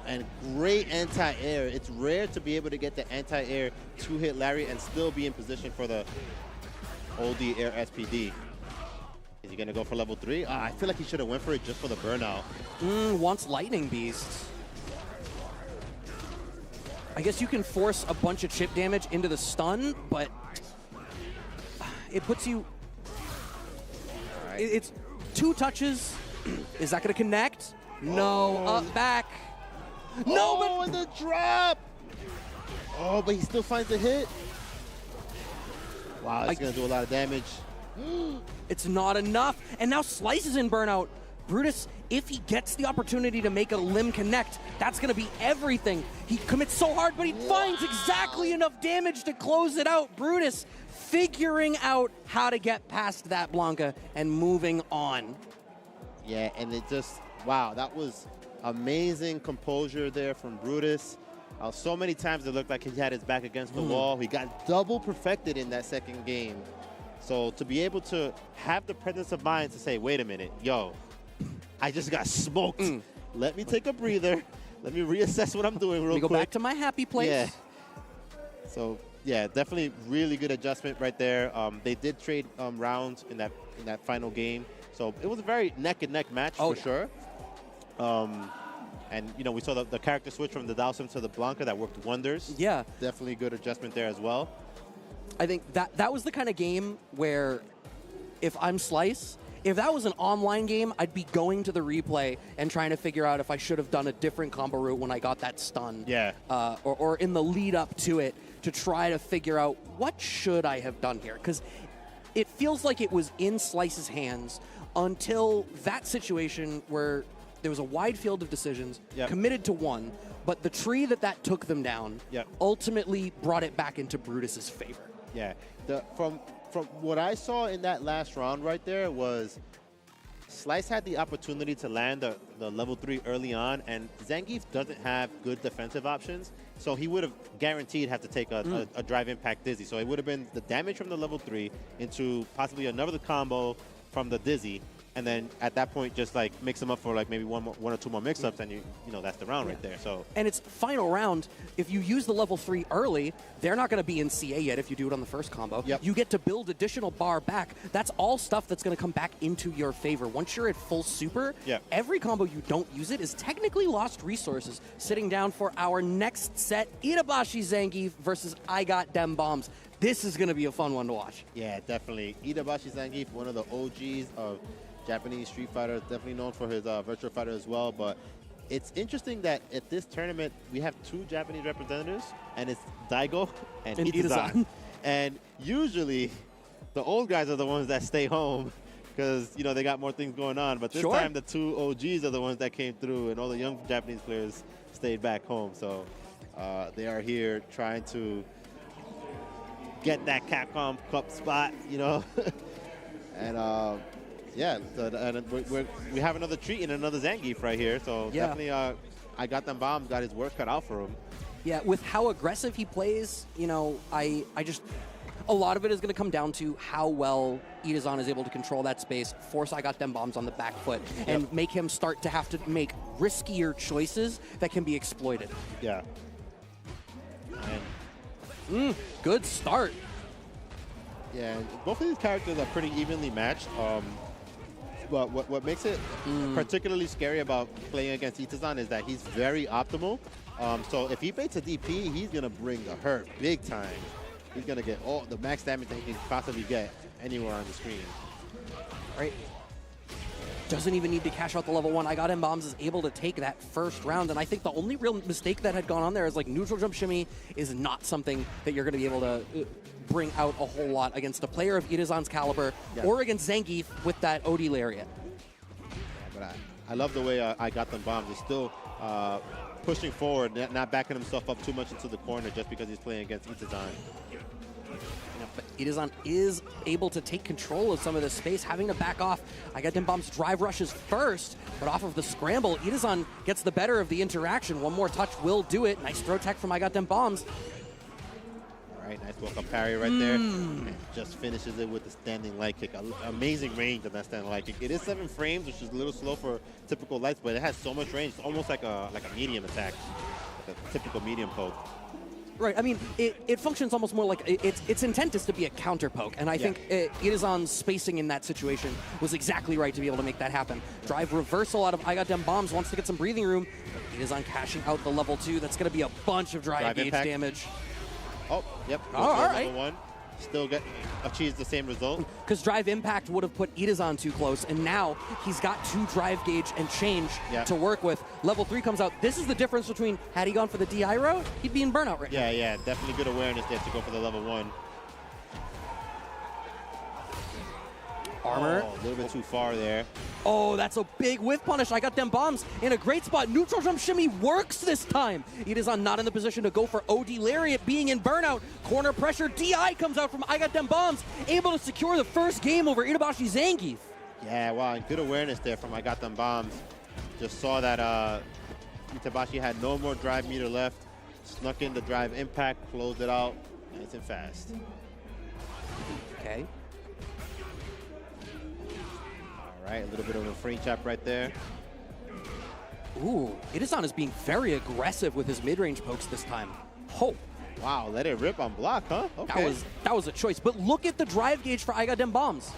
Speaker 7: And great anti-air. It's rare to be able to get the anti-air two-hit Larry and still be in position for the OD air SPD. Is he gonna go for level 3? I feel like he should have went for it just for the burnout.
Speaker 2: Wants Lightning Beast. I guess you can force a bunch of chip damage into the stun, but it puts you... It's 2 touches. Is that going to connect? No, up, back. No,
Speaker 7: but and the drop. Oh, but he still finds a hit. Wow, it's going to do a lot of damage.
Speaker 2: It's not enough. And now Slice is in burnout. Brutus, if he gets the opportunity to make a limb connect, that's going to be everything. He commits so hard, but he finds exactly enough damage to close it out. Brutus figuring out how to get past that Blanca and moving on.
Speaker 7: Yeah, and it just, wow, that was amazing composure there from Brutus. So many times it looked like he had his back against the wall. He got double perfected in that second game. So to be able to have the presence of mind to say, wait a minute, yo, I just got smoked. Let me take a breather. Let me reassess what I'm doing real quick.
Speaker 2: Let me go back to my happy place.
Speaker 7: Yeah. So, yeah, definitely really good adjustment right there. They did trade rounds in that final game. So it was a very neck-and-neck match for sure. And, you know, we saw the character switch from the Dhalsim to the Blanca that worked wonders.
Speaker 2: Yeah.
Speaker 7: Definitely good adjustment there as well.
Speaker 2: I think that was the kind of game where if I'm Slice, if that was an online game, I'd be going to the replay and trying to figure out if I should have done a different combo route when I got that stun.
Speaker 7: Yeah.
Speaker 2: Or in the lead up to it to try to figure out what should I have done here. Because it feels like it was in Slice's hands until that situation where there was a wide field of decisions, committed to one, but the tree that took them down ultimately brought it back into Brutus's favor.
Speaker 7: Yeah. From what I saw in that last round right there was Slice had the opportunity to land the level 3 early on, and Zangief doesn't have good defensive options, so he would have guaranteed have to take a drive impact Dizzy. So it would have been the damage from the level 3 into possibly another combo from the Dizzy, and then at that point just like mix them up for like maybe one or two more mix-ups, and you know that's the round right there. So
Speaker 2: and it's final round. If you use the level 3 early, they're not going to be in CA yet if you do it on the first combo. You get to build additional bar back. That's all stuff that's going to come back into your favor. Once you're at full super, every combo you don't use it is technically lost resources. Sitting down for our next set, Itabashi Zangief versus I Got Dem Bombs. This is going to be a fun one to watch.
Speaker 7: Yeah, definitely. Itabashi Zangief, one of the OGs of Japanese Street Fighter, definitely known for his Virtua Fighter as well. But it's interesting that at this tournament, we have 2 Japanese representatives, and it's Daigo and Itazan. And usually, the old guys are the ones that stay home because, you know, they got more things going on. But this time, the 2 OGs are the ones that came through, and all the young Japanese players stayed back home. So they are here trying to get that Capcom Cup spot, you know. And yeah, we have another treat in another Zangief right here. So definitely, I Got Them Bombs got his work cut out for him.
Speaker 2: Yeah, with how aggressive he plays, you know, I just a lot of it is going to come down to how well Itazan is able to control that space, force I Got Them Bombs on the back foot, and make him start to have to make riskier choices that can be exploited.
Speaker 7: Yeah.
Speaker 2: Good start.
Speaker 7: Yeah, both of these characters are pretty evenly matched. But what makes it particularly scary about playing against Itazan is that he's very optimal. So if he baits a DP, he's going to bring the hurt big time. He's going to get all the max damage that he can possibly get anywhere on the screen.
Speaker 2: Right. Doesn't even need to cash out the level 1. I Got Him Bombs is able to take that first round, and I think the only real mistake that had gone on there is like neutral jump shimmy is not something that you're going to be able to bring out a whole lot against a player of Itazan's caliber or against Zangief with that OD lariat.
Speaker 7: Yeah, but I love the way I Got Them Bombs is still pushing forward, not backing himself up too much into the corner just because he's playing against Itazan.
Speaker 2: But Itazan is able to take control of some of this space, having to back off. I Got Them Bombs drive rushes first, but off of the scramble, Itazan gets the better of the interaction. One more touch will do it. Nice throw tech from I Got Them Bombs.
Speaker 7: All right, nice walk-up parry right there. And just finishes it with the standing light kick. Amazing range of that standing light kick. It is 7 frames, which is a little slow for typical lights, but it has so much range. It's almost like a medium attack, like a typical medium poke.
Speaker 2: Right. I mean, it functions almost more like its intent is to be a counter poke, and I think Idizan's spacing in that situation was exactly right to be able to make that happen. Drive reversal out of I Got Dem Bombs, wants to get some breathing room. Idizan cashing out the level 2. That's going to be a bunch of drive gauge
Speaker 7: impact.
Speaker 2: damage.
Speaker 7: Oh, yep.
Speaker 2: All right.
Speaker 7: Level 1. Still achieves the same result.
Speaker 2: Because Drive Impact would have put Idizan too close, and now he's got 2 drive gauge and change to work with. Level 3 comes out. This is the difference between, had he gone for the DI route, he'd be in burnout right now.
Speaker 7: Yeah, definitely good awareness there to go for the level 1.
Speaker 2: Armor.
Speaker 7: Oh, a little bit too far there.
Speaker 2: Oh, that's a big whiff punish. I Got Dem Bombs in a great spot. Neutral jump shimmy works this time. Idizan not in the position to go for OD Lariat, being in burnout. Corner pressure. DI comes out from I Got Dem Bombs, able to secure the first game over Itabashi Zangief.
Speaker 7: Yeah, wow, and good awareness there from I Got Them Bombs. Just saw that Itabashi had no more drive meter left. Snuck in the drive impact, closed it out, nice and fast.
Speaker 2: Okay.
Speaker 7: All right, a little bit of a frame chop right there.
Speaker 2: Ooh, Idizan is being very aggressive with his mid-range pokes this time. Oh.
Speaker 7: Wow, let it rip on block, huh? Okay.
Speaker 2: That was a choice. But look at the drive gauge for I Got Dem Bombs.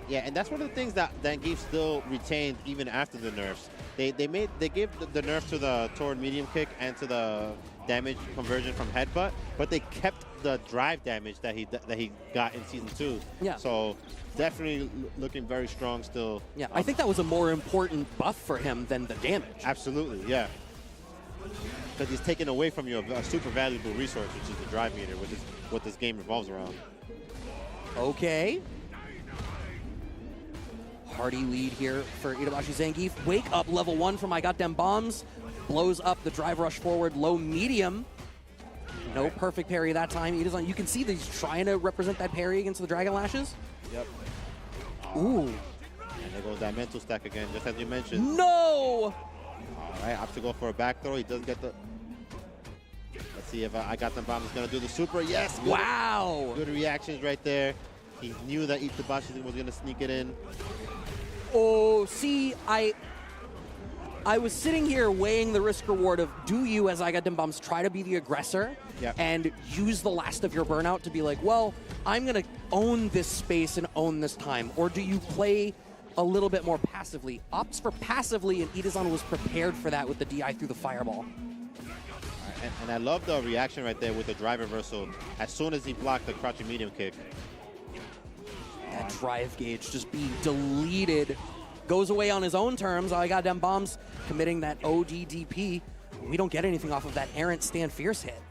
Speaker 7: Yeah, and that's one of the things that Zangief still retained even after the nerfs. They gave the nerf to the toward medium kick and to the damage conversion from headbutt, but they kept the drive damage that he got in season 2.
Speaker 2: Yeah.
Speaker 7: So definitely looking very strong still.
Speaker 2: Yeah, I think that was a more important buff for him than the damage.
Speaker 7: Absolutely, yeah. Because he's taken away from you a super valuable resource, which is the drive meter, which is what this game revolves around.
Speaker 2: Okay. Hearty lead here for Itabashi Zangief. Wake up level 1 from I Got Dem Bombs. Blows up the drive rush forward, low medium. No perfect parry that time. You can see that he's trying to represent that parry against the Dragon Lashes.
Speaker 7: Yep.
Speaker 2: Ooh.
Speaker 7: And there goes that mental stack again, just as you mentioned.
Speaker 2: No!
Speaker 7: All right, opts to go for a back throw. He does get the... Let's see if I Got Them Bombs is going to do the super. Yes! Good.
Speaker 2: Wow!
Speaker 7: Good reactions right there. He knew that Itabashi was going to sneak it in.
Speaker 2: Oh, see, I was sitting here weighing the risk reward of, do you, as I Got Dem Bombs, try to be the aggressor and use the last of your burnout to be like, well, I'm going to own this space and own this time? Or do you play a little bit more passively? Opts for passively, and Idizan was prepared for that with the DI through the fireball.
Speaker 7: And I love the reaction right there with the drive reversal as soon as he blocked the crouching medium kick.
Speaker 2: That drive gauge just being deleted. Goes away on his own terms. I Got Dem Bombs committing that ODDP. We don't get anything off of that errant stand fierce hit.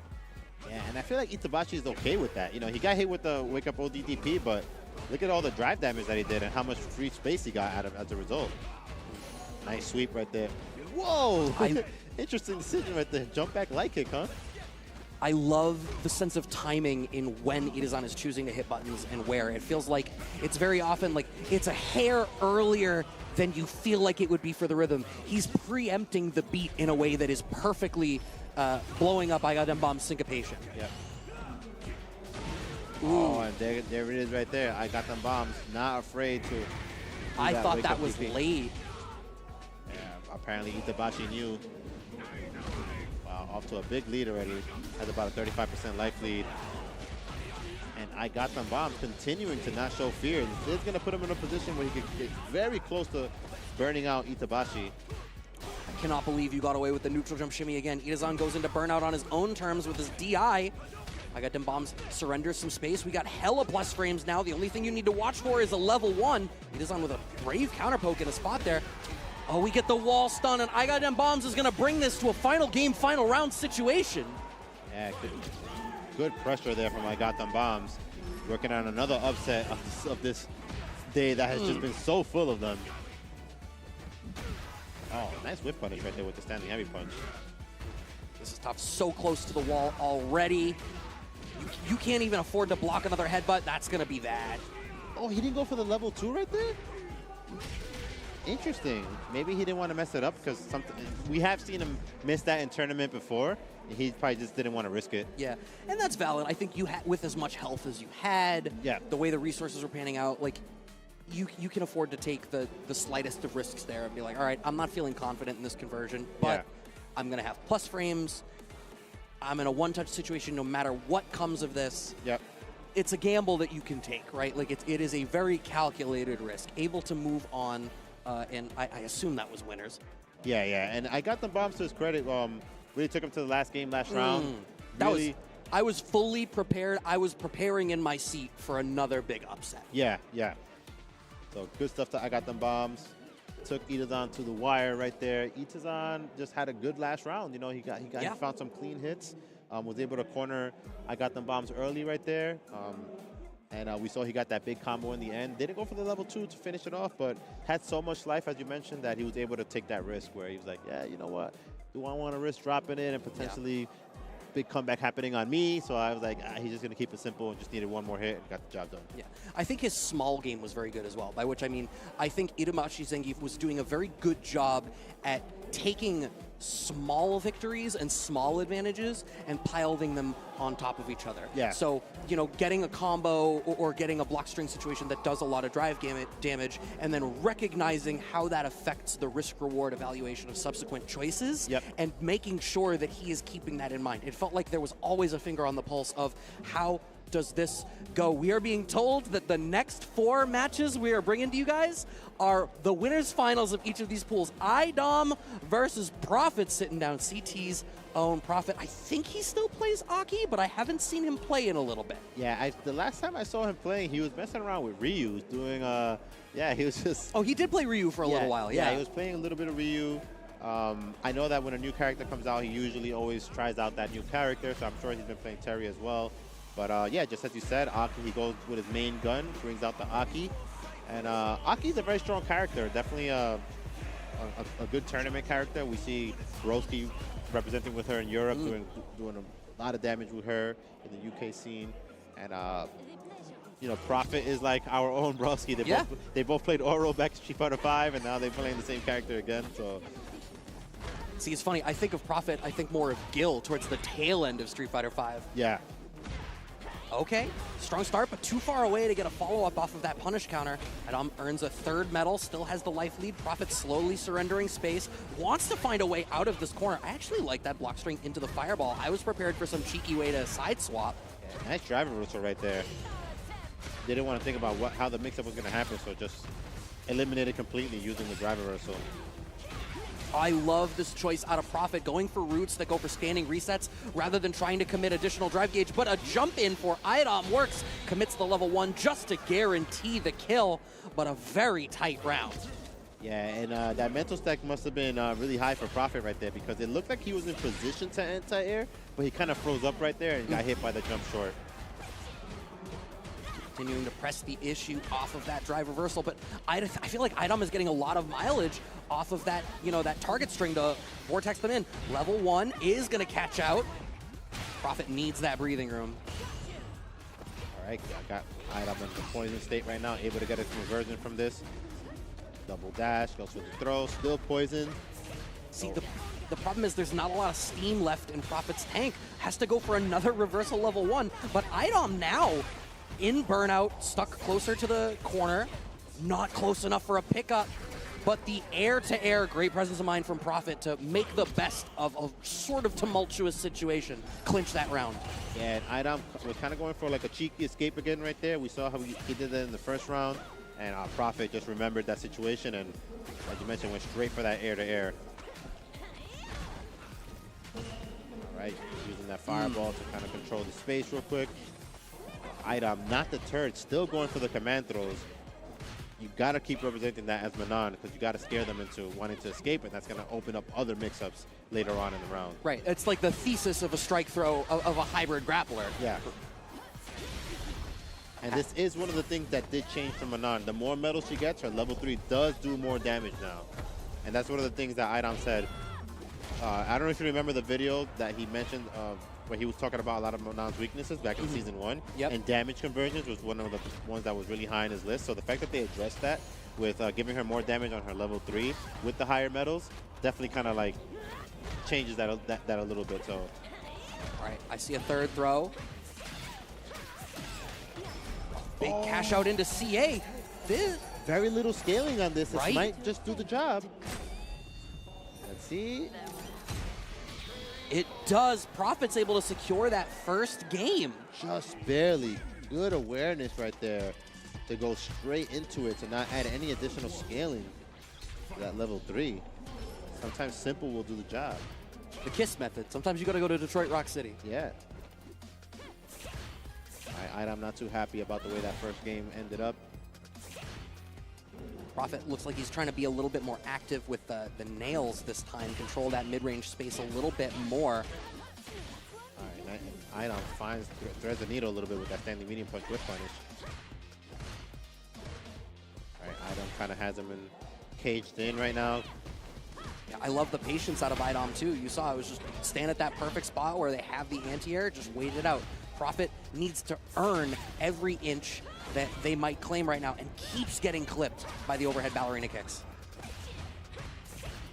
Speaker 7: Yeah, and I feel like Itabashi is okay with that. You know, he got hit with the wake up ODDP, but look at all the drive damage that he did and how much free space he got out of as a result. Nice sweep right there. Whoa! Interesting decision right there. Jump back light kick, huh?
Speaker 2: I love the sense of timing in when Idizan is choosing to hit buttons and where. It feels like it's very often like it's a hair earlier than you feel like it would be for the rhythm. He's preempting the beat in a way that is perfectly blowing up I Got Dem Bomb's syncopation.
Speaker 7: Yep. Oh, and there it is right there. I Got Them Bombs. Not afraid to.
Speaker 2: I thought that was late.
Speaker 7: Yeah, apparently Itabashi knew. Wow, off to a big lead already. Has about a 35% life lead. And I Got Them Bombs continuing to not show fear. This is going to put him in a position where he could get very close to burning out Itabashi.
Speaker 2: I cannot believe you got away with the neutral jump shimmy again. Idizan goes into burnout on his own terms with his DI. I Got Dem Bombs surrenders some space. We got hella plus frames now. The only thing you need to watch for is a level 1. Idizan with a brave counter poke in a spot there. Oh, we get the wall stun, and I Got Dem Bombs is going to bring this to a final game, final round situation.
Speaker 7: Yeah, good pressure there from I Got Them Bombs. Working on another upset of this day that has just been so full of them. Oh, nice whip punish right there with the standing heavy punch.
Speaker 2: This is tough. So close to the wall already. You can't even afford to block another headbutt. That's going to be bad.
Speaker 7: Oh, he didn't go for the level 2 right there? Interesting. Maybe he didn't want to mess it up because we have seen him miss that in tournament before. And he probably just didn't want to risk it.
Speaker 2: Yeah, and that's valid. I think you with as much health as you had, the way the resources were panning out, like you can afford to take the slightest of risks there and be like, all right, I'm not feeling confident in this conversion, but I'm going to have plus frames. I'm in a one-touch situation no matter what comes of this.
Speaker 7: Yep.
Speaker 2: It's a gamble that you can take, right? Like, it is a very calculated risk, able to move on, and I assume that was winners.
Speaker 7: Yeah, and I got the bombs to his credit. Really took him to the last round.
Speaker 2: I was fully prepared. I was preparing in my seat for another big upset.
Speaker 7: Yeah. So good stuff. I got them bombs. Took Itazan to the wire right there. Itazan just had a good last round. You know, he found some clean hits. Was able to corner. I got them bombs early right there. And we saw he got that big combo in the end. Didn't go for the level 2 to finish it off, but had so much life, as you mentioned, that he was able to take that risk where he was like, yeah, you know what? Do I want to risk dropping it and potentially big comeback happening on me? So I was like, he's just going to keep it simple and just needed one more hit and got the job done.
Speaker 2: Yeah, I think his small game was very good as well, by which I mean, I think Itamashi Zangief was doing a very good job at taking small victories and small advantages and piling them on top of each other.
Speaker 7: Yeah.
Speaker 2: So, you know, getting a combo or getting a block string situation that does a lot of drive damage and then recognizing how that affects the risk-reward evaluation of subsequent choices and making sure that he is keeping that in mind. It felt like there was always a finger on the pulse of how does this go. We are being told that the next 4 matches we are bringing to you guys are the winners finals of each of these pools. Idom versus Prophet sitting down. CT's own Prophet. I think he still plays Aki, but I haven't seen him play in a little bit.
Speaker 7: Yeah, the last time I saw him playing, he was messing around with Ryu, doing he was just...
Speaker 2: Oh, he did play Ryu for a little while,
Speaker 7: Yeah, he was playing a little bit of Ryu. I know that when a new character comes out, he usually always tries out that new character, so I'm sure he's been playing Terry as well. But yeah, just as you said, Aki, he goes with his main gun, brings out the Aki. And Aki's a very strong character, definitely a good tournament character. We see Broski representing with her in Europe, doing a lot of damage with her in the UK scene. And you know, Prophet is like our own Broski. They both played Oro back in Street Fighter 5, and now they're playing the same character again. So.
Speaker 2: See, it's funny. I think of Prophet, I think more of Gil towards the tail end of Street Fighter 5.
Speaker 7: Yeah.
Speaker 2: Okay, strong start, but too far away to get a follow-up off of that punish counter. Idom earns a 3rd medal, still has the life lead. Prophet slowly surrendering space, wants to find a way out of this corner. I actually like that block string into the fireball. I was prepared for some cheeky way to side swap.
Speaker 7: Yeah, nice driver reversal right there. Didn't want to think about how the mix-up was going to happen, so just eliminated completely using the driver reversal.
Speaker 2: I love this choice out of Prophet, going for roots that go for standing resets rather than trying to commit additional drive gauge. But a jump in for Idom works, commits the level 1 just to guarantee the kill, but a very tight round.
Speaker 7: Yeah, and that mental stack must have been really high for Prophet right there, because it looked like he was in position to anti-air, but he kind of froze up right there and got hit by the jump short.
Speaker 2: Continuing to press the issue off of that drive reversal, but I feel like Idom is getting a lot of mileage off of that, you know, that target string to vortex them in. Level 1 is going to catch out. Prophet needs that breathing room.
Speaker 7: All right, I got Idom in the poison state right now, able to get a conversion from this. Double dash, goes for the throw, still poisoned.
Speaker 2: See, the problem is there's not a lot of steam left in Prophet's tank. Has to go for another reversal level 1, but Idom now in burnout, stuck closer to the corner, not close enough for a pickup, but the air-to-air, great presence of mind from Prophet to make the best of a sort of tumultuous situation, clinch that round.
Speaker 7: Yeah, and Idom was kind of going for like a cheeky escape again right there. We saw how he did that in the first round, and Prophet just remembered that situation, and as you mentioned, went straight for that air-to-air. All right, using that fireball to kind of control the space real quick. Idom, not the turret, still going for the command throws. You got to keep representing that as Manon, because you got to scare them into wanting to escape, and that's going to open up other mix-ups later on in the round.
Speaker 2: Right, it's like the thesis of a strike throw of a hybrid grappler.
Speaker 7: Yeah. And this is one of the things that did change for Manon. The more medals she gets, her level 3 does do more damage now. And that's one of the things that Idom said. I don't know if you remember the video that he mentioned where he was talking about a lot of Manon's weaknesses back in Season 1.
Speaker 2: Yep.
Speaker 7: And damage conversions was one of the ones that was really high on his list. So the fact that they addressed that with giving her more damage on her level 3 with the higher medals definitely kind of like changes that a little bit. So,
Speaker 2: all right, I see a 3rd throw. Big cash out into CA.
Speaker 7: Very little scaling on this.
Speaker 2: Right?
Speaker 7: It might just do the job. Let's see.
Speaker 2: It does. Prophet's able to secure that first game.
Speaker 7: Just barely. Good awareness right there to go straight into it, to not add any additional scaling to that level 3. Sometimes simple will do the job.
Speaker 2: The KISS method. Sometimes you got to go to Detroit Rock City.
Speaker 7: Yeah. I'm not too happy about the way that first game ended up.
Speaker 2: Prophet looks like he's trying to be a little bit more active with the nails this time, control that mid-range space a little bit more.
Speaker 7: All right, Idom threads the needle a little bit with that standing medium punch whip punish. All right, Idom kind of has him caged in right now.
Speaker 2: Yeah, I love the patience out of Idom too. You saw it was just stand at that perfect spot where they have the anti-air, just wait it out. Prophet needs to earn every inch that they might claim right now and keeps getting clipped by the overhead ballerina kicks.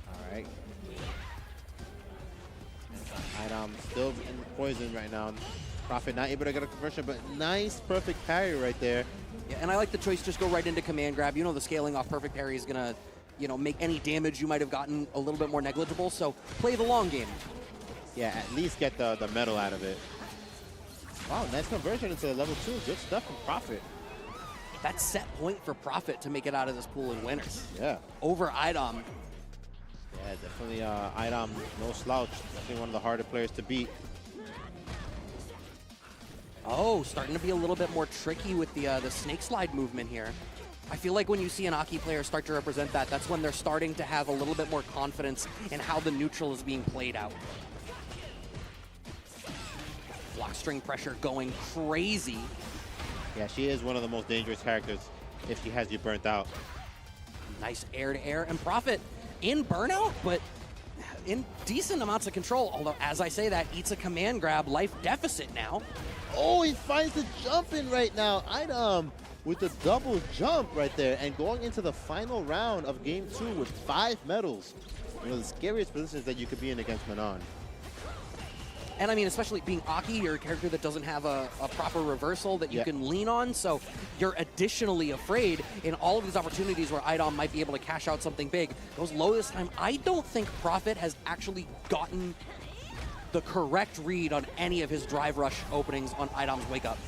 Speaker 7: All right. Idom still in poison right now. Prophet not able to get a conversion, but nice perfect parry right there.
Speaker 2: Yeah, and I like the choice, just go right into command grab. You know the scaling off perfect parry is gonna, make any damage you might have gotten a little bit more negligible, so play the long game.
Speaker 7: Yeah, at least get the metal out of it. Wow, nice conversion into level 2. Good stuff from Prophet.
Speaker 2: That's set point for Prophet to make it out of this pool in winners.
Speaker 7: Yeah.
Speaker 2: Over Idom.
Speaker 7: Yeah, definitely Idom, no slouch. Definitely one of the harder players to beat.
Speaker 2: Oh, starting to be a little bit more tricky with the snake slide movement here. I feel like when you see an Aki player start to represent that, that's when they're starting to have a little bit more confidence in how the neutral is being played out. Block string pressure going crazy.
Speaker 7: Yeah, she is one of the most dangerous characters if she has you burnt out.
Speaker 2: Nice air-to-air, and Prophet in burnout, but in decent amounts of control. Although, as I say that, eats a command grab, life deficit now.
Speaker 7: Oh, he finds the jump in right now. Idom with the double jump right there, and going into the final round of game 2 with 5 medals. One of the scariest positions that you could be in against Manon.
Speaker 2: And I mean, especially being Aki, you're a character that doesn't have a proper reversal that you can lean on, so you're additionally afraid in all of these opportunities where Idom might be able to cash out something big. Goes low this time. I don't think Prophet has actually gotten the correct read on any of his drive rush openings on Idom's wake up.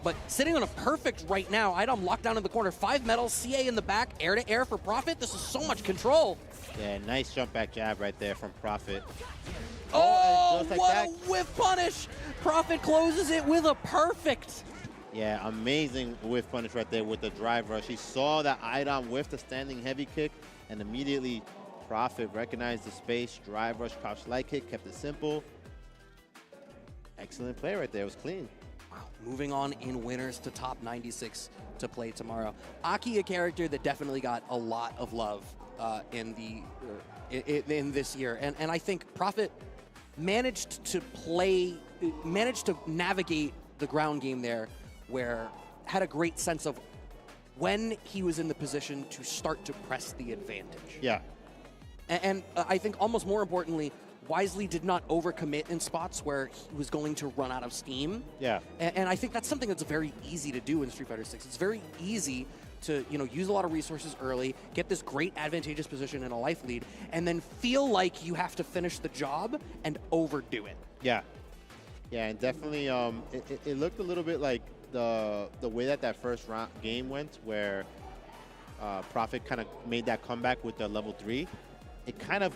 Speaker 2: But sitting on a perfect right now, Idom locked down in the corner, 5 medals, CA in the back, air to air for Prophet. This is so much control.
Speaker 7: Yeah, nice jump back jab right there from Prophet.
Speaker 2: Oh,
Speaker 7: like
Speaker 2: what
Speaker 7: that.
Speaker 2: a whiff punish! Prophet closes it with a perfect.
Speaker 7: Yeah, amazing whiff punish right there with the drive rush. He saw that Idom whiff the standing heavy kick, and immediately Prophet recognized the space, drive rush, crouch light kick, kept it simple. Excellent play right there, it was clean.
Speaker 2: Wow, moving on in winners to top 96 to play tomorrow. Aki, a character that definitely got a lot of love in this year, and I think Prophet managed to navigate the ground game there, where had a great sense of when he was in the position to start to press the advantage.
Speaker 7: Yeah.
Speaker 2: And I think almost more importantly, wisely did not overcommit in spots where he was going to run out of steam.
Speaker 7: Yeah.
Speaker 2: And I think that's something that's very easy to do in Street Fighter 6. It's very easy to use a lot of resources early, get this great advantageous position in a life lead, and then feel like you have to finish the job and overdo it.
Speaker 7: Yeah. Yeah, and definitely it looked a little bit like the way that first game went, where Prophet kind of made that comeback with the level 3. It kind of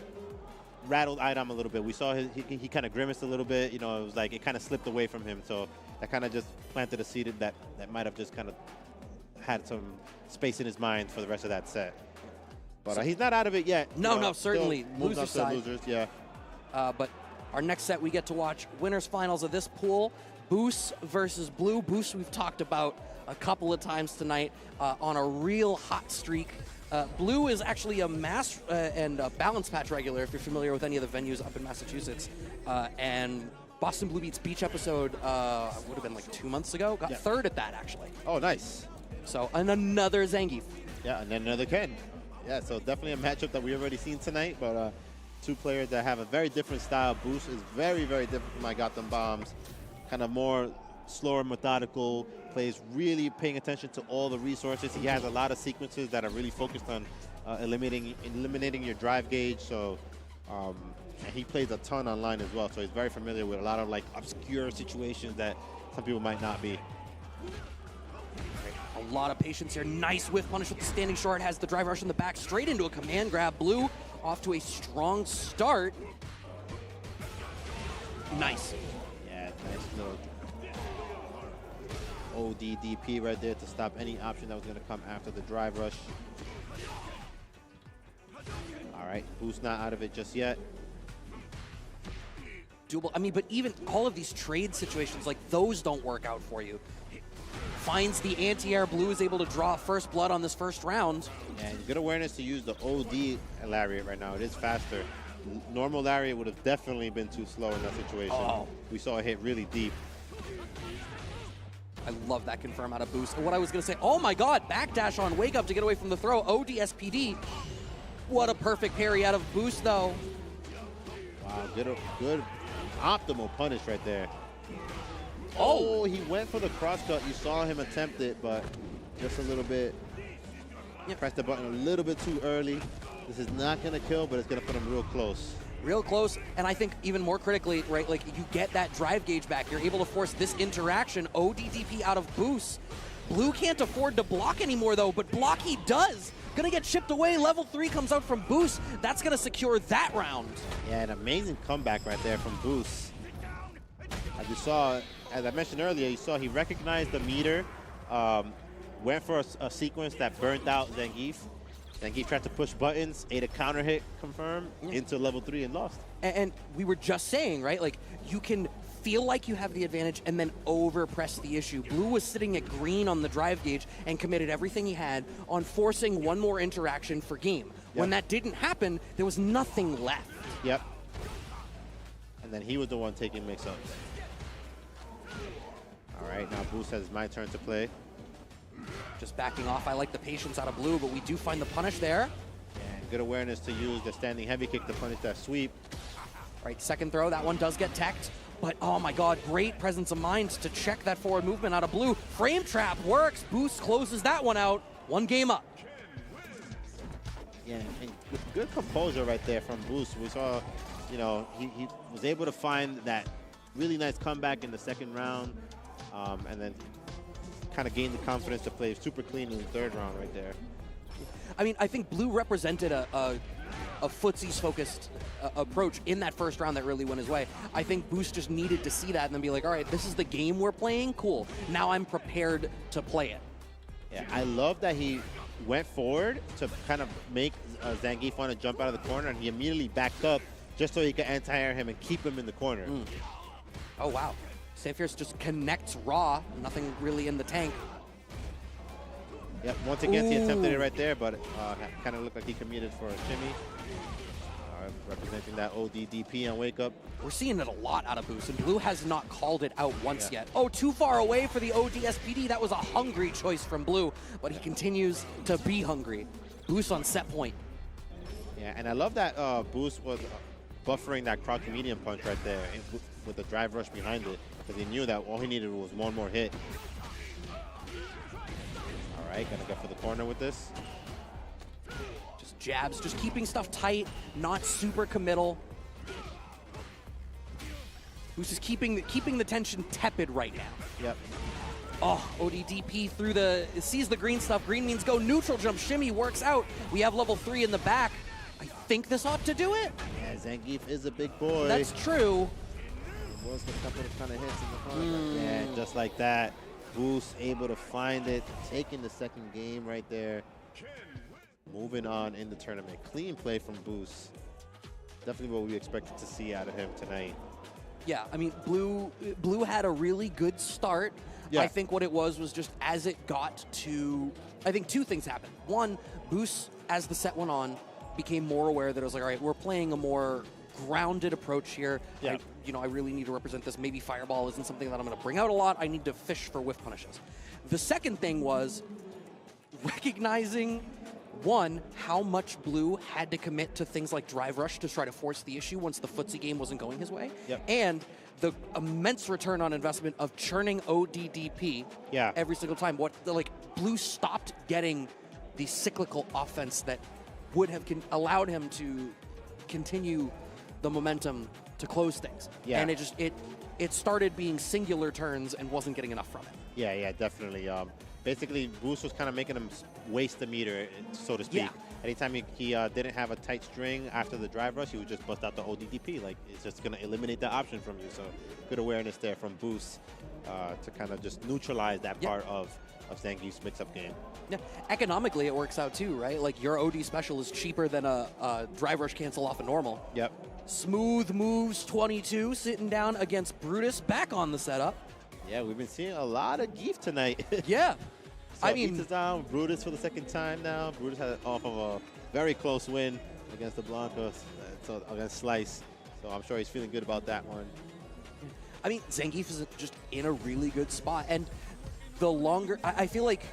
Speaker 7: rattled Idom a little bit. We saw he kind of grimaced a little bit. It was like it kind of slipped away from him. So that kind of just planted a seed that might have just kind of had some space in his mind for the rest of that set. But he's not out of it yet.
Speaker 2: No, certainly.
Speaker 7: Losers side. Losers, yeah.
Speaker 2: But our next set, we get to watch winners finals of this pool. Boose versus Blue. Boose we've talked about a couple of times tonight on a real hot streak. Blue is actually a mass and a balance patch regular, if you're familiar with any of the venues up in Massachusetts. And Boston Blue Beats Beach episode would have been like 2 months ago. Got third at that, actually.
Speaker 7: Oh, nice.
Speaker 2: So, and another Zangief.
Speaker 7: Yeah, and then another Ken. Yeah, so definitely a matchup that we've already seen tonight, but two players that have a very different style. Boose is very, very different from I Got Them Bombs. Kind of more slower, methodical, plays really paying attention to all the resources. He has a lot of sequences that are really focused on eliminating your drive gauge. So And he plays a ton online as well, so he's very familiar with a lot of like obscure situations that some people might not be.
Speaker 2: A lot of patience here. Nice whiff punish with the standing short. Has the drive rush in the back straight into a command grab. Blue off to a strong start. Nice.
Speaker 7: Yeah, nice little ODDP right there to stop any option that was going to come after the drive rush. All right, Boose not out of it just yet.
Speaker 2: Doable. I mean, but even all of these trade situations, like those don't work out for you. Finds the anti-air. Blue is able to draw first blood on this first round.
Speaker 7: Yeah, good awareness to use the OD lariat right now. It is faster. Normal lariat would have definitely been too slow in that situation.
Speaker 2: Oh.
Speaker 7: We saw it hit really deep.
Speaker 2: I love that confirm out of Boose. And what I was going to say, oh my god, backdash on Wake Up to get away from the throw. OD SPD. What a perfect parry out of Boose, though.
Speaker 7: Wow, good optimal punish right there.
Speaker 2: Oh,
Speaker 7: he went for the crosscut. You saw him attempt it, but just a little bit. Pressed the button a little bit too early. This is not going to kill, but it's going to put him real close.
Speaker 2: Real close, and I think even more critically, right, like you get that drive gauge back. You're able to force this interaction. ODDP out of Boose. Blue can't afford to block anymore, though, but block he does. Gonna get chipped away. Level 3 comes out from Boose. That's gonna secure that round.
Speaker 7: Yeah, an amazing comeback right there from Boose. As you saw, as I mentioned earlier, you saw he recognized the meter, went for a sequence that burnt out Zangief. Zangief tried to push buttons, ate a counter hit, confirm, into level 3 and lost.
Speaker 2: And we were just saying, right, like you can feel like you have the advantage and then overpress the issue. Blue was sitting at green on the drive gauge and committed everything he had on forcing one more interaction for game. Yep. When that didn't happen, there was nothing left.
Speaker 7: Yep. And then he was the one taking mix-ups. All right, now Boose has my turn to play.
Speaker 2: Just backing off. I like the patience out of Blue, but we do find the punish there.
Speaker 7: And good awareness to use the standing heavy kick to punish that sweep.
Speaker 2: Right, second throw. That one does get teched. But, oh my god, great presence of mind to check that forward movement out of Blue. Frame trap works. Boose closes that one out. One game up.
Speaker 7: Yeah, and good composure right there from Boose. We saw, you know, he was able to find that really nice comeback in the second round, and then kind of gained the confidence to play super clean in the third round right there.
Speaker 2: I mean, I think Blue represented a footsies-focused approach in that first round that really went his way. I think Boose just needed to see that and then be like, all right, this is the game we're playing? Cool. Now I'm prepared to play it.
Speaker 7: Yeah, I love that he went forward to kind of make Zangief want to jump out of the corner, and he immediately backed up just so he could anti-air him and keep him in the corner.
Speaker 2: Oh, wow. Saintfierce just connects raw. Nothing really in the tank.
Speaker 7: Yep, once again, he attempted it right there, but kind of looked like he committed for a shimmy. Representing that ODDP on Wake Up.
Speaker 2: We're seeing it a lot out of Boose, and Blue has not called it out once yet. Oh, too far away for the ODSPD. That was a hungry choice from Blue, but he continues to be hungry. Boose on set point.
Speaker 7: Yeah, and I love that Boose was buffering that crouch medium punch right there with the drive rush behind it, because he knew that all he needed was one more hit. All right, gonna go for the corner with this.
Speaker 2: Just jabs, just keeping stuff tight, not super committal. Boose is keeping the tension tepid right now.
Speaker 7: Yep.
Speaker 2: Oh, ODDP through the, sees the green stuff. Green means go. Neutral jump shimmy works out. We have level 3 in the back. I think this ought to do it.
Speaker 7: Yeah, Zangief is a big boy.
Speaker 2: That's true.
Speaker 7: There was a couple of kind of hits in the front. Yeah, just like that. Boose able to find it, taking the second game right there. Moving on in the tournament. Clean play from Boose. Definitely what we expected to see out of him tonight.
Speaker 2: Yeah, I mean, Blue had a really good start. Yeah. I think what it was just as it got to, I think two things happened. One, Boose, as the set went on, became more aware that it was like, all right, we're playing a more grounded approach here.
Speaker 7: Yeah.
Speaker 2: I really need to represent this. Maybe Fireball isn't something that I'm going to bring out a lot. I need to fish for whiff punishes. The second thing was recognizing, one, how much Blue had to commit to things like Drive Rush to try to force the issue once the footsie game wasn't going his way.
Speaker 7: Yep.
Speaker 2: And the immense return on investment of churning ODDP every single time. Blue stopped getting the cyclical offense that would have allowed him to continue the momentum to close things.
Speaker 7: Yeah.
Speaker 2: And it started being singular turns and wasn't getting enough from it.
Speaker 7: Yeah, definitely. Basically, Boose was kind of making him waste the meter, so to speak.
Speaker 2: Yeah.
Speaker 7: Anytime he didn't have a tight string after the drive rush, he would just bust out the ODDP. Like, it's just going to eliminate the option from you. So good awareness there from Boose to kind of just neutralize that part of Zangief's mix-up game.
Speaker 2: Yeah, economically it works out too, right? Like your OD special is cheaper than a drive rush cancel off a normal.
Speaker 7: Yep.
Speaker 2: Smooth moves 22, sitting down against Brutus, back on the setup.
Speaker 7: Yeah, we've been seeing a lot of Gief tonight.
Speaker 2: Yeah.
Speaker 7: So I mean, is down. Brutus for the second time now. Brutus had off of a very close win against the Blancos, against Slice. So I'm sure he's feeling good about that one.
Speaker 2: I mean, Zangief is just in a really good spot. And the longer, I feel like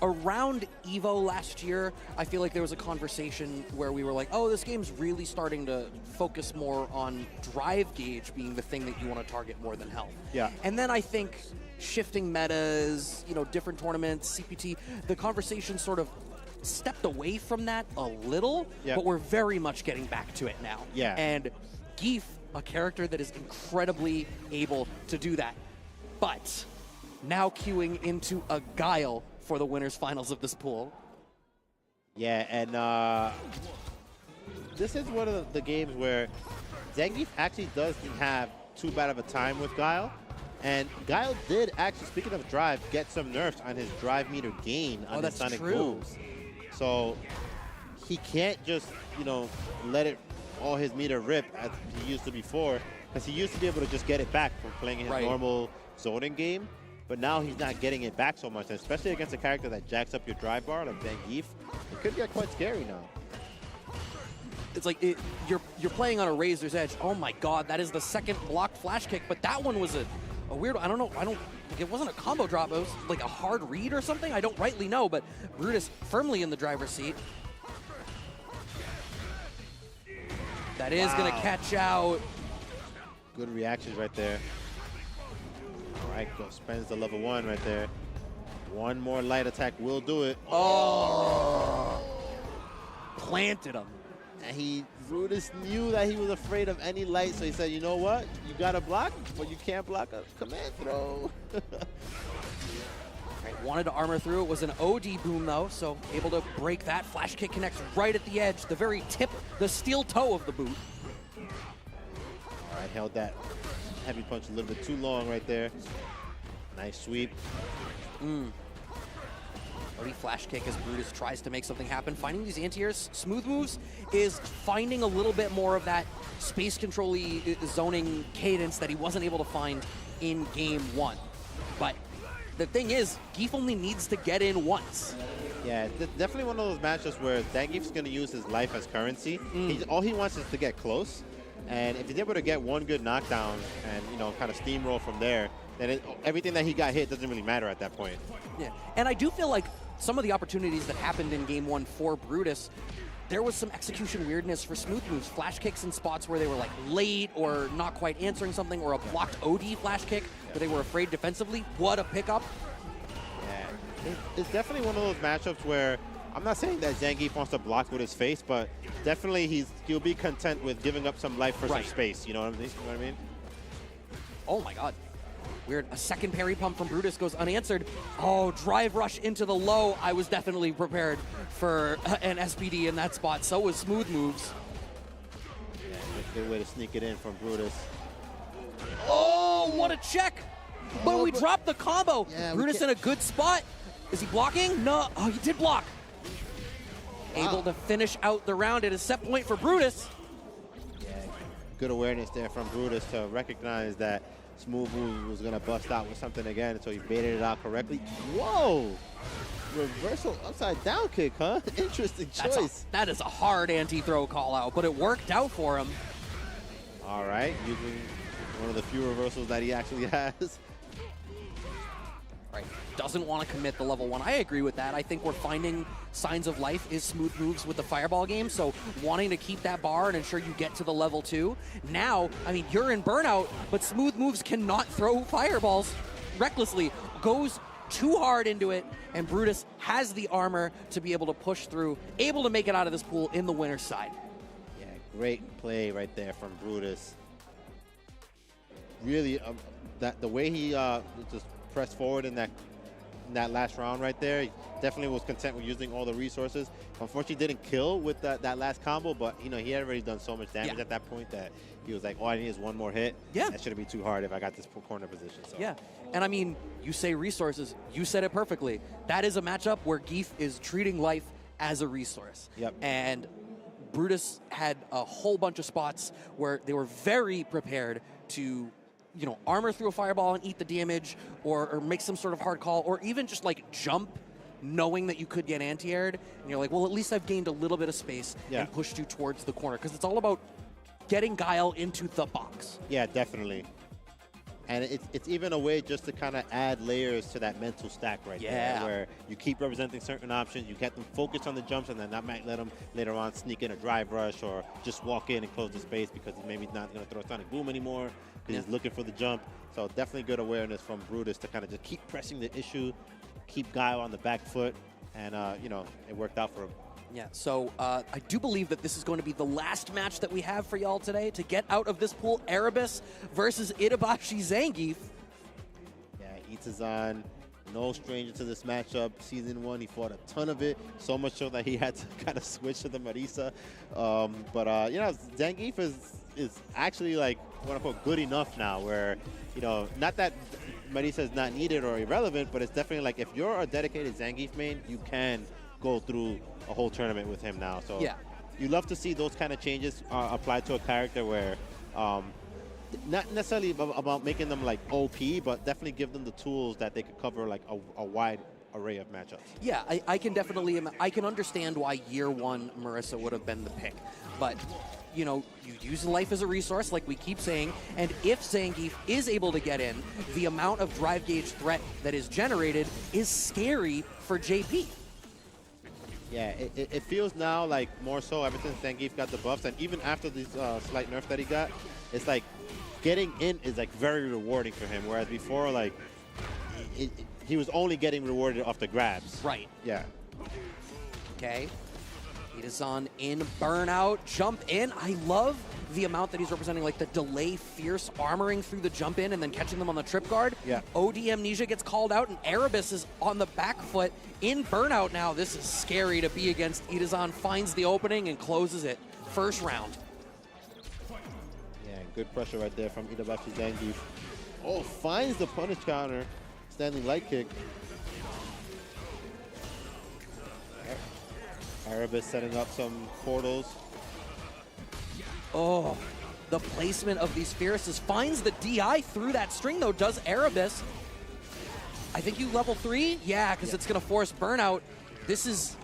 Speaker 2: around EVO last year, I feel like there was a conversation where we were like, oh, this game's really starting to focus more on drive gauge being the thing that you want to target more than health.
Speaker 7: Yeah.
Speaker 2: And then I think shifting metas, different tournaments, CPT, the conversation sort of stepped away from that a little, but we're very much getting back to it now.
Speaker 7: Yeah.
Speaker 2: And Gief, a character that is incredibly able to do that, but now queuing into a Guile for the winners finals of this pool.
Speaker 7: Yeah, and this is one of the games where Zangief actually doesn't have too bad of a time with Guile. And Guile did actually, speaking of drive, get some nerfs on his drive meter gain on his Sonic Booms. So he can't just, let all his meter rip as he used to before, because he used to be able to just get it back from playing his normal zoning game. But now he's not getting it back so much, and especially against a character that jacks up your drive bar like Zangief. It could get quite scary now.
Speaker 2: It's like you're playing on a razor's edge. Oh my God, that is the second blocked flash kick, but that one was a weird. I don't know. It wasn't a combo drop. It was like a hard read or something. I don't rightly know, but Brutus firmly in the driver's seat. That is going to catch out.
Speaker 7: Good reactions right there. All right, spends the level 1 right there. One more light attack will do it.
Speaker 2: Oh! Planted him.
Speaker 7: And Brutus knew that he was afraid of any light, so he said, you know what? You got to block, but you can't block a command throw.
Speaker 2: Right, wanted to armor through. It was an OD boom, though, so able to break that. Flash kick connects right at the edge, the very tip, the steel toe of the boot.
Speaker 7: All right, held that heavy punch a little bit too long right there. Nice sweep.
Speaker 2: OD flash kick as Brutus tries to make something happen. Finding these anti-airs, smooth moves, is finding a little bit more of that space control-y zoning cadence that he wasn't able to find in game 1. But the thing is, Gief only needs to get in once.
Speaker 7: Yeah, definitely one of those matchups where Zangief's going to use his life as currency. All he wants is to get close. And if he's able to get one good knockdown and, kind of steamroll from there, then everything that he got hit doesn't really matter at that point.
Speaker 2: Yeah, and I do feel like some of the opportunities that happened in game 1 for Brutus, there was some execution weirdness for smooth moves. Flash kicks in spots where they were like late or not quite answering something, or a blocked OD flash kick where they were afraid defensively. What a pickup.
Speaker 7: Yeah, it's definitely one of those matchups where I'm not saying that Zangief wants to block with his face, but definitely he'll be content with giving up some life for some space. You know what I mean?
Speaker 2: Oh my God. Weird. A second parry pump from Brutus goes unanswered. Oh, drive rush into the low. I was definitely prepared for an SPD in that spot. So was smooth moves.
Speaker 7: Yeah, good way to sneak it in from Brutus.
Speaker 2: Oh, what a check. But we dropped the combo.
Speaker 7: Yeah,
Speaker 2: Brutus in a good spot. Is he blocking? No. Oh, he did block. Able to finish out the round at a set point for Brutus.
Speaker 7: Yeah, good awareness there from Brutus to recognize that smooth move was going to bust out with something again, so he baited it out correctly. Whoa! Reversal upside down kick, huh? Interesting choice.
Speaker 2: That is a hard anti-throw call out, but it worked out for him.
Speaker 7: All right, using one of the few reversals that he actually has.
Speaker 2: Right, doesn't want to commit the level 1. I agree with that. I think we're finding signs of life is smooth moves with the fireball game, so wanting to keep that bar and ensure you get to the level 2. Now, I mean, you're in burnout, but smooth moves cannot throw fireballs recklessly. Goes too hard into it, and Brutus has the armor to be able to push through, able to make it out of this pool in the winner's side.
Speaker 7: Yeah, Great play right there from Brutus. Really, the way he just pressed forward in that last round right there, he definitely was content with using all the resources. Unfortunately, didn't kill with that last combo, but you know he had already done so much damage at that point that he was like, all I need is one more hit.
Speaker 2: Yeah.
Speaker 7: That shouldn't be too hard if I got this corner position. So.
Speaker 2: Yeah, and I mean, you say resources, you said it perfectly. That is a matchup where Geef is treating life as a resource.
Speaker 7: Yep.
Speaker 2: And Brutus had a whole bunch of spots where they were very prepared to, you know, armor through a fireball and eat the damage, or make some sort of hard call, or even just like jump knowing that you could get anti-aired. And you're like, well, at least I've gained a little bit of space and pushed you towards the corner. Because it's all about getting Guile into the box.
Speaker 7: Yeah, definitely. And it's even a way just to kind of add layers to that mental stack right there, where you keep representing certain options, you get them focused on the jumps, and then that might let them later on sneak in a drive rush or just walk in and close the space because he's maybe not going to throw Sonic Boom anymore because he's looking for the jump. So definitely good awareness from Brutus to kind of just keep pressing the issue, keep Guile on the back foot, and, you know, it worked out for him.
Speaker 2: Yeah, so I do believe that this is going to be the last match that we have for y'all today to get out of this pool. Erebus versus Itabashi Zangief.
Speaker 7: Yeah, Itazan, no stranger to this matchup. Season 1, he fought a ton of it, so much so that he had to kind of switch to the Marisa. You know, Zangief is actually, like, quote-unquote, good enough now where, you know, not that Marisa is not needed or irrelevant, but it's definitely like if you're a dedicated Zangief main, you can go through a whole tournament with him now. So you love to see those kind of changes applied to a character where not necessarily about making them like OP, but definitely give them the tools that they could cover like a wide array of matchups.
Speaker 2: Yeah, I can definitely, I can understand why year 1 Marisa would have been the pick. But, you know, you use life as a resource, like we keep saying, and if Zangief is able to get in, the amount of drive gauge threat that is generated is scary for JP.
Speaker 7: Yeah, it feels now like more so ever since Zangief got the buffs, and even after this slight nerf that he got, it's like getting in is like very rewarding for him, whereas before, like, he was only getting rewarded off the grabs.
Speaker 2: Right.
Speaker 7: Yeah.
Speaker 2: Okay. Itazan in burnout, jump in. I love the amount that he's representing, like the delay fierce armoring through the jump in and then catching them on the trip guard.
Speaker 7: Yeah.
Speaker 2: OD Amnesia gets called out and Erebus is on the back foot in burnout now. This is scary to be against. Itazan finds the opening and closes it. First round.
Speaker 7: Yeah, good pressure right there from Itabashi Zangief. Oh, finds the punish counter. Standing light kick. Erebus setting up some portals.
Speaker 2: Oh, the placement of these Fierces finds the DI through that string, though, does Erebus. I think you level 3? Yeah, because it's going to force burnout. This is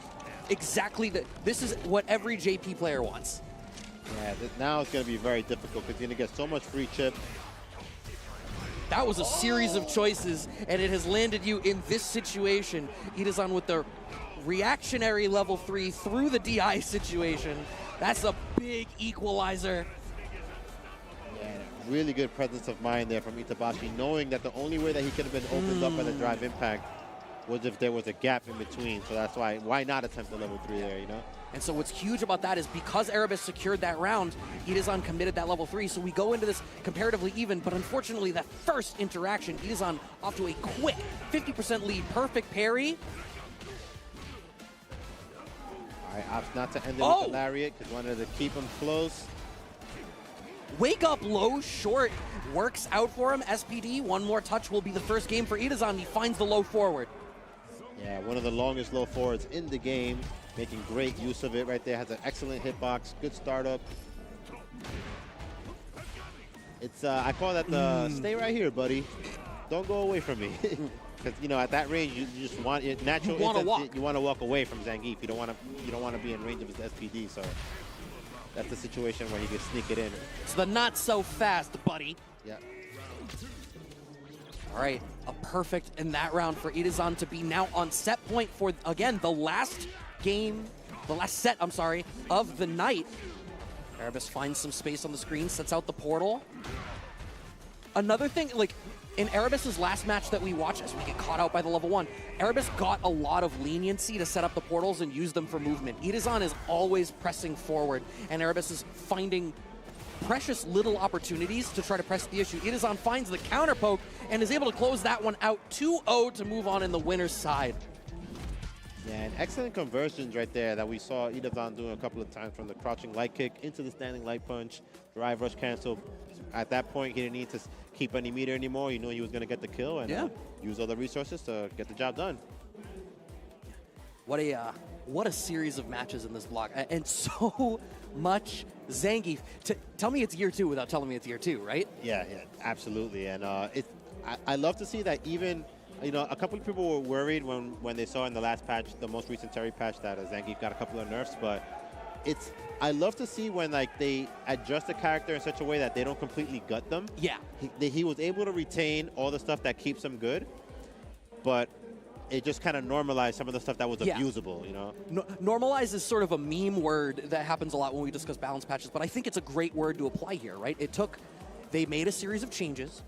Speaker 2: exactly this is what every JP player wants.
Speaker 7: Yeah, now it's going to be very difficult because you're going to get so much free chip.
Speaker 2: That was a series of choices, and it has landed you in this situation. Itazan with the reactionary level 3 through the DI situation. That's a big equalizer.
Speaker 7: Yeah, really good presence of mind there from Itabashi, knowing that the only way that he could have been opened up by the drive impact was if there was a gap in between. So that's why not attempt the level 3 there, you know?
Speaker 2: And so what's huge about that is because Erebus secured that round, Itazan committed that level 3. So we go into this comparatively even, but unfortunately that first interaction, Itazan off to a quick 50% lead, perfect parry.
Speaker 7: Opts not to end it with the lariat because wanted to keep him close.
Speaker 2: Wake up low, short, works out for him. SPD, one more touch will be the first game for Itazan. He finds the low forward.
Speaker 7: Yeah, one of the longest low forwards in the game, making great use of it right there. Has an excellent hitbox, good startup. It's I call that the stay right here, buddy. Don't go away from me. Because you know, at that range, you just want it natural.
Speaker 2: You want to walk.
Speaker 7: You want to walk away from Zangief. You don't want to be in range of his SPD. So that's the situation where he can sneak it in.
Speaker 2: It's the not so fast, buddy.
Speaker 7: Yeah.
Speaker 2: All right, a perfect in that round for Itazan to be now on set point for again the last set. I'm sorry, of the night. Erebus finds some space on the screen, sets out the portal. Another thing, like, in Erebus's last match that we watched, as we get caught out by the level 1, Erebus got a lot of leniency to set up the portals and use them for movement. Idom is always pressing forward, and Erebus is finding precious little opportunities to try to press the issue. Idom finds the counter poke and is able to close that one out 2-0 to move on in the winner's side.
Speaker 7: Yeah, and excellent conversions right there that we saw Idom doing a couple of times, from the crouching light kick into the standing light punch, drive rush cancel. At that point, he didn't need to keep any meter anymore. You knew he was going to get the kill and use other resources to get the job done.
Speaker 2: What a series of matches in this block, and so much Zangief. Tell me it's year 2 without telling me it's year 2, right?
Speaker 7: Yeah, absolutely. And I love to see that. Even, you know, a couple of people were worried when they saw in the last patch, the most recent Terry patch, that Zangief got a couple of nerfs, but I love to see when like they adjust the character in such a way that they don't completely gut them.
Speaker 2: Yeah.
Speaker 7: He was able to retain all the stuff that keeps him good, but it just kind of normalized some of the stuff that was abusable, you know?
Speaker 2: Normalize is sort of a meme word that happens a lot when we discuss balance patches, but I think it's a great word to apply here, right? They made a series of changes.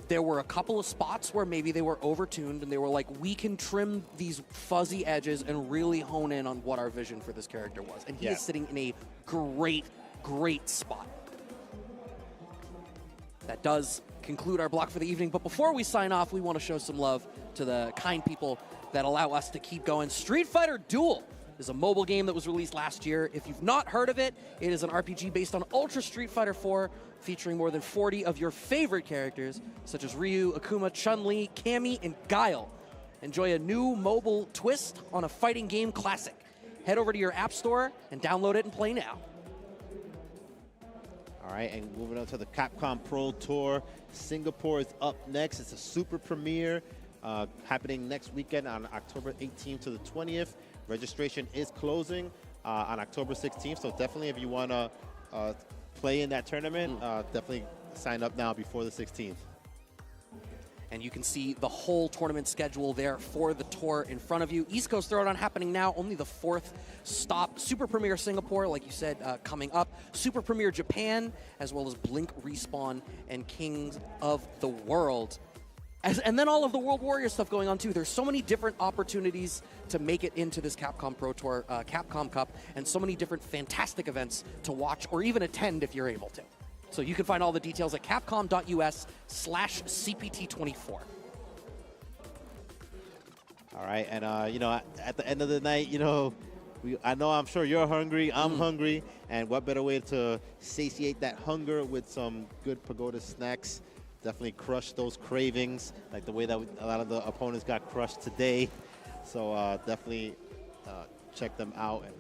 Speaker 2: There were a couple of spots where maybe they were overtuned, and they were like, we can trim these fuzzy edges and really hone in on what our vision for this character was. And he is sitting in a great, great spot. That does conclude our block for the evening, but before we sign off, we want to show some love to the kind people that allow us to keep going. Street Fighter Duel is a mobile game that was released last year. If you've not heard of it, it is an RPG based on Ultra Street Fighter 4, featuring more than 40 of your favorite characters, such as Ryu, Akuma, Chun-Li, Cammy, and Guile. Enjoy a new mobile twist on a fighting game classic. Head over to your app store and download it and play now.
Speaker 7: All right, and moving on to the Capcom Pro Tour. Singapore is up next. It's a super premiere happening next weekend on October 18th to the 20th. Registration is closing on October 16th, so definitely if you want to play in that tournament, definitely sign up now before the 16th.
Speaker 2: And you can see the whole tournament schedule there for the tour in front of you. East Coast Throwdown happening now, only the 4th stop. Super Premiere Singapore, like you said, coming up. Super Premiere Japan, as well as Blink Respawn and Kings of the World. And then all of the World Warrior stuff going on too. There's so many different opportunities to make it into this Capcom Pro Tour, Capcom Cup, and so many different fantastic events to watch or even attend if you're able to. So you can find all the details at capcom.us/CPT24.
Speaker 7: All right, and you know, at the end of the night, you know, I'm sure you're hungry, I'm hungry, and what better way to satiate that hunger with some good Pagoda snacks? Definitely crush those cravings, like the way that a lot of the opponents got crushed today. So definitely check them out and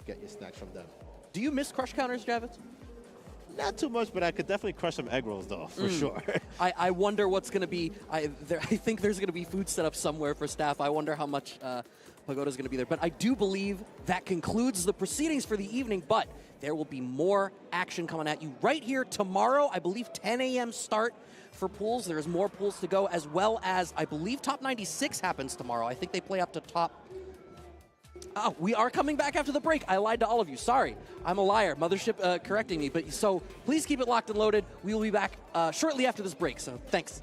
Speaker 7: get your snacks from them.
Speaker 2: Do you miss crush counters, Javits?
Speaker 7: Not too much, but I could definitely crush some egg rolls, though, for sure.
Speaker 2: I wonder what's going to be. I think there's going to be food set up somewhere for staff. I wonder how much Pagoda's going to be there. But I do believe that concludes the proceedings for the evening, but there will be more action coming at you right here tomorrow. I believe 10 a.m. start for pools. There's more pools to go, as well as, I believe, Top 96 happens tomorrow. I think they play up to top... Oh, we are coming back after the break. I lied to all of you. Sorry. I'm a liar. Mothership correcting me. But so please keep it locked and loaded. We will be back shortly after this break. So thanks.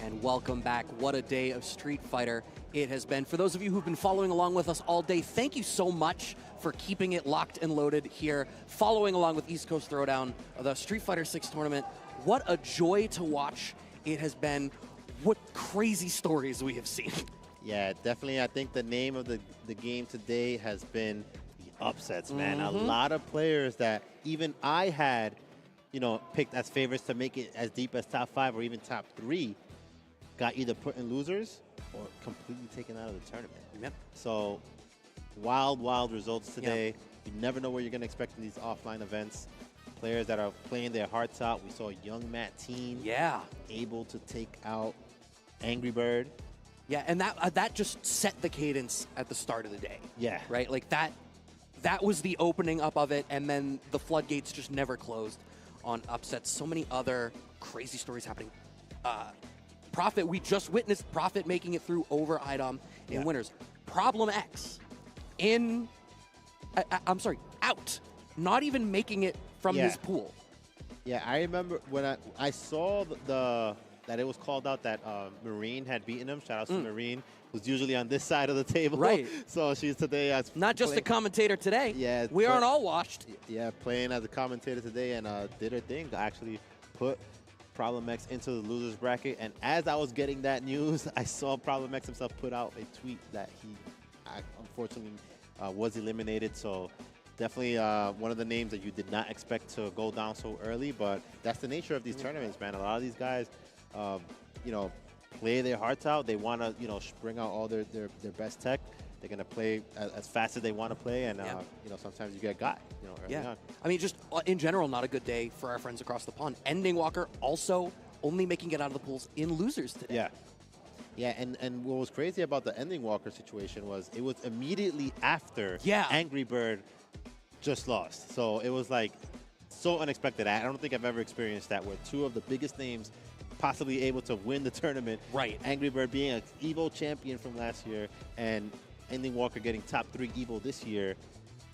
Speaker 2: And welcome back. What a day of Street Fighter it has been. For those of you who've been following along with us all day, thank you so much for keeping it locked and loaded here, following along with East Coast Throwdown, the Street Fighter 6 tournament. What a joy to watch it has been. What crazy stories we have seen.
Speaker 7: Yeah, definitely. I think the name of the game today has been the upsets, man. A lot of players that even I had, you know, picked as favorites to make it as deep as top 5 or even top 3 got either put in losers or completely taken out of the tournament.
Speaker 2: Yep.
Speaker 7: So wild results today. You never know what you're going to expect in these offline events. Players that are playing their hearts out. We saw young Matt Team able to take out Angry Bird.
Speaker 2: Yeah, and that just set the cadence at the start of the day.
Speaker 7: Yeah.
Speaker 2: Right? Like that was the opening up of it, and then the floodgates just never closed on upsets. So many other crazy stories happening. Prophet, we just witnessed Prophet making it through over Idom in winners. Problem X out. Not even making it from his pool.
Speaker 7: Yeah, I remember when I saw that it was called out that Marine had beaten him. Shout out to Marine, who's usually on this side of the table.
Speaker 2: Right.
Speaker 7: So she's today as
Speaker 2: not just a commentator today.
Speaker 7: Yeah,
Speaker 2: we aren't all washed.
Speaker 7: Yeah, playing as a commentator today and did her thing. Actually put Problem X into the losers bracket. And as I was getting that news, I saw Problem X himself put out a tweet that he unfortunately was eliminated. So definitely one of the names that you did not expect to go down so early. But that's the nature of these tournaments, man. A lot of these guys, you know, play their hearts out. They want to, you know, bring out all their best tech. They're going to play as fast as they want to play, and, you know, sometimes you get got, you know, early on.
Speaker 2: I mean, just in general, not a good day for our friends across the pond. Ending Walker also only making it out of the pools in losers today.
Speaker 7: Yeah. Yeah, and what was crazy about the Ending Walker situation was it was immediately after Angry Bird just lost. So it was like so unexpected. I don't think I've ever experienced that where two of the biggest names possibly able to win the tournament.
Speaker 2: Right.
Speaker 7: Angry Bird being an Evo champion from last year and Ending Walker getting top 3 Evo this year,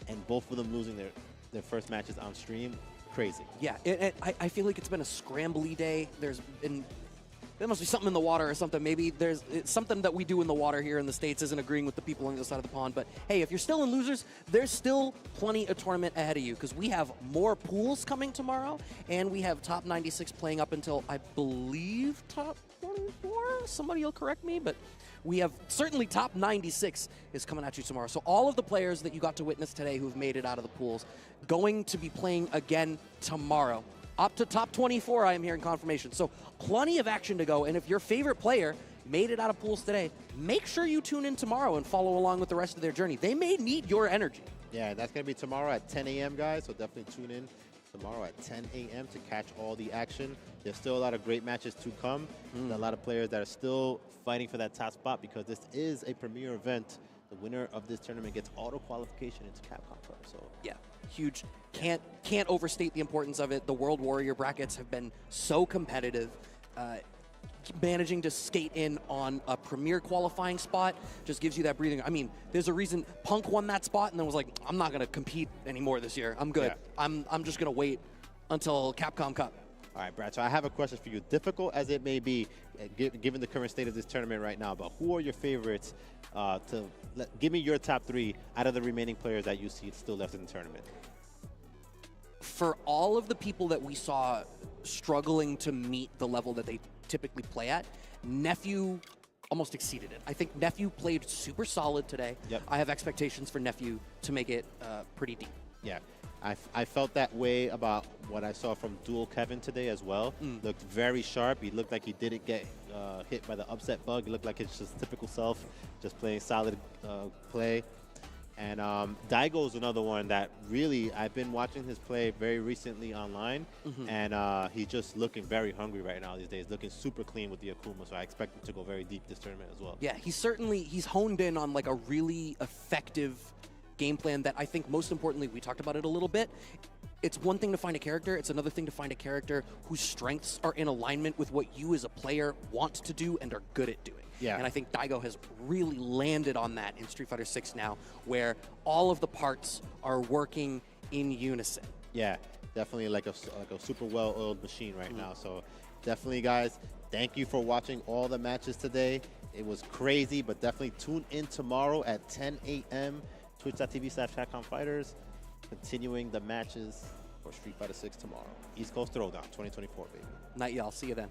Speaker 7: and both of them losing their first matches on stream. Crazy.
Speaker 2: Yeah, I feel like it's been a scrambly day. There must be something in the water or something. Maybe it's something that we do in the water here in the States isn't agreeing with the people on the other side of the pond. But hey, if you're still in losers, there's still plenty of tournament ahead of you because we have more pools coming tomorrow, and we have top 96 playing up until, I believe, top 24. Somebody will correct me, but we have certainly top 96 is coming at you tomorrow. So all of the players that you got to witness today who've made it out of the pools going to be playing again tomorrow. Up to top 24, I am hearing confirmation. So plenty of action to go. And if your favorite player made it out of pools today, make sure you tune in tomorrow and follow along with the rest of their journey. They may need your energy.
Speaker 7: Yeah, that's going to be tomorrow at 10 a.m., guys. So definitely tune in tomorrow at 10 a.m. to catch all the action. There's still a lot of great matches to come. A lot of players that are still fighting for that top spot because this is a premier event. The winner of this tournament gets auto qualification into Capcom Cup. So
Speaker 2: yeah, huge. Can't overstate the importance of it. The World Warrior brackets have been so competitive. Managing to skate in on a premier qualifying spot just gives you that breathing. I mean, there's a reason Punk won that spot and then was like, I'm not going to compete anymore this year. I'm good. Yeah. I'm just going to wait until Capcom Cup.
Speaker 7: All right, Brad, so I have a question for you. Difficult as it may be, given the current state of this tournament right now, but who are your favorites give me your top 3 out of the remaining players that you see still left in the tournament?
Speaker 2: For all of the people that we saw struggling to meet the level that they typically play at, Nephew almost exceeded it. I think Nephew played super solid today.
Speaker 7: Yep.
Speaker 2: I have expectations for Nephew to make it pretty deep.
Speaker 7: Yeah. I felt that way about what I saw from Dual Kevin today as well. Looked very sharp. He looked like he didn't get hit by the upset bug. He looked like his just typical self, just playing solid play. And Daigo's another one that really, I've been watching his play very recently online, and he's just looking very hungry right now these days, looking super clean with the Akuma, so I expect him to go very deep this tournament as well.
Speaker 2: Yeah, he's honed in on like a really effective game plan that I think most importantly, we talked about it a little bit. It's one thing to find a character, it's another thing to find a character whose strengths are in alignment with what you as a player want to do and are good at doing.
Speaker 7: Yeah.
Speaker 2: And I think Daigo has really landed on that in Street Fighter 6 now, where all of the parts are working in unison.
Speaker 7: Yeah, definitely like a super well-oiled machine right now. So definitely, guys, Thank you for watching all the matches today. It was crazy, but definitely tune in tomorrow at 10 a.m. Twitch.tv/Capcom Fighters. Continuing the matches for Street Fighter 6 tomorrow. East Coast Throwdown 2024, baby.
Speaker 2: Night, y'all. See you then.